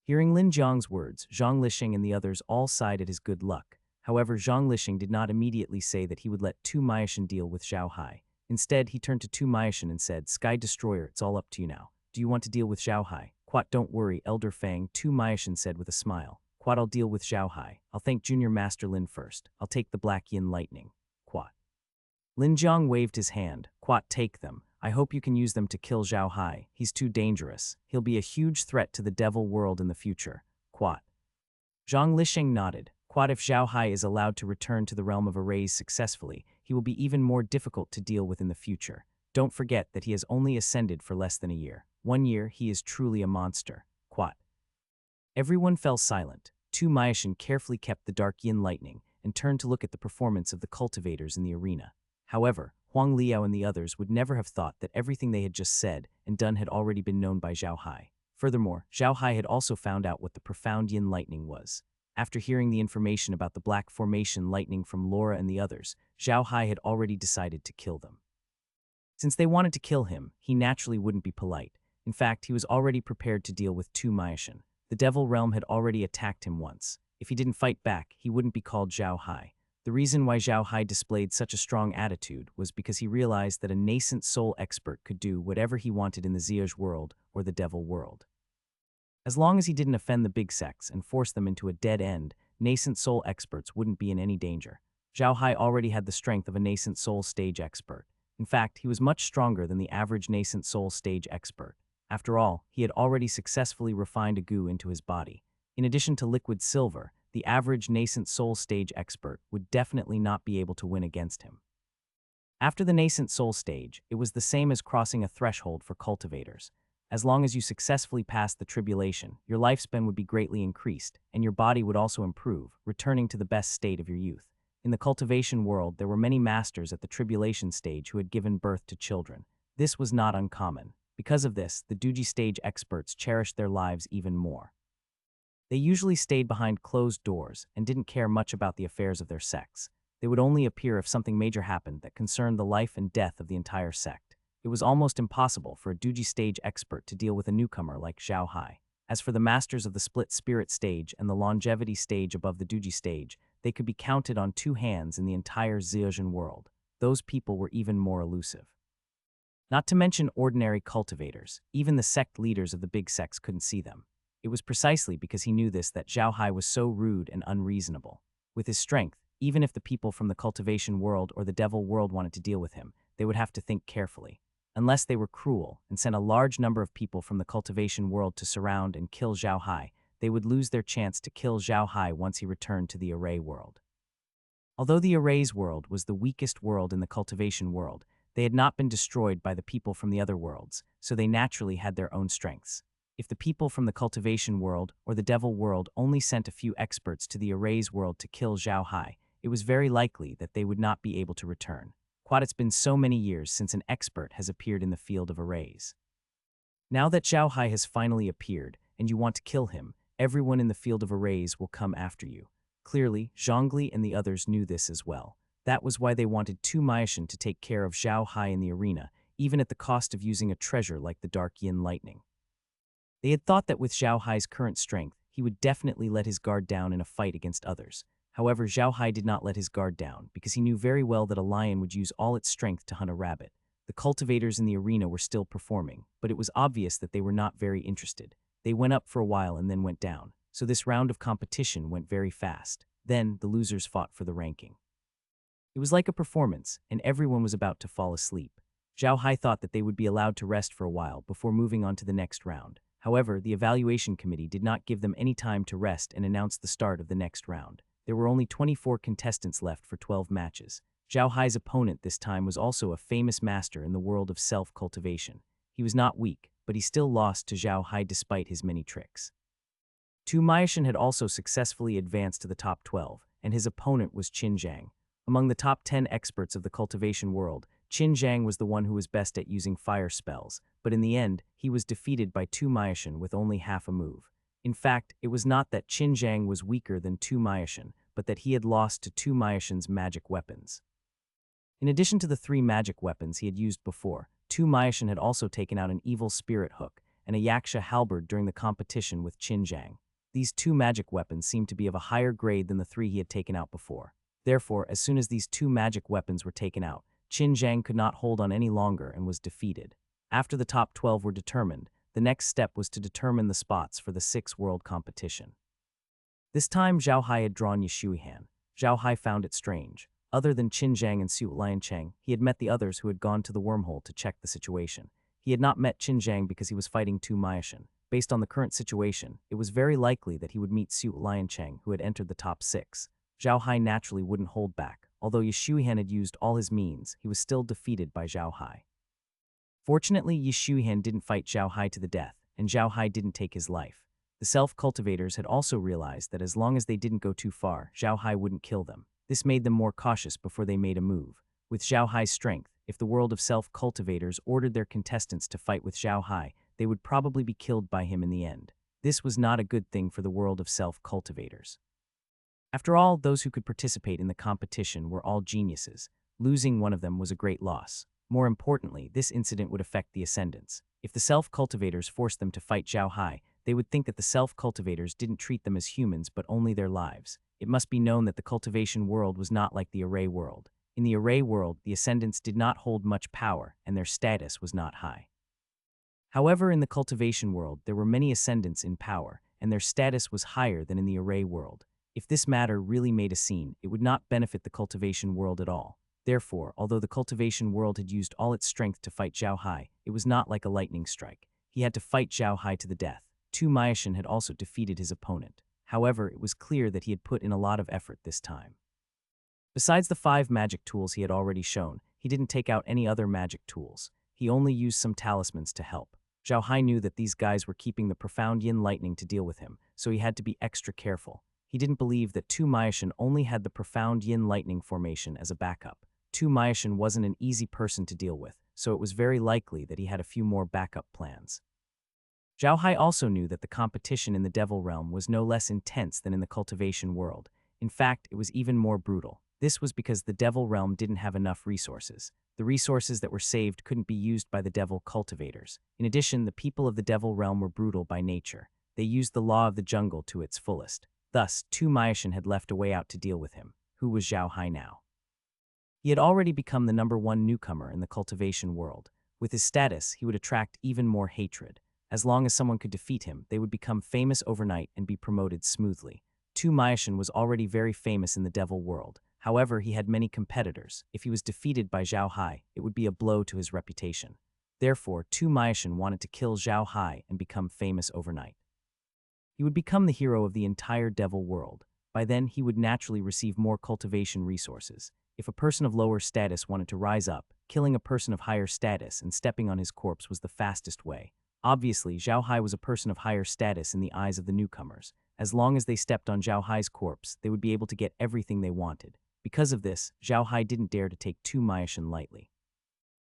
Hearing Lin Jiang's words, Zhang Lixing and the others all sighed at his good luck. However, Zhang Lixing did not immediately say that he would let Tu Maishan deal with Zhao Hai. Instead, he turned to Tu Maishan and said, "Sky Destroyer, it's all up to you now. Do you want to deal with Zhao Hai?" "Quat, don't worry, Elder Fang," Tu Maishan said with a smile. "Quat, I'll deal with Zhao Hai. I'll thank Junior Master Lin first. I'll take the black yin lightning." Quat. Lin Jiang waved his hand. "Quat, take them. I hope you can use them to kill Zhao Hai. He's too dangerous. He'll be a huge threat to the devil world in the future." Quat. Zhang Lixing nodded. "Quat, if Zhao Hai is allowed to return to the realm of arrays successfully, he will be even more difficult to deal with in the future. Don't forget that he has only ascended for less than a year. 1 year, he is truly a monster." Quat. Everyone fell silent. Tu Maishan carefully kept the dark yin lightning and turned to look at the performance of the cultivators in the arena. However, Huang Liao and the others would never have thought that everything they had just said and done had already been known by Zhao Hai. Furthermore, Zhao Hai had also found out what the profound yin lightning was. After hearing the information about the black formation lightning from Laura and the others, Zhao Hai had already decided to kill them. Since they wanted to kill him, he naturally wouldn't be polite. In fact, he was already prepared to deal with Tu Maishan. The devil realm had already attacked him once. If he didn't fight back, he wouldn't be called Zhao Hai. The reason why Zhao Hai displayed such a strong attitude was because he realized that a nascent soul expert could do whatever he wanted in the Ziyaj world or the devil world. As long as he didn't offend the big sects and force them into a dead end, nascent soul experts wouldn't be in any danger. Zhao Hai already had the strength of a nascent soul stage expert. In fact, he was much stronger than the average nascent soul stage expert. After all, he had already successfully refined a goo into his body. In addition to liquid silver, the average nascent soul stage expert would definitely not be able to win against him. After the nascent soul stage, it was the same as crossing a threshold for cultivators. As long as you successfully passed the tribulation, your lifespan would be greatly increased, and your body would also improve, returning to the best state of your youth. In the cultivation world, there were many masters at the tribulation stage who had given birth to children. This was not uncommon. Because of this, the Duji stage experts cherished their lives even more. They usually stayed behind closed doors and didn't care much about the affairs of their sects. They would only appear if something major happened that concerned the life and death of the entire sect. It was almost impossible for a Duji stage expert to deal with a newcomer like Zhao Hai. As for the masters of the split spirit stage and the longevity stage above the Duji stage, they could be counted on two hands in the entire Zhejian world. Those people were even more elusive. Not to mention ordinary cultivators, even the sect leaders of the big sects couldn't see them. It was precisely because he knew this that Zhao Hai was so rude and unreasonable. With his strength, even if the people from the cultivation world or the devil world wanted to deal with him, they would have to think carefully. Unless they were cruel and sent a large number of people from the cultivation world to surround and kill Zhao Hai, they would lose their chance to kill Zhao Hai once he returned to the array world. Although the arrays world was the weakest world in the cultivation world, they had not been destroyed by the people from the other worlds, so they naturally had their own strengths. If the people from the cultivation world or the devil world only sent a few experts to the arrays world to kill Zhao Hai, it was very likely that they would not be able to return. It's been so many years since an expert has appeared in the field of arrays. Now that Zhao Hai has finally appeared, and you want to kill him, everyone in the field of arrays will come after you. Clearly, Zhongli and the others knew this as well. That was why they wanted Tu Maishan to take care of Zhao Hai in the arena, even at the cost of using a treasure like the Dark Yin Lightning. They had thought that with Zhao Hai's current strength, he would definitely let his guard down in a fight against others. However, Zhao Hai did not let his guard down, because he knew very well that a lion would use all its strength to hunt a rabbit. The cultivators in the arena were still performing, but it was obvious that they were not very interested. They went up for a while and then went down, so this round of competition went very fast. Then, the losers fought for the ranking. It was like a performance, and everyone was about to fall asleep. Zhao Hai thought that they would be allowed to rest for a while before moving on to the next round. However, the evaluation committee did not give them any time to rest and announced the start of the next round. There were only 24 contestants left for 12 matches. Zhao Hai's opponent this time was also a famous master in the world of self-cultivation. He was not weak, but he still lost to Zhao Hai despite his many tricks. Tu Maishan had also successfully advanced to the top 12, and his opponent was Qin Zhang. Among the top 10 experts of the cultivation world, Qin Zhang was the one who was best at using fire spells, but in the end, he was defeated by Tu Maishan with only half a move. In fact, it was not that Qin Zhang was weaker than Tu Maishan, but that he had lost to Tu Maishan's magic weapons. In addition to the 3 magic weapons he had used before, Tu Maishan had also taken out an evil spirit hook and a yaksha halberd during the competition with Qin Zhang. These 2 magic weapons seemed to be of a higher grade than the 3 he had taken out before. Therefore, as soon as these 2 magic weapons were taken out, Qin Zhang could not hold on any longer and was defeated. After the top 12 were determined, the next step was to determine the spots for the 6 world competition. This time, Zhao Hai had drawn Yishuihan. Zhao Hai found it strange. Other than Qin Zhang and Su Liancheng, he had met the others who had gone to the wormhole to check the situation. He had not met Qin Zhang because he was fighting Tu Maishan. Based on the current situation, it was very likely that he would meet Su Liancheng, who had entered the top 6. Zhao Hai naturally wouldn't hold back. Although Yishuihan had used all his means, he was still defeated by Zhao Hai. Fortunately, Yishuihan didn't fight Zhao Hai to the death, and Zhao Hai didn't take his life. The self-cultivators had also realized that as long as they didn't go too far, Zhao Hai wouldn't kill them. This made them more cautious before they made a move. With Zhao Hai's strength, if the world of self-cultivators ordered their contestants to fight with Zhao Hai, they would probably be killed by him in the end. This was not a good thing for the world of self-cultivators. After all, those who could participate in the competition were all geniuses. Losing one of them was a great loss. More importantly, this incident would affect the ascendants. If the self-cultivators forced them to fight Zhao Hai, they would think that the self-cultivators didn't treat them as humans but only their lives. It must be known that the cultivation world was not like the array world. In the array world, the ascendants did not hold much power, and their status was not high. However, in the cultivation world, there were many ascendants in power, and their status was higher than in the array world. If this matter really made a scene, it would not benefit the cultivation world at all. Therefore, although the cultivation world had used all its strength to fight Zhao Hai, it was not like a lightning strike. He had to fight Zhao Hai to the death. Tu Maishan had also defeated his opponent. However, it was clear that he had put in a lot of effort this time. Besides the 5 magic tools he had already shown, he didn't take out any other magic tools. He only used some talismans to help. Zhao Hai knew that these guys were keeping the profound yin lightning to deal with him, so he had to be extra careful. He didn't believe that Tu Maishan only had the profound yin lightning formation as a backup. Tu Maishan wasn't an easy person to deal with, so it was very likely that he had a few more backup plans. Zhao Hai also knew that the competition in the devil realm was no less intense than in the cultivation world. In fact, it was even more brutal. This was because the devil realm didn't have enough resources. The resources that were saved couldn't be used by the devil cultivators. In addition, the people of the devil realm were brutal by nature. They used the law of the jungle to its fullest. Thus, Tu Maishan had left a way out to deal with him. Who was Zhao Hai now? He had already become the #1 newcomer in the cultivation world. With his status, he would attract even more hatred. As long as someone could defeat him, they would become famous overnight and be promoted smoothly. Tu Maishan was already very famous in the devil world. However, he had many competitors. If he was defeated by Zhao Hai, it would be a blow to his reputation. Therefore, Tu Maishan wanted to kill Zhao Hai and become famous overnight. He would become the hero of the entire devil world. By then, he would naturally receive more cultivation resources. If a person of lower status wanted to rise up, killing a person of higher status and stepping on his corpse was the fastest way. Obviously, Zhao Hai was a person of higher status in the eyes of the newcomers. As long as they stepped on Zhao Hai's corpse, they would be able to get everything they wanted. Because of this, Zhao Hai didn't dare to take Tu Maishan lightly.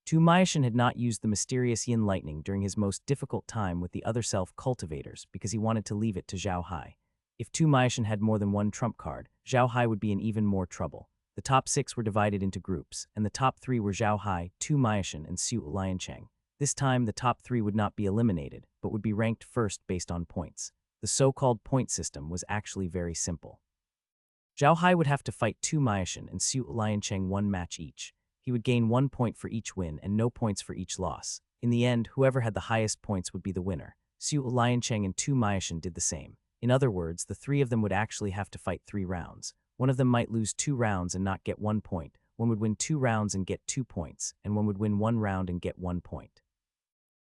Tu Maishan had not used the mysterious yin lightning during his most difficult time with the other self-cultivators because he wanted to leave it to Zhao Hai. If Tu Maishan had more than one trump card, Zhao Hai would be in even more trouble. The top 6 were divided into groups, and the top 3 were Zhao Hai, Tu Maishan, and Su Liancheng. This time, the top 3 would not be eliminated, but would be ranked first based on points. The so-called point system was actually very simple. Zhao Hai would have to fight Tu Maishan and Su Liancheng one match each. He would gain 1 point for each win and no points for each loss. In the end, whoever had the highest points would be the winner. Su Liancheng and Tu Maishan did the same. In other words, the 3 of them would actually have to fight 3 rounds. One of them might lose 2 rounds and not get 1 point, one would win 2 rounds and get 2 points, and one would win 1 round and get 1 point.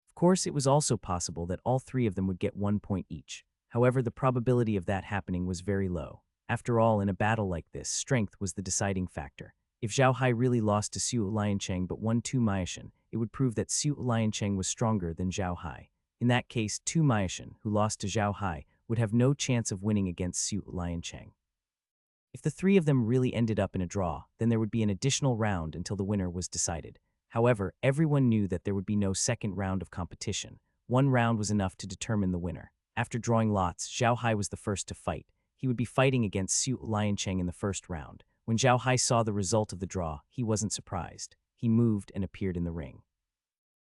Of course, it was also possible that all 3 of them would get 1 point each. However, the probability of that happening was very low. After all, in a battle like this, strength was the deciding factor. If Zhao Hai really lost to Su Liancheng but won Tu Maishan, it would prove that Su Liancheng was stronger than Zhao Hai. In that case, Tu Maishan, who lost to Zhao Hai, would have no chance of winning against Su Liancheng. If the 3 of them really ended up in a draw, then there would be an additional round until the winner was decided. However, everyone knew that there would be no second round of competition. 1 round was enough to determine the winner. After drawing lots, Zhao Hai was the first to fight. He would be fighting against Su Liancheng in the first round. When Zhao Hai saw the result of the draw, he wasn't surprised. He moved and appeared in the ring.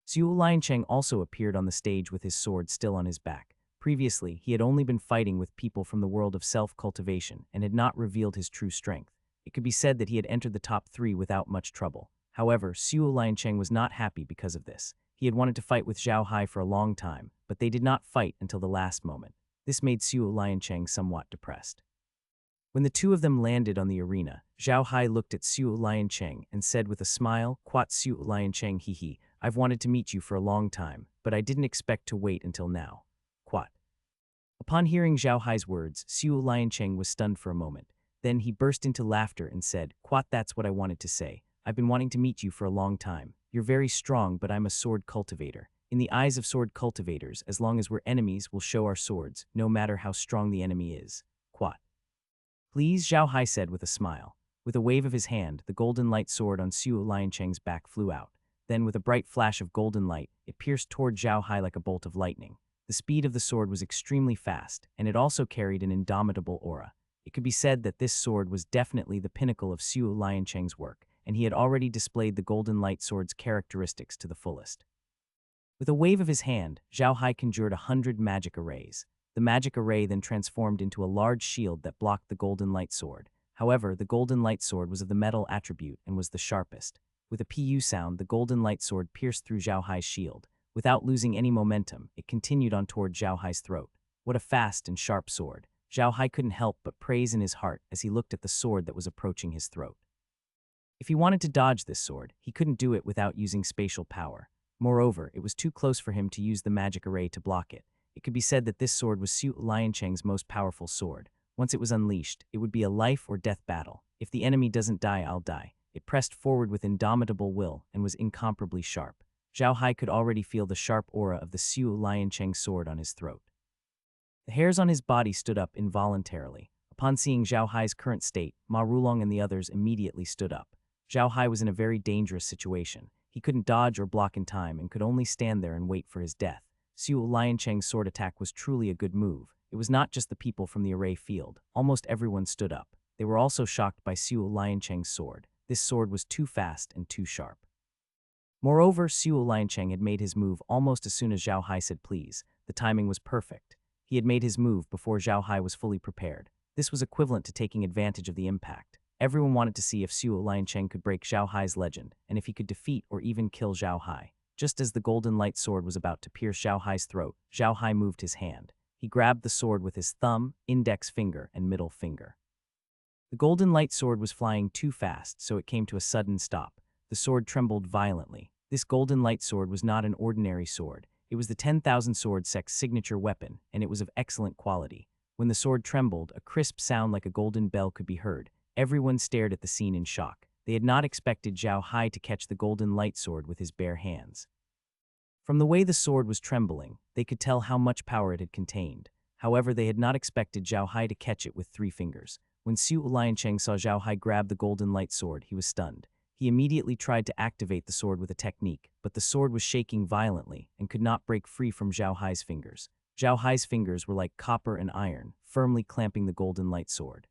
Su Liancheng also appeared on the stage with his sword still on his back. Previously, he had only been fighting with people from the world of self-cultivation and had not revealed his true strength. It could be said that he had entered the top 3 without much trouble. However, Su Liancheng was not happy because of this. He had wanted to fight with Zhao Hai for a long time, but they did not fight until the last moment. This made Su Liancheng somewhat depressed. When the 2 of them landed on the arena, Zhao Hai looked at Su Liancheng and said with a smile, "Quat Su Liancheng, hee, I've wanted to meet you for a long time, but I didn't expect to wait until now. Quat." Upon hearing Zhao Hai's words, Su Liancheng was stunned for a moment. Then he burst into laughter and said, "Quat, that's what I wanted to say. I've been wanting to meet you for a long time. You're very strong, but I'm a sword cultivator. In the eyes of sword cultivators, as long as we're enemies, we'll show our swords, no matter how strong the enemy is. Quat." "Please," Zhao Hai said with a smile. With a wave of his hand, the golden light sword on Su Liancheng's back flew out. Then, with a bright flash of golden light, it pierced toward Zhao Hai like a bolt of lightning. The speed of the sword was extremely fast, and it also carried an indomitable aura. It could be said that this sword was definitely the pinnacle of Su Liancheng's work, and he had already displayed the golden light sword's characteristics to the fullest. With a wave of his hand, Zhao Hai conjured 100 magic arrays. The magic array then transformed into a large shield that blocked the golden light sword. However, the golden light sword was of the metal attribute and was the sharpest. With a PU sound, the golden light sword pierced through Zhao Hai's shield. Without losing any momentum, it continued on toward Zhao Hai's throat. What a fast and sharp sword. Zhao Hai couldn't help but praise in his heart as he looked at the sword that was approaching his throat. If he wanted to dodge this sword, he couldn't do it without using spatial power. Moreover, it was too close for him to use the magic array to block it. It could be said that this sword was Su Liancheng's most powerful sword. Once it was unleashed, it would be a life or death battle. If the enemy doesn't die, I'll die. It pressed forward with indomitable will and was incomparably sharp. Zhao Hai could already feel the sharp aura of the Su Liancheng sword on his throat. The hairs on his body stood up involuntarily. Upon seeing Zhao Hai's current state, Ma Rulong and the others immediately stood up. Zhao Hai was in a very dangerous situation. He couldn't dodge or block in time and could only stand there and wait for his death. Su Liancheng's sword attack was truly a good move. It was not just the people from the array field. Almost everyone stood up. They were also shocked by Su Liancheng's sword. This sword was too fast and too sharp. Moreover, Su Liancheng had made his move almost as soon as Zhao Hai said please. The timing was perfect. He had made his move before Zhao Hai was fully prepared. This was equivalent to taking advantage of the impact. Everyone wanted to see if Su Liancheng could break Zhao Hai's legend, and if he could defeat or even kill Zhao Hai. Just as the golden light sword was about to pierce Zhao Hai's throat, Zhao Hai moved his hand. He grabbed the sword with his thumb, index finger, and middle finger. The golden light sword was flying too fast, so it came to a sudden stop. The sword trembled violently. This golden light sword was not an ordinary sword. It was the 10,000 Sword Sect's signature weapon, and it was of excellent quality. When the sword trembled, a crisp sound like a golden bell could be heard. Everyone stared at the scene in shock. They had not expected Zhao Hai to catch the golden light sword with his bare hands. From the way the sword was trembling, they could tell how much power it had contained. However, they had not expected Zhao Hai to catch it with 3 fingers. When Su Liancheng saw Zhao Hai grab the golden light sword, he was stunned. He immediately tried to activate the sword with a technique, but the sword was shaking violently and could not break free from Zhao Hai's fingers. Zhao Hai's fingers were like copper and iron, firmly clamping the golden light sword.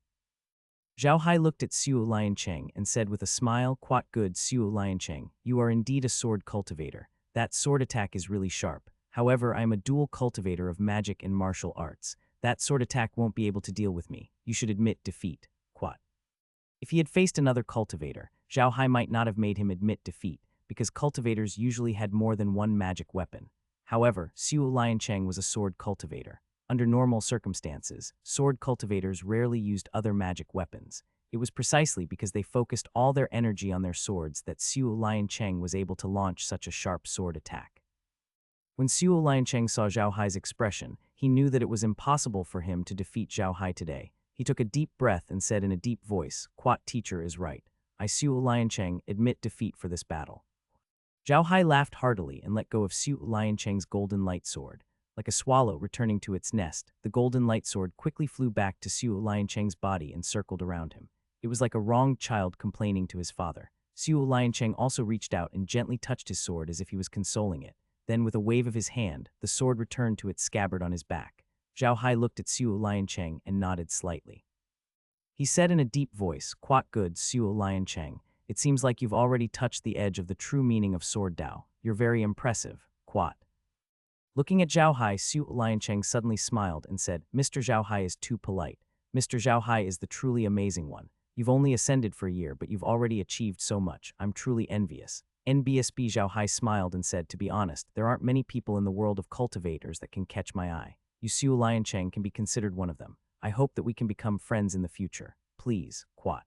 Zhao Hai looked at Su Liancheng and said with a smile, "Quite good, Su Liancheng. You are indeed a sword cultivator. That sword attack is really sharp. However, I am a dual cultivator of magic and martial arts. That sword attack won't be able to deal with me. You should admit defeat." Quat. If he had faced another cultivator, Zhao Hai might not have made him admit defeat, because cultivators usually had more than one magic weapon. However, Su Liancheng was a sword cultivator. Under normal circumstances, sword cultivators rarely used other magic weapons. It was precisely because they focused all their energy on their swords that Su Liancheng was able to launch such a sharp sword attack. When Su Liancheng saw Zhao Hai's expression, he knew that it was impossible for him to defeat Zhao Hai today. He took a deep breath and said in a deep voice, "Quat teacher is right. I, Su Liancheng, admit defeat for this battle." Zhao Hai laughed heartily and let go of Su Liancheng's golden light sword. Like a swallow returning to its nest, the golden light sword quickly flew back to Su Liancheng's body and circled around him. It was like a wronged child complaining to his father. Su Liancheng also reached out and gently touched his sword as if he was consoling it. Then, with a wave of his hand, the sword returned to its scabbard on his back. Zhao Hai looked at Su Liancheng and nodded slightly. He said in a deep voice, "Quite good, Su Liancheng. It seems like you've already touched the edge of the true meaning of sword Dao. You're very impressive, Quat." Looking at Zhao Hai, Su Liancheng suddenly smiled and said, "Mr. Zhao Hai is too polite. Mr. Zhao Hai is the truly amazing one. You've only ascended for a year, but you've already achieved so much. I'm truly envious." NBSB Zhao Hai smiled and said, "To be honest, there aren't many people in the world of cultivators that can catch my eye. You Su Liancheng can be considered one of them. I hope that we can become friends in the future. Please, Quat."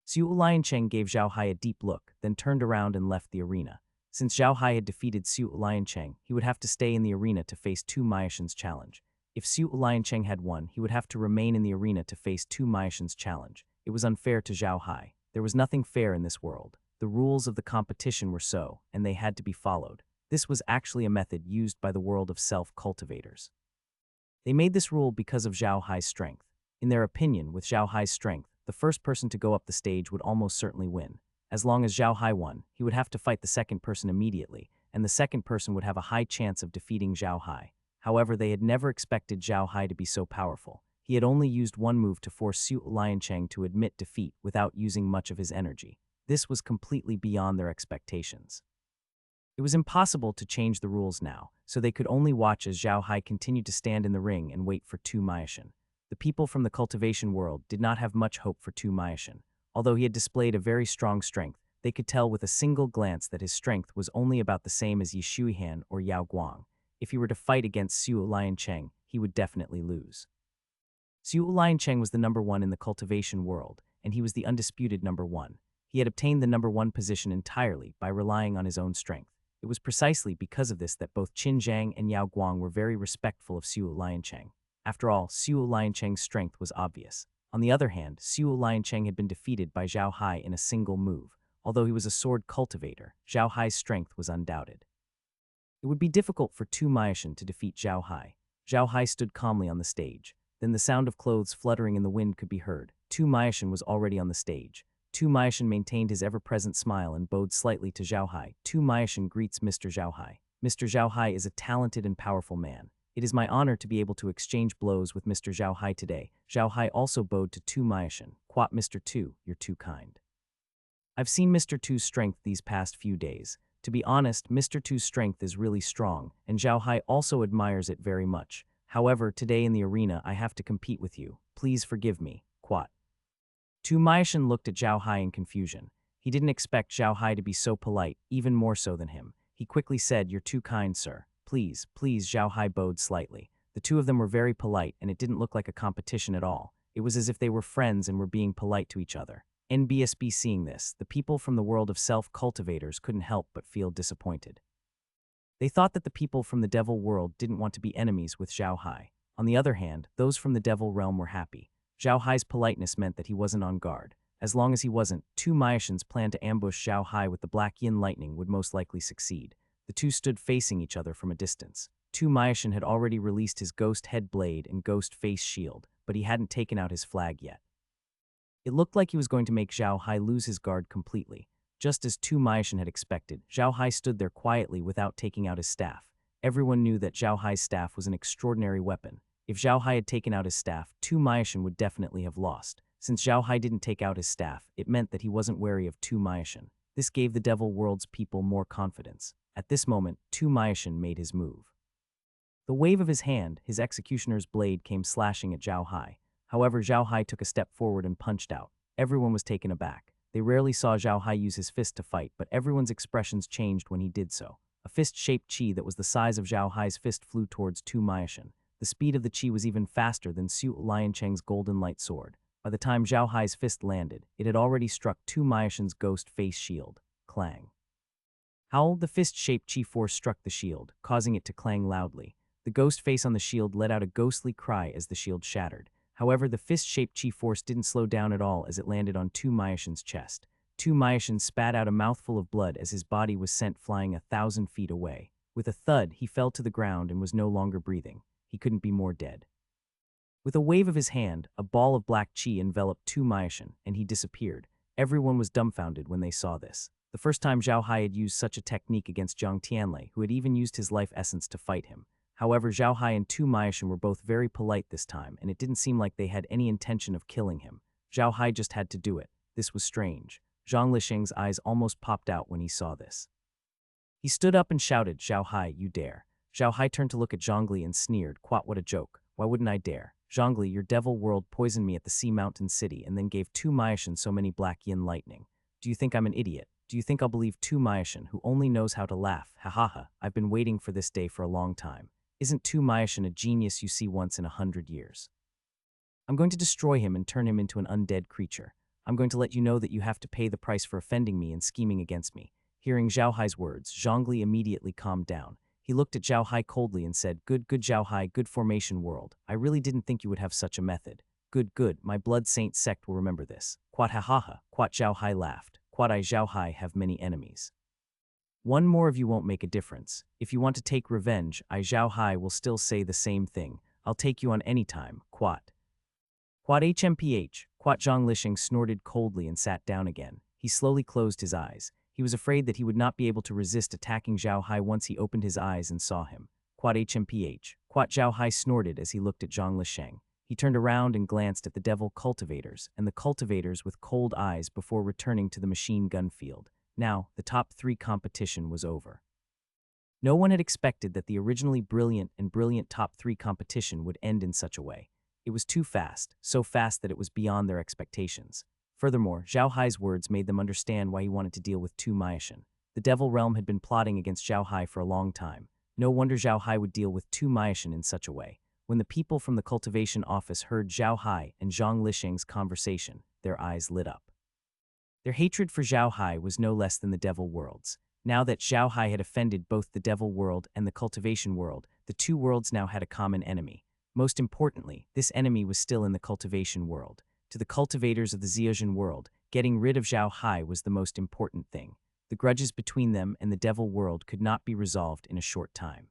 Su Liancheng gave Zhao Hai a deep look, then turned around and left the arena. Since Zhao Hai had defeated Su Liancheng, he would have to stay in the arena to face Tu Maishan's challenge. If Su Liancheng had won, he would have to remain in the arena to face Tu Maishan's challenge. It was unfair to Zhao Hai. There was nothing fair in this world. The rules of the competition were so, and they had to be followed. This was actually a method used by the world of self-cultivators. They made this rule because of Zhao Hai's strength. In their opinion, with Zhao Hai's strength, the first person to go up the stage would almost certainly win. As long as Zhao Hai won, he would have to fight the second person immediately, and the second person would have a high chance of defeating Zhao Hai. However, they had never expected Zhao Hai to be so powerful. He had only used one move to force Su Liancheng to admit defeat without using much of his energy. This was completely beyond their expectations. It was impossible to change the rules now, so they could only watch as Zhao Hai continued to stand in the ring and wait for Tu Maishan. The people from the cultivation world did not have much hope for Tu Maishan. Although he had displayed a very strong strength, they could tell with a single glance that his strength was only about the same as Yi Shuihan or Yao Guang. If he were to fight against Su Liancheng, he would definitely lose. Su Liancheng was the number 1 in the cultivation world, and he was the undisputed number 1. He had obtained the number 1 position entirely by relying on his own strength. It was precisely because of this that both Qin Zhang and Yao Guang were very respectful of Su Liancheng. After all, Su Liancheng's strength was obvious. On the other hand, Su Liancheng had been defeated by Zhao Hai in a single move. Although he was a sword cultivator, Zhao Hai's strength was undoubted. It would be difficult for Tu Maishan to defeat Zhao Hai. Zhao Hai stood calmly on the stage. Then the sound of clothes fluttering in the wind could be heard. Tu Maishan was already on the stage. Tu Maishan maintained his ever-present smile and bowed slightly to Zhao Hai. Tu Maishan greets Mr. Zhao Hai. Mr. Zhao Hai is a talented and powerful man. It is my honor to be able to exchange blows with Mr. Zhao Hai today. Zhao Hai also bowed to Tu Maishan. Quote, Mr. Tu, you're too kind. I've seen Mr. Tu's strength these past few days. To be honest, Mr. Tu's strength is really strong, and Zhao Hai also admires it very much. However, today in the arena, I have to compete with you. Please forgive me. Quote. Tu Maishan looked at Zhao Hai in confusion. He didn't expect Zhao Hai to be so polite, even more so than him. He quickly said, "You're too kind, sir. Please, please." Zhao Hai bowed slightly. The two of them were very polite, and it didn't look like a competition at all. It was as if they were friends and were being polite to each other. NBSB seeing this, the people from the world of self-cultivators couldn't help but feel disappointed. They thought that the people from the devil world didn't want to be enemies with Zhao Hai. On the other hand, those from the devil realm were happy. Zhao Hai's politeness meant that he wasn't on guard. As long as he wasn't, Tu Maishan's plan to ambush Zhao Hai with the black yin lightning would most likely succeed. The two stood facing each other from a distance. Tu Maishan had already released his ghost head blade and ghost face shield, but he hadn't taken out his flag yet. It looked like he was going to make Zhao Hai lose his guard completely. Just as Tu Maishan had expected, Zhao Hai stood there quietly without taking out his staff. Everyone knew that Zhao Hai's staff was an extraordinary weapon. If Zhao Hai had taken out his staff, Tu Maishan would definitely have lost. Since Zhao Hai didn't take out his staff, it meant that he wasn't wary of Tu Maishan. This gave the devil world's people more confidence. At this moment, Tu Maishan made his move. The wave of his hand, his executioner's blade, came slashing at Zhao Hai. However, Zhao Hai took a step forward and punched out. Everyone was taken aback. They rarely saw Zhao Hai use his fist to fight, but everyone's expressions changed when he did so. A fist-shaped chi that was the size of Zhao Hai's fist flew towards Tu Maishan. The speed of the chi was even faster than Su Liancheng's golden light sword. By the time Zhao Hai's fist landed, it had already struck Tu Maishan's ghost face shield. Clang. Howl, the fist-shaped chi force struck the shield, causing it to clang loudly. The ghost face on the shield let out a ghostly cry as the shield shattered. However, the fist-shaped chi force didn't slow down at all as it landed on Tu Maishan's chest. Tu Maishan spat out a mouthful of blood as his body was sent flying 1,000 feet away. With a thud, he fell to the ground and was no longer breathing. He couldn't be more dead. With a wave of his hand, a ball of black chi enveloped Tu Maishan, and he disappeared. Everyone was dumbfounded when they saw this. The first time Zhao Hai had used such a technique against Zhang Tianlei, who had even used his life essence to fight him. However, Zhao Hai and Tu Maishan were both very polite this time, and it didn't seem like they had any intention of killing him. Zhao Hai just had to do it. This was strange. Zhang Lisheng's eyes almost popped out when he saw this. He stood up and shouted, "Zhao Hai, you dare." Zhao Hai turned to look at Zhongli and sneered, "Quat, what a joke. Why wouldn't I dare? Zhongli, your devil world poisoned me at the Sea Mountain City and then gave Tu Maishan so many black yin lightning. Do you think I'm an idiot? Do you think I'll believe Tu Maishan, who only knows how to laugh? Ha ha ha, I've been waiting for this day for a long time. Isn't Tu Maishan a genius you see once in 100 years? I'm going to destroy him and turn him into an undead creature. I'm going to let you know that you have to pay the price for offending me and scheming against me." Hearing Zhao Hai's words, Zhongli immediately calmed down. He looked at Zhao Hai coldly and said, Good Zhao Hai, good formation world. I really didn't think you would have such a method. Good, my blood saint sect will remember this." Quat ha ha ha, Quat Zhao Hai laughed. Quat I Zhao Hai have many enemies. One more of you won't make a difference. If you want to take revenge, I Zhao Hai will still say the same thing. I'll take you on any time. Quat. Quat HMPH. Quat Zhang Lisheng snorted coldly and sat down again. He slowly closed his eyes. He was afraid that he would not be able to resist attacking Zhao Hai once he opened his eyes and saw him. Quat HMPH. Quat Zhao Hai snorted as he looked at Zhang Lisheng. He turned around and glanced at the devil cultivators and the cultivators with cold eyes before returning to the machine gun field. Now, the top 3 competition was over. No one had expected that the originally brilliant top 3 competition would end in such a way. It was too fast, so fast that it was beyond their expectations. Furthermore, Zhao Hai's words made them understand why he wanted to deal with Tu Maishan. The devil realm had been plotting against Zhao Hai for a long time. No wonder Zhao Hai would deal with Tu Maishan in such a way. When the people from the cultivation office heard Zhao Hai and Zhang Lisheng's conversation, their eyes lit up. Their hatred for Zhao Hai was no less than the devil world's. Now that Zhao Hai had offended both the devil world and the cultivation world, the two worlds now had a common enemy. Most importantly, this enemy was still in the cultivation world. To the cultivators of the Zhejian world, getting rid of Zhao Hai was the most important thing. The grudges between them and the devil world could not be resolved in a short time.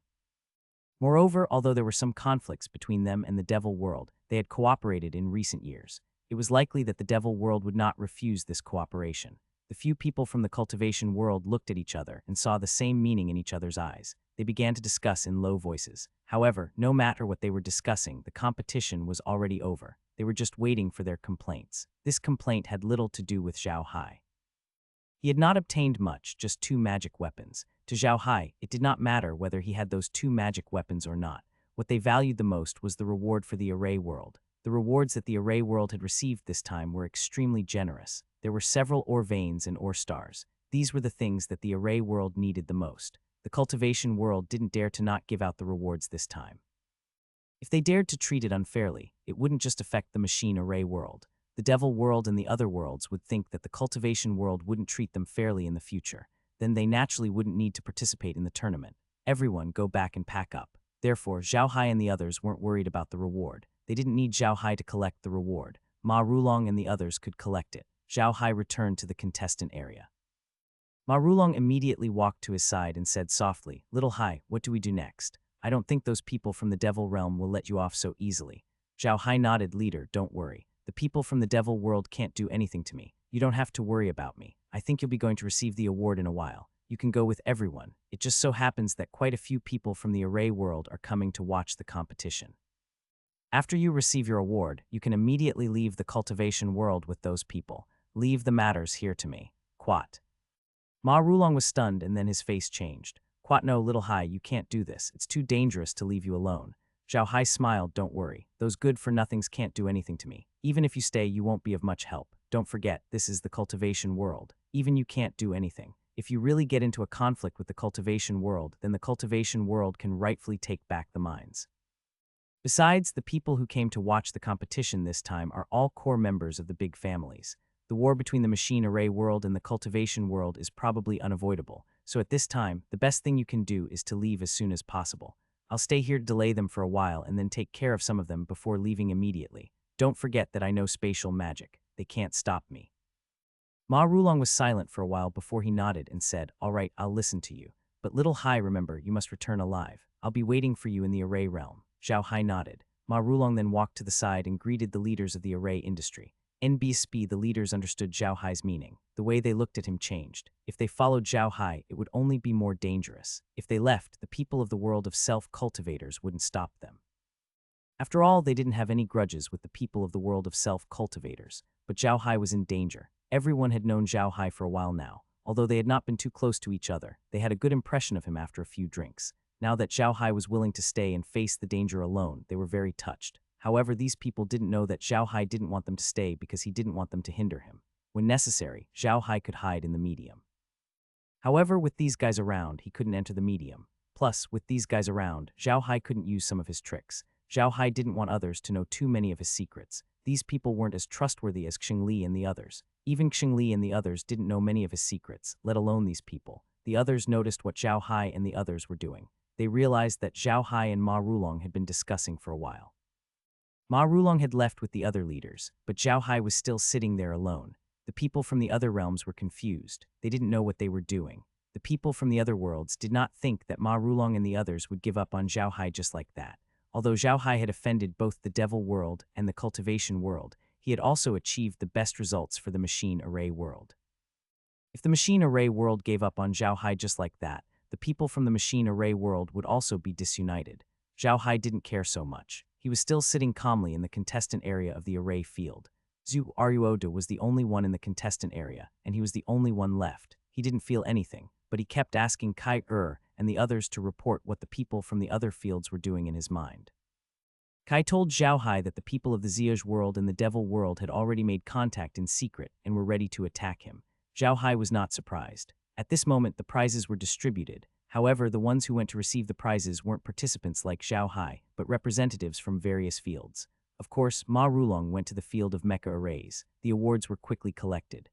Moreover, although there were some conflicts between them and the devil world, they had cooperated in recent years. It was likely that the devil world would not refuse this cooperation. The few people from the cultivation world looked at each other and saw the same meaning in each other's eyes. They began to discuss in low voices. However, no matter what they were discussing, the competition was already over. They were just waiting for their complaints. This complaint had little to do with Zhao Hai. He had not obtained much, just 2 magic weapons. To Zhao Hai, it did not matter whether he had those 2 magic weapons or not. What they valued the most was the reward for the array world. The rewards that the array world had received this time were extremely generous. There were several ore veins and ore stars. These were the things that the array world needed the most. The cultivation world didn't dare to not give out the rewards this time. If they dared to treat it unfairly, it wouldn't just affect the machine array world. The devil world and the other worlds would think that the cultivation world wouldn't treat them fairly in the future. Then they naturally wouldn't need to participate in the tournament. Everyone go back and pack up. Therefore, Zhao Hai and the others weren't worried about the reward. They didn't need Zhao Hai to collect the reward. Ma Rulong and the others could collect it. Zhao Hai returned to the contestant area. Ma Rulong immediately walked to his side and said softly, "Little Hai, what do we do next? I don't think those people from the devil realm will let you off so easily." Zhao Hai nodded. "Leader, don't worry. The people from the devil world can't do anything to me. You don't have to worry about me. I think you'll be going to receive the award in a while. You can go with everyone. It just so happens that quite a few people from the array world are coming to watch the competition. After you receive your award, you can immediately leave the cultivation world with those people. Leave the matters here to me." Quat. Ma Rulong was stunned and then his face changed. "Quat, no, Little Hai, you can't do this. It's too dangerous to leave you alone." Zhao Hai smiled. "Don't worry. Those good-for-nothings can't do anything to me. Even if you stay, you won't be of much help. Don't forget, this is the cultivation world. Even you can't do anything. If you really get into a conflict with the cultivation world, then the cultivation world can rightfully take back the mines." Besides, the people who came to watch the competition this time are all core members of the big families. The war between the machine array world and the cultivation world is probably unavoidable, so at this time, the best thing you can do is to leave as soon as possible. I'll stay here to delay them for a while and then take care of some of them before leaving immediately. Don't forget that I know spatial magic. They can't stop me. Ma Rulong was silent for a while before he nodded and said, "All right, I'll listen to you. But Little Hai, remember, you must return alive. I'll be waiting for you in the array realm." Zhao Hai nodded. Ma Rulong then walked to the side and greeted the leaders of the array industry. NBSP, the leaders understood Zhao Hai's meaning. The way they looked at him changed. If they followed Zhao Hai, it would only be more dangerous. If they left, the people of the world of self-cultivators wouldn't stop them. After all, they didn't have any grudges with the people of the world of self-cultivators. But Zhao Hai was in danger. Everyone had known Zhao Hai for a while now. Although they had not been too close to each other, they had a good impression of him after a few drinks. Now that Zhao Hai was willing to stay and face the danger alone, they were very touched. However, these people didn't know that Zhao Hai didn't want them to stay because he didn't want them to hinder him. When necessary, Zhao Hai could hide in the medium. However, with these guys around, he couldn't enter the medium. Plus, with these guys around, Zhao Hai couldn't use some of his tricks. Zhao Hai didn't want others to know too many of his secrets. These people weren't as trustworthy as Xingli and the others. Even Xingli and the others didn't know many of his secrets, let alone these people. The others noticed what Zhao Hai and the others were doing. They realized that Zhao Hai and Ma Rulong had been discussing for a while. Ma Rulong had left with the other leaders, but Zhao Hai was still sitting there alone. The people from the other realms were confused. They didn't know what they were doing. The people from the other worlds did not think that Ma Rulong and the others would give up on Zhao Hai just like that. Although Zhao Hai had offended both the devil world and the cultivation world, he had also achieved the best results for the machine array world. If the machine array world gave up on Zhao Hai just like that, the people from the machine array world would also be disunited. Zhao Hai didn't care so much. He was still sitting calmly in the contestant area of the array field. Zhu Aruoda was the only one in the contestant area, and he was the only one left. He didn't feel anything, but he kept asking Kai and the others to report what the people from the other fields were doing in his mind. Kai told Zhao Hai that the people of the Ziyaj world and the Devil world had already made contact in secret and were ready to attack him. Zhao Hai was not surprised. At this moment, the prizes were distributed. However, the ones who went to receive the prizes weren't participants like Zhao Hai, but representatives from various fields. Of course, Ma Rulong went to the field of mecha arrays. The awards were quickly collected.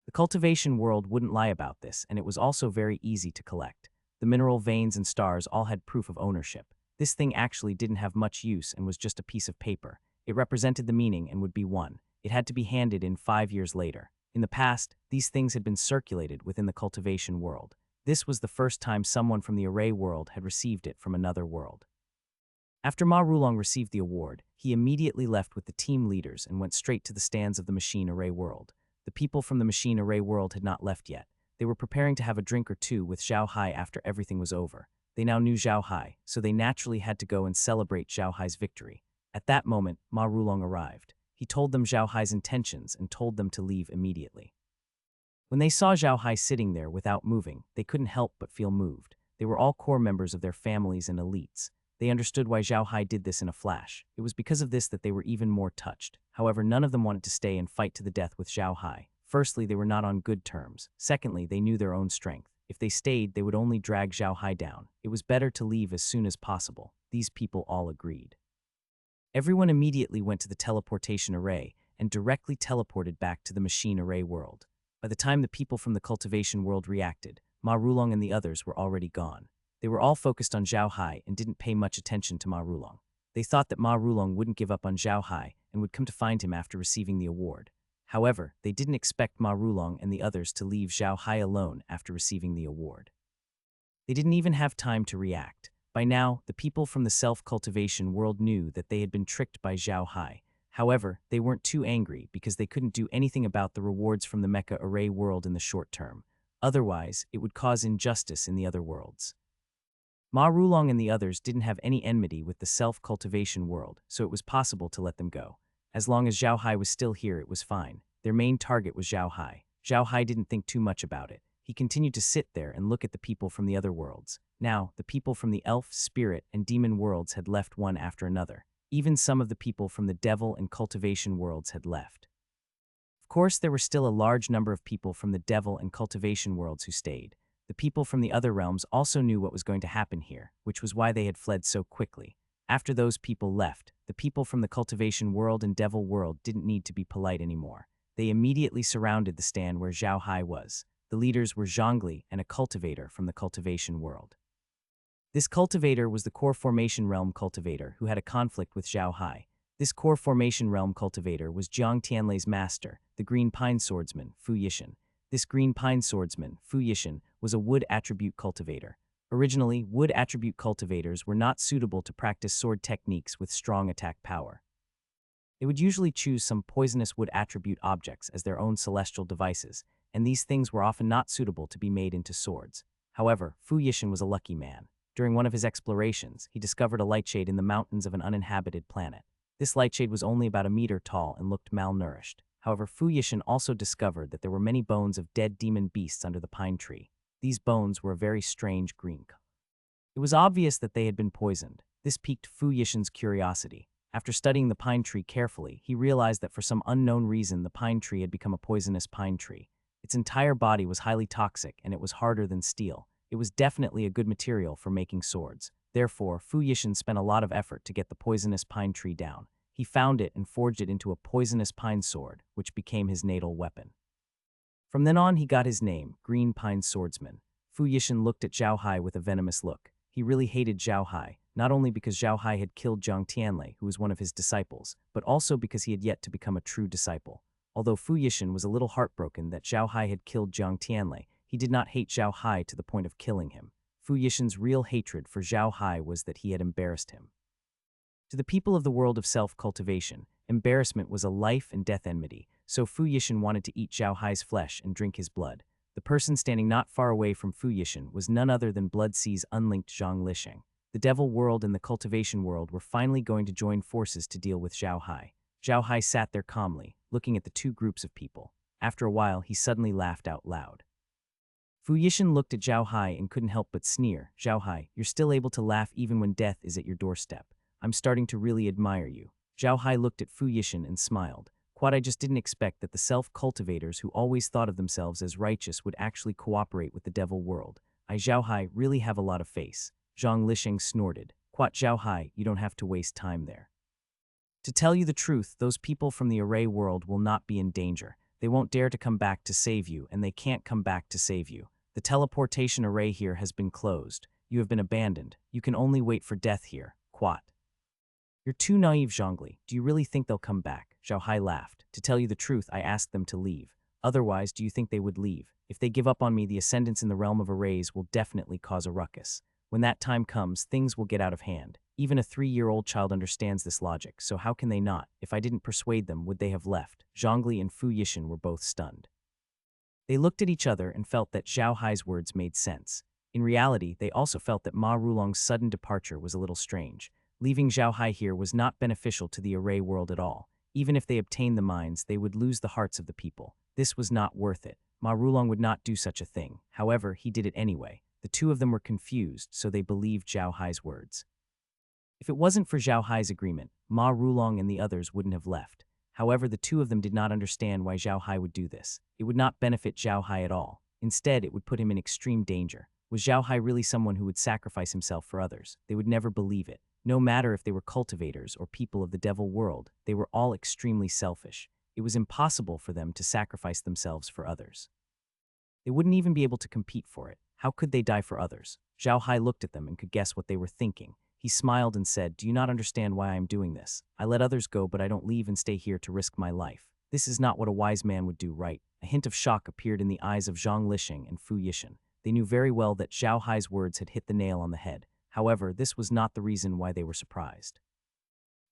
The cultivation world wouldn't lie about this, and it was also very easy to collect. The mineral veins and stars all had proof of ownership. This thing actually didn't have much use and was just a piece of paper. It represented the meaning and would be won. It had to be handed in 5 years later. In the past, these things had been circulated within the cultivation world. This was the first time someone from the array world had received it from another world. After Ma Rulong received the award, he immediately left with the team leaders and went straight to the stands of the machine array world. The people from the machine array world had not left yet. They were preparing to have a drink or two with Zhao Hai after everything was over. They now knew Zhao Hai, so they naturally had to go and celebrate Zhao Hai's victory. At that moment, Ma Rulong arrived. He told them Zhao Hai's intentions and told them to leave immediately. When they saw Zhao Hai sitting there without moving, they couldn't help but feel moved. They were all core members of their families and elites. They understood why Zhao Hai did this in a flash. It was because of this that they were even more touched. However, none of them wanted to stay and fight to the death with Zhao Hai. Firstly, they were not on good terms. Secondly, they knew their own strength. If they stayed, they would only drag Zhao Hai down. It was better to leave as soon as possible. These people all agreed. Everyone immediately went to the teleportation array and directly teleported back to the machine array world. By the time the people from the cultivation world reacted, Ma Rulong and the others were already gone. They were all focused on Zhao Hai and didn't pay much attention to Ma Rulong. They thought that Ma Rulong wouldn't give up on Zhao Hai and would come to find him after receiving the award. However, they didn't expect Ma Rulong and the others to leave Zhao Hai alone after receiving the award. They didn't even have time to react. By now, the people from the self-cultivation world knew that they had been tricked by Zhao Hai. However, they weren't too angry because they couldn't do anything about the rewards from the mecha array world in the short term. Otherwise, it would cause injustice in the other worlds. Ma Rulong and the others didn't have any enmity with the self-cultivation world, so it was possible to let them go. As long as Zhao Hai was still here, it was fine. Their main target was Zhao Hai. Zhao Hai didn't think too much about it. He continued to sit there and look at the people from the other worlds. Now, the people from the elf, spirit, and demon worlds had left one after another. Even some of the people from the devil and cultivation worlds had left. Of course, there were still a large number of people from the devil and cultivation worlds who stayed. The people from the other realms also knew what was going to happen here, which was why they had fled so quickly. After those people left, the people from the cultivation world and devil world didn't need to be polite anymore. They immediately surrounded the stand where Zhao Hai was. The leaders were Zhongli and a cultivator from the cultivation world. This cultivator was the core formation realm cultivator who had a conflict with Zhao Hai. This core formation realm cultivator was Jiang Tianlei's master, the green pine swordsman, Fu Yishan. This green pine swordsman, Fu Yishan, was a wood attribute cultivator. Originally, wood attribute cultivators were not suitable to practice sword techniques with strong attack power. They would usually choose some poisonous wood attribute objects as their own celestial devices, and these things were often not suitable to be made into swords. However, Fu Yishan was a lucky man. During one of his explorations, he discovered a lightshade in the mountains of an uninhabited planet. This lightshade was only about a meter tall and looked malnourished. However, Fu Yishan also discovered that there were many bones of dead demon beasts under the pine tree. These bones were a very strange green color. It was obvious that they had been poisoned. This piqued Fu Yishan's curiosity. After studying the pine tree carefully, he realized that for some unknown reason the pine tree had become a poisonous pine tree. Its entire body was highly toxic and it was harder than steel. It was definitely a good material for making swords. Therefore, Fu Yishan spent a lot of effort to get the poisonous pine tree down. He found it and forged it into a poisonous pine sword, which became his natal weapon. From then on, he got his name, Green Pine Swordsman. Fu Yishan looked at Zhao Hai with a venomous look. He really hated Zhao Hai, not only because Zhao Hai had killed Jiang Tianlei, who was one of his disciples, but also because he had yet to become a true disciple. Although Fu Yishan was a little heartbroken that Zhao Hai had killed Jiang Tianlei, he did not hate Zhao Hai to the point of killing him. Fu Yishan's real hatred for Zhao Hai was that he had embarrassed him. To the people of the world of self-cultivation, embarrassment was a life and death enmity, so Fu Yishan wanted to eat Zhao Hai's flesh and drink his blood. The person standing not far away from Fu Yishan was none other than Blood Sea's unlinked Zhang Lisheng. The devil world and the cultivation world were finally going to join forces to deal with Zhao Hai. Zhao Hai sat there calmly, looking at the two groups of people. After a while, he suddenly laughed out loud. Fu Yishan looked at Zhao Hai and couldn't help but sneer. Zhao Hai, you're still able to laugh even when death is at your doorstep. I'm starting to really admire you. Zhao Hai looked at Fu Yishan and smiled. I just didn't expect that the self-cultivators who always thought of themselves as righteous would actually cooperate with the devil world. Zhao Hai really have a lot of face. Zhang Lisheng snorted. Zhao Hai, you don't have to waste time there. To tell you the truth, those people from the array world will not be in danger. They won't dare to come back to save you, and they can't come back to save you. The teleportation array here has been closed. You have been abandoned. You can only wait for death here. You're too naive, Zhongli. Do you really think they'll come back? Zhao Hai laughed. To tell you the truth, I asked them to leave. Otherwise, do you think they would leave? If they give up on me, the ascendants in the realm of arrays will definitely cause a ruckus. When that time comes, things will get out of hand. Even a 3-year-old child understands this logic, so how can they not? If I didn't persuade them, would they have left? Zhongli and Fu Yishan were both stunned. They looked at each other and felt that Zhao Hai's words made sense. In reality, they also felt that Ma Rulong's sudden departure was a little strange. Leaving Zhao Hai here was not beneficial to the array world at all. Even if they obtained the mines, they would lose the hearts of the people. This was not worth it. Ma Rulong would not do such a thing. However, he did it anyway. The two of them were confused, so they believed Zhao Hai's words. If it wasn't for Zhao Hai's agreement, Ma Rulong and the others wouldn't have left. However, the two of them did not understand why Zhao Hai would do this. It would not benefit Zhao Hai at all. Instead, it would put him in extreme danger. Was Zhao Hai really someone who would sacrifice himself for others? They would never believe it. No matter if they were cultivators or people of the devil world, they were all extremely selfish. It was impossible for them to sacrifice themselves for others. They wouldn't even be able to compete for it. How could they die for others? Zhao Hai looked at them and could guess what they were thinking. He smiled and said, "Do you not understand why I am doing this? I let others go, but I don't leave and stay here to risk my life. This is not what a wise man would do, right?" A hint of shock appeared in the eyes of Zhang Lixing and Fu Yixin. They knew very well that Zhao Hai's words had hit the nail on the head. However, this was not the reason why they were surprised.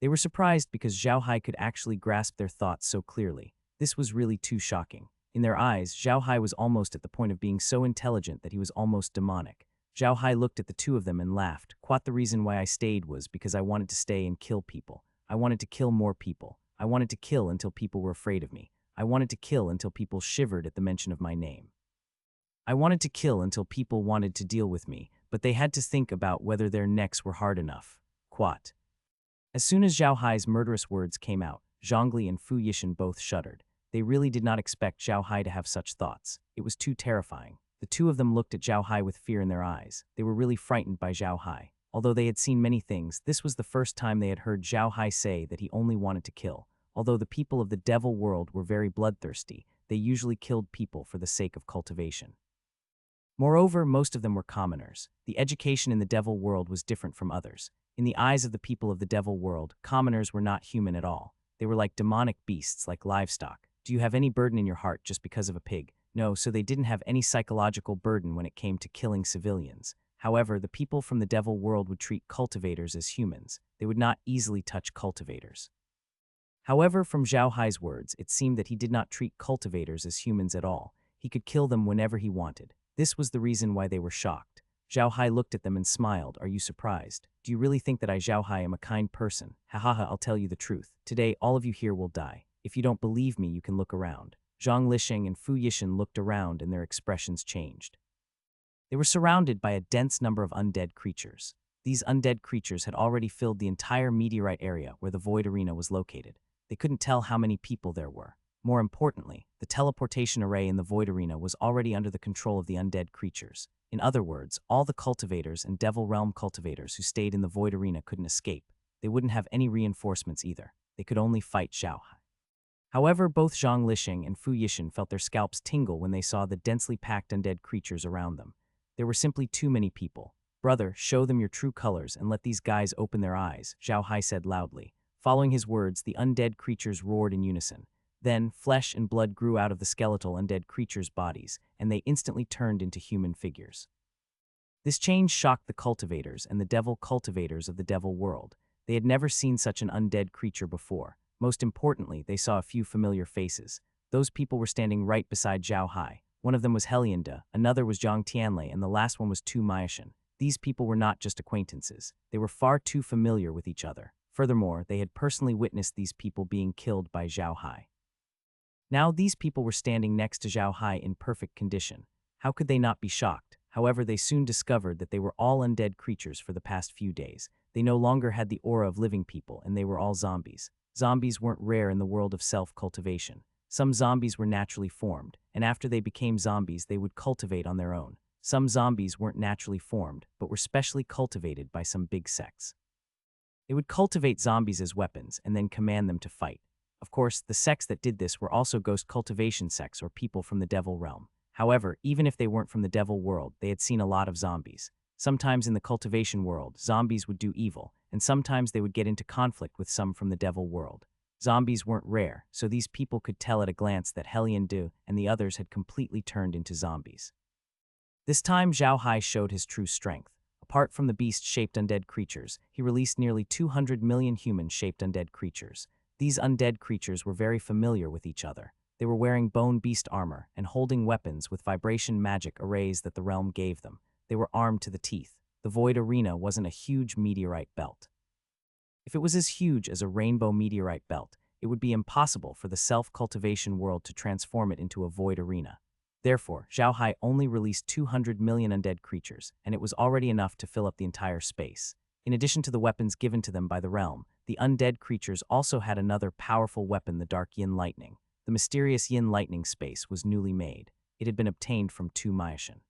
They were surprised because Zhao Hai could actually grasp their thoughts so clearly. This was really too shocking. In their eyes, Zhao Hai was almost at the point of being so intelligent that he was almost demonic. Zhao Hai looked at the two of them and laughed. "Quite the reason why I stayed was because I wanted to stay and kill people. I wanted to kill more people. I wanted to kill until people were afraid of me. I wanted to kill until people shivered at the mention of my name. I wanted to kill until people wanted to deal with me, but they had to think about whether their necks were hard enough." Quat. As soon as Zhao Hai's murderous words came out, Zhongli and Fu Yixin both shuddered. They really did not expect Zhao Hai to have such thoughts. It was too terrifying. The two of them looked at Zhao Hai with fear in their eyes. They were really frightened by Zhao Hai. Although they had seen many things, this was the first time they had heard Zhao Hai say that he only wanted to kill. Although the people of the devil world were very bloodthirsty, they usually killed people for the sake of cultivation. Moreover, most of them were commoners. The education in the devil world was different from others. In the eyes of the people of the devil world, commoners were not human at all. They were like demonic beasts, like livestock. Do you have any burden in your heart just because of a pig? No, so they didn't have any psychological burden when it came to killing civilians. However, the people from the devil world would treat cultivators as humans. They would not easily touch cultivators. However, from Zhao Hai's words, it seemed that he did not treat cultivators as humans at all. He could kill them whenever he wanted. This was the reason why they were shocked. Zhao Hai looked at them and smiled. "Are you surprised? Do you really think that I, Zhao Hai, am a kind person? Ha ha ha, I'll tell you the truth. Today, all of you here will die. If you don't believe me, you can look around." Zhang Lixing and Fu Yixin looked around and their expressions changed. They were surrounded by a dense number of undead creatures. These undead creatures had already filled the entire meteorite area where the Void Arena was located. They couldn't tell how many people there were. More importantly, the teleportation array in the Void Arena was already under the control of the undead creatures. In other words, all the cultivators and Devil Realm cultivators who stayed in the Void Arena couldn't escape. They wouldn't have any reinforcements either. They could only fight Zhao Hai. However, both Zhang Lixing and Fu Yixin felt their scalps tingle when they saw the densely packed undead creatures around them. There were simply too many people. "Brother, show them your true colors and let these guys open their eyes," Zhao Hai said loudly. Following his words, the undead creatures roared in unison. Then, flesh and blood grew out of the skeletal undead creatures' bodies, and they instantly turned into human figures. This change shocked the cultivators and the devil cultivators of the devil world. They had never seen such an undead creature before. Most importantly, they saw a few familiar faces. Those people were standing right beside Zhao Hai. One of them was Helianda, another was Zhang Tianlei, and the last one was Tu Maishan. These people were not just acquaintances. They were far too familiar with each other. Furthermore, they had personally witnessed these people being killed by Zhao Hai. Now these people were standing next to Zhao Hai in perfect condition. How could they not be shocked? However, they soon discovered that they were all undead creatures for the past few days. They no longer had the aura of living people, and they were all zombies. Zombies weren't rare in the world of self-cultivation. Some zombies were naturally formed, and after they became zombies, they would cultivate on their own. Some zombies weren't naturally formed, but were specially cultivated by some big sects. They would cultivate zombies as weapons and then command them to fight. Of course, the sects that did this were also ghost cultivation sects or people from the devil realm. However, even if they weren't from the devil world, they had seen a lot of zombies. Sometimes in the cultivation world, zombies would do evil, and sometimes they would get into conflict with some from the devil world. Zombies weren't rare, so these people could tell at a glance that Helianda and the others had completely turned into zombies. This time, Zhao Hai showed his true strength. Apart from the beast-shaped undead creatures, he released nearly 200 million human-shaped undead creatures. These undead creatures were very familiar with each other. They were wearing bone beast armor and holding weapons with vibration magic arrays that the realm gave them. They were armed to the teeth. The void arena wasn't a huge meteorite belt. If it was as huge as a rainbow meteorite belt, it would be impossible for the self-cultivation world to transform it into a void arena. Therefore, Zhao Hai only released 200 million undead creatures, and it was already enough to fill up the entire space. In addition to the weapons given to them by the realm, the undead creatures also had another powerful weapon, the Dark Yin Lightning. The mysterious Yin Lightning space was newly made. It had been obtained from Tu Maishan.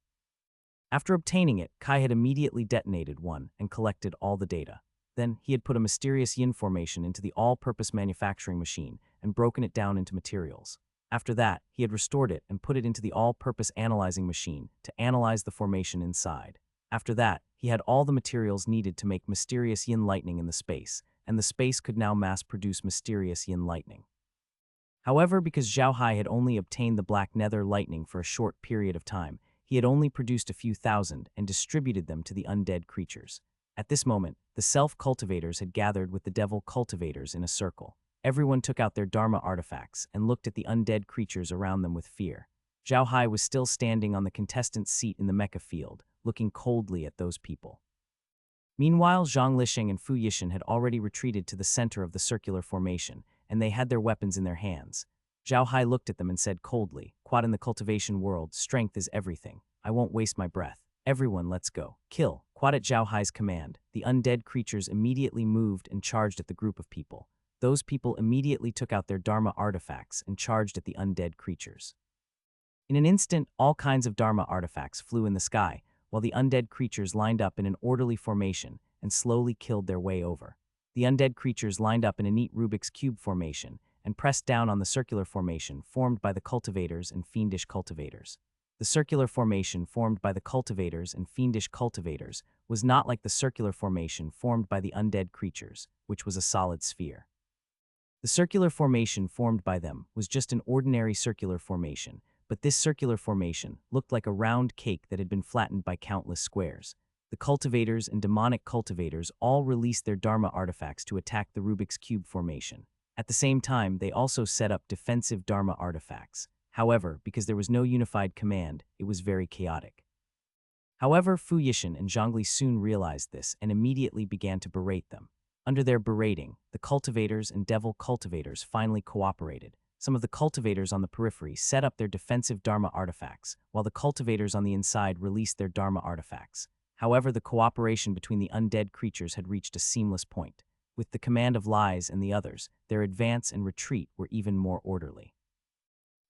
After obtaining it, Kai had immediately detonated one and collected all the data. Then, he had put a mysterious yin formation into the all-purpose manufacturing machine and broken it down into materials. After that, he had restored it and put it into the all-purpose analyzing machine to analyze the formation inside. After that, he had all the materials needed to make mysterious yin lightning in the space, and the space could now mass-produce mysterious yin lightning. However, because Zhao Hai had only obtained the black nether lightning for a short period of time, he had only produced a few thousand and distributed them to the undead creatures. At this moment, the self-cultivators had gathered with the devil cultivators in a circle. Everyone took out their Dharma artifacts and looked at the undead creatures around them with fear. Zhao Hai was still standing on the contestant's seat in the mecha field, looking coldly at those people. Meanwhile, Zhang Lisheng and Fu Yishan had already retreated to the center of the circular formation, and they had their weapons in their hands. Zhao Hai looked at them and said coldly, "Quad, in the cultivation world, strength is everything. I won't waste my breath. Everyone, let's go. Kill." Quad at Zhao Hai's command, the undead creatures immediately moved and charged at the group of people. Those people immediately took out their Dharma artifacts and charged at the undead creatures. In an instant, all kinds of Dharma artifacts flew in the sky, while the undead creatures lined up in an orderly formation and slowly killed their way over. The undead creatures lined up in a neat Rubik's Cube formation and pressed down on the circular formation formed by the cultivators and fiendish cultivators. The circular formation formed by the cultivators and fiendish cultivators was not like the circular formation formed by the undead creatures, which was a solid sphere. The circular formation formed by them was just an ordinary circular formation, but this circular formation looked like a round cake that had been flattened by countless squares. The cultivators and demonic cultivators all released their Dharma artifacts to attack the Rubik's Cube formation. At the same time, they also set up defensive Dharma artifacts. However, because there was no unified command, it was very chaotic. However, Fu Yishan and Zhangli soon realized this and immediately began to berate them. Under their berating, the cultivators and devil cultivators finally cooperated. Some of the cultivators on the periphery set up their defensive Dharma artifacts, while the cultivators on the inside released their Dharma artifacts. However, the cooperation between the undead creatures had reached a seamless point. With the command of Lies and the others, their advance and retreat were even more orderly.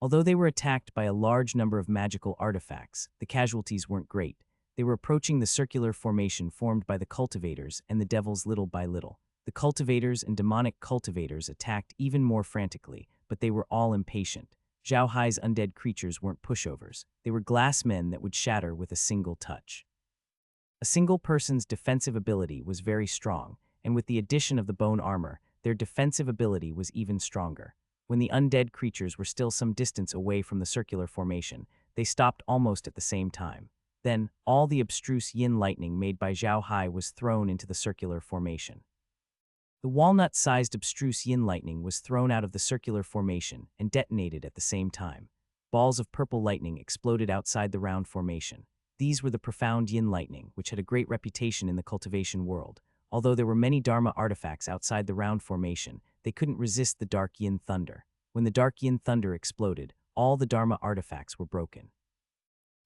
Although they were attacked by a large number of magical artifacts, the casualties weren't great. They were approaching the circular formation formed by the cultivators and the devils little by little. The cultivators and demonic cultivators attacked even more frantically, but they were all impatient. Zhao Hai's undead creatures weren't pushovers. They were glass men that would shatter with a single touch. A single person's defensive ability was very strong, and with the addition of the bone armor, their defensive ability was even stronger. When the undead creatures were still some distance away from the circular formation, they stopped almost at the same time. Then, all the abstruse yin lightning made by Zhao Hai was thrown into the circular formation. The walnut-sized abstruse yin lightning was thrown out of the circular formation and detonated at the same time. Balls of purple lightning exploded outside the round formation. These were the profound yin lightning, which had a great reputation in the cultivation world. Although there were many Dharma artifacts outside the round formation, they couldn't resist the dark yin thunder. When the dark yin thunder exploded, all the Dharma artifacts were broken.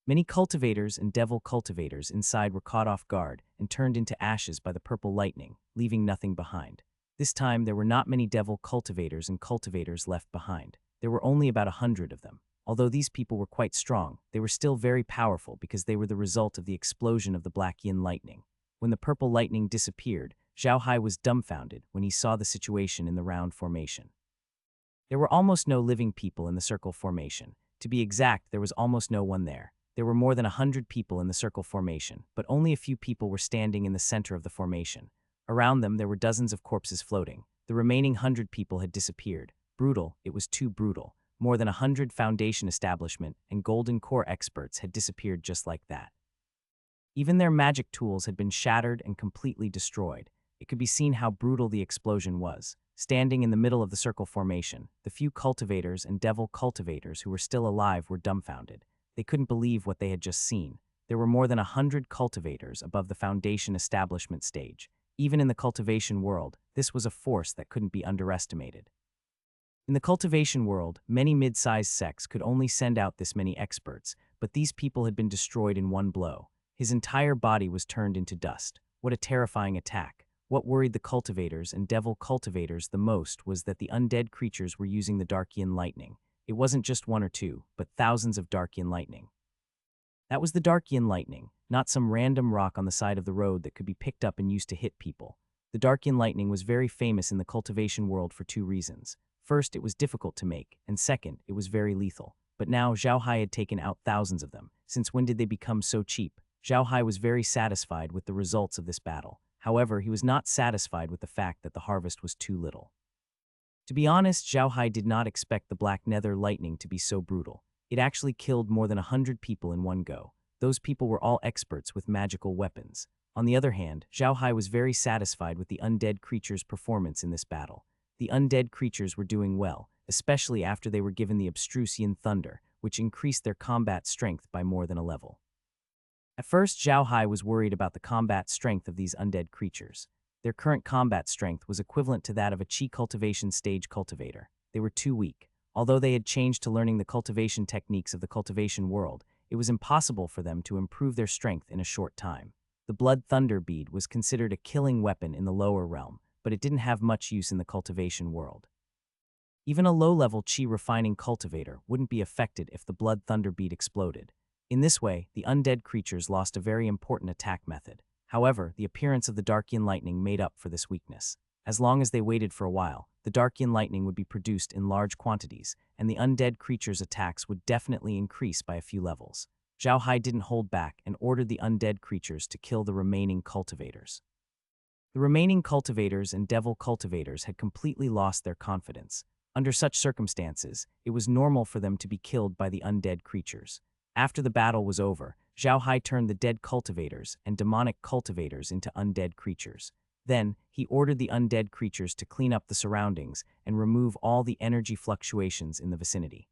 Many cultivators and devil cultivators inside were caught off guard and turned into ashes by the purple lightning, leaving nothing behind. This time, there were not many devil cultivators and cultivators left behind. There were only about 100 of them. Although these people were quite strong, they were still very powerful because they were the result of the explosion of the black yin lightning. When the purple lightning disappeared, Zhao Hai was dumbfounded when he saw the situation in the round formation. There were almost no living people in the circle formation. To be exact, there was almost no one there. There were more than 100 people in the circle formation, but only a few people were standing in the center of the formation. Around them, there were dozens of corpses floating. The remaining 100 people had disappeared. Brutal, it was too brutal. More than 100 Foundation establishment and Golden Core experts had disappeared just like that. Even their magic tools had been shattered and completely destroyed. It could be seen how brutal the explosion was. Standing in the middle of the circle formation, the few cultivators and devil cultivators who were still alive were dumbfounded. They couldn't believe what they had just seen. there were more than 100 cultivators above the foundation establishment stage. Even in the cultivation world, this was a force that couldn't be underestimated. In the cultivation world, many mid-sized sects could only send out this many experts, but these people had been destroyed in one blow. His entire body was turned into dust. What a terrifying attack. What worried the cultivators and devil cultivators the most was that the undead creatures were using the Darkian lightning. It wasn't just one or two, but thousands of Darkian lightning. That was the Darkian lightning, not some random rock on the side of the road that could be picked up and used to hit people. The Darkian lightning was very famous in the cultivation world for two reasons. First, it was difficult to make, and second, it was very lethal. But now, Zhao Hai had taken out thousands of them. Since when did they become so cheap? Zhao Hai was very satisfied with the results of this battle. However, he was not satisfied with the fact that the harvest was too little. To be honest, Zhao Hai did not expect the Black Nether lightning to be so brutal. It actually killed more than 100 people in one go. Those people were all experts with magical weapons. On the other hand, Zhao Hai was very satisfied with the undead creatures' performance in this battle. The undead creatures were doing well, especially after they were given the Obstrusian Thunder, which increased their combat strength by more than a level. At first, Zhao Hai was worried about the combat strength of these undead creatures. Their current combat strength was equivalent to that of a Qi cultivation stage cultivator. They were too weak. Although they had changed to learning the cultivation techniques of the cultivation world, it was impossible for them to improve their strength in a short time. The Blood Thunder Bead was considered a killing weapon in the lower realm, but it didn't have much use in the cultivation world. Even a low-level Qi refining cultivator wouldn't be affected if the Blood Thunder Bead exploded. In this way, the undead creatures lost a very important attack method. However, the appearance of the Darkian lightning made up for this weakness. As long as they waited for a while, the Darkian lightning would be produced in large quantities, and the undead creatures' attacks would definitely increase by a few levels. Zhao Hai didn't hold back and ordered the undead creatures to kill the remaining cultivators. The remaining cultivators and devil cultivators had completely lost their confidence. Under such circumstances, it was normal for them to be killed by the undead creatures. After the battle was over, Zhao Hai turned the dead cultivators and demonic cultivators into undead creatures. Then, he ordered the undead creatures to clean up the surroundings and remove all the energy fluctuations in the vicinity.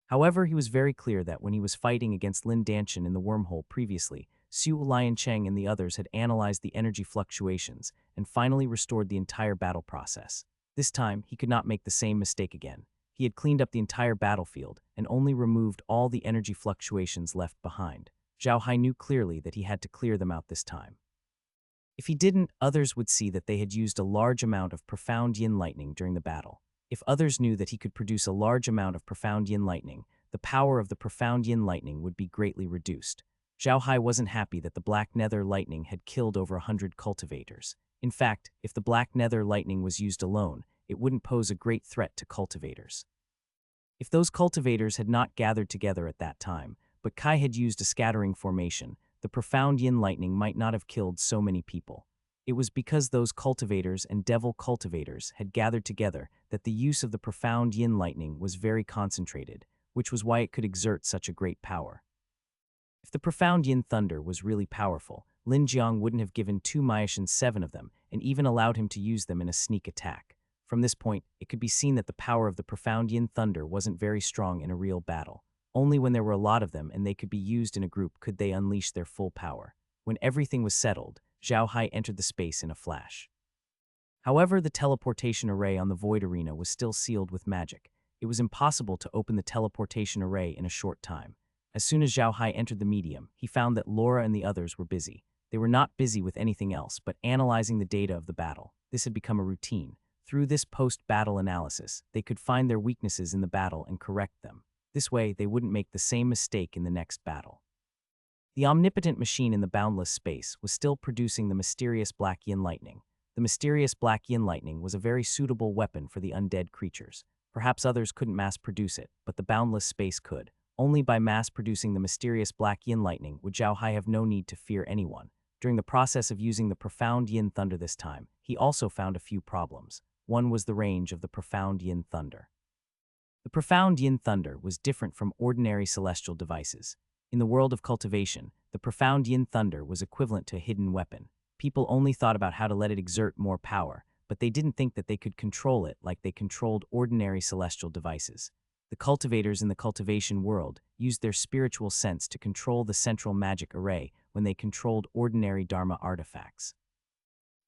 However, he was very clear that when he was fighting against Lin Danshan in the wormhole previously, Xu Liancheng and the others had analyzed the energy fluctuations and finally restored the entire battle process. This time, he could not make the same mistake again. He had cleaned up the entire battlefield and only removed all the energy fluctuations left behind. Zhao Hai knew clearly that he had to clear them out this time. If he didn't, others would see that they had used a large amount of profound yin lightning during the battle. If others knew that he could produce a large amount of profound yin lightning, the power of the profound yin lightning would be greatly reduced. Zhao Hai wasn't happy that the Black Nether lightning had killed over 100 cultivators. In fact, if the Black Nether lightning was used alone, it wouldn't pose a great threat to cultivators. If those cultivators had not gathered together at that time, but Kai had used a scattering formation, the profound yin lightning might not have killed so many people. It was because those cultivators and devil cultivators had gathered together that the use of the profound yin lightning was very concentrated, which was why it could exert such a great power. If the profound yin thunder was really powerful, Lin Jiang wouldn't have given Tu Maishan 7 of them and even allowed him to use them in a sneak attack. From this point, it could be seen that the power of the profound yin thunder wasn't very strong in a real battle. Only when there were a lot of them and they could be used in a group could they unleash their full power. When everything was settled, Zhao Hai entered the space in a flash. However, the teleportation array on the Void Arena was still sealed with magic. It was impossible to open the teleportation array in a short time. As soon as Zhao Hai entered the medium, he found that Laura and the others were busy. They were not busy with anything else but analyzing the data of the battle. This had become a routine. Through this post-battle analysis, they could find their weaknesses in the battle and correct them. This way, they wouldn't make the same mistake in the next battle. The omnipotent machine in the boundless space was still producing the mysterious Black Yin Lightning. The mysterious Black Yin Lightning was a very suitable weapon for the undead creatures. Perhaps others couldn't mass-produce it, but the boundless space could. Only by mass-producing the mysterious Black Yin Lightning would Zhao Hai have no need to fear anyone. During the process of using the profound Yin Thunder this time, he also found a few problems. One was the range of the profound Yin Thunder. The profound Yin Thunder was different from ordinary celestial devices. In the world of cultivation, the profound Yin Thunder was equivalent to a hidden weapon. People only thought about how to let it exert more power, but they didn't think that they could control it like they controlled ordinary celestial devices. The cultivators in the cultivation world used their spiritual sense to control the central magic array when they controlled ordinary Dharma artifacts.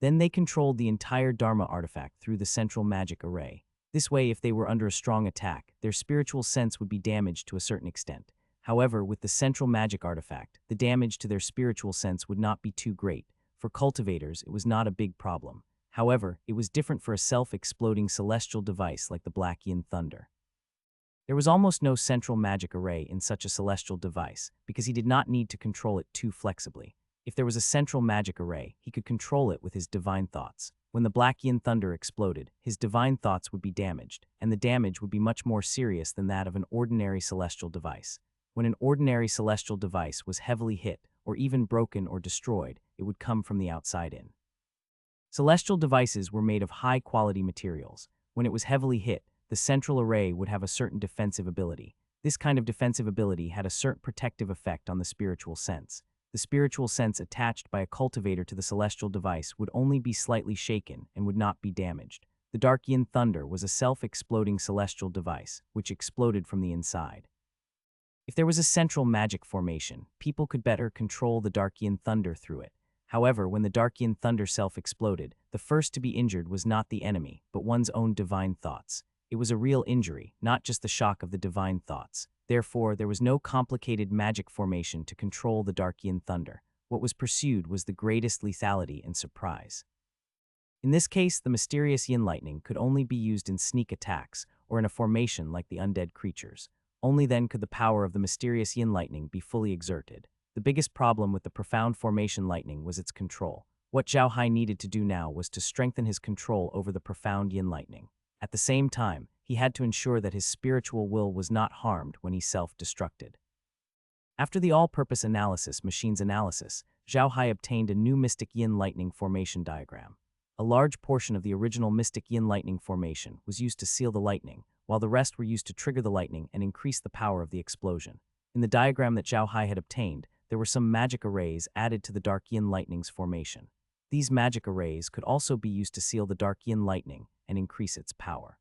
Then they controlled the entire Dharma artifact through the central magic array. This way, if they were under a strong attack, their spiritual sense would be damaged to a certain extent. However, with the central magic artifact, the damage to their spiritual sense would not be too great. For cultivators, it was not a big problem. However, it was different for a self-exploding celestial device like the Black Yin Thunder. There was almost no central magic array in such a celestial device because he did not need to control it too flexibly. If there was a central magic array, he could control it with his divine thoughts. When the Black Yin Thunder exploded, his divine thoughts would be damaged, and the damage would be much more serious than that of an ordinary celestial device. When an ordinary celestial device was heavily hit, or even broken or destroyed, it would come from the outside in. Celestial devices were made of high-quality materials. When it was heavily hit, the central array would have a certain defensive ability. This kind of defensive ability had a certain protective effect on the spiritual sense. The spiritual sense attached by a cultivator to the celestial device would only be slightly shaken and would not be damaged. The Dark Yin Thunder was a self-exploding celestial device, which exploded from the inside. If there was a central magic formation, people could better control the Dark Yin Thunder through it. However, when the Dark Yin Thunder self-exploded, the first to be injured was not the enemy, but one's own divine thoughts. It was a real injury, not just the shock of the divine thoughts. Therefore, there was no complicated magic formation to control the Dark Yin Thunder. What was pursued was the greatest lethality and surprise. In this case, the mysterious Yin Lightning could only be used in sneak attacks or in a formation like the undead creatures. Only then could the power of the mysterious Yin Lightning be fully exerted. The biggest problem with the profound formation lightning was its control. What Zhao Hai needed to do now was to strengthen his control over the profound Yin Lightning. At the same time, he had to ensure that his spiritual will was not harmed when he self-destructed. After the all-purpose analysis, machine's analysis, Zhao Hai obtained a new Mystic Yin Lightning formation diagram. A large portion of the original Mystic Yin Lightning formation was used to seal the lightning, while the rest were used to trigger the lightning and increase the power of the explosion. In the diagram that Zhao Hai had obtained, there were some magic arrays added to the Dark Yin Lightning's formation. These magic arrays could also be used to seal the Dark Yin Lightning and increase its power.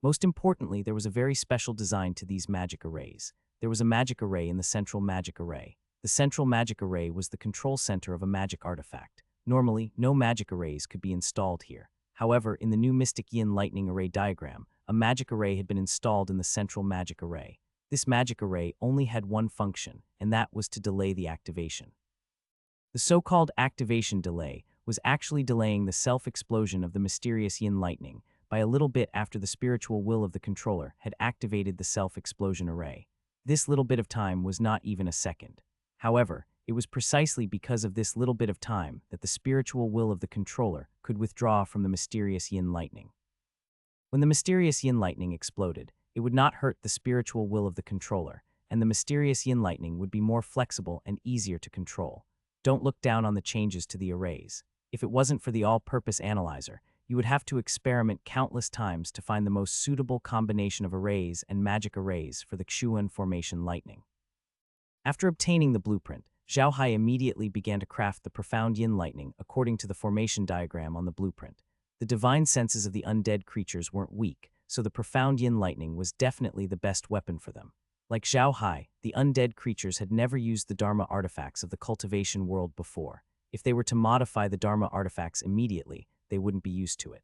Most importantly, there was a very special design to these magic arrays. There was a magic array in the central magic array. The central magic array was the control center of a magic artifact. Normally, no magic arrays could be installed here. However, in the new Mystic Yin Lightning Array diagram, a magic array had been installed in the central magic array. This magic array only had one function, and that was to delay the activation. The so-called activation delay was actually delaying the self-explosion of the mysterious Yin Lightning by a little bit after the spiritual will of the controller had activated the self-explosion array. This little bit of time was not even a second. However, it was precisely because of this little bit of time that the spiritual will of the controller could withdraw from the mysterious Yin Lightning. When the mysterious Yin Lightning exploded, it would not hurt the spiritual will of the controller, and the mysterious Yin Lightning would be more flexible and easier to control. Don't look down on the changes to the arrays. If it wasn't for the all-purpose analyzer, you would have to experiment countless times to find the most suitable combination of arrays and magic arrays for the Xuan formation lightning. After obtaining the blueprint, Zhao Hai immediately began to craft the profound Yin Lightning according to the formation diagram on the blueprint. The divine senses of the undead creatures weren't weak, so the profound Yin Lightning was definitely the best weapon for them. Like Zhao Hai, the undead creatures had never used the Dharma artifacts of the cultivation world before. If they were to modify the Dharma artifacts immediately, they wouldn't be used to it.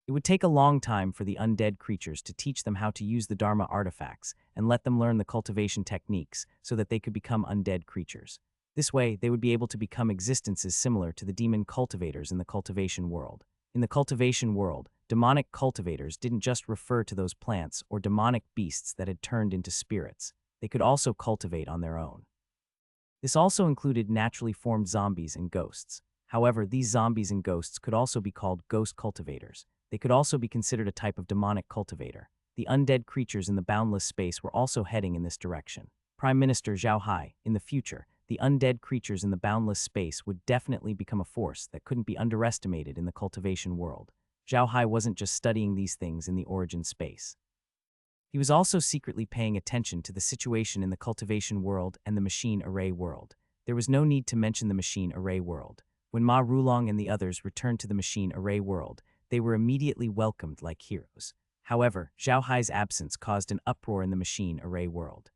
It would take a long time for the undead creatures to teach them how to use the Dharma artifacts and let them learn the cultivation techniques so that they could become undead creatures. This way, they would be able to become existences similar to the demon cultivators in the cultivation world. In the cultivation world, demonic cultivators didn't just refer to those plants or demonic beasts that had turned into spirits. They could also cultivate on their own. This also included naturally formed zombies and ghosts. However, these zombies and ghosts could also be called ghost cultivators. They could also be considered a type of demonic cultivator. The undead creatures in the boundless space were also heading in this direction. Prime Minister Zhao Hai, in the future, the undead creatures in the boundless space would definitely become a force that couldn't be underestimated in the cultivation world. Zhao Hai wasn't just studying these things in the origin space. He was also secretly paying attention to the situation in the cultivation world and the machine array world. There was no need to mention the machine array world. When Ma Rulong and the others returned to the machine array world, they were immediately welcomed like heroes. However, Zhao Hai's absence caused an uproar in the machine array world.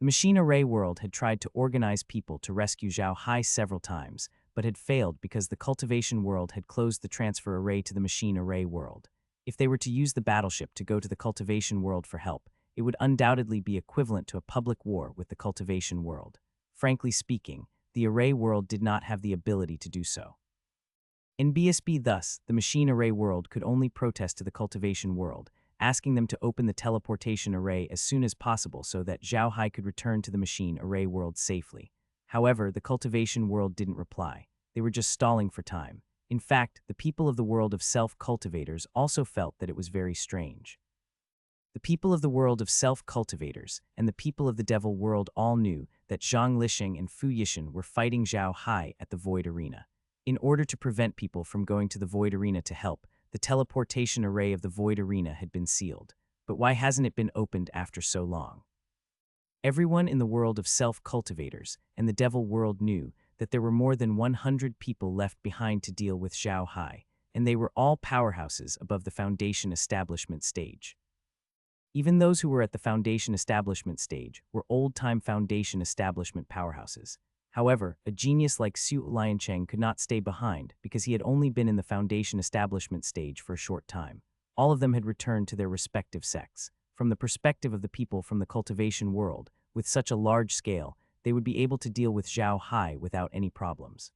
The machine array world had tried to organize people to rescue Zhao Hai several times, but had failed because the cultivation world had closed the transfer array to the machine array world. If they were to use the battleship to go to the cultivation world for help, it would undoubtedly be equivalent to a public war with the cultivation world. Frankly speaking, the array world did not have the ability to do so. In BSB thus, the machine array world could only protest to the cultivation world, asking them to open the teleportation array as soon as possible so that Zhao Hai could return to the machine array world safely. However, the cultivation world didn't reply. They were just stalling for time. In fact, the people of the world of self-cultivators also felt that it was very strange. The people of the world of self-cultivators and the people of the devil world all knew that Zhang Lixing and Fu Yishan were fighting Zhao Hai at the Void Arena. In order to prevent people from going to the Void Arena to help, the teleportation array of the Void Arena had been sealed. But why hasn't it been opened after so long? Everyone in the world of self-cultivators and the devil world knew that there were more than 100 people left behind to deal with Zhao Hai, and they were all powerhouses above the Foundation Establishment stage. Even those who were at the Foundation Establishment stage were old-time Foundation Establishment powerhouses. However, a genius like Su Liancheng could not stay behind because he had only been in the Foundation Establishment stage for a short time. All of them had returned to their respective sects. From the perspective of the people from the cultivation world, with such a large scale, they would be able to deal with Zhao Hai without any problems.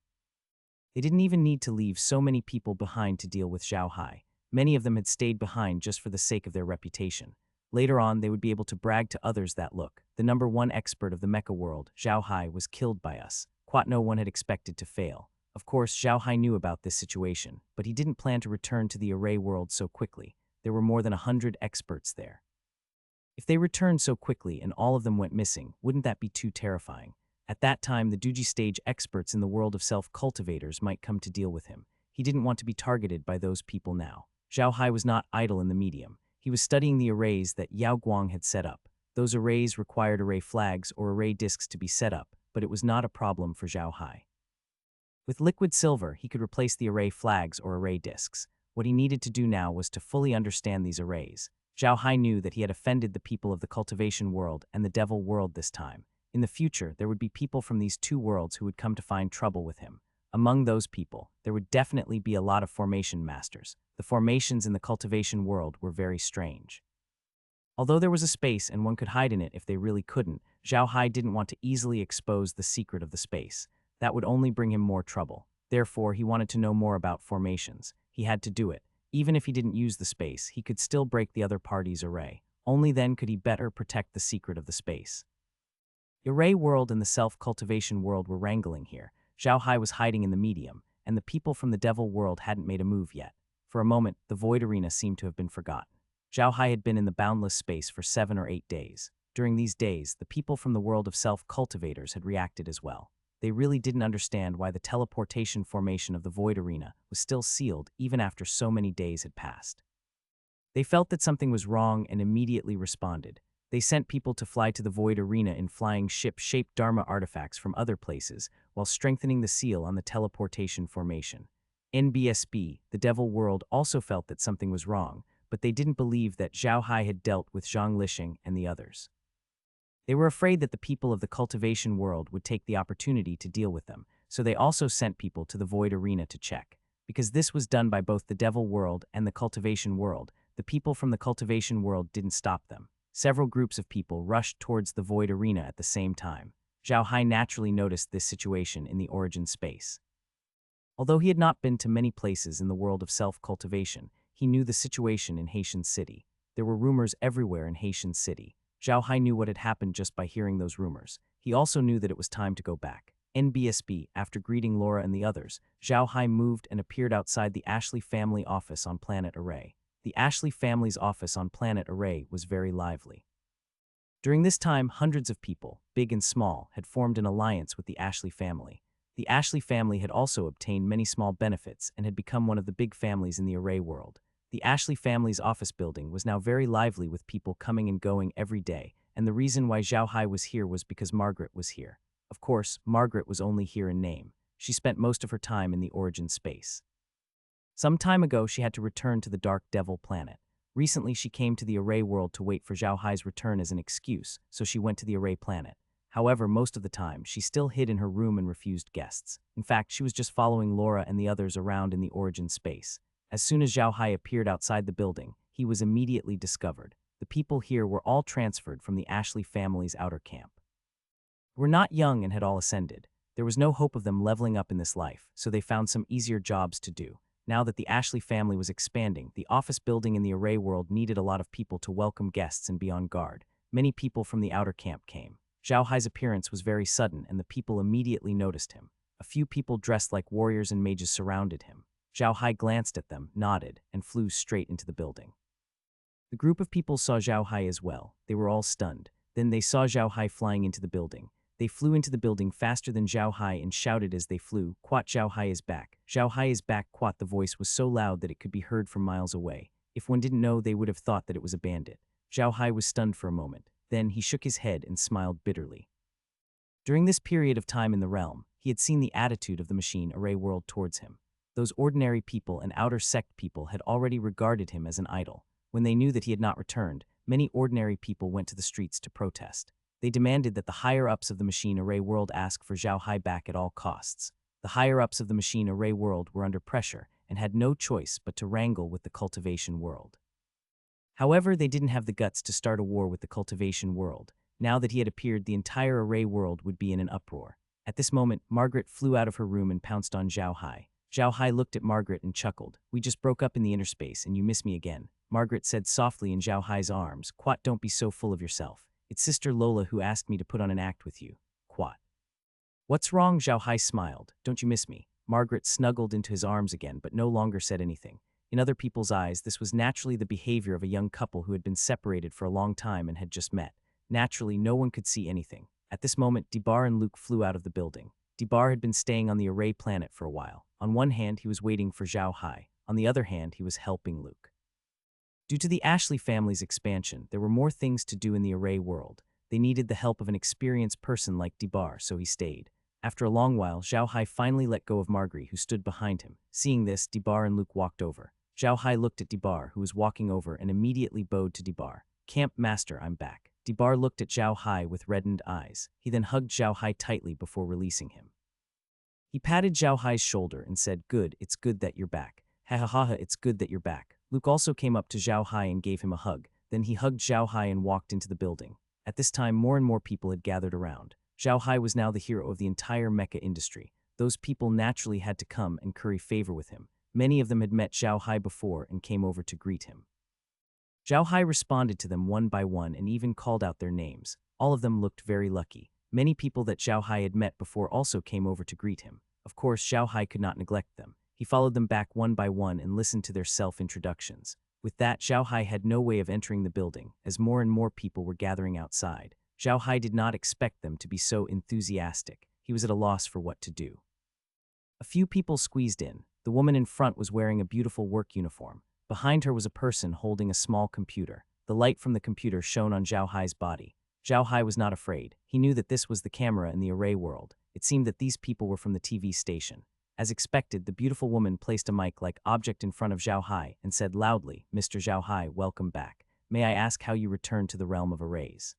They didn't even need to leave so many people behind to deal with Zhao Hai. Many of them had stayed behind just for the sake of their reputation. Later on, they would be able to brag to others that, look, the #1 expert of the mecha world, Zhao Hai, was killed by us. What no one had expected to fail. Of course, Zhao Hai knew about this situation, but he didn't plan to return to the array world so quickly. There were more than 100 experts there. If they returned so quickly and all of them went missing, wouldn't that be too terrifying? At that time, the Duji stage experts in the world of self-cultivators might come to deal with him. He didn't want to be targeted by those people now. Zhao Hai was not idle in the medium. He was studying the arrays that Yao Guang had set up. Those arrays required array flags or array disks to be set up, but it was not a problem for Zhao Hai. With liquid silver, he could replace the array flags or array disks. What he needed to do now was to fully understand these arrays. Zhao Hai knew that he had offended the people of the cultivation world and the devil world this time. In the future, there would be people from these two worlds who would come to find trouble with him. Among those people, there would definitely be a lot of formation masters. The formations in the cultivation world were very strange. Although there was a space and one could hide in it if they really couldn't, Zhao Hai didn't want to easily expose the secret of the space. That would only bring him more trouble. Therefore, he wanted to know more about formations. He had to do it. Even if he didn't use the space, he could still break the other party's array. Only then could he better protect the secret of the space. The array world and the self-cultivation world were wrangling here. Zhao Hai was hiding in the medium, and the people from the devil world hadn't made a move yet. For a moment, the Void Arena seemed to have been forgotten. Zhao Hai had been in the boundless space for 7 or 8 days. During these days, the people from the world of self-cultivators had reacted as well. They really didn't understand why the teleportation formation of the Void Arena was still sealed even after so many days had passed. They felt that something was wrong and immediately responded. They sent people to fly to the Void Arena in flying ship-shaped Dharma artifacts from other places, while strengthening the seal on the teleportation formation. NBSB, the devil world, also felt that something was wrong, but they didn't believe that Zhao Hai had dealt with Zhang Lixing and the others. They were afraid that the people of the cultivation world would take the opportunity to deal with them, so they also sent people to the Void Arena to check. Because this was done by both the devil world and the cultivation world, the people from the cultivation world didn't stop them. Several groups of people rushed towards the Void Arena at the same time. Zhao Hai naturally noticed this situation in the origin space. Although he had not been to many places in the world of self-cultivation, he knew the situation in Haitian City. There were rumors everywhere in Haitian City. Zhao Hai knew what had happened just by hearing those rumors. He also knew that it was time to go back. NBSB, after greeting Laura and the others, Zhao Hai moved and appeared outside the Ashley family office on Planet Array. The Ashley family's office on Planet Array was very lively. During this time, hundreds of people, big and small, had formed an alliance with the Ashley family. The Ashley family had also obtained many small benefits and had become one of the big families in the Array world. The Ashley family's office building was now very lively with people coming and going every day, and the reason why Zhao Hai was here was because Margaret was here. Of course, Margaret was only here in name. She spent most of her time in the origin space. Some time ago, she had to return to the Dark Devil planet. Recently, she came to the Array world to wait for Zhao Hai's return as an excuse, so she went to the Array planet. However, most of the time, she still hid in her room and refused guests. In fact, she was just following Laura and the others around in the origin space. As soon as Zhao Hai appeared outside the building, he was immediately discovered. The people here were all transferred from the Ashley family's outer camp. Were not young and had all ascended. There was no hope of them leveling up in this life, so they found some easier jobs to do. Now that the Ashley family was expanding, the office building in the Array world needed a lot of people to welcome guests and be on guard. Many people from the outer camp came. Zhao Hai's appearance was very sudden, and the people immediately noticed him. A few people dressed like warriors and mages surrounded him. Zhao Hai glanced at them, nodded, and flew straight into the building. The group of people saw Zhao Hai as well. They were all stunned. Then they saw Zhao Hai flying into the building. They flew into the building faster than Zhao Hai and shouted as they flew, "Quat, Zhao Hai is back. Zhao Hai is back, Quat." The voice was so loud that it could be heard from miles away. If one didn't know, they would have thought that it was a bandit. Zhao Hai was stunned for a moment. Then he shook his head and smiled bitterly. During this period of time in the realm, he had seen the attitude of the machine Array world towards him. Those ordinary people and outer sect people had already regarded him as an idol. When they knew that he had not returned, many ordinary people went to the streets to protest. They demanded that the higher-ups of the machine Array world ask for Zhao Hai back at all costs. The higher-ups of the machine Array world were under pressure and had no choice but to wrangle with the cultivation world. However, they didn't have the guts to start a war with the cultivation world. Now that he had appeared, the entire Array world would be in an uproar. At this moment, Margaret flew out of her room and pounced on Zhao Hai. Zhao Hai looked at Margaret and chuckled. "We just broke up in the inner space and you miss me again." Margaret said softly in Zhao Hai's arms, "Quat, don't be so full of yourself. It's Sister Lola who asked me to put on an act with you. Quat." "What's wrong?" Zhao Hai smiled. "Don't you miss me?" Margaret snuggled into his arms again but no longer said anything. In other people's eyes, this was naturally the behavior of a young couple who had been separated for a long time and had just met. Naturally, no one could see anything. At this moment, Debar and Luke flew out of the building. Debar had been staying on the Array planet for a while. On one hand, he was waiting for Zhao Hai. On the other hand, he was helping Luke. Due to the Ashley family's expansion, there were more things to do in the Array world. They needed the help of an experienced person like Debar, so he stayed. After a long while, Zhao Hai finally let go of Margaret, who stood behind him. Seeing this, Debar and Luke walked over. Zhao Hai looked at Debar, who was walking over, and immediately bowed to Debar. "Camp Master, I'm back." Debar looked at Zhao Hai with reddened eyes. He then hugged Zhao Hai tightly before releasing him. He patted Zhao Hai's shoulder and said, "Good, it's good that you're back. Ha ha ha ha, it's good that you're back." Luke also came up to Zhao Hai and gave him a hug. Then he hugged Zhao Hai and walked into the building. At this time, more and more people had gathered around. Zhao Hai was now the hero of the entire mecha industry. Those people naturally had to come and curry favor with him. Many of them had met Zhao Hai before and came over to greet him. Zhao Hai responded to them one by one and even called out their names. All of them looked very lucky. Many people that Zhao Hai had met before also came over to greet him. Of course, Zhao Hai could not neglect them. He followed them back one by one and listened to their self-introductions. With that, Zhao Hai had no way of entering the building, as more and more people were gathering outside. Zhao Hai did not expect them to be so enthusiastic. He was at a loss for what to do. A few people squeezed in. The woman in front was wearing a beautiful work uniform. Behind her was a person holding a small computer. The light from the computer shone on Zhao Hai's body. Zhao Hai was not afraid. He knew that this was the camera in the Array world. It seemed that these people were from the TV station. As expected, the beautiful woman placed a mic-like object in front of Zhao Hai and said loudly, "Mr. Zhao Hai, welcome back. May I ask how you returned to the realm of Arrays?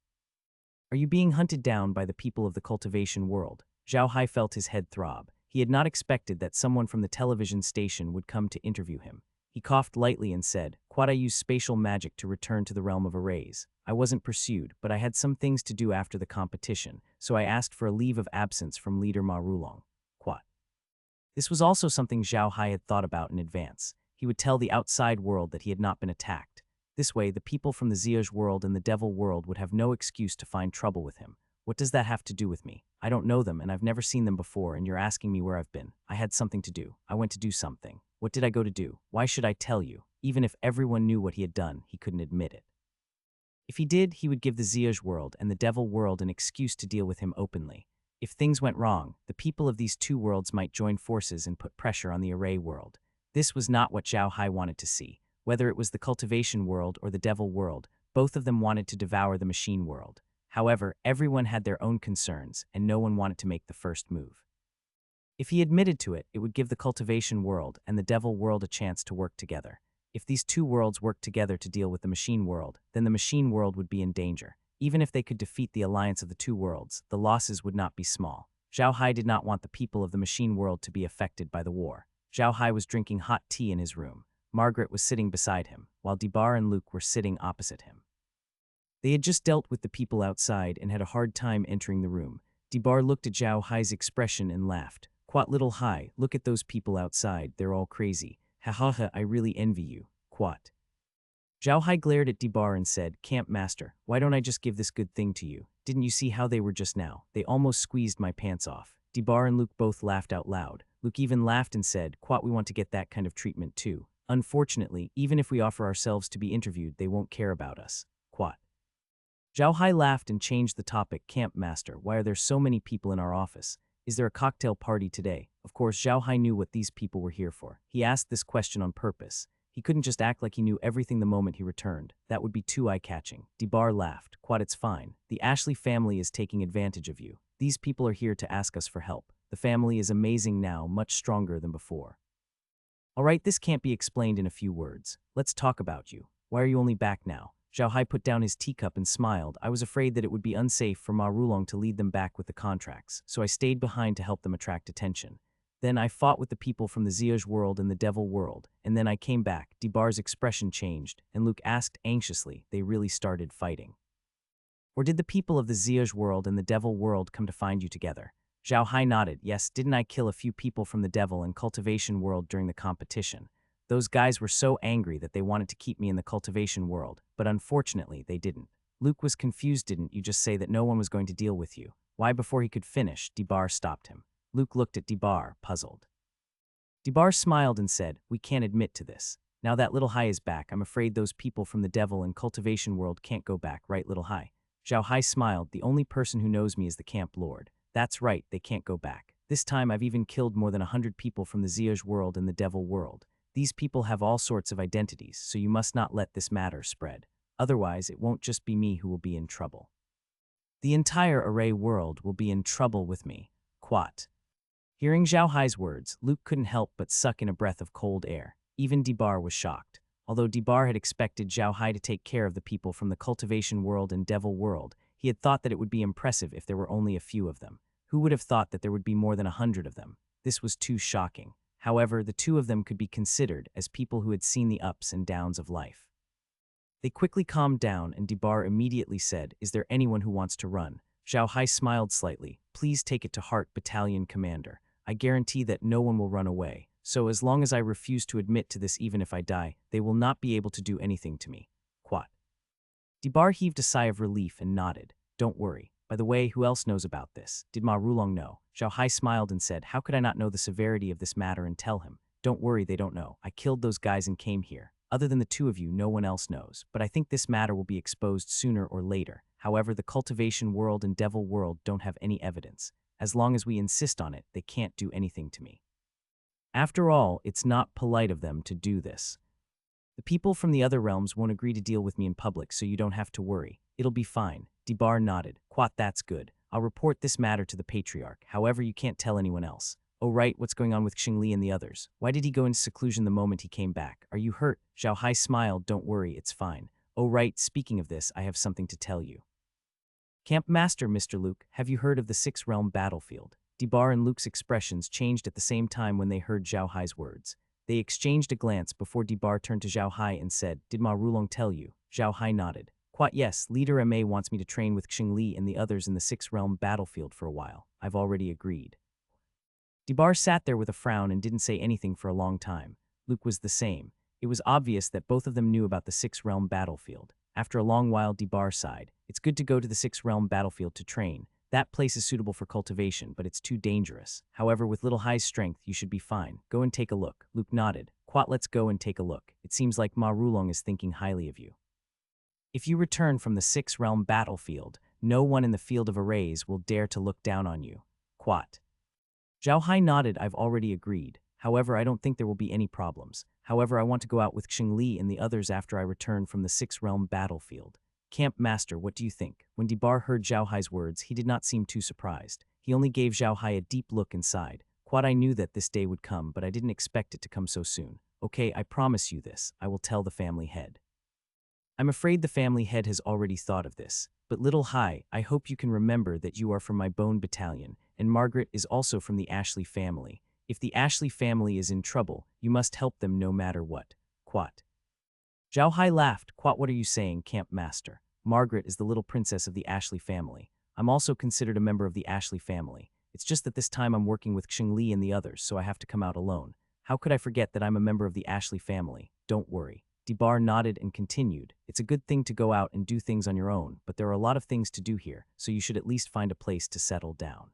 Are you being hunted down by the people of the cultivation world?" Zhao Hai felt his head throb. He had not expected that someone from the television station would come to interview him. He coughed lightly and said, "Quad, I used spatial magic to return to the realm of Arrays. I wasn't pursued, but I had some things to do after the competition, so I asked for a leave of absence from leader Ma Rulong." Quad. This was also something Zhao Hai had thought about in advance. He would tell the outside world that he had not been attacked. This way, the people from the Ziyaj world and the Devil world would have no excuse to find trouble with him. "What does that have to do with me? I don't know them and I've never seen them before, and you're asking me where I've been. I had something to do. I went to do something. What did I go to do? Why should I tell you?" Even if everyone knew what he had done, he couldn't admit it. If he did, he would give the Ziyaj world and the Devil world an excuse to deal with him openly. If things went wrong, the people of these two worlds might join forces and put pressure on the Array world. This was not what Zhao Hai wanted to see. Whether it was the cultivation world or the Devil world, both of them wanted to devour the machine world. However, everyone had their own concerns, and no one wanted to make the first move. If he admitted to it, it would give the cultivation world and the Devil world a chance to work together. If these two worlds worked together to deal with the machine world, then the machine world would be in danger. Even if they could defeat the alliance of the two worlds, the losses would not be small. Zhao Hai did not want the people of the machine world to be affected by the war. Zhao Hai was drinking hot tea in his room. Margaret was sitting beside him, while Debar and Luke were sitting opposite him. They had just dealt with the people outside and had a hard time entering the room. Debar looked at Zhao Hai's expression and laughed. Quat little Hai, look at those people outside, they're all crazy. Ha ha ha, I really envy you. Quat. Zhao Hai glared at Debar and said, Camp Master, why don't I just give this good thing to you? Didn't you see how they were just now? They almost squeezed my pants off. Debar and Luke both laughed out loud. Luke even laughed and said, Quat, we want to get that kind of treatment too. Unfortunately, even if we offer ourselves to be interviewed, they won't care about us. Quat. Zhao Hai laughed and changed the topic. Camp Master, why are there so many people in our office? Is there a cocktail party today? Of course, Zhao Hai knew what these people were here for. He asked this question on purpose. He couldn't just act like he knew everything the moment he returned. That would be too eye-catching. Debar laughed. Quat, it's fine. The Ashley family is taking advantage of you. These people are here to ask us for help. The family is amazing now, much stronger than before. All right, this can't be explained in a few words. Let's talk about you. Why are you only back now? Zhao Hai put down his teacup and smiled. I was afraid that it would be unsafe for Ma Rulong to lead them back with the contracts, so I stayed behind to help them attract attention. Then I fought with the people from the Ziyaj world and the Devil world, and then I came back. Debar's expression changed, and Luke asked anxiously, they really started fighting? Or did the people of the Ziyaj world and the Devil world come to find you together? Zhao Hai nodded. Yes, didn't I kill a few people from the Devil and Cultivation world during the competition? Those guys were so angry that they wanted to keep me in the Cultivation world, but unfortunately they didn't. Luke was confused. Didn't you just say that no one was going to deal with you? Why? Before he could finish, Debar stopped him. Luke looked at Debar, puzzled. Debar smiled and said, we can't admit to this. Now that little Hai is back, I'm afraid those people from the Devil and Cultivation world can't go back, right, little Hai? Zhao Hai smiled. The only person who knows me is the camp lord. That's right, they can't go back. This time I've even killed more than 100 people from the Ziyaj world and the Devil world. These people have all sorts of identities, so you must not let this matter spread. Otherwise, it won't just be me who will be in trouble. The entire Array world will be in trouble with me. Quat. Hearing Zhao Hai's words, Luke couldn't help but suck in a breath of cold air. Even Debar was shocked. Although Debar had expected Zhao Hai to take care of the people from the Cultivation world and Devil world, he had thought that it would be impressive if there were only a few of them. Who would have thought that there would be more than 100 of them? This was too shocking. However, the two of them could be considered as people who had seen the ups and downs of life. They quickly calmed down, and Debar immediately said, is there anyone who wants to run? Zhao Hai smiled slightly. Please take it to heart, Battalion Commander. I guarantee that no one will run away. So as long as I refuse to admit to this, even if I die, they will not be able to do anything to me. Quat. Debar heaved a sigh of relief and nodded. Don't worry. By the way, who else knows about this? Did Ma Rulong know? Zhao Hai smiled and said, how could I not know the severity of this matter and tell him? Don't worry, they don't know. I killed those guys and came here. Other than the two of you, no one else knows. But I think this matter will be exposed sooner or later. However, the Cultivation world and Devil world don't have any evidence. As long as we insist on it, they can't do anything to me. After all, it's not polite of them to do this. The people from the other realms won't agree to deal with me in public, so you don't have to worry. It'll be fine. Debar nodded. Quat, that's good. I'll report this matter to the Patriarch. However, you can't tell anyone else. Oh right, what's going on with Xingli and the others? Why did he go into seclusion the moment he came back? Are you hurt? Zhao Hai smiled. Don't worry, it's fine. Oh right, speaking of this, I have something to tell you. Camp Master, Mr. Luke, have you heard of the Six Realm battlefield? Debar and Luke's expressions changed at the same time when they heard Zhao Hai's words. They exchanged a glance before Debar turned to Zhao Hai and said, did Ma Rulong tell you? Zhao Hai nodded. Quat, yes, Leader Ma wants me to train with Xingli and the others in the Six Realm battlefield for a while. I've already agreed. Debar sat there with a frown and didn't say anything for a long time. Luke was the same. It was obvious that both of them knew about the Six Realm battlefield. After a long while, Debar sighed. It's good to go to the Six Realm battlefield to train. That place is suitable for cultivation, but it's too dangerous. However, with Little Hai's strength, you should be fine. Go and take a look. Luke nodded. Quat, let's go and take a look. It seems like Ma Rulong is thinking highly of you. If you return from the Six Realm battlefield, no one in the field of arrays will dare to look down on you. Quat. Zhao Hai nodded. I've already agreed. However, I don't think there will be any problems. However, I want to go out with Xingli and the others after I return from the Six Realm battlefield. Camp Master, what do you think? When Debar heard Zhao Hai's words, he did not seem too surprised. He only gave Zhao Hai a deep look and sighed. Quad, I knew that this day would come, but I didn't expect it to come so soon. Okay, I promise you this. I will tell the family head. I'm afraid the family head has already thought of this. But little Hai, I hope you can remember that you are from my bone battalion, and Margaret is also from the Ashley family. If the Ashley family is in trouble, you must help them no matter what. Quat. Zhao Hai laughed. Quat, what are you saying, Camp Master? Margaret is the little princess of the Ashley family. I'm also considered a member of the Ashley family. It's just that this time I'm working with Xing Li and the others, so I have to come out alone. How could I forget that I'm a member of the Ashley family? Don't worry. Debar nodded and continued. It's a good thing to go out and do things on your own, but there are a lot of things to do here, so you should at least find a place to settle down.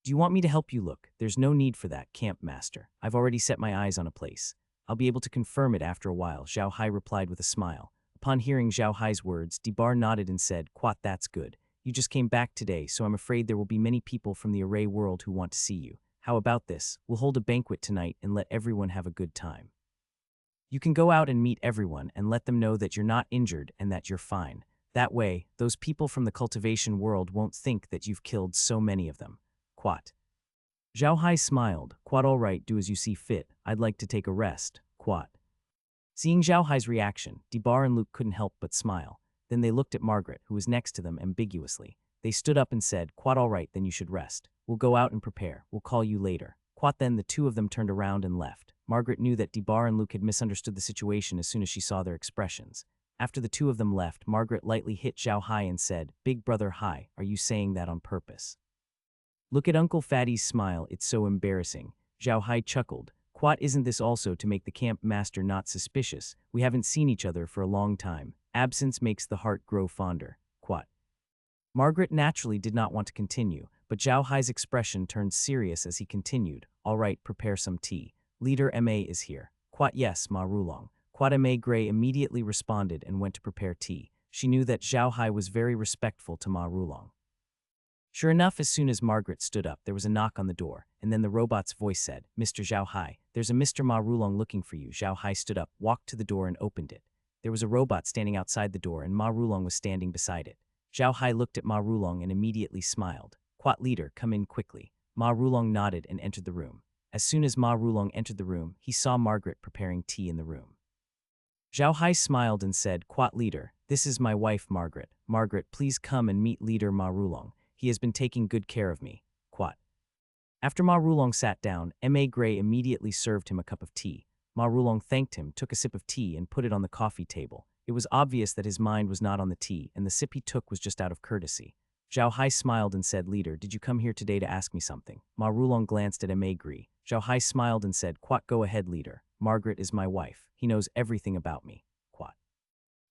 Do you want me to help you look? There's no need for that, Camp Master. I've already set my eyes on a place. I'll be able to confirm it after a while, Zhao Hai replied with a smile. Upon hearing Zhao Hai's words, Debar nodded and said, Quat, that's good. You just came back today, so I'm afraid there will be many people from the array world who want to see you. How about this? We'll hold a banquet tonight and let everyone have a good time. You can go out and meet everyone and let them know that you're not injured and that you're fine. That way, those people from the cultivation world won't think that you've killed so many of them. Quat. Zhao Hai smiled. Quat, all right, do as you see fit. I'd like to take a rest. Quat. Seeing Zhao Hai's reaction, Debar and Luke couldn't help but smile. Then they looked at Margaret, who was next to them ambiguously. They stood up and said, Quat, all right, then you should rest. We'll go out and prepare. We'll call you later. Quat. Then the two of them turned around and left. Margaret knew that Debar and Luke had misunderstood the situation as soon as she saw their expressions. After the two of them left, Margaret lightly hit Zhao Hai and said, Big brother Hai, are you saying that on purpose? Look at Uncle Fatty's smile, it's so embarrassing. Zhao Hai chuckled. Quat, isn't this also to make the camp master not suspicious? We haven't seen each other for a long time. Absence makes the heart grow fonder. Quat. Margaret naturally did not want to continue, but Zhao Hai's expression turned serious as he continued. All right, prepare some tea. Leader Ma is here. Quat, yes, Ma Rulong. Quat. Ma Gray immediately responded and went to prepare tea. She knew that Zhao Hai was very respectful to Ma Rulong. Sure enough, as soon as Margaret stood up, there was a knock on the door, and then the robot's voice said, Mr. Zhao Hai, there's a Mr. Ma Rulong looking for you. Zhao Hai stood up, walked to the door and opened it. There was a robot standing outside the door and Ma Rulong was standing beside it. Zhao Hai looked at Ma Rulong and immediately smiled. Quat, leader, come in quickly. Ma Rulong nodded and entered the room. As soon as Ma Rulong entered the room, he saw Margaret preparing tea in the room. Zhao Hai smiled and said, Quat, leader, this is my wife Margaret. Margaret, please come and meet leader Ma Rulong. He has been taking good care of me. Quat. After Ma Rulong sat down, Ma Gray immediately served him a cup of tea. Ma Rulong thanked him, took a sip of tea and put it on the coffee table. It was obvious that his mind was not on the tea, and the sip he took was just out of courtesy. Zhao Hai smiled and said, Leader, did you come here today to ask me something? Ma Rulong glanced at Ma Gray. Zhao Hai smiled and said, Quat, go ahead, leader. Margaret is my wife. He knows everything about me. Quat.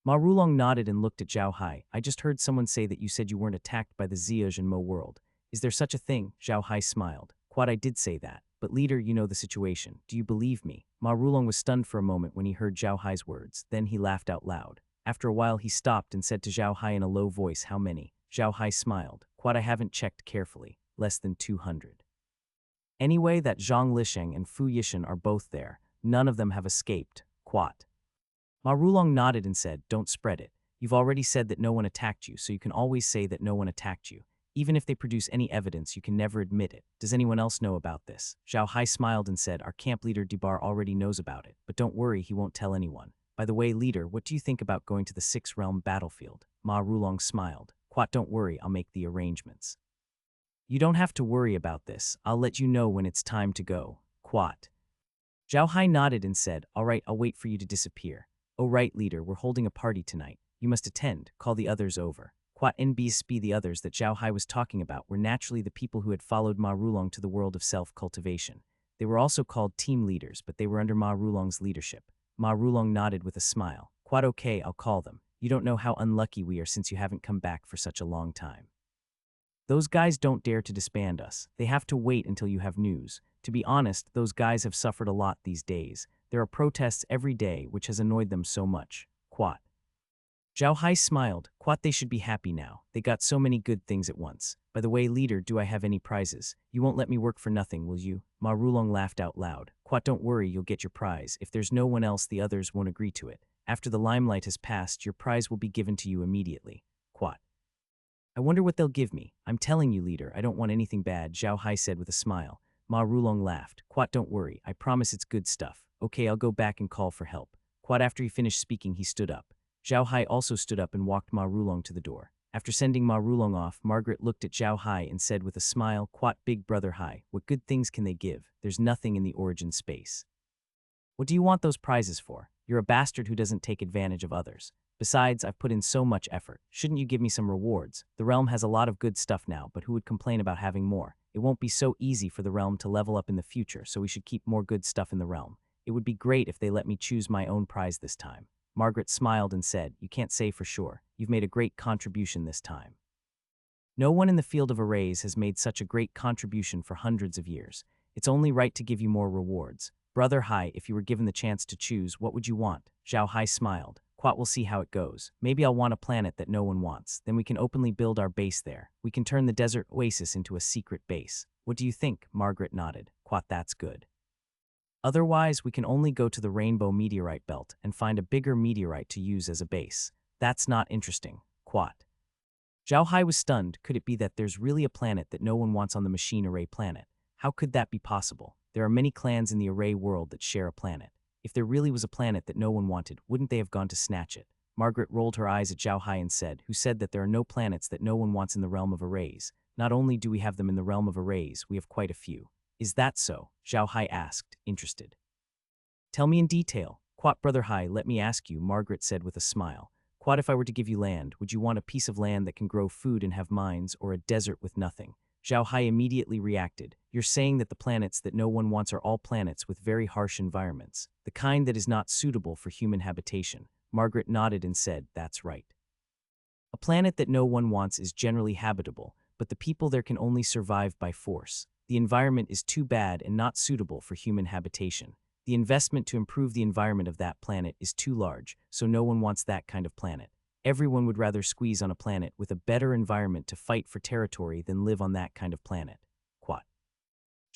Ma Rulong nodded and looked at Zhao Hai. I just heard someone say that you said you weren't attacked by the Ziyaj and Mo world. Is there such a thing? Zhao Hai smiled. Quat, I did say that. But leader, you know the situation. Do you believe me? Ma Rulong was stunned for a moment when he heard Zhao Hai's words. Then he laughed out loud. After a while he stopped and said to Zhao Hai in a low voice, how many? Zhao Hai smiled. Quat, I haven't checked carefully. Less than 200. Anyway, that Zhang Lisheng and Fu Yishan are both there. None of them have escaped. Quat. Ma Rulong nodded and said, don't spread it. You've already said that no one attacked you, so you can always say that no one attacked you. Even if they produce any evidence, you can never admit it. Does anyone else know about this? Zhao Hai smiled and said, our camp leader Debar already knows about it, but don't worry, he won't tell anyone. By the way, leader, what do you think about going to the 6th realm battlefield? Ma Rulong smiled. Quat, don't worry, I'll make the arrangements. You don't have to worry about this. I'll let you know when it's time to go. Quat. Zhao Hai nodded and said, all right, I'll wait for you to disappear. Oh right, leader, we're holding a party tonight. You must attend. Call the others over. Quat NBSB. The others that Zhao Hai was talking about were naturally the people who had followed Ma Rulong to the world of self-cultivation. They were also called team leaders, but they were under Ma Rulong's leadership. Ma Rulong nodded with a smile. Quat, okay, I'll call them. You don't know how unlucky we are since you haven't come back for such a long time. Those guys don't dare to disband us. They have to wait until you have news. To be honest, those guys have suffered a lot these days. There are protests every day, which has annoyed them so much. Quat. Zhao Hai smiled. Quat, they should be happy now. They got so many good things at once. By the way, leader, do I have any prizes? You won't let me work for nothing, will you? Ma Rulong laughed out loud. Quat, don't worry, you'll get your prize. If there's no one else, the others won't agree to it. After the limelight has passed, your prize will be given to you immediately. Quat. I wonder what they'll give me. I'm telling you, leader, I don't want anything bad, Zhao Hai said with a smile. Ma Rulong laughed. Quat, don't worry, I promise it's good stuff. Okay, I'll go back and call for help. Quat, after he finished speaking, he stood up. Zhao Hai also stood up and walked Ma Rulong to the door. After sending Ma Rulong off, Margaret looked at Zhao Hai and said with a smile, Quat, big brother Hai, what good things can they give? There's nothing in the origin space. What do you want those prizes for? You're a bastard who doesn't take advantage of others. Besides, I've put in so much effort. Shouldn't you give me some rewards? The realm has a lot of good stuff now, but who would complain about having more? It won't be so easy for the realm to level up in the future, so we should keep more good stuff in the realm. It would be great if they let me choose my own prize this time. Margaret smiled and said, you can't say for sure. You've made a great contribution this time. No one in the field of arrays has made such a great contribution for hundreds of years. It's only right to give you more rewards. Brother Hai, if you were given the chance to choose, what would you want? Zhao Hai smiled. Quat, will see how it goes. Maybe I'll want a planet that no one wants. Then we can openly build our base there. We can turn the desert oasis into a secret base. What do you think? Margaret nodded. Quat, that's good. Otherwise, we can only go to the Rainbow Meteorite Belt and find a bigger meteorite to use as a base. That's not interesting. Quat. Zhao Hai was stunned. Could it be that there's really a planet that no one wants on the machine array planet? How could that be possible? There are many clans in the array world that share a planet. If there really was a planet that no one wanted, wouldn't they have gone to snatch it? Margaret rolled her eyes at Zhao Hai and said, who said that there are no planets that no one wants in the realm of arrays? Not only do we have them in the realm of arrays, we have quite a few. Is that so? Zhao Hai asked, interested. Tell me in detail. Quat, brother Hai, let me ask you, Margaret said with a smile. Quat, if I were to give you land, would you want a piece of land that can grow food and have mines, or a desert with nothing? Zhao Hai immediately reacted. You're saying that the planets that no one wants are all planets with very harsh environments, the kind that is not suitable for human habitation. Margaret nodded and said, that's right. A planet that no one wants is generally habitable, but the people there can only survive by force. The environment is too bad and not suitable for human habitation. The investment to improve the environment of that planet is too large, so no one wants that kind of planet. Everyone would rather squeeze on a planet with a better environment to fight for territory than live on that kind of planet. Quat.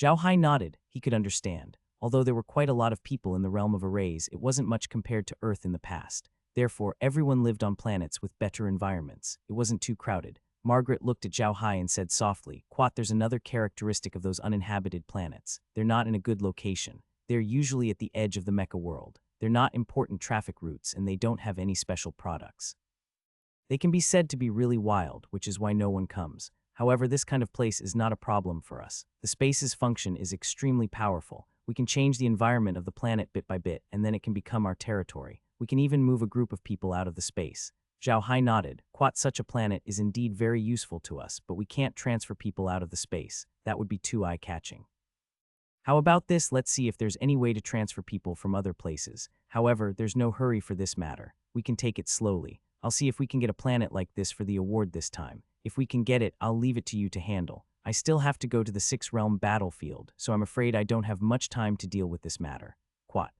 Zhao Hai nodded. He could understand. Although there were quite a lot of people in the realm of arrays, it wasn't much compared to Earth in the past. Therefore, everyone lived on planets with better environments. It wasn't too crowded. Margaret looked at Zhao Hai and said softly, Quat, there's another characteristic of those uninhabited planets. They're not in a good location. They're usually at the edge of the mecha world. They're not important traffic routes, and they don't have any special products. They can be said to be really wild, which is why no one comes. However, this kind of place is not a problem for us. The space's function is extremely powerful. We can change the environment of the planet bit by bit, and then it can become our territory. We can even move a group of people out of the space. Zhao Hai nodded. Quat, such a planet is indeed very useful to us, but we can't transfer people out of the space. That would be too eye-catching. How about this? Let's see if there's any way to transfer people from other places. However, there's no hurry for this matter. We can take it slowly. I'll see if we can get a planet like this for the award this time. If we can get it, I'll leave it to you to handle. I still have to go to the 6-realm battlefield, so I'm afraid I don't have much time to deal with this matter. Quat.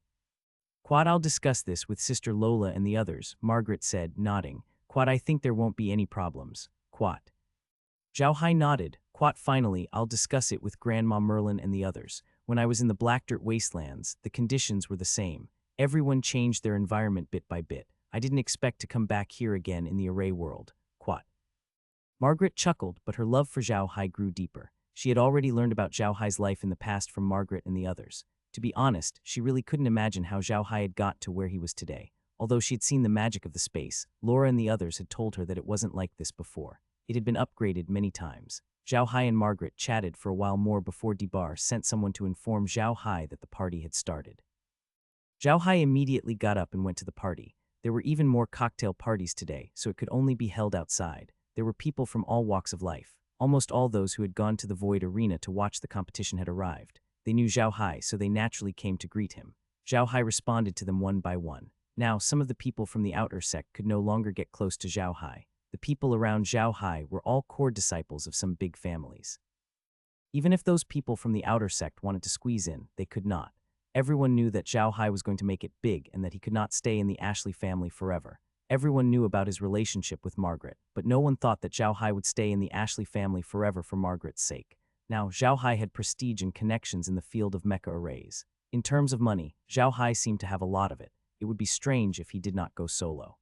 Quat, I'll discuss this with Sister Lola and the others, Margaret said, nodding. Quat, I think there won't be any problems. Quat. Zhao Hai nodded. Quat, finally, I'll discuss it with Grandma Merlin and the others. When I was in the Black Dirt Wastelands, the conditions were the same. Everyone changed their environment bit by bit. I didn't expect to come back here again in the array world. Quat. Margaret chuckled, but her love for Zhao Hai grew deeper. She had already learned about Zhao Hai's life in the past from Margaret and the others. To be honest, she really couldn't imagine how Zhao Hai had got to where he was today. Although she had seen the magic of the space, Laura and the others had told her that it wasn't like this before. It had been upgraded many times. Zhao Hai and Margaret chatted for a while more before Debar sent someone to inform Zhao Hai that the party had started. Zhao Hai immediately got up and went to the party. There were even more cocktail parties today, so it could only be held outside. There were people from all walks of life. Almost all those who had gone to the Void Arena to watch the competition had arrived. They knew Zhao Hai, so they naturally came to greet him. Zhao Hai responded to them one by one. Now, some of the people from the outer sect could no longer get close to Zhao Hai. The people around Zhao Hai were all core disciples of some big families. Even if those people from the outer sect wanted to squeeze in, they could not. Everyone knew that Zhao Hai was going to make it big and that he could not stay in the Ashley family forever. Everyone knew about his relationship with Margaret, but no one thought that Zhao Hai would stay in the Ashley family forever for Margaret's sake. Now, Zhao Hai had prestige and connections in the field of mecha arrays. In terms of money, Zhao Hai seemed to have a lot of it. It would be strange if he did not go solo.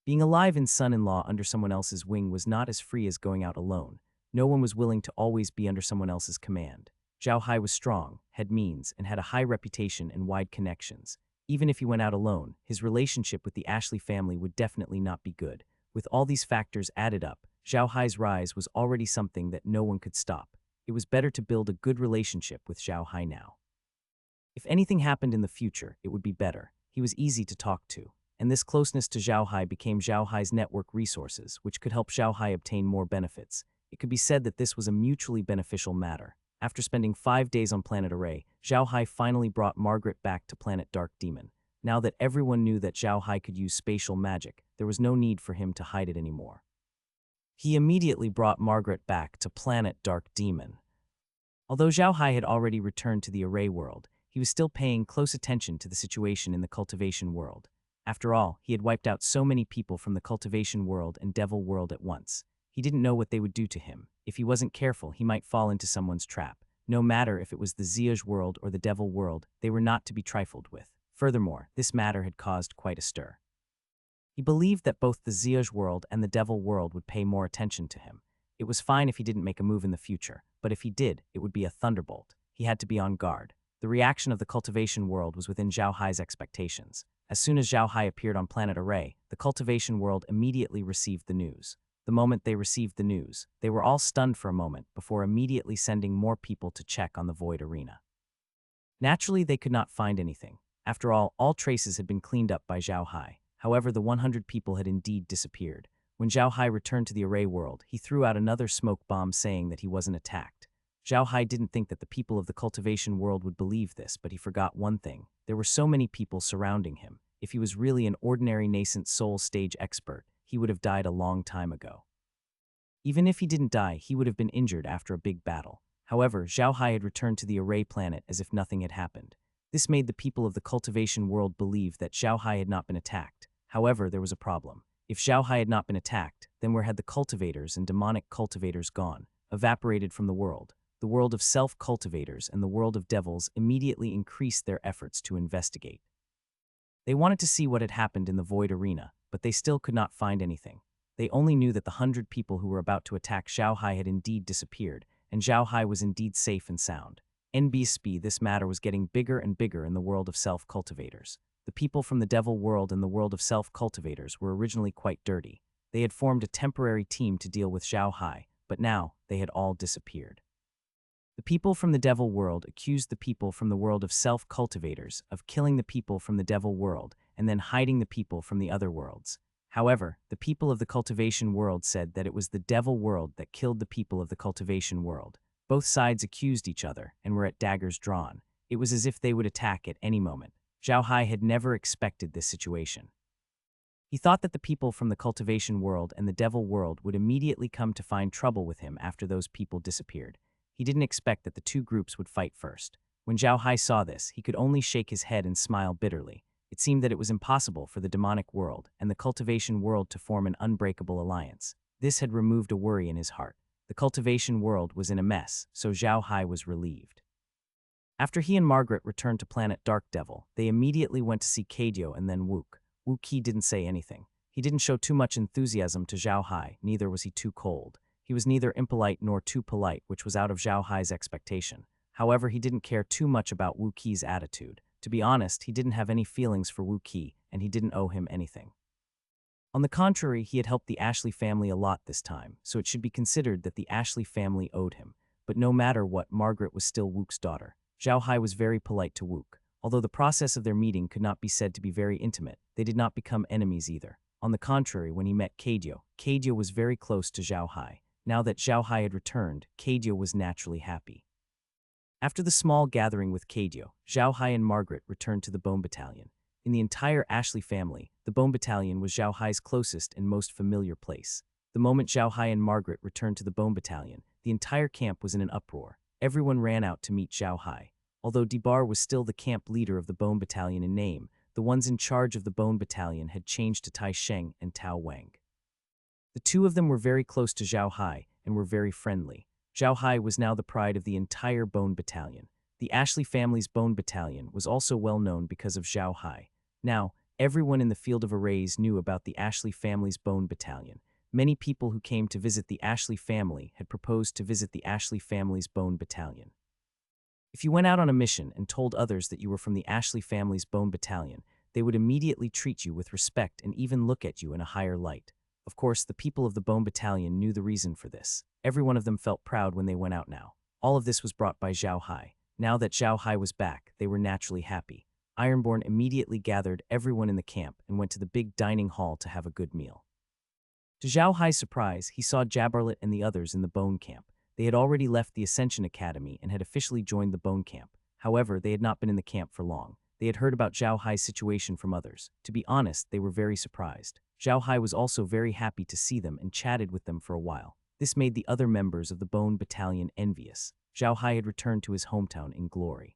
Being alive in son-in-law under someone else's wing was not as free as going out alone. No one was willing to always be under someone else's command. Zhao Hai was strong, had means, and had a high reputation and wide connections. Even if he went out alone, his relationship with the Ashley family would definitely not be good. With all these factors added up, Zhao Hai's rise was already something that no one could stop. It was better to build a good relationship with Zhao Hai now. If anything happened in the future, it would be better. He was easy to talk to, and this closeness to Zhao Hai became Zhao Hai's network resources, which could help Zhao Hai obtain more benefits. It could be said that this was a mutually beneficial matter. After spending 5 days on Planet Array, Zhao Hai finally brought Margaret back to Planet Dark Demon. Now that everyone knew that Zhao Hai could use spatial magic, there was no need for him to hide it anymore. He immediately brought Margaret back to Planet Dark Demon. Although Zhao Hai had already returned to the Array world, he was still paying close attention to the situation in the cultivation world. After all, he had wiped out so many people from the cultivation world and devil world at once. He didn't know what they would do to him. If he wasn't careful, he might fall into someone's trap. No matter if it was the Ziaj world or the devil world, they were not to be trifled with. Furthermore, this matter had caused quite a stir. He believed that both the Ziaj world and the devil world would pay more attention to him. It was fine if he didn't make a move in the future, but if he did, it would be a thunderbolt. He had to be on guard. The reaction of the cultivation world was within Zhao Hai's expectations. As soon as Zhao Hai appeared on Planet Array, the cultivation world immediately received the news. The moment they received the news, they were all stunned for a moment before immediately sending more people to check on the Void Arena. Naturally, they could not find anything. After all traces had been cleaned up by Zhao Hai. However, the 100 people had indeed disappeared. When Zhao Hai returned to the Array world, he threw out another smoke bomb saying that he wasn't attacked. Zhao Hai didn't think that the people of the cultivation world would believe this, but he forgot one thing. There were so many people surrounding him. If he was really an ordinary nascent soul stage expert, he would have died a long time ago. Even if he didn't die, he would have been injured after a big battle. However, Zhao Hai had returned to the Array planet as if nothing had happened. This made the people of the cultivation world believe that Zhao Hai had not been attacked. However, there was a problem. If Zhao Hai had not been attacked, then where had the cultivators and demonic cultivators gone? Evaporated from the world. The world of self-cultivators and the world of devils immediately increased their efforts to investigate. They wanted to see what had happened in the Void Arena, but they still could not find anything. They only knew that the 100 people who were about to attack Zhao Hai had indeed disappeared, and Zhao Hai was indeed safe and sound. NBSP, this matter was getting bigger and bigger in the world of self-cultivators. The people from the devil world and the world of self-cultivators were originally quite dirty. They had formed a temporary team to deal with Zhao Hai, but now they had all disappeared. The people from the devil world accused the people from the world of self-cultivators of killing the people from the devil world and then hiding the people from the other worlds. However, the people of the cultivation world said that it was the devil world that killed the people of the cultivation world. Both sides accused each other and were at daggers drawn. It was as if they would attack at any moment. Zhao Hai had never expected this situation. He thought that the people from the cultivation world and the devil world would immediately come to find trouble with him after those people disappeared. He didn't expect that the two groups would fight first. When Zhao Hai saw this, he could only shake his head and smile bitterly. It seemed that it was impossible for the demonic world and the cultivation world to form an unbreakable alliance. This had removed a worry in his heart. The cultivation world was in a mess, so Zhao Hai was relieved. After he and Margaret returned to Planet Dark Devil, they immediately went to see Kaidio and then Wook. Wook didn't say anything. He didn't show too much enthusiasm to Zhao Hai, neither was he too cold. He was neither impolite nor too polite, which was out of Zhao Hai's expectation. However, he didn't care too much about Wook's attitude. To be honest, he didn't have any feelings for Wook, and he didn't owe him anything. On the contrary, he had helped the Ashley family a lot this time, so it should be considered that the Ashley family owed him. But no matter what, Margaret was still Wook's daughter. Zhao Hai was very polite to Wook. Although the process of their meeting could not be said to be very intimate, they did not become enemies either. On the contrary, when he met Kaidio was very close to Zhao Hai. Now that Zhao Hai had returned, Kaidio was naturally happy. After the small gathering with Kaidio, Zhao Hai and Margaret returned to the Bone Battalion. In the entire Ashley family, the Bone Battalion was Zhao Hai's closest and most familiar place. The moment Zhao Hai and Margaret returned to the Bone Battalion, the entire camp was in an uproar. Everyone ran out to meet Zhao Hai. Although Debar was still the camp leader of the Bone Battalion in name, the ones in charge of the Bone Battalion had changed to Tai Sheng and Tao Wang. The two of them were very close to Zhao Hai and were very friendly. Zhao Hai was now the pride of the entire Bone Battalion. The Ashley family's Bone Battalion was also well known because of Zhao Hai. Now, everyone in the field of arrays knew about the Ashley family's Bone Battalion. Many people who came to visit the Ashley family had proposed to visit the Ashley family's Bone Battalion. If you went out on a mission and told others that you were from the Ashley family's Bone Battalion, they would immediately treat you with respect and even look at you in a higher light. Of course, the people of the Bone Battalion knew the reason for this. Every one of them felt proud when they went out now. All of this was brought by Zhao Hai. Now that Zhao Hai was back, they were naturally happy. Ironborn immediately gathered everyone in the camp and went to the big dining hall to have a good meal. To Zhao Hai's surprise, he saw Jabarlet and the others in the Bone Camp. They had already left the Ascension Academy and had officially joined the Bone Camp. However, they had not been in the camp for long. They had heard about Zhao Hai's situation from others. To be honest, they were very surprised. Zhao Hai was also very happy to see them and chatted with them for a while. This made the other members of the Bone Battalion envious. Zhao Hai had returned to his hometown in glory.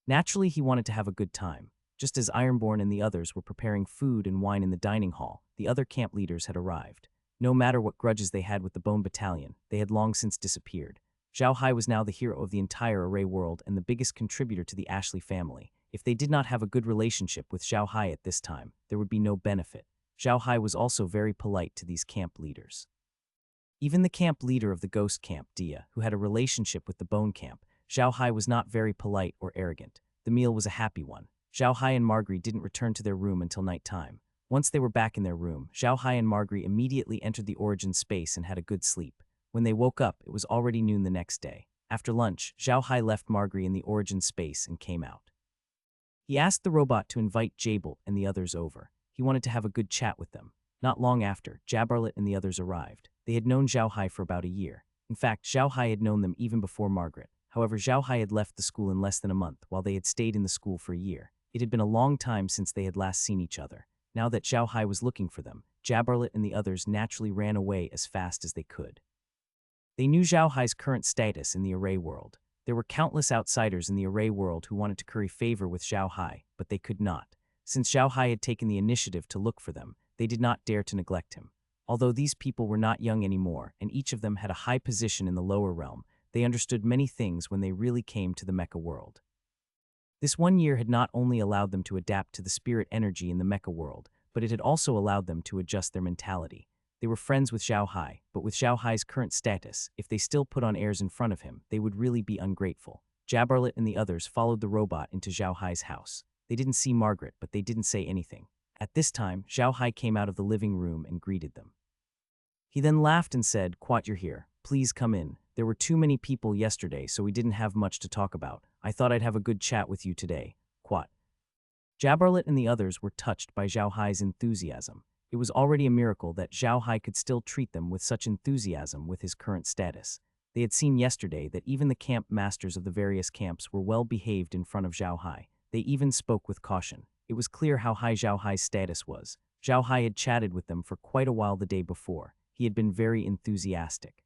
Naturally, he wanted to have a good time. Just as Ironborn and the others were preparing food and wine in the dining hall, the other camp leaders had arrived. No matter what grudges they had with the Bone Battalion, they had long since disappeared. Zhao Hai was now the hero of the entire Array world and the biggest contributor to the Ashley family. If they did not have a good relationship with Zhao Hai at this time, there would be no benefit. Zhao Hai was also very polite to these camp leaders. Even the camp leader of the Ghost Camp, Dia, who had a relationship with the Bone Camp, Zhao Hai was not very polite or arrogant. The meal was a happy one. Zhao Hai and Marguerite didn't return to their room until nighttime. Once they were back in their room, Zhao Hai and Marguerite immediately entered the origin space and had a good sleep. When they woke up, it was already noon the next day. After lunch, Zhao Hai left Marguerite in the origin space and came out. He asked the robot to invite Jabel and the others over. He wanted to have a good chat with them. Not long after, Jabarlet and the others arrived. They had known Zhao Hai for about a year. In fact, Zhao Hai had known them even before Margaret. However, Zhao Hai had left the school in less than a month, while they had stayed in the school for a year. It had been a long time since they had last seen each other. Now that Zhao Hai was looking for them, Jabarlet and the others naturally ran away as fast as they could. They knew Zhao Hai's current status in the Array world. There were countless outsiders in the Array world who wanted to curry favor with Zhao Hai, but they could not. Since Zhao Hai had taken the initiative to look for them, they did not dare to neglect him. Although these people were not young anymore, and each of them had a high position in the lower realm, they understood many things when they really came to the mecha world. This 1 year had not only allowed them to adapt to the spirit energy in the mecha world, but it had also allowed them to adjust their mentality. They were friends with Zhao Hai, but with Zhao Hai's current status, if they still put on airs in front of him, they would really be ungrateful. Jabarlet and the others followed the robot into Zhao Hai's house. They didn't see Margaret, but they didn't say anything. At this time, Zhao Hai came out of the living room and greeted them. He then laughed and said, "Quat, you're here. Please come in. There were too many people yesterday, so we didn't have much to talk about. I thought I'd have a good chat with you today. Quat." Jabarlet and the others were touched by Zhao Hai's enthusiasm. It was already a miracle that Zhao Hai could still treat them with such enthusiasm with his current status. They had seen yesterday that even the camp masters of the various camps were well behaved in front of Zhao Hai. They even spoke with caution. It was clear how high Zhao Hai's status was. Zhao Hai had chatted with them for quite a while the day before. He had been very enthusiastic.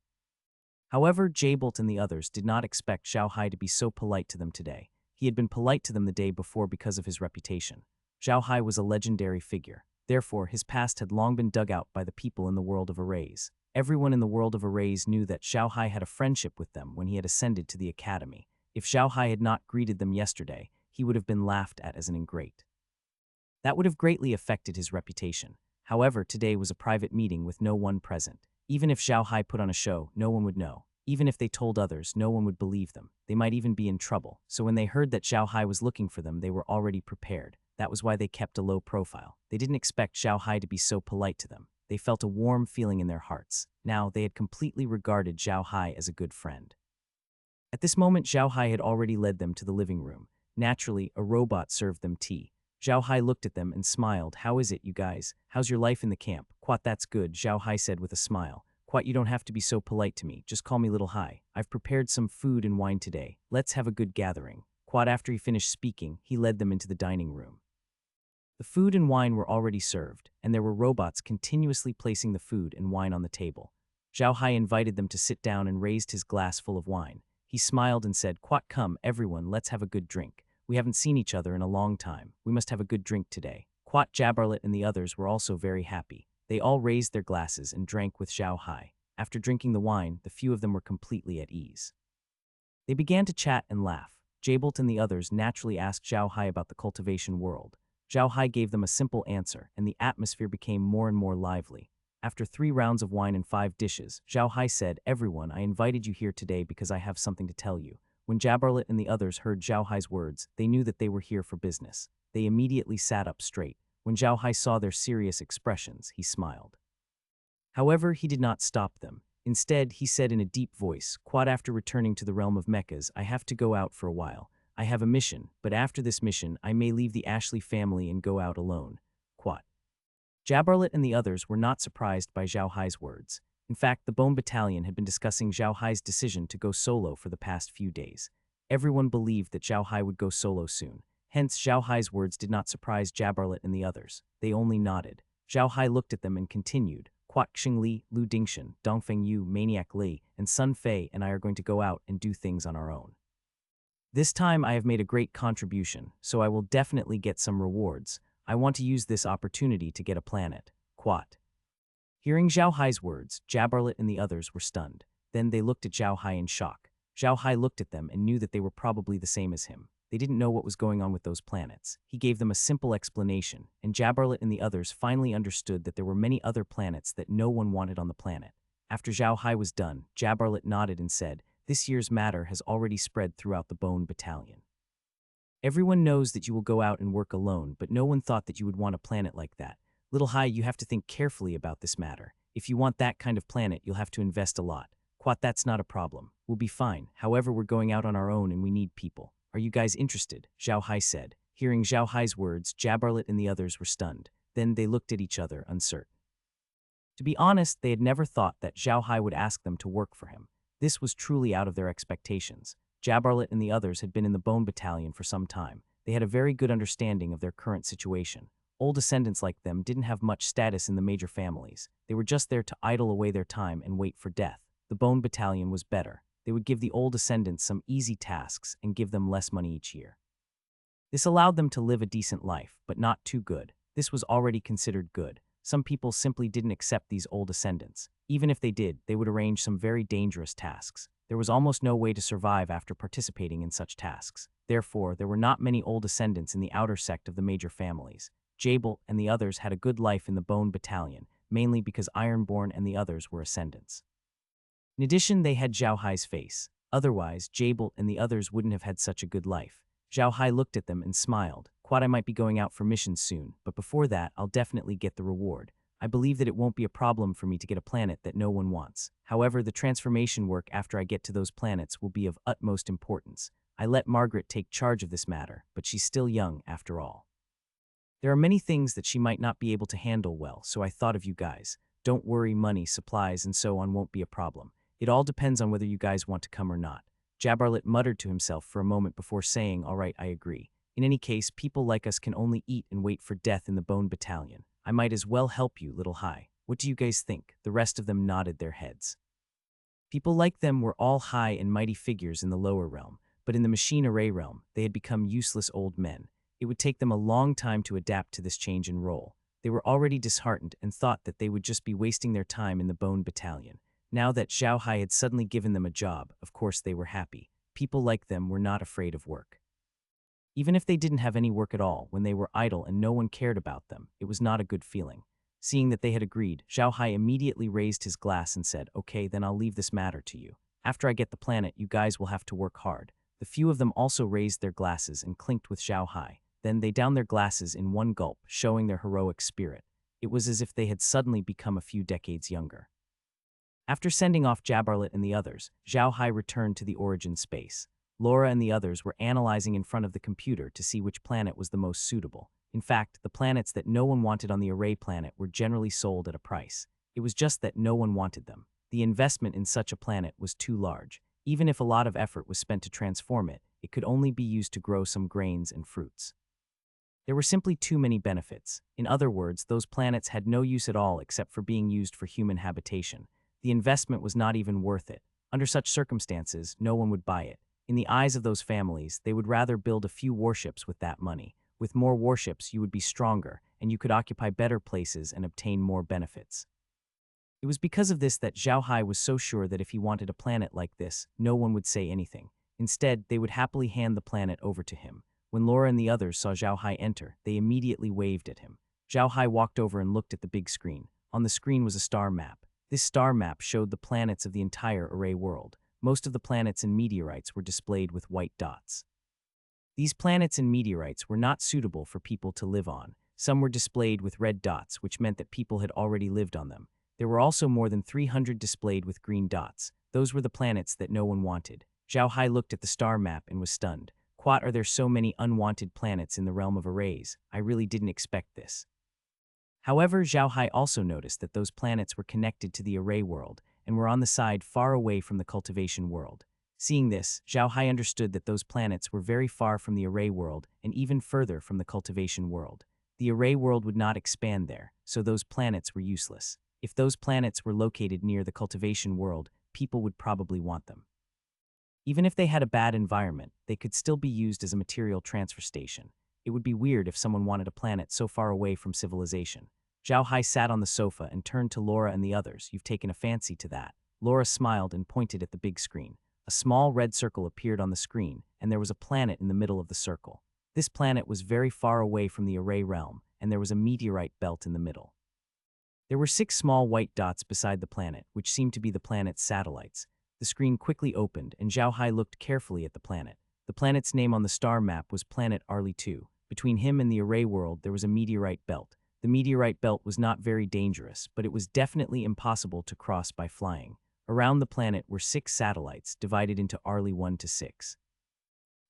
However, Jabelt and the others did not expect Zhao Hai to be so polite to them today. He had been polite to them the day before because of his reputation. Zhao Hai was a legendary figure. Therefore, his past had long been dug out by the people in the world of arrays. Everyone in the world of arrays knew that Zhao Hai had a friendship with them when he had ascended to the academy. If Zhao Hai had not greeted them yesterday, he would have been laughed at as an ingrate. That would have greatly affected his reputation. However, today was a private meeting with no one present. Even if Zhao Hai put on a show, no one would know. Even if they told others, no one would believe them. They might even be in trouble. So when they heard that Zhao Hai was looking for them, they were already prepared. That was why they kept a low profile. They didn't expect Zhao Hai to be so polite to them. They felt a warm feeling in their hearts. Now, they had completely regarded Zhao Hai as a good friend. At this moment, Zhao Hai had already led them to the living room. Naturally, a robot served them tea. Zhao Hai looked at them and smiled. "How is it, you guys? How's your life in the camp?" "Quat, that's good," Zhao Hai said with a smile. "Quat, you don't have to be so polite to me. Just call me Little Hai. I've prepared some food and wine today. Let's have a good gathering." Quat, after he finished speaking, he led them into the dining room. The food and wine were already served, and there were robots continuously placing the food and wine on the table. Zhao Hai invited them to sit down and raised his glass full of wine. He smiled and said, "Quat, come, everyone, let's have a good drink. We haven't seen each other in a long time. We must have a good drink today." Quat, Jabarlet, and the others were also very happy. They all raised their glasses and drank with Zhao Hai. After drinking the wine, the few of them were completely at ease. They began to chat and laugh. Jabelt and the others naturally asked Zhao Hai about the cultivation world. Zhao Hai gave them a simple answer, and the atmosphere became more and more lively. After 3 rounds of wine and 5 dishes, Zhao Hai said, "Everyone, I invited you here today because I have something to tell you. When Jabarlet and the others heard Zhao Hai's words, they knew that they were here for business. They immediately sat up straight. When Zhao Hai saw their serious expressions, he smiled. However, he did not stop them. Instead, he said in a deep voice, "Quad, after returning to the realm of mechas, I have to go out for a while. I have a mission, but after this mission, I may leave the Ashley family and go out alone." Quad. Jabarlet and the others were not surprised by Zhao Hai's words. In fact, the Bone Battalion had been discussing Zhao Hai's decision to go solo for the past few days. Everyone believed that Zhao Hai would go solo soon. Hence, Zhao Hai's words did not surprise Jabarlet and the others. They only nodded. Zhao Hai looked at them and continued, "Quat Xingli, Lu Dingshan, Dongfeng Yu, Maniac Li, and Sun Fei and I are going to go out and do things on our own. This time I have made a great contribution, so I will definitely get some rewards. I want to use this opportunity to get a planet." Quat. Hearing Zhao Hai's words, Jabarlet and the others were stunned. Then they looked at Zhao Hai in shock. Zhao Hai looked at them and knew that they were probably the same as him. They didn't know what was going on with those planets. He gave them a simple explanation, and Jabarlet and the others finally understood that there were many other planets that no one wanted on the planet. After Zhao Hai was done, Jabarlet nodded and said, "This year's matter has already spread throughout the Bone Battalion. Everyone knows that you will go out and work alone, but no one thought that you would want a planet like that. Little Hai, you have to think carefully about this matter. If you want that kind of planet, you'll have to invest a lot. Quat, that's not a problem. We'll be fine. However, we're going out on our own and we need people. Are you guys interested?" Zhao Hai said. Hearing Zhao Hai's words, Jabarlet and the others were stunned. Then they looked at each other, uncertain. To be honest, they had never thought that Zhao Hai would ask them to work for him. This was truly out of their expectations. Jabarlet and the others had been in the Bone Battalion for some time. They had a very good understanding of their current situation. Old descendants like them didn't have much status in the major families. They were just there to idle away their time and wait for death. The Bone Battalion was better. They would give the old descendants some easy tasks and give them less money each year. This allowed them to live a decent life, but not too good. This was already considered good. Some people simply didn't accept these old descendants. Even if they did, they would arrange some very dangerous tasks. There was almost no way to survive after participating in such tasks. Therefore, there were not many old descendants in the outer sect of the major families. Jabel and the others had a good life in the Bone Battalion, mainly because Ironborn and the others were ascendants. In addition, they had Zhao Hai's face. Otherwise, Jabel and the others wouldn't have had such a good life. Zhao Hai looked at them and smiled. "Quad, I might be going out for missions soon, but before that, I'll definitely get the reward. I believe that it won't be a problem for me to get a planet that no one wants. However, the transformation work after I get to those planets will be of utmost importance. I let Margaret take charge of this matter, but she's still young after all. There are many things that she might not be able to handle well, so I thought of you guys. Don't worry, money, supplies, and so on won't be a problem. It all depends on whether you guys want to come or not." Jabarlet muttered to himself for a moment before saying, "All right, I agree. In any case, people like us can only eat and wait for death in the Bone Battalion. I might as well help you, Little Hai. What do you guys think?" The rest of them nodded their heads. People like them were all high and mighty figures in the lower realm, but in the machine array realm, they had become useless old men. It would take them a long time to adapt to this change in role. They were already disheartened and thought that they would just be wasting their time in the Bone Battalion. Now that Zhao Hai had suddenly given them a job, of course they were happy. People like them were not afraid of work. Even if they didn't have any work at all, when they were idle and no one cared about them, it was not a good feeling. Seeing that they had agreed, Zhao Hai immediately raised his glass and said, "Okay, then I'll leave this matter to you. After I get the planet, you guys will have to work hard." The few of them also raised their glasses and clinked with Zhao Hai. Then they downed their glasses in one gulp, showing their heroic spirit. It was as if they had suddenly become a few decades younger. After sending off Jabarlet and the others, Zhao Hai returned to the origin space. Laura and the others were analyzing in front of the computer to see which planet was the most suitable. In fact, the planets that no one wanted on the array planet were generally sold at a price. It was just that no one wanted them. The investment in such a planet was too large. Even if a lot of effort was spent to transform it, it could only be used to grow some grains and fruits. There were simply too many benefits. In other words, those planets had no use at all except for being used for human habitation. The investment was not even worth it. Under such circumstances, no one would buy it. In the eyes of those families, they would rather build a few warships with that money. With more warships, you would be stronger, and you could occupy better places and obtain more benefits. It was because of this that Zhao Hai was so sure that if he wanted a planet like this, no one would say anything. Instead, they would happily hand the planet over to him. When Laura and the others saw Zhao Hai enter, they immediately waved at him. Zhao Hai walked over and looked at the big screen. On the screen was a star map. This star map showed the planets of the entire array world. most of the planets and meteorites were displayed with white dots. These planets and meteorites were not suitable for people to live on. Some were displayed with red dots, which meant that people had already lived on them. There were also more than 300 displayed with green dots. Those were the planets that no one wanted. Zhao Hai looked at the star map and was stunned. What, are there so many unwanted planets in the realm of arrays? I really didn't expect this. However, Zhao Hai also noticed that those planets were connected to the array world and were on the side far away from the cultivation world. Seeing this, Zhao Hai understood that those planets were very far from the array world and even further from the cultivation world. The array world would not expand there, so those planets were useless. If those planets were located near the cultivation world, people would probably want them. Even if they had a bad environment, they could still be used as a material transfer station. It would be weird if someone wanted a planet so far away from civilization. Zhao Hai sat on the sofa and turned to Laura and the others. You've taken a fancy to that. Laura smiled and pointed at the big screen. A small red circle appeared on the screen, and there was a planet in the middle of the circle. This planet was very far away from the array realm, and there was a meteorite belt in the middle. There were 6 small white dots beside the planet, which seemed to be the planet's satellites. The screen quickly opened, and Zhao Hai looked carefully at the planet. The planet's name on the star map was Planet Arli 2. Between him and the array world, there was a meteorite belt. The meteorite belt was not very dangerous, but it was definitely impossible to cross by flying. Around the planet were 6 satellites, divided into Arli 1 to 6.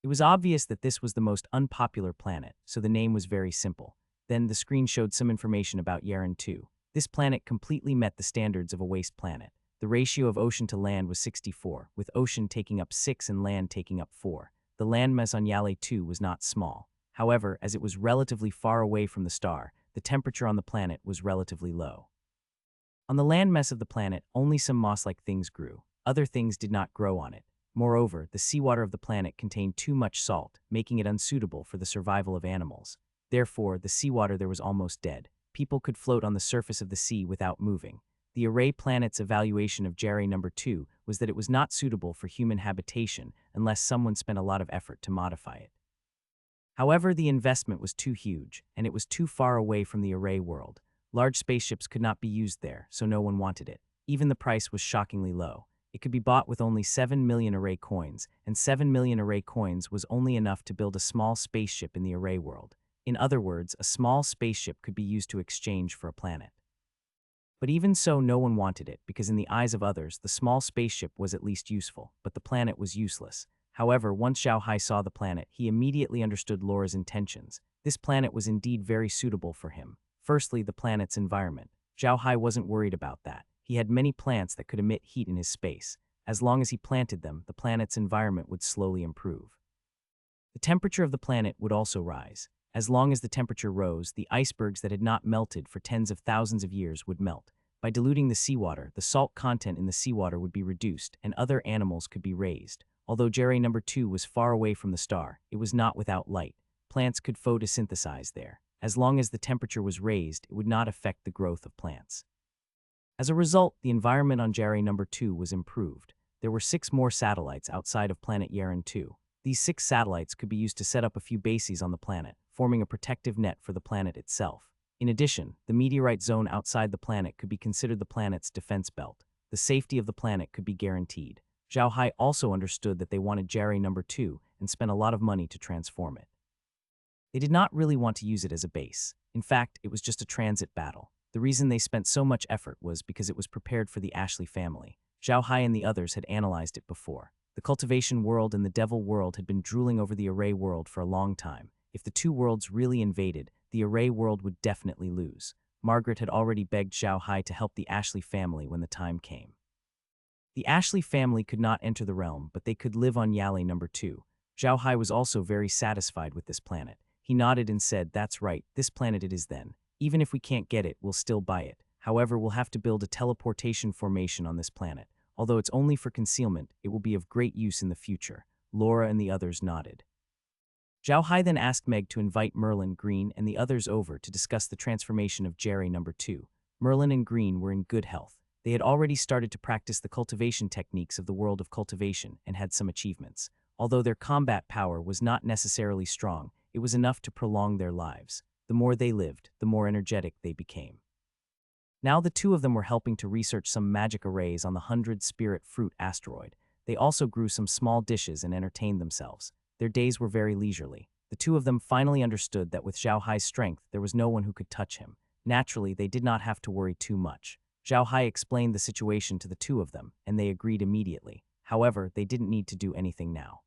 It was obvious that this was the most unpopular planet, so the name was very simple. Then the screen showed some information about Yaren 2. This planet completely met the standards of a waste planet. The ratio of ocean to land was 64, with ocean taking up 6 and land taking up 4. The landmass on Yale 2 was not small. However, as it was relatively far away from the star, the temperature on the planet was relatively low. On the landmass of the planet, only some moss-like things grew. Other things did not grow on it. Moreover, the seawater of the planet contained too much salt, making it unsuitable for the survival of animals. Therefore, the seawater there was almost dead. People could float on the surface of the sea without moving. The array planet's evaluation of Jerry number 2 was that it was not suitable for human habitation unless someone spent a lot of effort to modify it. However, the investment was too huge, and it was too far away from the array world. Large spaceships could not be used there, so no one wanted it. Even the price was shockingly low. It could be bought with only 7 million array coins, and 7 million array coins was only enough to build a small spaceship in the array world. In other words, a small spaceship could be used to exchange for a planet. But even so, no one wanted it, because in the eyes of others, the small spaceship was at least useful, but the planet was useless. However, once Zhao Hai saw the planet, he immediately understood Laura's intentions. This planet was indeed very suitable for him. Firstly, the planet's environment. Zhao Hai wasn't worried about that. He had many plants that could emit heat in his space. As long as he planted them, the planet's environment would slowly improve. The temperature of the planet would also rise. As long as the temperature rose, the icebergs that had not melted for tens of thousands of years would melt. By diluting the seawater, the salt content in the seawater would be reduced, and other animals could be raised. Although Jerry number 2 was far away from the star, it was not without light. Plants could photosynthesize there. As long as the temperature was raised, it would not affect the growth of plants. As a result, the environment on Jerry number 2 was improved. There were 6 more satellites outside of planet Yaren 2. These 6 satellites could be used to set up a few bases on the planet, forming a protective net for the planet itself. In addition, the meteorite zone outside the planet could be considered the planet's defense belt. The safety of the planet could be guaranteed. Zhao Hai also understood that they wanted Jerry number 2 and spent a lot of money to transform it. They did not really want to use it as a base. In fact, it was just a transit battle. The reason they spent so much effort was because it was prepared for the Ashley family. Zhao Hai and the others had analyzed it before. The cultivation world and the devil world had been drooling over the array world for a long time. If the 2 worlds really invaded, the array world would definitely lose. Margaret had already begged Zhao Hai to help the Ashley family when the time came. The Ashley family could not enter the realm, but they could live on Yale number 2. Zhao Hai was also very satisfied with this planet. He nodded and said, "That's right, this planet it is then. Even if we can't get it, we'll still buy it. However, we'll have to build a teleportation formation on this planet. Although it's only for concealment, it will be of great use in the future." Laura and the others nodded. Zhao Hai then asked Meg to invite Merlin, Green, and the others over to discuss the transformation of Jerry number 2. Merlin and Green were in good health. They had already started to practice the cultivation techniques of the world of cultivation and had some achievements. Although their combat power was not necessarily strong, it was enough to prolong their lives. The more they lived, the more energetic they became. Now the 2 of them were helping to research some magic arrays on the 100 Spirit Fruit asteroid. They also grew some small dishes and entertained themselves. Their days were very leisurely. The two of them finally understood that with Zhao Hai's strength, there was no one who could touch him. Naturally, they did not have to worry too much. Zhao Hai explained the situation to the two of them, and they agreed immediately. However, they didn't need to do anything now.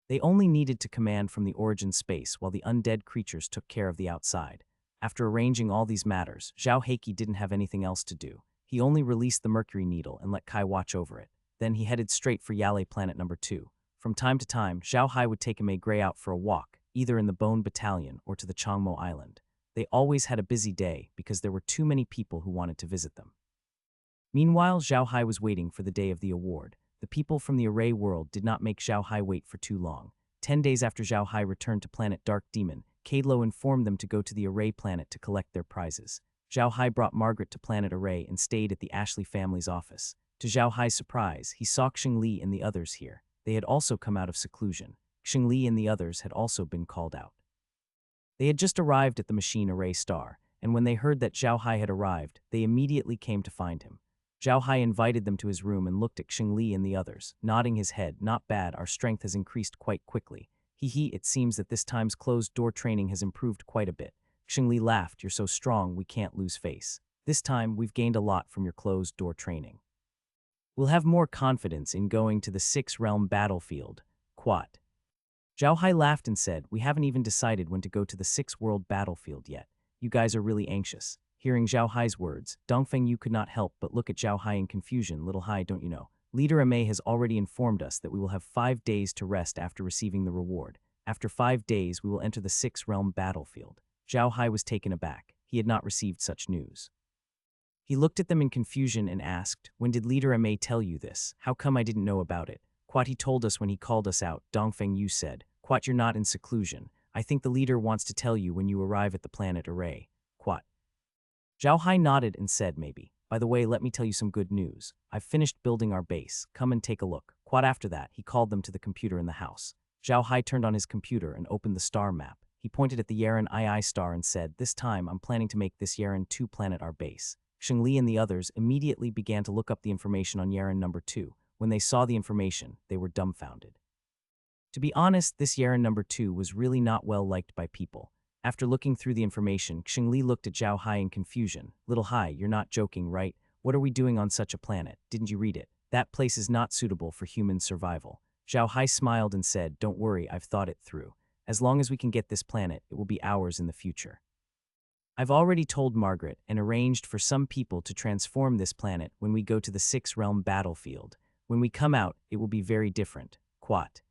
They only needed to command from the origin space while the undead creatures took care of the outside. After arranging all these matters, Zhao Heiki didn't have anything else to do. He only released the Mercury Needle and let Kai watch over it. Then he headed straight for Yale Planet number 2. From time to time, Zhao Hai would take Mei Gray out for a walk, either in the Bone Battalion or to the Changmo Island. They always had a busy day because there were too many people who wanted to visit them. Meanwhile, Zhao Hai was waiting for the day of the award. The people from the Array world did not make Zhao Hai wait for too long. 10 days after Zhao Hai returned to planet Dark Demon, Kadlo informed them to go to the Array planet to collect their prizes. Zhao Hai brought Margaret to planet Array and stayed at the Ashley family's office. To Zhao Hai's surprise, he saw Xing Li and the others here. They had also come out of seclusion. Xing Li and the others had also been called out. They had just arrived at the machine Array Star, and when they heard that Zhao Hai had arrived, they immediately came to find him. Zhao Hai invited them to his room and looked at Xing Li and the others, nodding his head. Not bad, our strength has increased quite quickly. It seems that this time's closed-door training has improved quite a bit. Xing Li laughed, you're so strong we can't lose face. This time, we've gained a lot from your closed-door training. We'll have more confidence in going to the 6-realm battlefield. Quat. Zhao Hai laughed and said, we haven't even decided when to go to the 6-world battlefield yet. You guys are really anxious. Hearing Zhao Hai's words, Dongfeng Yu could not help but look at Zhao Hai in confusion. Little Hai, don't you know? Leader Amei has already informed us that we will have 5 days to rest after receiving the reward. After 5 days, we will enter the 6-realm battlefield. Zhao Hai was taken aback. He had not received such news. He looked at them in confusion and asked, when did Leader Amei tell you this? How come I didn't know about it? Quat, he told us when he called us out, Dongfeng Yu said. Quat, you're not in seclusion. I think the leader wants to tell you when you arrive at the planet Array. Quat. Zhao Hai nodded and said, maybe. By the way, let me tell you some good news. I've finished building our base. Come and take a look. Quat. After that, he called them to the computer in the house. Zhao Hai turned on his computer and opened the star map. He pointed at the Yaren II star and said, this time I'm planning to make this Yaren 2 planet our base. Xing Li and the others immediately began to look up the information on Yaren number 2. When they saw the information, they were dumbfounded. To be honest, this Yaren number 2 was really not well liked by people. After looking through the information, Xing Li looked at Zhao Hai in confusion. Little Hai, you're not joking, right? What are we doing on such a planet? Didn't you read it? That place is not suitable for human survival. Zhao Hai smiled and said, don't worry, I've thought it through. As long as we can get this planet, it will be ours in the future. I've already told Margaret and arranged for some people to transform this planet when we go to the 6-realm battlefield. When we come out, it will be very different. Quat.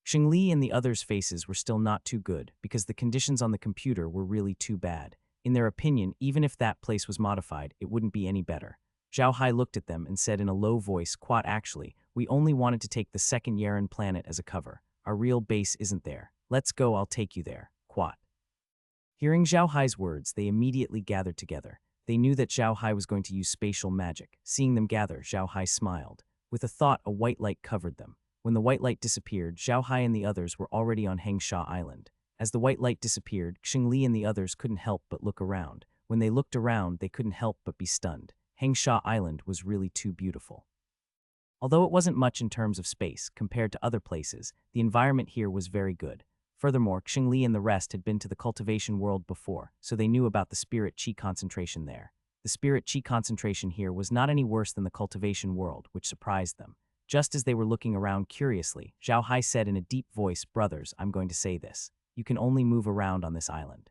Xing Li and the others' faces were still not too good because the conditions on the computer were really too bad. In their opinion, even if that place was modified, it wouldn't be any better. Zhao Hai looked at them and said in a low voice, Quat, actually, we only wanted to take the 2nd Yaren planet as a cover. Our real base isn't there. Let's go, I'll take you there. Quat. Hearing Zhao Hai's words, they immediately gathered together. They knew that Zhao Hai was going to use spatial magic. Seeing them gather, Zhao Hai smiled. With a thought, a white light covered them. When the white light disappeared, Zhao Hai and the others were already on Hengsha Island. As the white light disappeared, Xing Li and the others couldn't help but look around. When they looked around, they couldn't help but be stunned. Hengsha Island was really too beautiful. Although it wasn't much in terms of space compared to other places, the environment here was very good. Furthermore, Xing Li and the rest had been to the cultivation world before, so they knew about the spirit chi concentration there. The spirit chi concentration here was not any worse than the cultivation world, which surprised them. Just as they were looking around curiously, Zhao Hai said in a deep voice, brothers, I'm going to say this. You can only move around on this island.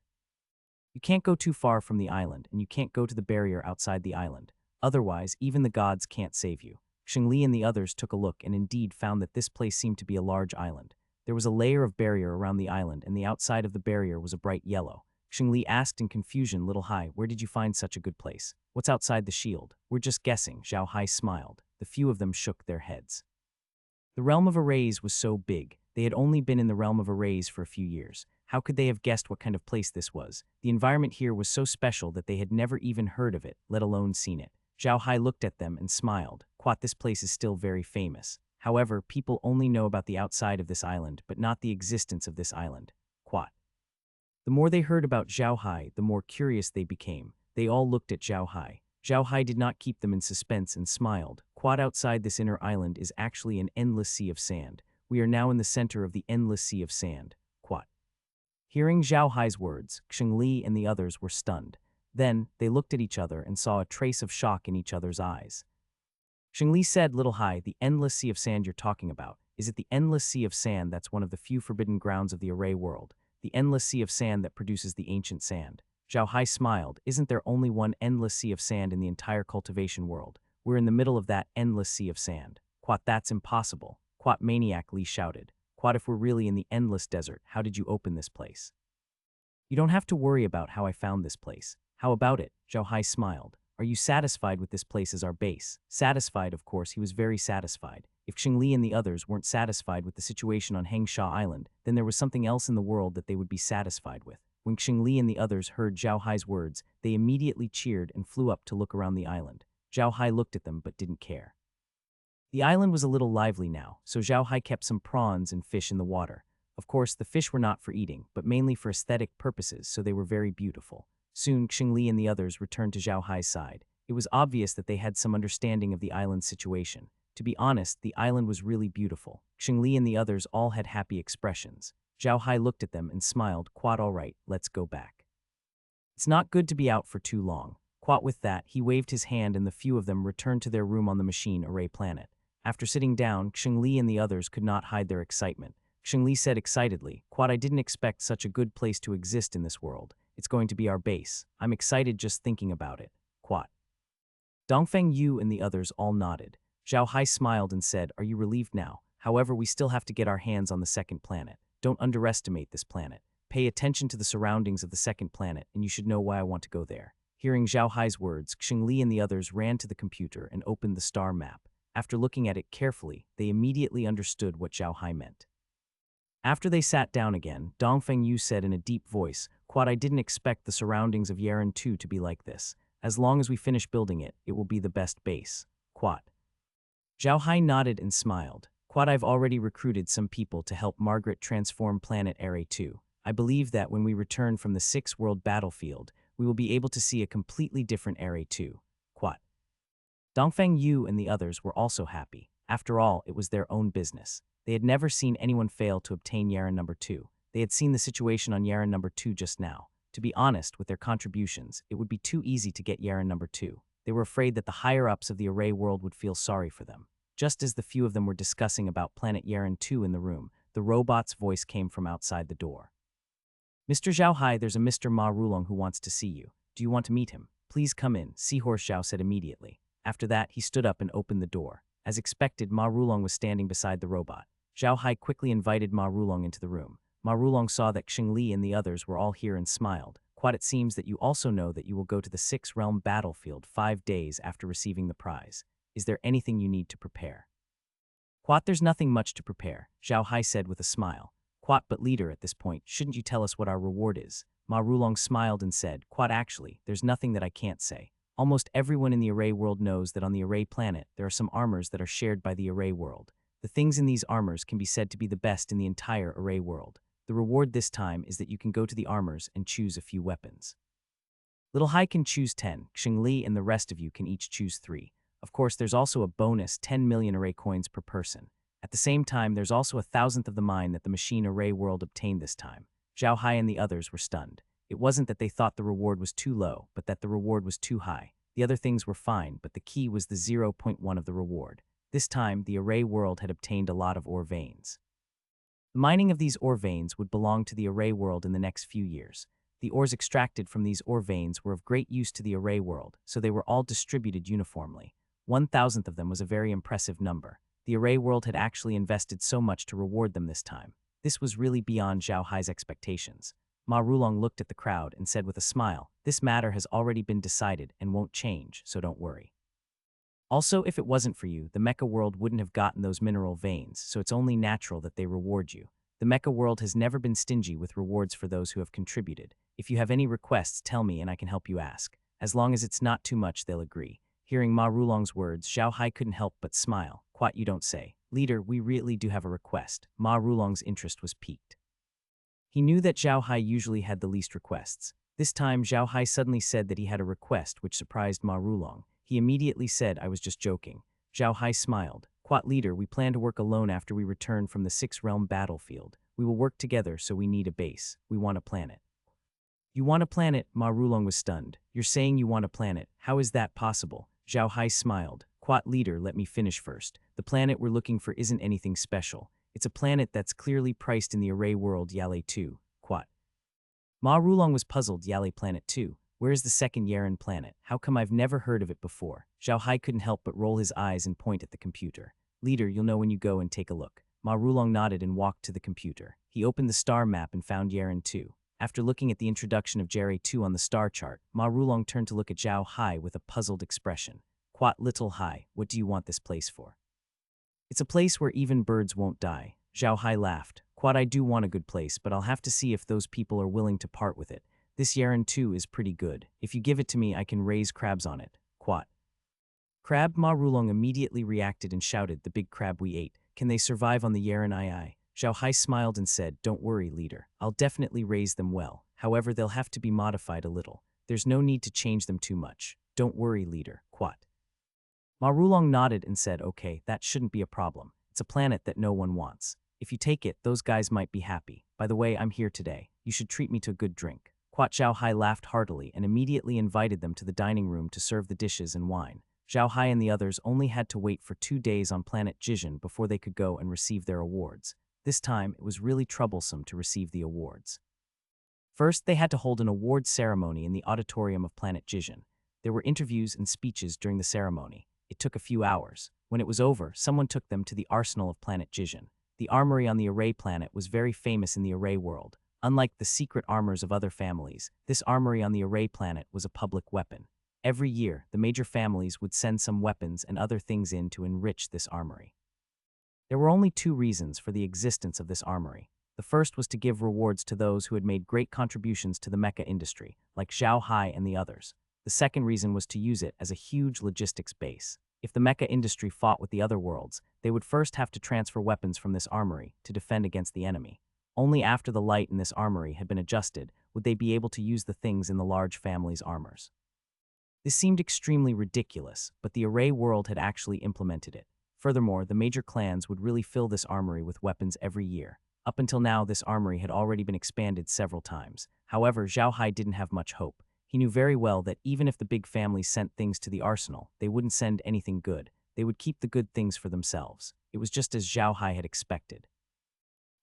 You can't go too far from the island, and you can't go to the barrier outside the island. Otherwise, even the gods can't save you. Xing Li and the others took a look and indeed found that this place seemed to be a large island. There was a layer of barrier around the island, and the outside of the barrier was a bright yellow. Xing Li asked in confusion, Little Hai, where did you find such a good place? What's outside the shield? We're just guessing, Zhao Hai smiled. The few of them shook their heads. The realm of arrays was so big. They had only been in the realm of arrays for a few years. How could they have guessed what kind of place this was? The environment here was so special that they had never even heard of it, let alone seen it. Zhao Hai looked at them and smiled. Quat, this place is still very famous. However, people only know about the outside of this island, but not the existence of this island. Quat. The more they heard about Zhao Hai, the more curious they became. They all looked at Zhao Hai. Zhao Hai did not keep them in suspense and smiled. Quad outside this inner island is actually an endless sea of sand. We are now in the center of the endless sea of sand. Quad. Hearing Zhao Hai's words, Xingli and the others were stunned. Then, they looked at each other and saw a trace of shock in each other's eyes. Xingli said, Little Hai, the endless sea of sand you're talking about, is it the endless sea of sand that's one of the few forbidden grounds of the array world, the endless sea of sand that produces the ancient sand? Zhao Hai smiled. Isn't there only one endless sea of sand in the entire cultivation world? We're in the middle of that endless sea of sand. Quat, that's impossible. Quat, Maniac Li shouted. Quat, if we're really in the endless desert, how did you open this place? You don't have to worry about how I found this place. How about it? Zhao Hai smiled. Are you satisfied with this place as our base? Satisfied, of course, he was very satisfied. If Xingli and the others weren't satisfied with the situation on Hengsha Island, then there was something else in the world that they would be satisfied with. When Xingli and the others heard Zhao Hai's words, they immediately cheered and flew up to look around the island. Zhao Hai looked at them but didn't care. The island was a little lively now, so Zhao Hai kept some prawns and fish in the water. Of course, the fish were not for eating, but mainly for aesthetic purposes, so they were very beautiful. Soon, Xingli and the others returned to Zhao Hai's side. It was obvious that they had some understanding of the island's situation. To be honest, the island was really beautiful. Xingli and the others all had happy expressions. Zhao Hai looked at them and smiled. Quat, all right, let's go back. It's not good to be out for too long. Quat, with that, he waved his hand and the few of them returned to their room on the machine array planet. After sitting down, Xingli and the others could not hide their excitement. Xingli said excitedly, Quat, I didn't expect such a good place to exist in this world. It's going to be our base. I'm excited just thinking about it. Quat. Dongfeng Yu and the others all nodded. Zhao Hai smiled and said, Are you relieved now? However, we still have to get our hands on the second planet. Don't underestimate this planet. Pay attention to the surroundings of the second planet, and you should know why I want to go there. Hearing Zhao Hai's words, Xingli and the others ran to the computer and opened the star map. After looking at it carefully, they immediately understood what Zhao Hai meant. After they sat down again, Dongfeng Yu said in a deep voice, Quad, I didn't expect the surroundings of Yaren 2 to be like this. As long as we finish building it, it will be the best base. Quad. Zhao Hai nodded and smiled. Quad, I've already recruited some people to help Margaret transform planet Array 2. I believe that when we return from the 6th world battlefield, we will be able to see a completely different Array 2. Quad. Dongfeng Yu and the others were also happy. After all, it was their own business. They had never seen anyone fail to obtain Yaren number 2. They had seen the situation on Yaren number 2 just now. To be honest, with their contributions, it would be too easy to get Yaren number 2. They were afraid that the higher-ups of the array world would feel sorry for them. Just as the few of them were discussing about planet Yaren 2 in the room, the robot's voice came from outside the door. Mr. Zhao Hai, there's a Mr. Ma Rulong who wants to see you. Do you want to meet him? Please come in, Seahorse Zhao said immediately. After that, he stood up and opened the door. As expected, Ma Rulong was standing beside the robot. Zhao Hai quickly invited Ma Rulong into the room. Ma Rulong saw that Xingli and the others were all here and smiled. Quad, it seems that you also know that you will go to the 6th realm battlefield 5 days after receiving the prize. Is there anything you need to prepare? Quat, there's nothing much to prepare, Zhao Hai said with a smile. Quat, but leader, at this point, shouldn't you tell us what our reward is? Ma Rulong smiled and said, Quat, actually, there's nothing that I can't say. Almost everyone in the array world knows that on the array planet, there are some armors that are shared by the array world. The things in these armors can be said to be the best in the entire array world. The reward this time is that you can go to the armors and choose a few weapons. Little Hai can choose 10, Xingli and the rest of you can each choose 3. Of course, there's also a bonus 10 million array coins per person. At the same time, there's also 1,000th of the mine that the machine array world obtained this time. Zhao Hai and the others were stunned. It wasn't that they thought the reward was too low, but that the reward was too high. The other things were fine, but the key was the 0.1 of the reward. This time, the array world had obtained a lot of ore veins. The mining of these ore veins would belong to the array world in the next few years. The ores extracted from these ore veins were of great use to the array world, so they were all distributed uniformly. 1,000th of them was a very impressive number. The array world had actually invested so much to reward them this time. This was really beyond Zhao Hai's expectations. Ma Rulong looked at the crowd and said with a smile, This matter has already been decided and won't change, so don't worry. Also, if it wasn't for you, the mecha world wouldn't have gotten those mineral veins, so it's only natural that they reward you. The mecha world has never been stingy with rewards for those who have contributed. If you have any requests, tell me and I can help you ask. As long as it's not too much, they'll agree. Hearing Ma Rulong's words, Zhao Hai couldn't help but smile. Quat, you don't say. Leader, we really do have a request. Ma Rulong's interest was piqued. He knew that Zhao Hai usually had the least requests. This time, Zhao Hai suddenly said that he had a request, which surprised Ma Rulong. He immediately said, I was just joking. Zhao Hai smiled. Quat leader, we plan to work alone after we return from the six-realm battlefield. We will work together, so we need a base. We want a planet. You want a planet? Ma Rulong was stunned. You're saying you want a planet. How is that possible? Zhao Hai smiled. Quat leader, let me finish first. The planet we're looking for isn't anything special. It's a planet that's clearly priced in the array world Yale 2. Quat. Ma Rulong was puzzled. Yale Planet 2. Where's the second Yaren planet? How come I've never heard of it before? Zhao Hai couldn't help but roll his eyes and point at the computer. Leader, you'll know when you go and take a look. Ma Rulong nodded and walked to the computer. He opened the star map and found Yaren 2. After looking at the introduction of Yare 2 on the star chart, Ma Rulong turned to look at Zhao Hai with a puzzled expression. Quat little Hai, what do you want this place for? It's a place where even birds won't die. Zhao Hai laughed. Quat, I do want a good place, but I'll have to see if those people are willing to part with it. This Yaren 2 is pretty good. If you give it to me, I can raise crabs on it. Quat. Crab? Ma Rulong immediately reacted and shouted, the big crab we ate. Can they survive on the Yaren II? Zhao Hai smiled and said, don't worry, leader. I'll definitely raise them well. However, they'll have to be modified a little. There's no need to change them too much. Don't worry, leader. Quat. Ma Rulong nodded and said, okay, that shouldn't be a problem. It's a planet that no one wants. If you take it, those guys might be happy. By the way, I'm here today. You should treat me to a good drink. Quat. Zhao Hai laughed heartily and immediately invited them to the dining room to serve the dishes and wine. Zhao Hai and the others only had to wait for 2 days on planet Jizhen before they could go and receive their awards. This time, it was really troublesome to receive the awards. First, they had to hold an awards ceremony in the auditorium of planet Jizhen. There were interviews and speeches during the ceremony. It took a few hours. When it was over, someone took them to the arsenal of planet Jizhen. The armory on the Array planet was very famous in the Array world. Unlike the secret armors of other families, this armory on the Array planet was a public weapon. Every year, the major families would send some weapons and other things in to enrich this armory. There were only 2 reasons for the existence of this armory. The first was to give rewards to those who had made great contributions to the mecha industry, like Zhao Hai and the others. The second reason was to use it as a huge logistics base. If the mecha industry fought with the other worlds, they would first have to transfer weapons from this armory to defend against the enemy. Only after the light in this armory had been adjusted would they be able to use the things in the large family's armors. This seemed extremely ridiculous, but the Array world had actually implemented it. Furthermore, the major clans would really fill this armory with weapons every year. Up until now, this armory had already been expanded several times. However, Zhao Hai didn't have much hope. He knew very well that even if the big families sent things to the arsenal, they wouldn't send anything good. They would keep the good things for themselves. It was just as Zhao Hai had expected.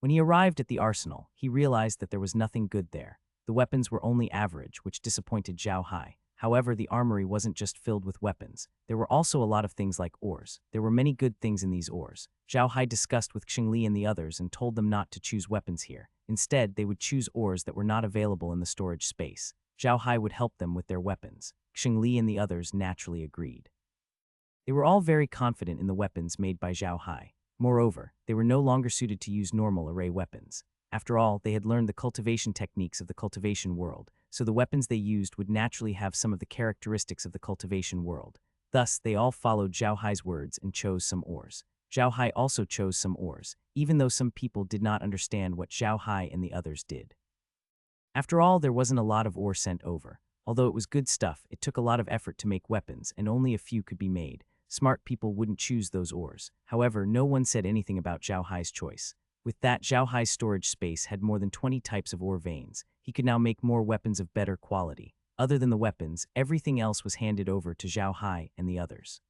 When he arrived at the arsenal, he realized that there was nothing good there. The weapons were only average, which disappointed Zhao Hai. However, the armory wasn't just filled with weapons. There were also a lot of things like ores. There were many good things in these ores. Zhao Hai discussed with Xingli and the others and told them not to choose weapons here. Instead, they would choose ores that were not available in the storage space. Zhao Hai would help them with their weapons. Xingli and the others naturally agreed. They were all very confident in the weapons made by Zhao Hai. Moreover, they were no longer suited to use normal array weapons. After all, they had learned the cultivation techniques of the cultivation world, so the weapons they used would naturally have some of the characteristics of the cultivation world. Thus, they all followed Zhao Hai's words and chose some ores. Zhao Hai also chose some ores, even though some people did not understand what Zhao Hai and the others did. After all, there wasn't a lot of ore sent over. Although it was good stuff, it took a lot of effort to make weapons, and only a few could be made. Smart people wouldn't choose those ores. However, no one said anything about Zhao Hai's choice. With that, Zhao Hai's storage space had more than 20 types of ore veins. He could now make more weapons of better quality. Other than the weapons, everything else was handed over to Zhao Hai and the others.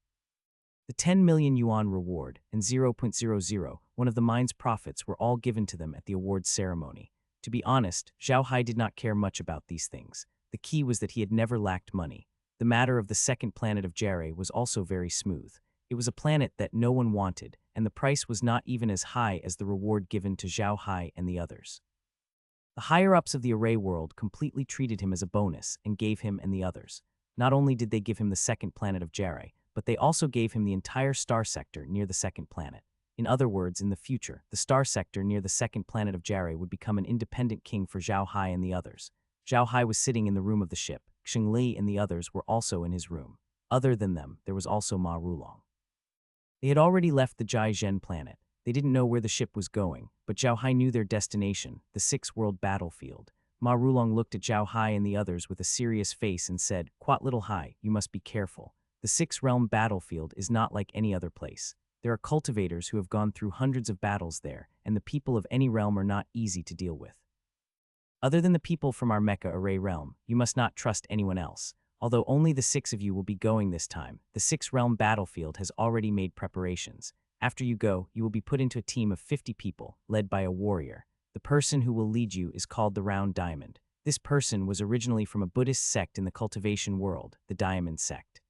The 10 million yuan reward and 0.00, one of the mine's profits, were all given to them at the awards ceremony. To be honest, Zhao Hai did not care much about these things. The key was that he had never lacked money. The matter of the second planet of Jere was also very smooth. It was a planet that no one wanted, and the price was not even as high as the reward given to Zhao Hai and the others. The higher-ups of the Array world completely treated him as a bonus and gave him and the others. Not only did they give him the second planet of Jere, but they also gave him the entire star sector near the second planet. In other words, in the future, the star sector near the second planet of Jere would become an independent king for Zhao Hai and the others. Zhao Hai was sitting in the room of the ship. Xingli and the others were also in his room. Other than them, there was also Ma Rulong. They had already left the Jai Zhen planet. They didn't know where the ship was going, but Zhao Hai knew their destination, the six-world battlefield. Ma Rulong looked at Zhao Hai and the others with a serious face and said, "Quat little Hai, you must be careful. The six-realm battlefield is not like any other place. There are cultivators who have gone through hundreds of battles there, and the people of any realm are not easy to deal with. Other than the people from our Mecha Array realm, you must not trust anyone else. Although only the 6 of you will be going this time, the six-realm battlefield has already made preparations. After you go, you will be put into a team of 50 people, led by a warrior. The person who will lead you is called the Round Diamond. This person was originally from a Buddhist sect in the cultivation world, the Diamond Sect.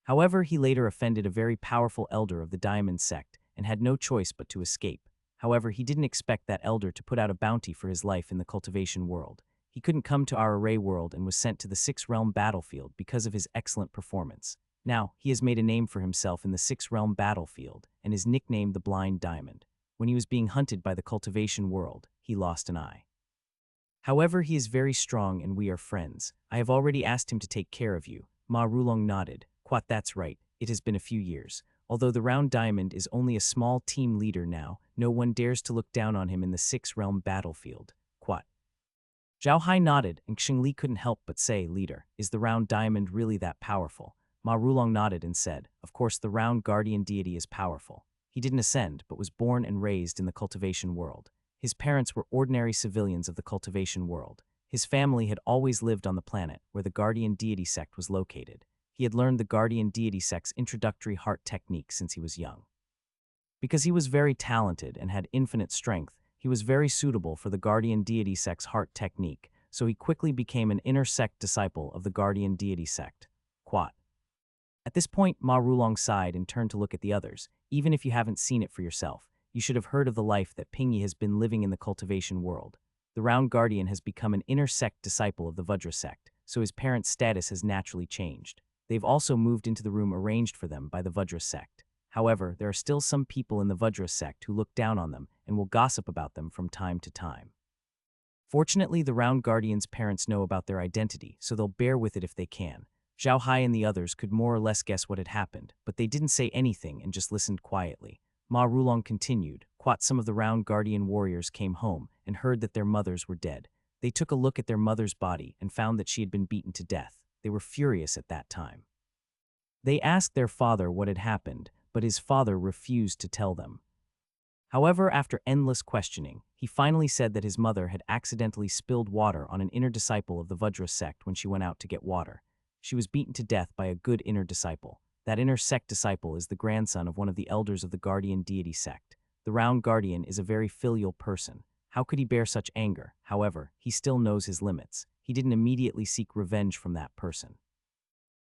However, he later offended a very powerful elder of the Diamond Sect and had no choice but to escape. However, he didn't expect that elder to put out a bounty for his life in the cultivation world. He couldn't come to our array world and was sent to the six-realm battlefield because of his excellent performance. Now, he has made a name for himself in the six-realm battlefield and is nicknamed the Blind Diamond. When he was being hunted by the cultivation world, he lost an eye. However, he is very strong and we are friends. I have already asked him to take care of you. Ma Rulong nodded. Quat, that's right. It has been a few years. Although the Round Diamond is only a small team leader now, no one dares to look down on him in the six-realm battlefield. Quat. Zhao Hai nodded, and Xingli couldn't help but say, Leader, is the Round Diamond really that powerful? Ma Rulong nodded and said, Of course the Round Guardian deity is powerful. He didn't ascend, but was born and raised in the cultivation world. His parents were ordinary civilians of the cultivation world. His family had always lived on the planet where the Guardian Deity sect was located. He had learned the Guardian Deity sect's introductory heart technique since he was young. Because he was very talented and had infinite strength, he was very suitable for the Guardian Deity sect's heart technique, so he quickly became an inner sect disciple of the Guardian Deity sect. Quat. At this point, Ma Rulong sighed and turned to look at the others. Even if you haven't seen it for yourself, you should have heard of the life that Pingyi has been living in the cultivation world. The Round Guardian has become an inner sect disciple of the Vajra sect, so his parents' status has naturally changed. They've also moved into the room arranged for them by the Vajra sect. However, there are still some people in the Vajra sect who look down on them and will gossip about them from time to time. Fortunately, the Round Guardian's parents know about their identity, so they'll bear with it if they can. Zhao Hai and the others could more or less guess what had happened, but they didn't say anything and just listened quietly. Ma Rulong continued. Quat, some of the Round Guardian warriors came home and heard that their mothers were dead. They took a look at their mother's body and found that she had been beaten to death. They were furious at that time. They asked their father what had happened, but his father refused to tell them. However, after endless questioning, he finally said that his mother had accidentally spilled water on an inner disciple of the Vajra sect when she went out to get water. She was beaten to death by a good inner disciple. That inner sect disciple is the grandson of one of the elders of the Guardian Deity sect. The Round Guardian is a very filial person. How could he bear such anger? However, he still knows his limits. He didn't immediately seek revenge from that person.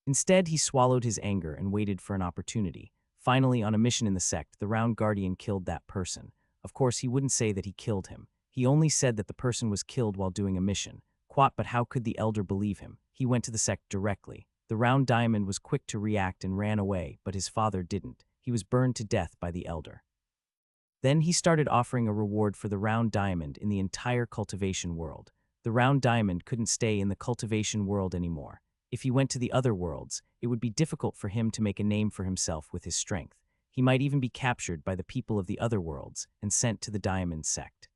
Instead, he swallowed his anger and waited for an opportunity. Finally, on a mission in the sect, the Round Guardian killed that person. Of course, he wouldn't say that he killed him. He only said that the person was killed while doing a mission. Quat, but how could the elder believe him? He went to the sect directly. The Round Diamond was quick to react and ran away, but his father didn't. He was burned to death by the elder. Then he started offering a reward for the Round Diamond in the entire cultivation world. The Round Diamond couldn't stay in the cultivation world anymore. If he went to the other worlds, it would be difficult for him to make a name for himself with his strength. He might even be captured by the people of the other worlds and sent to the Diamond sect.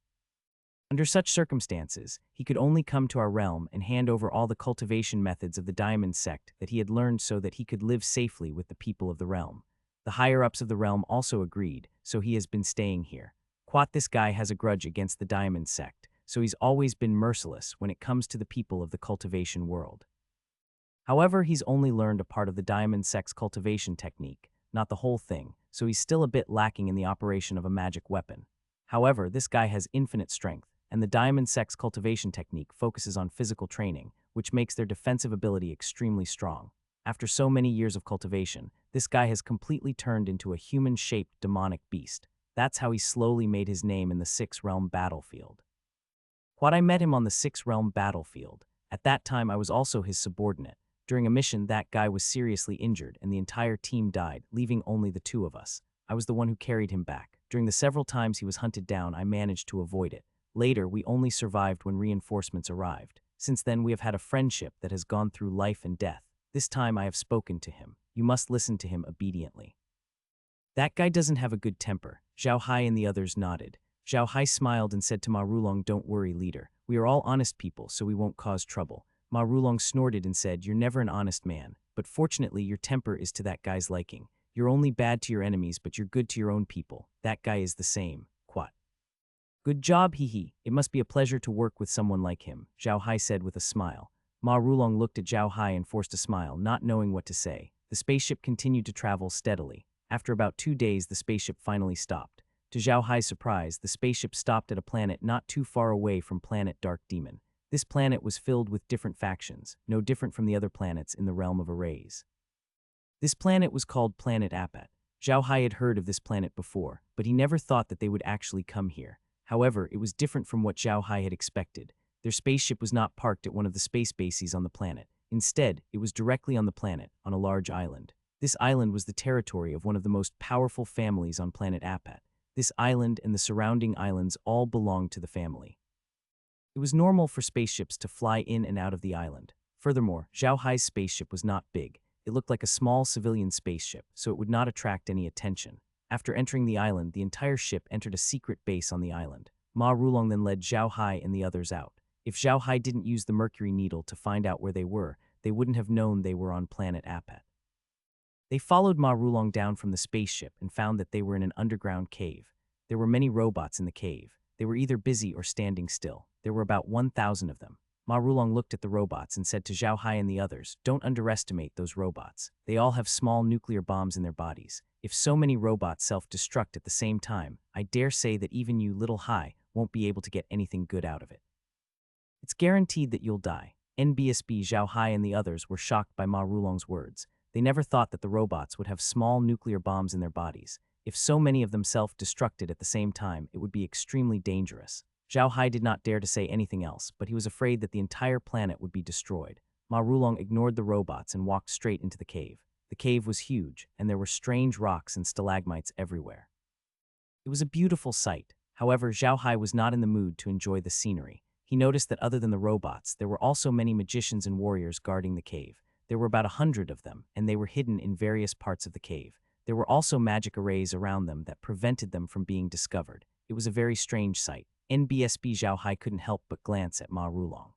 Under such circumstances, he could only come to our realm and hand over all the cultivation methods of the Diamond sect that he had learned so that he could live safely with the people of the realm. The higher-ups of the realm also agreed, so he has been staying here. Quat, this guy has a grudge against the Diamond sect, so he's always been merciless when it comes to the people of the cultivation world. However, he's only learned a part of the Diamond sect's cultivation technique, not the whole thing, so he's still a bit lacking in the operation of a magic weapon. However, this guy has infinite strength, and the Diamond sect's cultivation technique focuses on physical training, which makes their defensive ability extremely strong. After so many years of cultivation, this guy has completely turned into a human-shaped demonic beast. That's how he slowly made his name in the six-realm battlefield. I met him on the six-realm battlefield. At that time, I was also his subordinate. During a mission, that guy was seriously injured, and the entire team died, leaving only the two of us. I was the one who carried him back. During the several times he was hunted down, I managed to avoid it. Later, we only survived when reinforcements arrived. Since then, we have had a friendship that has gone through life and death. This time I have spoken to him. You must listen to him obediently. That guy doesn't have a good temper. Zhao Hai and the others nodded. Zhao Hai smiled and said to Ma Rulong, don't worry, leader. We are all honest people, so we won't cause trouble. Ma Rulong snorted and said, "You're never an honest man, but fortunately your temper is to that guy's liking. You're only bad to your enemies, but you're good to your own people. That guy is the same." Quat. "Good job, hee hee. It must be a pleasure to work with someone like him," Zhao Hai said with a smile. Ma Rulong looked at Zhao Hai and forced a smile, not knowing what to say. The spaceship continued to travel steadily. After about 2 days, the spaceship finally stopped. To Zhao Hai's surprise, the spaceship stopped at a planet not too far away from planet Dark Demon. This planet was filled with different factions, no different from the other planets in the realm of arrays. This planet was called Planet Apat. Zhao Hai had heard of this planet before, but he never thought that they would actually come here. However, it was different from what Zhao Hai had expected. Their spaceship was not parked at one of the space bases on the planet. Instead, it was directly on the planet, on a large island. This island was the territory of one of the most powerful families on planet Apat. This island and the surrounding islands all belonged to the family. It was normal for spaceships to fly in and out of the island. Furthermore, Zhao Hai's spaceship was not big. It looked like a small civilian spaceship, so it would not attract any attention. After entering the island, the entire ship entered a secret base on the island. Ma Rulong then led Zhao Hai and the others out. If Zhao Hai didn't use the mercury needle to find out where they wouldn't have known they were on planet Apat. They followed Ma Rulong down from the spaceship and found that they were in an underground cave. There were many robots in the cave. They were either busy or standing still. There were about 1,000 of them. Ma Rulong looked at the robots and said to Zhao Hai and the others, "Don't underestimate those robots. They all have small nuclear bombs in their bodies. If so many robots self-destruct at the same time, I dare say that even you, little Hai, won't be able to get anything good out of it. It's guaranteed that you'll die." NBSB Zhao Hai and the others were shocked by Ma Rulong's words. They never thought that the robots would have small nuclear bombs in their bodies. If so many of them self-destructed at the same time, it would be extremely dangerous. Zhao Hai did not dare to say anything else, but he was afraid that the entire planet would be destroyed. Ma Rulong ignored the robots and walked straight into the cave. The cave was huge, and there were strange rocks and stalagmites everywhere. It was a beautiful sight. However, Zhao Hai was not in the mood to enjoy the scenery. He noticed that other than the robots, there were also many magicians and warriors guarding the cave. There were about 100 of them, and they were hidden in various parts of the cave. There were also magic arrays around them that prevented them from being discovered. It was a very strange sight. NBSB Zhao Hai couldn't help but glance at Ma Rulong.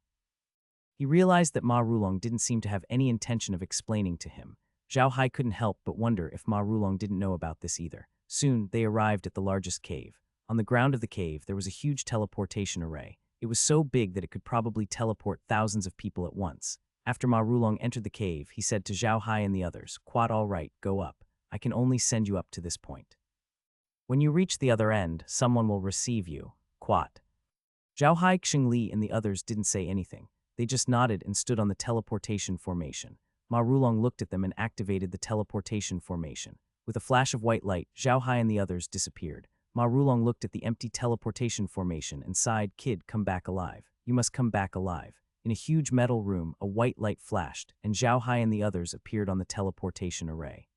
He realized that Ma Rulong didn't seem to have any intention of explaining to him. Zhao Hai couldn't help but wonder if Ma Rulong didn't know about this either. Soon, they arrived at the largest cave. On the ground of the cave, there was a huge teleportation array. It was so big that it could probably teleport thousands of people at once. After Ma Rulong entered the cave, he said to Zhao Hai and the others, "Quad, all right, go up. I can only send you up to this point. When you reach the other end, someone will receive you. Quad." Zhao Hai, Xingli, and the others didn't say anything. They just nodded and stood on the teleportation formation. Ma Rulong looked at them and activated the teleportation formation. With a flash of white light, Zhao Hai and the others disappeared. Ma Rulong looked at the empty teleportation formation and sighed, "Kid, come back alive. You must come back alive." In a huge metal room, a white light flashed, and Zhao Hai and the others appeared on the teleportation array.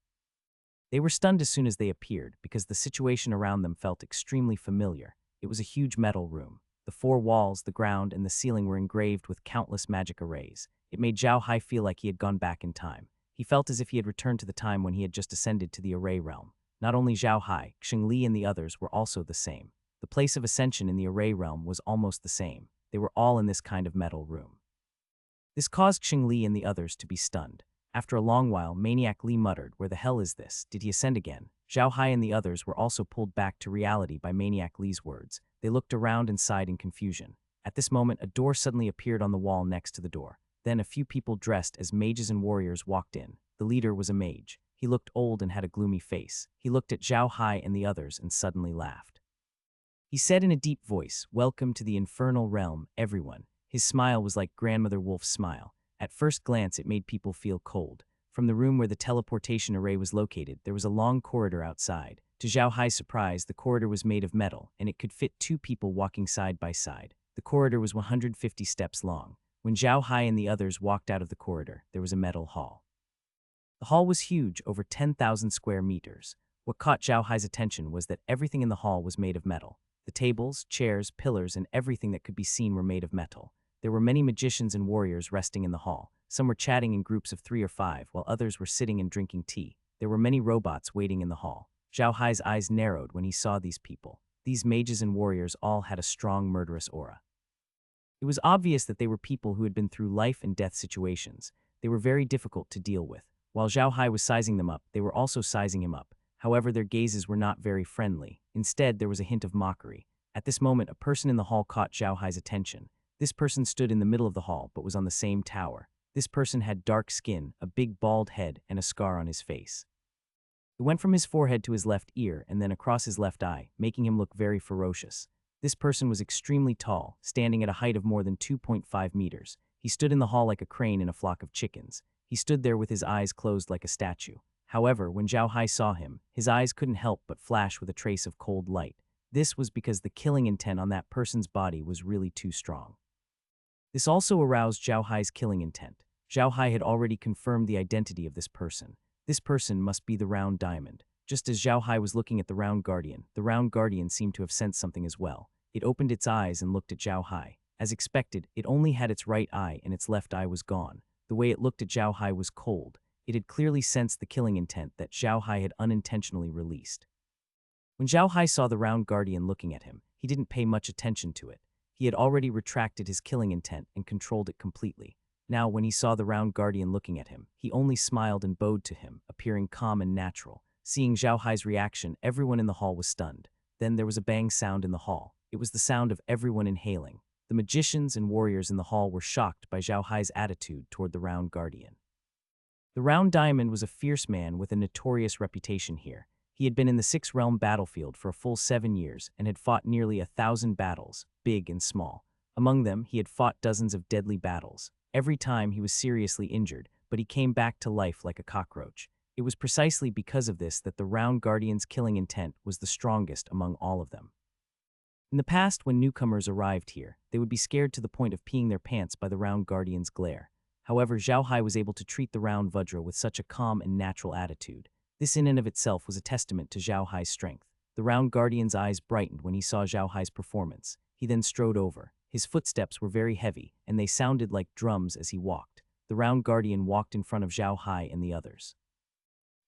They were stunned as soon as they appeared, because the situation around them felt extremely familiar. It was a huge metal room. The four walls, the ground, and the ceiling were engraved with countless magic arrays. It made Zhao Hai feel like he had gone back in time. He felt as if he had returned to the time when he had just ascended to the array realm. Not only Zhao Hai, Xingli and the others were also the same. The place of ascension in the array realm was almost the same. They were all in this kind of metal room. This caused Xingli and the others to be stunned. After a long while, Maniac Li muttered, "Where the hell is this? Did he ascend again?" Zhao Hai and the others were also pulled back to reality by Maniac Li's words. They looked around and sighed in confusion. At this moment, a door suddenly appeared on the wall next to the door. Then a few people dressed as mages and warriors walked in. The leader was a mage. He looked old and had a gloomy face. He looked at Zhao Hai and the others and suddenly laughed. He said in a deep voice, "Welcome to the infernal realm, everyone." His smile was like Grandmother Wolf's smile. At first glance, it made people feel cold. From the room where the teleportation array was located, there was a long corridor outside. To Zhao Hai's surprise, the corridor was made of metal, and it could fit 2 people walking side by side. The corridor was 150 steps long. When Zhao Hai and the others walked out of the corridor, there was a metal hall. The hall was huge, over 10,000 square meters. What caught Zhao Hai's attention was that everything in the hall was made of metal. The tables, chairs, pillars, and everything that could be seen were made of metal. There were many magicians and warriors resting in the hall. Some were chatting in groups of 3 or 5, while others were sitting and drinking tea. There were many robots waiting in the hall. Zhao Hai's eyes narrowed when he saw these people. These mages and warriors all had a strong murderous aura. It was obvious that they were people who had been through life and death situations. They were very difficult to deal with. While Zhao Hai was sizing them up, they were also sizing him up. However, their gazes were not very friendly. Instead, there was a hint of mockery. At this moment, a person in the hall caught Zhao Hai's attention. This person stood in the middle of the hall, but was on the same tower. This person had dark skin, a big bald head, and a scar on his face. It went from his forehead to his left ear and then across his left eye, making him look very ferocious. This person was extremely tall, standing at a height of more than 2.5 meters. He stood in the hall like a crane in a flock of chickens. He stood there with his eyes closed like a statue. However, when Zhao Hai saw him, his eyes couldn't help but flash with a trace of cold light. This was because the killing intent on that person's body was really too strong. This also aroused Zhao Hai's killing intent. Zhao Hai had already confirmed the identity of this person. This person must be the Round Diamond. Just as Zhao Hai was looking at the Round Guardian seemed to have sensed something as well. It opened its eyes and looked at Zhao Hai. As expected, it only had its right eye and its left eye was gone. The way it looked at Zhao Hai was cold. It had clearly sensed the killing intent that Zhao Hai had unintentionally released. When Zhao Hai saw the Round Guardian looking at him, he didn't pay much attention to it. He had already retracted his killing intent and controlled it completely. Now, when he saw the Round Guardian looking at him, he only smiled and bowed to him, appearing calm and natural. Seeing Zhao Hai's reaction, everyone in the hall was stunned. Then there was a bang sound in the hall. It was the sound of everyone inhaling. The magicians and warriors in the hall were shocked by Zhao Hai's attitude toward the Round Guardian. The Round Diamond was a fierce man with a notorious reputation here. He had been in the Six-Realm battlefield for a full 7 years and had fought nearly 1,000 battles, big and small. Among them, he had fought dozens of deadly battles. Every time he was seriously injured, but he came back to life like a cockroach. It was precisely because of this that the Round Guardian's killing intent was the strongest among all of them. In the past, when newcomers arrived here, they would be scared to the point of peeing their pants by the Round Guardian's glare. However, Zhao Hai was able to treat the Round Vajra with such a calm and natural attitude. This in and of itself was a testament to Zhao Hai's strength. The Round Guardian's eyes brightened when he saw Zhao Hai's performance. He then strode over. His footsteps were very heavy, and they sounded like drums as he walked. The Round Guardian walked in front of Zhao Hai and the others.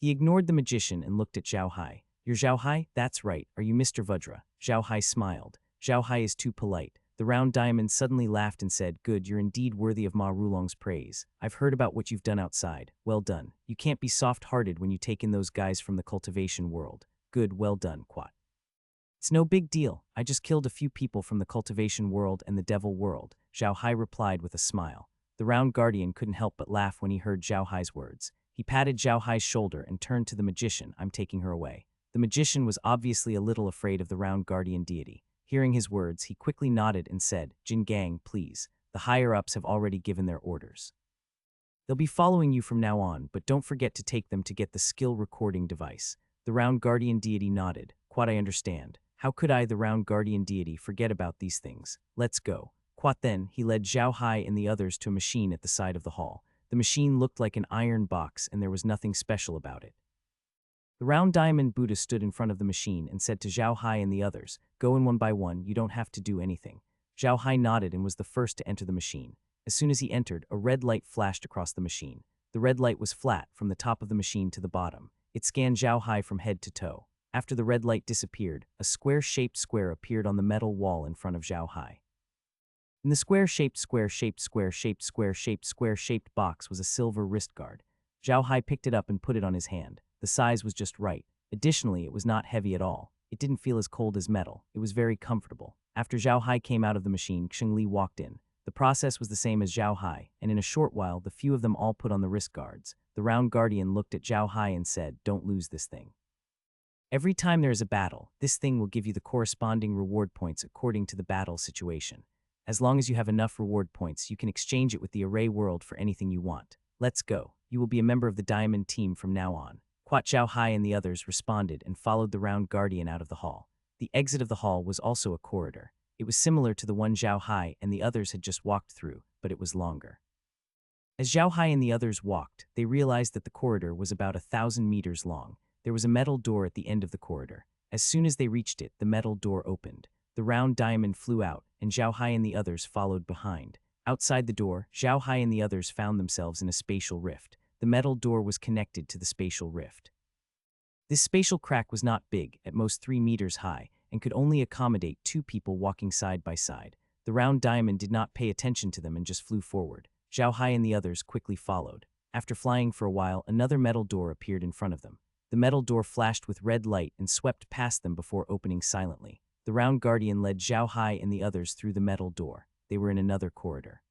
He ignored the magician and looked at Zhao Hai. "You're Zhao Hai? That's right. Are you Mr. Vajra?" Zhao Hai smiled. Zhao Hai is too polite. The Round Diamond suddenly laughed and said, "Good, you're indeed worthy of Ma Rulong's praise. I've heard about what you've done outside. Well done. You can't be soft-hearted when you take in those guys from the cultivation world. Good, well done, Quat. It's no big deal. I just killed a few people from the cultivation world and the devil world," Zhao Hai replied with a smile. The Round Guardian couldn't help but laugh when he heard Zhao Hai's words. He patted Zhao Hai's shoulder and turned to the magician. "I'm taking her away." The magician was obviously a little afraid of the Round Guardian deity. Hearing his words, he quickly nodded and said, "Jin Gang, please. The higher-ups have already given their orders. They'll be following you from now on, but don't forget to take them to get the skill recording device." The Round Guardian deity nodded. "Quat, I understand. How could I, the Round Guardian deity, forget about these things? Let's go." Quat then, he led Zhao Hai and the others to a machine at the side of the hall. The machine looked like an iron box and there was nothing special about it. The Round Diamond Buddha stood in front of the machine and said to Zhao Hai and the others, "Go in one by one, you don't have to do anything." Zhao Hai nodded and was the first to enter the machine. As soon as he entered, a red light flashed across the machine. The red light was flat, from the top of the machine to the bottom. It scanned Zhao Hai from head to toe. After the red light disappeared, a square-shaped square appeared on the metal wall in front of Zhao Hai. In the square-shaped box was a silver wrist guard. Zhao Hai picked it up and put it on his hand. The size was just right. Additionally, it was not heavy at all. It didn't feel as cold as metal. It was very comfortable. After Zhao Hai came out of the machine, Xing Li walked in. The process was the same as Zhao Hai, and in a short while, the few of them all put on the wrist guards. The Round Guardian looked at Zhao Hai and said, "Don't lose this thing. Every time there is a battle, this thing will give you the corresponding reward points according to the battle situation. As long as you have enough reward points, you can exchange it with the array world for anything you want. Let's go. You will be a member of the Diamond team from now on." Quat Zhao Hai and the others responded and followed the Round Guardian out of the hall. The exit of the hall was also a corridor. It was similar to the one Zhao Hai and the others had just walked through, but it was longer. As Zhao Hai and the others walked, they realized that the corridor was about 1,000 meters long. There was a metal door at the end of the corridor. As soon as they reached it, the metal door opened. The Round Diamond flew out, and Zhao Hai and the others followed behind. Outside the door, Zhao Hai and the others found themselves in a spatial rift. The metal door was connected to the spatial rift. This spatial crack was not big, at most 3 meters high, and could only accommodate 2 people walking side by side. The round diamond did not pay attention to them and just flew forward. Zhao Hai and the others quickly followed. After flying for a while, another metal door appeared in front of them. The metal door flashed with red light and swept past them before opening silently. The round guardian led Zhao Hai and the others through the metal door. They were in another corridor.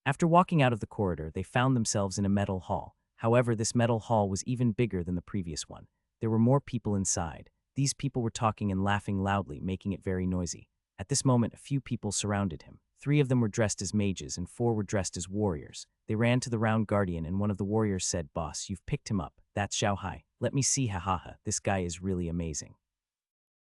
After walking out of the corridor, they found themselves in a metal hall. However, this metal hall was even bigger than the previous one. There were more people inside. These people were talking and laughing loudly, making it very noisy. At this moment, a few people surrounded him. 3 of them were dressed as mages and 4 were dressed as warriors. They ran to the round guardian and one of the warriors said, "Boss, you've picked him up. That's Zhao Hai. Let me see, hahaha, this guy is really amazing.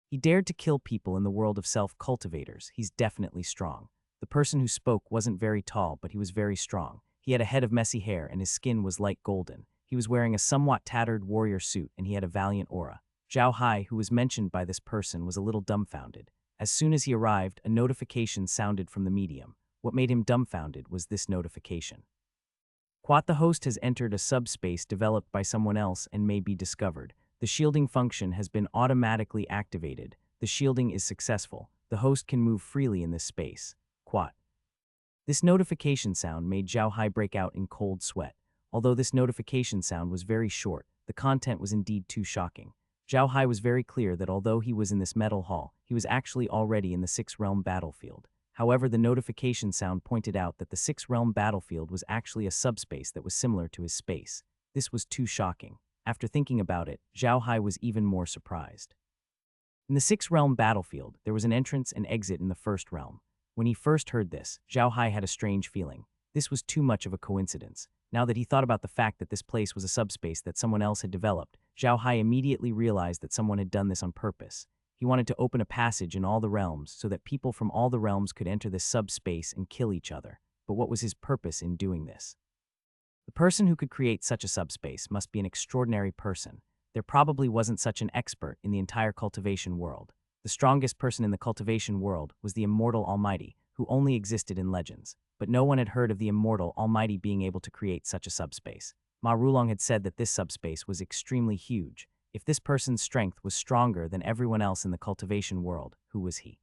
He dared to kill people in the world of self-cultivators. He's definitely strong." The person who spoke wasn't very tall, but he was very strong. He had a head of messy hair and his skin was light golden. He was wearing a somewhat tattered warrior suit and he had a valiant aura. Zhao Hai, who was mentioned by this person, was a little dumbfounded. As soon as he arrived, a notification sounded from the medium. What made him dumbfounded was this notification. Quat, the host has entered a subspace developed by someone else and may be discovered. The shielding function has been automatically activated. The shielding is successful. The host can move freely in this space. Quat. This notification sound made Zhao Hai break out in cold sweat. Although this notification sound was very short, the content was indeed too shocking. Zhao Hai was very clear that although he was in this metal hall, he was actually already in the 6th-realm battlefield. However, the notification sound pointed out that the 6th-realm battlefield was actually a subspace that was similar to his space. This was too shocking. After thinking about it, Zhao Hai was even more surprised. In the 6th-realm battlefield, there was an entrance and exit in the 1st realm. When he first heard this, Zhao Hai had a strange feeling. This was too much of a coincidence. Now that he thought about the fact that this place was a subspace that someone else had developed, Zhao Hai immediately realized that someone had done this on purpose. He wanted to open a passage in all the realms so that people from all the realms could enter this subspace and kill each other. But what was his purpose in doing this? The person who could create such a subspace must be an extraordinary person. There probably wasn't such an expert in the entire cultivation world. The strongest person in the cultivation world was the immortal Almighty, who only existed in legends. But no one had heard of the immortal Almighty being able to create such a subspace. Ma Rulong had said that this subspace was extremely huge. If this person's strength was stronger than everyone else in the cultivation world, who was he?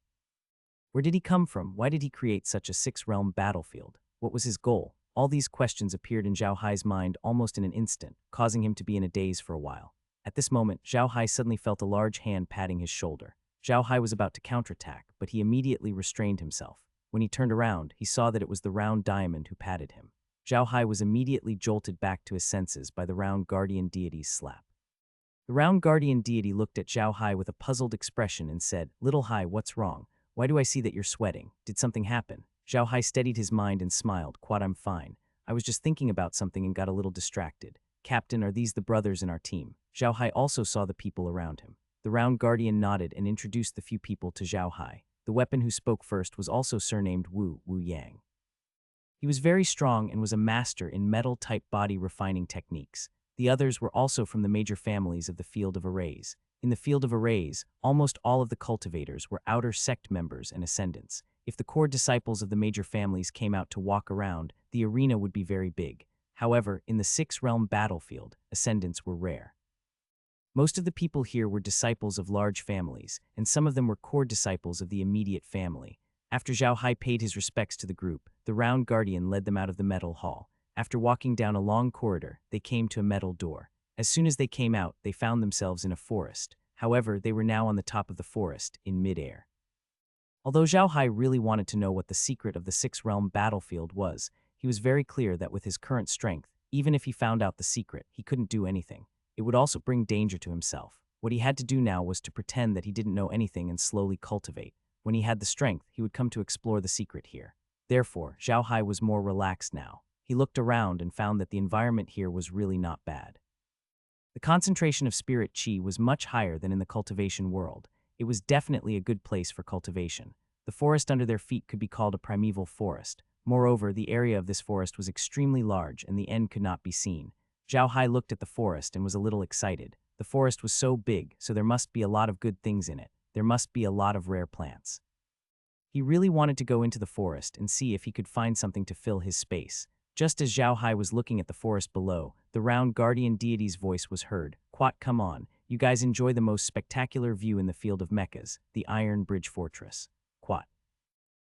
Where did he come from? Why did he create such a 6th-realm battlefield? What was his goal? All these questions appeared in Zhao Hai's mind almost in an instant, causing him to be in a daze for a while. At this moment, Zhao Hai suddenly felt a large hand patting his shoulder. Zhao Hai was about to counterattack, but he immediately restrained himself. When he turned around, he saw that it was the round diamond who patted him. Zhao Hai was immediately jolted back to his senses by the round guardian deity's slap. The round guardian deity looked at Zhao Hai with a puzzled expression and said, "Little Hai, what's wrong? Why do I see that you're sweating? Did something happen?" Zhao Hai steadied his mind and smiled. "Quad, I'm fine. I was just thinking about something and got a little distracted. Captain, are these the brothers in our team?" Zhao Hai also saw the people around him. The round guardian nodded and introduced the few people to Zhao Hai. The weapon who spoke first was also surnamed Wu Yang. He was very strong and was a master in metal-type body refining techniques. The others were also from the major families of the field of arrays. In the field of arrays, almost all of the cultivators were outer sect members and ascendants. If the core disciples of the major families came out to walk around, the arena would be very big. However, in the 6th-realm battlefield, ascendants were rare. Most of the people here were disciples of large families, and some of them were core disciples of the immediate family. After Zhao Hai paid his respects to the group, the round guardian led them out of the metal hall. After walking down a long corridor, they came to a metal door. As soon as they came out, they found themselves in a forest. However, they were now on the top of the forest, in mid-air. Although Zhao Hai really wanted to know what the secret of the 6th-realm battlefield was, he was very clear that with his current strength, even if he found out the secret, he couldn't do anything. It would also bring danger to himself. What he had to do now was to pretend that he didn't know anything and slowly cultivate. When he had the strength, he would come to explore the secret here. Therefore, Zhao Hai was more relaxed now. He looked around and found that the environment here was really not bad. The concentration of spirit qi was much higher than in the cultivation world. It was definitely a good place for cultivation. The forest under their feet could be called a primeval forest. Moreover, the area of this forest was extremely large and the end could not be seen. Zhao Hai looked at the forest and was a little excited. The forest was so big, so there must be a lot of good things in it. There must be a lot of rare plants. He really wanted to go into the forest and see if he could find something to fill his space. Just as Zhao Hai was looking at the forest below, the round guardian deity's voice was heard. "Quat, come on. You guys enjoy the most spectacular view in the field of mechas, the Iron Bridge Fortress. Quat."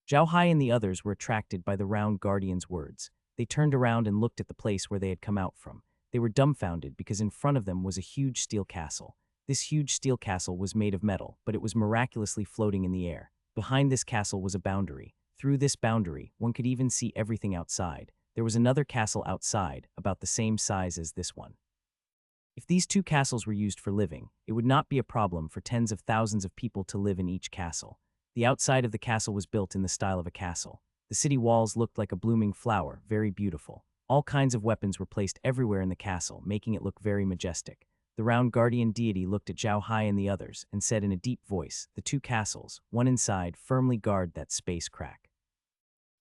Zhao Hai and the others were attracted by the round guardian's words. They turned around and looked at the place where they had come out from. They were dumbfounded because in front of them was a huge steel castle. This huge steel castle was made of metal, but it was miraculously floating in the air. Behind this castle was a boundary. Through this boundary, one could even see everything outside. There was another castle outside, about the same size as this one. If these two castles were used for living, it would not be a problem for tens of thousands of people to live in each castle. The outside of the castle was built in the style of a castle. The city walls looked like a blooming flower, very beautiful. All kinds of weapons were placed everywhere in the castle, making it look very majestic. The round guardian deity looked at Zhao Hai and the others and said in a deep voice, "The two castles, one inside, firmly guard that space crack.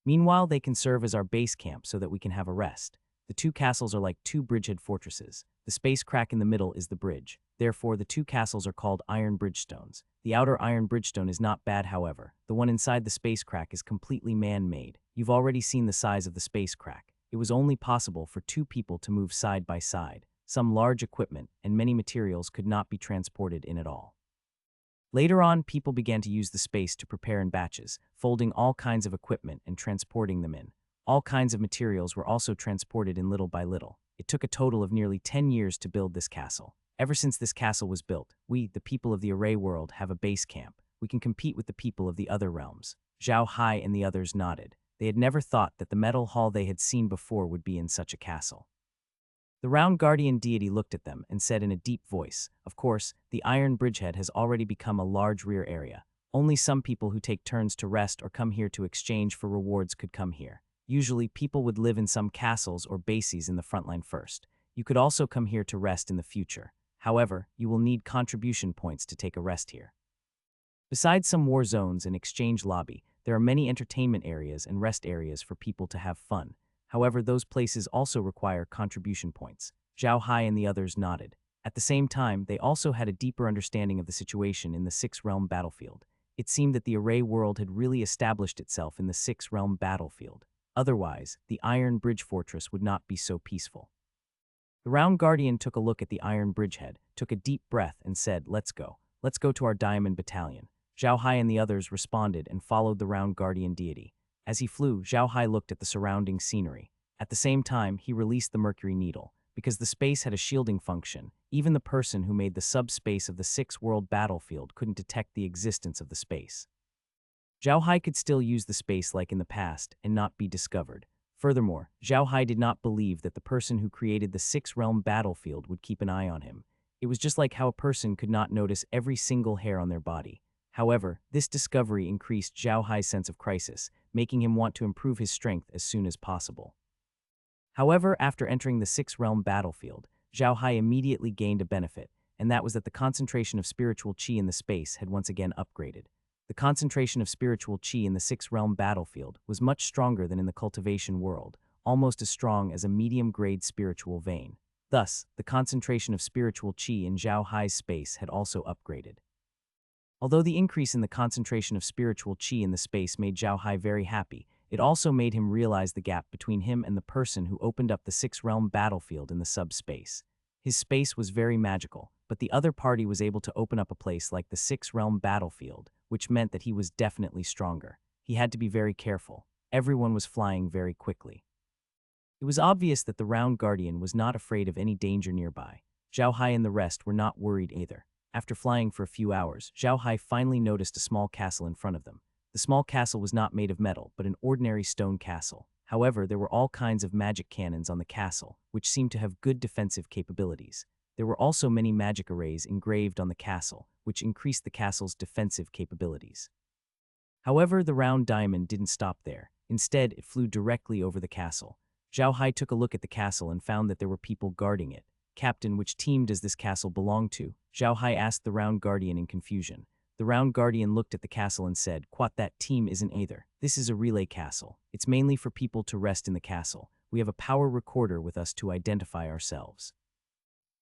Meanwhile, they can serve as our base camp so that we can have a rest. The two castles are like two bridgehead fortresses. The space crack in the middle is the bridge. Therefore, the two castles are called iron bridgestones. The outer iron bridgestone is not bad, however. The one inside the space crack is completely man-made. You've already seen the size of the space crack. It was only possible for two people to move side by side. Some large equipment and many materials could not be transported in at all. Later on, people began to use the space to prepare in batches, folding all kinds of equipment and transporting them in. All kinds of materials were also transported in little by little. It took a total of nearly 10 years to build this castle. Ever since this castle was built, we, the people of the Array world, have a base camp. We can compete with the people of the other realms. Zhao Hai and the others nodded. They had never thought that the metal hall they had seen before would be in such a castle. The round guardian deity looked at them and said in a deep voice, "Of course, the iron bridgehead has already become a large rear area. Only some people who take turns to rest or come here to exchange for rewards could come here. Usually, people would live in some castles or bases in the frontline first. You could also come here to rest in the future. However, you will need contribution points to take a rest here. Besides some war zones and exchange lobby, there are many entertainment areas and rest areas for people to have fun. However, those places also require contribution points." Zhao Hai and the others nodded. At the same time, they also had a deeper understanding of the situation in the Six-Realm battlefield. It seemed that the Array world had really established itself in the Six-Realm battlefield. Otherwise, the Iron Bridge Fortress would not be so peaceful. The round guardian took a look at the iron bridgehead, took a deep breath, and said, "Let's go. Let's go to our diamond battalion." Zhao Hai and the others responded and followed the round guardian deity. As he flew, Zhao Hai looked at the surrounding scenery. At the same time, he released the mercury needle. Because the space had a shielding function, even the person who made the subspace of the six-world battlefield couldn't detect the existence of the space. Zhao Hai could still use the space like in the past and not be discovered. Furthermore, Zhao Hai did not believe that the person who created the six-realm battlefield would keep an eye on him. It was just like how a person could not notice every single hair on their body. However, this discovery increased Zhao Hai's sense of crisis, making him want to improve his strength as soon as possible. However, after entering the six-realm battlefield, Zhao Hai immediately gained a benefit, and that was that the concentration of spiritual chi in the space had once again upgraded. The concentration of spiritual chi in the six-realm battlefield was much stronger than in the cultivation world, almost as strong as a medium-grade spiritual vein. Thus, the concentration of spiritual chi in Zhao Hai's space had also upgraded. Although the increase in the concentration of spiritual chi in the space made Zhao Hai very happy, it also made him realize the gap between him and the person who opened up the six-realm battlefield in the subspace. His space was very magical, but the other party was able to open up a place like the six-realm battlefield, which meant that he was definitely stronger. He had to be very careful. Everyone was flying very quickly. It was obvious that the round guardian was not afraid of any danger nearby. Zhao Hai and the rest were not worried either. After flying for a few hours, Zhao Hai finally noticed a small castle in front of them. The small castle was not made of metal, but an ordinary stone castle. However, there were all kinds of magic cannons on the castle, which seemed to have good defensive capabilities. There were also many magic arrays engraved on the castle, which increased the castle's defensive capabilities. However, the round diamond didn't stop there. Instead, it flew directly over the castle. Zhao Hai took a look at the castle and found that there were people guarding it. "Captain, which team does this castle belong to?" Zhao Hai asked the round guardian in confusion. The round guardian looked at the castle and said, "Quat, that team isn't either. This is a relay castle. It's mainly for people to rest in the castle. We have a power recorder with us to identify ourselves.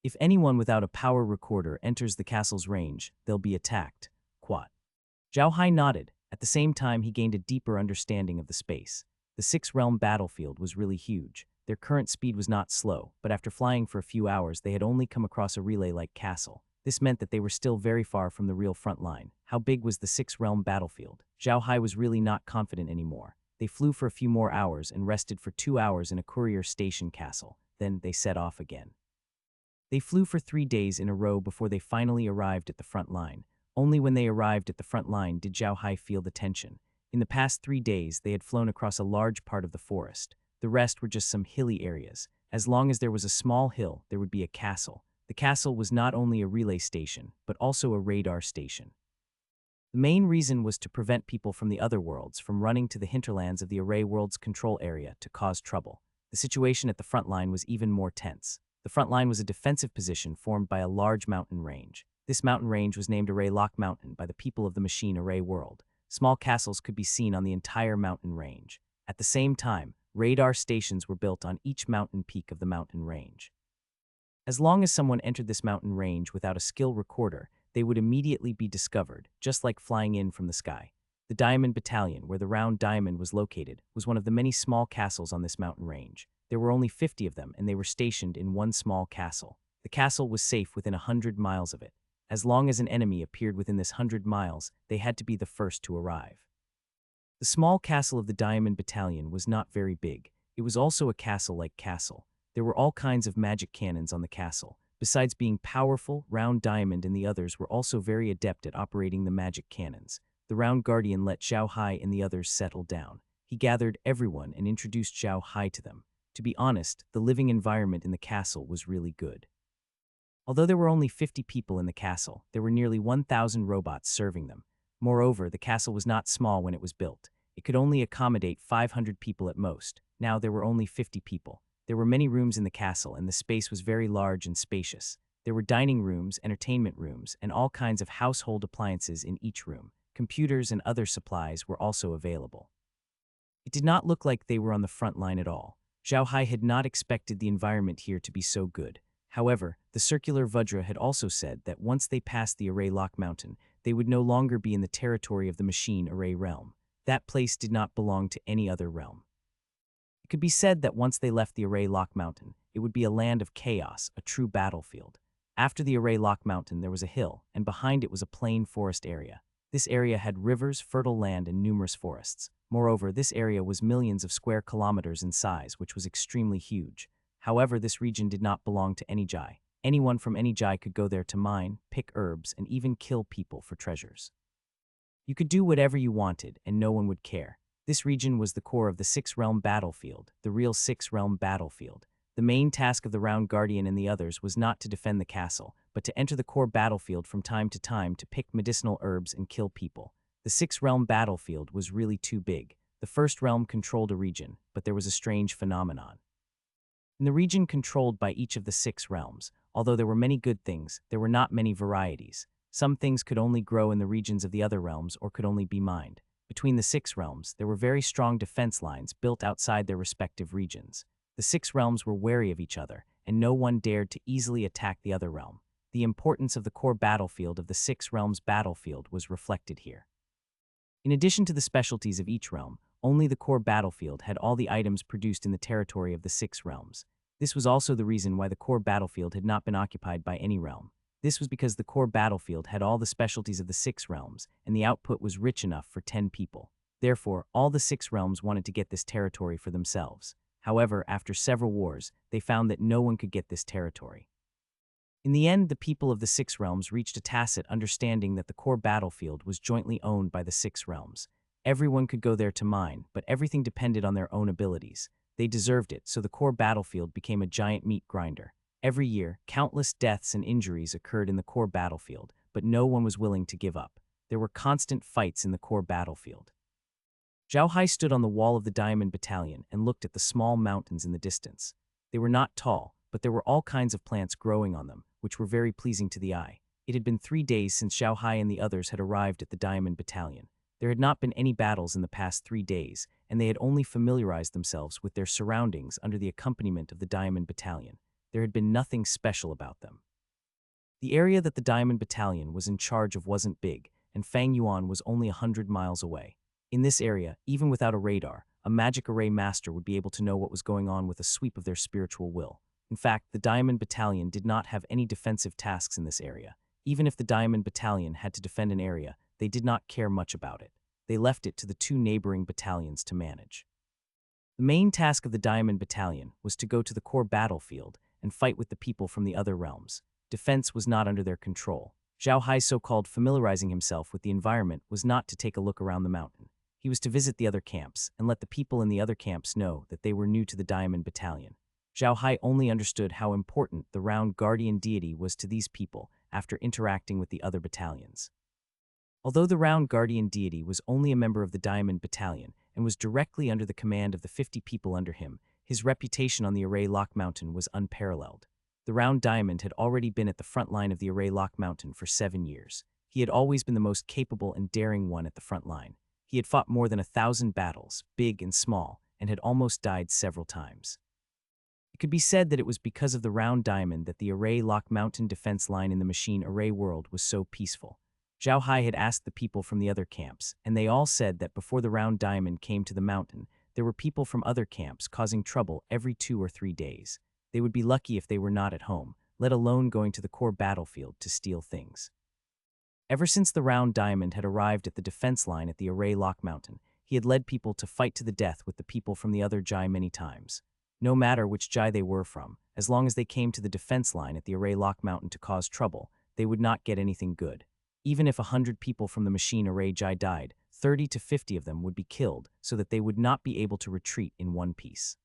If anyone without a power recorder enters the castle's range, they'll be attacked." Quat. Zhao Hai nodded. At the same time, he gained a deeper understanding of the space. The six-realm battlefield was really huge. Their current speed was not slow, but after flying for a few hours, they had only come across a relay-like castle. This meant that they were still very far from the real front line. How big was the six-realm battlefield? Zhao Hai was really not confident anymore. They flew for a few more hours and rested for 2 hours in a courier station castle. Then they set off again. They flew for 3 days in a row before they finally arrived at the front line. Only when they arrived at the front line did Zhao Hai feel the tension. In the past 3 days, they had flown across a large part of the forest. The rest were just some hilly areas. As long as there was a small hill, there would be a castle. The castle was not only a relay station, but also a radar station. The main reason was to prevent people from the other worlds from running to the hinterlands of the Array World's control area to cause trouble. The situation at the front line was even more tense. The front line was a defensive position formed by a large mountain range. This mountain range was named Array Lock Mountain by the people of the machine Array World. Small castles could be seen on the entire mountain range. At the same time, radar stations were built on each mountain peak of the mountain range. As long as someone entered this mountain range without a skill recorder, they would immediately be discovered, just like flying in from the sky. The Diamond Battalion, where the Round Diamond was located, was one of the many small castles on this mountain range. There were only 50 of them, and they were stationed in one small castle. The castle was safe within 100 miles of it. As long as an enemy appeared within this 100 miles, they had to be the first to arrive. The small castle of the Diamond Battalion was not very big. It was also a castle-like castle. There were all kinds of magic cannons on the castle. Besides being powerful, Round Diamond and the others were also very adept at operating the magic cannons. The Round Guardian let Zhao Hai and the others settle down. He gathered everyone and introduced Zhao Hai to them. To be honest, the living environment in the castle was really good. Although there were only 50 people in the castle, there were nearly 1,000 robots serving them. Moreover, the castle was not small when it was built. It could only accommodate 500 people at most. Now there were only 50 people. There were many rooms in the castle, and the space was very large and spacious. There were dining rooms, entertainment rooms, and all kinds of household appliances in each room. Computers and other supplies were also available. It did not look like they were on the front line at all. Zhao Hai had not expected the environment here to be so good. However, the circular Vajra had also said that once they passed the Array Lock Mountain, they would no longer be in the territory of the machine Array realm. That place did not belong to any other realm. It could be said that once they left the Array Lock Mountain, it would be a land of chaos, a true battlefield. After the Array Lock Mountain, there was a hill, and behind it was a plain forest area. This area had rivers, fertile land, and numerous forests. Moreover, this area was millions of square kilometers in size, which was extremely huge. However, this region did not belong to any Jai. Anyone from any Jai could go there to mine, pick herbs, and even kill people for treasures. You could do whatever you wanted, and no one would care. This region was the core of the six-realm battlefield, the real six-realm battlefield. The main task of the Round Guardian and the others was not to defend the castle, but to enter the core battlefield from time to pick medicinal herbs and kill people. The six-realm battlefield was really too big. The first realm controlled a region, but there was a strange phenomenon. In the region controlled by each of the 6 realms, although there were many good things, there were not many varieties. Some things could only grow in the regions of the other realms or could only be mined. Between the 6 realms, there were very strong defense lines built outside their respective regions. The 6 realms were wary of each other, and no one dared to easily attack the other realm. The importance of the core battlefield of the 6 realms battlefield was reflected here. In addition to the specialties of each realm, only the core battlefield had all the items produced in the territory of the 6 realms. This was also the reason why the core battlefield had not been occupied by any realm. This was because the core battlefield had all the specialties of the 6 realms, and the output was rich enough for 10 people. Therefore, all the 6 realms wanted to get this territory for themselves. However, after several wars, they found that no one could get this territory. In the end, the people of the 6 realms reached a tacit understanding that the core battlefield was jointly owned by the 6 realms. Everyone could go there to mine, but everything depended on their own abilities. They deserved it, so the core battlefield became a giant meat grinder. Every year, countless deaths and injuries occurred in the core battlefield, but no one was willing to give up. There were constant fights in the core battlefield. Zhao Hai stood on the wall of the Diamond Battalion and looked at the small mountains in the distance. They were not tall, but there were all kinds of plants growing on them, which were very pleasing to the eye. It had been 3 days since Zhao Hai and the others had arrived at the Diamond Battalion. There had not been any battles in the past 3 days, and they had only familiarized themselves with their surroundings under the accompaniment of the Diamond Battalion. There had been nothing special about them. The area that the Diamond Battalion was in charge of wasn't big, and Fang Yuan was only 100 miles away. In this area, even without a radar, a magic array master would be able to know what was going on with a sweep of their spiritual will. In fact, the Diamond Battalion did not have any defensive tasks in this area. Even if the Diamond Battalion had to defend an area, they did not care much about it. They left it to the two neighboring battalions to manage. The main task of the Diamond Battalion was to go to the core battlefield and fight with the people from the other realms. Defense was not under their control. Zhao Hai's so-called familiarizing himself with the environment was not to take a look around the mountain. He was to visit the other camps and let the people in the other camps know that they were new to the Diamond Battalion. Zhao Hai only understood how important the round guardian deity was to these people after interacting with the other battalions. Although the round guardian deity was only a member of the Diamond Battalion and was directly under the command of the 50 people under him, his reputation on the Array Lock Mountain was unparalleled. The round diamond had already been at the front line of the Array Lock Mountain for 7 years. He had always been the most capable and daring one at the front line. He had fought more than 1,000 battles, big and small, and had almost died several times. It could be said that it was because of the round diamond that the Array Lock Mountain defense line in the machine array world was so peaceful. Zhao Hai had asked the people from the other camps, and they all said that before the round diamond came to the mountain, there were people from other camps causing trouble every 2 or 3 days. They would be lucky if they were not at home, let alone going to the core battlefield to steal things. Ever since the round diamond had arrived at the defense line at the Array Lock Mountain, he had led people to fight to the death with the people from the other Jai many times. No matter which Jai they were from, as long as they came to the defense line at the Array Lock Mountain to cause trouble, they would not get anything good. Even if 100 people from the machine array Jai died, 30 to 50 of them would be killed so that they would not be able to retreat in one piece.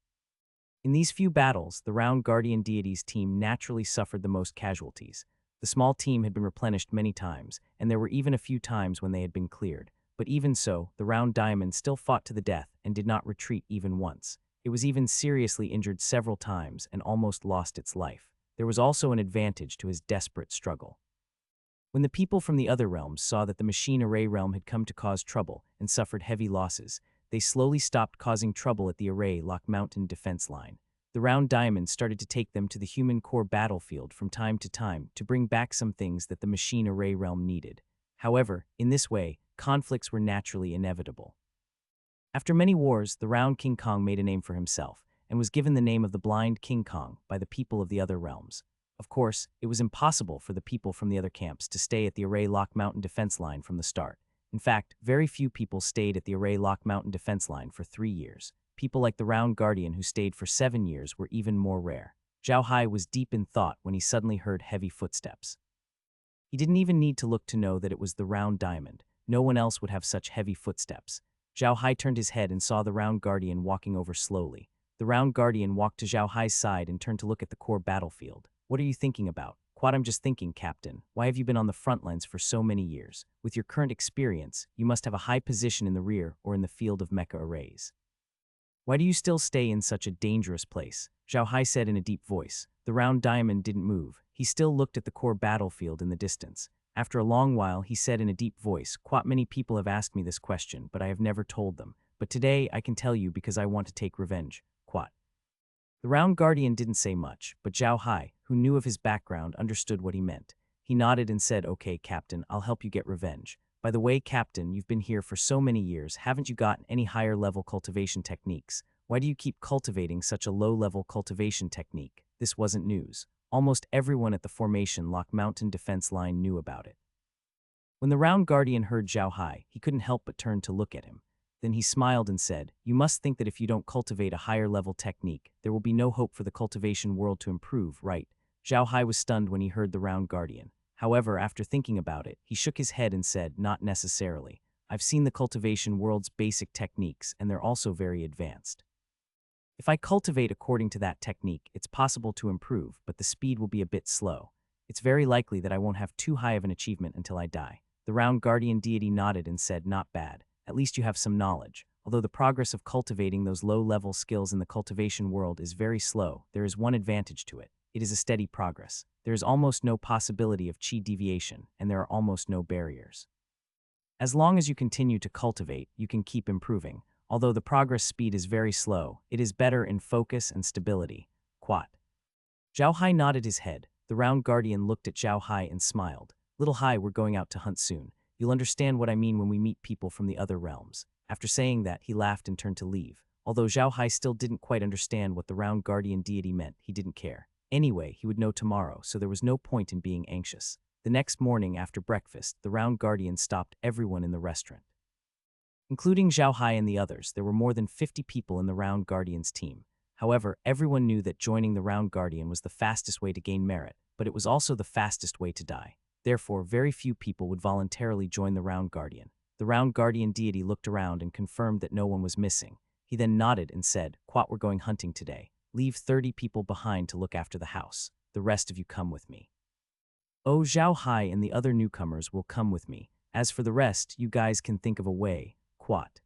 In these few battles, the round guardian deity's team naturally suffered the most casualties. The small team had been replenished many times, and there were even a few times when they had been cleared. But even so, the round diamond still fought to the death and did not retreat even once. It was even seriously injured several times and almost lost its life. There was also an advantage to his desperate struggle. When the people from the other realms saw that the machine array realm had come to cause trouble and suffered heavy losses, they slowly stopped causing trouble at the Array Lock Mountain defense line. The round diamond started to take them to the human core battlefield from time to time to bring back some things that the machine array realm needed. However, in this way, conflicts were naturally inevitable. After many wars, the round King Kong made a name for himself and was given the name of the Blind King Kong by the people of the other realms. Of course, it was impossible for the people from the other camps to stay at the Array Lock Mountain defense line from the start. In fact, very few people stayed at the Array Lock Mountain defense line for 3 years. People like the Round Guardian who stayed for 7 years were even more rare. Zhao Hai was deep in thought when he suddenly heard heavy footsteps. He didn't even need to look to know that it was the Round Diamond. No one else would have such heavy footsteps. Zhao Hai turned his head and saw the Round Guardian walking over slowly. The Round Guardian walked to Zhao Hai's side and turned to look at the core battlefield. "What are you thinking about?" "Quad, I'm just thinking, Captain. Why have you been on the front lines for so many years? With your current experience, you must have a high position in the rear or in the field of mecha arrays. Why do you still stay in such a dangerous place?" Zhao Hai said in a deep voice. The Round Diamond didn't move. He still looked at the core battlefield in the distance. After a long while, he said in a deep voice, "Quite many people have asked me this question, but I have never told them. But today I can tell you because I want to take revenge. Quat." The Round Guardian didn't say much, but Zhao Hai, who knew of his background, understood what he meant. He nodded and said, "Okay, Captain, I'll help you get revenge. By the way, Captain, you've been here for so many years. Haven't you got any higher-level cultivation techniques? Why do you keep cultivating such a low-level cultivation technique?" This wasn't news. Almost everyone at the Formation Lock Mountain defense line knew about it. When the Round Guardian heard Zhao Hai, he couldn't help but turn to look at him. Then he smiled and said, "You must think that if you don't cultivate a higher-level technique, there will be no hope for the cultivation world to improve, right?" Zhao Hai was stunned when he heard the Round Guardian. However, after thinking about it, he shook his head and said, "Not necessarily. I've seen the cultivation world's basic techniques, and they're also very advanced. If I cultivate according to that technique, it's possible to improve, but the speed will be a bit slow. It's very likely that I won't have too high of an achievement until I die." The Round Guardian deity nodded and said, "Not bad. At least you have some knowledge. Although the progress of cultivating those low-level skills in the cultivation world is very slow, there is one advantage to it. It is a steady progress. There is almost no possibility of chi deviation, and there are almost no barriers. As long as you continue to cultivate, you can keep improving. Although the progress speed is very slow, it is better in focus and stability." Quat. Zhao Hai nodded his head. The Round Guardian looked at Zhao Hai and smiled. "Little Hai, we're going out to hunt soon. You'll understand what I mean when we meet people from the other realms." After saying that, he laughed and turned to leave. Although Zhao Hai still didn't quite understand what the Round Guardian deity meant, he didn't care. Anyway, he would know tomorrow, so there was no point in being anxious. The next morning after breakfast, the Round Guardian stopped everyone in the restaurant. Including Zhao Hai and the others, there were more than 50 people in the Round Guardian's team. However, everyone knew that joining the Round Guardian was the fastest way to gain merit, but it was also the fastest way to die. Therefore, very few people would voluntarily join the Round Guardian. The Round Guardian deity looked around and confirmed that no one was missing. He then nodded and said, "Quat, we're going hunting today. Leave 30 people behind to look after the house. The rest of you come with me." Oh, Zhao Hai and the other newcomers will come with me. As for the rest, you guys can think of a way. Quat.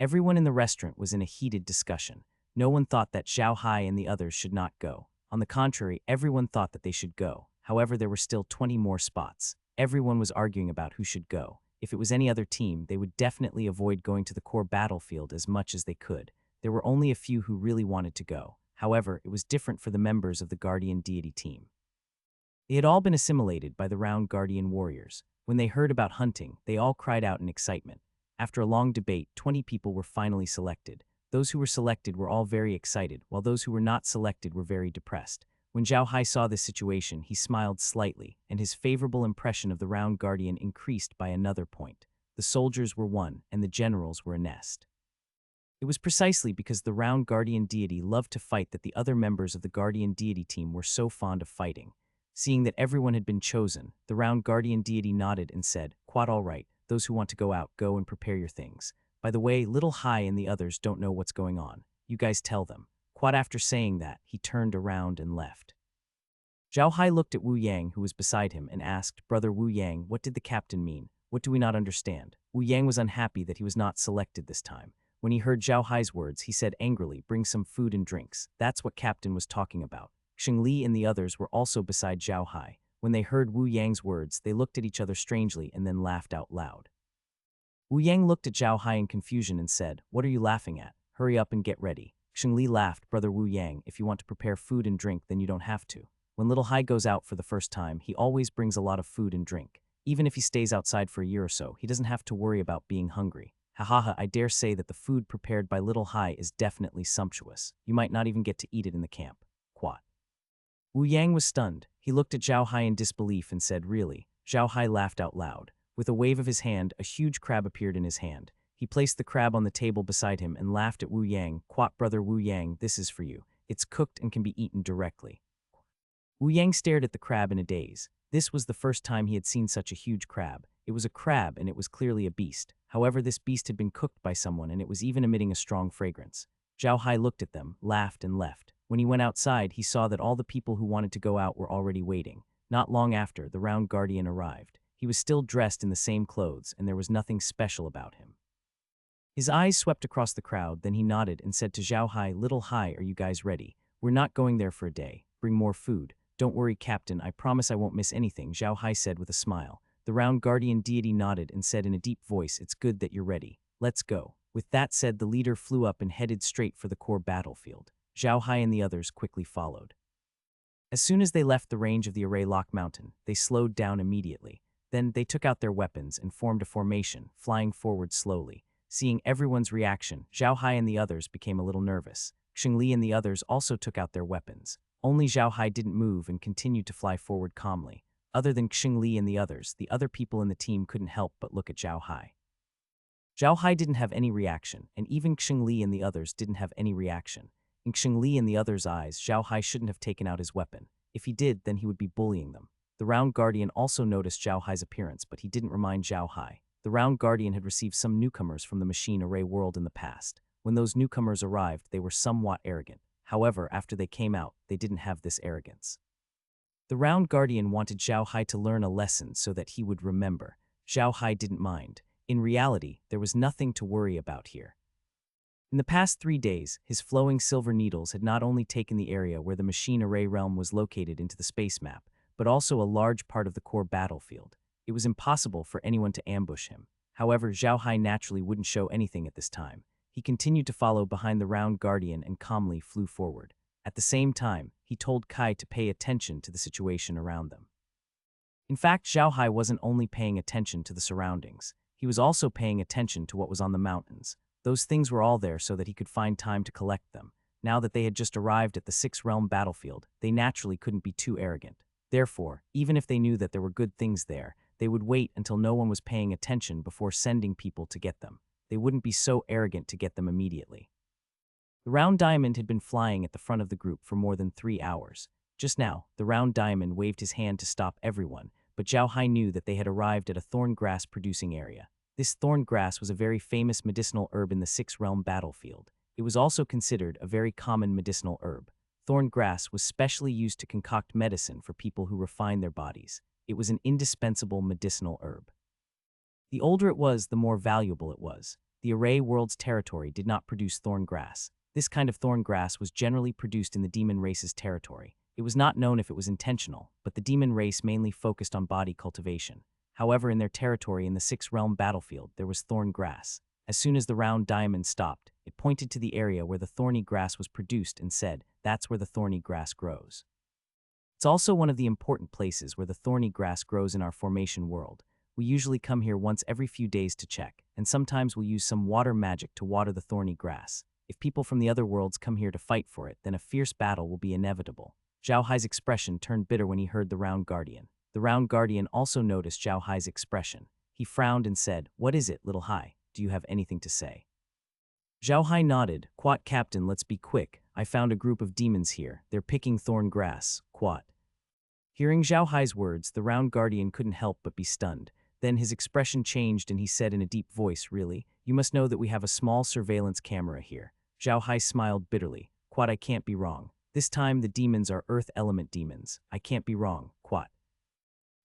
Everyone in the restaurant was in a heated discussion. No one thought that Zhao Hai and the others should not go. On the contrary, everyone thought that they should go. However, there were still 20 more spots. Everyone was arguing about who should go. If it was any other team, they would definitely avoid going to the core battlefield as much as they could. There were only a few who really wanted to go. However, it was different for the members of the Guardian Deity team. They had all been assimilated by the Round Guardian warriors. When they heard about hunting, they all cried out in excitement. After a long debate, 20 people were finally selected. Those who were selected were all very excited, while those who were not selected were very depressed. When Zhao Hai saw this situation, he smiled slightly, and his favorable impression of the Round Guardian increased by another point. The soldiers were one, and the generals were a nest. It was precisely because the Round Guardian deity loved to fight that the other members of the Guardian deity team were so fond of fighting. Seeing that everyone had been chosen, the Round Guardian deity nodded and said, "Quat, all right. Those who want to go out, go and prepare your things. By the way, Little Hai and the others don't know what's going on. You guys tell them." Quat, after saying that, he turned around and left. Zhao Hai looked at Wu Yang, who was beside him, and asked, "Brother Wu Yang, what did the captain mean? What do we not understand?" Wu Yang was unhappy that he was not selected this time. When he heard Zhao Hai's words, he said angrily, "Bring some food and drinks." That's what captain was talking about. Xing Li and the others were also beside Zhao Hai. When they heard Wu Yang's words, they looked at each other strangely and then laughed out loud. Wu Yang looked at Zhao Hai in confusion and said, "What are you laughing at? Hurry up and get ready." Xing Li laughed, "Brother Wu Yang, if you want to prepare food and drink, then you don't have to. When Little Hai goes out for the first time, he always brings a lot of food and drink. Even if he stays outside for a year or so, he doesn't have to worry about being hungry. Hahaha, I dare say that the food prepared by Little Hai is definitely sumptuous. You might not even get to eat it in the camp." Quat. Wu Yang was stunned. He looked at Zhao Hai in disbelief and said, "Really?" Zhao Hai laughed out loud. With a wave of his hand, a huge crab appeared in his hand. He placed the crab on the table beside him and laughed at Wu Yang. "Quat, brother Wu Yang, this is for you. It's cooked and can be eaten directly." Wu Yang stared at the crab in a daze. This was the first time he had seen such a huge crab. It was a crab and it was clearly a beast. However, this beast had been cooked by someone and it was even emitting a strong fragrance. Zhao Hai looked at them, laughed, and left. When he went outside, he saw that all the people who wanted to go out were already waiting. Not long after, the Round Guardian arrived. He was still dressed in the same clothes, and there was nothing special about him. His eyes swept across the crowd, then he nodded and said to Zhao Hai, "Little Hai, are you guys ready? We're not going there for a day. Bring more food." "Don't worry, Captain, I promise I won't miss anything," Zhao Hai said with a smile. The Round Guardian deity nodded and said in a deep voice, "It's good that you're ready. Let's go." With that said, the leader flew up and headed straight for the core battlefield. Zhao Hai and the others quickly followed. As soon as they left the range of the Array Lock Mountain, they slowed down immediately. Then they took out their weapons and formed a formation, flying forward slowly. Seeing everyone's reaction, Zhao Hai and the others became a little nervous. Xing Li and the others also took out their weapons. Only Zhao Hai didn't move and continued to fly forward calmly. Other than Xing Li and the other people in the team couldn't help but look at Zhao Hai. Zhao Hai didn't have any reaction, and even Xing Li and the others didn't have any reaction. In Xing Li and the others' eyes, Zhao Hai shouldn't have taken out his weapon. If he did, then he would be bullying them. The Round Guardian also noticed Zhao Hai's appearance, but he didn't remind Zhao Hai. The Round Guardian had received some newcomers from the Machine Array world in the past. When those newcomers arrived, they were somewhat arrogant. However, after they came out, they didn't have this arrogance. The Round Guardian wanted Zhao Hai to learn a lesson so that he would remember. Zhao Hai didn't mind. In reality, there was nothing to worry about here. In the past 3 days, his flowing silver needles had not only taken the area where the Machine Array realm was located into the space map, but also a large part of the core battlefield. It was impossible for anyone to ambush him. However, Zhao Hai naturally wouldn't show anything at this time. He continued to follow behind the Round Guardian and calmly flew forward. At the same time, he told Kai to pay attention to the situation around them. In fact, Zhao Hai wasn't only paying attention to the surroundings. He was also paying attention to what was on the mountains. Those things were all there so that he could find time to collect them. Now that they had just arrived at the 6th realm battlefield, they naturally couldn't be too arrogant. Therefore, even if they knew that there were good things there, they would wait until no one was paying attention before sending people to get them. They wouldn't be so arrogant to get them immediately. The round diamond had been flying at the front of the group for more than 3 hours. Just now, the round diamond waved his hand to stop everyone, but Zhao Hai knew that they had arrived at a thorn grass producing area. This thorn grass was a very famous medicinal herb in the six-realm battlefield. It was also considered a very common medicinal herb. Thorn grass was specially used to concoct medicine for people who refine their bodies. It was an indispensable medicinal herb. The older it was, the more valuable it was. The Array world's territory did not produce thorn grass. This kind of thorn grass was generally produced in the demon race's territory. It was not known if it was intentional, but the demon race mainly focused on body cultivation. However, in their territory in the six-realm battlefield, there was thorn grass. As soon as the round diamond stopped, it pointed to the area where the thorny grass was produced and said, "That's where the thorny grass grows." It's also one of the important places where the thorny grass grows in our formation world. We usually come here once every few days to check, and sometimes we'll use some water magic to water the thorny grass. If people from the other worlds come here to fight for it, then a fierce battle will be inevitable. Zhao Hai's expression turned bitter when he heard the round guardian. The round guardian also noticed Zhao Hai's expression. He frowned and said, "What is it, little Hai? Do you have anything to say?" Zhao Hai nodded. "Quat, Captain, let's be quick. I found a group of demons here. They're picking thorn grass. Quat." Hearing Zhao Hai's words, the round guardian couldn't help but be stunned. Then his expression changed and he said in a deep voice, "Really? You must know that we have a small surveillance camera here." Zhao Hai smiled bitterly. "Quat, I can't be wrong. This time the demons are earth element demons. I can't be wrong, Quat."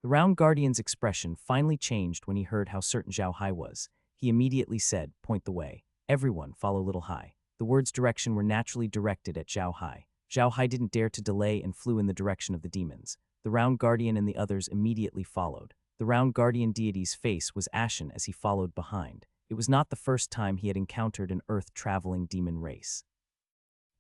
The round guardian's expression finally changed when he heard how certain Zhao Hai was. He immediately said, "Point the way. Everyone follow little Hai." The words direction were naturally directed at Zhao Hai. Zhao Hai didn't dare to delay and flew in the direction of the demons. The round guardian and the others immediately followed. The round guardian deity's face was ashen as he followed behind. It was not the first time he had encountered an earth-traveling demon race.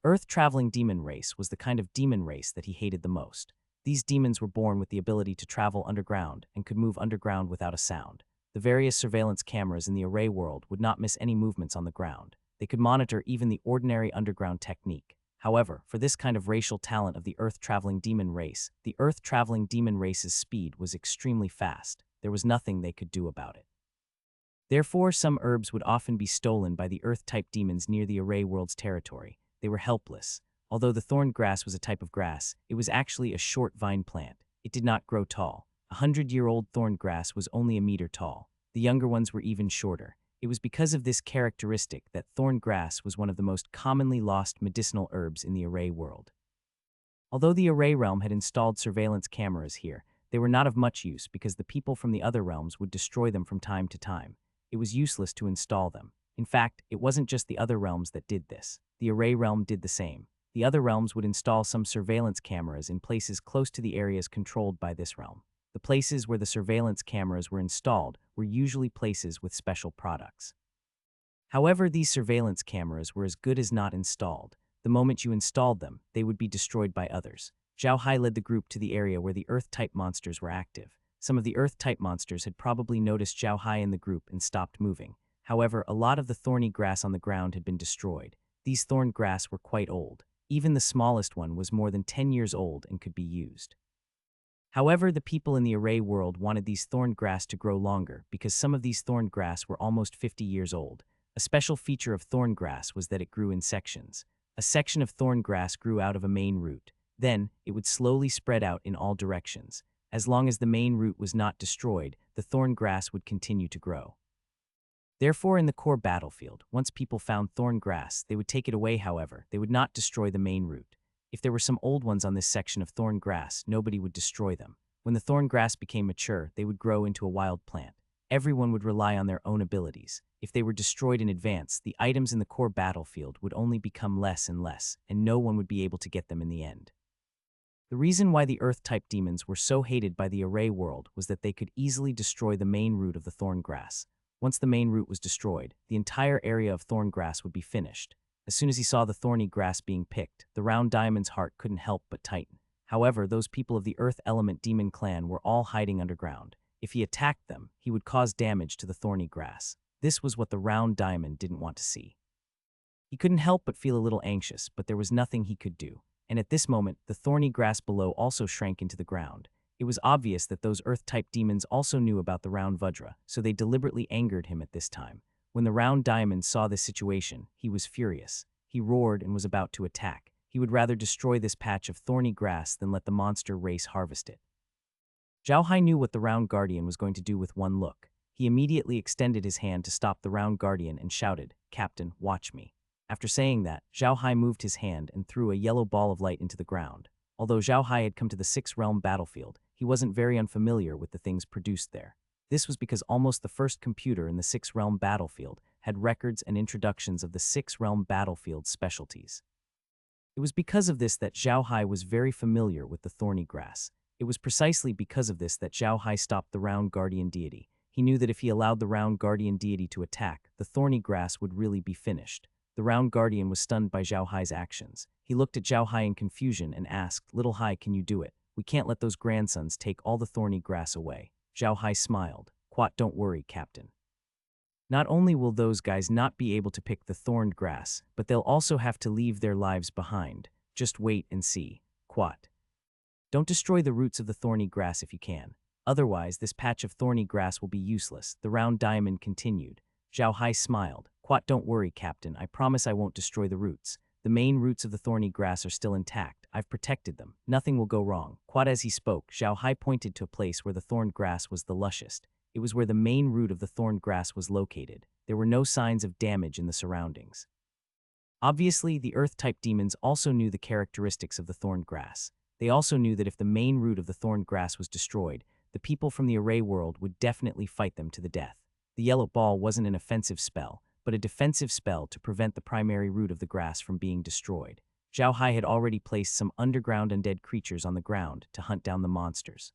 Earth-traveling demon race was the kind of demon race that he hated the most. These demons were born with the ability to travel underground and could move underground without a sound. The various surveillance cameras in the Array world would not miss any movements on the ground. They could monitor even the ordinary underground technique. However, for this kind of racial talent of the earth-traveling demon race, the earth-traveling demon race's speed was extremely fast. There was nothing they could do about it. Therefore, some herbs would often be stolen by the earth-type demons near the Array world's territory. They were helpless. Although the thorn grass was a type of grass, it was actually a short vine plant. It did not grow tall. 100-year-old thorn grass was only a meter tall. The younger ones were even shorter. It was because of this characteristic that thorn grass was one of the most commonly lost medicinal herbs in the Array world. Although the Array realm had installed surveillance cameras here, they were not of much use because the people from the other realms would destroy them from time to time. It was useless to install them. In fact, it wasn't just the other realms that did this. The Array realm did the same. The other realms would install some surveillance cameras in places close to the areas controlled by this realm. The places where the surveillance cameras were installed were usually places with special products. However, these surveillance cameras were as good as not installed. The moment you installed them, they would be destroyed by others. Zhao Hai led the group to the area where the Earth-type monsters were active. Some of the Earth-type monsters had probably noticed Zhao Hai in the group and stopped moving. However, a lot of the thorny grass on the ground had been destroyed. These thorn grass were quite old. Even the smallest one was more than 10 years old and could be used. However, the people in the Array world wanted these thorn grass to grow longer because some of these thorn grass were almost 50 years old. A special feature of thorn grass was that it grew in sections. A section of thorn grass grew out of a main root. Then, it would slowly spread out in all directions. As long as the main root was not destroyed, the thorn grass would continue to grow. Therefore, in the core battlefield, once people found thorn grass, they would take it away. However, they would not destroy the main root. If there were some old ones on this section of thorn grass, nobody would destroy them. When the thorn grass became mature, they would grow into a wild plant. Everyone would rely on their own abilities. If they were destroyed in advance, the items in the core battlefield would only become less and less, and no one would be able to get them in the end. The reason why the Earth-type demons were so hated by the Array world was that they could easily destroy the main root of the thorn grass. Once the main root was destroyed, the entire area of thorn grass would be finished. As soon as he saw the thorny grass being picked, the round diamond's heart couldn't help but tighten. However, those people of the Earth Element Demon clan were all hiding underground. If he attacked them, he would cause damage to the thorny grass. This was what the round diamond didn't want to see. He couldn't help but feel a little anxious, but there was nothing he could do. and at this moment, the thorny grass below also shrank into the ground. It was obvious that those earth-type demons also knew about the round Vajra, so they deliberately angered him at this time. When the round diamond saw this situation, he was furious. He roared and was about to attack. He would rather destroy this patch of thorny grass than let the monster race harvest it. Zhao Hai knew what the round guardian was going to do with one look. He immediately extended his hand to stop the round guardian and shouted, "Captain, watch me." After saying that, Zhao Hai moved his hand and threw a yellow ball of light into the ground. Although Zhao Hai had come to the six-realm battlefield, he wasn't very unfamiliar with the things produced there. This was because almost the first computer in the six-realm battlefield had records and introductions of the six-realm battlefield specialties. It was because of this that Zhao Hai was very familiar with the thorny grass. It was precisely because of this that Zhao Hai stopped the round guardian deity. He knew that if he allowed the round guardian deity to attack, the thorny grass would really be finished. The round guardian was stunned by Zhao Hai's actions. He looked at Zhao Hai in confusion and asked, "Little Hai, can you do it? We can't let those grandsons take all the thorny grass away." Zhao Hai smiled. "Quat, don't worry, Captain. Not only will those guys not be able to pick the thorned grass, but they'll also have to leave their lives behind. Just wait and see. Quat. Don't destroy the roots of the thorny grass if you can. Otherwise, this patch of thorny grass will be useless," the round diamond continued. Zhao Hai smiled. "Quat, don't worry, Captain. I promise I won't destroy the roots. The main roots of the thorny grass are still intact. I've protected them. Nothing will go wrong." Quat, as he spoke, Zhao Hai pointed to a place where the thorned grass was the lushest. It was where the main root of the thorned grass was located. There were no signs of damage in the surroundings. Obviously, the earth-type demons also knew the characteristics of the thorned grass. They also knew that if the main root of the thorned grass was destroyed, the people from the array world would definitely fight them to the death. The yellow ball wasn't an offensive spell, but a defensive spell to prevent the primary root of the grass from being destroyed. Zhao Hai had already placed some underground undead creatures on the ground to hunt down the monsters.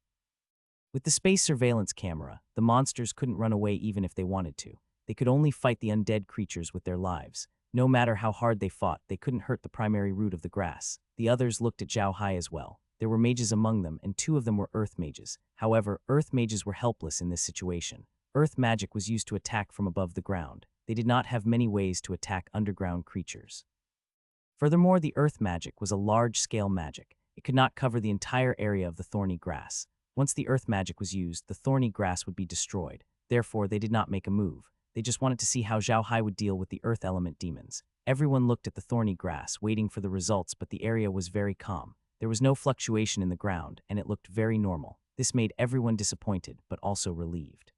With the space surveillance camera, the monsters couldn't run away even if they wanted to. They could only fight the undead creatures with their lives. No matter how hard they fought, they couldn't hurt the primary root of the grass. The others looked at Zhao Hai as well. There were mages among them, and 2 of them were earth mages. However, earth mages were helpless in this situation. Earth magic was used to attack from above the ground. They did not have many ways to attack underground creatures. Furthermore, the earth magic was a large-scale magic. It could not cover the entire area of the thorny grass. Once the earth magic was used, the thorny grass would be destroyed. Therefore, they did not make a move. They just wanted to see how Zhao Hai would deal with the earth element demons. Everyone looked at the thorny grass, waiting for the results, but the area was very calm. There was no fluctuation in the ground, and it looked very normal. This made everyone disappointed, but also relieved.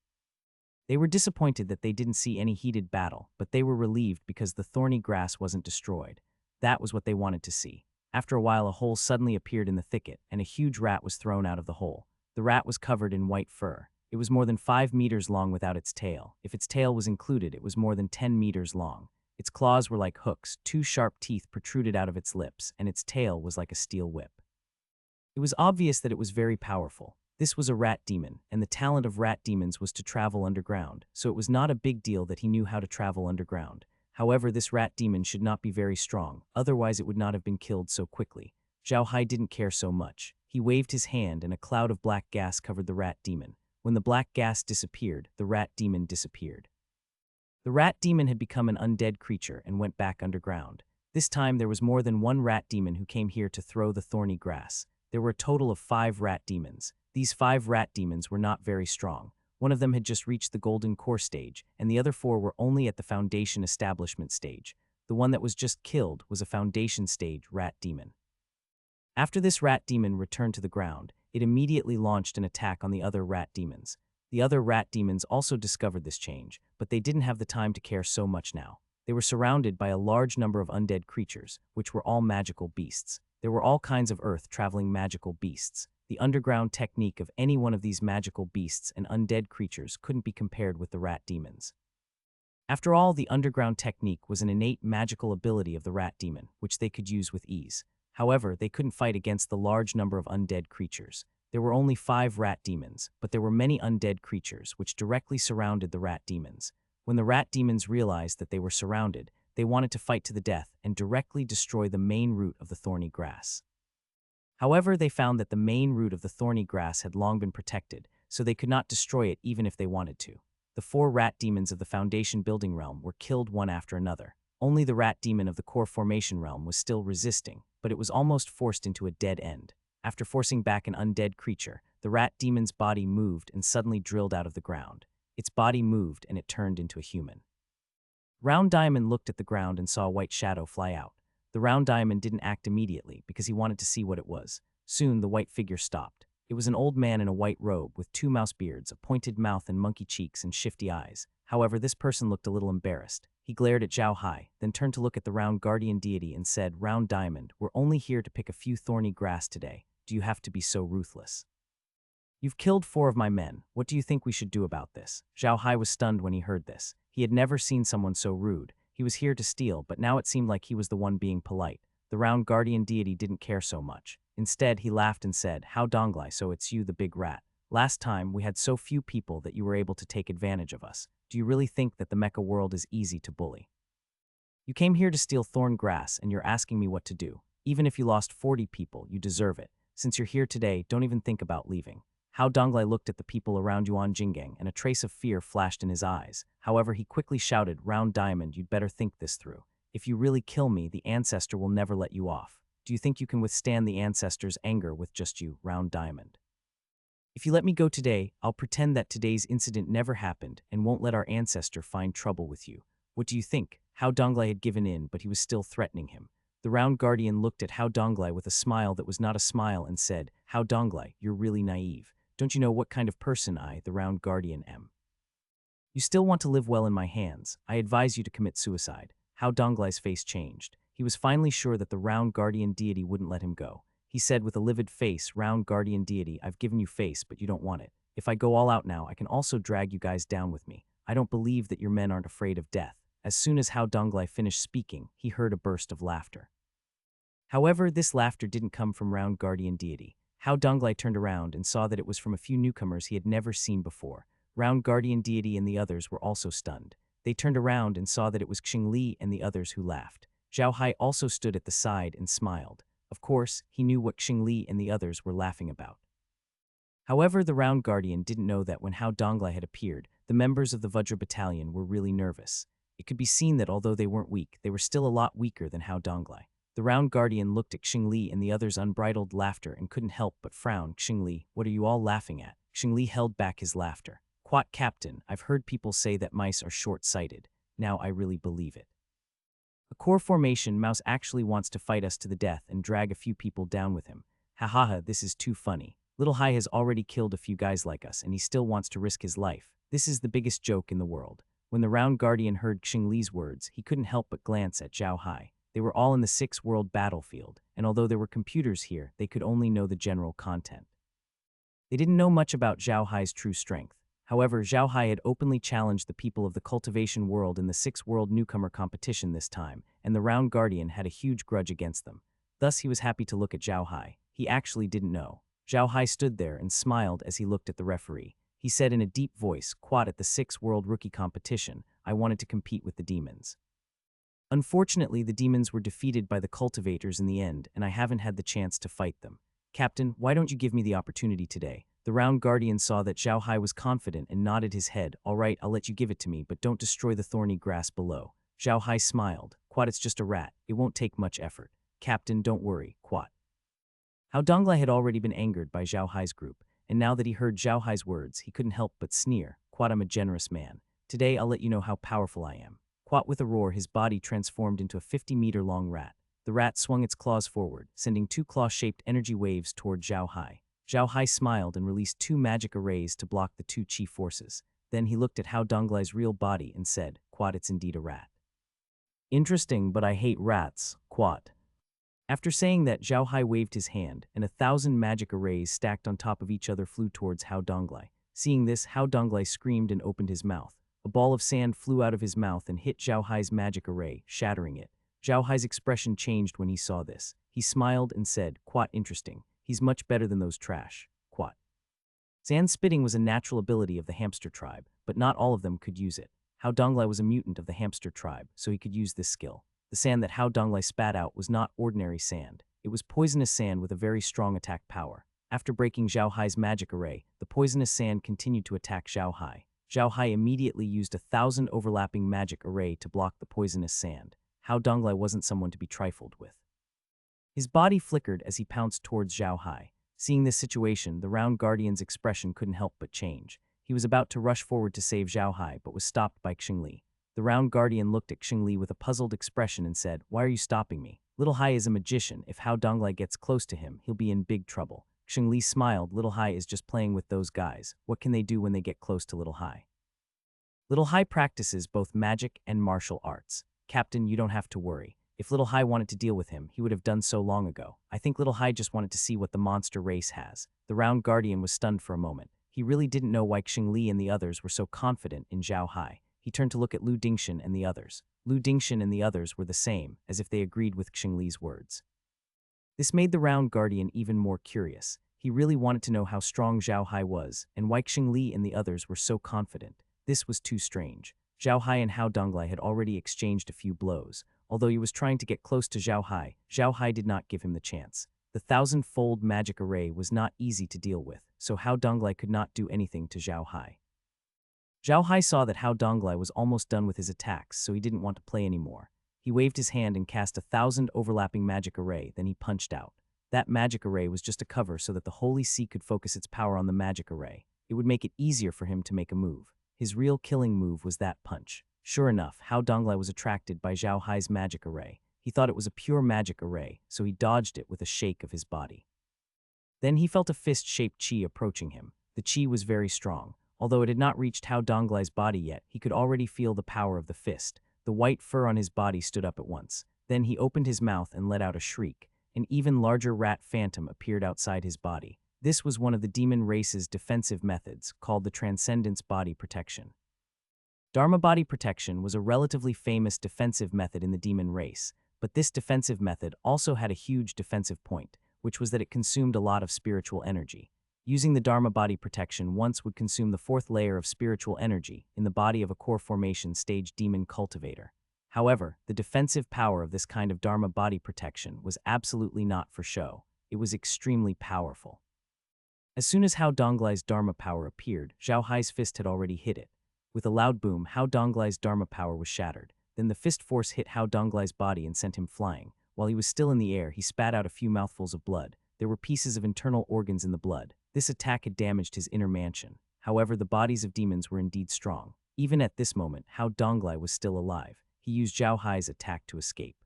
They were disappointed that they didn't see any heated battle, but they were relieved because the thorny grass wasn't destroyed. That was what they wanted to see. After a while, a hole suddenly appeared in the thicket, and a huge rat was thrown out of the hole. The rat was covered in white fur. It was more than 5 meters long without its tail. If its tail was included, it was more than 10 meters long. Its claws were like hooks, 2 sharp teeth protruded out of its lips, and its tail was like a steel whip. It was obvious that it was very powerful. This was a rat demon, and the talent of rat demons was to travel underground, so it was not a big deal that he knew how to travel underground. However, this rat demon should not be very strong, otherwise it would not have been killed so quickly. Zhao Hai didn't care so much. He waved his hand and a cloud of black gas covered the rat demon. When the black gas disappeared, the rat demon disappeared. The rat demon had become an undead creature and went back underground. This time there was more than 1 rat demon who came here to throw the thorny grass. There were a total of 5 rat demons. These 5 rat demons were not very strong. One of them had just reached the golden core stage, and the other 4 were only at the foundation establishment stage. The one that was just killed was a foundation stage rat demon. After this rat demon returned to the ground, it immediately launched an attack on the other rat demons. The other rat demons also discovered this change, but they didn't have the time to care so much now. They were surrounded by a large number of undead creatures, which were all magical beasts. There were all kinds of earth-traveling magical beasts. The underground technique of any one of these magical beasts and undead creatures couldn't be compared with the rat demons. After all, the underground technique was an innate magical ability of the rat demon, which they could use with ease. However, they couldn't fight against the large number of undead creatures. There were only 5 rat demons, but there were many undead creatures which directly surrounded the rat demons. When the rat demons realized that they were surrounded, they wanted to fight to the death and directly destroy the main root of the thorny grass. However, they found that the main root of the thorny grass had long been protected, so they could not destroy it even if they wanted to. The 4 rat demons of the foundation building realm were killed one after another. Only the rat demon of the core formation realm was still resisting, but it was almost forced into a dead end. After forcing back an undead creature, the rat demon's body moved and suddenly drilled out of the ground. Its body moved and it turned into a human. Round Diamond looked at the ground and saw a white shadow fly out. The Round Diamond didn't act immediately because he wanted to see what it was. Soon the white figure stopped. It was an old man in a white robe with 2 mouse beards, a pointed mouth and monkey cheeks and shifty eyes. However, this person looked a little embarrassed. He glared at Zhao Hai, then turned to look at the round guardian deity and said, "Round Diamond, we're only here to pick a few thorny grass today. Do you have to be so ruthless? You've killed 4 of my men. What do you think we should do about this?" Zhao Hai was stunned when he heard this. He had never seen someone so rude. He was here to steal, but now it seemed like he was the one being polite. The round guardian deity didn't care so much. Instead, he laughed and said, "How Donglai, so it's you, the big rat. Last time, we had so few people that you were able to take advantage of us. Do you really think that the mecha world is easy to bully? You came here to steal thorn grass, and you're asking me what to do. Even if you lost 40 people, you deserve it. Since you're here today, don't even think about leaving." How Donglai looked at the people around Yuan Jinggang, and a trace of fear flashed in his eyes. However, he quickly shouted, "Round Diamond, you'd better think this through. If you really kill me, the ancestor will never let you off. Do you think you can withstand the ancestor's anger with just you, Round Diamond? If you let me go today, I'll pretend that today's incident never happened and won't let our ancestor find trouble with you. What do you think?" How Donglai had given in, but he was still threatening him. The round guardian looked at How Donglai with a smile that was not a smile and said, "How Donglai, you're really naive. Don't you know what kind of person I, the round guardian, am? You still want to live well in my hands. I advise you to commit suicide." How Donglai's face changed. He was finally sure that the round guardian deity wouldn't let him go. He said with a livid face, "Round guardian deity, I've given you face, but you don't want it. If I go all out now, I can also drag you guys down with me. I don't believe that your men aren't afraid of death." As soon as How Donglai finished speaking, he heard a burst of laughter. However, this laughter didn't come from round guardian deity. How Donglai turned around and saw that it was from a few newcomers he had never seen before. Round guardian deity and the others were also stunned. They turned around and saw that it was Xing Li and the others who laughed. Zhao Hai also stood at the side and smiled. Of course, he knew what Xing Li and the others were laughing about. However, the round guardian didn't know that when How Donglai had appeared, the members of the Vajra battalion were really nervous. It could be seen that although they weren't weak, they were still a lot weaker than How Donglai. The round guardian looked at Xing Li and the others' unbridled laughter and couldn't help but frown. "Xing Li, what are you all laughing at?" Xing Li held back his laughter. "Quat Captain, I've heard people say that mice are short-sighted. Now I really believe it. A core formation mouse actually wants to fight us to the death and drag a few people down with him. Ha ha ha, this is too funny. Little Hai has already killed a few guys like us and he still wants to risk his life. This is the biggest joke in the world." When the round guardian heard Xing Li's words, he couldn't help but glance at Zhao Hai. They were all in the 6th world battlefield, and although there were computers here, they could only know the general content. They didn't know much about Zhao Hai's true strength. However, Zhao Hai had openly challenged the people of the cultivation world in the 6th world newcomer competition this time, and the round guardian had a huge grudge against them. Thus, he was happy to look at Zhao Hai. He actually didn't know. Zhao Hai stood there and smiled as he looked at the referee. He said in a deep voice, "Quad, at the 6th world rookie competition, I wanted to compete with the demons. Unfortunately, the demons were defeated by the cultivators in the end, and I haven't had the chance to fight them. Captain, why don't you give me the opportunity today?" The round guardian saw that Zhao Hai was confident and nodded his head. "All right, I'll let you give it to me, but don't destroy the thorny grass below." Zhao Hai smiled. "Quad, it's just a rat. It won't take much effort. Captain, don't worry, Quad." How Donglai had already been angered by Zhao Hai's group, and now that he heard Zhao Hai's words, he couldn't help but sneer. "Quad, I'm a generous man. Today I'll let you know how powerful I am." Quad, with a roar, his body transformed into a 50-meter-long rat. The rat swung its claws forward, sending 2 claw-shaped energy waves toward Zhao Hai. Zhao Hai smiled and released 2 magic arrays to block the 2 chi forces. Then he looked at How Donglai's real body and said, "Quad, it's indeed a rat." "Interesting, but I hate rats, Quad." After saying that, Zhao Hai waved his hand, and 1,000 magic arrays stacked on top of each other flew towards How Donglai. Seeing this, How Donglai screamed and opened his mouth. A ball of sand flew out of his mouth and hit Zhao Hai's magic array, shattering it. Zhao Hai's expression changed when he saw this. He smiled and said, "Quite interesting. He's much better than those trash. Quite." Sand spitting was a natural ability of the hamster tribe, but not all of them could use it. How Donglai was a mutant of the hamster tribe, so he could use this skill. The sand that How Donglai spat out was not ordinary sand. It was poisonous sand with a very strong attack power. After breaking Zhao Hai's magic array, the poisonous sand continued to attack Zhao Hai. Zhao Hai immediately used 1,000 overlapping magic array to block the poisonous sand. How Donglai wasn't someone to be trifled with. His body flickered as he pounced towards Zhao Hai. Seeing this situation, the Round Guardian's expression couldn't help but change. He was about to rush forward to save Zhao Hai, but was stopped by Xingli. The Round Guardian looked at Xingli with a puzzled expression and said, "Why are you stopping me? Little Hai is a magician. If Hao Donglai gets close to him, he'll be in big trouble." Xingli smiled. Little Hai is just playing with those guys. What can they do when they get close to Little Hai? Little Hai practices both magic and martial arts. Captain, you don't have to worry. If Little Hai wanted to deal with him, he would have done so long ago. I think Little Hai just wanted to see what the monster race has. The Round Guardian was stunned for a moment. He really didn't know why Xingli and the others were so confident in Zhao Hai. He turned to look at Lu Dingshan and the others. Lu Dingshan and the others were the same, as if they agreed with Xingli's words. This made the Round Guardian even more curious. He really wanted to know how strong Zhao Hai was, and why Xingli and the others were so confident. This was too strange. Zhao Hai and Hao Donglai had already exchanged a few blows. Although he was trying to get close to Zhao Hai did not give him the chance. The 1,000-fold magic array was not easy to deal with, so Hao Donglai could not do anything to Zhao Hai. Zhao Hai saw that Hao Donglai was almost done with his attacks, so he didn't want to play anymore. He waved his hand and cast 1,000 overlapping magic array, then he punched out. That magic array was just a cover so that the Holy See could focus its power on the magic array. It would make it easier for him to make a move. His real killing move was that punch. Sure enough, Hao Donglai was attracted by Zhao Hai's magic array. He thought it was a pure magic array, so he dodged it with a shake of his body. Then he felt a fist-shaped chi approaching him. The chi was very strong. Although it had not reached Hao Donglai's body yet, he could already feel the power of the fist. The white fur on his body stood up at once. Then he opened his mouth and let out a shriek. An even larger rat phantom appeared outside his body. This was one of the demon race's defensive methods, called the Transcendence Body Protection. Dharma Body Protection was a relatively famous defensive method in the demon race, but this defensive method also had a huge defensive point, which was that it consumed a lot of spiritual energy. Using the Dharma Body Protection once would consume the 4th layer of spiritual energy in the body of a core formation stage demon cultivator. However, the defensive power of this kind of Dharma Body Protection was absolutely not for show. It was extremely powerful. As soon as Hao Donglai's Dharma power appeared, Zhao Hai's fist had already hit it. With a loud boom, Hao Donglai's Dharma power was shattered. Then the fist force hit Hao Donglai's body and sent him flying. While he was still in the air, he spat out a few mouthfuls of blood. There were pieces of internal organs in the blood. This attack had damaged his inner mansion. However, the bodies of demons were indeed strong. Even at this moment, Hao Donglai was still alive. He used Zhao Hai's attack to escape.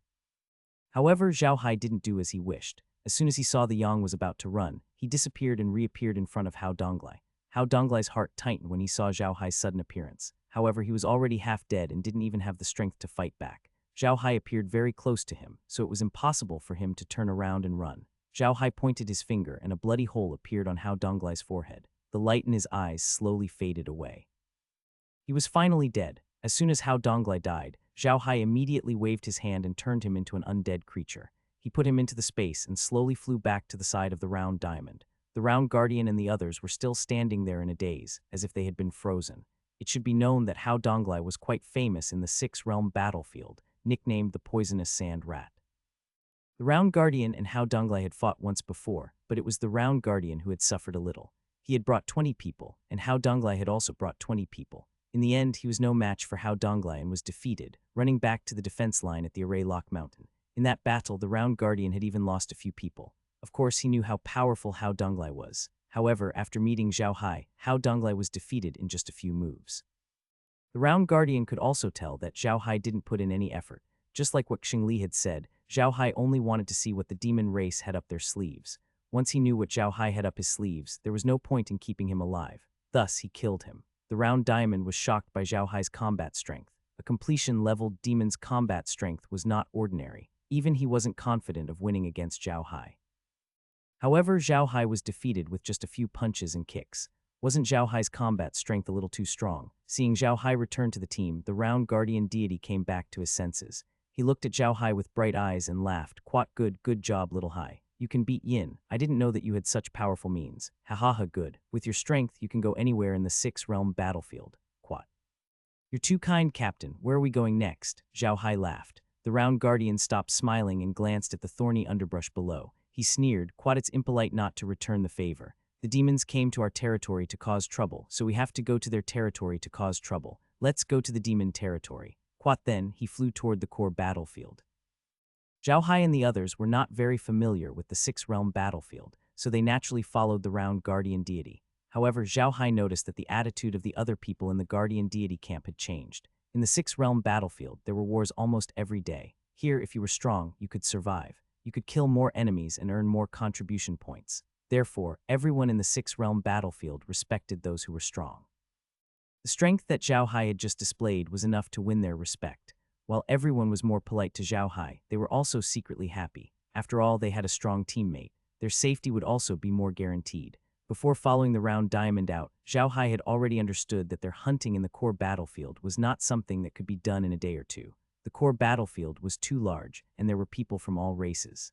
However, Zhao Hai didn't do as he wished. As soon as he saw the Yang was about to run, he disappeared and reappeared in front of Hao Donglai. Hao Donglai's heart tightened when he saw Zhao Hai's sudden appearance. However, he was already half dead and didn't even have the strength to fight back. Zhao Hai appeared very close to him, so it was impossible for him to turn around and run. Zhao Hai pointed his finger and a bloody hole appeared on Hao Donglai's forehead. The light in his eyes slowly faded away. He was finally dead. As soon as Hao Donglai died, Zhao Hai immediately waved his hand and turned him into an undead creature. He put him into the space and slowly flew back to the side of the Round Diamond. The Round Guardian and the others were still standing there in a daze, as if they had been frozen. It should be known that Hao Donglai was quite famous in the 6th-realm battlefield, nicknamed the Poisonous Sand Rat. The Round Guardian and Hao Donglai had fought once before, but it was the Round Guardian who had suffered a little. He had brought 20 people, and Hao Donglai had also brought 20 people. In the end, he was no match for Hao Donglai and was defeated, running back to the defense line at the Array Lock Mountain. In that battle, the Round Guardian had even lost a few people. Of course, he knew how powerful Hao Donglai was. However, after meeting Zhao Hai, Hao Donglai was defeated in just a few moves. The Round Guardian could also tell that Zhao Hai didn't put in any effort. Just like what Xingli had said, Zhao Hai only wanted to see what the demon race had up their sleeves. Once he knew what Zhao Hai had up his sleeves, there was no point in keeping him alive. Thus, he killed him. The Round Diamond was shocked by Zhao Hai's combat strength. A completion-level demon's combat strength was not ordinary. Even he wasn't confident of winning against Zhao Hai. However, Zhao Hai was defeated with just a few punches and kicks. Wasn't Zhao Hai's combat strength a little too strong? Seeing Zhao Hai return to the team, the Round Guardian deity came back to his senses. He looked at Zhao Hai with bright eyes and laughed. "Quite good job, little Hai. You can beat Yin. I didn't know that you had such powerful means. Ha ha ha, good. With your strength, you can go anywhere in the 6th-realm battlefield. Quat. You're too kind, Captain. Where are we going next?" Zhao Hai laughed. The Round Guardian stopped smiling and glanced at the thorny underbrush below. He sneered, "Quat, it's impolite not to return the favor. The demons came to our territory to cause trouble, so we have to go to their territory to cause trouble. Let's go to the demon territory." Then, he flew toward the core battlefield. Zhao Hai and the others were not very familiar with the six-realm battlefield, so they naturally followed the round guardian deity. However, Zhao Hai noticed that the attitude of the other people in the guardian deity camp had changed. In the six-realm battlefield, there were wars almost every day. Here, if you were strong, you could survive. You could kill more enemies and earn more contribution points. Therefore, everyone in the six-realm battlefield respected those who were strong. The strength that Zhao Hai had just displayed was enough to win their respect. While everyone was more polite to Zhao Hai, they were also secretly happy. After all, they had a strong teammate. Their safety would also be more guaranteed. Before following the round diamond out, Zhao Hai had already understood that their hunting in the core battlefield was not something that could be done in a day or two. The core battlefield was too large, and there were people from all races.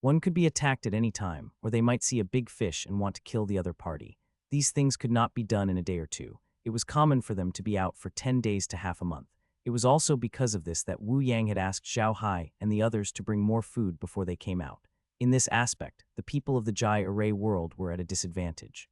One could be attacked at any time, or they might see a big fish and want to kill the other party. These things could not be done in a day or two. It was common for them to be out for 10 days to half a month. It was also because of this that Wu Yang had asked Zhao Hai and the others to bring more food before they came out. In this aspect, the people of the Jai Array world were at a disadvantage.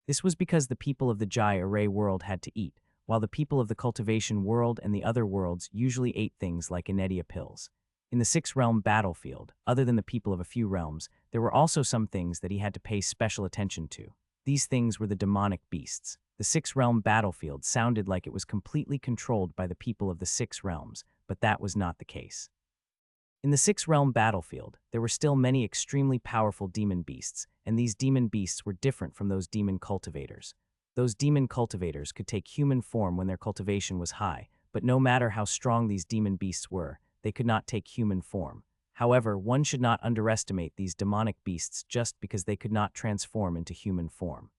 This was because the people of the Jai Array world had to eat, while the people of the cultivation world and the other worlds usually ate things like Inedia pills. In the six-realm battlefield, other than the people of a few realms, there were also some things that he had to pay special attention to. These things were the demonic beasts. The six-realm battlefield sounded like it was completely controlled by the people of the six realms, but that was not the case. In the six-realm battlefield, there were still many extremely powerful demon beasts, and these demon beasts were different from those demon cultivators. Those demon cultivators could take human form when their cultivation was high, but no matter how strong these demon beasts were, they could not take human form. However, one should not underestimate these demonic beasts just because they could not transform into human form.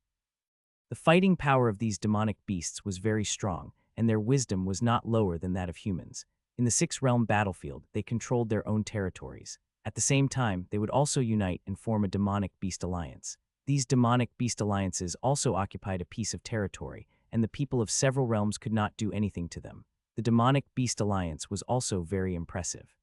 The fighting power of these demonic beasts was very strong, and their wisdom was not lower than that of humans. In the six-realm battlefield, they controlled their own territories. At the same time, they would also unite and form a demonic beast alliance. These demonic beast alliances also occupied a piece of territory, and the people of several realms could not do anything to them. The demonic beast alliance was also very impressive.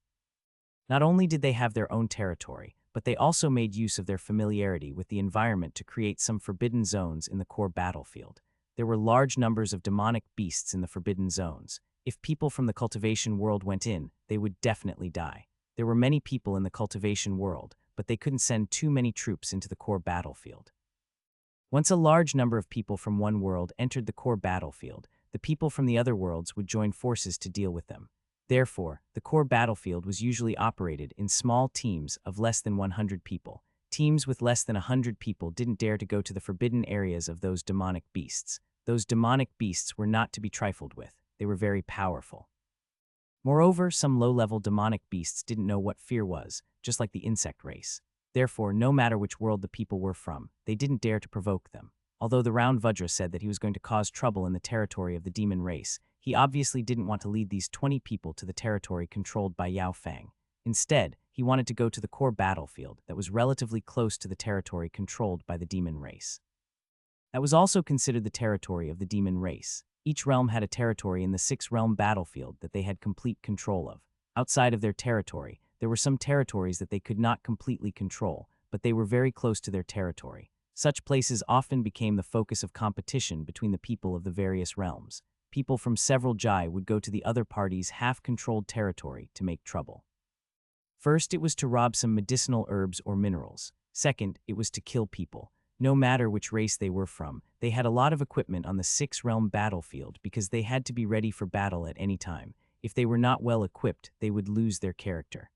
Not only did they have their own territory, but they also made use of their familiarity with the environment to create some forbidden zones in the core battlefield. There were large numbers of demonic beasts in the forbidden zones. If people from the cultivation world went in, they would definitely die. There were many people in the cultivation world, but they couldn't send too many troops into the core battlefield. Once a large number of people from one world entered the core battlefield, the people from the other worlds would join forces to deal with them. Therefore, the core battlefield was usually operated in small teams of less than 100 people. Teams with less than 100 people didn't dare to go to the forbidden areas of those demonic beasts. Those demonic beasts were not to be trifled with. They were very powerful. Moreover, some low-level demonic beasts didn't know what fear was, just like the insect race. Therefore, no matter which world the people were from, they didn't dare to provoke them. Although the Round Vajra said that he was going to cause trouble in the territory of the demon race, he obviously didn't want to lead these 20 people to the territory controlled by Yao Fang. Instead, he wanted to go to the core battlefield that was relatively close to the territory controlled by the demon race. That was also considered the territory of the demon race. Each realm had a territory in the six-realm battlefield that they had complete control of. Outside of their territory, there were some territories that they could not completely control, but they were very close to their territory. Such places often became the focus of competition between the people of the various realms. People from several Jai would go to the other party's half-controlled territory to make trouble. First, it was to rob some medicinal herbs or minerals. Second, it was to kill people. No matter which race they were from, they had a lot of equipment on the six-realm battlefield because they had to be ready for battle at any time. If they were not well equipped, they would lose their character.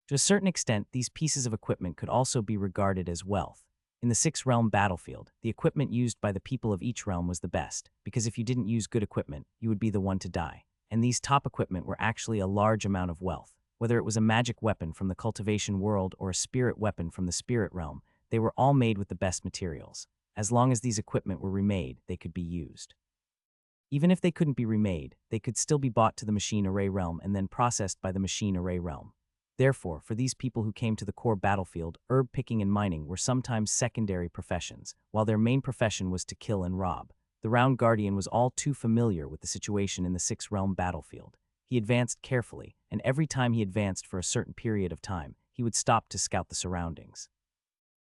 To a certain extent, these pieces of equipment could also be regarded as wealth. In the six-realm battlefield, the equipment used by the people of each realm was the best, because if you didn't use good equipment, you would be the one to die. And these top equipment were actually a large amount of wealth. Whether it was a magic weapon from the cultivation world or a spirit weapon from the spirit realm, they were all made with the best materials. As long as these equipment were remade, they could be used. Even if they couldn't be remade, they could still be bought to the machine array realm and then processed by the machine array realm. Therefore, for these people who came to the core battlefield, herb picking and mining were sometimes secondary professions, while their main profession was to kill and rob. The Round Guardian was all too familiar with the situation in the six-realm battlefield. He advanced carefully, and every time he advanced for a certain period of time, he would stop to scout the surroundings.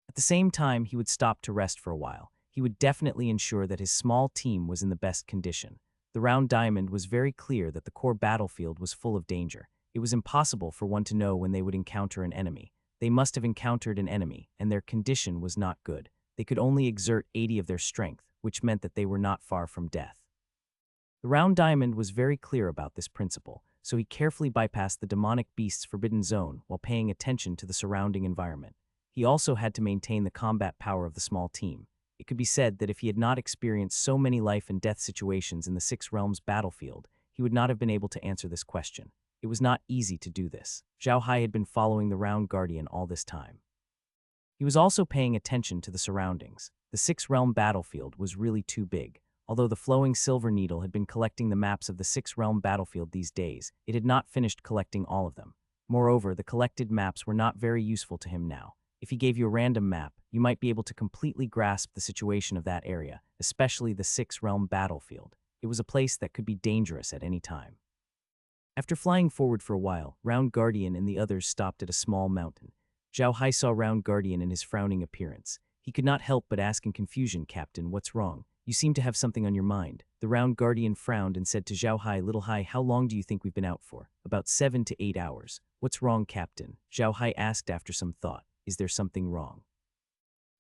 At the same time, he would stop to rest for a while. He would definitely ensure that his small team was in the best condition. The round diamond was very clear that the core battlefield was full of danger. It was impossible for one to know when they would encounter an enemy. They must have encountered an enemy, and their condition was not good. They could only exert 80 of their strength, which meant that they were not far from death. The round diamond was very clear about this principle, so he carefully bypassed the demonic beast's forbidden zone while paying attention to the surrounding environment. He also had to maintain the combat power of the small team. It could be said that if he had not experienced so many life and death situations in the Six Realms battlefield, he would not have been able to answer this question. It was not easy to do this. Zhao Hai had been following the Round Guardian all this time. He was also paying attention to the surroundings. The Six-Realm battlefield was really too big. Although the flowing silver needle had been collecting the maps of the Six-Realm battlefield these days, it had not finished collecting all of them. Moreover, the collected maps were not very useful to him now. If he gave you a random map, you might be able to completely grasp the situation of that area, especially the Six-Realm battlefield. It was a place that could be dangerous at any time. After flying forward for a while, Round Guardian and the others stopped at a small mountain. Zhao Hai saw Round Guardian and his frowning appearance. He could not help but ask in confusion, "Captain, what's wrong? You seem to have something on your mind." The Round Guardian frowned and said to Zhao Hai, "Little Hai, how long do you think we've been out for?" "About 7 to 8 hours. What's wrong, Captain?" Zhao Hai asked after some thought. "Is there something wrong?"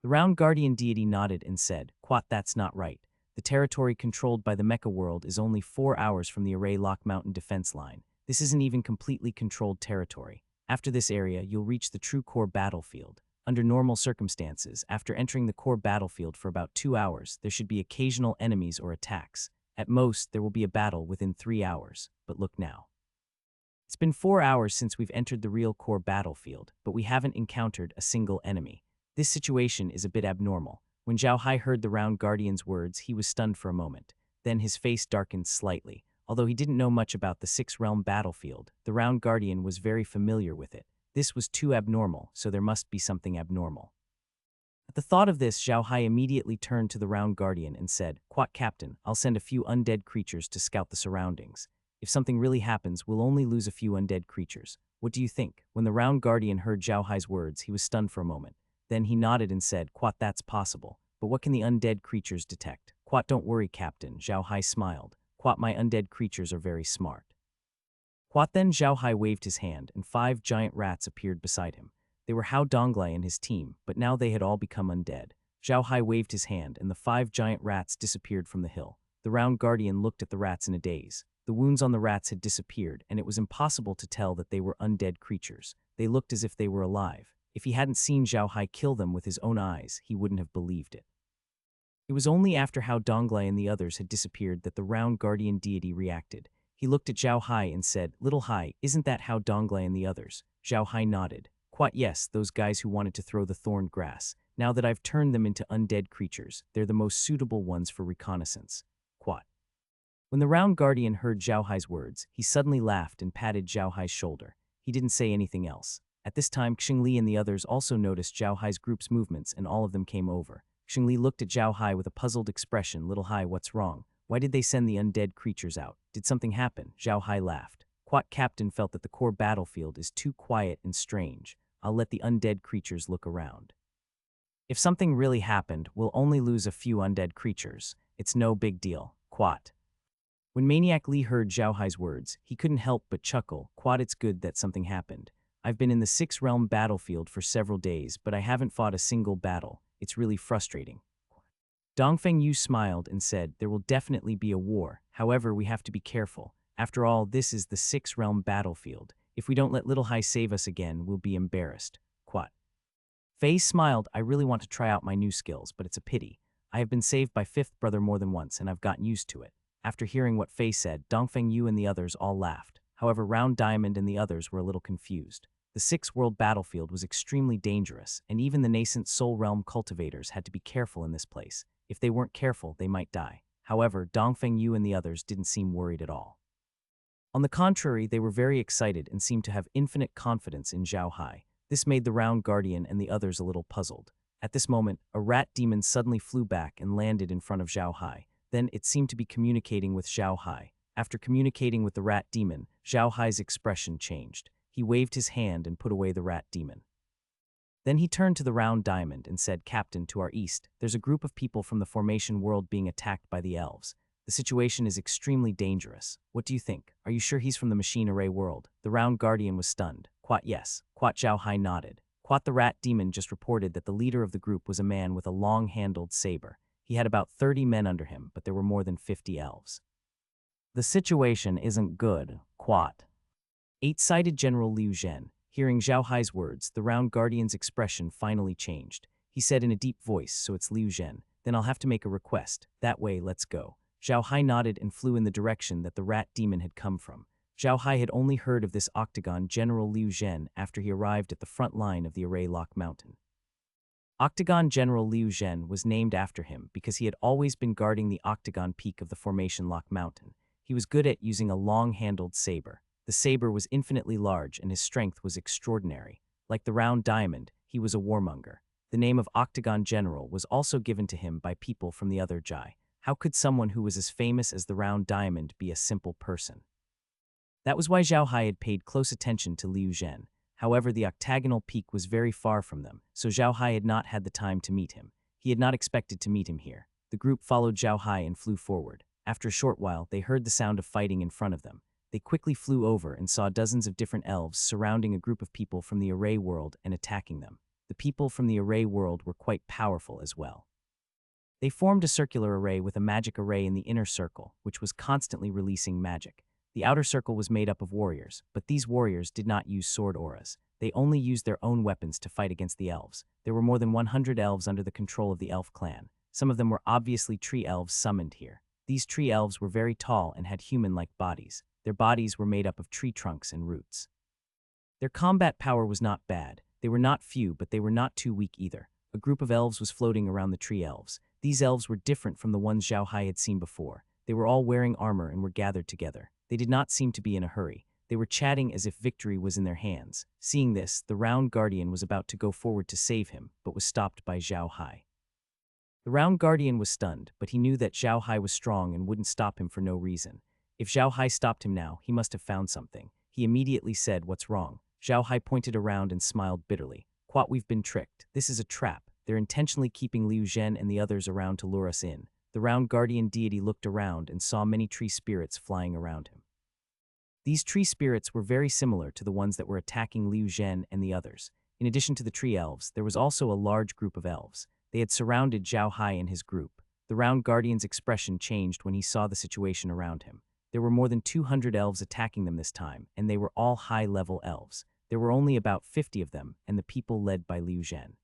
The Round Guardian deity nodded and said, "Quat, that's not right. The territory controlled by the Mecha world is only 4 hours from the Array Lock Mountain defense line. This isn't even completely controlled territory. After this area, you'll reach the true core battlefield. Under normal circumstances, after entering the core battlefield for about 2 hours, there should be occasional enemies or attacks. At most, there will be a battle within 3 hours. But look now. It's been 4 hours since we've entered the real core battlefield, but we haven't encountered a single enemy. This situation is a bit abnormal." When Zhao Hai heard the Round Guardian's words, he was stunned for a moment. Then his face darkened slightly. Although he didn't know much about the Six-Realm battlefield, the Round Guardian was very familiar with it. This was too abnormal, so there must be something abnormal. At the thought of this, Zhao Hai immediately turned to the Round Guardian and said, "Quat, Captain, I'll send a few undead creatures to scout the surroundings. If something really happens, we'll only lose a few undead creatures. What do you think?" When the Round Guardian heard Zhao Hai's words, he was stunned for a moment. Then he nodded and said, "Quat, that's possible. But what can the undead creatures detect?" "Quat, don't worry, Captain," Zhao Hai smiled. "Quat, my undead creatures are very smart." Quat. Then Zhao Hai waved his hand, and 5 giant rats appeared beside him. They were Hao Donglai and his team, but now they had all become undead. Zhao Hai waved his hand, and the 5 giant rats disappeared from the hill. The Round Guardian looked at the rats in a daze. The wounds on the rats had disappeared, and it was impossible to tell that they were undead creatures. They looked as if they were alive. If he hadn't seen Zhao Hai kill them with his own eyes, he wouldn't have believed it. It was only after Hao Donglai and the others had disappeared that the Round Guardian deity reacted. He looked at Zhao Hai and said, "Little Hai, isn't that Hao Donglai and the others?" Zhao Hai nodded. "Quite yes, those guys who wanted to throw the thorned grass. Now that I've turned them into undead creatures, they're the most suitable ones for reconnaissance." Quat. When the Round Guardian heard Zhao Hai's words, he suddenly laughed and patted Zhao Hai's shoulder. He didn't say anything else. At this time, Xingli and the others also noticed Zhao Hai's group's movements, and all of them came over. Xingli looked at Zhao Hai with a puzzled expression. "Little Hai, what's wrong? Why did they send the undead creatures out? Did something happen?" Zhao Hai laughed. Quat. Captain felt that the core battlefield is too quiet and strange. I'll let the undead creatures look around. If something really happened, we'll only lose a few undead creatures. It's no big deal. Quat. When Maniac Li heard Zhao Hai's words, he couldn't help but chuckle. "Quat, it's good that something happened. I've been in the Six-Realm battlefield for several days, but I haven't fought a single battle. It's really frustrating." Dongfeng Yu smiled and said, "There will definitely be a war. However, we have to be careful. After all, this is the Six-Realm battlefield. If we don't let Little Hai save us again, we'll be embarrassed." Quat. Fei smiled. "I really want to try out my new skills, but it's a pity. I have been saved by Fifth Brother more than once, and I've gotten used to it." After hearing what Fei said, Dongfeng Yu and the others all laughed. However, Round Diamond and the others were a little confused. The Six-World battlefield was extremely dangerous, and even the nascent Soul Realm cultivators had to be careful in this place. If they weren't careful, they might die. However, Dongfeng Yu and the others didn't seem worried at all. On the contrary, they were very excited and seemed to have infinite confidence in Zhao Hai. This made the Round Guardian and the others a little puzzled. At this moment, a rat demon suddenly flew back and landed in front of Zhao Hai. Then it seemed to be communicating with Zhao Hai. After communicating with the rat demon, Zhao Hai's expression changed. He waved his hand and put away the rat demon. Then he turned to the Round Diamond and said, "Captain, to our east, there's a group of people from the Formation world being attacked by the elves. The situation is extremely dangerous. What do you think? Are you sure he's from the machine array world? The round guardian was stunned. Quat yes. Quat Zhao Hai nodded. Quat the rat demon just reported that the leader of the group was a man with a long-handled saber. He had about 30 men under him, but there were more than 50 elves. The situation isn't good, Quat. Eight-sided General Liu Zhen. Hearing Zhao Hai's words, the round guardian's expression finally changed. He said in a deep voice, so it's Liu Zhen. Then I'll have to make a request. That way, let's go. Zhao Hai nodded and flew in the direction that the rat demon had come from. Zhao Hai had only heard of this octagon General Liu Zhen after he arrived at the front line of the Array Lock Mountain. Octagon General Liu Zhen was named after him because he had always been guarding the octagon peak of the Formation Lock Mountain. He was good at using a long-handled saber. The saber was infinitely large and his strength was extraordinary. Like the round diamond, he was a warmonger. The name of Octagon General was also given to him by people from the other Jai. How could someone who was as famous as the round diamond be a simple person? That was why Zhao Hai had paid close attention to Liu Zhen. However, the octagonal peak was very far from them, so Zhao Hai had not had the time to meet him. He had not expected to meet him here. The group followed Zhao Hai and flew forward. After a short while, they heard the sound of fighting in front of them. They quickly flew over and saw dozens of different elves surrounding a group of people from the Array world and attacking them. The people from the Array world were quite powerful as well. They formed a circular array with a magic array in the inner circle, which was constantly releasing magic. The outer circle was made up of warriors, but these warriors did not use sword auras. They only used their own weapons to fight against the elves. There were more than 100 elves under the control of the elf clan. Some of them were obviously tree elves summoned here. These tree elves were very tall and had human-like bodies. Their bodies were made up of tree trunks and roots. Their combat power was not bad. They were not few, but they were not too weak either. A group of elves was floating around the tree elves. These elves were different from the ones Zhao Hai had seen before. They were all wearing armor and were gathered together. They did not seem to be in a hurry. They were chatting as if victory was in their hands. Seeing this, the round guardian was about to go forward to save him, but was stopped by Zhao Hai. The round guardian was stunned, but he knew that Zhao Hai was strong and wouldn't stop him for no reason. If Zhao Hai stopped him now, he must have found something. He immediately said, "What's wrong?" Zhao Hai pointed around and smiled bitterly. "Quat, we've been tricked. This is a trap. They're intentionally keeping Liu Zhen and the others around to lure us in." The round guardian deity looked around and saw many tree spirits flying around him. These tree spirits were very similar to the ones that were attacking Liu Zhen and the others. In addition to the tree elves, there was also a large group of elves. They had surrounded Zhao Hai and his group. The round guardian's expression changed when he saw the situation around him. There were more than 200 elves attacking them this time, and they were all high-level elves. There were only about 50 of them, and the people led by Liu Zhen.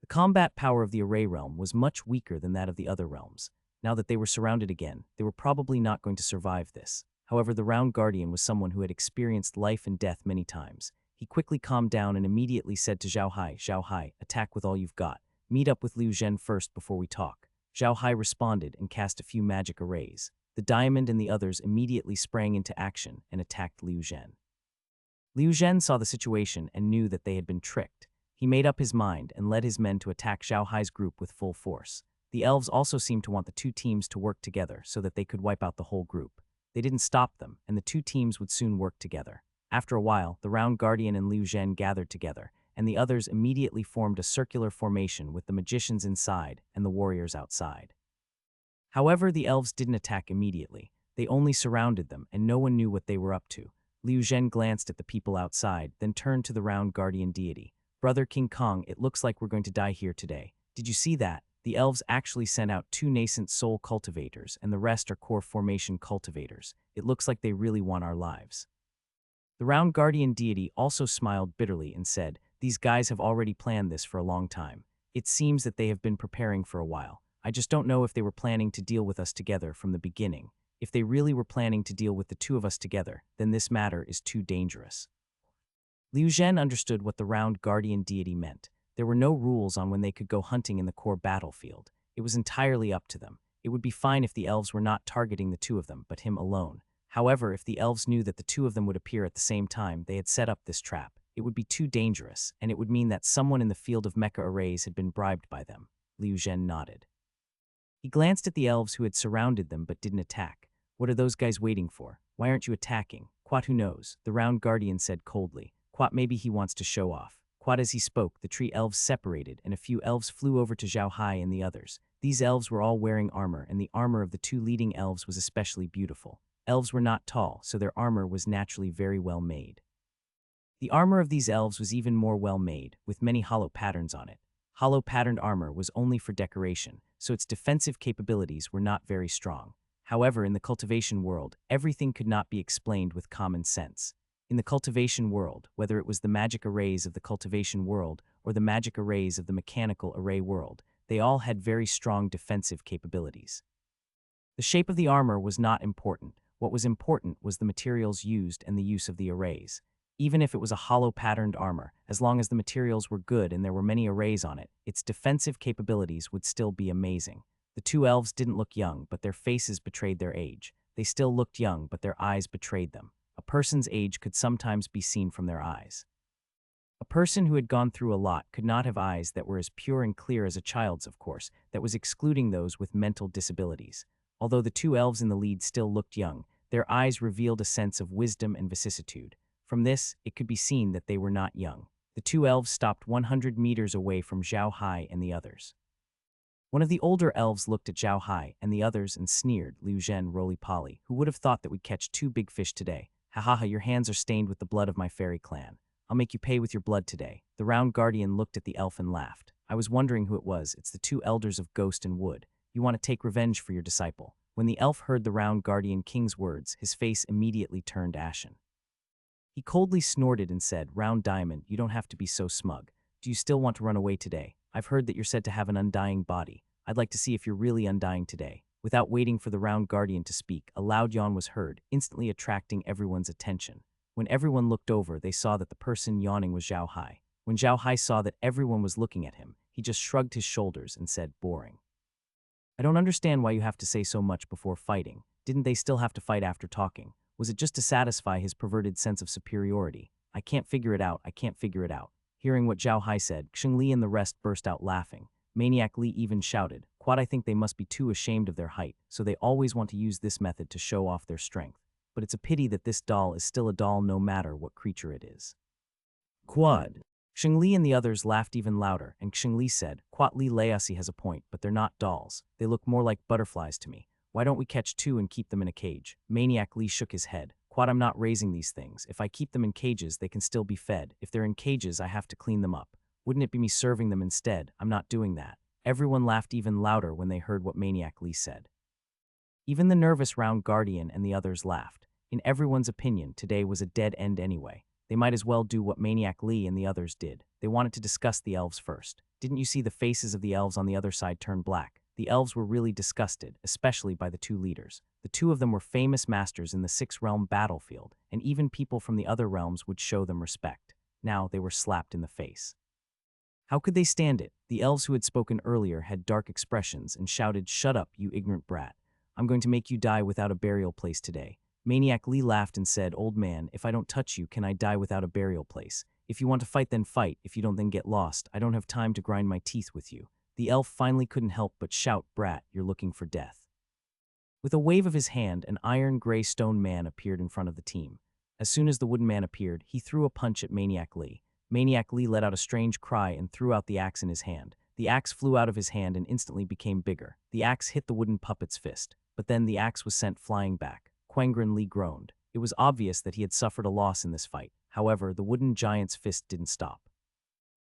The combat power of the Array realm was much weaker than that of the other realms. Now that they were surrounded again, they were probably not going to survive this. However, the round guardian was someone who had experienced life and death many times. He quickly calmed down and immediately said to Zhao Hai, attack with all you've got. Meet up with Liu Zhen first before we talk. Zhao Hai responded and cast a few magic arrays. The diamond and the others immediately sprang into action and attacked Liu Zhen. Liu Zhen saw the situation and knew that they had been tricked. He made up his mind and led his men to attack Zhao Hai's group with full force. The elves also seemed to want the two teams to work together so that they could wipe out the whole group. They didn't stop them, and the two teams would soon work together. After a while, the round guardian and Liu Zhen gathered together, and the others immediately formed a circular formation with the magicians inside and the warriors outside. However, the elves didn't attack immediately. They only surrounded them, and no one knew what they were up to. Liu Zhen glanced at the people outside, then turned to the round guardian deity. "Brother King Kong, it looks like we're going to die here today. Did you see that? The elves actually sent out 2 nascent soul cultivators, and the rest are core formation cultivators. It looks like they really want our lives." The round guardian deity also smiled bitterly and said, "These guys have already planned this for a long time. It seems that they have been preparing for a while. I just don't know if they were planning to deal with us together from the beginning. If they really were planning to deal with the two of us together, then this matter is too dangerous." Liu Zhen understood what the round guardian deity meant. There were no rules on when they could go hunting in the core battlefield. It was entirely up to them. It would be fine if the elves were not targeting the two of them, but him alone. However, if the elves knew that the two of them would appear at the same time, they had set up this trap. It would be too dangerous, and it would mean that someone in the field of mecha arrays had been bribed by them. Liu Zhen nodded. He glanced at the elves who had surrounded them but didn't attack. "What are those guys waiting for? Why aren't you attacking?" "Quat, who knows?" the round guardian said coldly. "Quat, maybe he wants to show off." Quite as he spoke, the tree elves separated, and a few elves flew over to Zhao Hai and the others. These elves were all wearing armor, and the armor of the two leading elves was especially beautiful. Elves were not tall, so their armor was naturally very well made. The armor of these elves was even more well made, with many hollow patterns on it. Hollow patterned armor was only for decoration, so its defensive capabilities were not very strong. However, in the cultivation world, everything could not be explained with common sense. In the cultivation world, whether it was the magic arrays of the cultivation world or the magic arrays of the mechanical array world, they all had very strong defensive capabilities. The shape of the armor was not important. What was important was the materials used and the use of the arrays. Even if it was a hollow patterned armor, as long as the materials were good and there were many arrays on it, its defensive capabilities would still be amazing. The two elves didn't look young, but their faces betrayed their age. They still looked young, but their eyes betrayed them. A person's age could sometimes be seen from their eyes. A person who had gone through a lot could not have eyes that were as pure and clear as a child's, of course, that was excluding those with mental disabilities. Although the two elves in the lead still looked young, their eyes revealed a sense of wisdom and vicissitude. From this, it could be seen that they were not young. The two elves stopped 100 meters away from Zhao Hai and the others. One of the older elves looked at Zhao Hai and the others and sneered, "Liu Zhen, roly-poly, who would have thought that we'd catch two big fish today? Ha ha ha, your hands are stained with the blood of my fairy clan. I'll make you pay with your blood today." The round guardian looked at the elf and laughed. "I was wondering who it was. It's the two elders of Ghost and Wood. You want to take revenge for your disciple." When the elf heard the round guardian king's words, his face immediately turned ashen. He coldly snorted and said, "Round Diamond, you don't have to be so smug. Do you still want to run away today? I've heard that you're said to have an undying body. I'd like to see if you're really undying today." Without waiting for the round guardian to speak, a loud yawn was heard, instantly attracting everyone's attention. When everyone looked over, they saw that the person yawning was Zhao Hai. When Zhao Hai saw that everyone was looking at him, he just shrugged his shoulders and said, "Boring. I don't understand why you have to say so much before fighting. Didn't they still have to fight after talking? Was it just to satisfy his perverted sense of superiority? I can't figure it out, I can't figure it out." Hearing what Zhao Hai said, Xing Li and the rest burst out laughing. Maniac Li even shouted, "Quad, I think they must be too ashamed of their height, so they always want to use this method to show off their strength. But it's a pity that this doll is still a doll no matter what creature it is." Quad. Xing Li and the others laughed even louder, and Xing Li said, "Quat Li Layasi has a point, but they're not dolls. They look more like butterflies to me. Why don't we catch two and keep them in a cage?" Maniac Li shook his head. "Quad, I'm not raising these things. If I keep them in cages, they can still be fed. If they're in cages, I have to clean them up. Wouldn't it be me serving them instead? I'm not doing that." Everyone laughed even louder when they heard what Maniac Li said. Even the nervous round guardian and the others laughed. In everyone's opinion, today was a dead end anyway. They might as well do what Maniac Li and the others did. They wanted to discuss the elves first. Didn't you see the faces of the elves on the other side turn black? The elves were really disgusted, especially by the two leaders. The two of them were famous masters in the six-realm battlefield, and even people from the other realms would show them respect. Now they were slapped in the face. How could they stand it? The elves who had spoken earlier had dark expressions and shouted, "Shut up, you ignorant brat. I'm going to make you die without a burial place today." Maniac Li laughed and said, "Old man, if I don't touch you, can I die without a burial place? If you want to fight, then fight. If you don't, then get lost. I don't have time to grind my teeth with you." The elf finally couldn't help but shout, "Brat, you're looking for death." With a wave of his hand, an iron gray stone man appeared in front of the team. As soon as the wooden man appeared, he threw a punch at Maniac Li. Maniac Li let out a strange cry and threw out the axe in his hand. The axe flew out of his hand and instantly became bigger. The axe hit the wooden puppet's fist, but then the axe was sent flying back. Quangren Li groaned. It was obvious that he had suffered a loss in this fight. However, the wooden giant's fist didn't stop.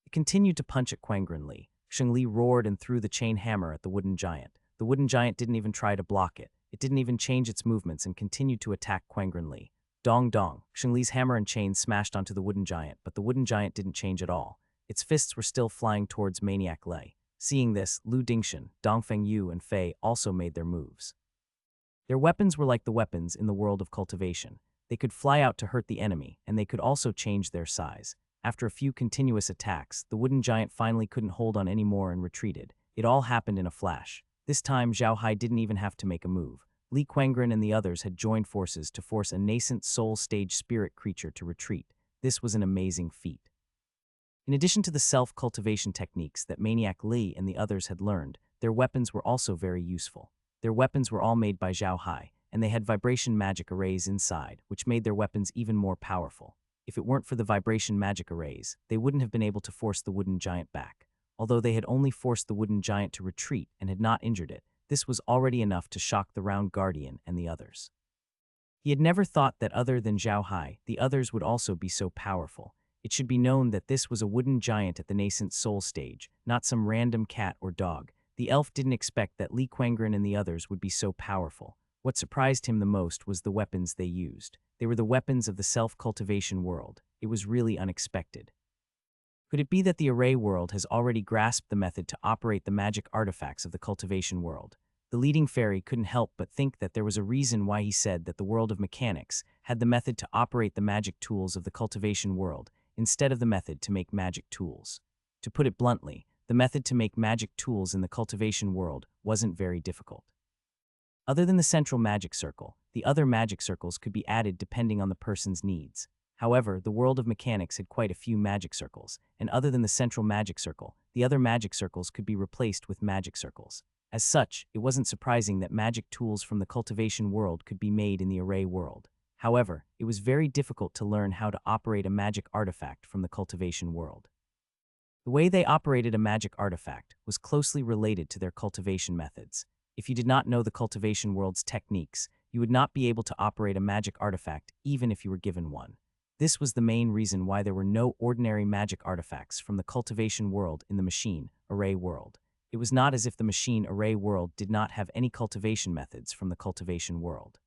It continued to punch at Quangren Li. Xing Li roared and threw the chain hammer at the wooden giant. The wooden giant didn't even try to block it. It didn't even change its movements and continued to attack Quangren Li. Dong dong. Xing Li's hammer and chain smashed onto the wooden giant, but the wooden giant didn't change at all. Its fists were still flying towards Maniac Li. Seeing this, Lu Dingshan, Dongfeng Yu, and Fei also made their moves. Their weapons were like the weapons in the world of cultivation. They could fly out to hurt the enemy, and they could also change their size. After a few continuous attacks, the wooden giant finally couldn't hold on anymore and retreated. It all happened in a flash. This time, Zhao Hai didn't even have to make a move. Li Quangren and the others had joined forces to force a nascent soul stage spirit creature to retreat. This was an amazing feat. In addition to the self-cultivation techniques that Maniac Li and the others had learned, their weapons were also very useful. Their weapons were all made by Zhao Hai, and they had vibration magic arrays inside, which made their weapons even more powerful. If it weren't for the vibration magic arrays, they wouldn't have been able to force the wooden giant back. Although they had only forced the wooden giant to retreat and had not injured it, this was already enough to shock the round guardian and the others. He had never thought that other than Zhao Hai, the others would also be so powerful. It should be known that this was a wooden giant at the nascent soul stage, not some random cat or dog. The elf didn't expect that Li Quangren and the others would be so powerful. What surprised him the most was the weapons they used. They were the weapons of the self-cultivation world. It was really unexpected. Could it be that the array world has already grasped the method to operate the magic artifacts of the cultivation world? The leading fairy couldn't help but think that there was a reason why he said that the world of mechanics had the method to operate the magic tools of the cultivation world, instead of the method to make magic tools. To put it bluntly, the method to make magic tools in the cultivation world wasn't very difficult. Other than the central magic circle, the other magic circles could be added depending on the person's needs. However, the world of mechanics had quite a few magic circles, and other than the central magic circle, the other magic circles could be replaced with magic circles. As such, it wasn't surprising that magic tools from the cultivation world could be made in the array world. However, it was very difficult to learn how to operate a magic artifact from the cultivation world. The way they operated a magic artifact was closely related to their cultivation methods. If you did not know the cultivation world's techniques, you would not be able to operate a magic artifact even if you were given one. This was the main reason why there were no ordinary magic artifacts from the cultivation world in the machine array world. It was not as if the machine array world did not have any cultivation methods from the cultivation world.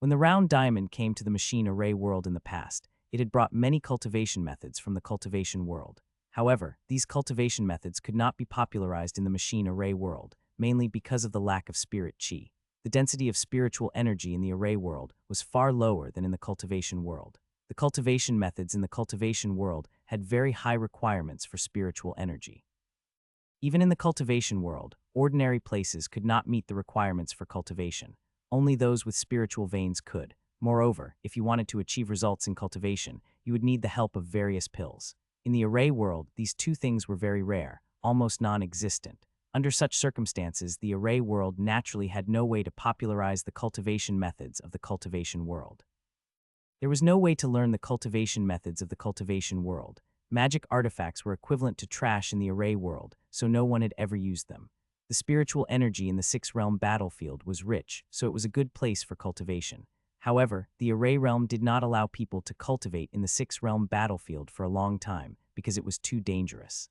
When the round diamond came to the machine array world in the past, it had brought many cultivation methods from the cultivation world. However, these cultivation methods could not be popularized in the machine array world, mainly because of the lack of spirit chi. The density of spiritual energy in the array world was far lower than in the cultivation world. The cultivation methods in the cultivation world had very high requirements for spiritual energy. Even in the cultivation world, ordinary places could not meet the requirements for cultivation. Only those with spiritual veins could. Moreover, if you wanted to achieve results in cultivation, you would need the help of various pills. In the array world, these two things were very rare, almost non-existent. Under such circumstances, the array world naturally had no way to popularize the cultivation methods of the cultivation world. There was no way to learn the cultivation methods of the cultivation world. Magic artifacts were equivalent to trash in the array world, so no one had ever used them. The spiritual energy in the six-realm battlefield was rich, so it was a good place for cultivation. However, the array realm did not allow people to cultivate in the six-realm battlefield for a long time because it was too dangerous.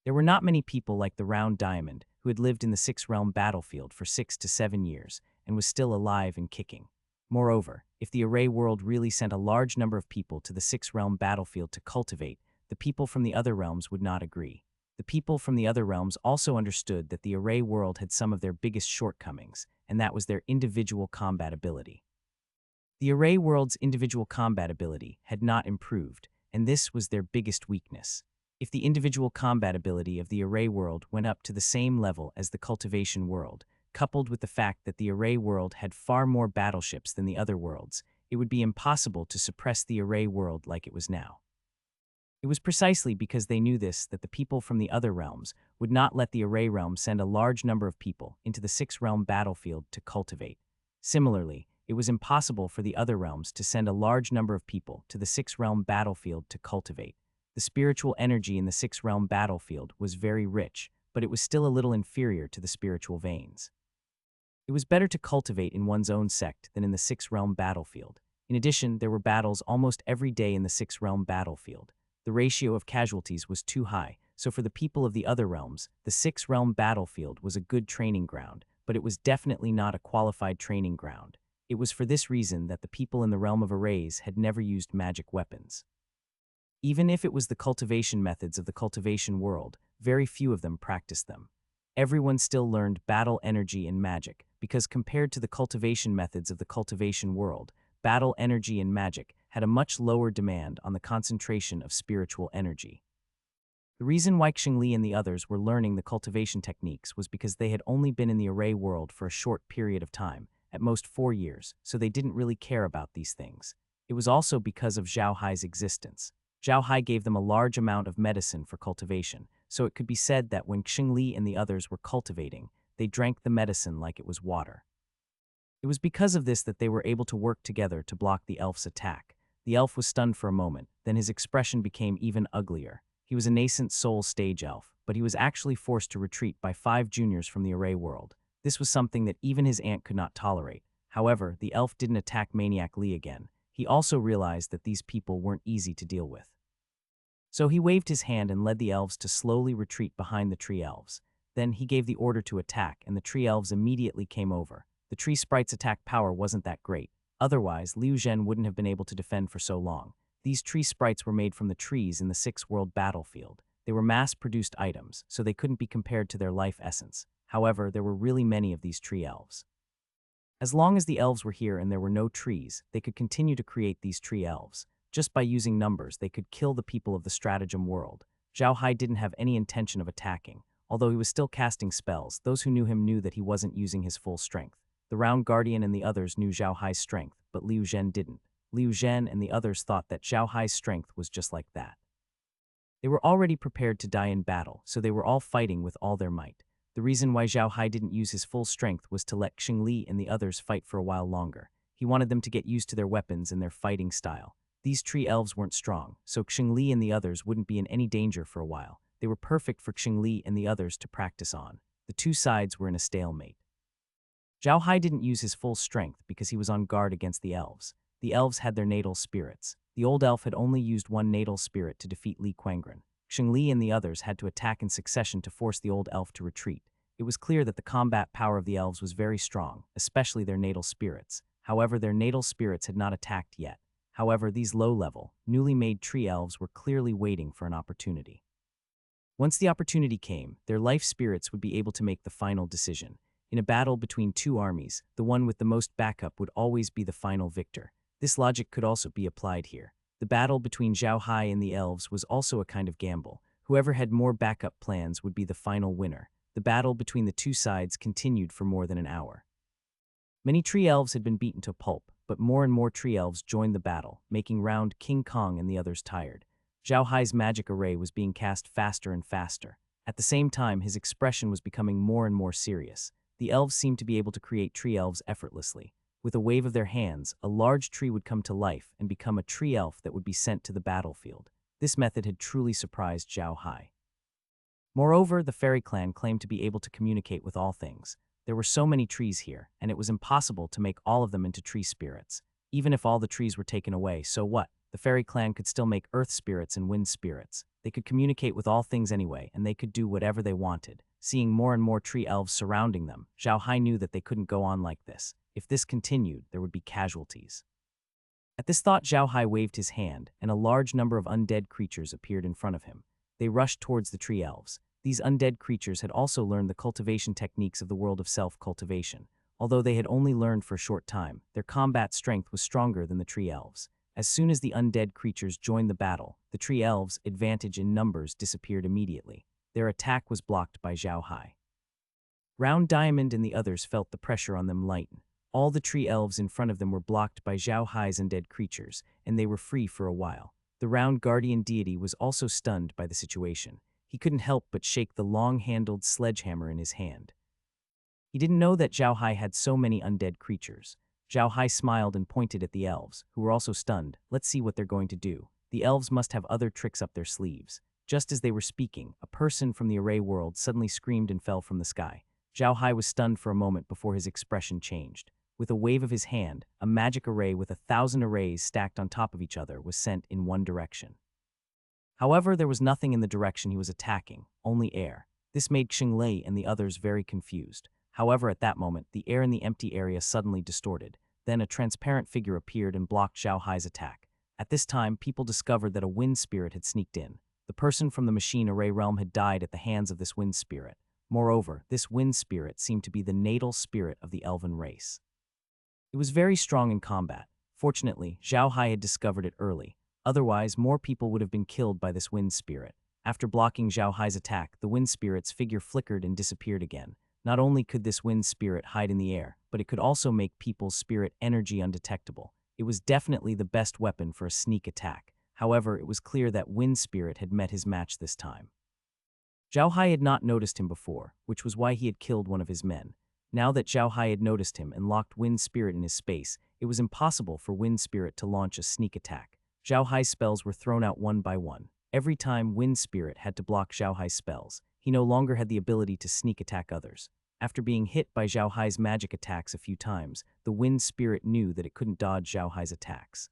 There were not many people like the round diamond who had lived in the six-realm battlefield for 6 to 7 years and was still alive and kicking. Moreover, if the array world really sent a large number of people to the six-realm battlefield to cultivate, the people from the other realms would not agree. The people from the other realms also understood that the array world had some of their biggest shortcomings, and that was their individual combat ability. The array world's individual combat ability had not improved, and this was their biggest weakness. If the individual combat ability of the array world went up to the same level as the cultivation world, coupled with the fact that the array world had far more battleships than the other worlds, it would be impossible to suppress the array world like it was now. It was precisely because they knew this that the people from the other realms would not let the array realm send a large number of people into the six-realm battlefield to cultivate. Similarly, it was impossible for the other realms to send a large number of people to the six-realm battlefield to cultivate. The spiritual energy in the six-realm battlefield was very rich, but it was still a little inferior to the spiritual veins. It was better to cultivate in one's own sect than in the six-realm battlefield. In addition, there were battles almost every day in the six-realm battlefield. The ratio of casualties was too high, so for the people of the other realms, the six-realm battlefield was a good training ground, but it was definitely not a qualified training ground. It was for this reason that the people in the realm of arrays had never used magic weapons. Even if it was the cultivation methods of the cultivation world, very few of them practiced them. Everyone still learned battle energy and magic, because compared to the cultivation methods of the cultivation world, battle energy and magic had a much lower demand on the concentration of spiritual energy. The reason why Xingli and the others were learning the cultivation techniques was because they had only been in the array world for a short period of time, at most 4 years, so they didn't really care about these things. It was also because of Zhao Hai's existence. Zhao Hai gave them a large amount of medicine for cultivation, so it could be said that when Xingli and the others were cultivating, they drank the medicine like it was water. It was because of this that they were able to work together to block the elf's attack. The elf was stunned for a moment, then his expression became even uglier. He was a nascent soul stage elf, but he was actually forced to retreat by 5 juniors from the array world. This was something that even his aunt could not tolerate. However, the elf didn't attack Maniac Lee again. He also realized that these people weren't easy to deal with. So he waved his hand and led the elves to slowly retreat behind the tree elves. Then he gave the order to attack, and the tree elves immediately came over. The tree sprite's attack power wasn't that great. Otherwise, Liu Zhen wouldn't have been able to defend for so long. These tree sprites were made from the trees in the 6-world battlefield. They were mass-produced items, so they couldn't be compared to their life essence. However, there were really many of these tree elves. As long as the elves were here and there were no trees, they could continue to create these tree elves. Just by using numbers, they could kill the people of the stratagem world. Zhao Hai didn't have any intention of attacking. Although he was still casting spells, those who knew him knew that he wasn't using his full strength. The Round Guardian and the others knew Zhao Hai's strength, but Liu Zhen didn't. Liu Zhen and the others thought that Zhao Hai's strength was just like that. They were already prepared to die in battle, so they were all fighting with all their might. The reason why Zhao Hai didn't use his full strength was to let Xing Li and the others fight for a while longer. He wanted them to get used to their weapons and their fighting style. These tree elves weren't strong, so Xing Li and the others wouldn't be in any danger for a while. They were perfect for Xing Li and the others to practice on. The two sides were in a stalemate. Zhao Hai didn't use his full strength because he was on guard against the elves. The elves had their natal spirits. The old elf had only used one natal spirit to defeat Li Quangren. Xing Li and the others had to attack in succession to force the old elf to retreat. It was clear that the combat power of the elves was very strong, especially their natal spirits. However, their natal spirits had not attacked yet. However, these low-level, newly made tree elves were clearly waiting for an opportunity. Once the opportunity came, their life spirits would be able to make the final decision. In a battle between two armies, the one with the most backup would always be the final victor. This logic could also be applied here. The battle between Zhao Hai and the elves was also a kind of gamble. Whoever had more backup plans would be the final winner. The battle between the two sides continued for more than an hour. Many tree elves had been beaten to pulp, but more and more tree elves joined the battle, making Round King Kong and the others tired. Zhao Hai's magic array was being cast faster and faster. At the same time, his expression was becoming more and more serious. The elves seemed to be able to create tree elves effortlessly. With a wave of their hands, a large tree would come to life and become a tree elf that would be sent to the battlefield. This method had truly surprised Zhao Hai. Moreover, the fairy clan claimed to be able to communicate with all things. There were so many trees here, and it was impossible to make all of them into tree spirits. Even if all the trees were taken away, so what? The fairy clan could still make earth spirits and wind spirits. They could communicate with all things anyway, and they could do whatever they wanted. Seeing more and more tree elves surrounding them, Zhao Hai knew that they couldn't go on like this. If this continued, there would be casualties. At this thought, Zhao Hai waved his hand, and a large number of undead creatures appeared in front of him. They rushed towards the tree elves. These undead creatures had also learned the cultivation techniques of the world of self-cultivation. Although they had only learned for a short time, their combat strength was stronger than the tree elves. As soon as the undead creatures joined the battle, the tree elves' advantage in numbers disappeared immediately. Their attack was blocked by Zhao Hai. Round Diamond and the others felt the pressure on them lighten. All the tree elves in front of them were blocked by Zhao Hai's undead creatures, and they were free for a while. The Round Guardian deity was also stunned by the situation. He couldn't help but shake the long-handled sledgehammer in his hand. He didn't know that Zhao Hai had so many undead creatures. Zhao Hai smiled and pointed at the elves, who were also stunned. Let's see what they're going to do. The elves must have other tricks up their sleeves. Just as they were speaking, a person from the array world suddenly screamed and fell from the sky. Zhao Hai was stunned for a moment before his expression changed. With a wave of his hand, a magic array with 1,000 arrays stacked on top of each other was sent in one direction. However, there was nothing in the direction he was attacking, only air. This made Xing Li and the others very confused. However, at that moment, the air in the empty area suddenly distorted. Then a transparent figure appeared and blocked Zhao Hai's attack. At this time, people discovered that a wind spirit had sneaked in. The person from the machine array realm had died at the hands of this wind spirit. Moreover, this wind spirit seemed to be the natal spirit of the elven race. It was very strong in combat. Fortunately, Zhao Hai had discovered it early. Otherwise, more people would have been killed by this wind spirit. After blocking Zhao Hai's attack, the wind spirit's figure flickered and disappeared again. Not only could this wind spirit hide in the air, but it could also make people's spirit energy undetectable. It was definitely the best weapon for a sneak attack. However, it was clear that wind spirit had met his match this time. Zhao Hai had not noticed him before, which was why he had killed one of his men. Now that Zhao Hai had noticed him and locked Wind Spirit in his space, it was impossible for Wind Spirit to launch a sneak attack. Zhao Hai's spells were thrown out one by one. Every time Wind Spirit had to block Zhao Hai's spells, he no longer had the ability to sneak attack others. After being hit by Zhao Hai's magic attacks a few times, the Wind Spirit knew that it couldn't dodge Zhao Hai's attacks.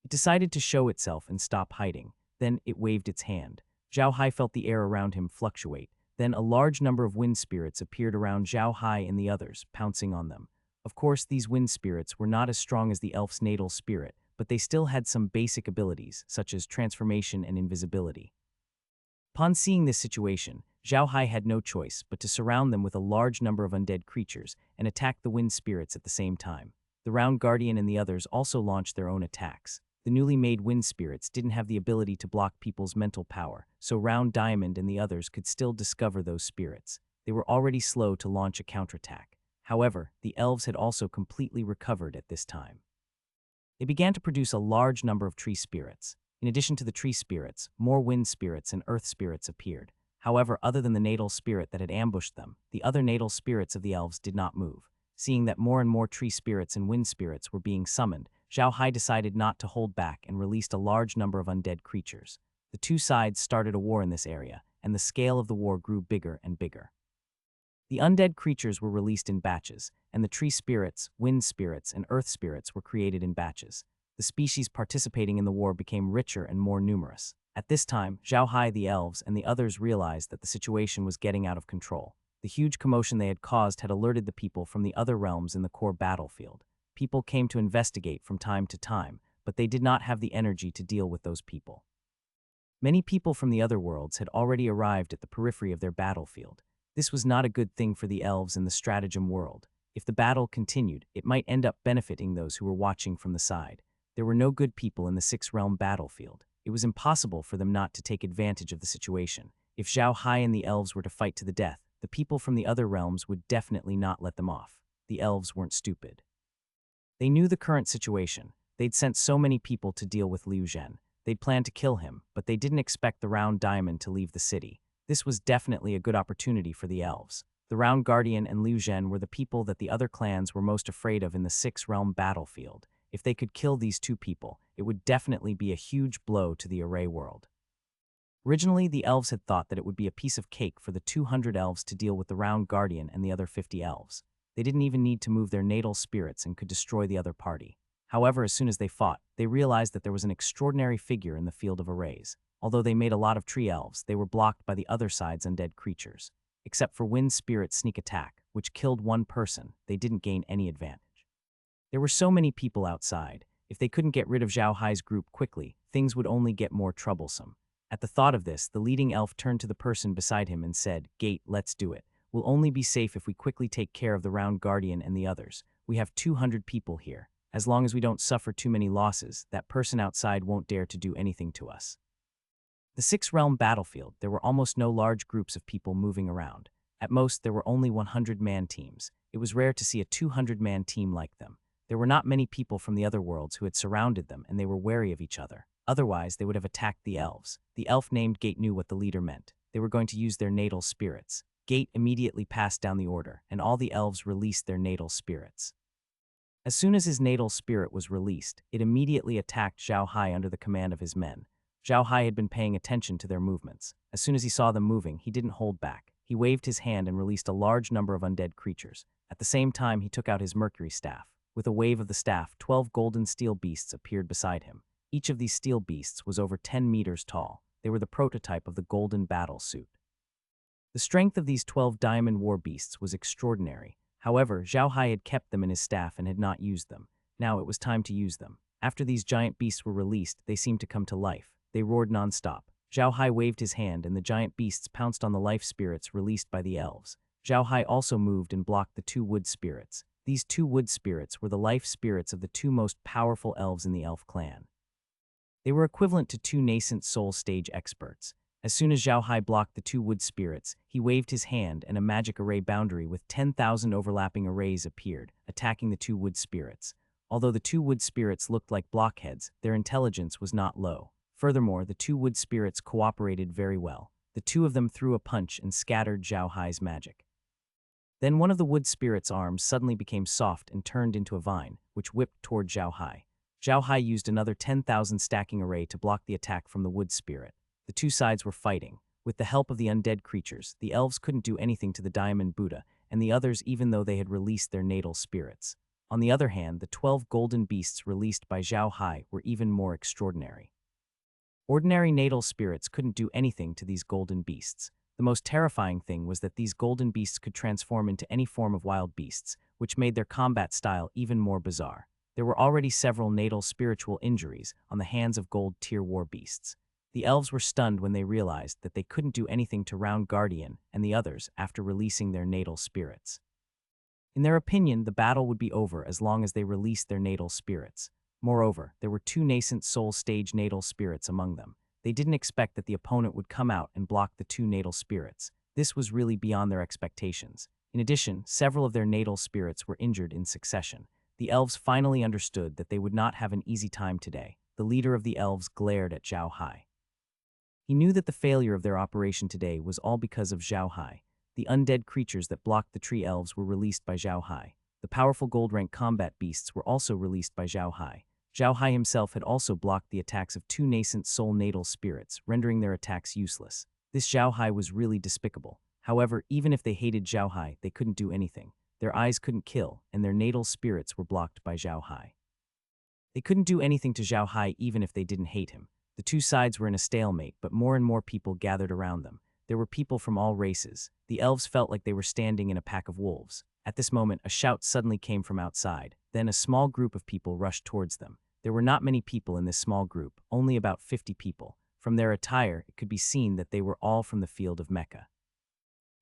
It decided to show itself and stop hiding. Then it waved its hand. Zhao Hai felt the air around him fluctuate. Then a large number of wind spirits appeared around Zhao Hai and the others, pouncing on them. Of course, these wind spirits were not as strong as the elf's natal spirit, but they still had some basic abilities, such as transformation and invisibility. Upon seeing this situation, Zhao Hai had no choice but to surround them with a large number of undead creatures and attack the wind spirits at the same time. The Round Guardian and the others also launched their own attacks. The newly made wind spirits didn't have the ability to block people's mental power, so Round Diamond and the others could still discover those spirits. They were already slow to launch a counterattack. However, the elves had also completely recovered at this time. They began to produce a large number of tree spirits. In addition to the tree spirits, more wind spirits and earth spirits appeared. However, other than the natal spirit that had ambushed them, the other natal spirits of the elves did not move. Seeing that more and more tree spirits and wind spirits were being summoned, Zhao Hai decided not to hold back and released a large number of undead creatures. The two sides started a war in this area, and the scale of the war grew bigger and bigger. The undead creatures were released in batches, and the tree spirits, wind spirits, and earth spirits were created in batches. The species participating in the war became richer and more numerous. At this time, Zhao Hai, the elves, and the others realized that the situation was getting out of control. The huge commotion they had caused had alerted the people from the other realms in the core battlefield. People came to investigate from time to time, but they did not have the energy to deal with those people. Many people from the other worlds had already arrived at the periphery of their battlefield. This was not a good thing for the elves in the stratagem world. If the battle continued, it might end up benefiting those who were watching from the side. There were no good people in the six-realm battlefield. It was impossible for them not to take advantage of the situation. If Zhao Hai and the elves were to fight to the death, the people from the other realms would definitely not let them off. The elves weren't stupid. They knew the current situation. They'd sent so many people to deal with Liu Zhen. They'd planned to kill him, but they didn't expect the Round Diamond to leave the city. This was definitely a good opportunity for the elves. The Round Guardian and Liu Zhen were the people that the other clans were most afraid of in the six-realm battlefield. If they could kill these two people, it would definitely be a huge blow to the Array world. Originally, the elves had thought that it would be a piece of cake for the 200 elves to deal with the Round Guardian and the other 50 elves. They didn't even need to move their natal spirits and could destroy the other party. However, as soon as they fought, they realized that there was an extraordinary figure in the field of arrays. Although they made a lot of tree elves, they were blocked by the other side's undead creatures. Except for Wind Spirit's sneak attack, which killed one person, they didn't gain any advantage. There were so many people outside. If they couldn't get rid of Zhao Hai's group quickly, things would only get more troublesome. At the thought of this, the leading elf turned to the person beside him and said, "Gate, let's do it. We'll only be safe if we quickly take care of the Round Guardian and the others. We have 200 people here. As long as we don't suffer too many losses, that person outside won't dare to do anything to us." The six-realm battlefield, there were almost no large groups of people moving around. At most, there were only 100-man teams. It was rare to see a 200-man team like them. There were not many people from the other worlds who had surrounded them, and they were wary of each other. Otherwise, they would have attacked the elves. The elf named Gate knew what the leader meant. They were going to use their natal spirits. Gate immediately passed down the order, and all the elves released their natal spirits. As soon as his natal spirit was released, it immediately attacked Zhao Hai under the command of his men. Zhao Hai had been paying attention to their movements. As soon as he saw them moving, he didn't hold back. He waved his hand and released a large number of undead creatures. At the same time, he took out his mercury staff. With a wave of the staff, 12 golden steel beasts appeared beside him. Each of these steel beasts was over 10 meters tall. They were the prototype of the golden battle suit. The strength of these 12 diamond war beasts was extraordinary. However, Zhao Hai had kept them in his staff and had not used them. Now it was time to use them. After these giant beasts were released, they seemed to come to life. They roared non-stop. Zhao Hai waved his hand and the giant beasts pounced on the life spirits released by the elves. Zhao Hai also moved and blocked the two wood spirits. These two wood spirits were the life spirits of the two most powerful elves in the elf clan. They were equivalent to two nascent soul stage experts. As soon as Zhao Hai blocked the two wood spirits, he waved his hand and a magic array boundary with 10,000 overlapping arrays appeared, attacking the two wood spirits. Although the two wood spirits looked like blockheads, their intelligence was not low. Furthermore, the two wood spirits cooperated very well. The two of them threw a punch and scattered Zhao Hai's magic. Then one of the wood spirit's arms suddenly became soft and turned into a vine, which whipped toward Zhao Hai. Zhao Hai used another 10,000 stacking array to block the attack from the wood spirit. The two sides were fighting. With the help of the undead creatures, the elves couldn't do anything to the Diamond Buddha and the others even though they had released their natal spirits. On the other hand, the 12 golden beasts released by Zhao Hai were even more extraordinary. Ordinary natal spirits couldn't do anything to these golden beasts. The most terrifying thing was that these golden beasts could transform into any form of wild beasts, which made their combat style even more bizarre. There were already several natal spiritual injuries on the hands of gold tier war beasts. The elves were stunned when they realized that they couldn't do anything to Round Guardian and the others after releasing their natal spirits. In their opinion, the battle would be over as long as they released their natal spirits. Moreover, there were two nascent soul stage natal spirits among them. They didn't expect that the opponent would come out and block the two natal spirits. This was really beyond their expectations. In addition, several of their natal spirits were injured in succession. The elves finally understood that they would not have an easy time today. The leader of the elves glared at Zhao Hai. He knew that the failure of their operation today was all because of Zhao Hai. The undead creatures that blocked the tree elves were released by Zhao Hai. The powerful gold-rank combat beasts were also released by Zhao Hai. Zhao Hai himself had also blocked the attacks of two nascent soul natal spirits, rendering their attacks useless. This Zhao Hai was really despicable. However, even if they hated Zhao Hai, they couldn't do anything. Their eyes couldn't kill, and their natal spirits were blocked by Zhao Hai. They couldn't do anything to Zhao Hai even if they didn't hate him. The two sides were in a stalemate, but more and more people gathered around them. There were people from all races. The elves felt like they were standing in a pack of wolves. At this moment, a shout suddenly came from outside. Then a small group of people rushed towards them. There were not many people in this small group, only about 50 people. From their attire, it could be seen that they were all from the field of Mecca.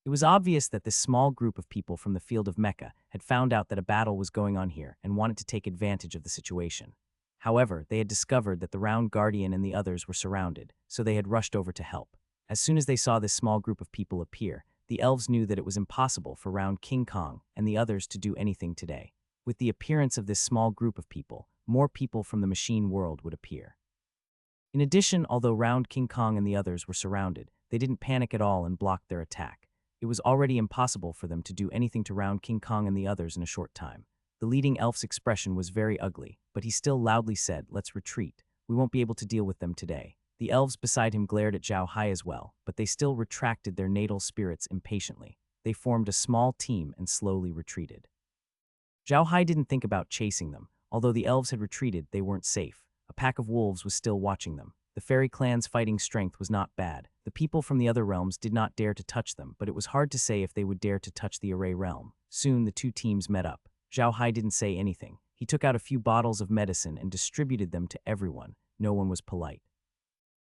It was obvious that this small group of people from the field of Mecca had found out that a battle was going on here and wanted to take advantage of the situation. However, they had discovered that the Round Guardian and the others were surrounded, so they had rushed over to help. As soon as they saw this small group of people appear, the elves knew that it was impossible for Round King Kong and the others to do anything today. With the appearance of this small group of people, more people from the machine world would appear. In addition, although Round King Kong and the others were surrounded, they didn't panic at all and blocked their attack. It was already impossible for them to do anything to Round King Kong and the others in a short time. The leading elf's expression was very ugly, but he still loudly said, "Let's retreat. We won't be able to deal with them today." The elves beside him glared at Zhao Hai as well, but they still retracted their natal spirits impatiently. They formed a small team and slowly retreated. Zhao Hai didn't think about chasing them. Although the elves had retreated, they weren't safe. A pack of wolves was still watching them. The fairy clan's fighting strength was not bad. The people from the other realms did not dare to touch them, but it was hard to say if they would dare to touch the Array realm. Soon, the two teams met up. Zhao Hai didn't say anything. He took out a few bottles of medicine and distributed them to everyone. No one was polite.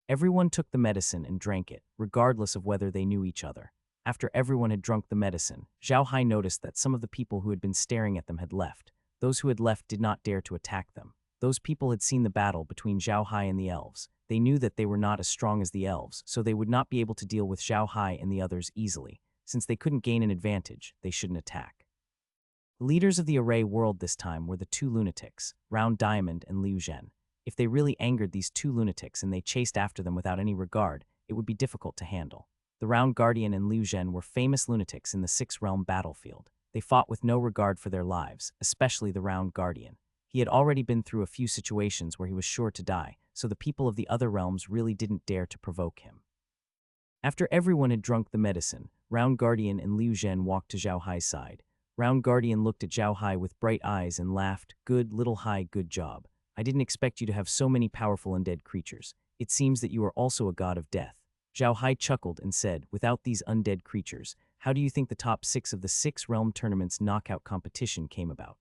Everyone took the medicine and drank it, regardless of whether they knew each other. After everyone had drunk the medicine, Zhao Hai noticed that some of the people who had been staring at them had left. Those who had left did not dare to attack them. Those people had seen the battle between Zhao Hai and the elves. They knew that they were not as strong as the elves, so they would not be able to deal with Zhao Hai and the others easily. Since they couldn't gain an advantage, they shouldn't attack. The leaders of the Array world this time were the two lunatics, Round Diamond and Liu Zhen. If they really angered these two lunatics and they chased after them without any regard, it would be difficult to handle. The Round Guardian and Liu Zhen were famous lunatics in the Six-Realm battlefield. They fought with no regard for their lives, especially the Round Guardian. He had already been through a few situations where he was sure to die, so the people of the other realms really didn't dare to provoke him. After everyone had drunk the medicine, Round Guardian and Liu Zhen walked to Zhao Hai's side. Round Guardian looked at Zhao Hai with bright eyes and laughed, "Good, little Hai, good job. I didn't expect you to have so many powerful undead creatures. It seems that you are also a god of death." Zhao Hai chuckled and said, "Without these undead creatures, how do you think the top 6 of the Six-Realm tournament's knockout competition came about?"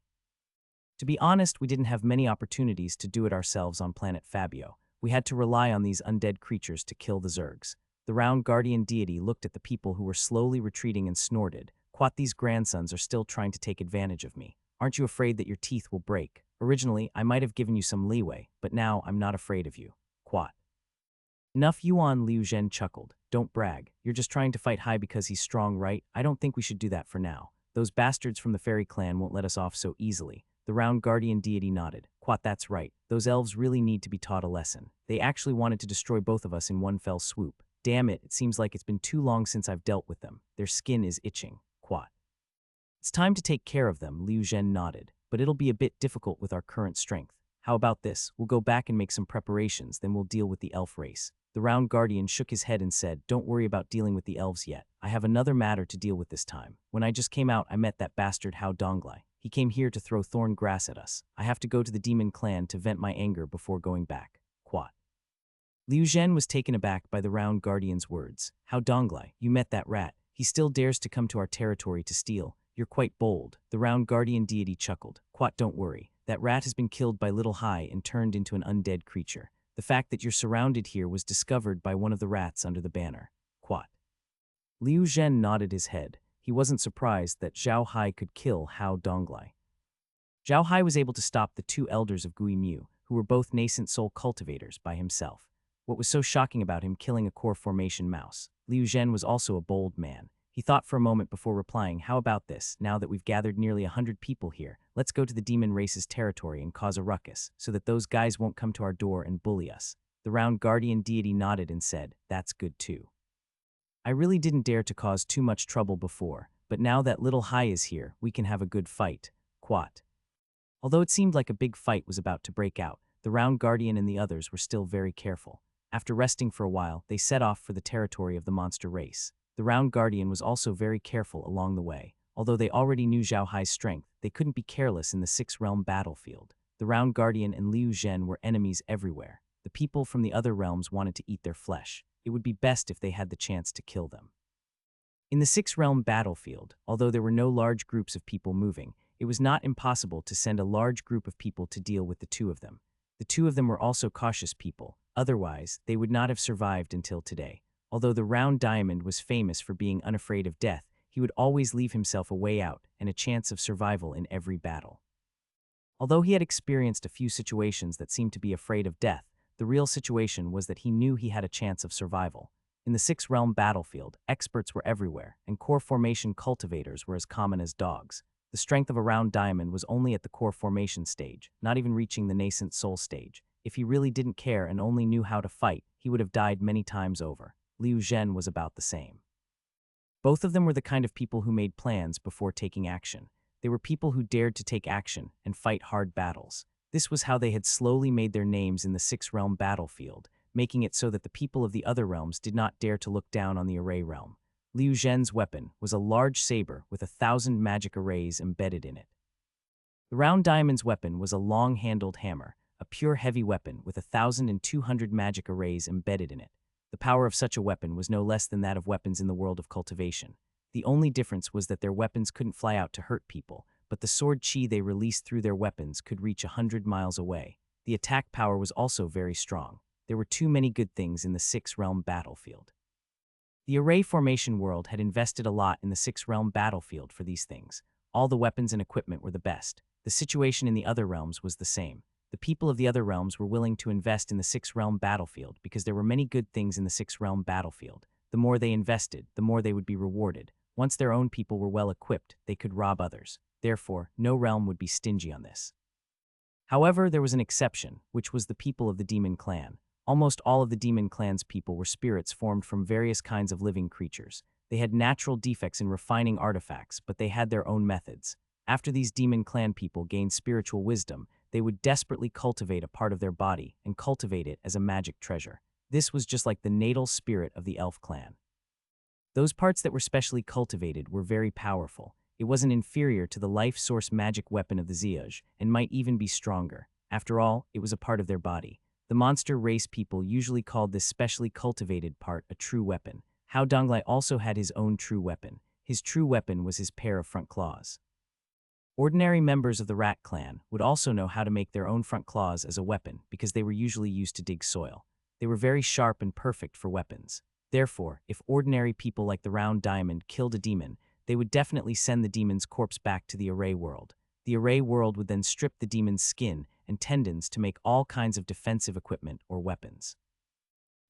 To be honest, we didn't have many opportunities to do it ourselves on planet Fabio. We had to rely on these undead creatures to kill the Zergs. The Round Guardian deity looked at the people who were slowly retreating and snorted, "Quat, these grandsons are still trying to take advantage of me. Aren't you afraid that your teeth will break? Originally, I might have given you some leeway, but now I'm not afraid of you. Quat." "Enough, Yuan," Liu Zhen chuckled. "Don't brag. You're just trying to fight Hai because he's strong, right? I don't think we should do that for now. Those bastards from the fairy clan won't let us off so easily." The Round Guardian deity nodded. "Quat, that's right. Those elves really need to be taught a lesson. They actually wanted to destroy both of us in one fell swoop. Damn it, it seems like it's been too long since I've dealt with them. Their skin is itching. Quat." It's time to take care of them, Liu Zhen nodded, but it'll be a bit difficult with our current strength. How about this? We'll go back and make some preparations, then we'll deal with the elf race. The round guardian shook his head and said, don't worry about dealing with the elves yet. I have another matter to deal with this time. When I just came out, I met that bastard Hao Donglai. He came here to throw thorn grass at us. I have to go to the demon clan to vent my anger before going back. Quat. Liu Zhen was taken aback by the round guardian's words. Hao Donglai, you met that rat. He still dares to come to our territory to steal. You're quite bold. The round guardian deity chuckled. Quat, don't worry. That rat has been killed by Little Hai and turned into an undead creature. The fact that you're surrounded here was discovered by one of the rats under the banner. Quat. Liu Zhen nodded his head. He wasn't surprised that Zhao Hai could kill Hao Donglai. Zhao Hai was able to stop the two elders of Gui Mu, who were both nascent soul cultivators, by himself. What was so shocking about him killing a core formation mouse? Liu Zhen was also a bold man. He thought for a moment before replying, how about this? Now that we've gathered nearly 100 people here, let's go to the demon race's territory and cause a ruckus, so that those guys won't come to our door and bully us. The round guardian deity nodded and said, that's good too. I really didn't dare to cause too much trouble before, but now that Little Hai is here, we can have a good fight. Quat. Although it seemed like a big fight was about to break out, the round guardian and the others were still very careful. After resting for a while, they set off for the territory of the monster race. The round guardian was also very careful along the way. Although they already knew Zhao Hai's strength, they couldn't be careless in the six-realm battlefield. The round guardian and Liu Zhen were enemies everywhere. The people from the other realms wanted to eat their flesh. It would be best if they had the chance to kill them. In the six-realm battlefield, although there were no large groups of people moving, it was not impossible to send a large group of people to deal with the two of them. The two of them were also cautious people. Otherwise, they would not have survived until today. Although the round diamond was famous for being unafraid of death, he would always leave himself a way out and a chance of survival in every battle. Although he had experienced a few situations that seemed to be afraid of death, the real situation was that he knew he had a chance of survival. In the six-realm battlefield, experts were everywhere, and core formation cultivators were as common as dogs. The strength of a round diamond was only at the core formation stage, not even reaching the nascent soul stage. If he really didn't care and only knew how to fight, he would have died many times over. Liu Zhen was about the same. Both of them were the kind of people who made plans before taking action. They were people who dared to take action and fight hard battles. This was how they had slowly made their names in the six-realm battlefield, making it so that the people of the other realms did not dare to look down on the array realm. Liu Zhen's weapon was a large saber with 1,000 magic arrays embedded in it. The round diamond's weapon was a long-handled hammer, a pure heavy weapon with 1,200 magic arrays embedded in it. The power of such a weapon was no less than that of weapons in the world of cultivation. The only difference was that their weapons couldn't fly out to hurt people, but the sword chi they released through their weapons could reach 100 miles away. The attack power was also very strong. There were too many good things in the six-realm battlefield. The array formation world had invested a lot in the six-realm battlefield for these things. All the weapons and equipment were the best. The situation in the other realms was the same. The people of the other realms were willing to invest in the six-realm battlefield because there were many good things in the six-realm battlefield. The more they invested, the more they would be rewarded. Once their own people were well equipped, they could rob others. Therefore, no realm would be stingy on this. However, there was an exception, which was the people of the demon clan. Almost all of the demon clan's people were spirits formed from various kinds of living creatures. They had natural defects in refining artifacts, but they had their own methods. After these demon clan people gained spiritual wisdom, they would desperately cultivate a part of their body and cultivate it as a magic treasure. This was just like the natal spirit of the elf clan. Those parts that were specially cultivated were very powerful. It wasn't inferior to the life source magic weapon of the Ziyaj, and might even be stronger. After all, it was a part of their body. The monster race people usually called this specially cultivated part a true weapon. Hao Donglai also had his own true weapon. His true weapon was his pair of front claws. Ordinary members of the rat clan would also know how to make their own front claws as a weapon because they were usually used to dig soil. They were very sharp and perfect for weapons. Therefore, if ordinary people like the round diamond killed a demon, they would definitely send the demon's corpse back to the array world. The array world would then strip the demon's skin and tendons to make all kinds of defensive equipment or weapons.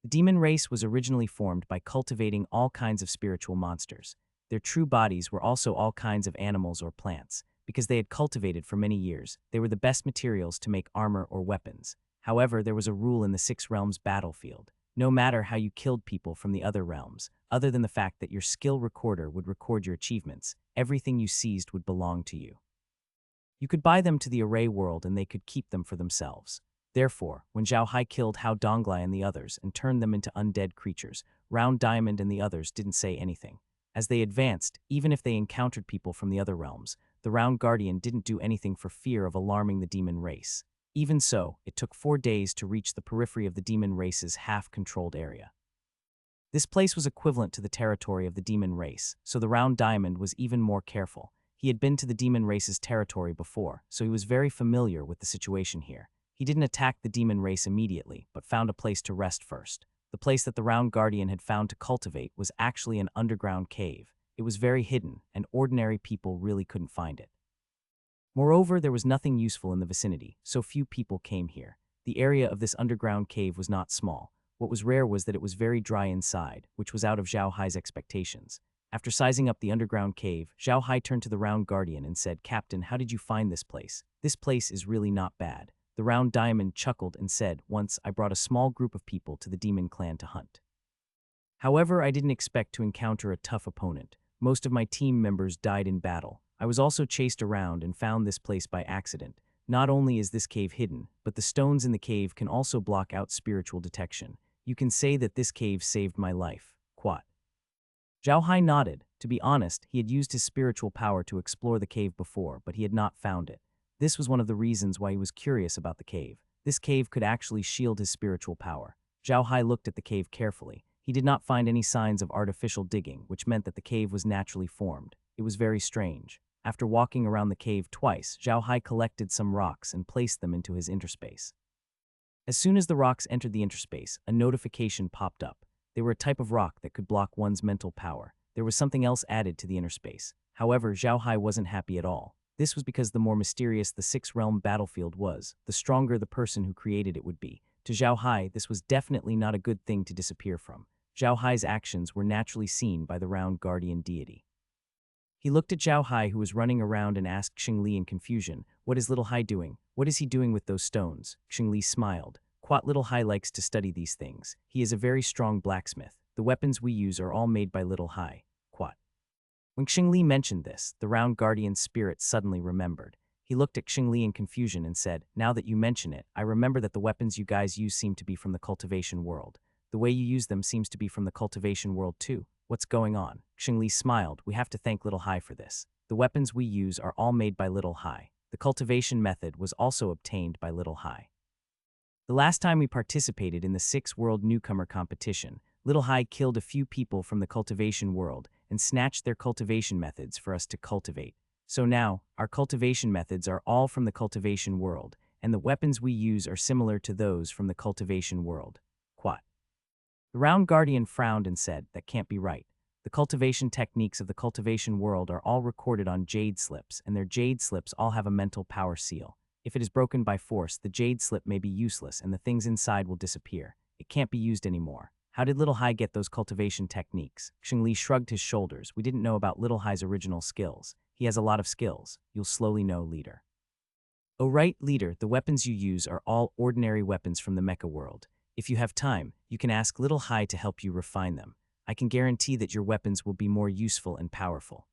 The demon race was originally formed by cultivating all kinds of spiritual monsters. Their true bodies were also all kinds of animals or plants. Because they had cultivated for many years, they were the best materials to make armor or weapons. However, there was a rule in the six realms battlefield. No matter how you killed people from the other realms, other than the fact that your skill recorder would record your achievements, everything you seized would belong to you. You could buy them to the array world and they could keep them for themselves. Therefore, when Zhao Hai killed Hao Donglai and the others and turned them into undead creatures, Round Diamond and the others didn't say anything. As they advanced, even if they encountered people from the other realms, the Round Guardian didn't do anything for fear of alarming the demon race. Even so, it took 4 days to reach the periphery of the demon race's half-controlled area. This place was equivalent to the territory of the demon race, so the Round Diamond was even more careful. He had been to the demon race's territory before, so he was very familiar with the situation here. He didn't attack the demon race immediately, but found a place to rest first. The place that the Round Guardian had found to cultivate was actually an underground cave. It was very hidden, and ordinary people really couldn't find it. Moreover, there was nothing useful in the vicinity, so few people came here. The area of this underground cave was not small. What was rare was that it was very dry inside, which was out of Zhao Hai's expectations. After sizing up the underground cave, Zhao Hai turned to the Round Guardian and said, "Captain, how did you find this place? This place is really not bad." The Round Diamond chuckled and said, "Once I brought a small group of people to the demon clan to hunt. However, I didn't expect to encounter a tough opponent. Most of my team members died in battle. I was also chased around and found this place by accident. Not only is this cave hidden, but the stones in the cave can also block out spiritual detection. You can say that this cave saved my life." Quat. Zhao Hai nodded. To be honest, he had used his spiritual power to explore the cave before, but he had not found it. This was one of the reasons why he was curious about the cave. This cave could actually shield his spiritual power. Zhao Hai looked at the cave carefully. He did not find any signs of artificial digging, which meant that the cave was naturally formed. It was very strange. After walking around the cave twice, Zhao Hai collected some rocks and placed them into his interspace. As soon as the rocks entered the interspace, a notification popped up. They were a type of rock that could block one's mental power. There was something else added to the interspace. However, Zhao Hai wasn't happy at all. This was because the more mysterious the six-realm battlefield was, the stronger the person who created it would be. To Zhao Hai, this was definitely not a good thing to disappear from. Zhao Hai's actions were naturally seen by the Round Guardian deity. He looked at Zhao Hai, who was running around, and asked Xingli in confusion, "What is Little Hai doing? What is he doing with those stones?" Xingli smiled. "Quat, Little Hai likes to study these things. He is a very strong blacksmith. The weapons we use are all made by Little Hai." Quat. When Xingli mentioned this, the Round Guardian's spirit suddenly remembered. He looked at Xingli in confusion and said, "Now that you mention it, I remember that the weapons you guys use seem to be from the cultivation world. The way you use them seems to be from the cultivation world too. What's going on?" Xingli smiled. "We have to thank Little Hai for this. The weapons we use are all made by Little Hai. The cultivation method was also obtained by Little Hai. The last time we participated in the 6 World Newcomer competition, Little Hai killed a few people from the cultivation world and snatched their cultivation methods for us to cultivate. So now, our cultivation methods are all from the cultivation world, and the weapons we use are similar to those from the cultivation world." Quat. The Round Guardian frowned and said, "That can't be right. The cultivation techniques of the cultivation world are all recorded on jade slips, and their jade slips all have a mental power seal. If it is broken by force, the jade slip may be useless and the things inside will disappear. It can't be used anymore. How did Little Hai get those cultivation techniques?" Xingli shrugged his shoulders. "We didn't know about Little Hai's original skills. He has a lot of skills. You'll slowly know, leader." "Oh right, leader, the weapons you use are all ordinary weapons from the mecha world. If you have time, you can ask Little Hai to help you refine them. I can guarantee that your weapons will be more useful and powerful."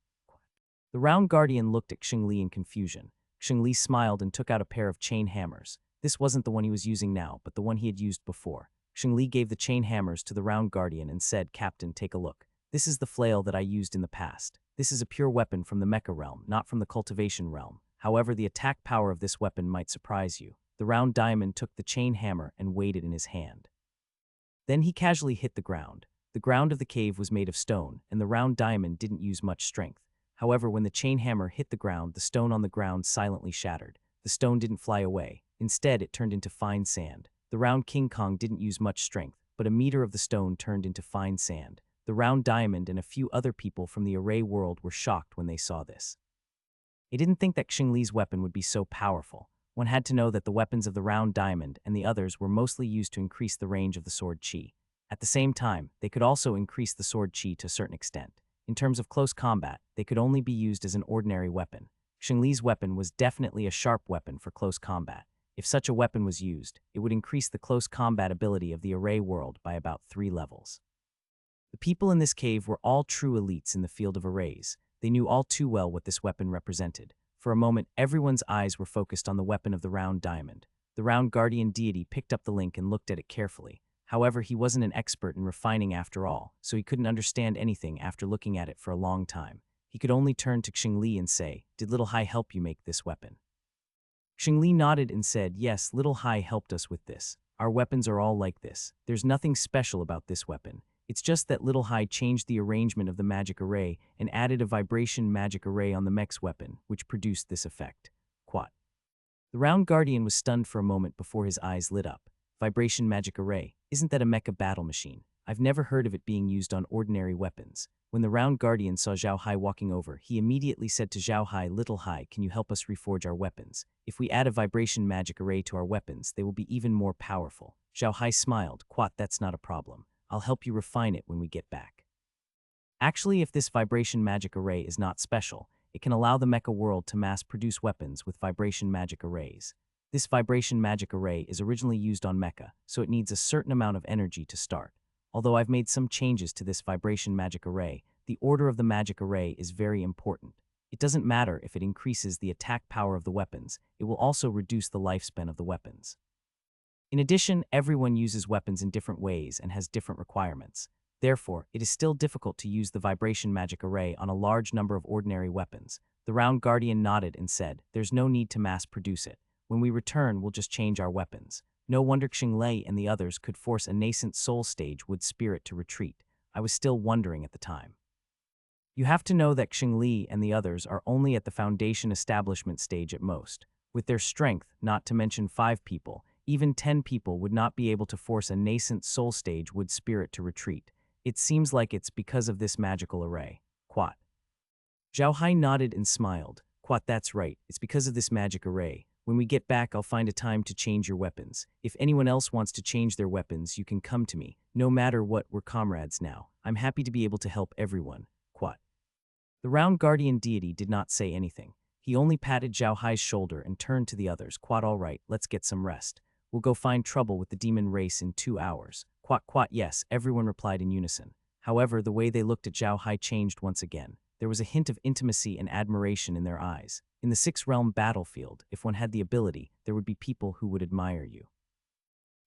The Round Guardian looked at Xingli in confusion. Xingli smiled and took out a pair of chain hammers. This wasn't the one he was using now, but the one he had used before. Xingli gave the chain hammers to the Round Guardian and said, "Captain, take a look. This is the flail that I used in the past. This is a pure weapon from the mecha realm, not from the cultivation realm. However, the attack power of this weapon might surprise you." The Round Diamond took the chain hammer and weighed it in his hand. Then he casually hit the ground. The ground of the cave was made of stone, and the Round Diamond didn't use much strength. However, when the chain hammer hit the ground, the stone on the ground silently shattered. The stone didn't fly away. Instead, it turned into fine sand. The Round King Kong didn't use much strength, but a meter of the stone turned into fine sand. The Round Diamond and a few other people from the Array world were shocked when they saw this. They didn't think that Xingli's weapon would be so powerful. One had to know that the weapons of the Round Diamond and the others were mostly used to increase the range of the sword chi. At the same time, they could also increase the sword chi to a certain extent. In terms of close combat, they could only be used as an ordinary weapon. Xingli's weapon was definitely a sharp weapon for close combat. If such a weapon was used, it would increase the close combat ability of the Array world by about 3 levels. The people in this cave were all true elites in the field of arrays. They knew all too well what this weapon represented. For a moment, everyone's eyes were focused on the weapon of the round diamond. The round guardian deity picked up the link and looked at it carefully. However, he wasn't an expert in refining after all, so he couldn't understand anything after looking at it for a long time. He could only turn to Xingli and say, "Did Little Hai help you make this weapon?" Xingli nodded and said, "Yes, Little Hai helped us with this. Our weapons are all like this. There's nothing special about this weapon. It's just that Little Hai changed the arrangement of the magic array and added a vibration magic array on the mech's weapon, which produced this effect." Quat. The round guardian was stunned for a moment before his eyes lit up. Vibration magic array, isn't that a mecha battle machine? I've never heard of it being used on ordinary weapons. When the round guardian saw Zhao Hai walking over, he immediately said to Zhao Hai, "Little Hai, can you help us reforge our weapons? If we add a vibration magic array to our weapons, they will be even more powerful." Zhao Hai smiled. "Quat, that's not a problem. I'll help you refine it when we get back." Actually, if this vibration magic array is not special, it can allow the mecha world to mass-produce weapons with vibration magic arrays. This vibration magic array is originally used on mecha, so it needs a certain amount of energy to start. Although I've made some changes to this vibration magic array, the order of the magic array is very important. It doesn't matter if it increases the attack power of the weapons, it will also reduce the lifespan of the weapons. In addition, everyone uses weapons in different ways and has different requirements. Therefore, it is still difficult to use the vibration magic array on a large number of ordinary weapons. The round guardian nodded and said, "There's no need to mass produce it. When we return, we'll just change our weapons." No wonder Xinglei and the others could force a nascent soul stage wood spirit to retreat. I was still wondering at the time. You have to know that Xingli and the others are only at the foundation establishment stage at most. With their strength, not to mention 5 people, even 10 people would not be able to force a nascent soul stage wood spirit to retreat. It seems like it's because of this magical array. Quat. Zhao Hai nodded and smiled. "Quat, that's right. It's because of this magic array. When we get back, I'll find a time to change your weapons. If anyone else wants to change their weapons, you can come to me. No matter what, we're comrades now. I'm happy to be able to help everyone." Quat. The round guardian deity did not say anything. He only patted Zhao Hai's shoulder and turned to the others. "Quat, all right, let's get some rest. We'll go find trouble with the demon race in 2 hours." Quat, quat, yes, everyone replied in unison. However, the way they looked at Zhao Hai changed once again. There was a hint of intimacy and admiration in their eyes. In the 6th-realm battlefield, if one had the ability, there would be people who would admire you.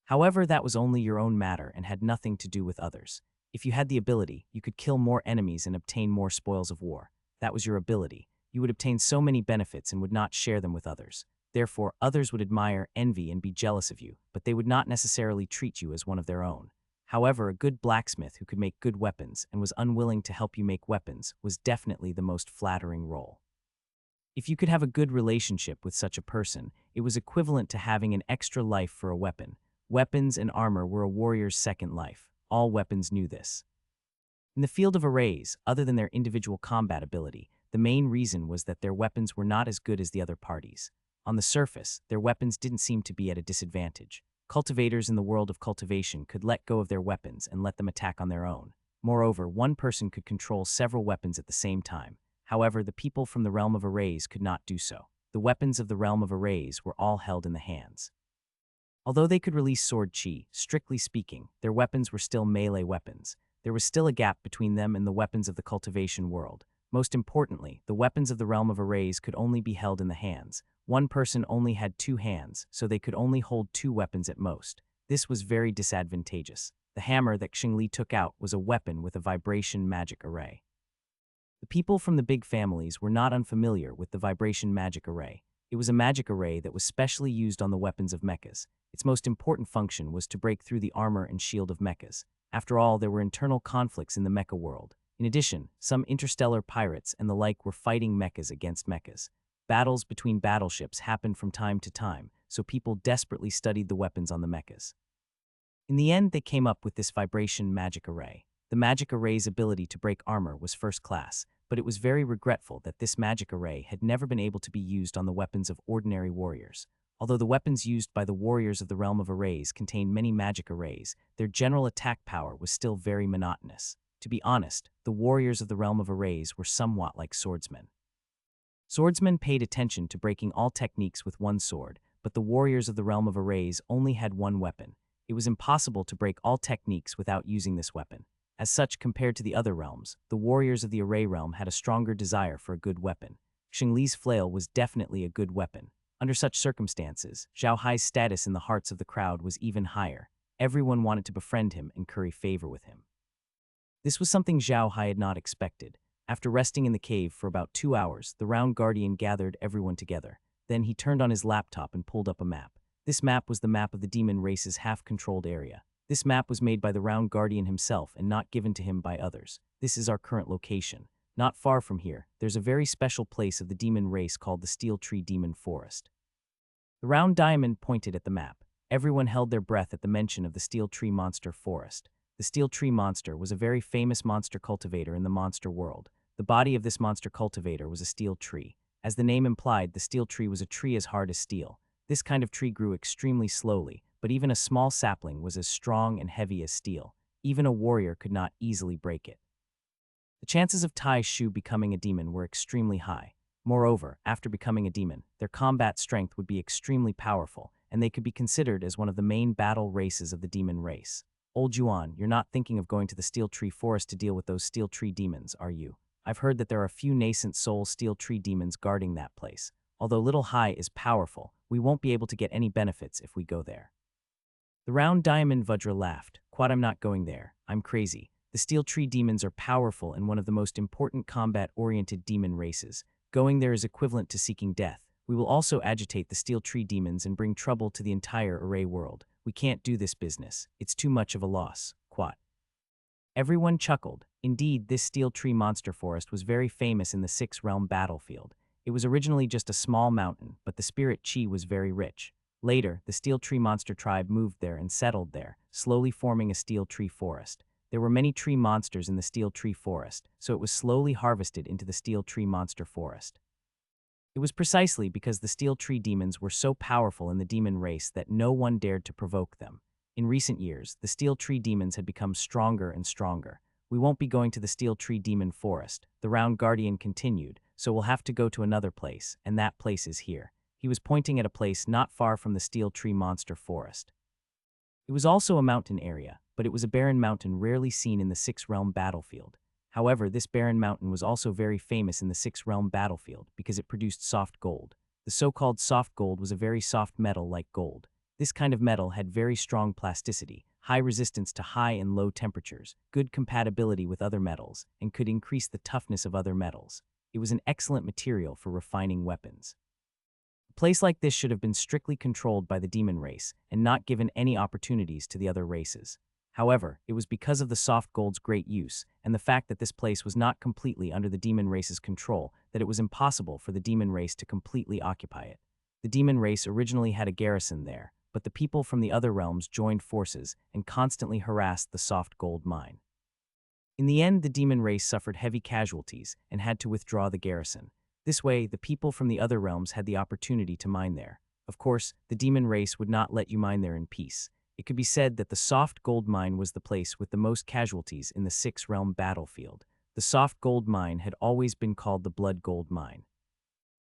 However, that was only your own matter and had nothing to do with others. If you had the ability, you could kill more enemies and obtain more spoils of war. That was your ability. You would obtain so many benefits and would not share them with others. Therefore, others would admire, envy, and be jealous of you, but they would not necessarily treat you as one of their own. However, a good blacksmith who could make good weapons and was unwilling to help you make weapons was definitely the most flattering role. If you could have a good relationship with such a person, it was equivalent to having an extra life for a weapon. Weapons and armor were a warrior's second life. All weapons knew this. In the field of arrays, other than their individual combat ability, the main reason was that their weapons were not as good as the other parties. On the surface, their weapons didn't seem to be at a disadvantage. Cultivators in the world of cultivation could let go of their weapons and let them attack on their own. Moreover, one person could control several weapons at the same time. However, the people from the realm of arrays could not do so. The weapons of the realm of arrays were all held in the hands. Although they could release sword chi, strictly speaking, their weapons were still melee weapons. There was still a gap between them and the weapons of the cultivation world. Most importantly, the weapons of the realm of arrays could only be held in the hands. One person only had 2 hands, so they could only hold 2 weapons at most. This was very disadvantageous. The hammer that Xingli took out was a weapon with a vibration magic array. The people from the big families were not unfamiliar with the vibration magic array. It was a magic array that was specially used on the weapons of mechas. Its most important function was to break through the armor and shield of mechas. After all, there were internal conflicts in the mecha world. In addition, some interstellar pirates and the like were fighting mechas against mechas. Battles between battleships happened from time to time, so people desperately studied the weapons on the mechas. In the end, they came up with this vibration magic array. The magic array's ability to break armor was first class, but it was very regretful that this magic array had never been able to be used on the weapons of ordinary warriors. Although the weapons used by the warriors of the realm of arrays contained many magic arrays, their general attack power was still very monotonous. To be honest, the warriors of the realm of arrays were somewhat like swordsmen. Swordsmen paid attention to breaking all techniques with one sword, but the warriors of the realm of arrays only had one weapon. It was impossible to break all techniques without using this weapon. As such, compared to the other realms, the warriors of the Array realm had a stronger desire for a good weapon. Xingli's flail was definitely a good weapon. Under such circumstances, Zhao Hai's status in the hearts of the crowd was even higher. Everyone wanted to befriend him and curry favor with him. This was something Zhao Hai had not expected. After resting in the cave for about 2 hours, the Round Guardian gathered everyone together. Then he turned on his laptop and pulled up a map. This map was the map of the demon race's half-controlled area. This map was made by the Round Guardian himself and not given to him by others. This is our current location. Not far from here, there's a very special place of the demon race called the Steel Tree Demon Forest. The Round Diamond pointed at the map. Everyone held their breath at the mention of the Steel Tree Monster Forest. The Steel Tree Monster was a very famous monster cultivator in the monster world. The body of this monster cultivator was a steel tree. As the name implied, the steel tree was a tree as hard as steel. This kind of tree grew extremely slowly, but even a small sapling was as strong and heavy as steel. Even a warrior could not easily break it. The chances of Tai Shu becoming a demon were extremely high. Moreover, after becoming a demon, their combat strength would be extremely powerful, and they could be considered as one of the main battle races of the demon race. Old Yuan, you're not thinking of going to the Steel Tree Forest to deal with those Steel Tree demons, are you? I've heard that there are a few nascent soul Steel Tree demons guarding that place. Although Little Hai is powerful, we won't be able to get any benefits if we go there. The Round Diamond Vajra laughed. Quad, I'm not going there. I'm crazy. The Steel Tree demons are powerful and one of the most important combat-oriented demon races. Going there is equivalent to seeking death. We will also agitate the Steel Tree demons and bring trouble to the entire Array world. We can't do this business. It's too much of a loss. Quat. Everyone chuckled. Indeed, this Steel Tree Monster Forest was very famous in the Six-Realm battlefield. It was originally just a small mountain, but the spirit chi was very rich. Later, the Steel Tree Monster tribe moved there and settled there, slowly forming a Steel Tree Forest. There were many tree monsters in the Steel Tree Forest, so it was slowly harvested into the Steel Tree Monster Forest. It was precisely because the Steel Tree demons were so powerful in the demon race that no one dared to provoke them. In recent years, the Steel Tree demons had become stronger and stronger. We won't be going to the Steel Tree Demon Forest, the Round Guardian continued, so we'll have to go to another place, and that place is here. He was pointing at a place not far from the Steel Tree Monster Forest. It was also a mountain area, but it was a barren mountain rarely seen in the Six-Realm battlefield. However, this barren mountain was also very famous in the Six-Realm battlefield because it produced soft gold. The so-called soft gold was a very soft metal like gold. This kind of metal had very strong plasticity, high resistance to high and low temperatures, good compatibility with other metals, and could increase the toughness of other metals. It was an excellent material for refining weapons. A place like this should have been strictly controlled by the demon race and not given any opportunities to the other races. However, it was because of the soft gold's great use and the fact that this place was not completely under the demon race's control that it was impossible for the demon race to completely occupy it. The demon race originally had a garrison there, but the people from the other realms joined forces and constantly harassed the soft gold mine. In the end, the demon race suffered heavy casualties and had to withdraw the garrison. This way, the people from the other realms had the opportunity to mine there. Of course, the demon race would not let you mine there in peace. It could be said that the soft gold mine was the place with the most casualties in the Six-Realm battlefield. The soft gold mine had always been called the Blood Gold Mine.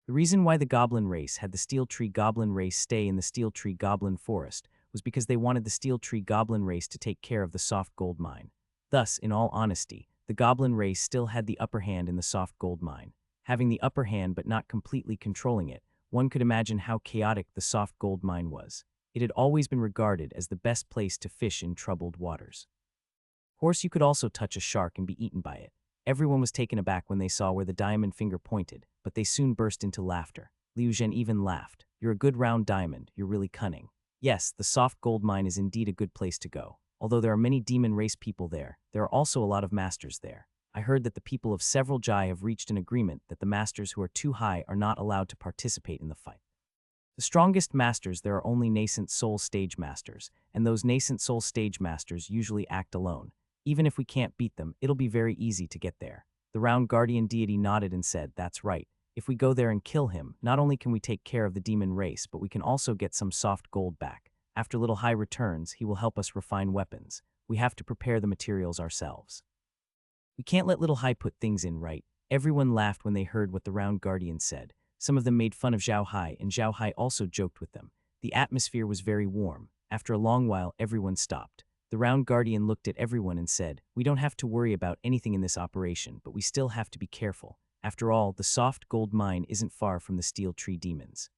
The reason why the Goblin race had the Steel Tree Goblin race stay in the Steel Tree Goblin Forest was because they wanted the Steel Tree Goblin race to take care of the soft gold mine. Thus, in all honesty, the Goblin race still had the upper hand in the soft gold mine. Having the upper hand but not completely controlling it, one could imagine how chaotic the soft gold mine was. It had always been regarded as the best place to fish in troubled waters. Of course, you could also touch a shark and be eaten by it. Everyone was taken aback when they saw where the diamond finger pointed, but they soon burst into laughter. Liu Zhen even laughed. You're a good round diamond, you're really cunning. Yes, the soft gold mine is indeed a good place to go. Although there are many demon race people there are also a lot of masters there. I heard that the people of several Jai have reached an agreement that the masters who are too high are not allowed to participate in the fight. The strongest masters there are only nascent soul stage masters, and those nascent soul stage masters usually act alone. Even if we can't beat them, it'll be very easy to get there. The round guardian deity nodded and said, that's right. If we go there and kill him, not only can we take care of the demon race, but we can also get some soft gold back. After Little Hai returns, he will help us refine weapons. We have to prepare the materials ourselves. We can't let Little Hai put things in, right? Everyone laughed when they heard what the round guardian said. Some of them made fun of Zhao Hai, and Zhao Hai also joked with them. The atmosphere was very warm. After a long while, everyone stopped. The Round Guardian looked at everyone and said, "We don't have to worry about anything in this operation, but we still have to be careful. After all, the soft gold mine isn't far from the Steel Tree Demons.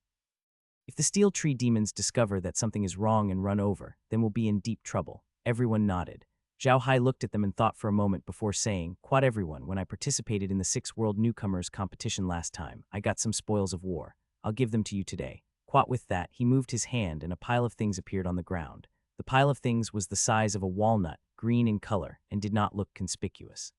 If the Steel Tree Demons discover that something is wrong and run over, then we'll be in deep trouble." Everyone nodded. Zhao Hai looked at them and thought for a moment before saying, "Quad everyone, when I participated in the 6 World Newcomers competition last time, I got some spoils of war. I'll give them to you today." Quat with that, he moved his hand and a pile of things appeared on the ground. The pile of things was the size of a walnut, green in color, and did not look conspicuous.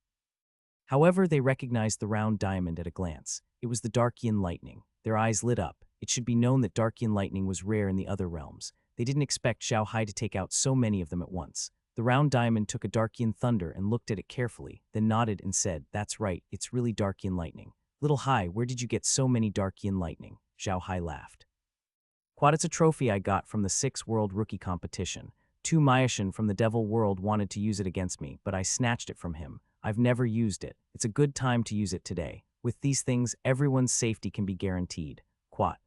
However, they recognized the round diamond at a glance. It was the Darkian lightning. Their eyes lit up. It should be known that Darkian lightning was rare in the other realms. They didn't expect Zhao Hai to take out so many of them at once. The round diamond took a Darkian thunder and looked at it carefully, then nodded and said, "That's right, it's really Darkian lightning." "Little Hai, where did you get so many Darkian lightning?" Zhao Hai laughed. "Quad, it's a trophy I got from the 6 World Rookie competition. 2 Myashin from the Devil World wanted to use it against me, but I snatched it from him. I've never used it. It's a good time to use it today. With these things, everyone's safety can be guaranteed." Quat.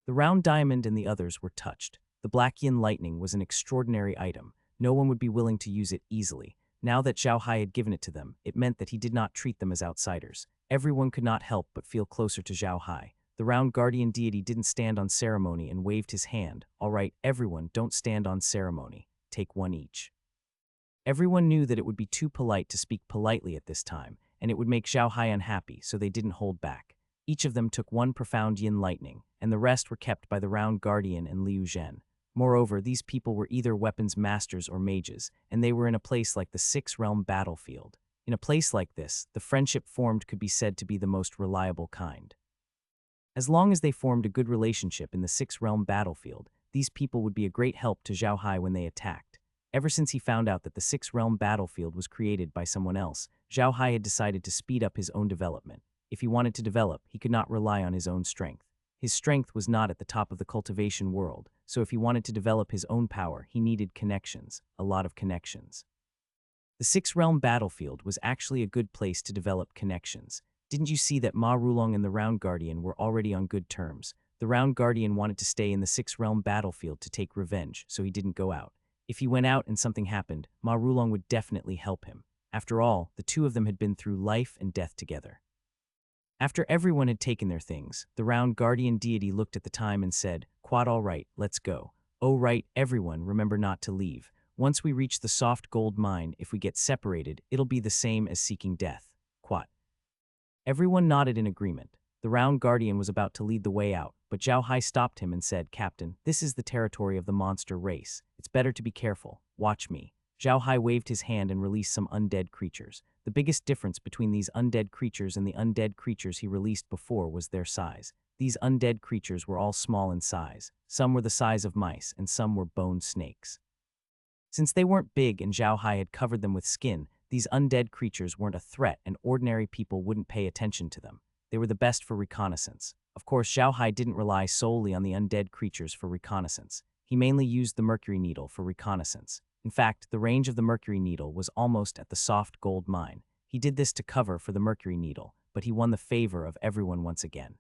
The round diamond and the others were touched. The Blackian lightning was an extraordinary item. No one would be willing to use it easily. Now that Zhao Hai had given it to them, it meant that he did not treat them as outsiders. Everyone could not help but feel closer to Zhao Hai. The round guardian deity didn't stand on ceremony and waved his hand. "All right, everyone, don't stand on ceremony. Take one each." Everyone knew that it would be too polite to speak politely at this time, and it would make Zhao Hai unhappy, so they didn't hold back. Each of them took 1 profound yin lightning, and the rest were kept by the round guardian and Liu Zhen. Moreover, these people were either weapons masters or mages, and they were in a place like the 6-realm battlefield. In a place like this, the friendship formed could be said to be the most reliable kind. As long as they formed a good relationship in the 6-realm battlefield, these people would be a great help to Zhao Hai when they attacked. Ever since he found out that the 6-realm battlefield was created by someone else, Zhao Hai had decided to speed up his own development. If he wanted to develop, he could not rely on his own strength. His strength was not at the top of the cultivation world, so if he wanted to develop his own power, he needed connections, a lot of connections. The 6-realm battlefield was actually a good place to develop connections. Didn't you see that Ma Rulong and the Round Guardian were already on good terms? The Round Guardian wanted to stay in the 6-realm battlefield to take revenge, so he didn't go out. If he went out and something happened, Ma Rulong would definitely help him. After all, the two of them had been through life and death together. After everyone had taken their things, the round guardian deity looked at the time and said, "Quad, all right, let's go. Oh right, everyone, remember not to leave. Once we reach the soft gold mine, if we get separated, it'll be the same as seeking death." Quad. Everyone nodded in agreement. The round guardian was about to lead the way out, but Zhao Hai stopped him and said, "Captain, this is the territory of the monster race. It's better to be careful. Watch me." Zhao Hai waved his hand and released some undead creatures. The biggest difference between these undead creatures and the undead creatures he released before was their size. These undead creatures were all small in size. Some were the size of mice, and some were bone snakes. Since they weren't big and Zhao Hai had covered them with skin, these undead creatures weren't a threat and ordinary people wouldn't pay attention to them. They were the best for reconnaissance. Of course, Zhao Hai didn't rely solely on the undead creatures for reconnaissance. He mainly used the mercury needle for reconnaissance. In fact, the range of the mercury needle was almost at the soft gold mine. He did this to cover for the mercury needle, but he won the favor of everyone once again.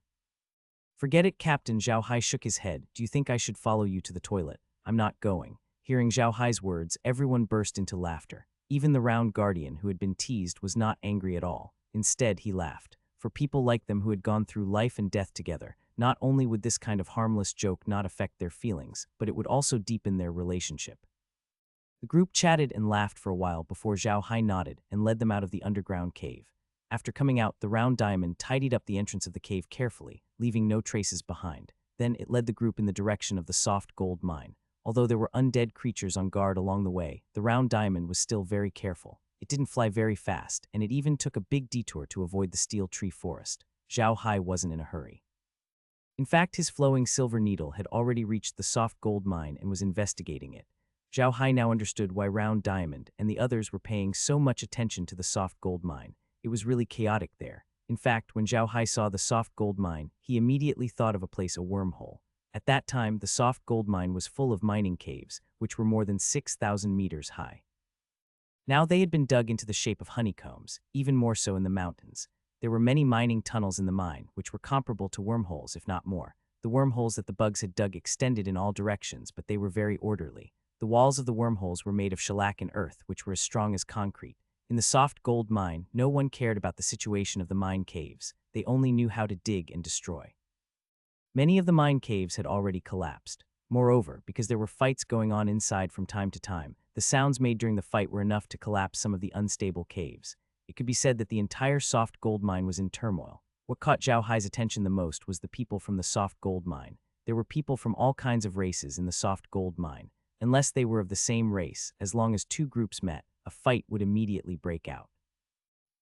"Forget it, Captain." Zhao Hai shook his head. "Do you think I should follow you to the toilet?" "I'm not going." Hearing Zhao Hai's words, everyone burst into laughter. Even the round guardian, who had been teased, was not angry at all. Instead, he laughed. For people like them who had gone through life and death together, not only would this kind of harmless joke not affect their feelings, but it would also deepen their relationship. The group chatted and laughed for a while before Zhao Hai nodded and led them out of the underground cave. After coming out, the round diamond tidied up the entrance of the cave carefully, leaving no traces behind. Then it led the group in the direction of the soft gold mine. Although there were undead creatures on guard along the way, the round diamond was still very careful. It didn't fly very fast, and it even took a big detour to avoid the steel tree forest. Zhao Hai wasn't in a hurry. In fact, his flowing silver needle had already reached the soft gold mine and was investigating it. Zhao Hai now understood why Round Diamond and the others were paying so much attention to the soft gold mine. It was really chaotic there. In fact, when Zhao Hai saw the soft gold mine, he immediately thought of a place, a wormhole. At that time, the soft gold mine was full of mining caves, which were more than 6,000 meters high. Now they had been dug into the shape of honeycombs, even more so in the mountains. There were many mining tunnels in the mine, which were comparable to wormholes, if not more. The wormholes that the bugs had dug extended in all directions, but they were very orderly. The walls of the wormholes were made of shellac and earth, which were as strong as concrete. In the soft gold mine, no one cared about the situation of the mine caves. They only knew how to dig and destroy. Many of the mine caves had already collapsed. Moreover, because there were fights going on inside from time to time, the sounds made during the fight were enough to collapse some of the unstable caves. It could be said that the entire soft gold mine was in turmoil. What caught Zhao Hai's attention the most was the people from the soft gold mine. There were people from all kinds of races in the soft gold mine. Unless they were of the same race, as long as two groups met, a fight would immediately break out.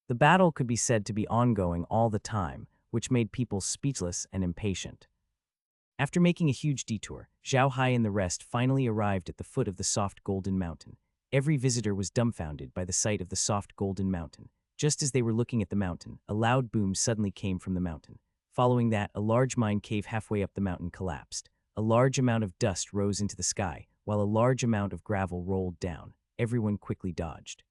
The battle could be said to be ongoing all the time, which made people speechless and impatient. After making a huge detour, Zhao Hai and the rest finally arrived at the foot of the soft golden mountain. Every visitor was dumbfounded by the sight of the soft golden mountain. Just as they were looking at the mountain, a loud boom suddenly came from the mountain. Following that, a large mine cave halfway up the mountain collapsed. A large amount of dust rose into the sky, while a large amount of gravel rolled down. Everyone quickly dodged.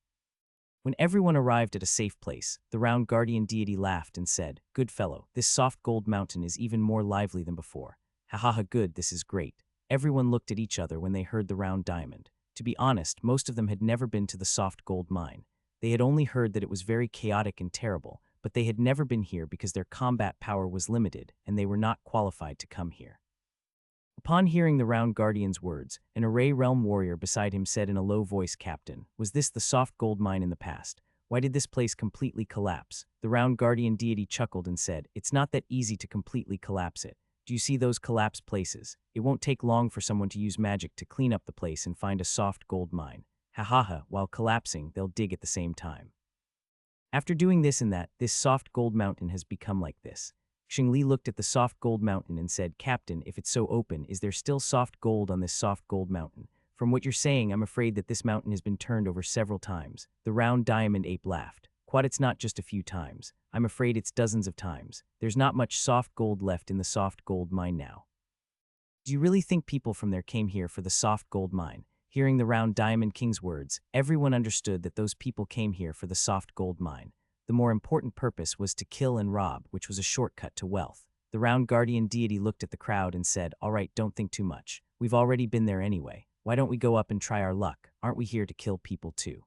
When everyone arrived at a safe place, the round guardian deity laughed and said, "Good fellow, this soft gold mountain is even more lively than before. Ha ha ha, good, this is great." Everyone looked at each other when they heard the round diamond. To be honest, most of them had never been to the soft gold mine. They had only heard that it was very chaotic and terrible, but they had never been here because their combat power was limited and they were not qualified to come here. Upon hearing the round guardian's words, an Array Realm warrior beside him said in a low voice, "Captain, was this the soft gold mine in the past? Why did this place completely collapse?" The round guardian deity chuckled and said, "It's not that easy to completely collapse it. Do you see those collapsed places? It won't take long for someone to use magic to clean up the place and find a soft gold mine. Ha ha ha, while collapsing, they'll dig at the same time. After doing this and that, this soft gold mountain has become like this." Xingli looked at the soft gold mountain and said, "Captain, if it's so open, is there still soft gold on this soft gold mountain? From what you're saying, I'm afraid that this mountain has been turned over several times." The round diamond ape laughed. "Quad, it's not just a few times. I'm afraid it's dozens of times. There's not much soft gold left in the soft gold mine now." "Do you really think people from there came here for the soft gold mine?" Hearing the round diamond king's words, everyone understood that those people came here for the soft gold mine. The more important purpose was to kill and rob, which was a shortcut to wealth. The round guardian deity looked at the crowd and said, "All right, don't think too much. We've already been there anyway. Why don't we go up and try our luck? Aren't we here to kill people too?"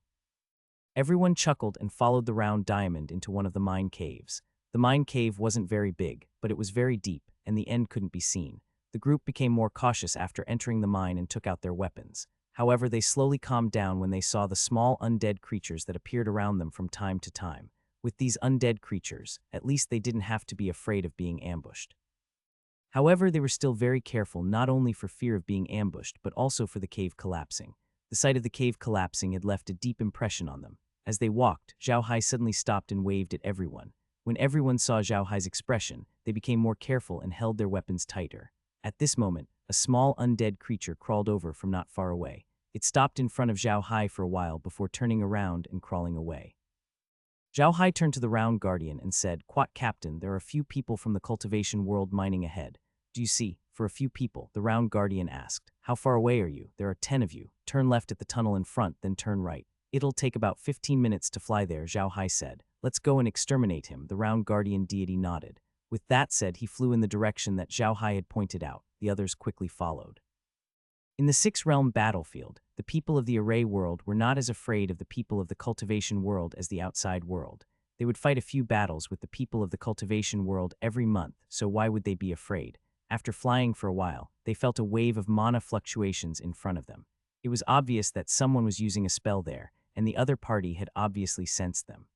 Everyone chuckled and followed the round diamond into one of the mine caves. The mine cave wasn't very big, but it was very deep, and the end couldn't be seen. The group became more cautious after entering the mine and took out their weapons. However, they slowly calmed down when they saw the small undead creatures that appeared around them from time to time. With these undead creatures, at least they didn't have to be afraid of being ambushed. However, they were still very careful, not only for fear of being ambushed, but also for the cave collapsing. The sight of the cave collapsing had left a deep impression on them. As they walked, Zhao Hai suddenly stopped and waved at everyone. When everyone saw Zhao Hai's expression, they became more careful and held their weapons tighter. At this moment, a small undead creature crawled over from not far away. It stopped in front of Zhao Hai for a while before turning around and crawling away. Zhao Hai turned to the round guardian and said, "Quat, Captain, there are a few people from the cultivation world mining ahead." "Do you see?" "For a few people," the round guardian asked. "How far away are you?" "There are 10 of you. Turn left at the tunnel in front, then turn right." "It'll take about 15 minutes to fly there," Zhao Hai said. "Let's go and exterminate him." The round guardian deity nodded. With that said, he flew in the direction that Zhao Hai had pointed out. The others quickly followed. In the six-realm battlefield, the people of the Array world were not as afraid of the people of the cultivation world as the outside world. They would fight a few battles with the people of the cultivation world every month, so why would they be afraid? After flying for a while, they felt a wave of mana fluctuations in front of them. It was obvious that someone was using a spell there, and the other party had obviously sensed them.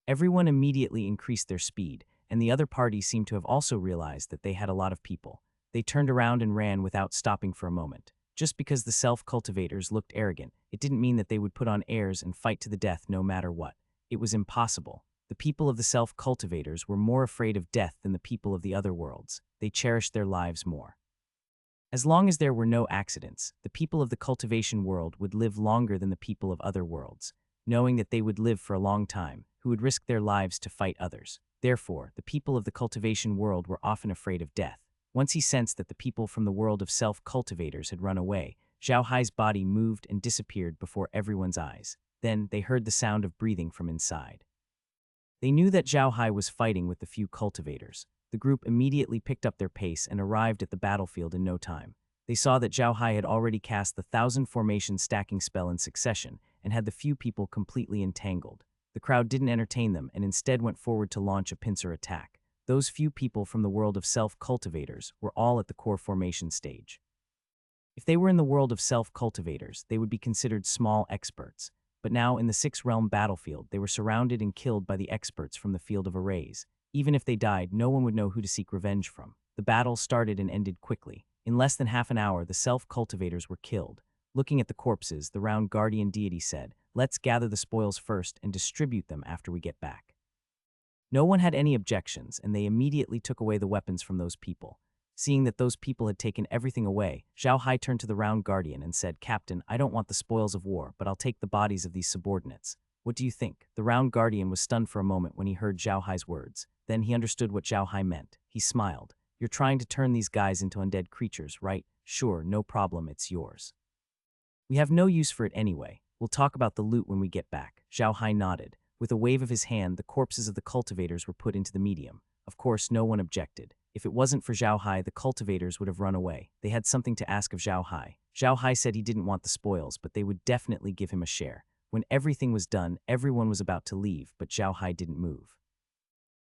Everyone immediately increased their speed, and the other party seemed to have also realized that they had a lot of people. They turned around and ran without stopping for a moment. Just because the self-cultivators looked arrogant, it didn't mean that they would put on airs and fight to the death no matter what. It was impossible. The people of the self-cultivators were more afraid of death than the people of the other worlds. They cherished their lives more. As long as there were no accidents, the people of the cultivation world would live longer than the people of other worlds. Knowing that they would live for a long time, who would risk their lives to fight others. Therefore, the people of the cultivation world were often afraid of death. Once he sensed that the people from the world of self-cultivators had run away, Zhao Hai's body moved and disappeared before everyone's eyes. Then they heard the sound of breathing from inside. They knew that Zhao Hai was fighting with the few cultivators. The group immediately picked up their pace and arrived at the battlefield in no time. They saw that Zhao Hai had already cast the 1,000 formation stacking spell in succession and had the few people completely entangled. The crowd didn't entertain them and instead went forward to launch a pincer attack. Those few people from the world of self-cultivators were all at the core formation stage. If they were in the world of self-cultivators, they would be considered small experts. But now, in the six-realm battlefield, they were surrounded and killed by the experts from the field of arrays. Even if they died, no one would know who to seek revenge from. The battle started and ended quickly. In less than half an hour, the self-cultivators were killed. Looking at the corpses, the round guardian deity said, "Let's gather the spoils first and distribute them after we get back." No one had any objections, and they immediately took away the weapons from those people. Seeing that those people had taken everything away, Zhao Hai turned to the round guardian and said, "Captain, I don't want the spoils of war, but I'll take the bodies of these subordinates. What do you think?" The round guardian was stunned for a moment when he heard Zhao Hai's words. Then he understood what Zhao Hai meant. He smiled. "You're trying to turn these guys into undead creatures, right? Sure, no problem, it's yours. We have no use for it anyway. We'll talk about the loot when we get back." Zhao Hai nodded. With a wave of his hand, the corpses of the cultivators were put into the medium. Of course, no one objected. If it wasn't for Zhao Hai, the cultivators would have run away. They had something to ask of Zhao Hai. Zhao Hai said he didn't want the spoils, but they would definitely give him a share. When everything was done, everyone was about to leave, but Zhao Hai didn't move.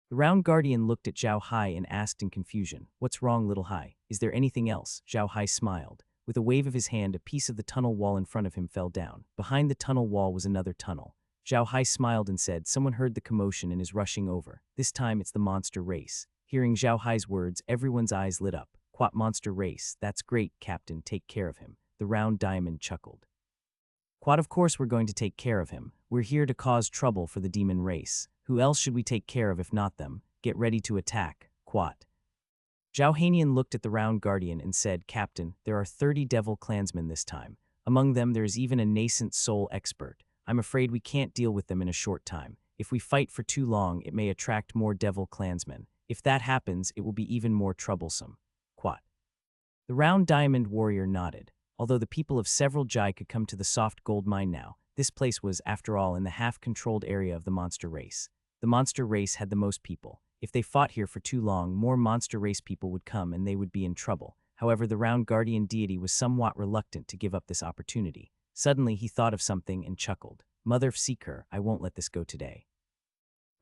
The round guardian looked at Zhao Hai and asked in confusion, "What's wrong, little Hai? Is there anything else?" Zhao Hai smiled. With a wave of his hand, a piece of the tunnel wall in front of him fell down. Behind the tunnel wall was another tunnel. Zhao Hai smiled and said, "Someone heard the commotion and is rushing over. This time it's the monster race." Hearing Zhao Hai's words, everyone's eyes lit up. "Quat monster race, that's great, Captain, take care of him." The round diamond chuckled. "Quat, of course we're going to take care of him. We're here to cause trouble for the demon race. Who else should we take care of if not them? Get ready to attack, Quat." Zhao Hainian looked at the round guardian and said, "Captain, there are 30 devil clansmen this time. Among them there is even a nascent soul expert. I'm afraid we can't deal with them in a short time. If we fight for too long, it may attract more devil clansmen. If that happens, it will be even more troublesome. Quat." The round diamond warrior nodded. Although the people of several Jai could come to the soft gold mine now, this place was, after all, in the half-controlled area of the monster race. The monster race had the most people. If they fought here for too long, more monster race people would come and they would be in trouble. However, the round guardian deity was somewhat reluctant to give up this opportunity. Suddenly, he thought of something and chuckled. "Mother Seeker, I won't let this go today.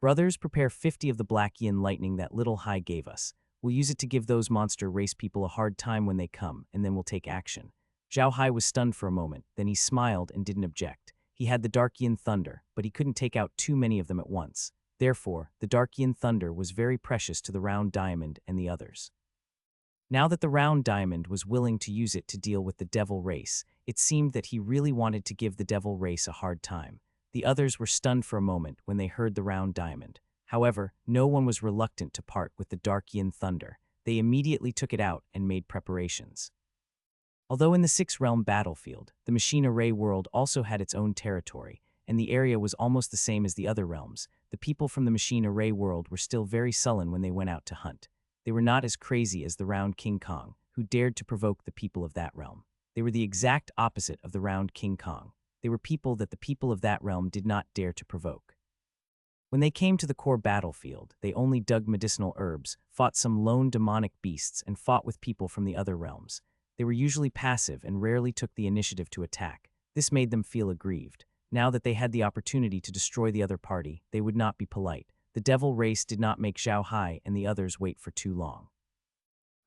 Brothers, prepare 50 of the black yin lightning that little Hai gave us. We'll use it to give those monster race people a hard time when they come, and then we'll take action." Zhao Hai was stunned for a moment, then he smiled and didn't object. He had the dark yin thunder, but he couldn't take out too many of them at once. Therefore, the dark yin thunder was very precious to the round diamond and the others. Now that the round diamond was willing to use it to deal with the devil race, it seemed that he really wanted to give the devil race a hard time. The others were stunned for a moment when they heard the round diamond. However, no one was reluctant to part with the dark yin thunder. They immediately took it out and made preparations. Although in the six-realm battlefield, the machine array world also had its own territory, and the area was almost the same as the other realms, the people from the machine array world were still very sullen when they went out to hunt. They were not as crazy as the round King Kong, who dared to provoke the people of that realm. They were the exact opposite of the round King Kong. They were people that the people of that realm did not dare to provoke. When they came to the core battlefield, they only dug medicinal herbs, fought some lone demonic beasts, and fought with people from the other realms. They were usually passive and rarely took the initiative to attack. This made them feel aggrieved. Now that they had the opportunity to destroy the other party, they would not be polite. The devil race did not make Zhao Hai and the others wait for too long.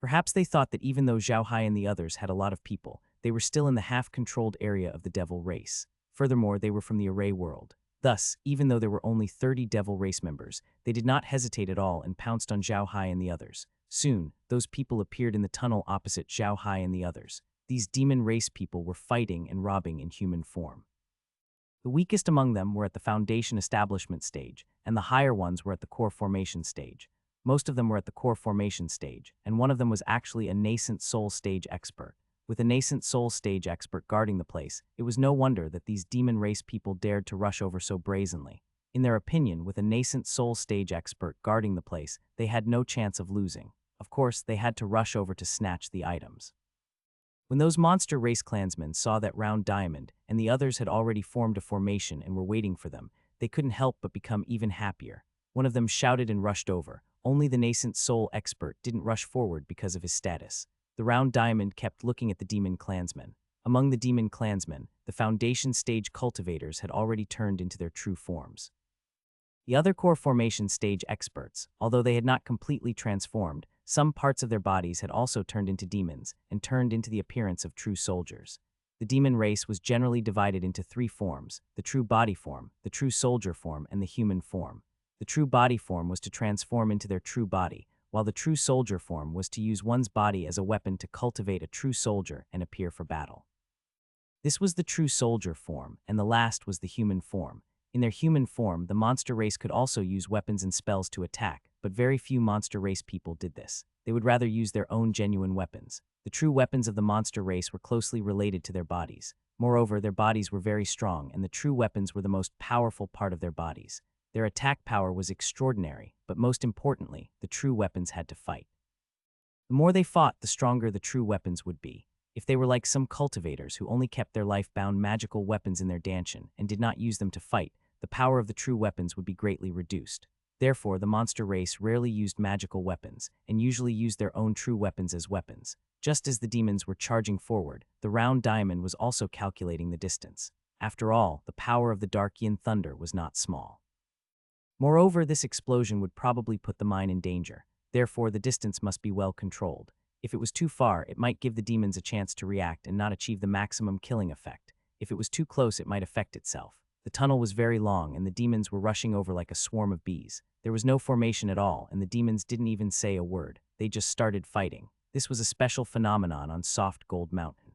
Perhaps they thought that even though Zhao Hai and the others had a lot of people, they were still in the half-controlled area of the devil race. Furthermore, they were from the array world. Thus, even though there were only 30 devil race members, they did not hesitate at all and pounced on Zhao Hai and the others. Soon, those people appeared in the tunnel opposite Zhao Hai and the others. These demon race people were fighting and robbing in human form. The weakest among them were at the foundation establishment stage, and the higher ones were at the core formation stage. Most of them were at the core formation stage, and one of them was actually a nascent soul stage expert. With a nascent soul stage expert guarding the place, it was no wonder that these demon race people dared to rush over so brazenly. In their opinion, with a nascent soul stage expert guarding the place, they had no chance of losing. Of course, they had to rush over to snatch the items. When those monster race clansmen saw that round diamond, and the others had already formed a formation and were waiting for them, they couldn't help but become even happier. One of them shouted and rushed over. Only the nascent soul expert didn't rush forward because of his status. The round diamond kept looking at the demon clansmen. Among the demon clansmen, the foundation stage cultivators had already turned into their true forms. The other core formation stage experts, although they had not completely transformed, some parts of their bodies had also turned into demons and turned into the appearance of true soldiers. The demon race was generally divided into three forms: the true body form, the true soldier form, and the human form. The true body form was to transform into their true body, while the true soldier form was to use one's body as a weapon to cultivate a true soldier and appear for battle. This was the true soldier form, and the last was the human form. In their human form, the monster race could also use weapons and spells to attack, but very few monster race people did this. They would rather use their own genuine weapons. The true weapons of the monster race were closely related to their bodies. Moreover, their bodies were very strong, and the true weapons were the most powerful part of their bodies. Their attack power was extraordinary, but most importantly, the true weapons had to fight. The more they fought, the stronger the true weapons would be. If they were like some cultivators who only kept their life-bound magical weapons in their danshin and did not use them to fight, the power of the true weapons would be greatly reduced. Therefore, the monster race rarely used magical weapons, and usually used their own true weapons as weapons. Just as the demons were charging forward, the round diamond was also calculating the distance. After all, the power of the dark yin thunder was not small. Moreover, this explosion would probably put the mine in danger. Therefore, the distance must be well controlled. If it was too far, it might give the demons a chance to react and not achieve the maximum killing effect. If it was too close, it might affect itself. The tunnel was very long, and the demons were rushing over like a swarm of bees. There was no formation at all, and the demons didn't even say a word. They just started fighting. This was a special phenomenon on Soft Gold Mountain.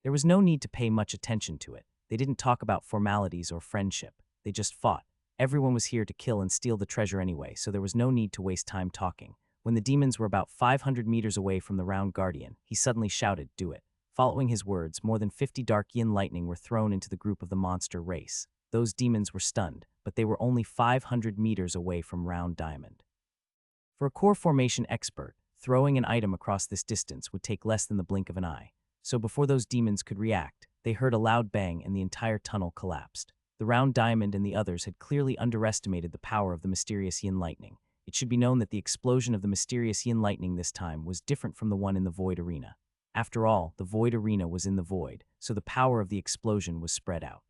There was no need to pay much attention to it. They didn't talk about formalities or friendship. They just fought. Everyone was here to kill and steal the treasure anyway, so there was no need to waste time talking. When the demons were about 500 meters away from the round guardian, he suddenly shouted, "Do it." Following his words, more than 50 dark yin lightning were thrown into the group of the monster race. Those demons were stunned, but they were only 500 meters away from round diamond. For a core formation expert, throwing an item across this distance would take less than the blink of an eye. So before those demons could react, they heard a loud bang and the entire tunnel collapsed. The round diamond and the others had clearly underestimated the power of the mysterious yin lightning. It should be known that the explosion of the mysterious yin lightning this time was different from the one in the void arena. After all, the void arena was in the void, so the power of the explosion was spread out.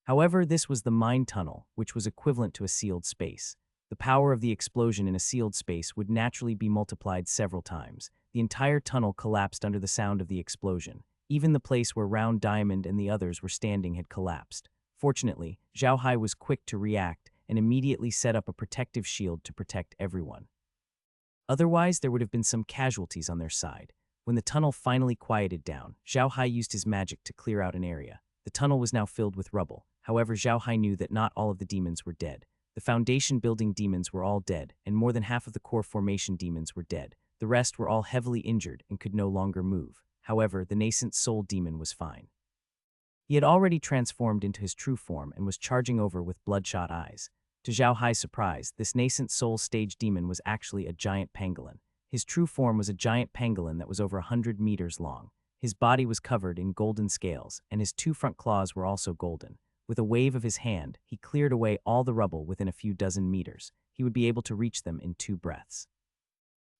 However, this was the mine tunnel, which was equivalent to a sealed space. The power of the explosion in a sealed space would naturally be multiplied several times. The entire tunnel collapsed under the sound of the explosion. Even the place where Round Diamond and the others were standing had collapsed. Fortunately, Zhao Hai was quick to react and immediately set up a protective shield to protect everyone. Otherwise, there would have been some casualties on their side. When the tunnel finally quieted down, Zhao Hai used his magic to clear out an area. The tunnel was now filled with rubble. However, Zhao Hai knew that not all of the demons were dead. The foundation building demons were all dead, and more than half of the core formation demons were dead. The rest were all heavily injured and could no longer move. However, the nascent soul demon was fine. He had already transformed into his true form and was charging over with bloodshot eyes. To Zhao Hai's surprise, this nascent soul stage demon was actually a giant pangolin. His true form was a giant pangolin that was over 100 meters long. His body was covered in golden scales, and his two front claws were also golden. With a wave of his hand, he cleared away all the rubble within a few dozen meters. He would be able to reach them in 2 breaths.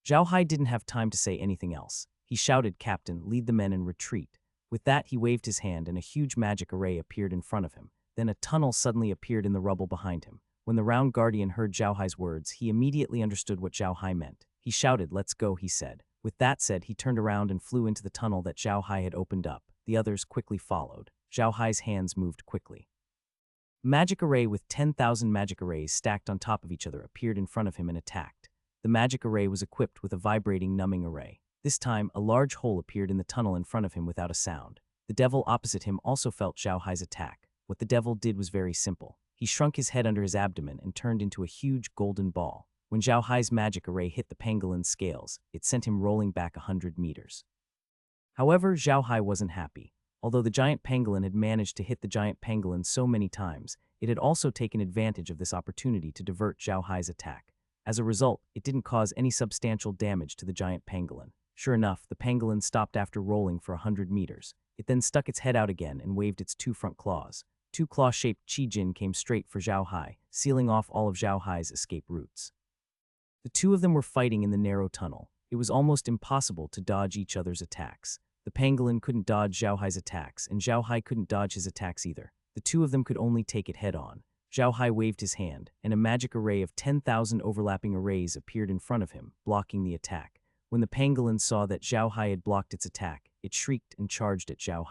Zhao Hai didn't have time to say anything else. He shouted, "Captain, lead the men in retreat." With that, he waved his hand and a huge magic array appeared in front of him. Then a tunnel suddenly appeared in the rubble behind him. When the round guardian heard Zhao Hai's words, he immediately understood what Zhao Hai meant. He shouted, "Let's go," he said. With that said, he turned around and flew into the tunnel that Zhao Hai had opened up. The others quickly followed. Zhao Hai's hands moved quickly. A magic array with 10,000 magic arrays stacked on top of each other appeared in front of him and attacked. The magic array was equipped with a vibrating numbing array. This time, a large hole appeared in the tunnel in front of him without a sound. The devil opposite him also felt Zhao Hai's attack. What the devil did was very simple. He shrunk his head under his abdomen and turned into a huge golden ball. When Zhao Hai's magic array hit the pangolin's scales, it sent him rolling back 100 meters. However, Zhao Hai wasn't happy. Although the giant pangolin had managed to hit the giant pangolin so many times, it had also taken advantage of this opportunity to divert Zhao Hai's attack. As a result, it didn't cause any substantial damage to the giant pangolin. Sure enough, the pangolin stopped after rolling for 100 meters. It then stuck its head out again and waved its 2 front claws. 2 claw-shaped Qi-Jin came straight for Zhao Hai, sealing off all of Zhao Hai's escape routes. The two of them were fighting in the narrow tunnel. It was almost impossible to dodge each other's attacks. The pangolin couldn't dodge Zhao Hai's attacks, and Zhao Hai couldn't dodge his attacks either. The two of them could only take it head-on. Zhao Hai waved his hand, and a magic array of 10,000 overlapping arrays appeared in front of him, blocking the attack. When the pangolin saw that Zhao Hai had blocked its attack, it shrieked and charged at Zhao Hai.